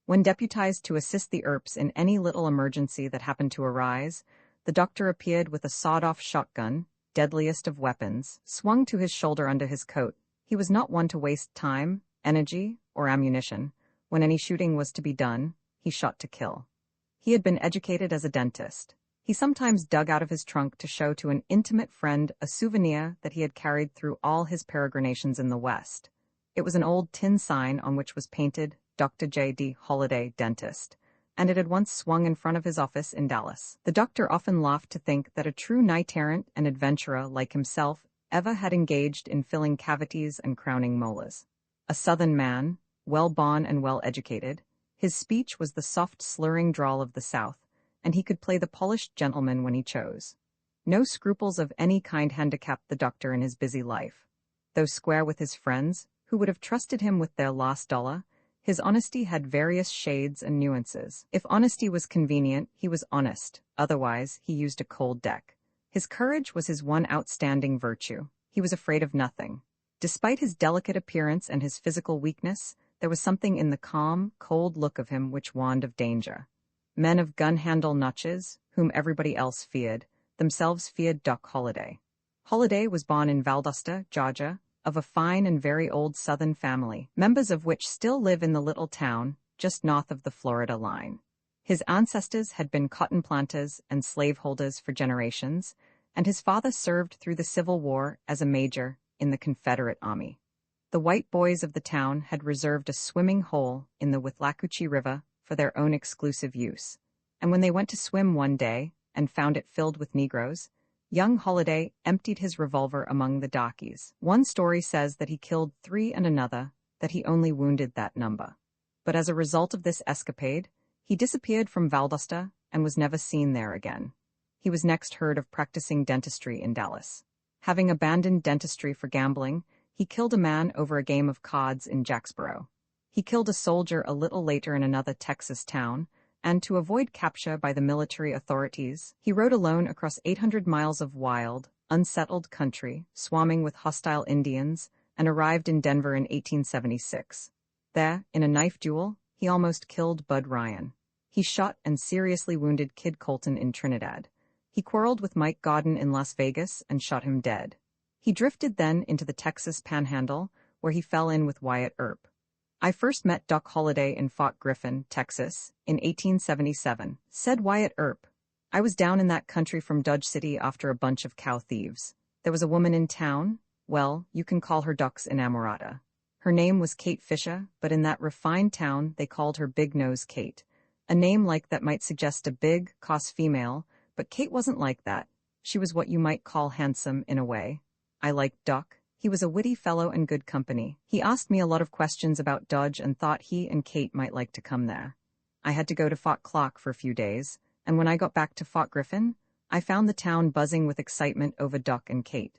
When deputized to assist the Earps in any little emergency that happened to arise, the doctor appeared with a sawed-off shotgun, deadliest of weapons, swung to his shoulder under his coat. He was not one to waste time, energy, or ammunition. When any shooting was to be done, he shot to kill. He had been educated as a dentist. He sometimes dug out of his trunk to show to an intimate friend a souvenir that he had carried through all his peregrinations in the West. It was an old tin sign on which was painted Dr. J.D. Holliday, Dentist, and it had once swung in front of his office in Dallas. The doctor often laughed to think that a true knight-errant and adventurer like himself ever had engaged in filling cavities and crowning molars. A Southern man, well-born and well-educated, his speech was the soft slurring drawl of the South, and he could play the polished gentleman when he chose. No scruples of any kind handicapped the doctor in his busy life. Though square with his friends, who would have trusted him with their last dollar, his honesty had various shades and nuances. If honesty was convenient, he was honest. Otherwise, he used a cold deck. His courage was his one outstanding virtue. He was afraid of nothing. Despite his delicate appearance and his physical weakness, there was something in the calm, cold look of him which warned of danger. Men of gun-handle notches, whom everybody else feared, themselves feared Doc Holliday. Holliday was born in Valdosta, Georgia, of a fine and very old Southern family, members of which still live in the little town just north of the Florida line. His ancestors had been cotton planters and slaveholders for generations, and his father served through the Civil War as a major in the Confederate Army. The white boys of the town had reserved a swimming hole in the Withlacoochee River for their own exclusive use, and when they went to swim one day and found it filled with Negroes, young Holliday emptied his revolver among the darkies. One story says that he killed 3 and another, that he only wounded that number. But as a result of this escapade, he disappeared from Valdosta and was never seen there again. He was next heard of practicing dentistry in Dallas. Having abandoned dentistry for gambling, he killed a man over a game of cards in Jacksboro. He killed a soldier a little later in another Texas town, and to avoid capture by the military authorities, he rode alone across 800 miles of wild, unsettled country, swarming with hostile Indians, and arrived in Denver in 1876. There, in a knife duel, he almost killed Bud Ryan. He shot and seriously wounded Kid Colton in Trinidad. He quarreled with Mike Godden in Las Vegas and shot him dead. He drifted then into the Texas Panhandle, where he fell in with Wyatt Earp. I first met Doc Holliday in Fort Griffin, Texas, in 1877, said Wyatt Earp. I was down in that country from Dodge City after a bunch of cow thieves. There was a woman in town, well, you can call her Duck's inamorata. Her name was Kate Fisher, but in that refined town they called her Big Nose Kate. A name like that might suggest a big, coss female, but Kate wasn't like that. She was what you might call handsome in a way. I liked Duck. He was a witty fellow and good company. He asked me a lot of questions about Dodge and thought he and Kate might like to come there. I had to go to Fort Clark for a few days, and when I got back to Fort Griffin, I found the town buzzing with excitement over Duck and Kate.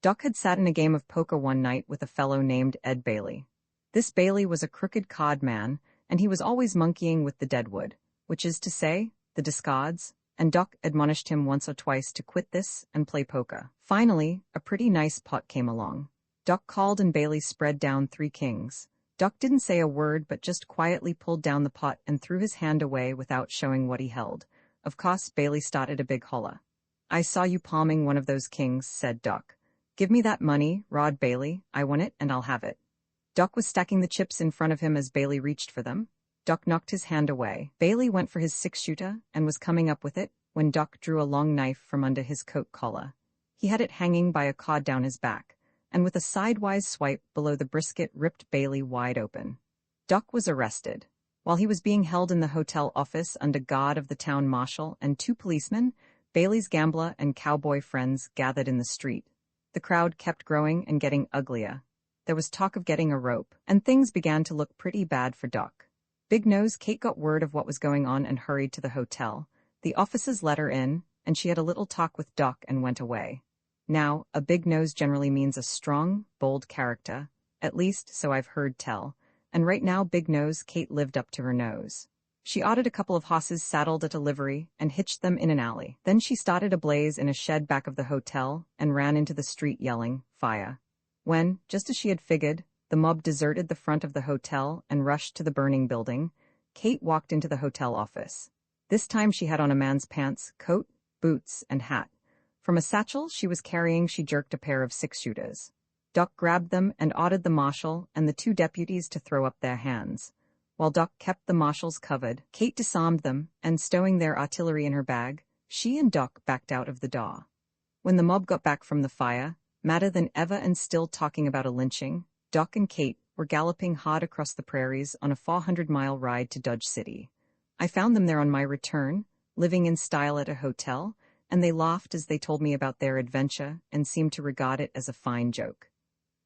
Duck had sat in a game of poker one night with a fellow named Ed Bailey. This Bailey was a crooked cod man, and he was always monkeying with the deadwood, which is to say, the discards, and Duck admonished him once or twice to quit this and play poker. Finally, a pretty nice pot came along. Duck called and Bailey spread down 3 kings. Duck didn't say a word but just quietly pulled down the pot and threw his hand away without showing what he held. Of course, Bailey started a big holler. "I saw you palming one of those kings," said Duck. "Give me that money, Rod Bailey. I want it and I'll have it." Duck was stacking the chips in front of him as Bailey reached for them. Duck knocked his hand away. Bailey went for his 6-shooter and was coming up with it when Duck drew a long knife from under his coat collar. He had it hanging by a cord down his back, and with a sidewise swipe below the brisket ripped Bailey wide open. Duck was arrested. While he was being held in the hotel office under guard of the town marshal and 2 policemen, Bailey's gambler and cowboy friends gathered in the street. The crowd kept growing and getting uglier. There was talk of getting a rope, and things began to look pretty bad for Duck. Big Nose Kate got word of what was going on and hurried to the hotel. The officers let her in, and she had a little talk with Duck and went away. Now, a big nose generally means a strong, bold character, at least so I've heard tell, and right now Big Nose Kate lived up to her nose. She ordered a couple of horses saddled at a livery and hitched them in an alley. Then she started a blaze in a shed back of the hotel and ran into the street yelling, "Fire." When, just as she had figured, the mob deserted the front of the hotel and rushed to the burning building, Kate walked into the hotel office. This time she had on a man's pants, coat, boots, and hat. From a satchel she was carrying she jerked a pair of 6-shooters. Duck grabbed them and ordered the marshal and the 2 deputies to throw up their hands. While Duck kept the marshals covered, Kate disarmed them, and stowing their artillery in her bag, she and Duck backed out of the door. When the mob got back from the fire, madder than ever and still talking about a lynching, Duck and Kate were galloping hard across the prairies on a 400-mile ride to Dodge City. I found them there on my return, living in style at a hotel, and they laughed as they told me about their adventure and seemed to regard it as a fine joke.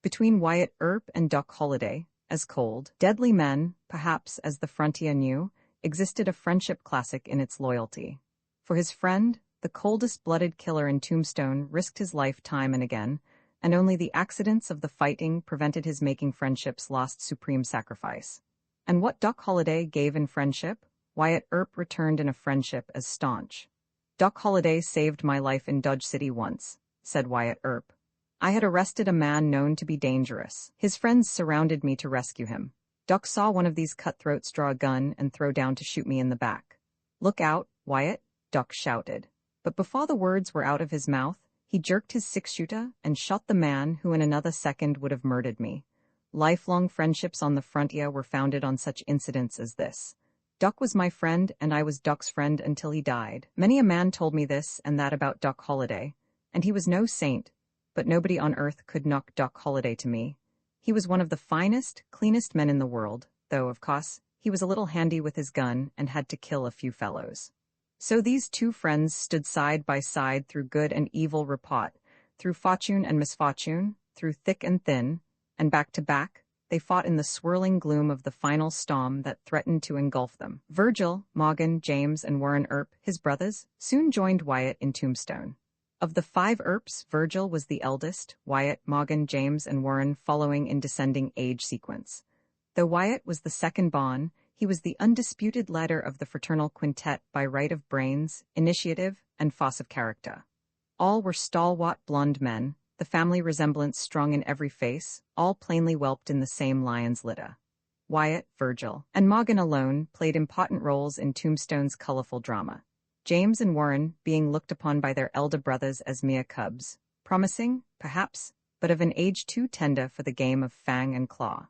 Between Wyatt Earp and Duck Holliday, as cold, deadly men, perhaps as the frontier knew, existed a friendship classic in its loyalty. For his friend, the coldest-blooded killer in Tombstone risked his life time and again, and only the accidents of the fighting prevented his making friendship's last supreme sacrifice. And what Duck Holliday gave in friendship, Wyatt Earp returned in a friendship as staunch. "Duck Holliday saved my life in Dodge City once," said Wyatt Earp. "I had arrested a man known to be dangerous. His friends surrounded me to rescue him. Duck saw one of these cutthroats draw a gun and throw down to shoot me in the back. 'Look out, Wyatt,' Duck shouted. But before the words were out of his mouth, he jerked his 6-shooter and shot the man who in another second would have murdered me. Lifelong friendships on the frontier were founded on such incidents as this. Duck was my friend, and I was Duck's friend until he died. Many a man told me this and that about Duck Holliday, and he was no saint, but nobody on earth could knock Duck Holliday to me. He was one of the finest, cleanest men in the world, though, of course, he was a little handy with his gun and had to kill a few fellows. So these 2 friends stood side by side through good and evil report, through fortune and misfortune, through thick and thin, and back to back, they fought in the swirling gloom of the final storm that threatened to engulf them. Virgil, Morgan, James, and Warren Earp, his brothers, soon joined Wyatt in Tombstone. Of the 5 Earps, Virgil was the eldest, Wyatt, Morgan, James, and Warren following in descending age sequence. Though Wyatt was the second born, he was the undisputed leader of the fraternal quintet by right of brains, initiative, and force of character. All were stalwart blond men, the family resemblance strong in every face, all plainly whelped in the same lion's litter. Wyatt, Virgil, and Morgan alone played important roles in Tombstone's colorful drama. James and Warren being looked upon by their elder brothers as mere cubs, promising, perhaps, but of an age too tender for the game of fang and claw.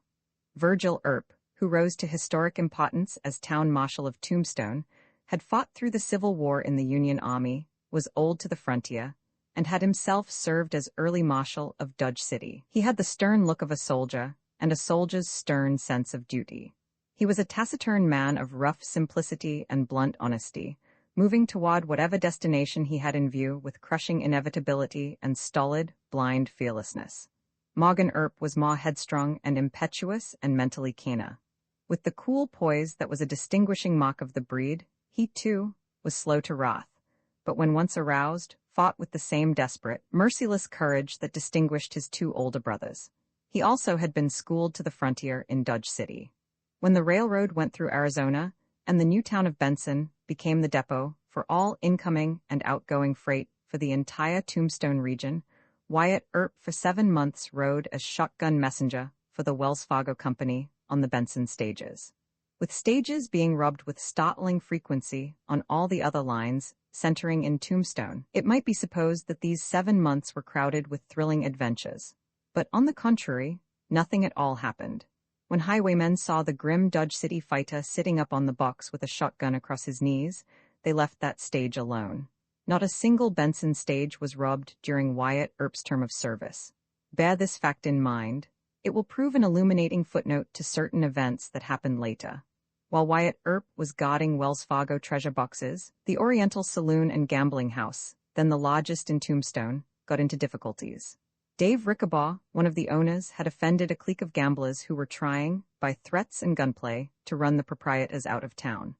Virgil Earp, who rose to historic importance as town marshal of Tombstone, had fought through the Civil War in the Union Army, was old to the frontier, and had himself served as early marshal of Dodge City. He had the stern look of a soldier, and a soldier's stern sense of duty. He was a taciturn man of rough simplicity and blunt honesty, moving toward whatever destination he had in view with crushing inevitability and stolid, blind fearlessness. Morgan Earp was more headstrong and impetuous and mentally keener. With the cool poise that was a distinguishing mark of the breed, he, too, was slow to wrath, but when once aroused, fought with the same desperate, merciless courage that distinguished his two older brothers. He also had been schooled to the frontier in Dodge City. When the railroad went through Arizona, and the new town of Benson became the depot for all incoming and outgoing freight for the entire Tombstone region, Wyatt Earp for 7 months rode as shotgun messenger for the Wells Fargo Company on the Benson stages. With stages being rubbed with startling frequency on all the other lines centering in Tombstone, it might be supposed that these 7 months were crowded with thrilling adventures. But on the contrary, nothing at all happened. When highwaymen saw the grim Dodge City fighter sitting up on the box with a shotgun across his knees, they left that stage alone. Not a single Benson stage was robbed during Wyatt Earp's term of service. Bear this fact in mind. It will prove an illuminating footnote to certain events that happened later. While Wyatt Earp was guarding Wells Fargo treasure boxes, the Oriental Saloon and Gambling House, then the largest in Tombstone, got into difficulties. Dave Rickabaugh, one of the owners, had offended a clique of gamblers who were trying, by threats and gunplay, to run the proprietors out of town.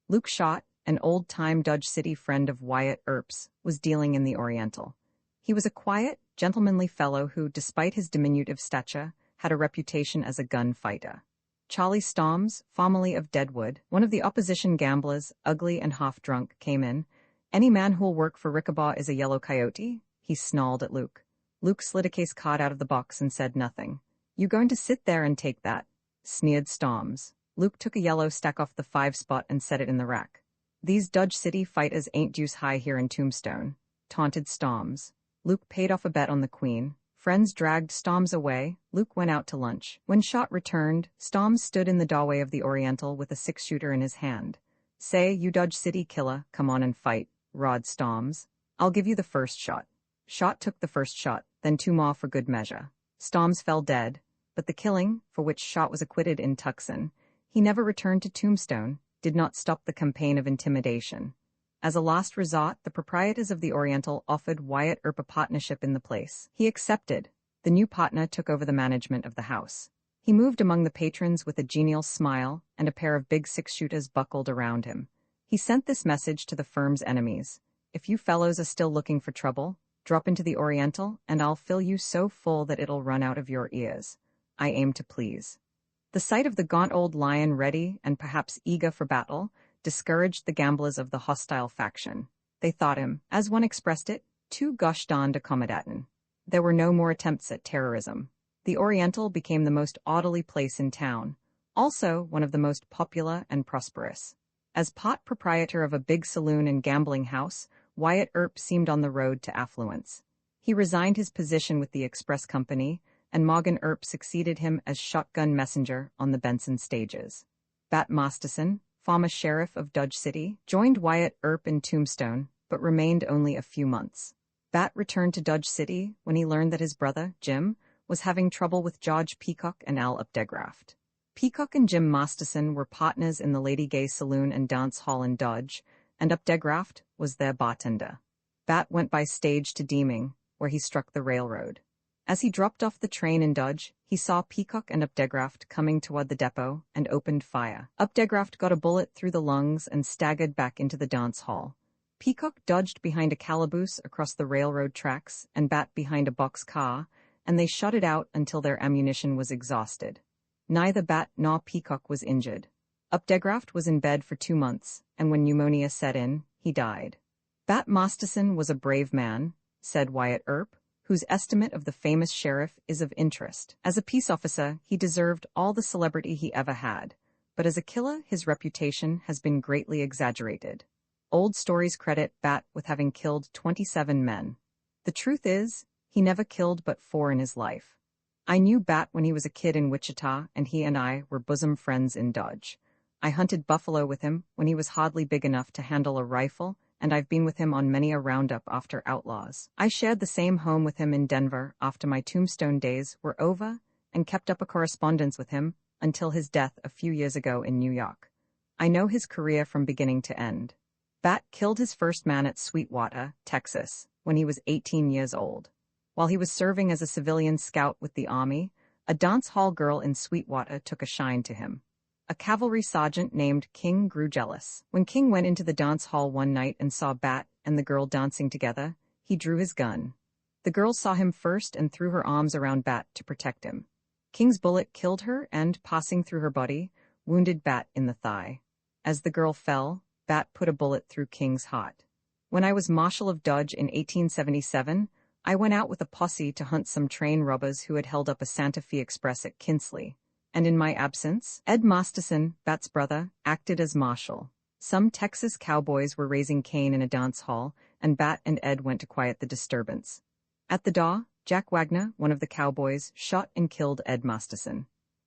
Luke Schott, an old-time Dodge City friend of Wyatt Earp's, was dealing in the Oriental. He was a quiet, gentlemanly fellow who, despite his diminutive stature, had a reputation as a gunfighter. Charlie Storms, formerly of Deadwood, one of the opposition gamblers, ugly and half-drunk, came in. "Any man who'll work for Rickabaugh is a yellow coyote," he snarled at Luke. Luke slid a case card out of the box and said nothing. "You going to sit there and take that?" sneered Storms. Luke took a yellow stack off the 5 spot and set it in the rack. "These Dodge City fighters ain't deuce high here in Tombstone," taunted Storms. Luke paid off a bet on the queen. Friends dragged Storms away. Luke went out to lunch. When Schott returned, Storms stood in the doorway of the Oriental with a 6-shooter in his hand. "Say, you Dodge City killer, come on and fight," roared Storms. "I'll give you the first shot." Schott took the first shot, then 2 more for good measure. Storms fell dead, but the killing, for which Schott was acquitted in Tucson, he never returned to Tombstone, did not stop the campaign of intimidation. As a last resort, the proprietors of the Oriental offered Wyatt Earp a partnership in the place. He accepted. The new partner took over the management of the house. He moved among the patrons with a genial smile and a pair of big 6-shooters buckled around him. He sent this message to the firm's enemies: "If you fellows are still looking for trouble, drop into the Oriental, and I'll fill you so full that it'll run out of your ears. I aim to please." The sight of the gaunt old lion ready and perhaps eager for battle discouraged the gamblers of the hostile faction. They thought him, as one expressed it, too gosh darned accommodatin'. There were no more attempts at terrorism. The Oriental became the most orderly place in town, also one of the most popular and prosperous. As part proprietor of a big saloon and gambling house, Wyatt Earp seemed on the road to affluence. He resigned his position with the Express Company, and Morgan Earp succeeded him as shotgun messenger on the Benson stages. Bat Masterson, former sheriff of Dodge City, joined Wyatt Earp in Tombstone, but remained only a few months. Bat returned to Dodge City when he learned that his brother, Jim, was having trouble with George Peacock and Al Updegraft. Peacock and Jim Masterson were partners in the Lady Gay Saloon and Dance Hall in Dodge, and Updegraft was their bartender. Bat went by stage to Deeming, where he struck the railroad. As he dropped off the train in Dodge, he saw Peacock and Updegraft coming toward the depot and opened fire. Updegraft got a bullet through the lungs and staggered back into the dance hall. Peacock dodged behind a calaboose across the railroad tracks and Bat behind a box car, and they shot it out until their ammunition was exhausted. Neither Bat nor Peacock was injured. Updegraft was in bed for 2 months, and when pneumonia set in, he died. Bat Masterson was a brave man, said Wyatt Earp, whose estimate of the famous sheriff is of interest. As a peace officer, he deserved all the celebrity he ever had, but as a killer, his reputation has been greatly exaggerated. Old stories credit Bat with having killed 27 men. The truth is, he never killed but 4 in his life. I knew Bat when he was a kid in Wichita, and he and I were bosom friends in Dodge. I hunted buffalo with him when he was hardly big enough to handle a rifle, and I've been with him on many a roundup after outlaws. I shared the same home with him in Denver after my Tombstone days were over, and kept up a correspondence with him until his death a few years ago in New York. I know his career from beginning to end. Bat killed his first man at Sweetwater, Texas, when he was 18 years old. While he was serving as a civilian scout with the Army, a dance hall girl in Sweetwater took a shine to him. A cavalry sergeant named King grew jealous. When King went into the dance hall one night and saw Bat and the girl dancing together, he drew his gun. The girl saw him first and threw her arms around Bat to protect him. King's bullet killed her and, passing through her body, wounded Bat in the thigh. As the girl fell, Bat put a bullet through King's heart. When I was Marshal of Dodge in 1877, I went out with a posse to hunt some train robbers who had held up a Santa Fe Express at Kinsley. And in my absence, Ed Masterson, Bat's brother, acted as marshal. Some Texas cowboys were raising Cain in a dance hall, and Bat and Ed went to quiet the disturbance. At the door, Jack Wagner, one of the cowboys, shot and killed Ed Masterson.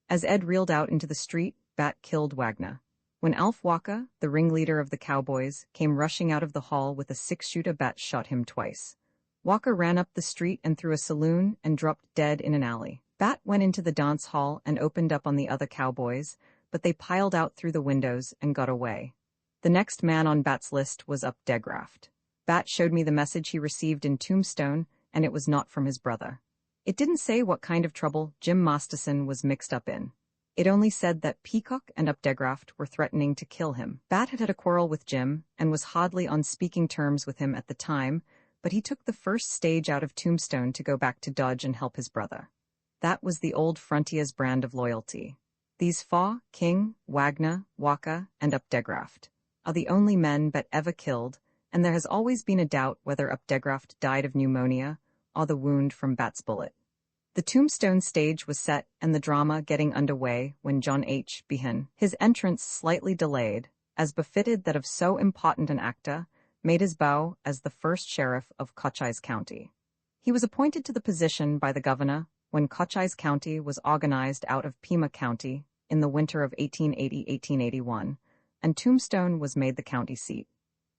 As Ed reeled out into the street, Bat killed Wagner. When Alf Walker, the ringleader of the cowboys, came rushing out of the hall with a six-shooter, Bat shot him twice. Walker ran up the street and through a saloon and dropped dead in an alley. Bat went into the dance hall and opened up on the other cowboys, but they piled out through the windows and got away. The next man on Bat's list was Up Degraft. Bat showed me the message he received in Tombstone, and it was not from his brother. It didn't say what kind of trouble Jim Masterson was mixed up in. It only said that Peacock and Up Degraft were threatening to kill him. Bat had a quarrel with Jim and was hardly on speaking terms with him at the time, but he took the first stage out of Tombstone to go back to Dodge and help his brother. That was the old Frontier's brand of loyalty. These four, King, Wagner, Walker, and Up Degraft, are the only men Bat ever killed, and there has always been a doubt whether Up Degraft died of pneumonia or the wound from Bat's bullet. The Tombstone stage was set and the drama getting underway when John H. Behan, his entrance slightly delayed, as befitted that of so important an actor, made his bow as the first sheriff of Cochise County. He was appointed to the position by the governor when Cochise County was organized out of Pima County in the winter of 1880-1881, and Tombstone was made the county seat.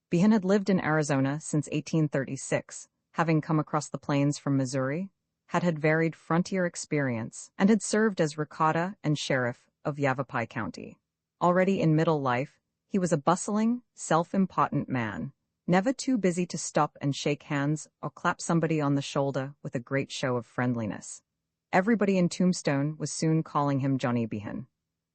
Behan had lived in Arizona since 1836, having come across the plains from Missouri, had varied frontier experience, and had served as recorder and sheriff of Yavapai County. Already in middle life, he was a bustling, self-important man, never too busy to stop and shake hands or clap somebody on the shoulder with a great show of friendliness. Everybody in Tombstone was soon calling him Johnny Behan.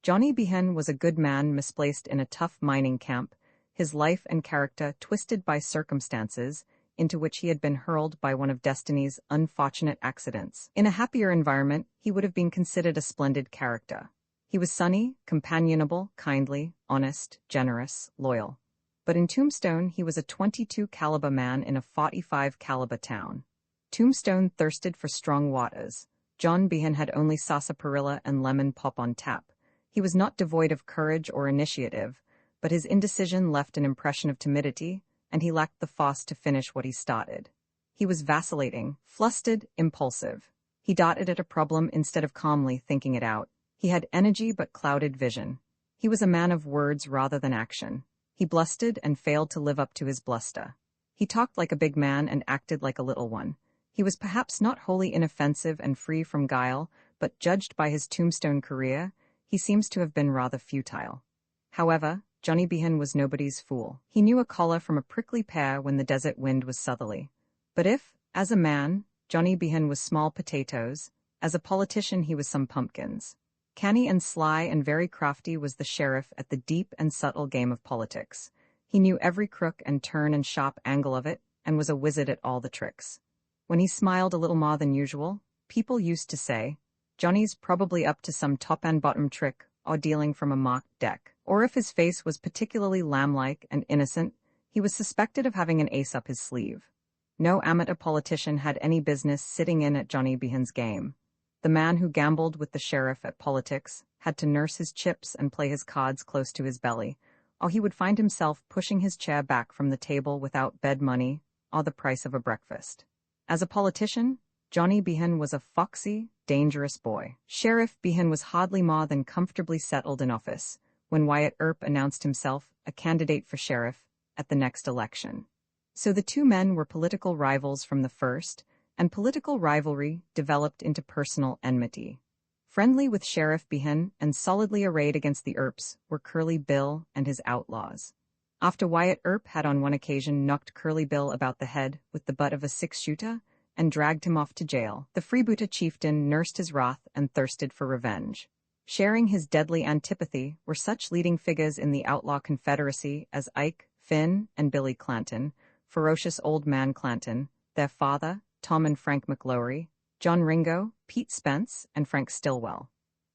Johnny Behan was a good man misplaced in a tough mining camp, his life and character twisted by circumstances into which he had been hurled by one of destiny's unfortunate accidents. In a happier environment, he would have been considered a splendid character. He was sunny, companionable, kindly, honest, generous, loyal. But in Tombstone, he was a 22 caliber man in a 45 caliber town. Tombstone thirsted for strong waters. John Behan had only sarsaparilla and lemon pop on tap. He was not devoid of courage or initiative, but his indecision left an impression of timidity, and he lacked the force to finish what he started. He was vacillating, flustered, impulsive. He darted at a problem instead of calmly thinking it out. He had energy but clouded vision. He was a man of words rather than action. He blustered and failed to live up to his bluster. He talked like a big man and acted like a little one. He was perhaps not wholly inoffensive and free from guile, but judged by his Tombstone career, he seems to have been rather futile. However, Johnny Behan was nobody's fool. He knew a collar from a prickly pear when the desert wind was southerly. But if, as a man, Johnny Behan was small potatoes, as a politician he was some pumpkins. Canny and sly and very crafty was the sheriff at the deep and subtle game of politics. He knew every crook and turn and sharp angle of it, and was a wizard at all the tricks. When he smiled a little more than usual, people used to say, "Johnny's probably up to some top and bottom trick, or dealing from a marked deck." Or if his face was particularly lamb-like and innocent, he was suspected of having an ace up his sleeve. No amateur politician had any business sitting in at Johnny Behan's game. The man who gambled with the sheriff at politics had to nurse his chips and play his cards close to his belly, or he would find himself pushing his chair back from the table without bed money or the price of a breakfast. As a politician, Johnny Behan was a foxy, dangerous boy. Sheriff Behan was hardly more than comfortably settled in office, when Wyatt Earp announced himself a candidate for sheriff at the next election. So the two men were political rivals from the first, and political rivalry developed into personal enmity. Friendly with Sheriff Behan and solidly arrayed against the Earps were Curly Bill and his outlaws. After Wyatt Earp had on one occasion knocked Curly Bill about the head with the butt of a six-shooter and dragged him off to jail, the freebooter chieftain nursed his wrath and thirsted for revenge. Sharing his deadly antipathy were such leading figures in the outlaw confederacy as Ike, Finn, and Billy Clanton, ferocious old man Clanton, their father, Tom and Frank McLaury, John Ringo, Pete Spence, and Frank Stillwell.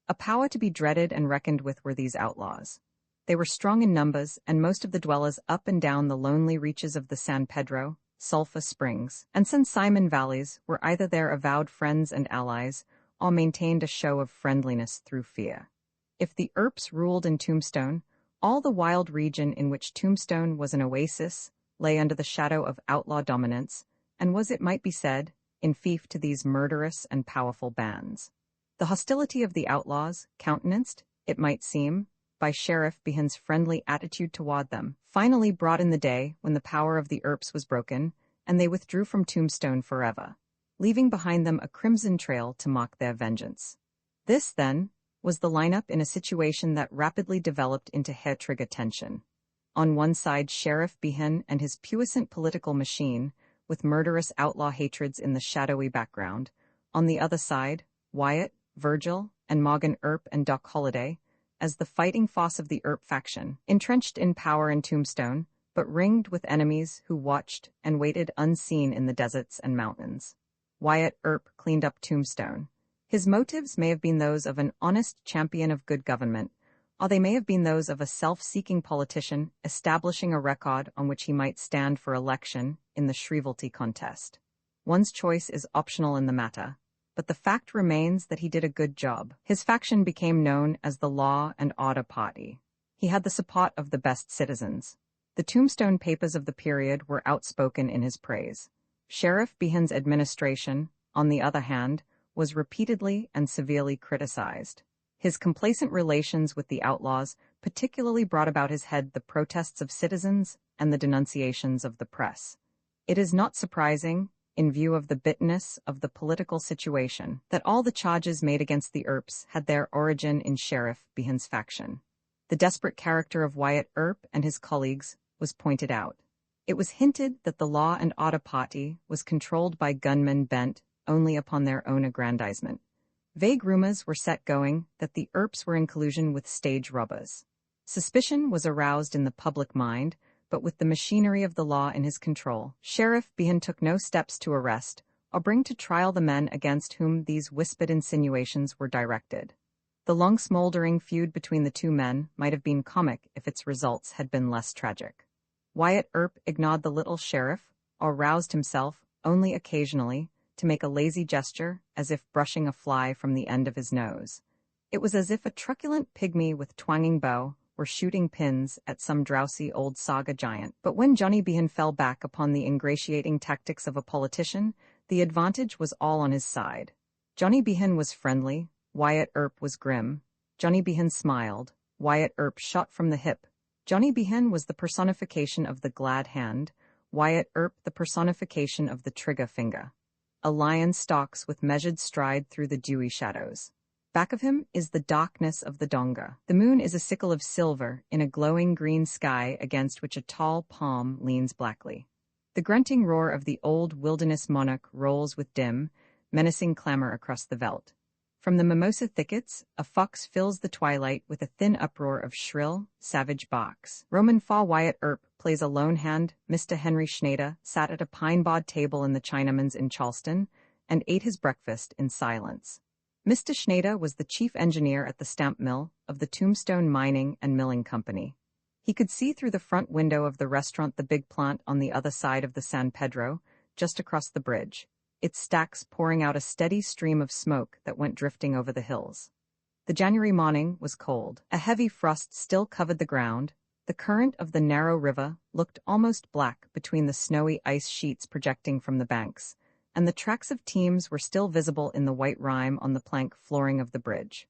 A power to be dreaded and reckoned with were these outlaws. They were strong in numbers, and most of the dwellers up and down the lonely reaches of the San Pedro, Sulphur Springs, and San Simon valleys were either their avowed friends and allies, or maintained a show of friendliness through fear. If the Earps ruled in Tombstone, all the wild region in which Tombstone was an oasis lay under the shadow of outlaw dominance, and was, it might be said, in fief to these murderous and powerful bands. The hostility of the outlaws, countenanced, it might seem, by Sheriff Behan's friendly attitude toward them, finally brought in the day when the power of the Earps was broken, and they withdrew from Tombstone forever, leaving behind them a crimson trail to mark their vengeance. This, then, was the lineup in a situation that rapidly developed into hair-trigger tension. On one side, Sheriff Behan and his puissant political machine, with murderous outlaw hatreds in the shadowy background. On the other side, Wyatt, Virgil, and Morgan Earp and Doc Holliday, as the fighting force of the Earp faction, entrenched in power in Tombstone, but ringed with enemies who watched and waited unseen in the deserts and mountains. Wyatt Earp cleaned up Tombstone. His motives may have been those of an honest champion of good government, or they may have been those of a self-seeking politician establishing a record on which he might stand for election in the Shrievalty contest. One's choice is optional in the matter, but the fact remains that he did a good job. His faction became known as the Law and Order Party. He had the support of the best citizens. The Tombstone papers of the period were outspoken in his praise. Sheriff Behan's administration, on the other hand, was repeatedly and severely criticized. His complacent relations with the outlaws particularly brought about his head the protests of citizens and the denunciations of the press. It is not surprising, in view of the bitterness of the political situation, that all the charges made against the Earps had their origin in Sheriff Behan's faction. The desperate character of Wyatt Earp and his colleagues was pointed out. It was hinted that the Law and Order Party was controlled by gunmen bent only upon their own aggrandizement. Vague rumors were set going that the Earps were in collusion with stage robbers. Suspicion was aroused in the public mind, but with the machinery of the law in his control, Sheriff Behan took no steps to arrest or bring to trial the men against whom these whispered insinuations were directed. The long smoldering feud between the two men might have been comic if its results had been less tragic. Wyatt Earp ignored the little sheriff, or roused himself, only occasionally, to make a lazy gesture, as if brushing a fly from the end of his nose. It was as if a truculent pygmy with twanging bow were shooting pins at some drowsy old saga giant. But when Johnny Behan fell back upon the ingratiating tactics of a politician, the advantage was all on his side. Johnny Behan was friendly, Wyatt Earp was grim. Johnny Behan smiled, Wyatt Earp shot from the hip. Johnny Behan was the personification of the glad hand, Wyatt Earp the personification of the trigger finger. A lion stalks with measured stride through the dewy shadows. Back of him is the darkness of the donga. The moon is a sickle of silver in a glowing green sky against which a tall palm leans blackly. The grunting roar of the old wilderness monarch rolls with dim, menacing clamor across the veldt. From the mimosa thickets, a fox fills the twilight with a thin uproar of shrill, savage barks. Roman Fa Wyatt Earp plays a lone hand. Mr. Henry Schneider sat at a pine-bod table in the Chinaman's in Charleston and ate his breakfast in silence. Mr. Schneider was the chief engineer at the stamp mill of the Tombstone Mining and Milling Company. He could see through the front window of the restaurant the big plant on the other side of the San Pedro, just across the bridge, its stacks pouring out a steady stream of smoke that went drifting over the hills. The January morning was cold. A heavy frost still covered the ground. The current of the narrow river looked almost black between the snowy ice sheets projecting from the banks, and the tracks of teams were still visible in the white rime on the plank flooring of the bridge.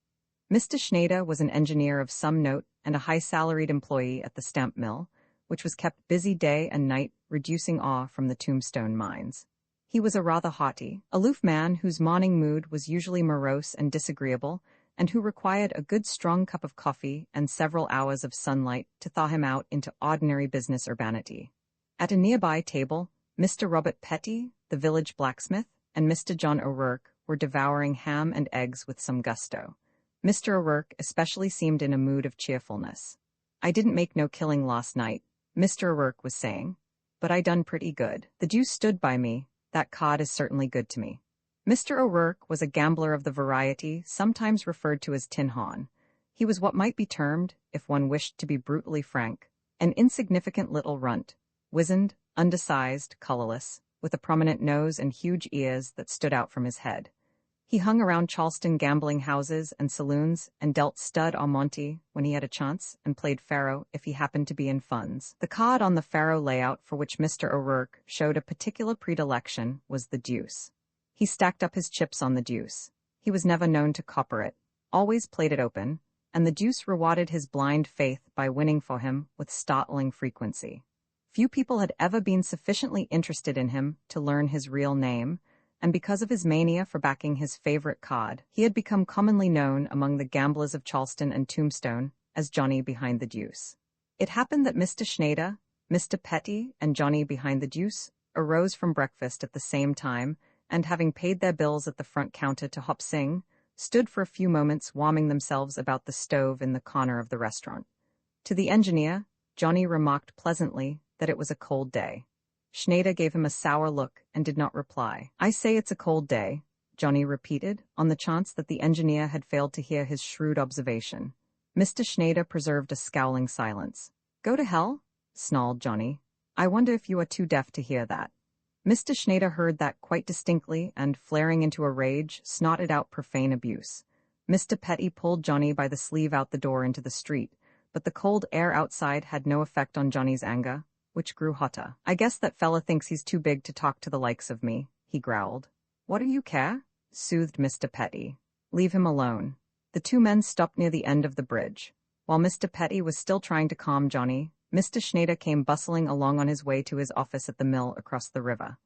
Mr. Schneider was an engineer of some note and a high-salaried employee at the stamp mill, which was kept busy day and night, reducing ore from the Tombstone mines. He was a rather haughty, aloof man whose morning mood was usually morose and disagreeable, and who required a good strong cup of coffee and several hours of sunlight to thaw him out into ordinary business urbanity. At a nearby table, Mr. Robert Petty, the village blacksmith, and Mr. John O'Rourke were devouring ham and eggs with some gusto. Mr. O'Rourke especially seemed in a mood of cheerfulness. "I didn't make no killing last night," Mr. O'Rourke was saying, "but I done pretty good. The deuce stood by me. That cod is certainly good to me." Mr. O'Rourke was a gambler of the variety sometimes referred to as tin horn. He was what might be termed, if one wished to be brutally frank, an insignificant little runt, wizened, undersized, colorless, with a prominent nose and huge ears that stood out from his head. He hung around Charleston gambling houses and saloons and dealt stud or monte when he had a chance and played faro if he happened to be in funds. The card on the faro layout for which Mr. O'Rourke showed a particular predilection was the deuce. He stacked up his chips on the deuce. He was never known to copper it, always played it open, and the deuce rewarded his blind faith by winning for him with startling frequency. Few people had ever been sufficiently interested in him to learn his real name, and because of his mania for backing his favorite card, he had become commonly known among the gamblers of Charleston and Tombstone as Johnny Behind the Deuce. It happened that Mr. Schneider, Mr. Petty, and Johnny Behind the Deuce arose from breakfast at the same time, and having paid their bills at the front counter to Hop Sing, stood for a few moments warming themselves about the stove in the corner of the restaurant. To the engineer, Johnny remarked pleasantly that it was a cold day. Schneider gave him a sour look and did not reply. "I say it's a cold day," Johnny repeated, on the chance that the engineer had failed to hear his shrewd observation. Mr. Schneider preserved a scowling silence. "Go to hell?" snarled Johnny. "I wonder if you are too deaf to hear that." Mr. Schneider heard that quite distinctly and, flaring into a rage, snorted out profane abuse. Mr. Petty pulled Johnny by the sleeve out the door into the street, but the cold air outside had no effect on Johnny's anger, which grew hotter. "I guess that fella thinks he's too big to talk to the likes of me," he growled. "What do you care?" soothed Mr. Petty. "Leave him alone." The two men stopped near the end of the bridge. While Mr. Petty was still trying to calm Johnny, Mr. Schneider came bustling along on his way to his office at the mill across the river.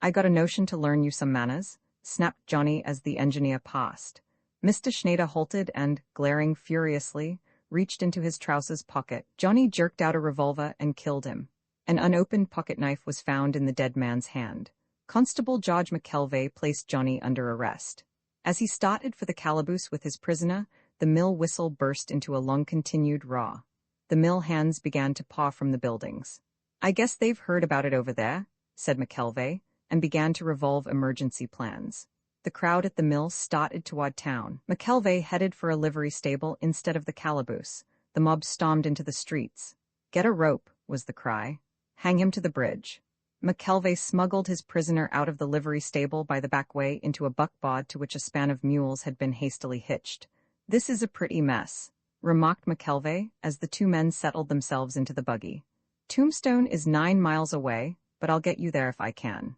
"I got a notion to learn you some manners," snapped Johnny as the engineer passed. Mr. Schneider halted and, glaring furiously, reached into his trousers pocket. Johnny jerked out a revolver and killed him. An unopened pocket knife was found in the dead man's hand. Constable George McKelvey placed Johnny under arrest. As he started for the calaboose with his prisoner, the mill whistle burst into a long-continued roar. The mill hands began to paw from the buildings. "I guess they've heard about it over there," said McKelvey, and began to revolve emergency plans. The crowd at the mill started toward town. McKelvey headed for a livery stable instead of the calaboose. The mob stormed into the streets. "Get a rope," was the cry. "Hang him to the bridge." McKelvey smuggled his prisoner out of the livery stable by the back way into a buckboard to which a span of mules had been hastily hitched. "This is a pretty mess," remarked McKelvey as the two men settled themselves into the buggy. "Tombstone is 9 miles away, but I'll get you there if I can."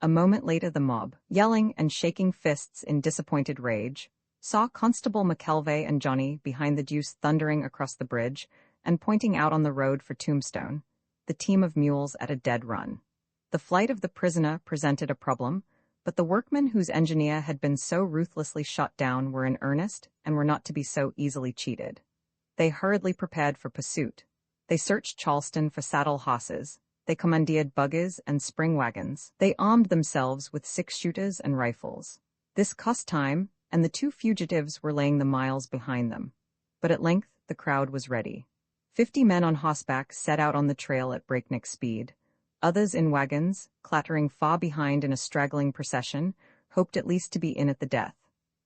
A moment later the mob, yelling and shaking fists in disappointed rage, saw Constable McKelvey and Johnny Behind the Deuce thundering across the bridge and pointing out on the road for Tombstone, the team of mules at a dead run. The flight of the prisoner presented a problem, but the workmen whose engineer had been so ruthlessly shot down were in earnest and were not to be so easily cheated. They hurriedly prepared for pursuit. They searched Charleston for saddle horses. They commandeered buggies and spring wagons. They armed themselves with 6-shooters and rifles. This cost time, and the two fugitives were laying the miles behind them. But at length the crowd was ready. 50 men on horseback set out on the trail at breakneck speed. Others in wagons, clattering far behind in a straggling procession, hoped at least to be in at the death.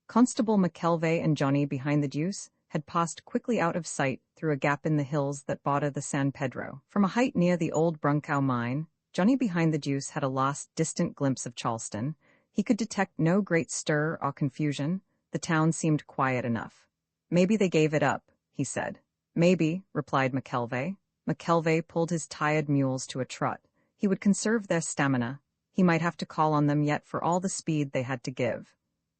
Constable McKelvey and Johnny Behind the Deuce had passed quickly out of sight through a gap in the hills that border the San Pedro. From a height near the old Brunkow mine, Johnny Behind the Deuce had a last distant glimpse of Charleston. He could detect no great stir or confusion. The town seemed quiet enough. "Maybe they gave it up," he said. "Maybe," replied McKelvey. McKelvey pulled his tired mules to a trot. He would conserve their stamina. He might have to call on them yet for all the speed they had to give.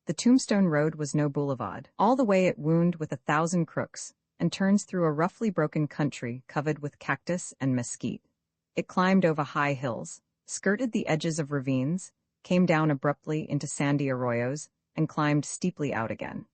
The Tombstone Road was no boulevard. All the way it wound with 1,000 crooks, and turns through a roughly broken country covered with cactus and mesquite. It climbed over high hills, skirted the edges of ravines, came down abruptly into sandy arroyos, and climbed steeply out again.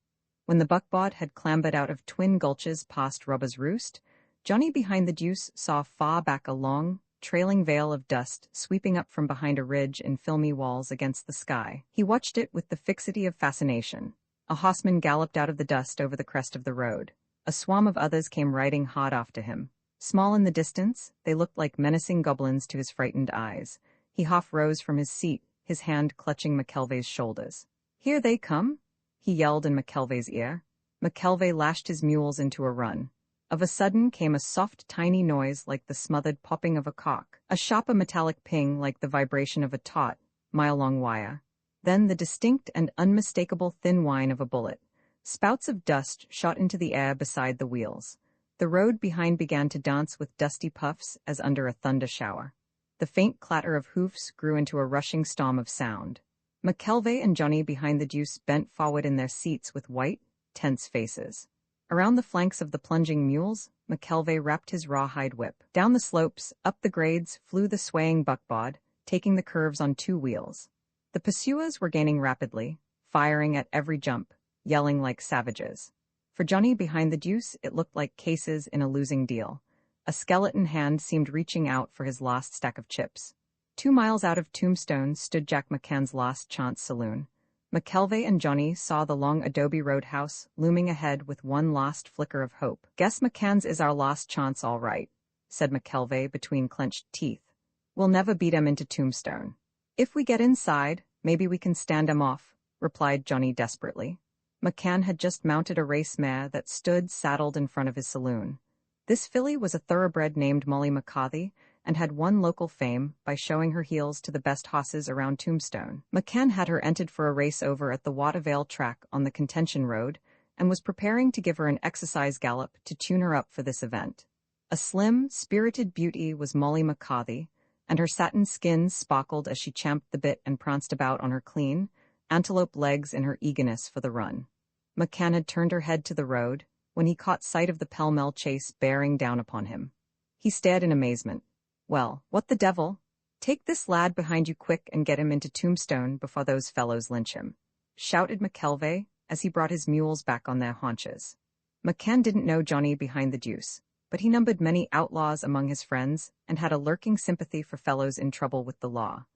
When the buckboard had clambered out of twin gulches past Robber's Roost, Johnny behind the deuce saw far back a long, trailing veil of dust sweeping up from behind a ridge in filmy walls against the sky. He watched it with the fixity of fascination. A horseman galloped out of the dust over the crest of the road. A swarm of others came riding hard after him. Small in the distance, they looked like menacing goblins to his frightened eyes. He half rose from his seat, his hand clutching McKelvey's shoulders. "Here they come," he yelled in McKelvey's ear. McKelvey lashed his mules into a run. Of a sudden came a soft, tiny noise like the smothered popping of a cork, a sharper metallic ping like the vibration of a taut, mile-long wire. Then the distinct and unmistakable thin whine of a bullet. Spouts of dust shot into the air beside the wheels. The road behind began to dance with dusty puffs as under a thunder shower. The faint clatter of hoofs grew into a rushing storm of sound. McKelvey and Johnny behind the deuce bent forward in their seats with white, tense faces. Around the flanks of the plunging mules, McKelvey wrapped his rawhide whip. Down the slopes, up the grades, flew the swaying buckboard, taking the curves on 2 wheels. The pursuers were gaining rapidly, firing at every jump, yelling like savages. For Johnny behind the deuce, it looked like cases in a losing deal. A skeleton hand seemed reaching out for his last stack of chips. 2 miles out of Tombstone stood Jack McCann's Last Chance Saloon. McKelvey and Johnny saw the long adobe roadhouse looming ahead with one last flicker of hope. "Guess McCann's is our last chance all right," said McKelvey between clenched teeth. "We'll never beat 'em into Tombstone. If we get inside, maybe we can stand 'em off," replied Johnny desperately. McCann had just mounted a race mare that stood saddled in front of his saloon. This filly was a thoroughbred named Molly McCarthy, and had won local fame by showing her heels to the best horses around Tombstone. McCann had her entered for a race over at the Watervale track on the Contention Road, and was preparing to give her an exercise gallop to tune her up for this event. A slim, spirited beauty was Molly McCarthy, and her satin skin sparkled as she champed the bit and pranced about on her clean, antelope legs in her eagerness for the run. McCann had turned her head to the road, when he caught sight of the pell-mell chase bearing down upon him. He stared in amazement. "Well, what the devil? Take this lad behind you quick and get him into Tombstone before those fellows lynch him," shouted McKelvey as he brought his mules back on their haunches. McCann didn't know Johnny behind the deuce, but he numbered many outlaws among his friends and had a lurking sympathy for fellows in trouble with the law.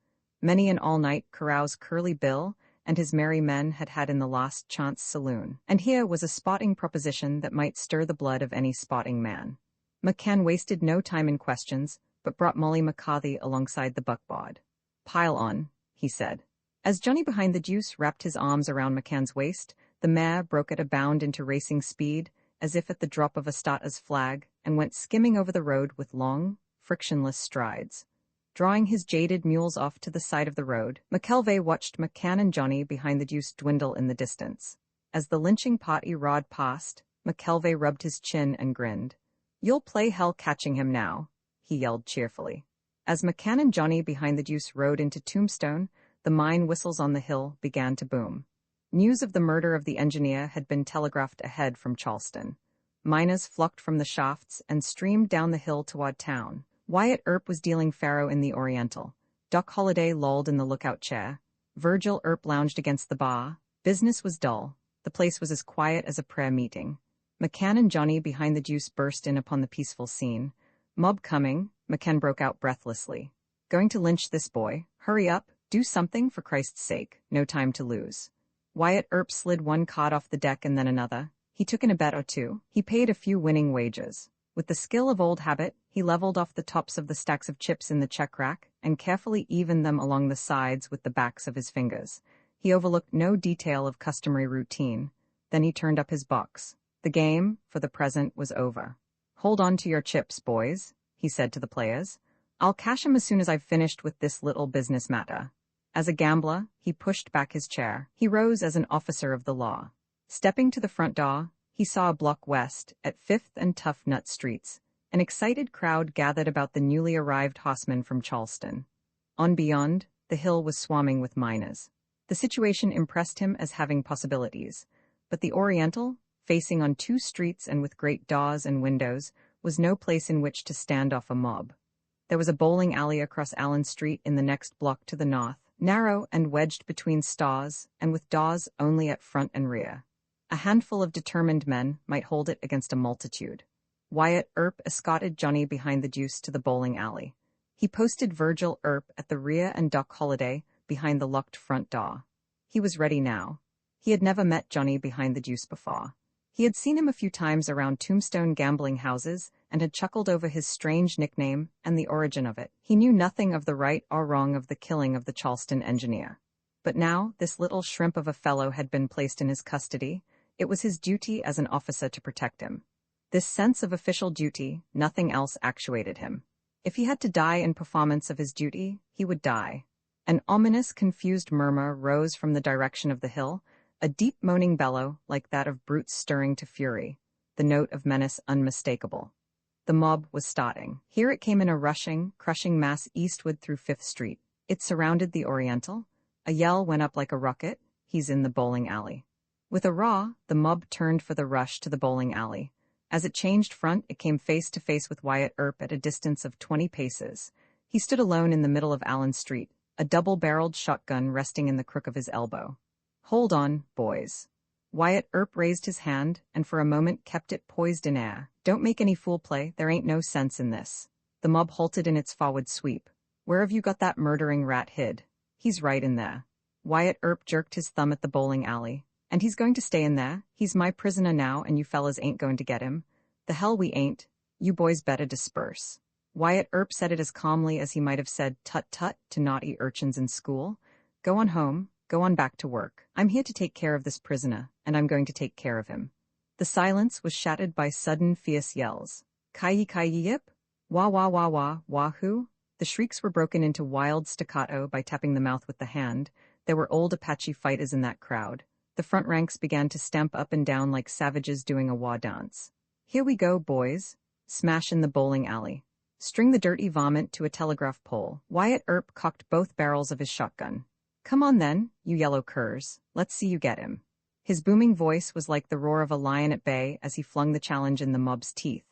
Many an all-night carouse Curly Bill and his merry men had had in the Last Chance Saloon, and here was a spotting proposition that might stir the blood of any spotting man. McCann wasted no time in questions, but brought Molly McCarthy alongside the buckboard. "Pile on," he said. As Johnny behind the deuce wrapped his arms around McCann's waist, the mare broke at a bound into racing speed, as if at the drop of a starter's flag, and went skimming over the road with long, frictionless strides. Drawing his jaded mules off to the side of the road, McKelvey watched McCann and Johnny behind the deuce dwindle in the distance. As the lynching party roared past, McKelvey rubbed his chin and grinned. "You'll play hell catching him now," he yelled cheerfully. As McCann and Johnny behind the deuce rode into Tombstone, the mine whistles on the hill began to boom. News of the murder of the engineer had been telegraphed ahead from Charleston. Miners flocked from the shafts and streamed down the hill toward town. Wyatt Earp was dealing faro in the Oriental. Doc Holliday lolled in the lookout chair. Virgil Earp lounged against the bar. Business was dull. The place was as quiet as a prayer meeting. McCann and Johnny behind the deuce burst in upon the peaceful scene. "Mob coming," McCann broke out breathlessly. "Going to lynch this boy. Hurry up, do something for Christ's sake, no time to lose." Wyatt Earp slid one card off the deck and then another. He took in a bet or two. He paid a few winning wagers. With the skill of old habit, he leveled off the tops of the stacks of chips in the check rack and carefully evened them along the sides with the backs of his fingers. He overlooked no detail of customary routine. Then he turned up his box. The game, for the present, was over. "Hold on to your chips, boys," he said to the players. "I'll cash 'em as soon as I've finished with this little business matter." As a gambler, he pushed back his chair. He rose as an officer of the law. Stepping to the front door, he saw a block west, at 5th and Tough Nut Streets. An excited crowd gathered about the newly arrived horseman from Charleston. On beyond, the hill was swarming with miners. The situation impressed him as having possibilities, but the Oriental, facing on two streets and with great doors and windows, was no place in which to stand off a mob. There was a bowling alley across Allen Street in the next block to the north, narrow and wedged between stores, and with doors only at front and rear. A handful of determined men might hold it against a multitude. Wyatt Earp escorted Johnny behind the deuce to the bowling alley. He posted Virgil Earp at the rear and Doc Holliday behind the locked front door. He was ready now. He had never met Johnny behind the deuce before. He had seen him a few times around Tombstone gambling houses and had chuckled over his strange nickname and the origin of it. He knew nothing of the right or wrong of the killing of the Charleston engineer. But now this little shrimp of a fellow had been placed in his custody. It was his duty as an officer to protect him. This sense of official duty, nothing else actuated him. If he had to die in performance of his duty, he would die. An ominous, confused murmur rose from the direction of the hill, a deep moaning bellow like that of brutes stirring to fury, the note of menace unmistakable. The mob was starting. Here it came in a rushing, crushing mass eastward through 5th Street. It surrounded the Oriental. A yell went up like a rocket, "He's in the bowling alley." With a roar, the mob turned for the rush to the bowling alley. As it changed front, it came face to face with Wyatt Earp at a distance of 20 paces. He stood alone in the middle of Allen Street, a double-barreled shotgun resting in the crook of his elbow. "Hold on, boys." Wyatt Earp raised his hand and for a moment kept it poised in air. "Don't make any fool play, there ain't no sense in this." The mob halted in its forward sweep. "Where have you got that murdering rat hid?" "He's right in there." Wyatt Earp jerked his thumb at the bowling alley. "And he's going to stay in there. He's my prisoner now and you fellas ain't going to get him." "The hell we ain't. You boys better disperse." Wyatt Earp said it as calmly as he might have said tut-tut to naughty urchins in school. "Go on home. Go on back to work. I'm here to take care of this prisoner, and I'm going to take care of him." The silence was shattered by sudden, fierce yells. "Kai-yi-yip? Wah-wah-wah-wah, wahoo?" The shrieks were broken into wild staccato by tapping the mouth with the hand. There were old Apache fighters in that crowd. The front ranks began to stamp up and down like savages doing a war dance. "Here we go, boys." Smash in the bowling alley. String the dirty varmint to a telegraph pole. Wyatt Earp cocked both barrels of his shotgun. "Come on then, you yellow curs. Let's see you get him." His booming voice was like the roar of a lion at bay as he flung the challenge in the mob's teeth.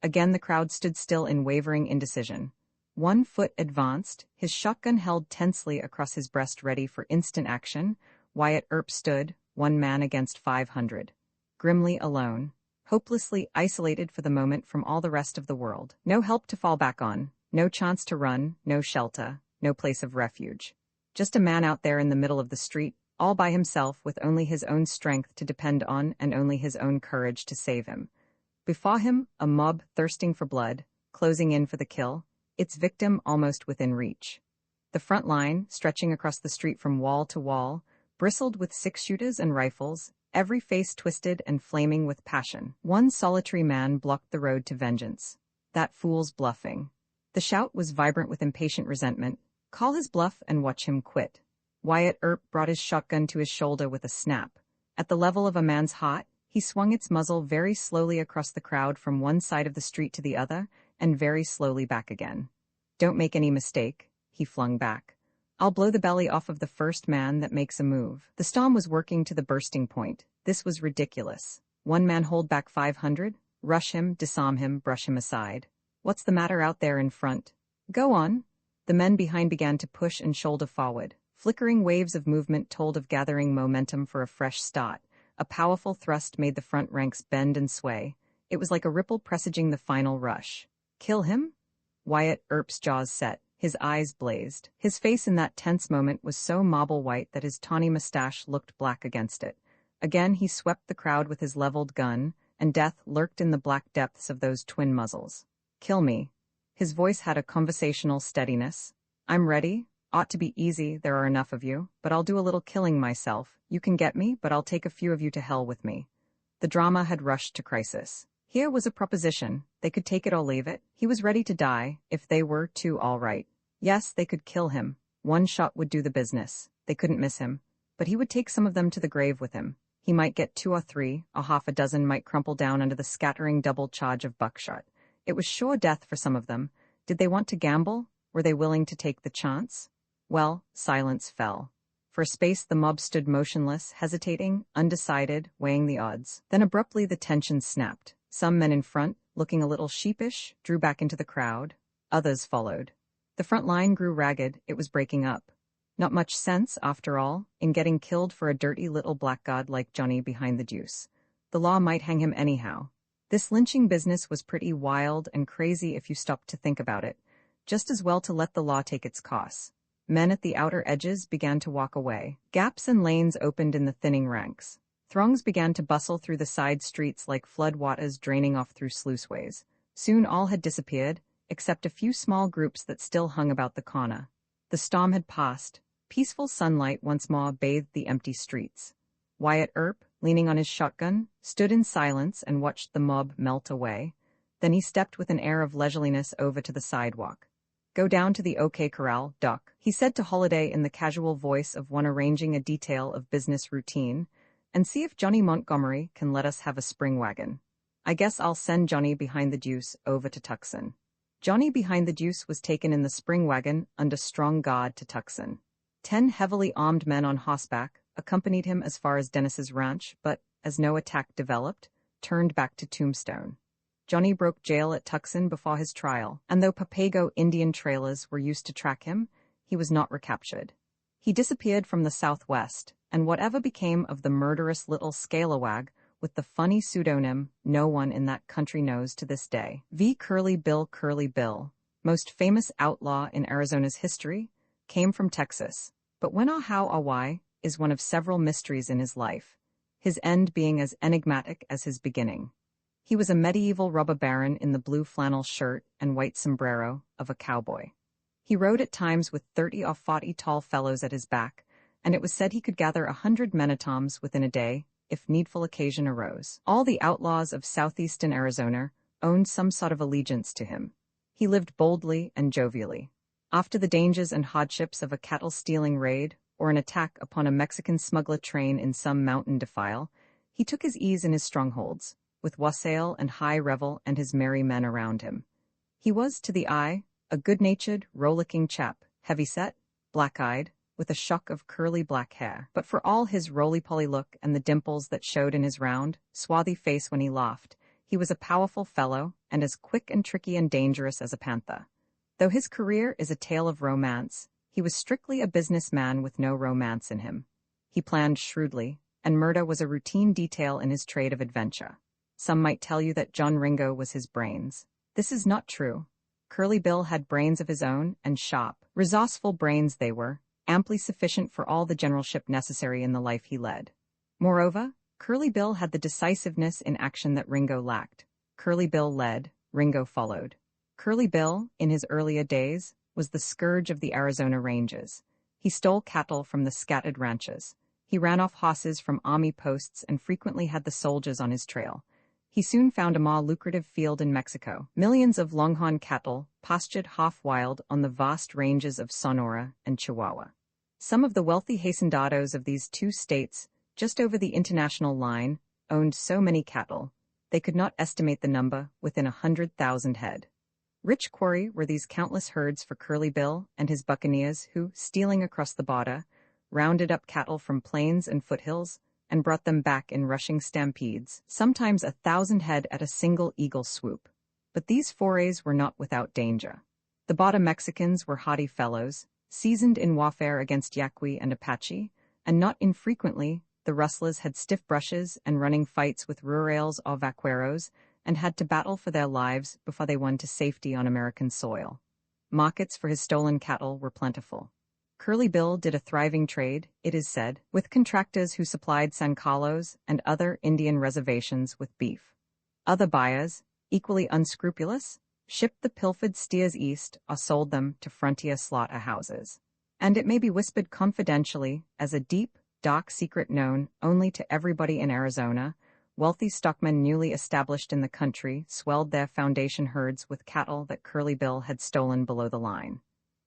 Again the crowd stood still in wavering indecision. One foot advanced, his shotgun held tensely across his breast ready for instant action. Wyatt Earp stood, one man against 500. Grimly alone. Hopelessly isolated for the moment from all the rest of the world. No help to fall back on, no chance to run, no shelter, no place of refuge. Just a man out there in the middle of the street, all by himself with only his own strength to depend on and only his own courage to save him. Before him, a mob thirsting for blood, closing in for the kill, its victim almost within reach. The front line, stretching across the street from wall to wall, bristled with six-shooters and rifles, every face twisted and flaming with passion. One solitary man blocked the road to vengeance. "That fool's bluffing." The shout was vibrant with impatient resentment. "Call his bluff and watch him quit." Wyatt Earp brought his shotgun to his shoulder with a snap. At the level of a man's heart, he swung its muzzle very slowly across the crowd from one side of the street to the other, and very slowly back again. "Don't make any mistake," he flung back. "I'll blow the belly off of the first man that makes a move." The storm was working to the bursting point. This was ridiculous. One man hold back 500? Rush him, disarm him, brush him aside. What's the matter out there in front? Go on. The men behind began to push and shoulder forward. Flickering waves of movement told of gathering momentum for a fresh start. A powerful thrust made the front ranks bend and sway. It was like a ripple presaging the final rush. "Kill him?" Wyatt Earp's jaws set. His eyes blazed. His face in that tense moment was so marble white that his tawny mustache looked black against it. Again he swept the crowd with his leveled gun, and death lurked in the black depths of those twin muzzles. "Kill me." His voice had a conversational steadiness. "I'm ready. Ought to be easy, there are enough of you, but I'll do a little killing myself. You can get me, but I'll take a few of you to hell with me." The drama had rushed to crisis. Here was a proposition. They could take it or leave it. He was ready to die, if they were too all right. Yes, they could kill him. One shot would do the business. They couldn't miss him. But he would take some of them to the grave with him. He might get 2 or 3, or half a dozen might crumple down under the scattering double charge of buckshot. It was sure death for some of them. Did they want to gamble? Were they willing to take the chance? Well, silence fell. For a space the mob stood motionless, hesitating, undecided, weighing the odds. Then abruptly the tension snapped. Some men in front, looking a little sheepish, drew back into the crowd. Others followed. The front line grew ragged, it was breaking up. Not much sense, after all, in getting killed for a dirty little blackguard like Johnny behind the deuce. The law might hang him anyhow. This lynching business was pretty wild and crazy if you stopped to think about it. Just as well to let the law take its course. Men at the outer edges began to walk away. Gaps and lanes opened in the thinning ranks. Throngs began to bustle through the side streets like flood waters draining off through sluiceways. Soon all had disappeared, except a few small groups that still hung about the corner. The storm had passed. Peaceful sunlight once more bathed the empty streets. Wyatt Earp, leaning on his shotgun, stood in silence and watched the mob melt away. Then he stepped with an air of leisureliness over to the sidewalk. "Go down to the OK Corral, Doc," he said to Holiday in the casual voice of one arranging a detail of business routine, "and see if Johnny Montgomery can let us have a spring wagon. I guess I'll send Johnny behind the deuce over to Tucson." Johnny behind the deuce was taken in the spring wagon under strong guard to Tucson. 10 heavily armed men on horseback accompanied him as far as Dennis's ranch, but, as no attack developed, turned back to Tombstone. Johnny broke jail at Tucson before his trial, and though Papago Indian trailers were used to track him, he was not recaptured. He disappeared from the southwest, and whatever became of the murderous little scalawag with the funny pseudonym no one in that country knows to this day. Curly Bill, most famous outlaw in Arizona's history, came from Texas, but when or how or why is one of several mysteries in his life, his end being as enigmatic as his beginning. He was a medieval robber baron in the blue flannel shirt and white sombrero of a cowboy. He rode at times with 30 or 40 tall fellows at his back, and it was said he could gather 100 men-at-arms within a day, if needful occasion arose. All the outlaws of southeastern Arizona owned some sort of allegiance to him. He lived boldly and jovially. After the dangers and hardships of a cattle-stealing raid or an attack upon a Mexican smuggler train in some mountain defile, he took his ease in his strongholds, with wassail and high revel and his merry men around him. He was, to the eye, a good-natured, rollicking chap, heavy-set, black-eyed, with a shock of curly black hair. But for all his roly-poly look and the dimples that showed in his round, swarthy face when he laughed, he was a powerful fellow and as quick and tricky and dangerous as a panther. Though his career is a tale of romance, he was strictly a businessman with no romance in him. He planned shrewdly, and murder was a routine detail in his trade of adventure. Some might tell you that John Ringo was his brains. This is not true. Curly Bill had brains of his own, and sharp, resourceful brains they were, amply sufficient for all the generalship necessary in the life he led. Moreover, Curly Bill had the decisiveness in action that Ringo lacked. Curly Bill led, Ringo followed. Curly Bill, in his earlier days, was the scourge of the Arizona ranges. He stole cattle from the scattered ranches. He ran off horses from army posts and frequently had the soldiers on his trail. He soon found a more lucrative field in Mexico. Millions of longhorn cattle pastured half-wild on the vast ranges of Sonora and Chihuahua. Some of the wealthy hacendados of these two states, just over the international line, owned so many cattle, they could not estimate the number within 100,000 head. Rich quarry were these countless herds for Curly Bill and his buccaneers who, stealing across the border, rounded up cattle from plains and foothills and brought them back in rushing stampedes, sometimes 1,000 head at a single eagle swoop. But these forays were not without danger. The border Mexicans were haughty fellows, seasoned in warfare against Yaqui and Apache, and not infrequently the rustlers had stiff brushes and running fights with rurales or vaqueros, and had to battle for their lives before they won to safety on American soil. Markets for his stolen cattle were plentiful. Curly Bill did a thriving trade, it is said, with contractors who supplied San Carlos and other Indian reservations with beef. Other buyers, equally unscrupulous, shipped the pilfered steers east or sold them to frontier slaughterhouses. And it may be whispered confidentially as a deep, dark secret known only to everybody in Arizona, wealthy stockmen newly established in the country swelled their foundation herds with cattle that Curly Bill had stolen below the line.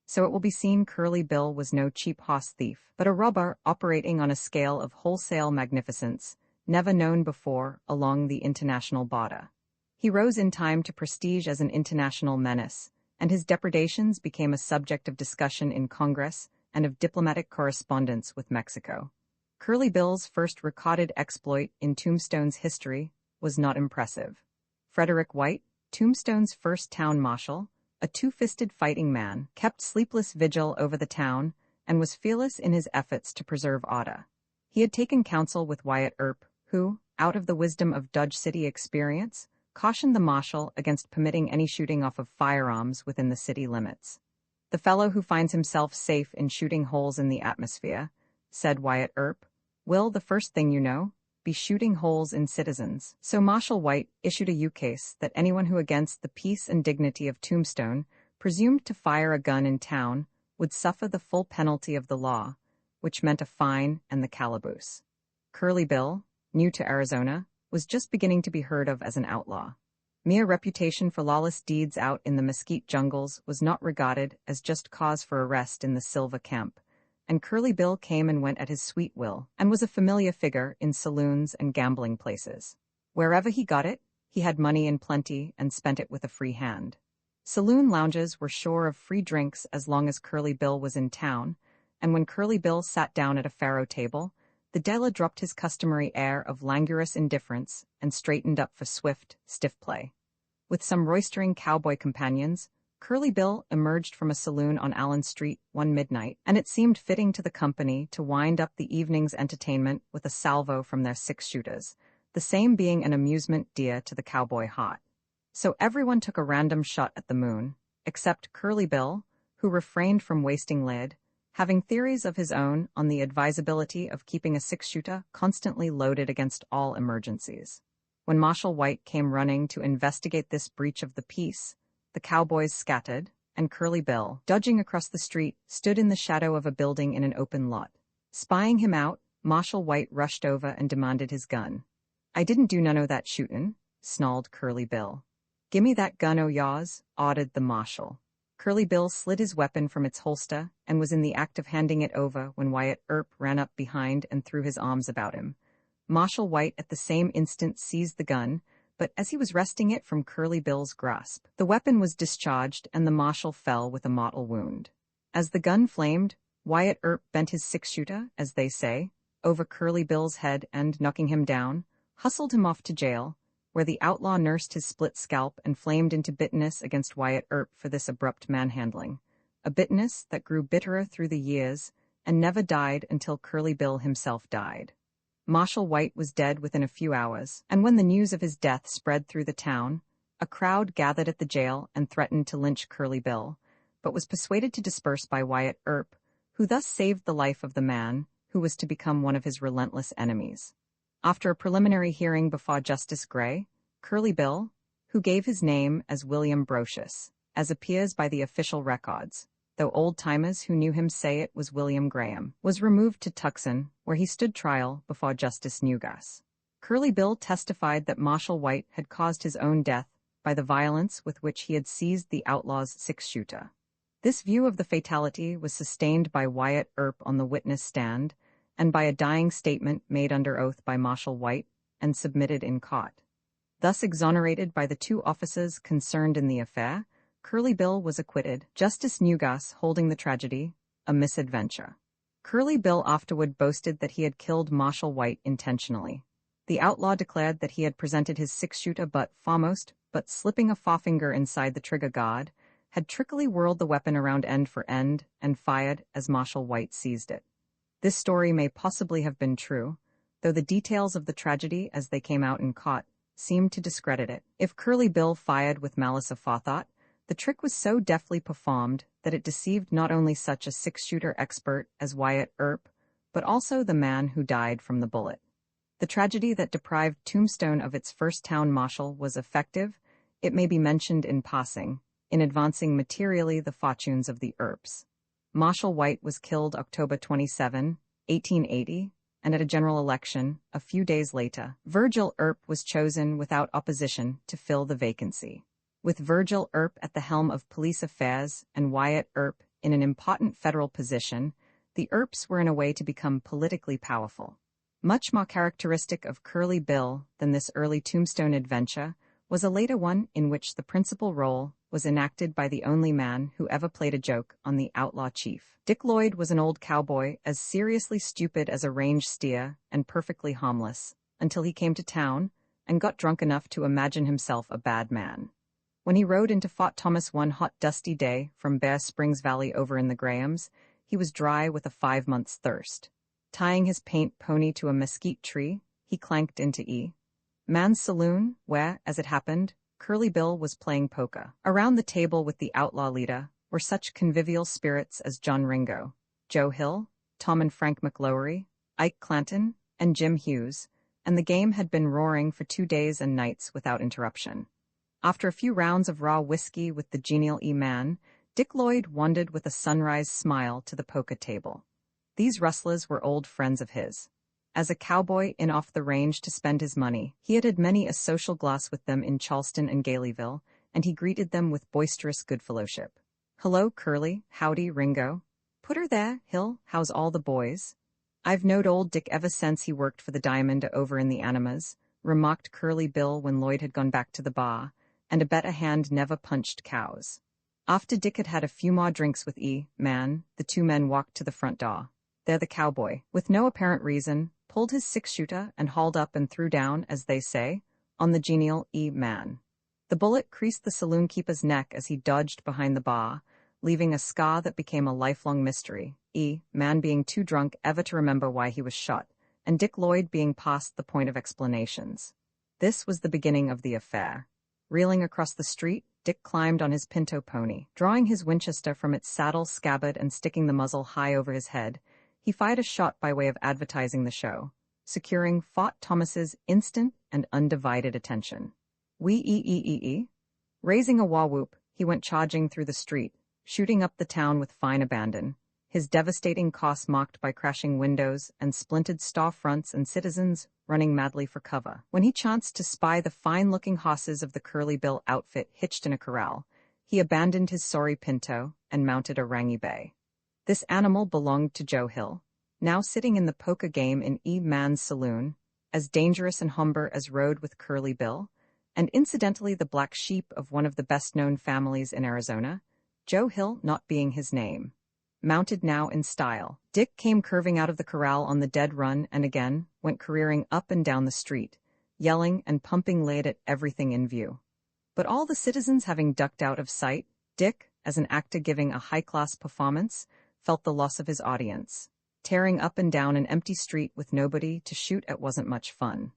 So it will be seen Curly Bill was no cheap horse thief, but a robber operating on a scale of wholesale magnificence, never known before along the international border. He rose in time to prestige as an international menace, and his depredations became a subject of discussion in Congress and of diplomatic correspondence with Mexico. Curly Bill's first recorded exploit in Tombstone's history was not impressive. Frederick White, Tombstone's first town marshal, a two-fisted fighting man, kept sleepless vigil over the town and was fearless in his efforts to preserve order. He had taken counsel with Wyatt Earp, who, out of the wisdom of Dodge City experience, cautioned the marshal against permitting any shooting off of firearms within the city limits. "The fellow who finds himself safe in shooting holes in the atmosphere," said Wyatt Earp, "will, the first thing you know, be shooting holes in citizens." So Marshal White issued a ukase that anyone who against the peace and dignity of Tombstone presumed to fire a gun in town would suffer the full penalty of the law, which meant a fine and the calaboose. Curly Bill, new to Arizona, was just beginning to be heard of as an outlaw. Mere reputation for lawless deeds out in the mesquite jungles was not regarded as just cause for arrest in the Silva camp, and Curly Bill came and went at his sweet will, and was a familiar figure in saloons and gambling places. Wherever he got it, he had money in plenty and spent it with a free hand. Saloon loungers were sure of free drinks as long as Curly Bill was in town, and when Curly Bill sat down at a faro table, the dealer dropped his customary air of languorous indifference and straightened up for swift, stiff play. With some roistering cowboy companions, Curly Bill emerged from a saloon on Allen Street one midnight, and it seemed fitting to the company to wind up the evening's entertainment with a salvo from their six-shooters, the same being an amusement dear to the cowboy heart. So everyone took a random shot at the moon, except Curly Bill, who refrained from wasting lead, having theories of his own on the advisability of keeping a six-shooter constantly loaded against all emergencies. When Marshal White came running to investigate this breach of the peace, the cowboys scattered, and Curly Bill, dodging across the street, stood in the shadow of a building in an open lot. Spying him out, Marshal White rushed over and demanded his gun. "I didn't do none o' that shootin'," snarled Curly Bill. "Gimme that gun o' yours," ordered the marshal. Curly Bill slid his weapon from its holster and was in the act of handing it over when Wyatt Earp ran up behind and threw his arms about him. Marshal White at the same instant seized the gun, but as he was wresting it from Curly Bill's grasp, the weapon was discharged and the marshal fell with a mortal wound. As the gun flamed, Wyatt Earp bent his six-shooter, as they say, over Curly Bill's head and, knocking him down, hustled him off to jail, where the outlaw nursed his split scalp and flamed into bitterness against Wyatt Earp for this abrupt manhandling, a bitterness that grew bitterer through the years and never died until Curly Bill himself died. Marshal White was dead within a few hours, and when the news of his death spread through the town, a crowd gathered at the jail and threatened to lynch Curly Bill, but was persuaded to disperse by Wyatt Earp, who thus saved the life of the man who was to become one of his relentless enemies. After a preliminary hearing before Justice Gray, Curly Bill, who gave his name as William Brocious, as appears by the official records, though old-timers who knew him say it was William Graham, was removed to Tucson, where he stood trial before Justice Nugas. Curly Bill testified that Marshal White had caused his own death by the violence with which he had seized the outlaw's six-shooter. This view of the fatality was sustained by Wyatt Earp on the witness stand, and by a dying statement made under oath by Marshal White and submitted in court. Thus exonerated by the two officers concerned in the affair, Curly Bill was acquitted, Justice Nugas holding the tragedy a misadventure. Curly Bill afterward boasted that he had killed Marshal White intentionally. The outlaw declared that he had presented his six-shooter but slipping a forefinger inside the trigger guard, had trickily whirled the weapon around end for end and fired as Marshal White seized it. This story may possibly have been true, though the details of the tragedy as they came out in court seemed to discredit it. If Curly Bill fired with malice aforethought, the trick was so deftly performed that it deceived not only such a six-shooter expert as Wyatt Earp, but also the man who died from the bullet. The tragedy that deprived Tombstone of its first town marshal was effective, it may be mentioned in passing, in advancing materially the fortunes of the Earps. Marshal White was killed October 27, 1880, and at a general election, a few days later, Virgil Earp was chosen without opposition to fill the vacancy. With Virgil Earp at the helm of police affairs and Wyatt Earp in an important federal position, the Earps were in a way to become politically powerful. Much more characteristic of Curly Bill than this early Tombstone adventure was a later one in which the principal role was enacted by the only man who ever played a joke on the outlaw chief. Dick Lloyd was an old cowboy as seriously stupid as a range steer and perfectly harmless, until he came to town and got drunk enough to imagine himself a bad man. When he rode into Fort Thomas one hot dusty day from Bear Springs Valley over in the Grahams, he was dry with a 5 months' thirst. Tying his paint pony to a mesquite tree, he clanked into E. Man's saloon, where, as it happened, Curly Bill was playing poker. Around the table with the outlaw leader were such convivial spirits as John Ringo, Joe Hill, Tom and Frank McLowery, Ike Clanton, and Jim Hughes, and the game had been roaring for 2 days and nights without interruption. After a few rounds of raw whiskey with the genial E-Man, Dick Lloyd wandered with a sunrise smile to the poker table. These rustlers were old friends of his. As a cowboy in off the range to spend his money, he had had many a social glass with them in Charleston and Galeyville, and he greeted them with boisterous goodfellowship. "Hello, Curly, howdy, Ringo. Put her there, Hill, how's all the boys?" "I've knowed old Dick ever since he worked for the Diamond over in the Animas," remarked Curly Bill when Lloyd had gone back to the bar, and a bet a hand never punched cows. After Dick had had a few more drinks with E-Man, the two men walked to the front door. There the cowboy, with no apparent reason, pulled his six-shooter and hauled up and threw down, as they say, on the genial E-Man. The bullet creased the saloon-keeper's neck as he dodged behind the bar, leaving a scar that became a lifelong mystery, E-Man being too drunk ever to remember why he was shot, and Dick Lloyd being past the point of explanations. This was the beginning of the affair. Reeling across the street, Dick climbed on his pinto pony. Drawing his Winchester from its saddle scabbard and sticking the muzzle high over his head, he fired a shot by way of advertising the show, securing Fort Thomas's instant and undivided attention. Wee-ee-ee-ee-ee. Raising a war-whoop, he went charging through the street, shooting up the town with fine abandon, his devastating course marked by crashing windows and splintered storefronts and citizens running madly for cover. When he chanced to spy the fine-looking horses of the Curly Bill outfit hitched in a corral, he abandoned his sorry pinto and mounted a rangy bay. This animal belonged to Joe Hill, now sitting in the poker game in E-Man's saloon, as dangerous and humber as rode with Curly Bill, and incidentally the black sheep of one of the best-known families in Arizona, Joe Hill not being his name. Mounted now in style, Dick came curving out of the corral on the dead run and again went careering up and down the street, yelling and pumping lead at everything in view. But all the citizens having ducked out of sight, Dick, as an actor giving a high-class performance, felt the loss of his audience. Tearing up and down an empty street with nobody to shoot at wasn't much fun.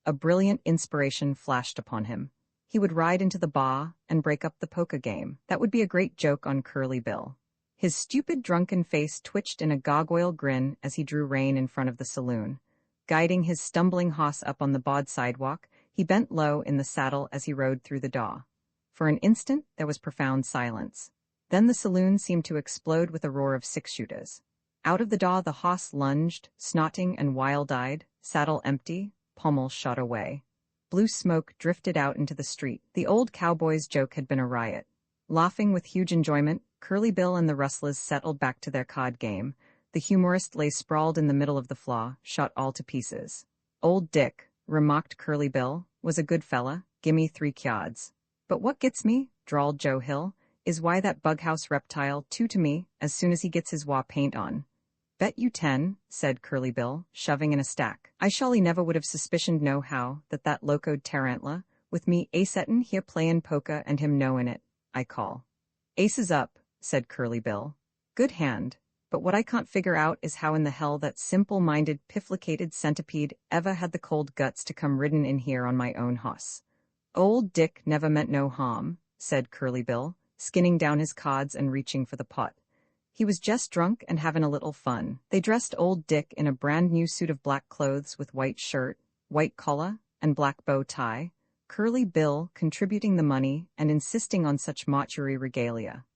A brilliant inspiration flashed upon him. He would ride into the bar and break up the poker game. That would be a great joke on Curly Bill. His stupid drunken face twitched in a gargoyle grin as he drew rein in front of the saloon. Guiding his stumbling horse up on the broad sidewalk, he bent low in the saddle as he rode through the door. For an instant there was profound silence. Then the saloon seemed to explode with a roar of six-shooters. Out of the door the horse lunged, snorting and wild-eyed, saddle empty, pommel shot away. Blue smoke drifted out into the street. The old cowboy's joke had been a riot. Laughing with huge enjoyment, Curly Bill and the rustlers settled back to their card game. The humorist lay sprawled in the middle of the floor, shot all to pieces. "Old Dick," remarked Curly Bill, "was a good fella, gimme 3 cards. But what gets me," drawled Joe Hill, "is why that bughouse reptile to me as soon as he gets his war paint on." "Bet you 10, said Curly Bill, shoving in a stack. "I surely never would have suspicioned no how that locoed tarantula, with me a-settin' here playin' poker and him knowin' it, I call." "Aces up," said Curly Bill. "Good hand. But what I can't figure out is how in the hell that simple-minded, pifflicated centipede ever had the cold guts to come ridden in here on my own hoss." "Old Dick never meant no harm," said Curly Bill, skinning down his cards and reaching for the pot. "He was just drunk and having a little fun." They dressed old Dick in a brand-new suit of black clothes with white shirt, white collar, and black bow tie, Curly Bill contributing the money and insisting on such mortuary regalia.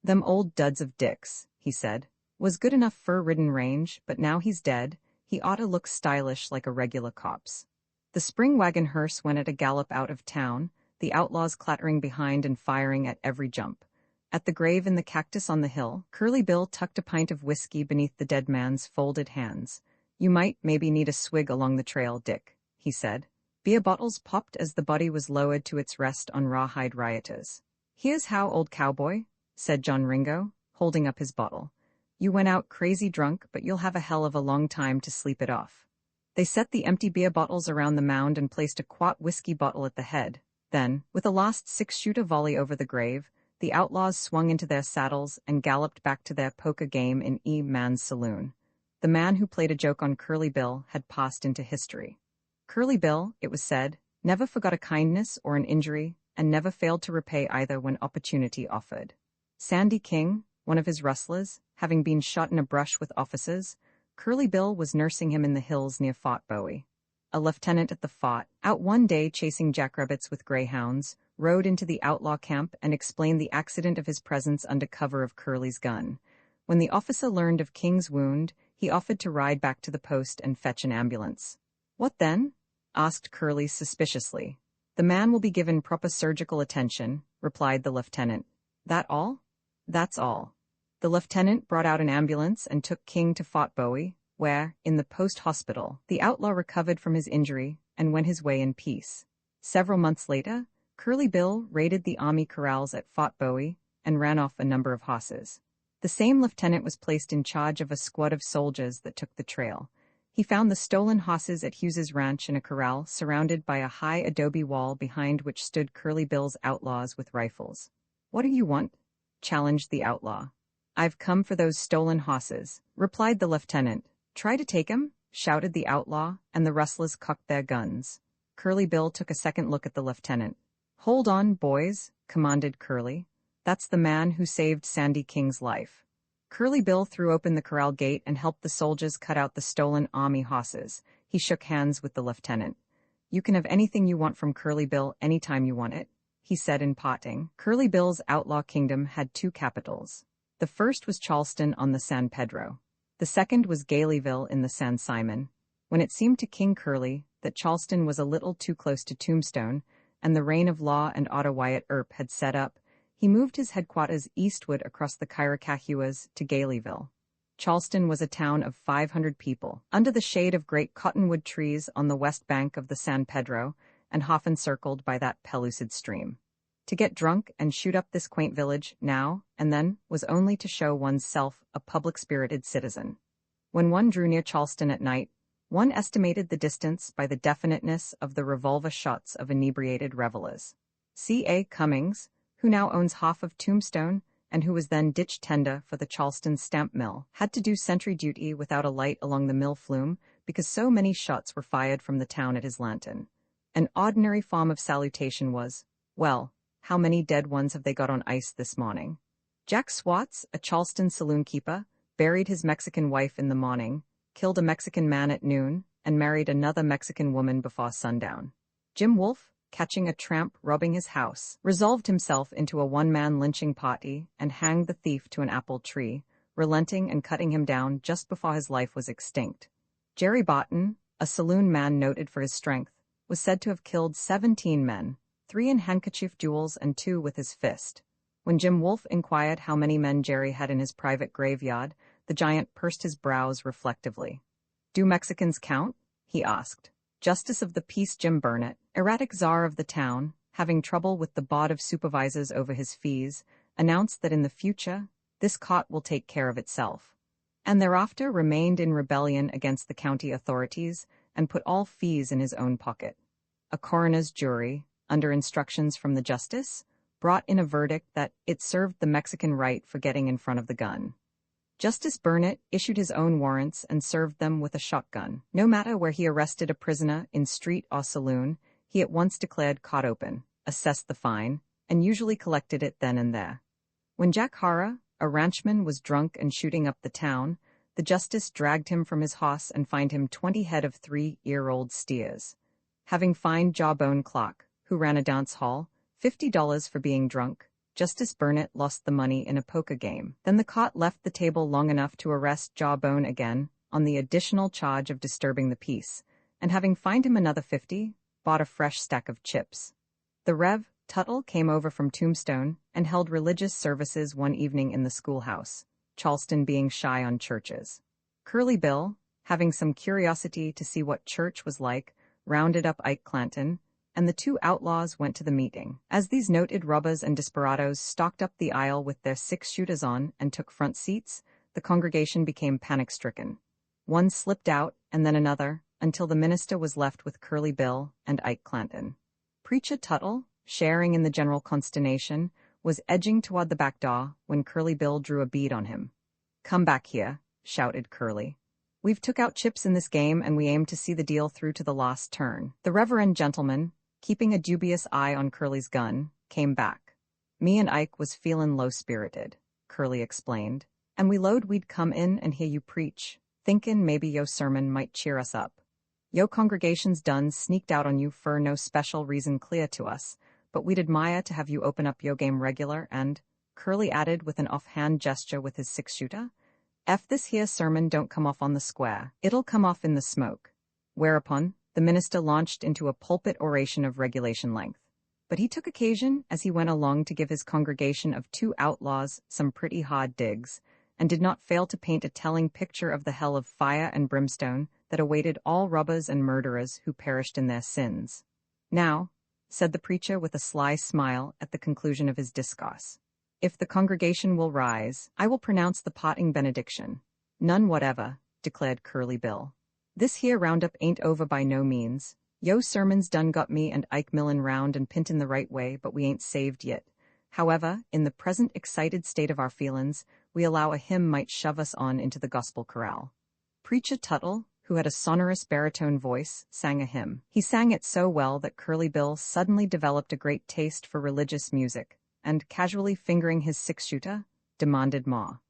"Them old duds of Dick's," he said, "was good enough fur-ridden range, but now he's dead, he oughta look stylish like a regular copse." The spring wagon hearse went at a gallop out of town, the outlaws clattering behind and firing at every jump. At the grave in the cactus on the hill, Curly Bill tucked a pint of whiskey beneath the dead man's folded hands. "You might maybe need a swig along the trail, Dick," he said. Beer bottles popped as the body was lowered to its rest on rawhide rioters. "Here's how, old cowboy," said John Ringo, holding up his bottle. "You went out crazy drunk, but you'll have a hell of a long time to sleep it off." They set the empty beer bottles around the mound and placed a quart whiskey bottle at the head. Then, with a last six-shooter volley over the grave, the outlaws swung into their saddles and galloped back to their poker game in E. Mann's saloon. The man who played a joke on Curly Bill had passed into history. Curly Bill, it was said, never forgot a kindness or an injury, and never failed to repay either when opportunity offered. Sandy King, one of his rustlers, having been shot in a brush with officers, Curly Bill was nursing him in the hills near Fort Bowie. A lieutenant at the fort, out one day chasing jackrabbits with greyhounds, rode into the outlaw camp and explained the accident of his presence under cover of Curly's gun. When the officer learned of King's wound, he offered to ride back to the post and fetch an ambulance. "What then?" asked Curly suspiciously. "The man will be given proper surgical attention," replied the lieutenant. "That all?" "That's all." The lieutenant brought out an ambulance and took King to Fort Bowie, where, in the post hospital, the outlaw recovered from his injury and went his way in peace. Several months later, Curly Bill raided the army corrals at Fort Bowie and ran off a number of horses. The same lieutenant was placed in charge of a squad of soldiers that took the trail. He found the stolen horses at Hughes's ranch in a corral surrounded by a high adobe wall behind which stood Curly Bill's outlaws with rifles. "What do you want?" challenged the outlaw. "I've come for those stolen horses," replied the lieutenant. "Try to take 'em," shouted the outlaw, and the rustlers cocked their guns. Curly Bill took a second look at the lieutenant. "Hold on, boys," commanded Curly. "That's the man who saved Sandy King's life." Curly Bill threw open the corral gate and helped the soldiers cut out the stolen army horses. He shook hands with the lieutenant. "You can have anything you want from Curly Bill anytime you want it," he said in parting. Curly Bill's outlaw kingdom had two capitals. The first was Charleston on the San Pedro. The second was Gaileyville in the San Simon. When it seemed to King Curly that Charleston was a little too close to Tombstone, and the reign of law and Otter Wyatt Earp had set up, he moved his headquarters eastward across the Chiricahuas to Gaileyville. Charleston was a town of 500 people, under the shade of great cottonwood trees on the west bank of the San Pedro, and half encircled by that pellucid stream. To get drunk and shoot up this quaint village now and then was only to show one's self a public-spirited citizen. When one drew near Charleston at night, one estimated the distance by the definiteness of the revolver shots of inebriated revelers. C.A. Cummings, who now owns half of Tombstone and who was then ditch tender for the Charleston stamp mill, had to do sentry duty without a light along the mill flume because so many shots were fired from the town at his lantern. An ordinary form of salutation was, "Well, how many dead ones have they got on ice this morning?" Jack Swartz, a Charleston saloon keeper, buried his Mexican wife in the morning, killed a Mexican man at noon, and married another Mexican woman before sundown. Jim Wolfe, catching a tramp robbing his house, resolved himself into a one-man lynching party and hanged the thief to an apple tree, relenting and cutting him down just before his life was extinct. Jerry Barton, a saloon man noted for his strength, was said to have killed 17 men, 3 in handkerchief duels and 2 with his fist. When Jim Wolfe inquired how many men Jerry had in his private graveyard, the giant pursed his brows reflectively. "Do Mexicans count?" he asked. Justice of the Peace Jim Burnett, erratic czar of the town, having trouble with the board of supervisors over his fees, announced that in the future, this cot will take care of itself, and thereafter remained in rebellion against the county authorities and put all fees in his own pocket. A coroner's jury, under instructions from the justice, brought in a verdict that it served the Mexican right for getting in front of the gun. Justice Burnett issued his own warrants and served them with a shotgun. No matter where he arrested a prisoner in street or saloon, he at once declared cot open, assessed the fine, and usually collected it then and there. When Jack Hara, a ranchman, was drunk and shooting up the town, the justice dragged him from his house and fined him 20 head of 3-year-old steers. Having fined Jawbone Clark, who ran a dance hall, $50 for being drunk, Justice Burnett lost the money in a poker game. Then the cot left the table long enough to arrest Jawbone again on the additional charge of disturbing the peace, and having fined him another 50, bought a fresh stack of chips. The Rev. Tuttle came over from Tombstone and held religious services one evening in the schoolhouse, Charleston being shy on churches. Curly Bill, having some curiosity to see what church was like, rounded up Ike Clanton, and the two outlaws went to the meeting. As these noted robbers and desperados stalked up the aisle with their six-shooters on and took front seats, the congregation became panic-stricken. One slipped out, and then another, until the minister was left with Curly Bill and Ike Clanton. Preacher Tuttle, sharing in the general consternation, was edging toward the back door when Curly Bill drew a bead on him. "Come back here," shouted Curly. "We've took out chips in this game and we aim to see the deal through to the last turn." The reverend gentleman, keeping a dubious eye on Curly's gun, came back. "Me and Ike was feelin' low-spirited," Curly explained, "and we lowed we'd come in and hear you preach, thinkin' maybe yo sermon might cheer us up. Yo congregation's done sneaked out on you fur no special reason clear to us, but we'd admire to have you open up yo game regular and," Curly added with an offhand gesture with his six-shooter, "ef this here sermon don't come off on the square, it'll come off in the smoke." Whereupon, the minister launched into a pulpit oration of regulation length. But he took occasion as he went along to give his congregation of two outlaws some pretty hard digs, and did not fail to paint a telling picture of the hell of fire and brimstone that awaited all robbers and murderers who perished in their sins. "Now," said the preacher with a sly smile at the conclusion of his discourse, "if the congregation will rise, I will pronounce the parting benediction." "None whatever," declared Curly Bill. "This here roundup ain't over by no means. Yo sermons done got me and Ike millin' round and pintin' the right way, but we ain't saved yit. However, in the present excited state of our feelin's, we allow a hymn might shove us on into the gospel corral." Preacher Tuttle, who had a sonorous baritone voice, sang a hymn. He sang it so well that Curly Bill suddenly developed a great taste for religious music, and, casually fingering his six-shooter, demanded more.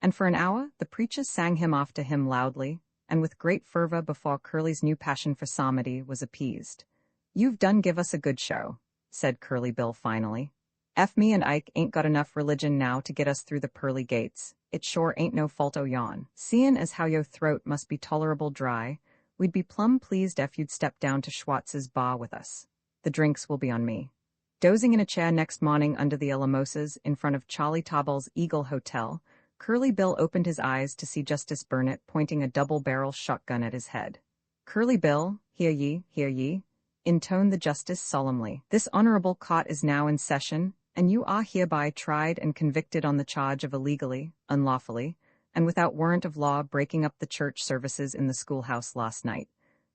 And for an hour the preacher sang him after him loudly, and with great fervor before Curly's new passion for psalmody was appeased. "You've done give us a good show," said Curly Bill finally. "Ef me and Ike ain't got enough religion now to get us through the pearly gates, it sure ain't no fault o' yon. Seein' as how yo throat must be tolerable dry, we'd be plumb pleased ef you'd step down to Schwartz's bar with us. The drinks will be on me." Dozing in a chair next morning under the mimosas in front of Charlie Taubel's Eagle Hotel, Curly Bill opened his eyes to see Justice Burnett pointing a double-barrel shotgun at his head. "Curly Bill, hear ye," intoned the justice solemnly. "This honorable court is now in session, and you are hereby tried and convicted on the charge of illegally, unlawfully, and without warrant of law breaking up the church services in the schoolhouse last night.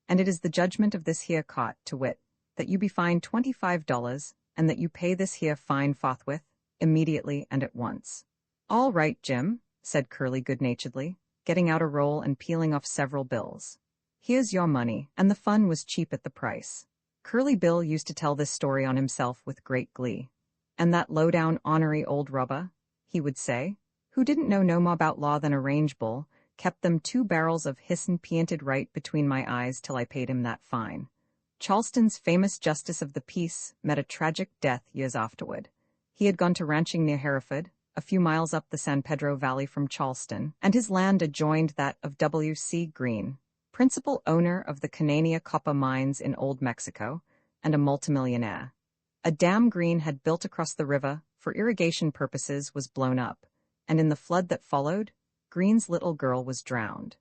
And it is the judgment of this here court, to wit, that you be fined $25, and that you pay this here fine forthwith, immediately and at once." "All right, Jim," said Curly good-naturedly, getting out a roll and peeling off several bills. "Here's your money," and the fun was cheap at the price. Curly Bill used to tell this story on himself with great glee. "And that low-down, ornery old robber," he would say, "who didn't know no more about law than a range bull, kept them 2 barrels of hissin' pianted right between my eyes till I paid him that fine." Charleston's famous justice of the peace met a tragic death years afterward. He had gone to ranching near Hereford, a few miles up the San Pedro Valley from Charleston, and his land adjoined that of W.C. Green, principal owner of the Canania copper mines in Old Mexico, and a multimillionaire. A dam Green had built across the river for irrigation purposes was blown up, and in the flood that followed, Green's little girl was drowned.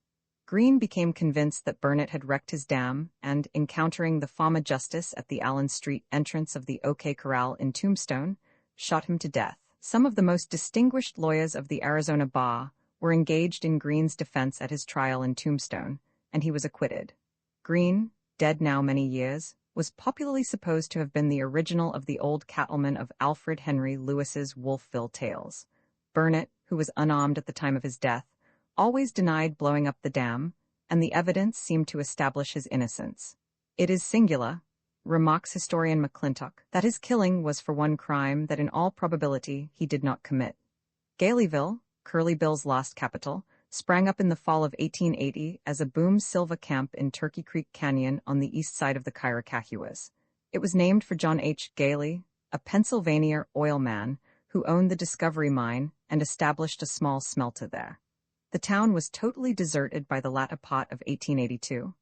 Green became convinced that Burnett had wrecked his dam and, encountering the former justice at the Allen Street entrance of the OK Corral in Tombstone, shot him to death. Some of the most distinguished lawyers of the Arizona bar were engaged in Green's defense at his trial in Tombstone, and he was acquitted. Green, dead now many years, was popularly supposed to have been the original of the old cattleman of Alfred Henry Lewis's Wolfville Tales. Burnett, who was unarmed at the time of his death, always denied blowing up the dam, and the evidence seemed to establish his innocence. "It is singular," remarks historian McClintock, "that his killing was for one crime that in all probability he did not commit." Galeyville, Curly Bill's lost capital, sprang up in the fall of 1880 as a boom silver camp in Turkey Creek Canyon on the east side of the Kyricahuas. It was named for John H. Galey, a Pennsylvania oil man who owned the Discovery Mine and established a small smelter there. The town was totally deserted by the latter part of 1882.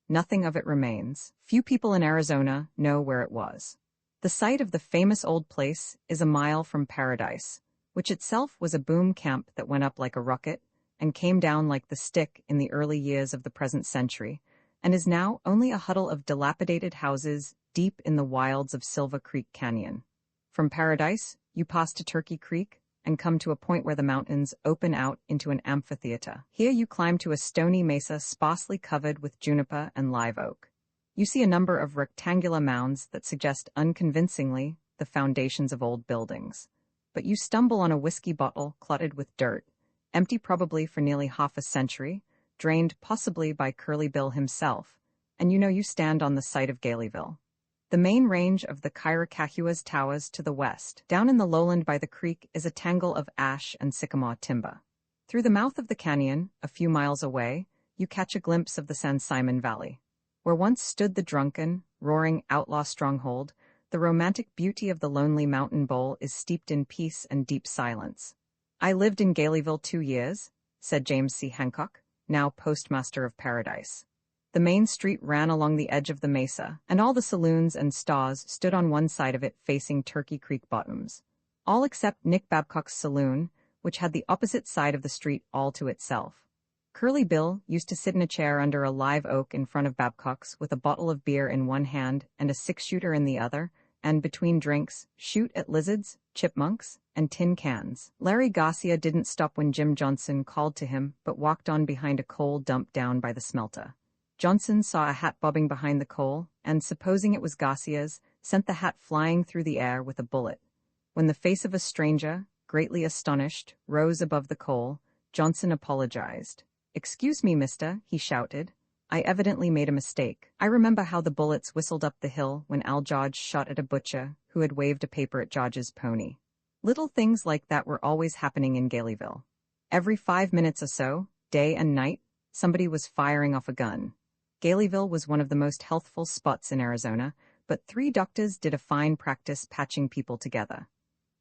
Nothing of it remains. Few people in Arizona know where it was. The site of the famous old place is a mile from Paradise, which itself was a boom camp that went up like a rocket and came down like the stick in the early years of the present century, and is now only a huddle of dilapidated houses deep in the wilds of Silva Creek Canyon. From Paradise, you pass to Turkey Creek and come to a point where the mountains open out into an amphitheater. Here you climb to a stony mesa sparsely covered with juniper and live oak. You see a number of rectangular mounds that suggest unconvincingly the foundations of old buildings. But you stumble on a whiskey bottle cluttered with dirt, empty probably for nearly half a century, drained possibly by Curly Bill himself, and you know you stand on the site of Gaileyville. The main range of the Kairacahuas towers to the west. Down in the lowland by the creek is a tangle of ash and sycamore timber. Through the mouth of the canyon, a few miles away, you catch a glimpse of the San Simon Valley. Where once stood the drunken, roaring outlaw stronghold, the romantic beauty of the lonely mountain bowl is steeped in peace and deep silence. I lived in Gaileyville 2 years, said James C. Hancock, now postmaster of Paradise. The main street ran along the edge of the mesa, and all the saloons and stores stood on one side of it facing Turkey Creek bottoms. All except Nick Babcock's saloon, which had the opposite side of the street all to itself. Curly Bill used to sit in a chair under a live oak in front of Babcock's with a bottle of beer in one hand and a six-shooter in the other, and between drinks, shoot at lizards, chipmunks, and tin cans. Larry Garcia didn't stop when Jim Johnson called to him, but walked on behind a coal dump down by the smelter. Johnson saw a hat bobbing behind the coal, and, supposing it was Garcia's, sent the hat flying through the air with a bullet. When the face of a stranger, greatly astonished, rose above the coal, Johnson apologized. "Excuse me, mister," he shouted. "I evidently made a mistake. I remember how the bullets whistled up the hill when Al George shot at a butcher who had waved a paper at George's pony." Little things like that were always happening in Gaileyville. Every 5 minutes or so, day and night, somebody was firing off a gun. Gaileyville was one of the most healthful spots in Arizona, but 3 doctors did a fine practice patching people together.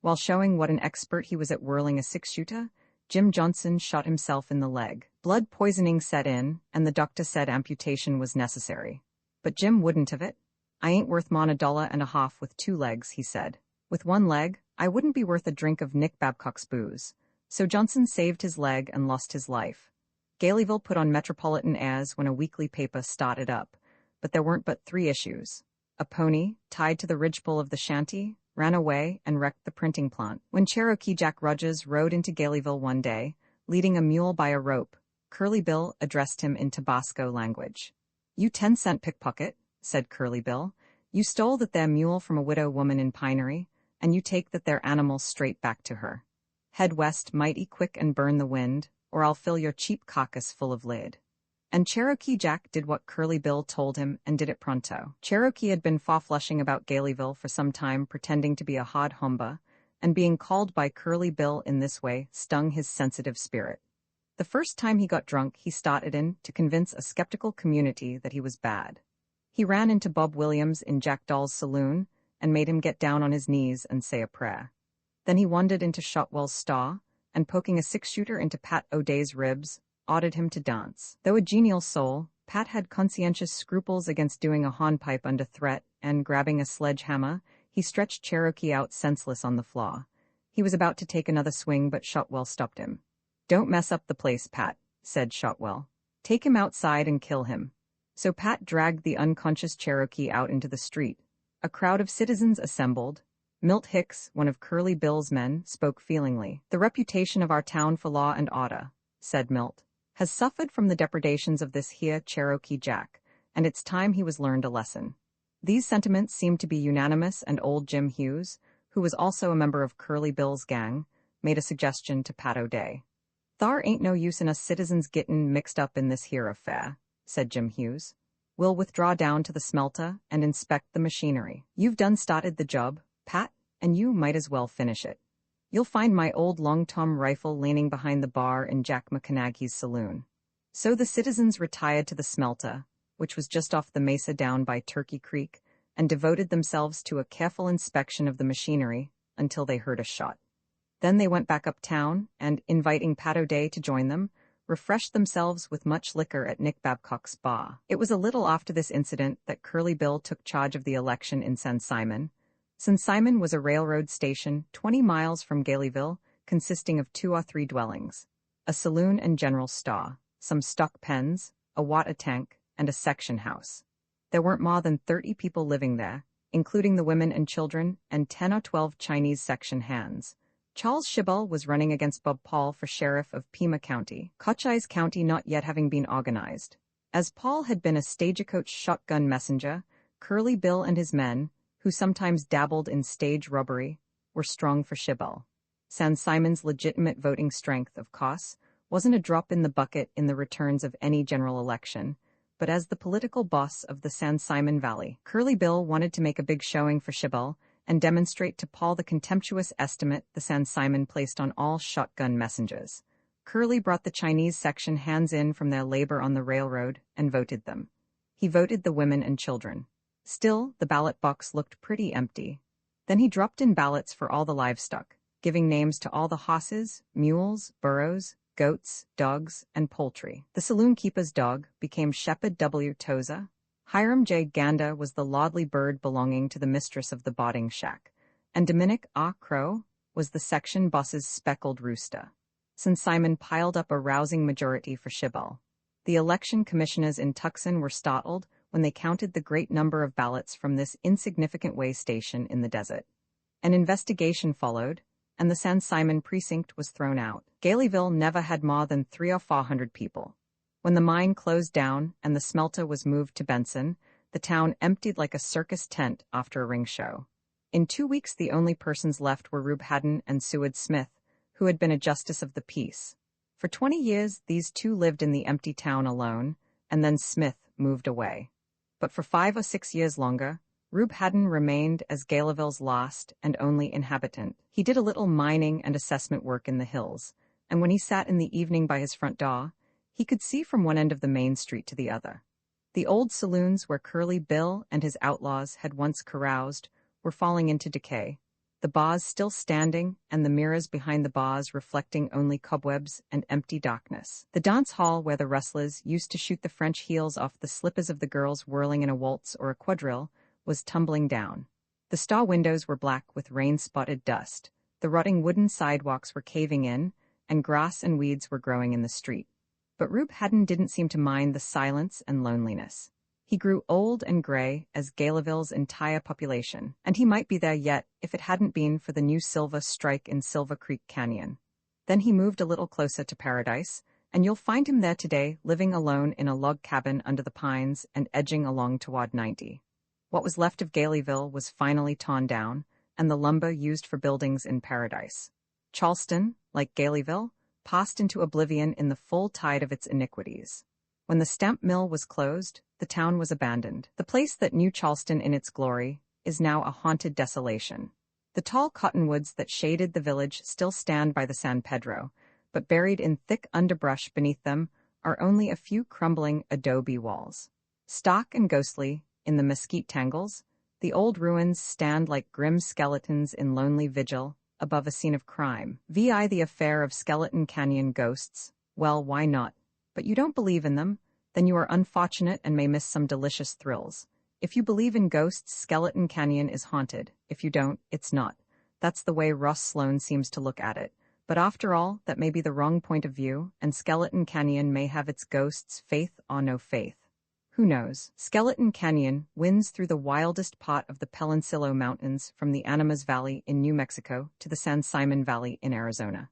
While showing what an expert he was at whirling a six-shooter, Jim Johnson shot himself in the leg. Blood poisoning set in, and the doctor said amputation was necessary. But Jim wouldn't have it. "I ain't worth more'n $1.50 with 2 legs," he said. "With 1 leg, I wouldn't be worth a drink of Nick Babcock's booze." So Johnson saved his leg and lost his life. Gaileyville put on metropolitan airs when a weekly paper started up, but there weren't but 3 issues. A pony, tied to the ridgepole of the shanty, ran away and wrecked the printing plant. When Cherokee Jack Rogers rode into Gaileyville one day, leading a mule by a rope, Curly Bill addressed him in Tabasco language. "You 10-cent pickpocket," said Curly Bill. "You stole that there mule from a widow woman in Pinery, and you take that there animal straight back to her. Head west mighty quick and burn the wind, or I'll fill your cheap carcass full of lead." And Cherokee Jack did what Curly Bill told him and did it pronto. Cherokee had been far-flushing about Gaileyville for some time, pretending to be a hard homba, and being called by Curly Bill in this way stung his sensitive spirit. The first time he got drunk, he started in to convince a skeptical community that he was bad. He ran into Bob Williams in Jack Doll's saloon and made him get down on his knees and say a prayer. Then he wandered into Shotwell's stall, and poking a six-shooter into Pat O'Day's ribs, ordered him to dance. Though a genial soul, Pat had conscientious scruples against doing a hornpipe under threat, and grabbing a sledgehammer, he stretched Cherokee out senseless on the floor. He was about to take another swing, but Shotwell stopped him. "Don't mess up the place, Pat," said Shotwell. "Take him outside and kill him." So Pat dragged the unconscious Cherokee out into the street. A crowd of citizens assembled. Milt Hicks, one of Curly Bill's men, spoke feelingly. "The reputation of our town for law and order," said Milt, "has suffered from the depredations of this here Cherokee Jack, and it's time he was learned a lesson." These sentiments seemed to be unanimous, and old Jim Hughes, who was also a member of Curly Bill's gang, made a suggestion to Pat O'Day. "Thar ain't no use in us citizens gittin' mixed up in this here affair," said Jim Hughes. "We'll withdraw down to the smelter and inspect the machinery. You've done started the job, Pat, and you might as well finish it. You'll find my old long-tom rifle leaning behind the bar in Jack McConaughey's saloon." So the citizens retired to the smelter, which was just off the mesa down by Turkey Creek, and devoted themselves to a careful inspection of the machinery until they heard a shot. Then they went back uptown and, inviting Pat O'Day to join them, refreshed themselves with much liquor at Nick Babcock's bar. It was a little after this incident that Curly Bill took charge of the election in San Simon. San Simon was a railroad station 20 miles from Gaileyville, consisting of 2 or 3 dwellings, a saloon and general store, some stock pens, a water tank, and a section house. There weren't more than 30 people living there, including the women and children and 10 or 12 Chinese section hands. Charles Shibboleth was running against Bob Paul for sheriff of Pima County, Cochise County not yet having been organized. As Paul had been a stagecoach shotgun messenger, Curly Bill and his men, who sometimes dabbled in stage robbery, were strong for Shibboleth. San Simon's legitimate voting strength, of course, wasn't a drop in the bucket in the returns of any general election, but as the political boss of the San Simon Valley, Curly Bill wanted to make a big showing for Shibboleth and demonstrate to Paul the contemptuous estimate the San Simon placed on all shotgun messengers. Curly brought the Chinese section hands in from their labor on the railroad and voted them. He voted the women and children. Still, the ballot box looked pretty empty. Then he dropped in ballots for all the livestock, giving names to all the horses, mules, burros, goats, dogs, and poultry. The saloon keeper's dog became Shepherd W. Toza. Hiram J. Gander was the lordly bird belonging to the mistress of the boarding shack, and Dominic A. Crow was the section boss's speckled rooster. San Simon piled up a rousing majority for Shibboleth. The election commissioners in Tucson were startled when they counted the great number of ballots from this insignificant way station in the desert. An investigation followed, and the San Simon precinct was thrown out. Galeyville never had more than 300 or 400 people. When the mine closed down and the smelter was moved to Benson, the town emptied like a circus tent after a ring show. In 2 weeks, the only persons left were Rube Haddon and Seward Smith, who had been a justice of the peace. For 20 years, these two lived in the empty town alone, and then Smith moved away. But for 5 or 6 years longer, Rube Haddon remained as Galeyville's last and only inhabitant. He did a little mining and assessment work in the hills, and when he sat in the evening by his front door, he could see from one end of the main street to the other. The old saloons where Curly Bill and his outlaws had once caroused were falling into decay, the bars still standing and the mirrors behind the bars reflecting only cobwebs and empty darkness. The dance hall where the wrestlers used to shoot the French heels off the slippers of the girls whirling in a waltz or a quadrille was tumbling down. The store windows were black with rain-spotted dust, the rotting wooden sidewalks were caving in, and grass and weeds were growing in the street. But Rube Haddon didn't seem to mind the silence and loneliness. He grew old and gray as Galeyville's entire population, and he might be there yet if it hadn't been for the new silver strike in Silver Creek Canyon. Then he moved a little closer to Paradise, and you'll find him there today, living alone in a log cabin under the pines and edging along toward 90. What was left of Galeyville was finally torn down, and the lumber used for buildings in Paradise. Charleston, like Galeyville, passed into oblivion in the full tide of its iniquities. When the stamp mill was closed, the town was abandoned. The place that knew Charleston in its glory is now a haunted desolation. The tall cottonwoods that shaded the village still stand by the San Pedro, but buried in thick underbrush beneath them are only a few crumbling adobe walls. Stark and ghostly, in the mesquite tangles, the old ruins stand like grim skeletons in lonely vigil above a scene of crime. VI the affair of Skeleton Canyon ghosts, well, why not? But you don't believe in them, then you are unfortunate and may miss some delicious thrills. If you believe in ghosts, Skeleton Canyon is haunted. If you don't, it's not. That's the way Ross Sloan seems to look at it. But after all, that may be the wrong point of view, and Skeleton Canyon may have its ghosts, faith or no faith. Who knows? Skeleton Canyon winds through the wildest part of the Peninsula Mountains from the Animas Valley in New Mexico to the San Simon Valley in Arizona.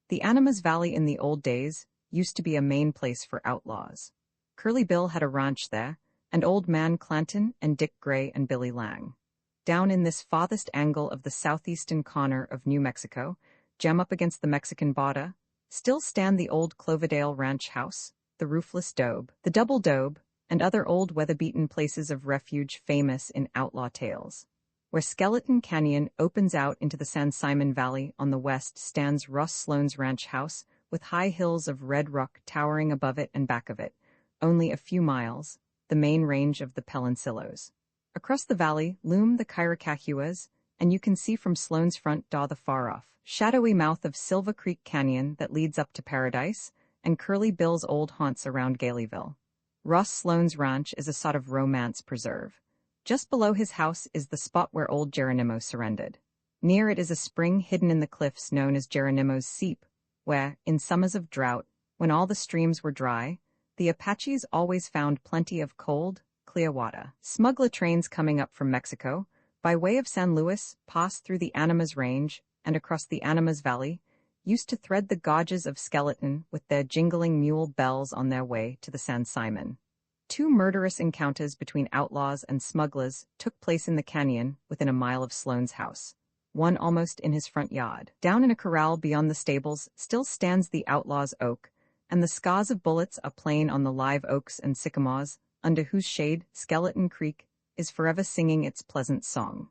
The Animas Valley in the old days used to be a main place for outlaws. Curly Bill had a ranch there, and Old Man Clanton and Dick Gray and Billy Lang. Down in this farthest angle of the southeastern corner of New Mexico, jam up against the Mexican border, still stand the old Cloverdale Ranch House, the roofless Dobe, the Double Dobe, and other old weather-beaten places of refuge famous in outlaw tales. Where Skeleton Canyon opens out into the San Simon Valley on the west stands Ross Sloan's ranch house, with high hills of red rock towering above it and back of it, only a few miles, the main range of the Peninsulas. Across the valley loom the Kairacahuas, and you can see from Sloan's front door the far-off, shadowy mouth of Silver Creek Canyon that leads up to Paradise, and Curly Bill's old haunts around Galeyville. Ross Sloan's ranch is a sort of romance preserve. Just below his house is the spot where old Geronimo surrendered. Near it is a spring hidden in the cliffs known as Geronimo's Seep, where, in summers of drought, when all the streams were dry, the Apaches always found plenty of cold, clear water. Smuggler trains coming up from Mexico, by way of San Luis, passed through the Animas Range and across the Animas Valley, used to thread the gorges of Skeleton with their jingling mule bells on their way to the San Simon. 2 murderous encounters between outlaws and smugglers took place in the canyon within a mile of Sloane's house, one almost in his front yard. Down in a corral beyond the stables still stands the outlaw's oak, and the scars of bullets are plain on the live oaks and sycamores, under whose shade Skeleton Creek is forever singing its pleasant song.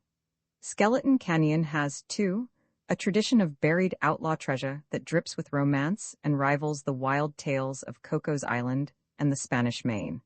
Skeleton Canyon has, too, a tradition of buried outlaw treasure that drips with romance and rivals the wild tales of Coco's Island and the Spanish Main.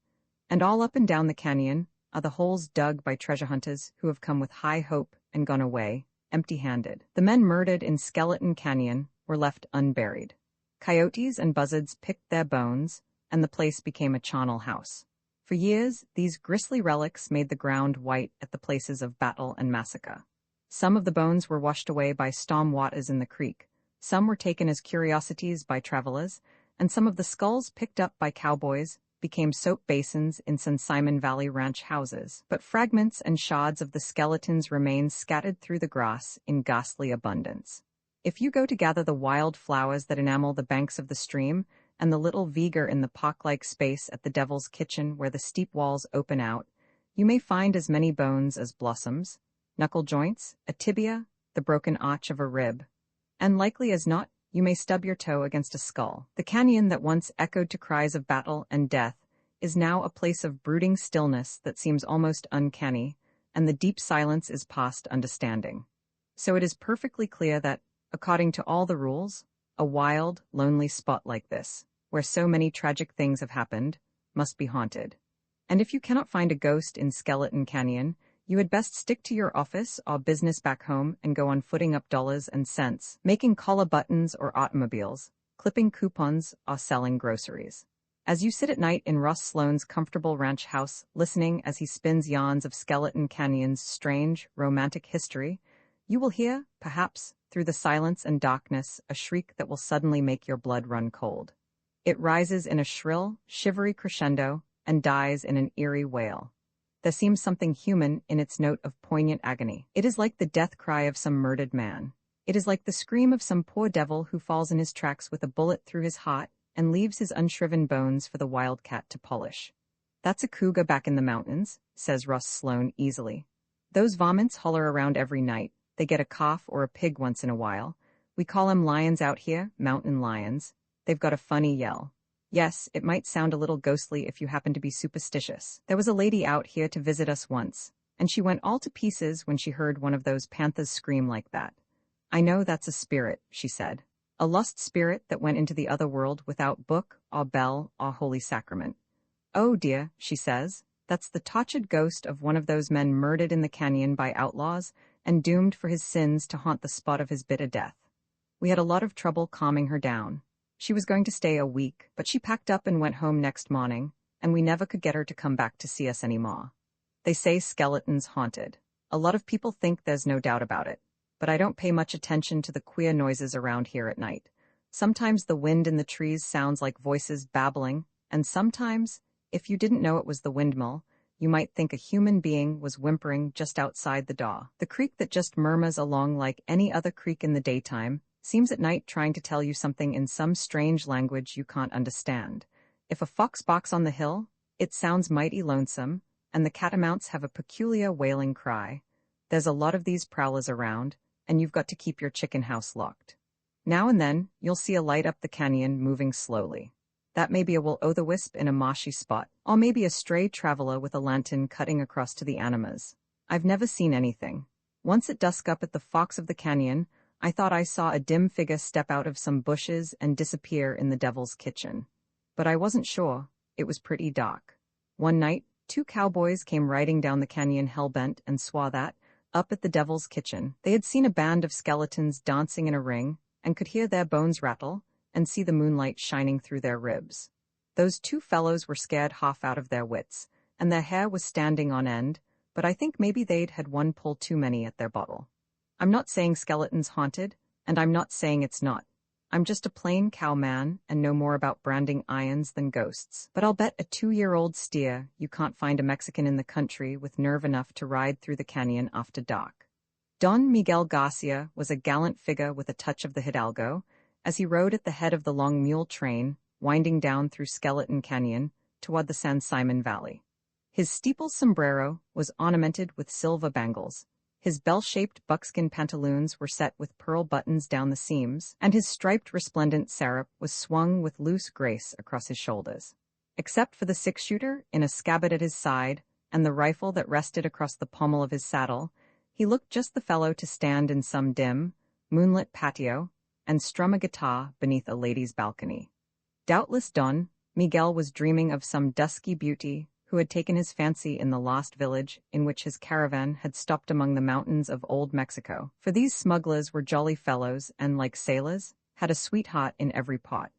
And all up and down the canyon are the holes dug by treasure hunters who have come with high hope and gone away, empty-handed. The men murdered in Skeleton Canyon were left unburied. Coyotes and buzzards picked their bones, and the place became a charnel house. For years, these grisly relics made the ground white at the places of battle and massacre. Some of the bones were washed away by storm waters in the creek, some were taken as curiosities by travelers, and some of the skulls picked up by cowboys became soap basins in San Simon Valley ranch houses. But fragments and shards of the skeletons remain scattered through the grass in ghastly abundance. If you go to gather the wild flowers that enamel the banks of the stream, and the little vigor in the park-like space at the Devil's Kitchen where the steep walls open out, you may find as many bones as blossoms, knuckle joints, a tibia, the broken arch of a rib, and likely as not, you may stub your toe against a skull. The canyon that once echoed to cries of battle and death is now a place of brooding stillness that seems almost uncanny, and the deep silence is past understanding. So it is perfectly clear that, according to all the rules, a wild, lonely spot like this, where so many tragic things have happened, must be haunted. And if you cannot find a ghost in Skeleton Canyon, you had best stick to your office or business back home and go on footing up dollars and cents, making collar buttons or automobiles, clipping coupons or selling groceries. As you sit at night in Ross Sloane's comfortable ranch house, listening as he spins yarns of Skeleton Canyon's strange, romantic history, you will hear, perhaps, through the silence and darkness, a shriek that will suddenly make your blood run cold. It rises in a shrill, shivery crescendo and dies in an eerie wail. There seems something human in its note of poignant agony. It is like the death cry of some murdered man. It is like the scream of some poor devil who falls in his tracks with a bullet through his heart and leaves his unshriven bones for the wildcat to polish. "That's a cougar back in the mountains," says Russ Sloane easily. "Those varmints holler around every night. They get a cough or a pig once in a while. We call 'em lions out here, mountain lions. They've got a funny yell. Yes, it might sound a little ghostly if you happen to be superstitious. There was a lady out here to visit us once, and she went all to pieces when she heard one of those panthers scream like that. 'I know that's a spirit,' she said. 'A lost spirit that went into the other world without book or bell or holy sacrament. Oh dear,' she says, 'that's the tortured ghost of one of those men murdered in the canyon by outlaws and doomed for his sins to haunt the spot of his bitter death.' We had a lot of trouble calming her down. She was going to stay a week, but she packed up and went home next morning, and we never could get her to come back to see us anymore. They say Skeleton's haunted. A lot of people think there's no doubt about it, but I don't pay much attention to the queer noises around here at night. Sometimes the wind in the trees sounds like voices babbling, and sometimes, if you didn't know it was the windmill, you might think a human being was whimpering just outside the door. The creek that just murmurs along like any other creek in the daytime seems at night trying to tell you something in some strange language you can't understand. If a fox barks on the hill, it sounds mighty lonesome, and the catamounts have a peculiar wailing cry. There's a lot of these prowlers around, and you've got to keep your chicken house locked. Now and then, you'll see a light up the canyon moving slowly. That may be a will-o'-the-wisp in a marshy spot, or maybe a stray traveler with a lantern cutting across to the Animas. I've never seen anything. Once at dusk up at the Fox of the Canyon, I thought I saw a dim figure step out of some bushes and disappear in the Devil's Kitchen. But I wasn't sure. It was pretty dark. One night, 2 cowboys came riding down the canyon hellbent and swore that, up at the Devil's Kitchen, they had seen a band of skeletons dancing in a ring and could hear their bones rattle and see the moonlight shining through their ribs. Those 2 fellows were scared half out of their wits, and their hair was standing on end, but I think maybe they'd had one pull too many at their bottle. I'm not saying Skeleton's haunted, and I'm not saying it's not. I'm just a plain cowman and know more about branding ions than ghosts. But I'll bet a 2-year-old steer you can't find a Mexican in the country with nerve enough to ride through the canyon after dark. Don Miguel Garcia was a gallant figure with a touch of the hidalgo, as he rode at the head of the long mule train, winding down through Skeleton Canyon toward the San Simon Valley. His steeple sombrero was ornamented with silver bangles. His bell-shaped buckskin pantaloons were set with pearl buttons down the seams, and his striped resplendent sarap was swung with loose grace across his shoulders. Except for the six-shooter in a scabbard at his side and the rifle that rested across the pommel of his saddle, he looked just the fellow to stand in some dim, moonlit patio and strum a guitar beneath a lady's balcony. Doubtless Don Miguel was dreaming of some dusky beauty who had taken his fancy in the lost village in which his caravan had stopped among the mountains of old Mexico, for these smugglers were jolly fellows and, like sailors, had a sweetheart in every pot.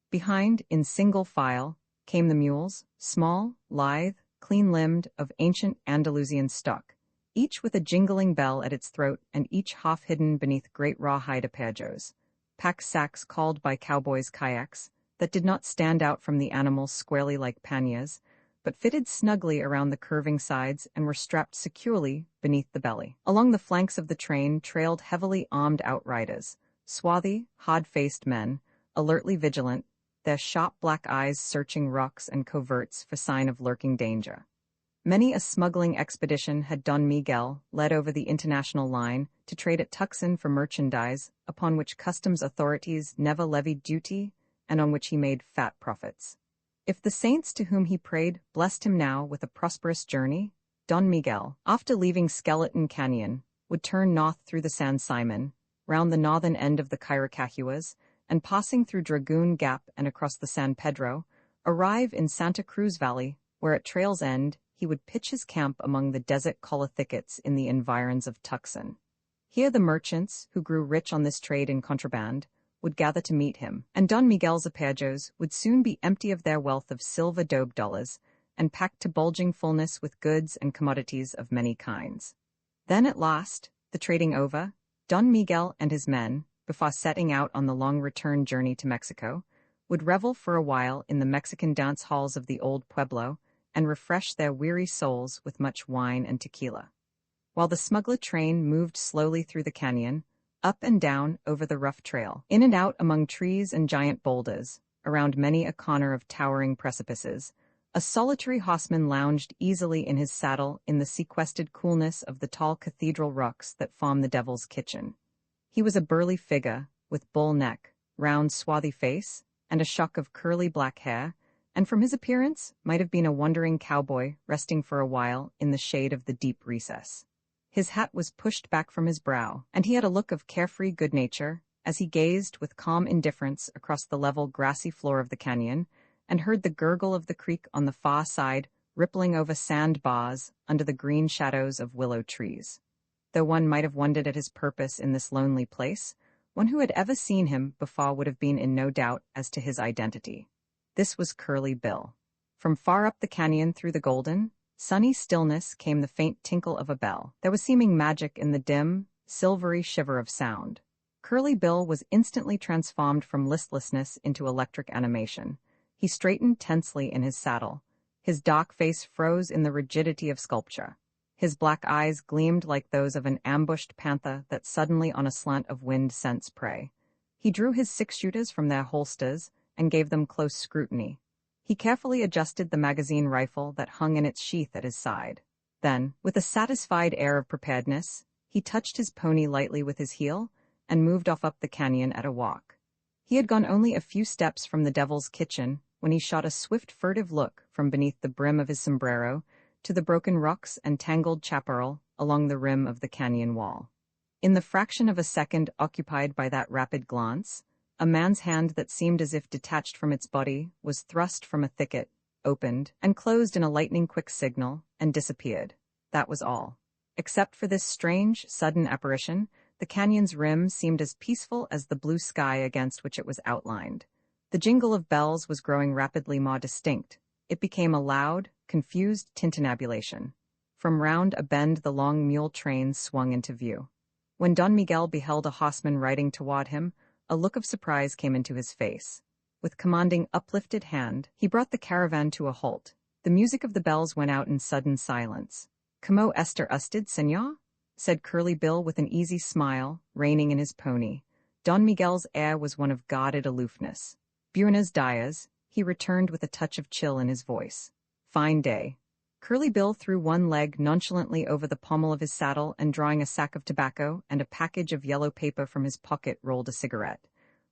Behind, in single file, came the mules, small, lithe, clean-limbed, of ancient Andalusian stock, each with a jingling bell at its throat and each half hidden beneath great rawhide apajos, pack sacks called by cowboys kayaks, that did not stand out from the animals squarely like panniers, but fitted snugly around the curving sides and were strapped securely beneath the belly. Along the flanks of the train trailed heavily armed outriders, swarthy, hard-faced men, alertly vigilant, their sharp black eyes searching rocks and coverts for sign of lurking danger. Many a smuggling expedition had Don Miguel led over the international line to trade at Tucson for merchandise upon which customs authorities never levied duty and on which he made fat profits. If the saints to whom he prayed blessed him now with a prosperous journey, Don Miguel, after leaving Skeleton Canyon, would turn north through the San Simon, round the northern end of the Caracahuas, and passing through Dragoon Gap and across the San Pedro, arrive in Santa Cruz Valley, where at trail's end he would pitch his camp among the desert cola thickets in the environs of Tucson. Here the merchants, who grew rich on this trade in contraband, would gather to meet him, and Don Miguel's apajos would soon be empty of their wealth of silver dobe dollars and packed to bulging fullness with goods and commodities of many kinds. Then at last, the trading over, Don Miguel and his men, before setting out on the long return journey to Mexico, would revel for a while in the Mexican dance halls of the old pueblo and refresh their weary souls with much wine and tequila. While the smuggler train moved slowly through the canyon, up and down over the rough trail, in and out among trees and giant boulders, around many a corner of towering precipices, a solitary horseman lounged easily in his saddle in the sequestered coolness of the tall cathedral rocks that form the Devil's Kitchen. He was a burly figure, with bull neck, round swarthy face, and a shock of curly black hair, and from his appearance might have been a wandering cowboy resting for a while in the shade of the deep recess. His hat was pushed back from his brow, and he had a look of carefree good nature as he gazed with calm indifference across the level grassy floor of the canyon and heard the gurgle of the creek on the far side rippling over sand bars under the green shadows of willow trees. Though one might have wondered at his purpose in this lonely place, one who had ever seen him before would have been in no doubt as to his identity. This was Curly Bill. From far up the canyon through the golden, sunny stillness came the faint tinkle of a bell. There was seeming magic in the dim, silvery shiver of sound. Curly Bill was instantly transformed from listlessness into electric animation. He straightened tensely in his saddle. His dark face froze in the rigidity of sculpture. His black eyes gleamed like those of an ambushed panther that suddenly on a slant of wind scents prey. He drew his six-shooters from their holsters and gave them close scrutiny. He carefully adjusted the magazine rifle that hung in its sheath at his side. Then, with a satisfied air of preparedness, he touched his pony lightly with his heel and moved off up the canyon at a walk. He had gone only a few steps from the Devil's Kitchen when he shot a swift furtive look from beneath the brim of his sombrero to the broken rocks and tangled chaparral along the rim of the canyon wall. In the fraction of a second occupied by that rapid glance, a man's hand that seemed as if detached from its body was thrust from a thicket, opened, and closed in a lightning-quick signal, and disappeared. That was all. Except for this strange, sudden apparition, the canyon's rim seemed as peaceful as the blue sky against which it was outlined. The jingle of bells was growing rapidly more distinct. It became a loud, confused tintinnabulation. From round a bend the long mule train swung into view. When Don Miguel beheld a horseman riding toward him, A look of surprise came into his face. With commanding uplifted hand, he brought the caravan to a halt. The music of the bells went out in sudden silence. "Como ester usted, señor?" said Curly Bill with an easy smile, reining in his pony. Don Miguel's air was one of guarded aloofness. "Buenos dias," he returned with a touch of chill in his voice. "Fine day." Curly Bill threw one leg nonchalantly over the pommel of his saddle and, drawing a sack of tobacco and a package of yellow paper from his pocket, rolled a cigarette.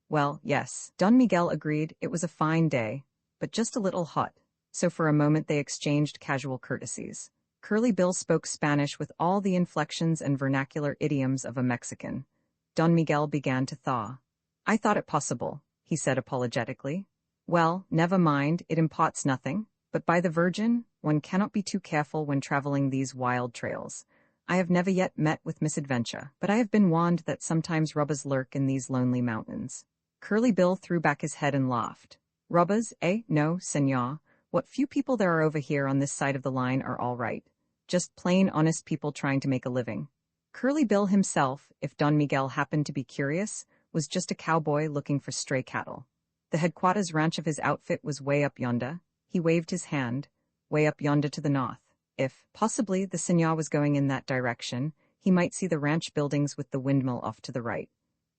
"Well, yes," Don Miguel agreed, "it was a fine day, but just a little hot." So for a moment they exchanged casual courtesies. Curly Bill spoke Spanish with all the inflections and vernacular idioms of a Mexican. Don Miguel began to thaw. "I thought it possible," he said apologetically. "Well, never mind, it imports nothing. But by the Virgin, one cannot be too careful when traveling these wild trails. I have never yet met with misadventure, but I have been warned that sometimes robbers lurk in these lonely mountains." Curly Bill threw back his head and laughed. "Robbers, eh? No, señor. What few people there are over here on this side of the line are all right. Just plain honest people trying to make a living." Curly Bill himself, if Don Miguel happened to be curious, was just a cowboy looking for stray cattle. The headquarters ranch of his outfit was way up yonder. He waved his hand, way up yonder to the north. If, possibly, the señor was going in that direction, he might see the ranch buildings with the windmill off to the right.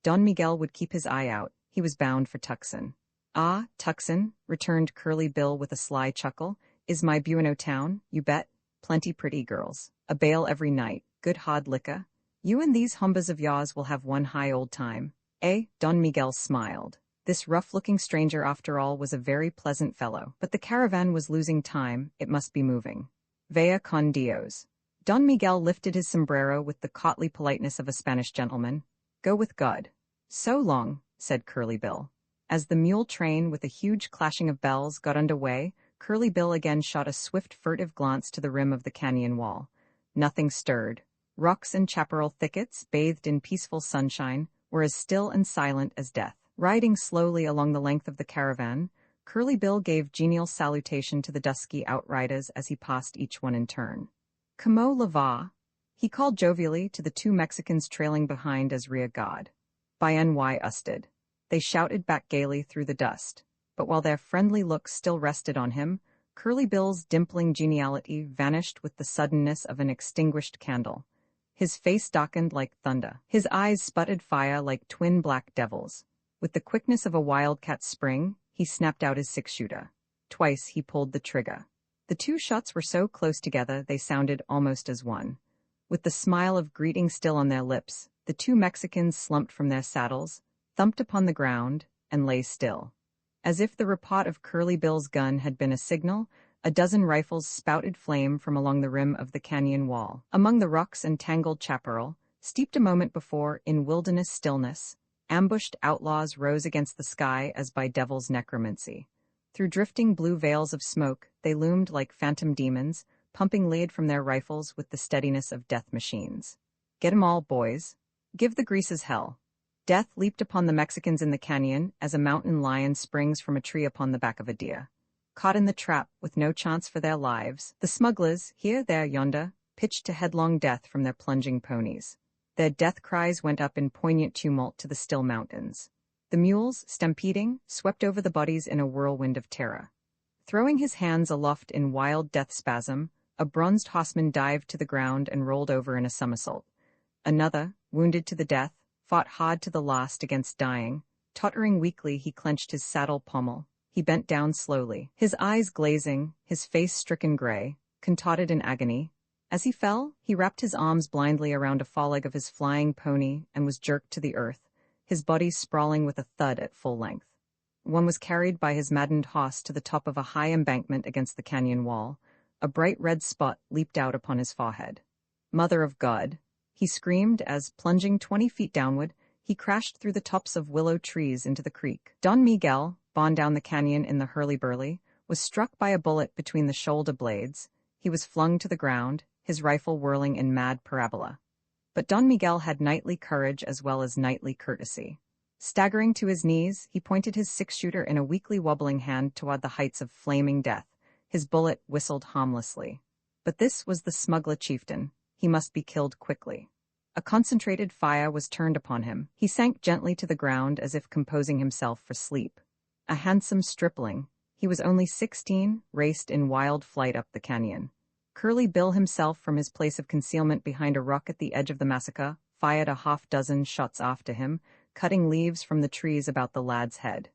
Don Miguel would keep his eye out. He was bound for Tucson. "Ah, Tucson," returned Curly Bill with a sly chuckle, "is my Bueno town, you bet. Plenty pretty girls. A bale every night. Good hard liquor. You and these humbas of yours will have one high old time." Eh? Don Miguel smiled. This rough-looking stranger, after all, was a very pleasant fellow. But the caravan was losing time. It must be moving. "Vaya con Dios." Don Miguel lifted his sombrero with the courtly politeness of a Spanish gentleman. "Go with God." "So long," said Curly Bill. As the mule train, with a huge clashing of bells, got under way, Curly Bill again shot a swift, furtive glance to the rim of the canyon wall. Nothing stirred. Rocks and chaparral thickets, bathed in peaceful sunshine, were as still and silent as death. Riding slowly along the length of the caravan, Curly Bill gave genial salutation to the dusky outriders as he passed each one in turn. "Como la va?" he called jovially to the two Mexicans trailing behind as rear guard. "Bien usted." They shouted back gaily through the dust. But while their friendly looks still rested on him, Curly Bill's dimpling geniality vanished with the suddenness of an extinguished candle. His face darkened like thunder. His eyes sputtered fire like twin black devils. With the quickness of a wildcat's spring, he snapped out his six-shooter. Twice he pulled the trigger. The two shots were so close together they sounded almost as one. With the smile of greeting still on their lips, the two Mexicans slumped from their saddles, thumped upon the ground, and lay still. As if the report of Curly Bill's gun had been a signal, a dozen rifles spouted flame from along the rim of the canyon wall. Among the rocks and tangled chaparral, steeped a moment before in wilderness stillness, ambushed outlaws rose against the sky as by devil's necromancy. Through drifting blue veils of smoke, they loomed like phantom demons, pumping lead from their rifles with the steadiness of death machines. "Get 'em all, boys. Give the greases hell." Death leaped upon the Mexicans in the canyon as a mountain lion springs from a tree upon the back of a deer. Caught in the trap, with no chance for their lives, the smugglers, here, there, yonder, pitched to headlong death from their plunging ponies. Their death cries went up in poignant tumult to the still mountains. The mules, stampeding, swept over the bodies in a whirlwind of terror. Throwing his hands aloft in wild death spasm, a bronzed horseman dived to the ground and rolled over in a somersault. Another, wounded to the death, fought hard to the last against dying. Tottering weakly, he clenched his saddle pommel. He bent down slowly, his eyes glazing, his face stricken gray, contorted in agony. As he fell, he wrapped his arms blindly around a foreleg of his flying pony and was jerked to the earth, his body sprawling with a thud at full length. One was carried by his maddened horse to the top of a high embankment against the canyon wall. A bright red spot leaped out upon his forehead. "Mother of God!" he screamed as, plunging 20 feet downward, he crashed through the tops of willow trees into the creek. Don Miguel, borne down the canyon in the hurly-burly, was struck by a bullet between the shoulder blades. He was flung to the ground, his rifle whirling in mad parabola. But Don Miguel had knightly courage as well as knightly courtesy. Staggering to his knees, he pointed his six-shooter in a weakly wobbling hand toward the heights of flaming death. His bullet whistled harmlessly. But this was the smuggler chieftain. He must be killed quickly. A concentrated fire was turned upon him. He sank gently to the ground as if composing himself for sleep. A handsome stripling, he was only 16, raced in wild flight up the canyon. Curly Bill himself, from his place of concealment behind a rock at the edge of the massacre, fired a half-dozen shots after him, cutting leaves from the trees about the lad's head.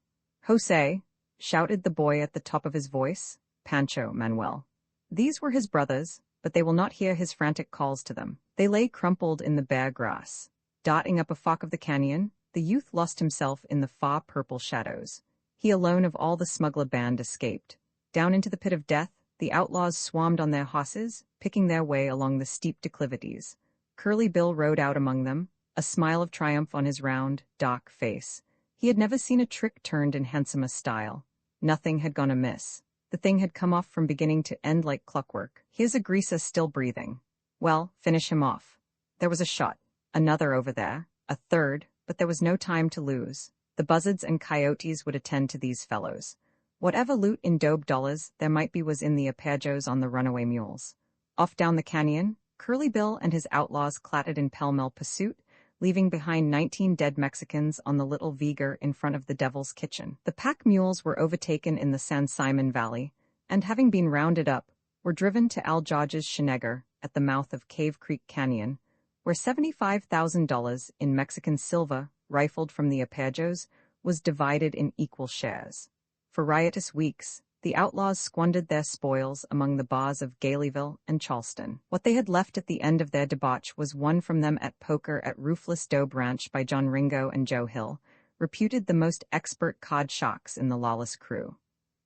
"Jose!" shouted the boy at the top of his voice. "Pancho, Manuel." These were his brothers, but they will not hear his frantic calls to them. They lay crumpled in the bare grass. Darting up a fork of the canyon, the youth lost himself in the far purple shadows. He alone of all the smuggler band escaped. Down into the pit of death, the outlaws swarmed on their horses, picking their way along the steep declivities. Curly Bill rode out among them, a smile of triumph on his round, dark face. He had never seen a trick turned in handsomer style. Nothing had gone amiss. The thing had come off from beginning to end like clockwork. Here's a greaser still breathing. Well, finish him off. There was a shot. Another over there. A third, but there was no time to lose. The buzzards and coyotes would attend to these fellows. Whatever loot in dobe dollars there might be was in the apajos on the runaway mules. Off down the canyon, Curly Bill and his outlaws clattered in pell-mell pursuit, leaving behind 19 dead Mexicans on the little Viger in front of the Devil's Kitchen. The pack mules were overtaken in the San Simon Valley, and having been rounded up, were driven to Al George's Shenango at the mouth of Cave Creek Canyon, where $75,000 in Mexican silver, rifled from the apajos, was divided in equal shares. For riotous weeks, the outlaws squandered their spoils among the bars of Galeyville and Charleston. What they had left at the end of their debauch was won from them at poker at Roofless Dobe Ranch by John Ringo and Joe Hill, reputed the most expert cod sharks in the lawless crew.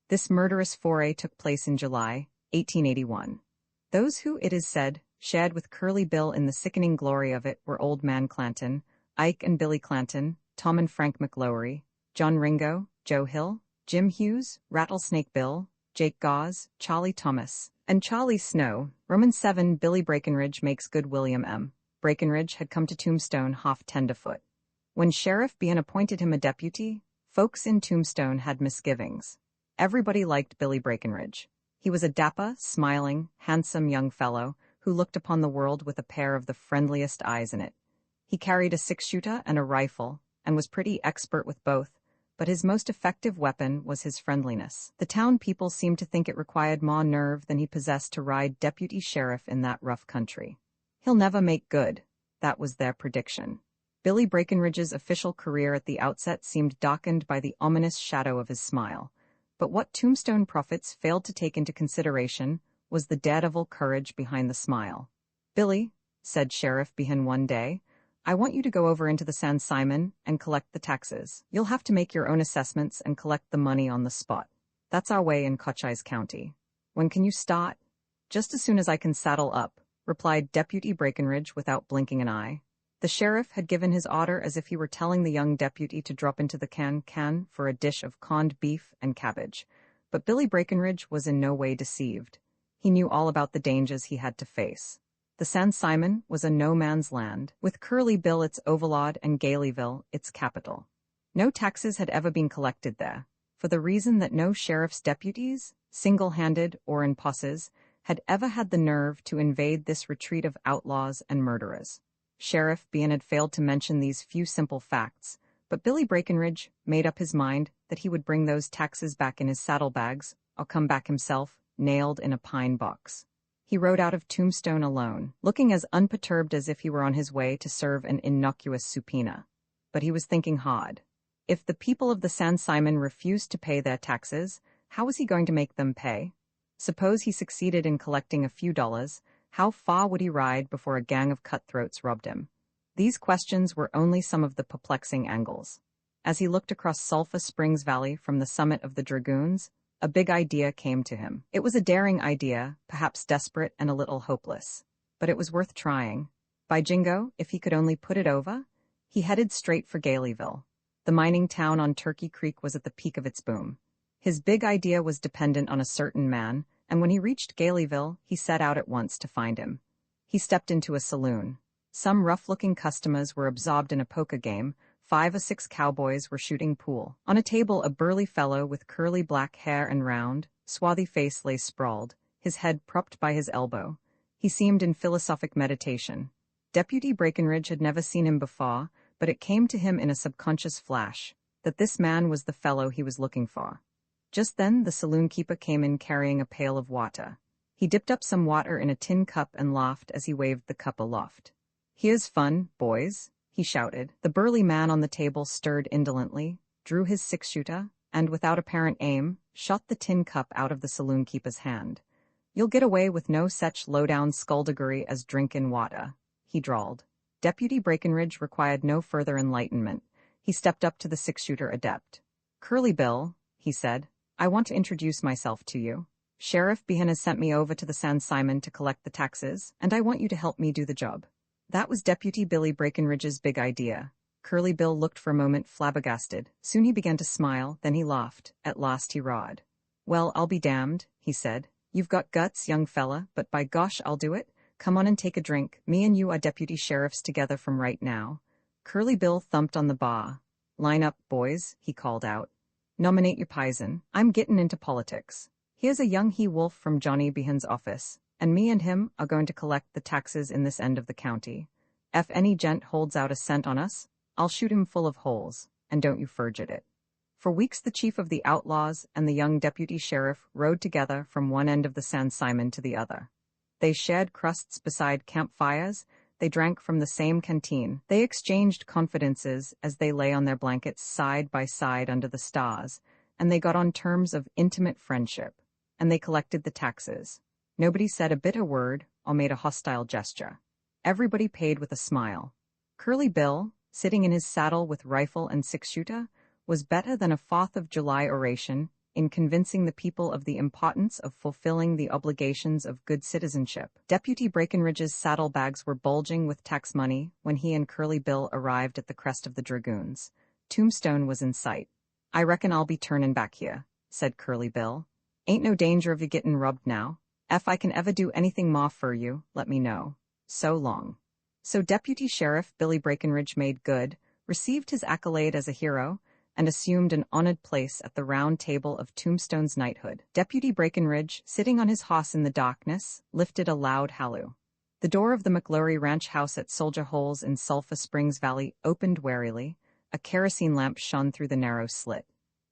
This murderous foray took place in July 1881. Those who, it is said, shared with Curly Bill in the sickening glory of it were Old Man Clanton, Ike and Billy Clanton, Tom and Frank McLowry, John Ringo, Joe Hill, Jim Hughes, Rattlesnake Bill, Jake Gauze, Charlie Thomas, and Charlie Snow. Roman 7 Billy Breckenridge makes good William M. Breckenridge had come to Tombstone half tenderfoot. When Sheriff Behan appointed him a deputy, folks in Tombstone had misgivings. Everybody liked Billy Breckenridge. He was a dapper, smiling, handsome young fellow who looked upon the world with a pair of the friendliest eyes in it. He carried a six-shooter and a rifle, and was pretty expert with both, but his most effective weapon was his friendliness. The town people seemed to think it required more nerve than he possessed to ride deputy sheriff in that rough country. He'll never make good, that was their prediction. Billy Breckenridge's official career at the outset seemed darkened by the ominous shadow of his smile, but what Tombstone prophets failed to take into consideration was the daredevil courage behind the smile. "Billy," said Sheriff Behan one day, "I want you to go over into the San Simon and collect the taxes. You'll have to make your own assessments and collect the money on the spot. That's our way in Cochise County. When can you start?" "Just as soon as I can saddle up," replied Deputy Breckenridge without blinking an eye. The sheriff had given his order as if he were telling the young deputy to drop into the can for a dish of corned beef and cabbage. But Billy Breckenridge was in no way deceived. He knew all about the dangers he had to face. The San Simon was a no-man's land, with Curly Bill its overlord and Galeyville its capital. No taxes had ever been collected there, for the reason that no sheriff's deputies, single-handed or in posses, had ever had the nerve to invade this retreat of outlaws and murderers. Sheriff Behan had failed to mention these few simple facts, but Billy Breckenridge made up his mind that he would bring those taxes back in his saddlebags, or come back himself, nailed in a pine box. He rode out of Tombstone alone, looking as unperturbed as if he were on his way to serve an innocuous subpoena. But he was thinking hard. If the people of the San Simon refused to pay their taxes, how was he going to make them pay? Suppose he succeeded in collecting a few dollars, how far would he ride before a gang of cutthroats robbed him? These questions were only some of the perplexing angles. As he looked across Sulphur Springs Valley from the summit of the Dragoons, a big idea came to him. It was a daring idea, perhaps desperate and a little hopeless. But it was worth trying. By jingo, if he could only put it over, he headed straight for Galeyville. The mining town on Turkey Creek was at the peak of its boom. His big idea was dependent on a certain man, and when he reached Galeyville, he set out at once to find him. He stepped into a saloon. Some rough-looking customers were absorbed in a poker game. 5 or 6 cowboys were shooting pool. On a table, a burly fellow with curly black hair and round, swarthy face lay sprawled, his head propped by his elbow. He seemed in philosophic meditation. Deputy Breckenridge had never seen him before, but it came to him in a subconscious flash that this man was the fellow he was looking for. Just then the saloon keeper came in carrying a pail of water. He dipped up some water in a tin cup and laughed as he waved the cup aloft. "Here's fun, boys," he shouted. The burly man on the table stirred indolently, drew his six-shooter, and without apparent aim, shot the tin cup out of the saloon keeper's hand. "You'll get away with no such low-down skullduggery as drinkin' water," he drawled. Deputy Breckenridge required no further enlightenment. He stepped up to the six-shooter adept. "Curly Bill," he said, "I want to introduce myself to you. Sheriff Behan has sent me over to the San Simon to collect the taxes, and I want you to help me do the job." That was Deputy Billy Breckenridge's big idea. Curly Bill looked for a moment flabbergasted. Soon he began to smile, then he laughed. At last he roared. "Well, I'll be damned," he said. "You've got guts, young fella, but by gosh, I'll do it. Come on and take a drink. Me and you are deputy sheriffs together from right now." Curly Bill thumped on the bar. "Line up, boys," he called out. "Nominate your pison. I'm gettin' into politics. Here's a young he-wolf from Johnny Behan's office, and me and him are going to collect the taxes in this end of the county. If any gent holds out a cent on us, I'll shoot him full of holes, and don't you furgit it." For weeks the chief of the outlaws and the young deputy sheriff rode together from one end of the San Simon to the other. They shared crusts beside campfires, they drank from the same canteen, they exchanged confidences as they lay on their blankets side by side under the stars, and they got on terms of intimate friendship, and they collected the taxes. Nobody said a bitter word or made a hostile gesture. Everybody paid with a smile. Curly Bill, sitting in his saddle with rifle and six-shooter, was better than a 4th of July oration in convincing the people of the importance of fulfilling the obligations of good citizenship. Deputy Breckenridge's saddlebags were bulging with tax money when he and Curly Bill arrived at the crest of the Dragoons. Tombstone was in sight. "I reckon I'll be turnin' back here," said Curly Bill. "Ain't no danger of you gettin' rubbed now. Ef I can ever do anything more for you, let me know. So long." So Deputy Sheriff Billy Breckenridge made good, received his accolade as a hero, and assumed an honored place at the round table of Tombstone's knighthood. Deputy Breckenridge, sitting on his hoss in the darkness, lifted a loud halloo. The door of the McLaury Ranch house at Soldier Holes in Sulphur Springs Valley opened warily. A kerosene lamp shone through the narrow slit.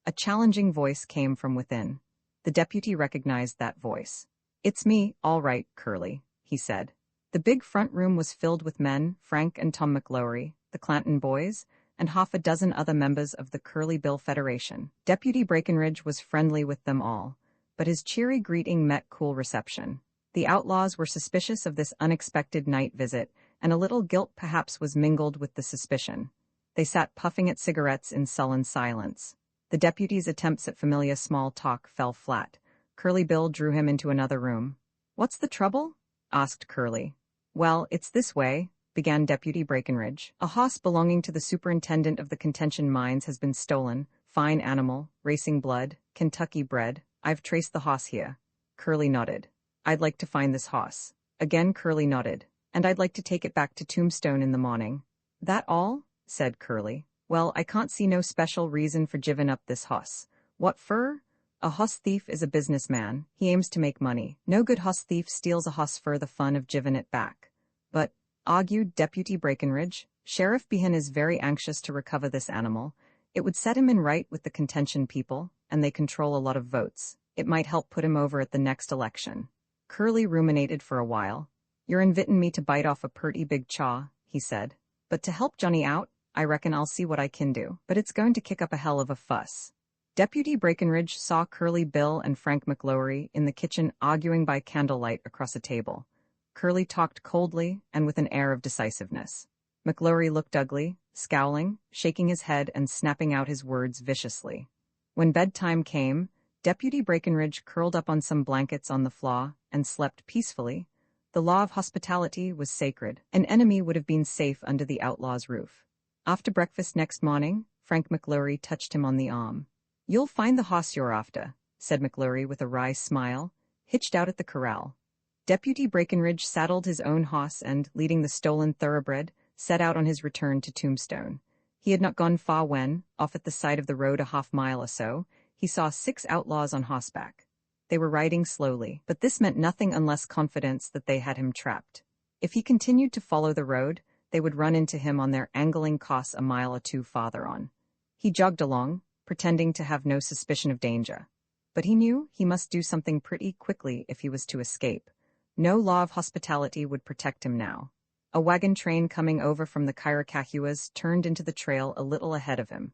A challenging voice came from within. The deputy recognized that voice. "It's me, all right, Curly," he said. The big front room was filled with men, Frank and Tom McLaury, the Clanton boys, and half a dozen other members of the Curly Bill Federation. Deputy Breckenridge was friendly with them all, but his cheery greeting met cool reception. The outlaws were suspicious of this unexpected night visit, and a little guilt perhaps was mingled with the suspicion. They sat puffing at cigarettes in sullen silence. The deputy's attempts at familiar small talk fell flat. Curly Bill drew him into another room. "What's the trouble?" asked Curly. "Well, it's this way," began Deputy Breckenridge. "A hoss belonging to the superintendent of the Contention Mines has been stolen. Fine animal, racing blood, Kentucky bred. I've traced the hoss here." Curly nodded. "I'd like to find this hoss." Again Curly nodded. "And I'd like to take it back to Tombstone in the morning." "That all?" said Curly. "Well, I can't see no special reason for giving up this hoss. What for? A hoss thief is a businessman. He aims to make money. No good hoss thief steals a hoss for the fun of giving it back." "But," argued Deputy Breckenridge, "Sheriff Behan is very anxious to recover this animal. It would set him in right with the Contention people, and they control a lot of votes. It might help put him over at the next election." Curly ruminated for a while. "You're invitin' me to bite off a purty big chaw," he said. "But to help Johnny out, I reckon I'll see what I can do. But it's going to kick up a hell of a fuss." Deputy Breckenridge saw Curly Bill and Frank McLaury in the kitchen arguing by candlelight across a table. Curly talked coldly and with an air of decisiveness. McLaury looked ugly, scowling, shaking his head and snapping out his words viciously. When bedtime came, Deputy Breckenridge curled up on some blankets on the floor and slept peacefully. The law of hospitality was sacred. An enemy would have been safe under the outlaw's roof. After breakfast next morning, Frank McLaury touched him on the arm. "You'll find the hoss you're after," said McLaury with a wry smile, "hitched out at the corral." Deputy Breckenridge saddled his own hoss and, leading the stolen thoroughbred, set out on his return to Tombstone. He had not gone far when, off at the side of the road a half-mile or so, he saw 6 outlaws on horseback. They were riding slowly, but this meant nothing unless confidence that they had him trapped. If he continued to follow the road, they would run into him on their angling course a mile or two farther on. He jogged along, pretending to have no suspicion of danger. But he knew he must do something pretty quickly if he was to escape. No law of hospitality would protect him now. A wagon train coming over from the Kairakahuas turned into the trail a little ahead of him.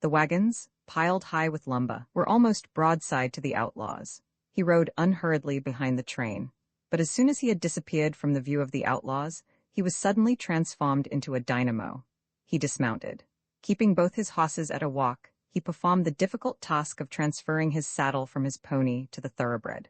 The wagons, piled high with lumber, were almost broadside to the outlaws. He rode unhurriedly behind the train. But as soon as he had disappeared from the view of the outlaws, he was suddenly transformed into a dynamo. He dismounted. Keeping both his horses at a walk, he performed the difficult task of transferring his saddle from his pony to the thoroughbred.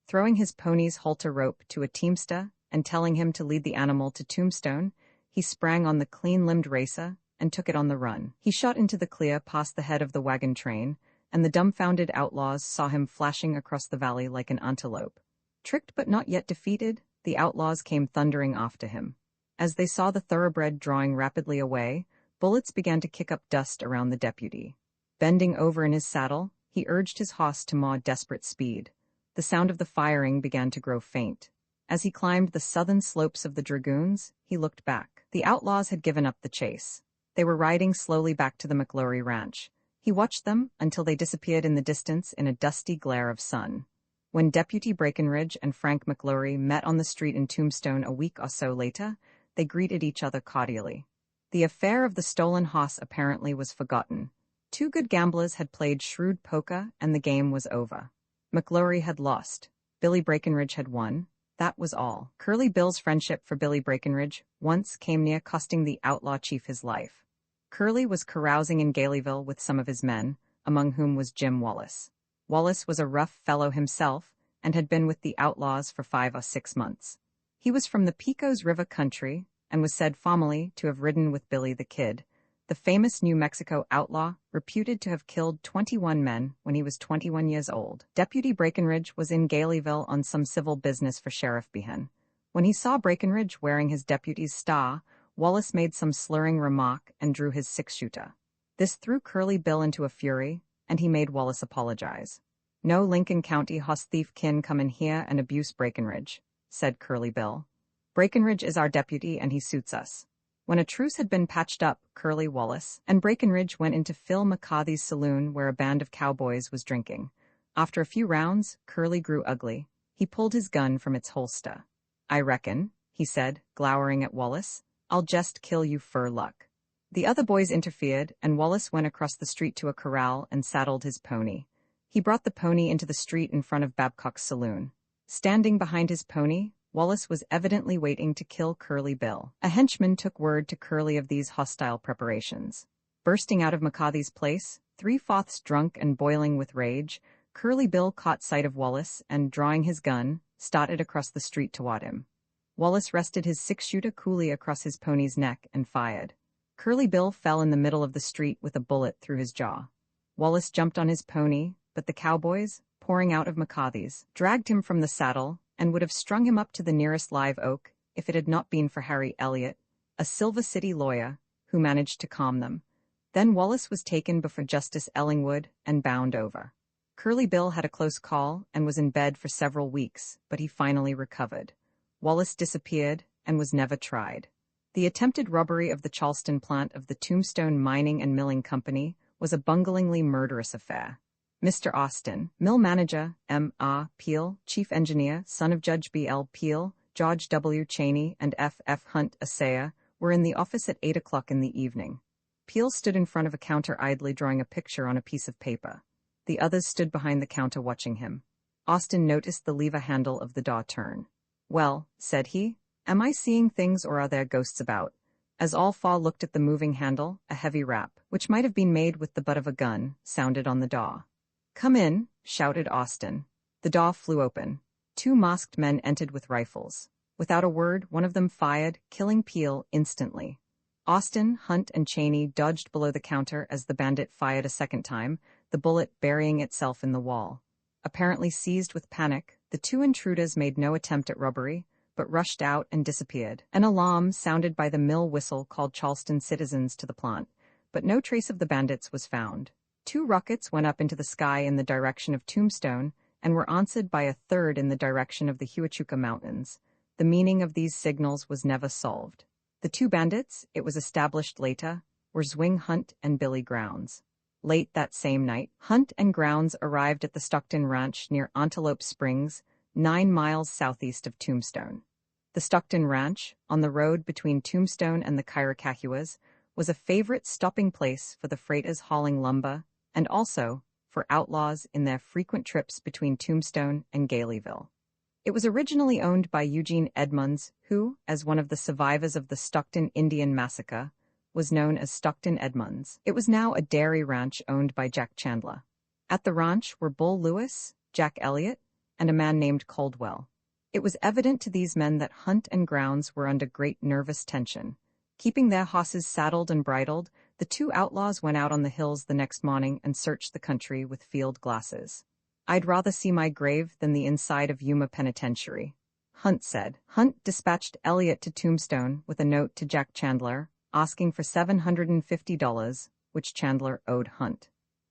Throwing his pony's halter rope to a teamster and telling him to lead the animal to Tombstone, he sprang on the clean-limbed racer and took it on the run. He shot into the clear past the head of the wagon train, and the dumbfounded outlaws saw him flashing across the valley like an antelope. Tricked but not yet defeated, the outlaws came thundering after him. As they saw the thoroughbred drawing rapidly away, bullets began to kick up dust around the deputy. Bending over in his saddle, he urged his horse to more desperate speed. The sound of the firing began to grow faint. As he climbed the southern slopes of the dragoons, he looked back. The outlaws had given up the chase. They were riding slowly back to the McLaury ranch. He watched them until they disappeared in the distance in a dusty glare of sun. When Deputy Breckenridge and Frank McLaury met on the street in Tombstone a week or so later, they greeted each other cordially. The affair of the stolen horse apparently was forgotten. Two good gamblers had played shrewd poker, and the game was over. McLaury had lost. Billy Breckenridge had won. That was all. Curly Bill's friendship for Billy Breckenridge once came near costing the outlaw chief his life. Curly was carousing in Gaileyville with some of his men, among whom was Jim Wallace. Wallace was a rough fellow himself, and had been with the outlaws for 5 or 6 months. He was from the Pecos River country, and was said formerly to have ridden with Billy the Kid, the famous New Mexico outlaw, reputed to have killed 21 men when he was 21 years old. Deputy Breckenridge was in Gaileyville on some civil business for Sheriff Behan. When he saw Breckenridge wearing his deputy's star, Wallace made some slurring remark and drew his 6-shooter. This threw Curly Bill into a fury, and he made Wallace apologize. "No Lincoln County hoss thief kin come in here and abuse Breckenridge," said Curly Bill. "Breckenridge is our deputy and he suits us." When a truce had been patched up, Curly, Wallace, and Breckenridge went into Phil McCarthy's saloon where a band of cowboys was drinking. After a few rounds, Curly grew ugly. He pulled his gun from its holster. "I reckon," he said, glowering at Wallace, "I'll just kill you for luck." The other boys interfered, and Wallace went across the street to a corral and saddled his pony. He brought the pony into the street in front of Babcock's saloon. Standing behind his pony, Wallace was evidently waiting to kill Curly Bill. A henchman took word to Curly of these hostile preparations. Bursting out of McCarthy's place, 3/4 drunk and boiling with rage, Curly Bill caught sight of Wallace and, drawing his gun, started across the street toward him. Wallace rested his 6-shooter coolly across his pony's neck and fired. Curly Bill fell in the middle of the street with a bullet through his jaw. Wallace jumped on his pony, but the cowboys, pouring out of McCarthy's, dragged him from the saddle and would have strung him up to the nearest live oak if it had not been for Harry Elliott, a Silver City lawyer, who managed to calm them. Then Wallace was taken before Justice Ellingwood and bound over. Curly Bill had a close call and was in bed for several weeks, but he finally recovered. Wallace disappeared and was never tried. The attempted robbery of the Charleston plant of the Tombstone Mining and Milling Company was a bunglingly murderous affair. Mr. Austin, mill manager, M.R. Peel, chief engineer, son of Judge B.L. Peel, George W. Cheney, and F.F. Hunt, assayer, were in the office at 8 o'clock in the evening. Peel stood in front of a counter idly drawing a picture on a piece of paper. The others stood behind the counter watching him. Austin noticed the lever handle of the door turn. "Well," said he, "am I seeing things or are there ghosts about?" As all four looked at the moving handle, a heavy rap, which might have been made with the butt of a gun, sounded on the door. "Come in," shouted Austin. The door flew open. 2 masked men entered with rifles. Without a word, one of them fired, killing Peel instantly. Austin, Hunt, and Cheney dodged below the counter as the bandit fired a second time, the bullet burying itself in the wall. Apparently seized with panic, the 2 intruders made no attempt at robbery, but rushed out and disappeared. An alarm sounded by the mill whistle called Charleston citizens to the plant, but no trace of the bandits was found. 2 rockets went up into the sky in the direction of Tombstone and were answered by a third in the direction of the Huachuca Mountains. The meaning of these signals was never solved. The two bandits, it was established later, were Zwing Hunt and Billy Grounds. Late that same night, Hunt and Grounds arrived at the Stockton Ranch near Antelope Springs, 9 miles southeast of Tombstone. The Stockton Ranch, on the road between Tombstone and the Chiricahuas, was a favorite stopping place for the freighters hauling lumber, and also for outlaws in their frequent trips between Tombstone and Galeyville. It was originally owned by Eugene Edmonds, who, as one of the survivors of the Stockton Indian Massacre, was known as Stockton Edmonds. It was now a dairy ranch owned by Jack Chandler. At the ranch were Bull Lewis, Jack Elliott, and a man named Caldwell. It was evident to these men that Hunt and Grounds were under great nervous tension. Keeping their horses saddled and bridled, the two outlaws went out on the hills the next morning and searched the country with field glasses. "I'd rather see my grave than the inside of Yuma Penitentiary," Hunt said. Hunt dispatched Elliott to Tombstone with a note to Jack Chandler, asking for $750, which Chandler owed Hunt.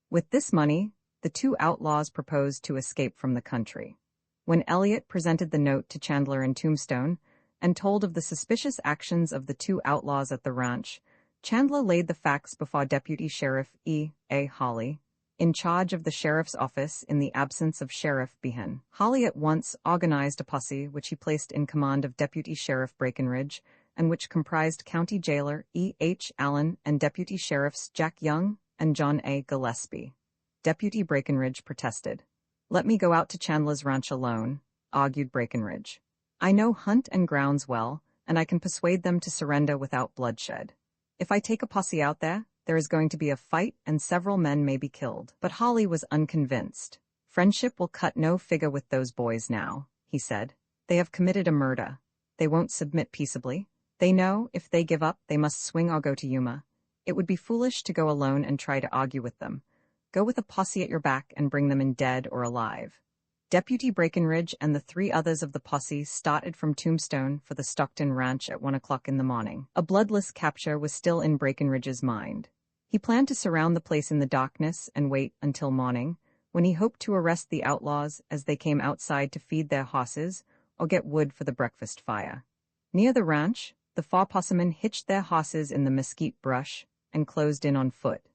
With this money, the two outlaws proposed to escape from the country. When Elliott presented the note to Chandler in Tombstone and told of the suspicious actions of the two outlaws at the ranch, Chandler laid the facts before Deputy Sheriff E.A. Hawley, in charge of the sheriff's office in the absence of Sheriff Behan. Hawley at once organized a posse which he placed in command of Deputy Sheriff Breckenridge, and which comprised County Jailer E.H. Allen and Deputy Sheriffs Jack Young and John A. Gillespie. Deputy Breckenridge protested. "Let me go out to Chandler's ranch alone," argued Breckenridge. "I know Hunt and Grounds well, and I can persuade them to surrender without bloodshed. If I take a posse out there is going to be a fight and several men may be killed." But Hawley was unconvinced. "Friendship will cut no figure with those boys now," he said. "They have committed a murder. They won't submit peaceably. They know if they give up, they must swing or go to Yuma. It would be foolish to go alone and try to argue with them. Go with a posse at your back and bring them in dead or alive." Deputy Breckenridge and the three others of the posse started from Tombstone for the Stockton Ranch at 1 o'clock in the morning. A bloodless capture was still in Breckenridge's mind. He planned to surround the place in the darkness and wait until morning, when he hoped to arrest the outlaws as they came outside to feed their horses or get wood for the breakfast fire. Near the ranch, the four-possemen hitched their horses in the mesquite brush and closed in on foot.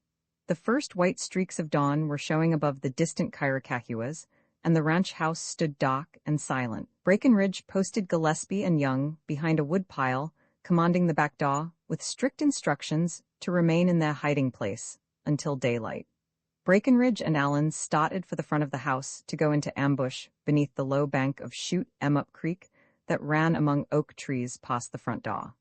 The first white streaks of dawn were showing above the distant Chiricahuas, and the ranch house stood dark and silent. Breckenridge posted Gillespie and Young behind a wood pile, commanding the back door, with strict instructions to remain in their hiding place until daylight. Breckenridge and Allen started for the front of the house to go into ambush beneath the low bank of Chute Up Creek that ran among oak trees past the front door.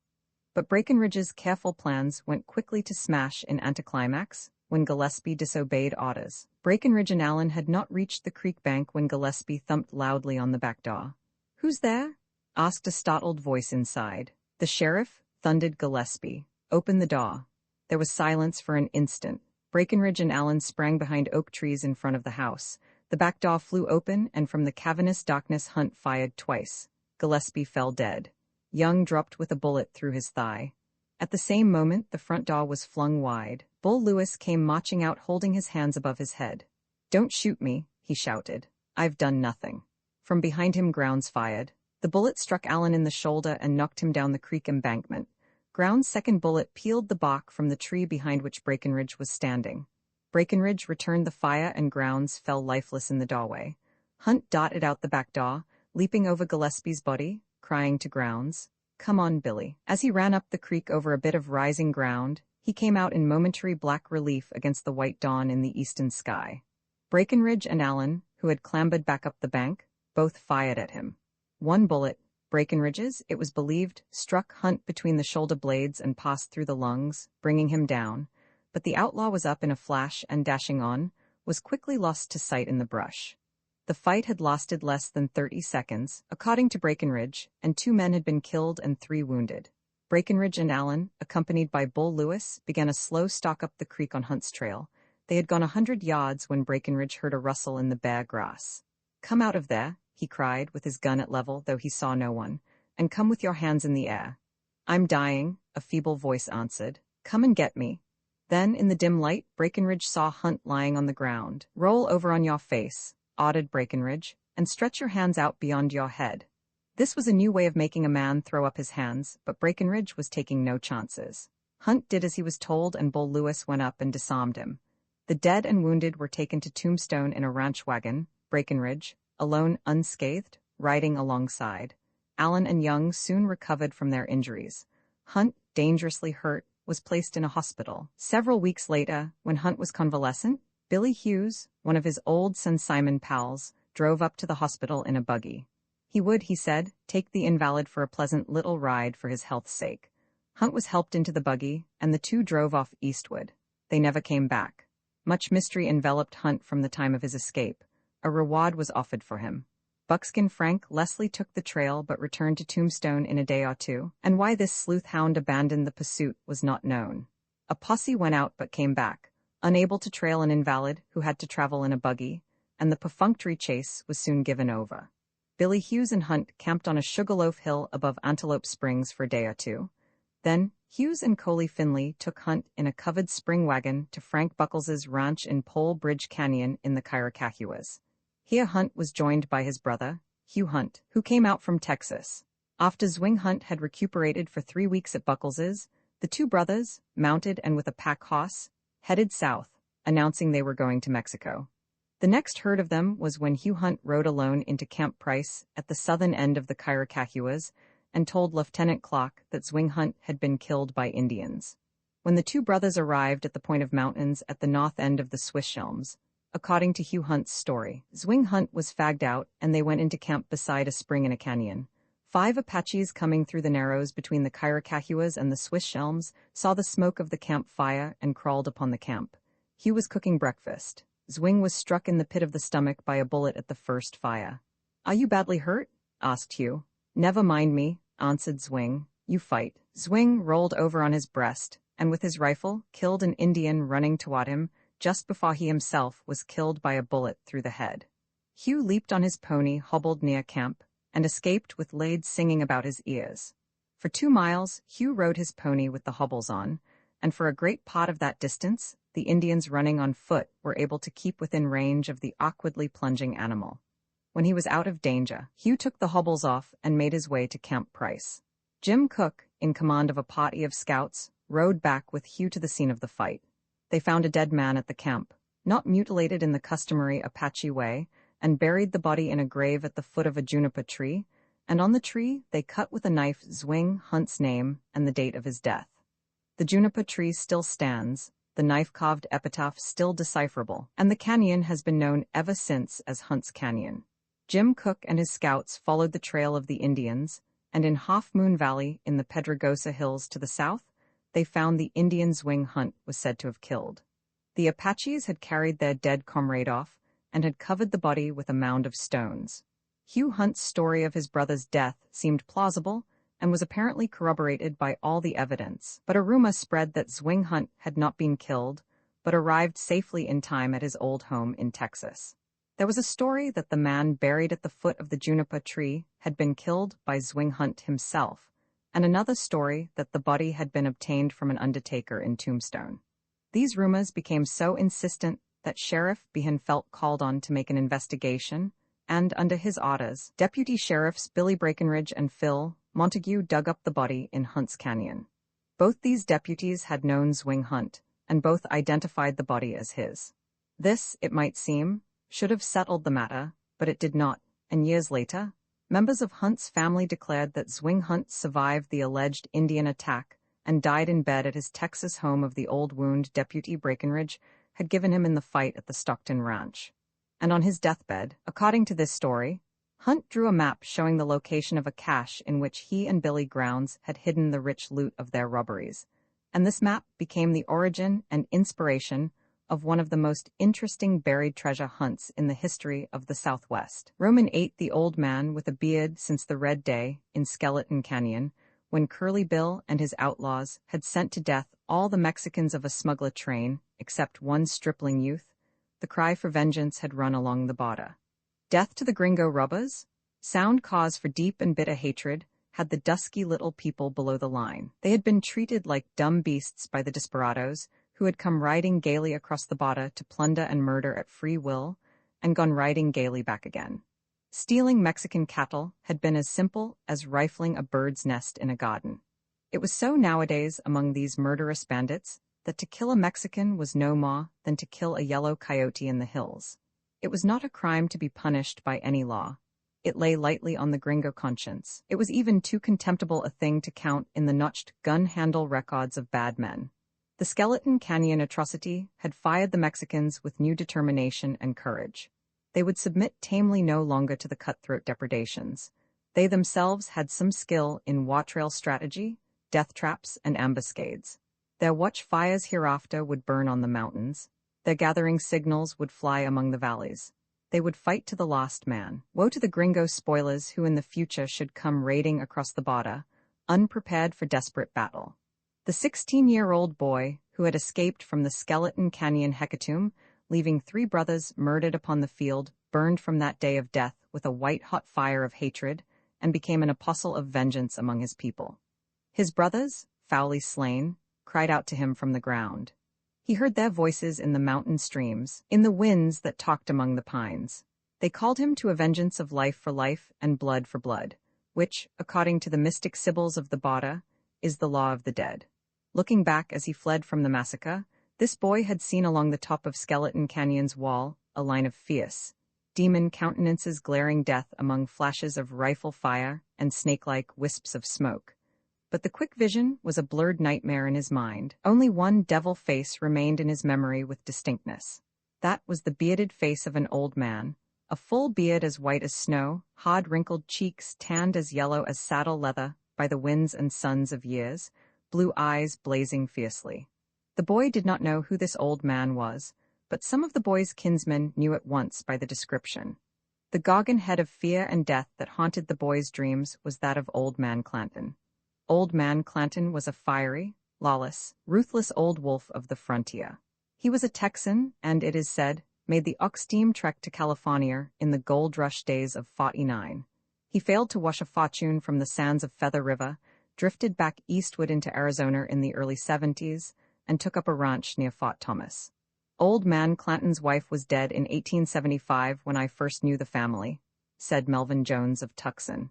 But Breckenridge's careful plans went quickly to smash in anticlimax when Gillespie disobeyed orders. Breckenridge and Allen had not reached the creek bank when Gillespie thumped loudly on the back door. "Who's there?" asked a startled voice inside. "The sheriff," thundered Gillespie. "Open the door." There was silence for an instant. Breckenridge and Allen sprang behind oak trees in front of the house. The back door flew open, and from the cavernous darkness Hunt fired twice. Gillespie fell dead. Young dropped with a bullet through his thigh. At the same moment, the front door was flung wide. Bull Lewis came marching out holding his hands above his head. "Don't shoot me," he shouted. "I've done nothing." From behind him, Grounds fired. The bullet struck Allen in the shoulder and knocked him down the creek embankment. Grounds' second bullet peeled the bark from the tree behind which Breckenridge was standing. Breckenridge returned the fire and Grounds fell lifeless in the doorway. Hunt darted out the back door, leaping over Gillespie's body, crying to Grounds, "Come on, Billy." As he ran up the creek over a bit of rising ground, he came out in momentary black relief against the white dawn in the eastern sky. Breckenridge and Allen, who had clambered back up the bank, both fired at him. One bullet, Breckenridge's, it was believed, struck Hunt between the shoulder blades and passed through the lungs, bringing him down, but the outlaw was up in a flash and, dashing on, was quickly lost to sight in the brush. The fight had lasted less than 30 seconds, according to Breckenridge, and 2 men had been killed and 3 wounded. Breckenridge and Allen, accompanied by Bull Lewis, began a slow stalk up the creek on Hunt's trail. They had gone 100 yards when Breckenridge heard a rustle in the bare grass. "Come out of there," he cried, with his gun at level, though he saw no one, "and come with your hands in the air." "I'm dying," a feeble voice answered. "Come and get me." Then, in the dim light, Breckenridge saw Hunt lying on the ground. "Roll over on your face," ordered Breckenridge, "and stretch your hands out beyond your head." This was a new way of making a man throw up his hands, but Breckenridge was taking no chances. Hunt did as he was told, and Bull Lewis went up and disarmed him. The dead and wounded were taken to Tombstone in a ranch wagon, Breckenridge, alone unscathed, riding alongside. Allen and Young soon recovered from their injuries. Hunt, dangerously hurt, was placed in a hospital. Several weeks later, when Hunt was convalescent, Billy Hughes, one of his old St. Simon pals, drove up to the hospital in a buggy. He would, he said, take the invalid for a pleasant little ride for his health's sake. Hunt was helped into the buggy, and the two drove off eastward. They never came back. Much mystery enveloped Hunt from the time of his escape. A reward was offered for him. Buckskin Frank Leslie took the trail but returned to Tombstone in a day or two, and why this sleuth hound abandoned the pursuit was not known. A posse went out but came back, unable to trail an invalid who had to travel in a buggy, and the perfunctory chase was soon given over. Billy Hughes and Hunt camped on a Sugarloaf Hill above Antelope Springs for a day or two. Then, Hughes and Coley Finley took Hunt in a covered spring wagon to Frank Buckles's ranch in Pole Bridge Canyon in the Karacahuas. Here Hunt was joined by his brother, Hugh Hunt, who came out from Texas. After Zwing Hunt had recuperated for 3 weeks at Buckles's, the two brothers, mounted and with a pack horse, headed south, announcing they were going to Mexico. The next heard of them was when Hugh Hunt rode alone into Camp Price at the southern end of the Karacahuas and told Lieutenant Clark that Zwing Hunt had been killed by Indians. When the two brothers arrived at the point of mountains at the north end of the Swiss Shelms, according to Hugh Hunt's story, Zwing Hunt was fagged out and they went into camp beside a spring in a canyon. 5 Apaches coming through the narrows between the Karacahuas and the Swiss Shelms saw the smoke of the camp fire and crawled upon the camp. Hugh was cooking breakfast. Zwing was struck in the pit of the stomach by a bullet at the first fire. "Are you badly hurt?" asked Hugh. "Never mind me," answered Zwing. "You fight." Zwing rolled over on his breast, and with his rifle, killed an Indian running toward him, just before he himself was killed by a bullet through the head. Hugh leaped on his pony hobbled near camp, and escaped with Lade singing about his ears. For 2 miles, Hugh rode his pony with the hobbles on, and for a great part of that distance, the Indians running on foot were able to keep within range of the awkwardly plunging animal. When he was out of danger, Hugh took the hobbles off and made his way to Camp Price. Jim Cook, in command of a party of scouts, rode back with Hugh to the scene of the fight. They found a dead man at the camp, not mutilated in the customary Apache way, and buried the body in a grave at the foot of a juniper tree, and on the tree they cut with a knife Zwing Hunt's name and the date of his death. The juniper tree still stands, the knife-carved epitaph still decipherable, and the canyon has been known ever since as Hunt's Canyon. Jim Cook and his scouts followed the trail of the Indians, and in Half Moon Valley in the Pedregosa Hills to the south, they found the Indian Zwing Hunt was said to have killed. The Apaches had carried their dead comrade off and had covered the body with a mound of stones. Hugh Hunt's story of his brother's death seemed plausible and was apparently corroborated by all the evidence, but a rumor spread that Zwing Hunt had not been killed, but arrived safely in time at his old home in Texas. There was a story that the man buried at the foot of the juniper tree had been killed by Zwing Hunt himself, and another story that the body had been obtained from an undertaker in Tombstone. These rumors became so insistent that Sheriff Behan felt called on to make an investigation, and under his orders, Deputy Sheriffs Billy Breckenridge and Phil Montague dug up the body in Hunt's Canyon. Both these deputies had known Zwing Hunt, and both identified the body as his. This, it might seem, should have settled the matter, but it did not, and years later, members of Hunt's family declared that Zwing Hunt survived the alleged Indian attack and died in bed at his Texas home of the old wound Deputy Breckenridge had given him in the fight at the Stockton Ranch. And on his deathbed, according to this story, Hunt drew a map showing the location of a cache in which he and Billy Grounds had hidden the rich loot of their robberies, and this map became the origin and inspiration of one of the most interesting buried treasure hunts in the history of the Southwest. Roman ate the old man with a beard since the Red Day in Skeleton Canyon, when Curly Bill and his outlaws had sent to death all the Mexicans of a smuggler train, except one stripling youth. The cry for vengeance had run along the border. Death to the gringo robbers? Sound cause for deep and bitter hatred had the dusky little people below the line. They had been treated like dumb beasts by the desperados, who had come riding gaily across the border to plunder and murder at free will, and gone riding gaily back again. Stealing Mexican cattle had been as simple as rifling a bird's nest in a garden. It was so nowadays among these murderous bandits that to kill a Mexican was no more than to kill a yellow coyote in the hills. It was not a crime to be punished by any law. It lay lightly on the gringo conscience. It was even too contemptible a thing to count in the notched gun-handle records of bad men. The Skeleton Canyon atrocity had fired the Mexicans with new determination and courage. They would submit tamely no longer to the cutthroat depredations. They themselves had some skill in war-trail strategy, death traps, and ambuscades. Their watch fires hereafter would burn on the mountains. Their gathering signals would fly among the valleys. They would fight to the last man. Woe to the gringo spoilers who in the future should come raiding across the border, unprepared for desperate battle. The 16-year-old boy who had escaped from the Skeleton Canyon hecatomb, leaving 3 brothers murdered upon the field, burned from that day of death with a white-hot fire of hatred, and became an apostle of vengeance among his people. His brothers, foully slain, cried out to him from the ground. He heard their voices in the mountain streams, in the winds that talked among the pines. They called him to a vengeance of life for life and blood for blood, which, according to the mystic sibyls of the border, is the law of the dead. Looking back as he fled from the massacre, this boy had seen along the top of Skeleton Canyon's wall a line of fierce, demon countenances glaring death among flashes of rifle fire and snake-like wisps of smoke. But the quick vision was a blurred nightmare in his mind. Only one devil face remained in his memory with distinctness. That was the bearded face of an old man, a full beard as white as snow, hard wrinkled cheeks tanned as yellow as saddle leather by the winds and suns of years, blue eyes blazing fiercely. The boy did not know who this old man was, but some of the boy's kinsmen knew at once by the description. The Gorgon head of fear and death that haunted the boy's dreams was that of Old Man Clanton. Old Man Clanton was a fiery, lawless, ruthless old wolf of the frontier. He was a Texan and, it is said, made the ox-team trek to California in the gold rush days of '49. He failed to wash a fortune from the sands of Feather River, drifted back eastward into Arizona in the early '70s, and took up a ranch near Fort Thomas. Old Man Clanton's wife was dead in 1875 when I first knew the family, said Melvin Jones of Tucson.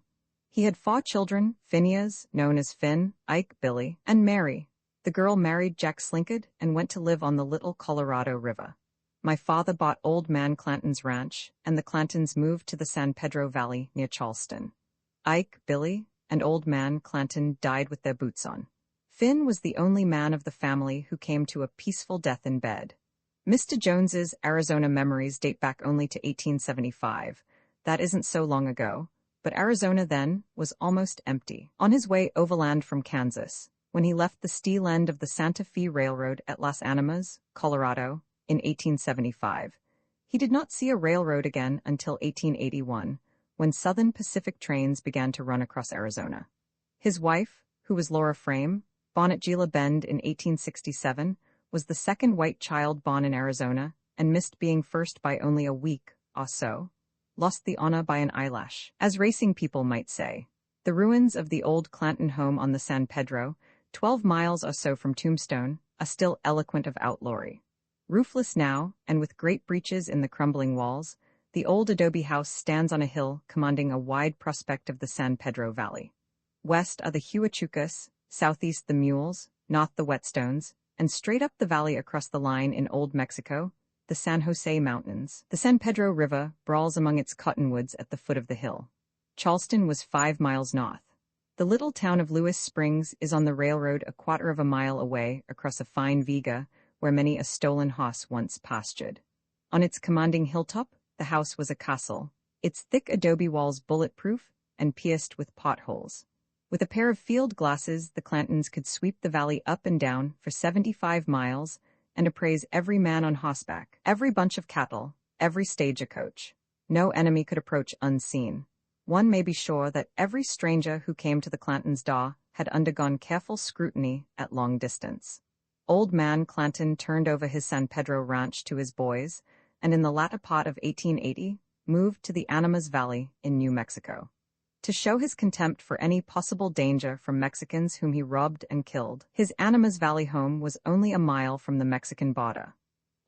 He had 4 children, Phineas, known as Finn, Ike, Billy, and Mary. The girl married Jack Slinkard and went to live on the Little Colorado River. My father bought Old Man Clanton's ranch, and the Clantons moved to the San Pedro Valley near Charleston. Ike, Billy, and Old Man Clanton died with their boots on. Finn was the only man of the family who came to a peaceful death in bed. Mr. Jones's Arizona memories date back only to 1875. That isn't so long ago, but Arizona then was almost empty. On his way overland from Kansas, when he left the steel end of the Santa Fe Railroad at Las Animas, Colorado, in 1875, he did not see a railroad again until 1881, when Southern Pacific trains began to run across Arizona. His wife, who was Laura Frame, born at Gila Bend in 1867, was the second white child born in Arizona and missed being first by only a week or so, lost the honor by an eyelash, as racing people might say. The ruins of the old Clanton home on the San Pedro, 12 miles or so from Tombstone, are still eloquent of outlawry. Roofless now, and with great breaches in the crumbling walls, the old adobe house stands on a hill commanding a wide prospect of the San Pedro Valley. West are the Huachucas, southeast the Mules, north the Whetstones, and straight up the valley across the line in Old Mexico, the San Jose Mountains. The San Pedro River brawls among its cottonwoods at the foot of the hill. Charleston was 5 miles north. The little town of Lewis Springs is on the railroad a quarter of a mile away across a fine vega where many a stolen horse once pastured. On its commanding hilltop, the house was a castle, its thick adobe walls bulletproof and pierced with potholes. With a pair of field glasses, the Clantons could sweep the valley up and down for 75 miles and appraise every man on horseback, every bunch of cattle, every stagecoach. No enemy could approach unseen. One may be sure that every stranger who came to the Clantons' door had undergone careful scrutiny at long distance. Old Man Clanton turned over his San Pedro ranch to his boys, and in the latter part of 1880, moved to the Animas Valley in New Mexico. To show his contempt for any possible danger from Mexicans whom he robbed and killed, his Animas Valley home was only a mile from the Mexican border.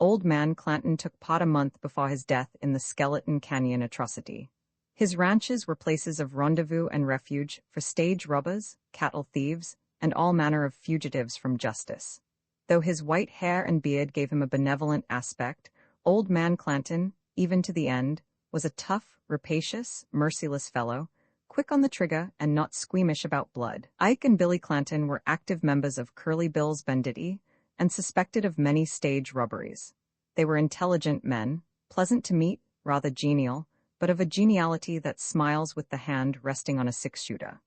Old Man Clanton took pot a month before his death in the Skeleton Canyon atrocity. His ranches were places of rendezvous and refuge for stage robbers, cattle thieves, and all manner of fugitives from justice. Though his white hair and beard gave him a benevolent aspect, Old Man Clanton, even to the end, was a tough, rapacious, merciless fellow, quick on the trigger and not squeamish about blood. Ike and Billy Clanton were active members of Curly Bill's banditti and suspected of many stage robberies. They were intelligent men, pleasant to meet, rather genial, but of a geniality that smiles with the hand resting on a six-shooter.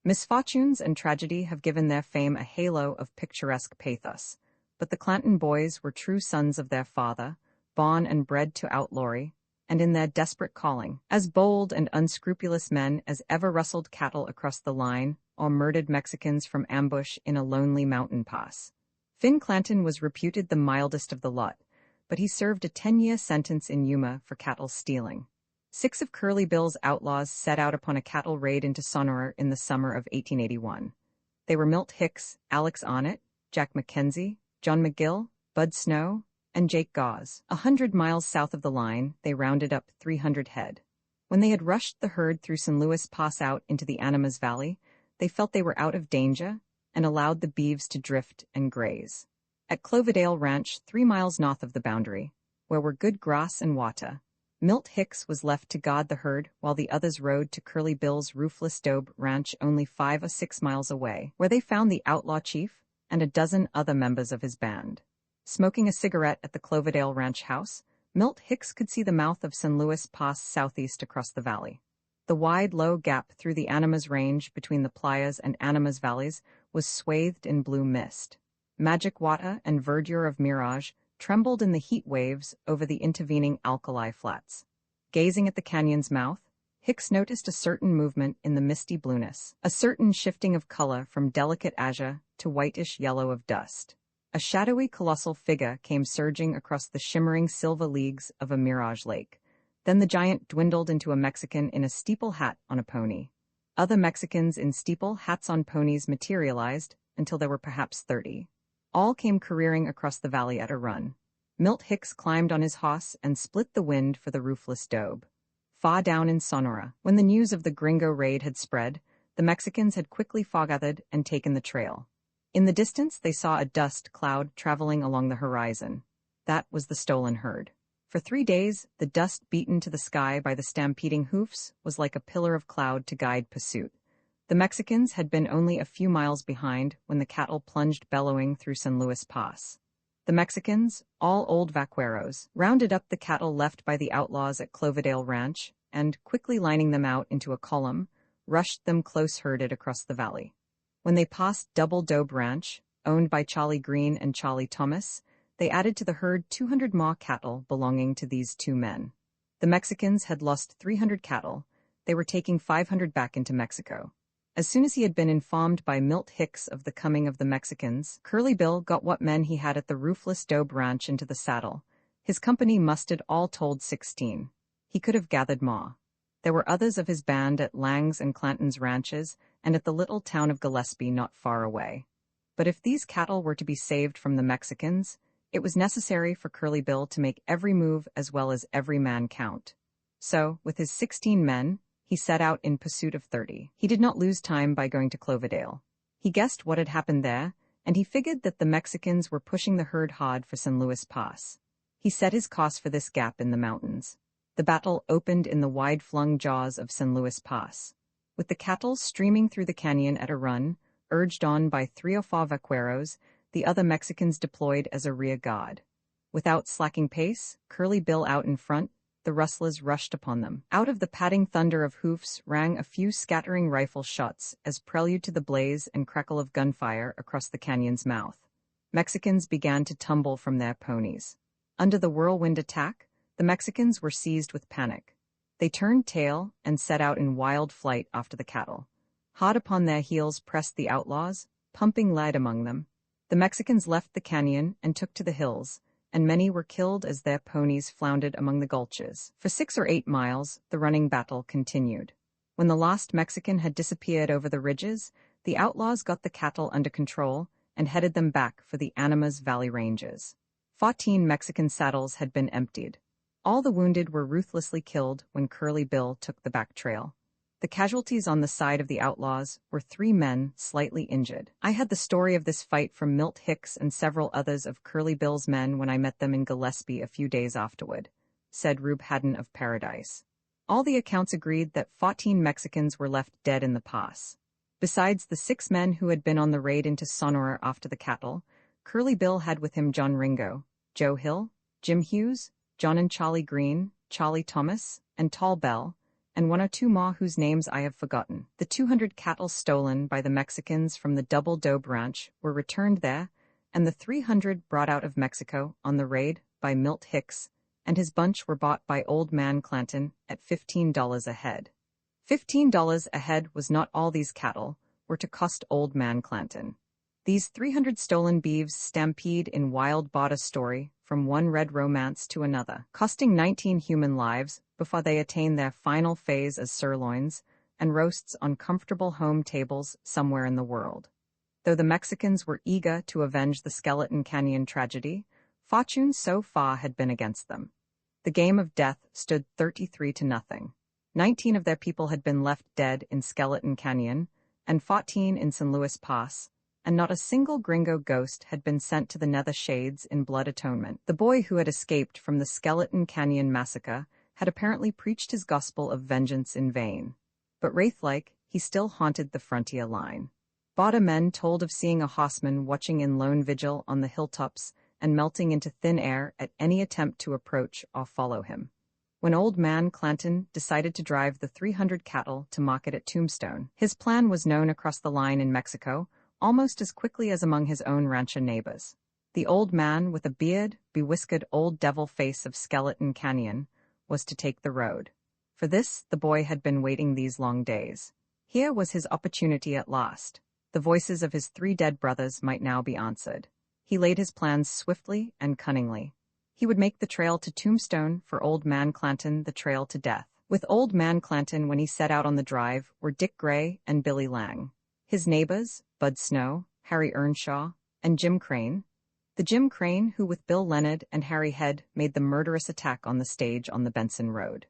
Misfortunes and tragedy have given their fame a halo of picturesque pathos, but the Clanton boys were true sons of their father, born and bred to outlawry, and in their desperate calling, as bold and unscrupulous men as ever rustled cattle across the line or murdered Mexicans from ambush in a lonely mountain pass. Finn Clanton was reputed the mildest of the lot, but he served a 10-year sentence in Yuma for cattle stealing. 6 of Curly Bill's outlaws set out upon a cattle raid into Sonora in the summer of 1881. They were Milt Hicks, Alex Arnott, Jack McKenzie, John McGill, Bud Snow, and Jake Gause. 100 miles south of the line, they rounded up 300 head. When they had rushed the herd through San Luis Pass out into the Animas Valley, they felt they were out of danger and allowed the beeves to drift and graze. At Cloverdale Ranch, 3 miles north of the boundary, where were good grass and water, Milt Hicks was left to guard the herd while the others rode to Curly Bill's Roofless Daub Ranch only 5 or 6 miles away, where they found the outlaw chief and a dozen other members of his band. Smoking a cigarette at the Cloverdale Ranch house, Milt Hicks could see the mouth of San Luis Pass southeast across the valley. The wide, low gap through the Animas Range between the Playas and Animas Valleys was swathed in blue mist. Magic water and verdure of mirage trembled in the heat waves over the intervening alkali flats. Gazing at the canyon's mouth, Hicks noticed a certain movement in the misty blueness, a certain shifting of color from delicate azure to whitish yellow of dust. A shadowy colossal figure came surging across the shimmering silver leagues of a mirage lake. Then the giant dwindled into a Mexican in a steeple hat on a pony. Other Mexicans in steeple hats on ponies materialized until there were perhaps 30. All came careering across the valley at a run. Milt Hicks climbed on his hoss and split the wind for the Roofless Daub. Far down in Sonora, when the news of the Gringo raid had spread, the Mexicans had quickly foregathered and taken the trail. In the distance, they saw a dust cloud traveling along the horizon. That was the stolen herd. For 3 days, the dust beaten to the sky by the stampeding hoofs was like a pillar of cloud to guide pursuit. The Mexicans had been only a few miles behind when the cattle plunged bellowing through San Luis Pass. The Mexicans, all old vaqueros, rounded up the cattle left by the outlaws at Cloverdale Ranch and, quickly lining them out into a column, rushed them close-herded across the valley. When they passed Double Daub Ranch, owned by Charlie Green and Charlie Thomas, they added to the herd 200 more cattle belonging to these 2 men. The Mexicans had lost 300 cattle. They were taking 500 back into Mexico. As soon as he had been informed by Milt Hicks of the coming of the Mexicans, Curly Bill got what men he had at the Roofless Daub Ranch into the saddle. His company mustered all told 16. He could have gathered more. There were others of his band at Lang's and Clanton's ranches and at the little town of Gillespie not far away. But if these cattle were to be saved from the Mexicans, it was necessary for Curly Bill to make every move as well as every man count. So, with his 16 men, he set out in pursuit of 30. He did not lose time by going to Cloverdale. He guessed what had happened there, and he figured that the Mexicans were pushing the herd hard for San Luis Pass. He set his course for this gap in the mountains. The battle opened in the wide-flung jaws of San Luis Pass. With the cattle streaming through the canyon at a run, urged on by 3 or 4 vaqueros, the other Mexicans deployed as a rear guard. Without slacking pace, Curly Bill out in front, the rustlers rushed upon them. Out of the padding thunder of hoofs rang a few scattering rifle shots as prelude to the blaze and crackle of gunfire across the canyon's mouth. Mexicans began to tumble from their ponies. Under the whirlwind attack, the Mexicans were seized with panic. They turned tail and set out in wild flight after the cattle. Hot upon their heels pressed the outlaws, pumping lead among them. The Mexicans left the canyon and took to the hills, and many were killed as their ponies floundered among the gulches. For 6 or 8 miles, the running battle continued. When the last Mexican had disappeared over the ridges, the outlaws got the cattle under control and headed them back for the Animas Valley ranges. 14 Mexican saddles had been emptied. All the wounded were ruthlessly killed when Curly Bill took the back trail. The casualties on the side of the outlaws were 3 men slightly injured. I had the story of this fight from Milt Hicks and several others of Curly Bill's men when I met them in Gillespie a few days afterward, said Rube Haddon of Paradise. All the accounts agreed that 14 Mexicans were left dead in the pass. Besides the 6 men who had been on the raid into Sonora after the cattle, Curly Bill had with him John Ringo, Joe Hill, Jim Hughes, John and Charlie Green, Charlie Thomas, and Tall Bell, and 1 or 2 more whose names I have forgotten. The 200 cattle stolen by the Mexicans from the Double Dobe Ranch were returned there, and the 300 brought out of Mexico on the raid by Milt Hicks and his bunch were bought by Old Man Clanton at $15 a head. $15 a head was not all these cattle were to cost Old Man Clanton. These 300 stolen beeves stampede in wild bought a story from one red romance to another, costing 19 human lives before they attain their final phase as sirloins and roasts on comfortable home tables somewhere in the world. Though the Mexicans were eager to avenge the Skeleton Canyon tragedy, fortune so far had been against them. The game of death stood 33-0. 19 of their people had been left dead in Skeleton Canyon, and 14 in San Luis Pass, and not a single gringo ghost had been sent to the nether shades in blood atonement. The boy who had escaped from the Skeleton Canyon massacre had apparently preached his gospel of vengeance in vain. But wraith-like, he still haunted the frontier line. Bada men told of seeing a horseman watching in lone vigil on the hilltops and melting into thin air at any attempt to approach or follow him. When Old Man Clanton decided to drive the 300 cattle to market at Tombstone, his plan was known across the line in Mexico almost as quickly as among his own rancher neighbors. The old man with a beard, bewhiskered old devil face of Skeleton Canyon was to take the road. For this, the boy had been waiting these long days. Here was his opportunity at last. The voices of his 3 dead brothers might now be answered. He laid his plans swiftly and cunningly. He would make the trail to Tombstone for Old Man Clanton the trail to death. With Old Man Clanton when he set out on the drive were Dick Gray and Billy Lang. His neighbors, Bud Snow, Harry Earnshaw, and Jim Crane. The Jim Crane who with Bill Leonard and Harry Head made the murderous attack on the stage on the Benson Road.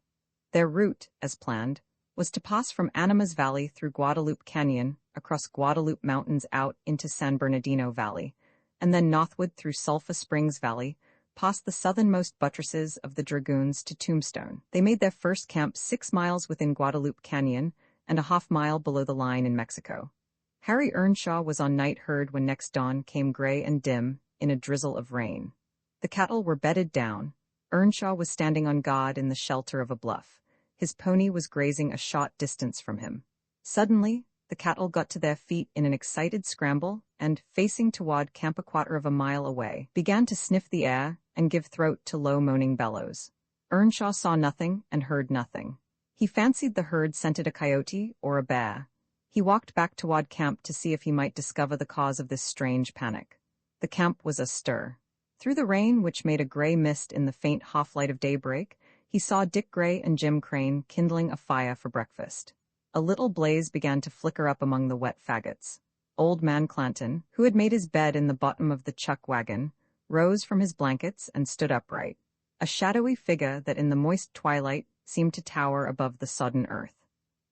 Their route, as planned, was to pass from Animas Valley through Guadalupe Canyon, across Guadalupe Mountains out into San Bernardino Valley, and then northward through Sulphur Springs Valley, past the southernmost buttresses of the Dragoons to Tombstone. They made their first camp 6 miles within Guadalupe Canyon and a half-mile below the line in Mexico. Harry Earnshaw was on night herd when next dawn came gray and dim in a drizzle of rain. The cattle were bedded down. Earnshaw was standing on guard in the shelter of a bluff. His pony was grazing a short distance from him. Suddenly, the cattle got to their feet in an excited scramble and, facing toward camp a quarter of a mile away, began to sniff the air and give throat to low moaning bellows. Earnshaw saw nothing and heard nothing. He fancied the herd scented a coyote or a bear. He walked back toward camp to see if he might discover the cause of this strange panic. The camp was astir. Through the rain, which made a gray mist in the faint half-light of daybreak, he saw Dick Gray and Jim Crane kindling a fire for breakfast. A little blaze began to flicker up among the wet faggots. Old Man Clanton, who had made his bed in the bottom of the chuck wagon, rose from his blankets and stood upright, a shadowy figure that in the moist twilight seemed to tower above the sodden earth.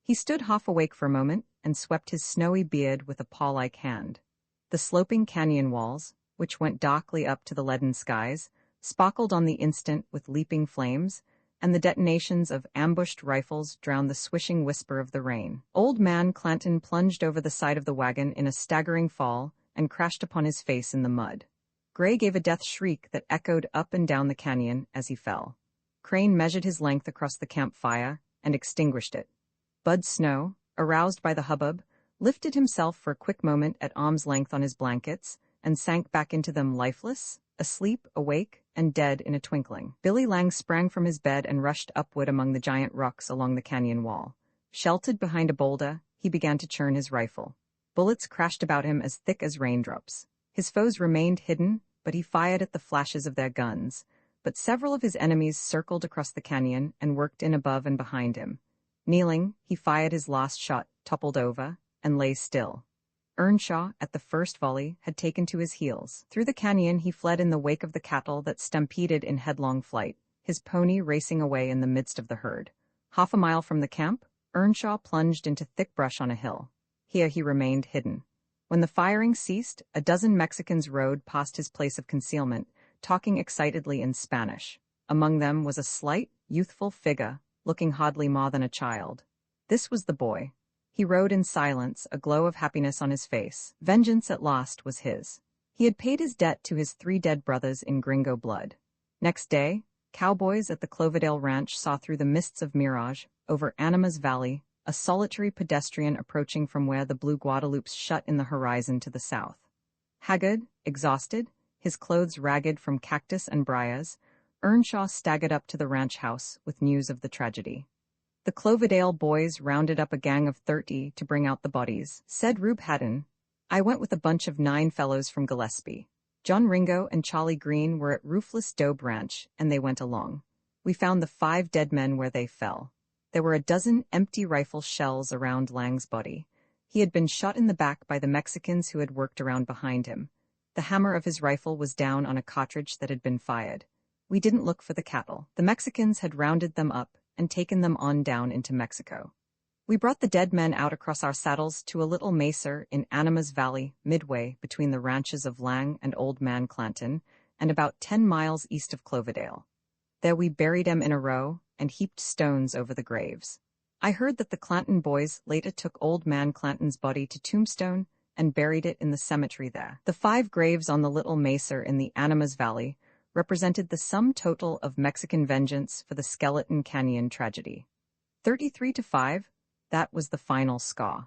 He stood half awake for a moment and swept his snowy beard with a paw-like hand. The sloping canyon walls, which went darkly up to the leaden skies, sparkled on the instant with leaping flames, and the detonations of ambushed rifles drowned the swishing whisper of the rain. Old Man Clanton plunged over the side of the wagon in a staggering fall and crashed upon his face in the mud. Gray gave a death shriek that echoed up and down the canyon as he fell. Crane measured his length across the campfire and extinguished it. Bud Snow, aroused by the hubbub, lifted himself for a quick moment at arm's length on his blankets and sank back into them lifeless, asleep, awake, and dead in a twinkling. Billy Lang sprang from his bed and rushed upward among the giant rocks along the canyon wall. Sheltered behind a boulder, he began to churn his rifle. Bullets crashed about him as thick as raindrops. His foes remained hidden, but he fired at the flashes of their guns. But several of his enemies circled across the canyon and worked in above and behind him. Kneeling, he fired his last shot, toppled over, and lay still. Earnshaw, at the first volley, had taken to his heels. Through the canyon he fled in the wake of the cattle that stampeded in headlong flight, his pony racing away in the midst of the herd. Half a mile from the camp, Earnshaw plunged into thick brush on a hill. Here he remained hidden. When the firing ceased, a dozen Mexicans rode past his place of concealment, talking excitedly in Spanish. Among them was a slight, youthful figure, looking hardly more than a child. This was the boy. He rode in silence, a glow of happiness on his face. Vengeance at last was his. He had paid his debt to his 3 dead brothers in gringo blood. Next day, cowboys at the Cloverdale Ranch saw through the mists of mirage, over Animas Valley, a solitary pedestrian approaching from where the blue Guadalupes shut in the horizon to the south. Haggard, exhausted, his clothes ragged from cactus and briars, Earnshaw staggered up to the ranch house with news of the tragedy. The Cloverdale boys rounded up a gang of 30 to bring out the bodies, said Rube Haddon. I went with a bunch of 9 fellows from Gillespie. John Ringo and Charlie Green were at Roofless Dobe Ranch, and they went along. We found the 5 dead men where they fell. There were a dozen empty rifle shells around Lang's body. He had been shot in the back by the Mexicans who had worked around behind him. The hammer of his rifle was down on a cartridge that had been fired. We didn't look for the cattle. The Mexicans had rounded them up and taken them on down into Mexico. We brought the dead men out across our saddles to a little mesa in Animas Valley, midway between the ranches of Lang and Old Man Clanton, and about 10 miles east of Cloverdale. There we buried them in a row and heaped stones over the graves. I heard that the Clanton boys later took Old Man Clanton's body to Tombstone and buried it in the cemetery there. The 5 graves on the little mesa in the Animas Valley represented the sum total of Mexican vengeance for the Skeleton Canyon tragedy. 33-5, that was the final score.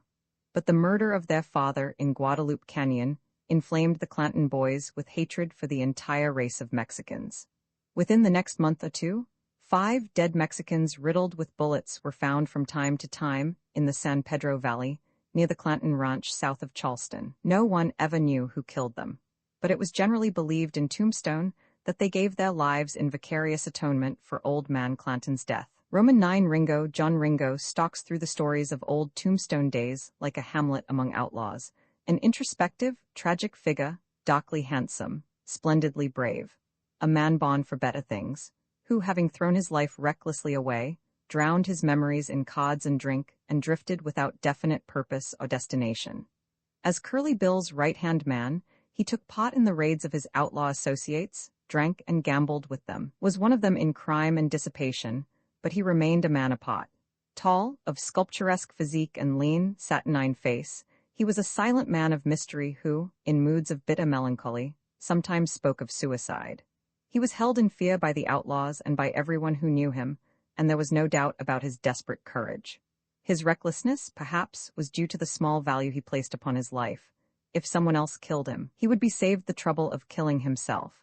But the murder of their father in Guadalupe Canyon inflamed the Clanton boys with hatred for the entire race of Mexicans. Within the next month or two, 5 dead Mexicans riddled with bullets were found from time to time in the San Pedro Valley, near the Clanton Ranch south of Charleston. No one ever knew who killed them, but it was generally believed in Tombstone that they gave their lives in vicarious atonement for Old Man Clanton's death. Roman 9 Ringo, John Ringo, stalks through the stories of old Tombstone days like a Hamlet among outlaws, an introspective, tragic figure, darkly handsome, splendidly brave, a man born for better things, who, having thrown his life recklessly away, drowned his memories in cards and drink, and drifted without definite purpose or destination. As Curly Bill's right-hand man, he took part in the raids of his outlaw associates, drank and gambled with them, was one of them in crime and dissipation, but he remained a man apart. Tall, of sculpturesque physique and lean, saturnine face, he was a silent man of mystery who, in moods of bitter melancholy, sometimes spoke of suicide. He was held in fear by the outlaws and by everyone who knew him, and there was no doubt about his desperate courage. His recklessness, perhaps, was due to the small value he placed upon his life. If someone else killed him, he would be saved the trouble of killing himself.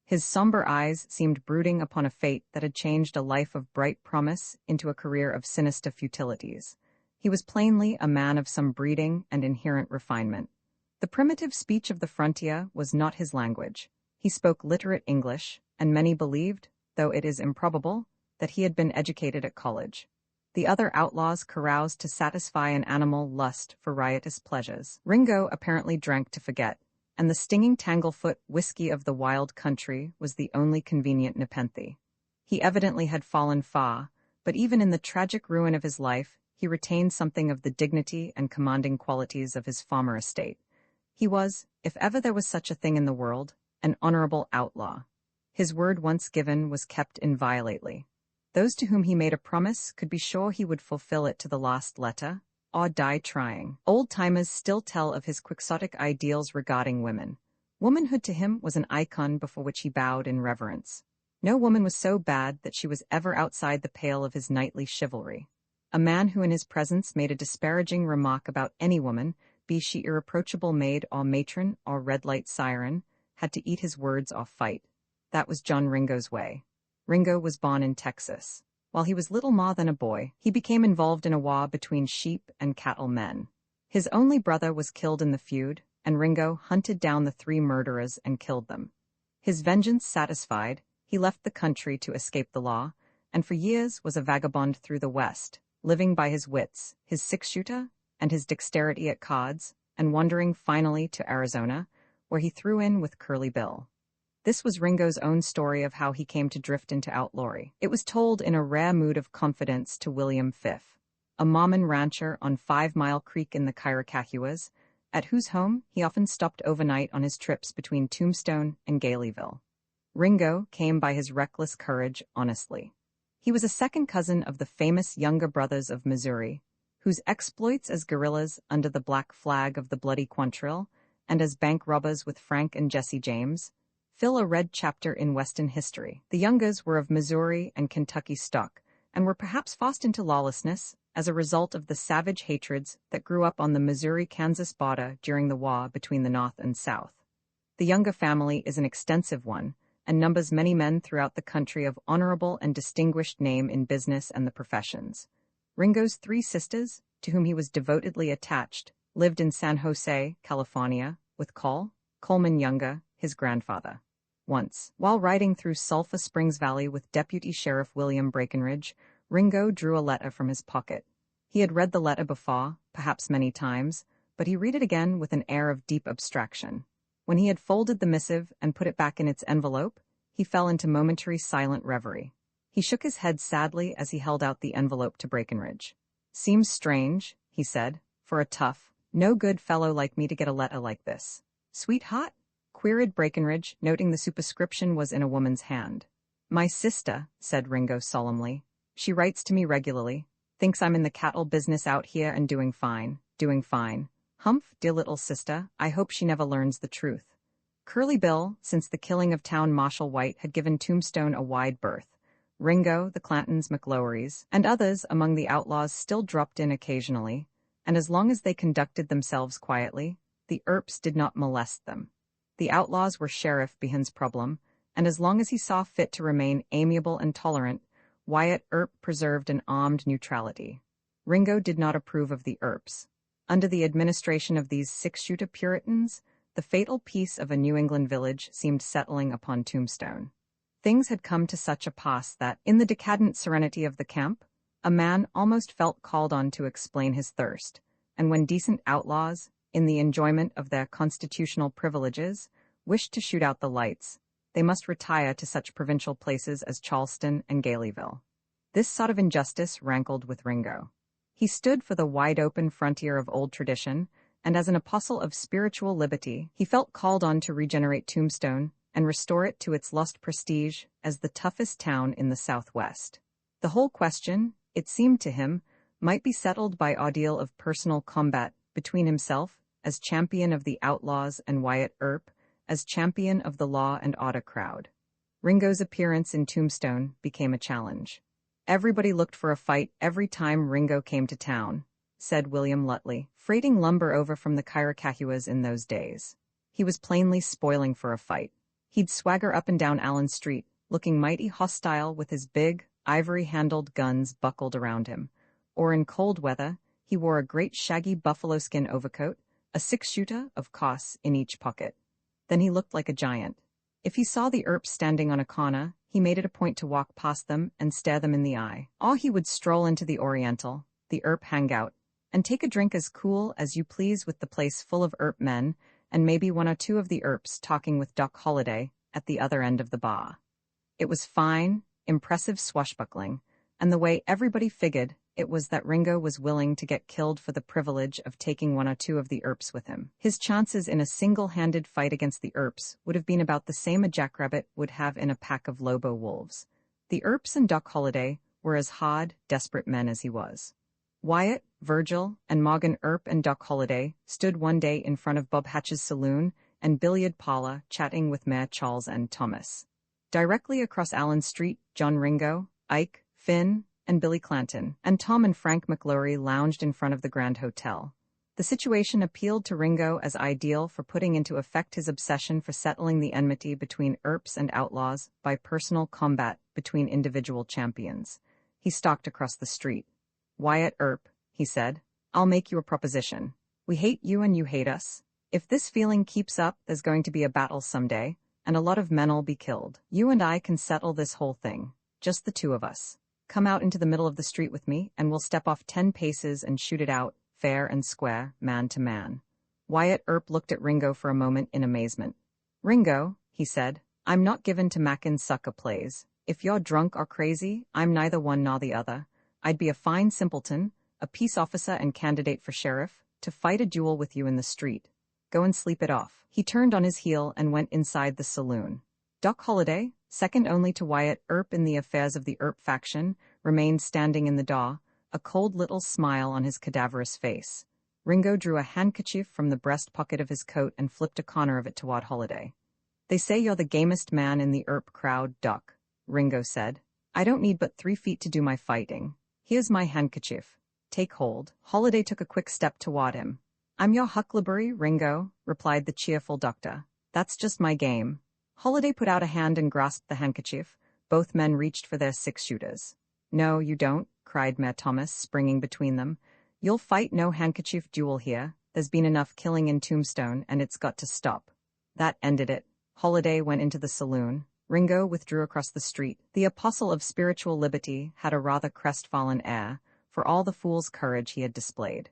His somber eyes seemed brooding upon a fate that had changed a life of bright promise into a career of sinister futilities. He was plainly a man of some breeding and inherent refinement. The primitive speech of the frontier was not his language. He spoke literate English, and many believed, though it is improbable, that he had been educated at college. The other outlaws caroused to satisfy an animal lust for riotous pleasures. Ringo apparently drank to forget, and the stinging tanglefoot whiskey of the wild country was the only convenient nepenthe. He evidently had fallen far, but even in the tragic ruin of his life, he retained something of the dignity and commanding qualities of his former estate. He was, if ever there was such a thing in the world, an honorable outlaw. His word once given was kept inviolately. Those to whom he made a promise could be sure he would fulfill it to the last letter, or die trying. Old-timers still tell of his quixotic ideals regarding women. Womanhood to him was an icon before which he bowed in reverence. No woman was so bad that she was ever outside the pale of his knightly chivalry. A man who in his presence made a disparaging remark about any woman, be she irreproachable maid or matron or red-light siren, had to eat his words or fight. That was John Ringo's way. Ringo was born in Texas. While he was little more than a boy, he became involved in a war between sheep and cattle men. His only brother was killed in the feud, and Ringo hunted down the 3 murderers and killed them. His vengeance satisfied, he left the country to escape the law, and for years was a vagabond through the West, living by his wits, his 6-shooter, and his dexterity at cards, and wandering finally to Arizona, where he threw in with Curly Bill. This was Ringo's own story of how he came to drift into outlawry. It was told in a rare mood of confidence to William Fife, a Mormon rancher on 5 Mile Creek in the Chiricahuas, at whose home he often stopped overnight on his trips between Tombstone and Galeyville. Ringo came by his reckless courage honestly. He was a second cousin of the famous Younger Brothers of Missouri, whose exploits as guerrillas under the black flag of the Bloody Quantrill and as bank robbers with Frank and Jesse James fill a red chapter in Western history. The Youngers were of Missouri and Kentucky stock and were perhaps forced into lawlessness as a result of the savage hatreds that grew up on the Missouri-Kansas border during the war between the North and South. The Younger family is an extensive one and numbers many men throughout the country of honorable and distinguished name in business and the professions. Ringo's 3 sisters, to whom he was devotedly attached, lived in San Jose, California, with Coleman Younger, his grandfather. Once, while riding through Sulphur Springs Valley with Deputy Sheriff William Breckenridge, Ringo drew a letter from his pocket. He had read the letter before, perhaps many times, but he read it again with an air of deep abstraction. When he had folded the missive and put it back in its envelope, he fell into momentary silent reverie. He shook his head sadly as he held out the envelope to Breckenridge. "Seems strange," he said, "for a tough, no-good fellow like me to get a letter like this." "Sweetheart?" queried Breckenridge, noting the superscription was in a woman's hand. "My sister," said Ringo solemnly. "She writes to me regularly. Thinks I'm in the cattle business out here and doing fine. Humph, dear little sister, I hope she never learns the truth." Curly Bill, since the killing of Town Marshal White, had given Tombstone a wide berth. Ringo, the Clantons, McLowerys, and others among the outlaws still dropped in occasionally, and as long as they conducted themselves quietly, the Earps did not molest them. The outlaws were Sheriff Behan's problem, and as long as he saw fit to remain amiable and tolerant, Wyatt Earp preserved an armed neutrality. Ringo did not approve of the Earps. Under the administration of these 6-shooter Puritans, the fatal peace of a New England village seemed settling upon Tombstone. Things had come to such a pass that, in the decadent serenity of the camp, a man almost felt called on to explain his thirst, and when decent outlaws, in the enjoyment of their constitutional privileges, wished to shoot out the lights, they must retire to such provincial places as Charleston and Galeyville. This sort of injustice rankled with Ringo. He stood for the wide-open frontier of old tradition, and as an apostle of spiritual liberty, he felt called on to regenerate Tombstone and restore it to its lost prestige as the toughest town in the Southwest. The whole question, it seemed to him, might be settled by ordeal of personal combat between himself, as champion of the outlaws, and Wyatt Earp, as champion of the law and order crowd. Ringo's appearance in Tombstone became a challenge. "Everybody looked for a fight every time Ringo came to town," said William Lutley, freighting lumber over from the Chiricahuas in those days. He was plainly spoiling for a fight. He'd swagger up and down Allen Street, looking mighty hostile with his big, ivory-handled guns buckled around him. Or in cold weather, he wore a great shaggy buffalo skin overcoat, a 6-shooter, of course, in each pocket. Then he looked like a giant. If he saw the Earps standing on a corner, he made it a point to walk past them and stare them in the eye. Or he would stroll into the Oriental, the Earp hangout, and take a drink as cool as you please with the place full of Earp men, and maybe 1 or 2 of the Earps talking with Doc Holliday at the other end of the bar. It was fine, impressive swashbuckling, and the way everybody figured it was that Ringo was willing to get killed for the privilege of taking 1 or 2 of the Earps with him. His chances in a single-handed fight against the Earps would have been about the same a jackrabbit would have in a pack of Lobo wolves. The Earps and Doc Holliday were as hard, desperate men as he was. Wyatt, Virgil, and Morgan Earp and Doc Holliday stood one day in front of Bob Hatch's saloon and billiard parlor chatting with Mayor Charles and Thomas. Directly across Allen Street, John Ringo, Ike, Finn, and Billy Clanton, and Tom and Frank McLaury lounged in front of the Grand Hotel. The situation appealed to Ringo as ideal for putting into effect his obsession for settling the enmity between Earps and outlaws by personal combat between individual champions. He stalked across the street. "Wyatt Earp," he said, "I'll make you a proposition. We hate you and you hate us. If this feeling keeps up, there's going to be a battle someday, and a lot of men'll be killed. You and I can settle this whole thing, just the 2 of us. Come out into the middle of the street with me, and we'll step off 10 paces and shoot it out, fair and square, man to man." Wyatt Earp looked at Ringo for a moment in amazement. "Ringo," he said, I'm not given to mackin' sucker plays. If you're drunk or crazy, I'm neither one nor the other. I'd be a fine simpleton, a peace officer and candidate for sheriff, to fight a duel with you in the street. Go and sleep it off." He turned on his heel and went inside the saloon. Doc Holliday, second only to Wyatt Earp in the affairs of the Earp faction, remained standing in the door, a cold little smile on his cadaverous face. Ringo drew a handkerchief from the breast pocket of his coat and flipped a corner of it toward Holliday. "They say you're the gamest man in the Earp crowd, Doc," Ringo said. "I don't need but 3 feet to do my fighting. Here's my handkerchief. Take hold." Holliday took a quick step toward him. "I'm your huckleberry, Ringo," replied the cheerful doctor. "That's just my game." Holliday put out a hand and grasped the handkerchief. Both men reached for their 6-shooters. "No, you don't," cried Mayor Thomas, springing between them. "You'll fight no handkerchief duel here. There's been enough killing in Tombstone, and it's got to stop." That ended it. Holliday went into the saloon. Ringo withdrew across the street. The apostle of spiritual liberty had a rather crestfallen air, for all the fool's courage he had displayed.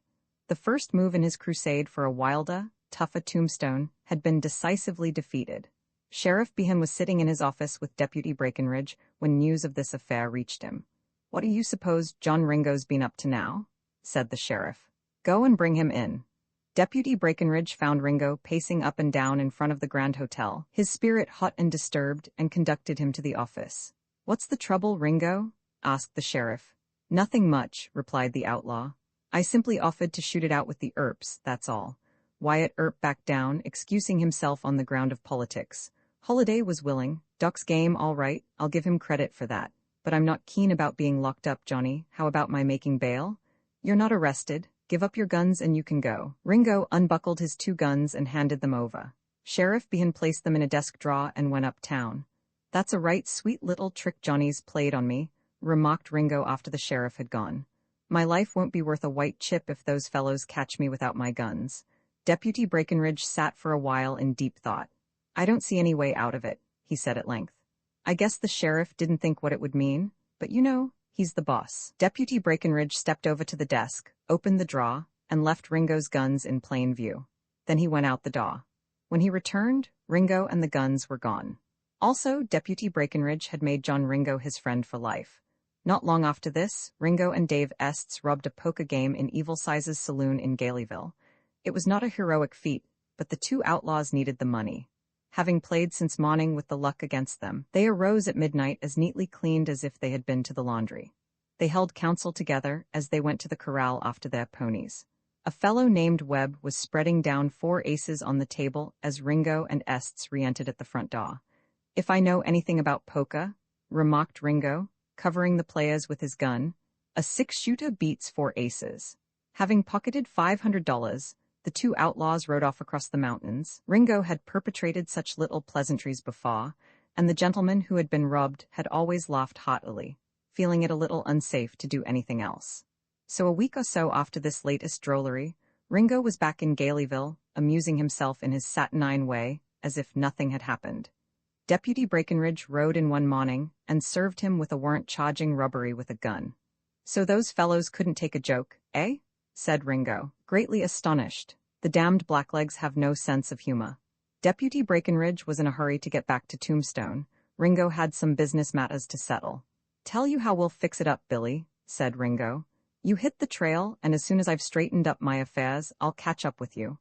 The first move in his crusade for a wilder, tougher Tombstone had been decisively defeated. Sheriff Behan was sitting in his office with Deputy Breckenridge when news of this affair reached him. "What do you suppose John Ringo's been up to now?" said the sheriff. "Go and bring him in." Deputy Breckenridge found Ringo pacing up and down in front of the Grand Hotel, his spirit hot and disturbed, and conducted him to the office. "What's the trouble, Ringo?" asked the sheriff. "Nothing much," replied the outlaw. "I simply offered to shoot it out with the Earps, that's all." Wyatt Earp backed down, excusing himself on the ground of politics. Holliday was willing. "Doc's game, all right, I'll give him credit for that. But I'm not keen about being locked up, Johnny. How about my making bail?" "You're not arrested. Give up your guns and you can go." Ringo unbuckled his 2 guns and handed them over. Sheriff Behan placed them in a desk drawer and went uptown. "That's a right sweet little trick Johnny's played on me," remarked Ringo after the sheriff had gone. "My life won't be worth a white chip if those fellows catch me without my guns." Deputy Breckenridge sat for a while in deep thought. "I don't see any way out of it," he said at length. "I guess the sheriff didn't think what it would mean, but you know, he's the boss." Deputy Breckenridge stepped over to the desk, opened the drawer, and left Ringo's guns in plain view. Then he went out the door. When he returned, Ringo and the guns were gone. Also, Deputy Breckenridge had made John Ringo his friend for life. Not long after this, Ringo and Dave Estes robbed a poker game in Evil Size's saloon in Galeyville. It was not a heroic feat, but the 2 outlaws needed the money. Having played since morning with the luck against them, they arose at midnight as neatly cleaned as if they had been to the laundry. They held counsel together as they went to the corral after their ponies. A fellow named Webb was spreading down 4 aces on the table as Ringo and Estes re-entered at the front door. "If I know anything about poker," remarked Ringo, covering the players with his gun, "a 6-shooter beats 4 aces." Having pocketed $500, the 2 outlaws rode off across the mountains. Ringo had perpetrated such little pleasantries before, and the gentleman who had been robbed had always laughed heartily, feeling it a little unsafe to do anything else. So a week or so after this latest drollery, Ringo was back in Galeyville, amusing himself in his saturnine way, as if nothing had happened. Deputy Breckenridge rode in one morning and served him with a warrant charging robbery with a gun. "So those fellows couldn't take a joke, eh?" said Ringo, greatly astonished. "The damned blacklegs have no sense of humor." Deputy Breckenridge was in a hurry to get back to Tombstone. Ringo had some business matters to settle. "Tell you how we'll fix it up, Billy," said Ringo. "You hit the trail, and as soon as I've straightened up my affairs, I'll catch up with you."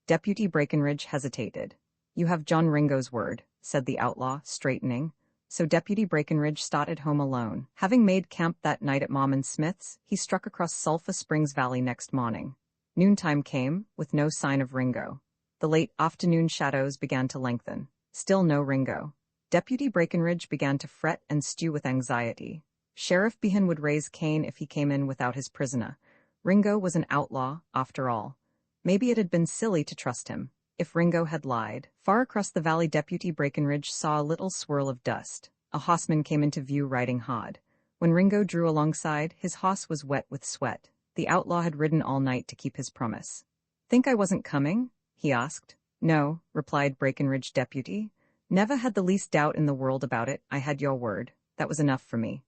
Deputy Breckenridge hesitated. "You have John Ringo's word," said the outlaw, straightening. So Deputy Breckenridge started home alone. Having made camp that night at Mom and Smith's, he struck across Sulphur Springs Valley next morning. Noontime came, with no sign of Ringo. The late afternoon shadows began to lengthen. Still no Ringo. Deputy Breckenridge began to fret and stew with anxiety. Sheriff Behan would raise Cain if he came in without his prisoner. Ringo was an outlaw, after all. Maybe it had been silly to trust him. If Ringo had lied. Far across the valley, Deputy Breckenridge saw a little swirl of dust. A horseman came into view riding hard. When Ringo drew alongside, his horse was wet with sweat. The outlaw had ridden all night to keep his promise. "Think I wasn't coming?" he asked. "No," replied Breckenridge Deputy. "Never had the least doubt in the world about it. I had your word. That was enough for me."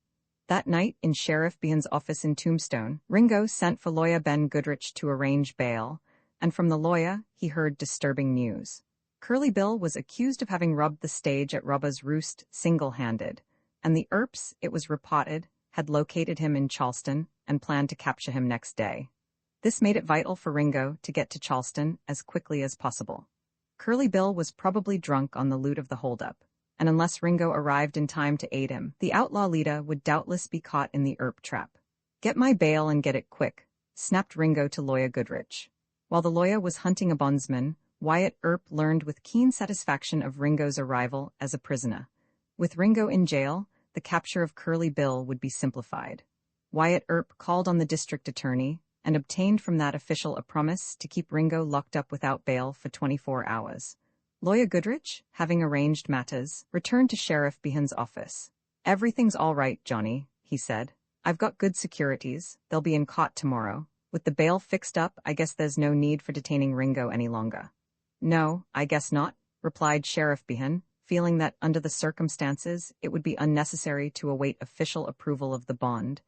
That night, in Sheriff Behan's office in Tombstone, Ringo sent for lawyer Ben Goodrich to arrange bail, and from the lawyer he heard disturbing news. Curly Bill was accused of having rubbed the stage at Rubba's roost single-handed, and the Earps, it was reported, had located him in Charleston and planned to capture him next day. This made it vital for Ringo to get to Charleston as quickly as possible. Curly Bill was probably drunk on the loot of the holdup, and unless Ringo arrived in time to aid him, the outlaw leader would doubtless be caught in the Earp trap. "Get my bail and get it quick," snapped Ringo to Lawyer Goodrich. While the lawyer was hunting a bondsman, Wyatt Earp learned with keen satisfaction of Ringo's arrival as a prisoner. With Ringo in jail, the capture of Curly Bill would be simplified. Wyatt Earp called on the district attorney and obtained from that official a promise to keep Ringo locked up without bail for 24 hours. Lawyer Goodrich, having arranged matters, returned to Sheriff Behan's office. "Everything's all right, Johnny," he said. "I've got good securities. They'll be in court tomorrow. With the bail fixed up, I guess there's no need for detaining Ringo any longer." "No, I guess not," replied Sheriff Behan, feeling that under the circumstances it would be unnecessary to await official approval of the bond.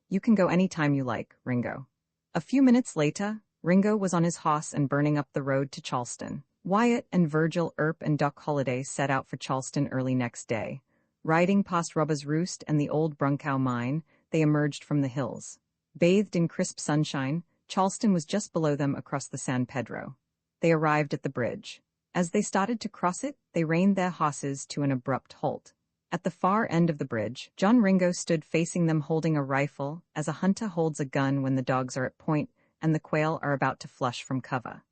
"You can go any time you like, Ringo." A few minutes later, Ringo was on his horse and burning up the road to Charleston. Wyatt and Virgil Earp and Doc Holliday set out for Charleston early next day. Riding past Rubba's Roost and the old Brunkow mine, they emerged from the hills. Bathed in crisp sunshine, Charleston was just below them across the San Pedro. They arrived at the bridge. As they started to cross it, they reined their horses to an abrupt halt. At the far end of the bridge, John Ringo stood facing them holding a rifle, as a hunter holds a gun when the dogs are at point and the quail are about to flush from cover.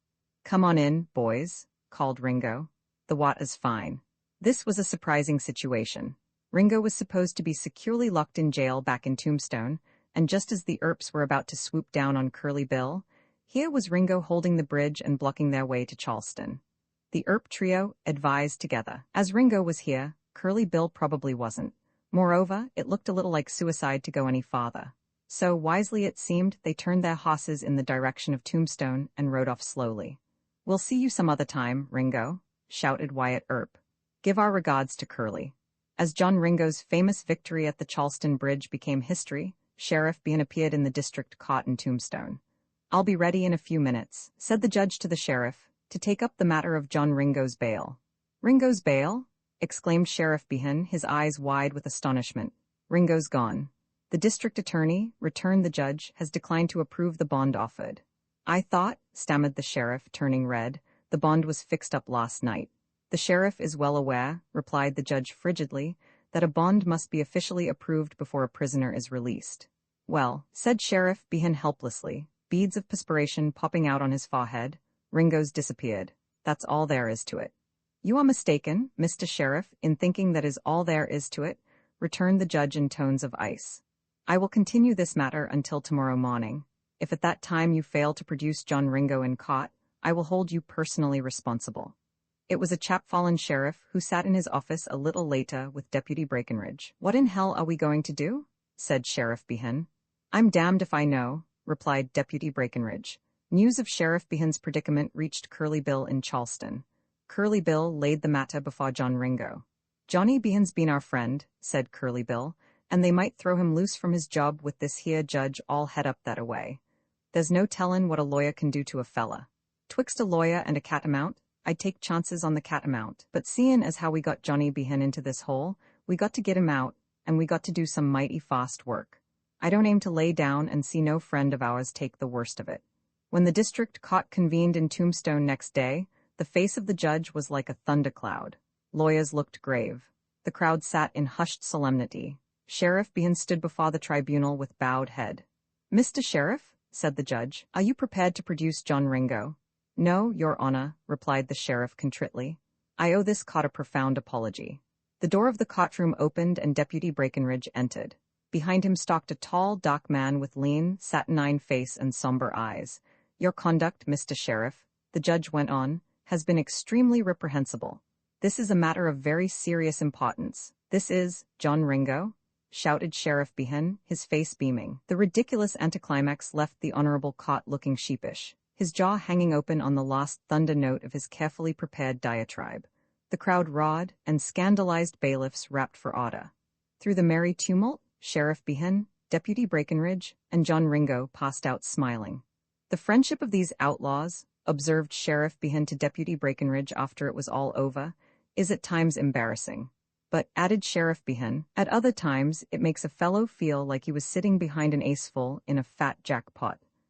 "Come on in, boys," called Ringo. "The water's fine." This was a surprising situation. Ringo was supposed to be securely locked in jail back in Tombstone, and just as the Earps were about to swoop down on Curly Bill, here was Ringo holding the bridge and blocking their way to Charleston. The Earp trio advised together. As Ringo was here, Curly Bill probably wasn't. Moreover, it looked a little like suicide to go any farther. So, wisely it seemed, they turned their horses in the direction of Tombstone and rode off slowly. "We'll see you some other time, Ringo," shouted Wyatt Earp. "Give our regards to Curly." As John Ringo's famous victory at the Charleston Bridge became history, Sheriff Behan appeared in the district court in Tombstone. "I'll be ready in a few minutes," said the judge to the sheriff, "to take up the matter of John Ringo's bail." "Ringo's bail?" exclaimed Sheriff Behan, his eyes wide with astonishment. "Ringo's gone. The district attorney," returned the judge, "has declined to approve the bond offered." "I thought," stammered the sheriff, turning red, "the bond was fixed up last night." "The sheriff is well aware," replied the judge frigidly, "that a bond must be officially approved before a prisoner is released." "Well," said Sheriff Behan helplessly, beads of perspiration popping out on his forehead, "Ringo's disappeared. That's all there is to it." "You are mistaken, Mr. Sheriff, in thinking that is all there is to it," returned the judge in tones of ice. "I will continue this matter until tomorrow morning. If at that time you fail to produce John Ringo in court, I will hold you personally responsible." It was a chapfallen sheriff who sat in his office a little later with Deputy Breckenridge. "What in hell are we going to do?" said Sheriff Behan. "I'm damned if I know," replied Deputy Breckenridge. News of Sheriff Behan's predicament reached Curly Bill in Charleston. Curly Bill laid the matter before John Ringo. "Johnny Behan's been our friend," said Curly Bill, "and they might throw him loose from his job with this here judge all het up that away. There's no tellin' what a lawyer can do to a fella. Twixt a lawyer and a catamount, I'd take chances on the catamount, but seein' as how we got Johnny Behan into this hole, we got to get him out, and we got to do some mighty fast work. I don't aim to lay down and see no friend of ours take the worst of it." When the district court convened in Tombstone next day, the face of the judge was like a thundercloud. Lawyers looked grave. The crowd sat in hushed solemnity. Sheriff Behan stood before the tribunal with bowed head. "Mr. Sheriff," said the judge, "are you prepared to produce John Ringo?" "No, Your Honor," replied the sheriff contritely. "I owe this court a profound apology." The door of the courtroom opened and Deputy Breckenridge entered. Behind him stalked a tall, dark man with lean, saturnine face and somber eyes. "Your conduct, Mr. Sheriff," the judge went on, "has been extremely reprehensible. This is a matter of very serious importance. This is John Ringo," shouted Sheriff Behan, his face beaming. The ridiculous anticlimax left the honorable court looking sheepish, his jaw hanging open on the last thunder note of his carefully prepared diatribe. The crowd roared, and scandalized bailiffs rapped for order. Through the merry tumult, Sheriff Behan, Deputy Breckenridge, and John Ringo passed out smiling. The friendship of these outlaws, observed Sheriff Behan to Deputy Breckenridge after it was all over, is at times embarrassing. But, added Sheriff Behan, at other times it makes a fellow feel like he was sitting behind an aceful in a fat jackpot.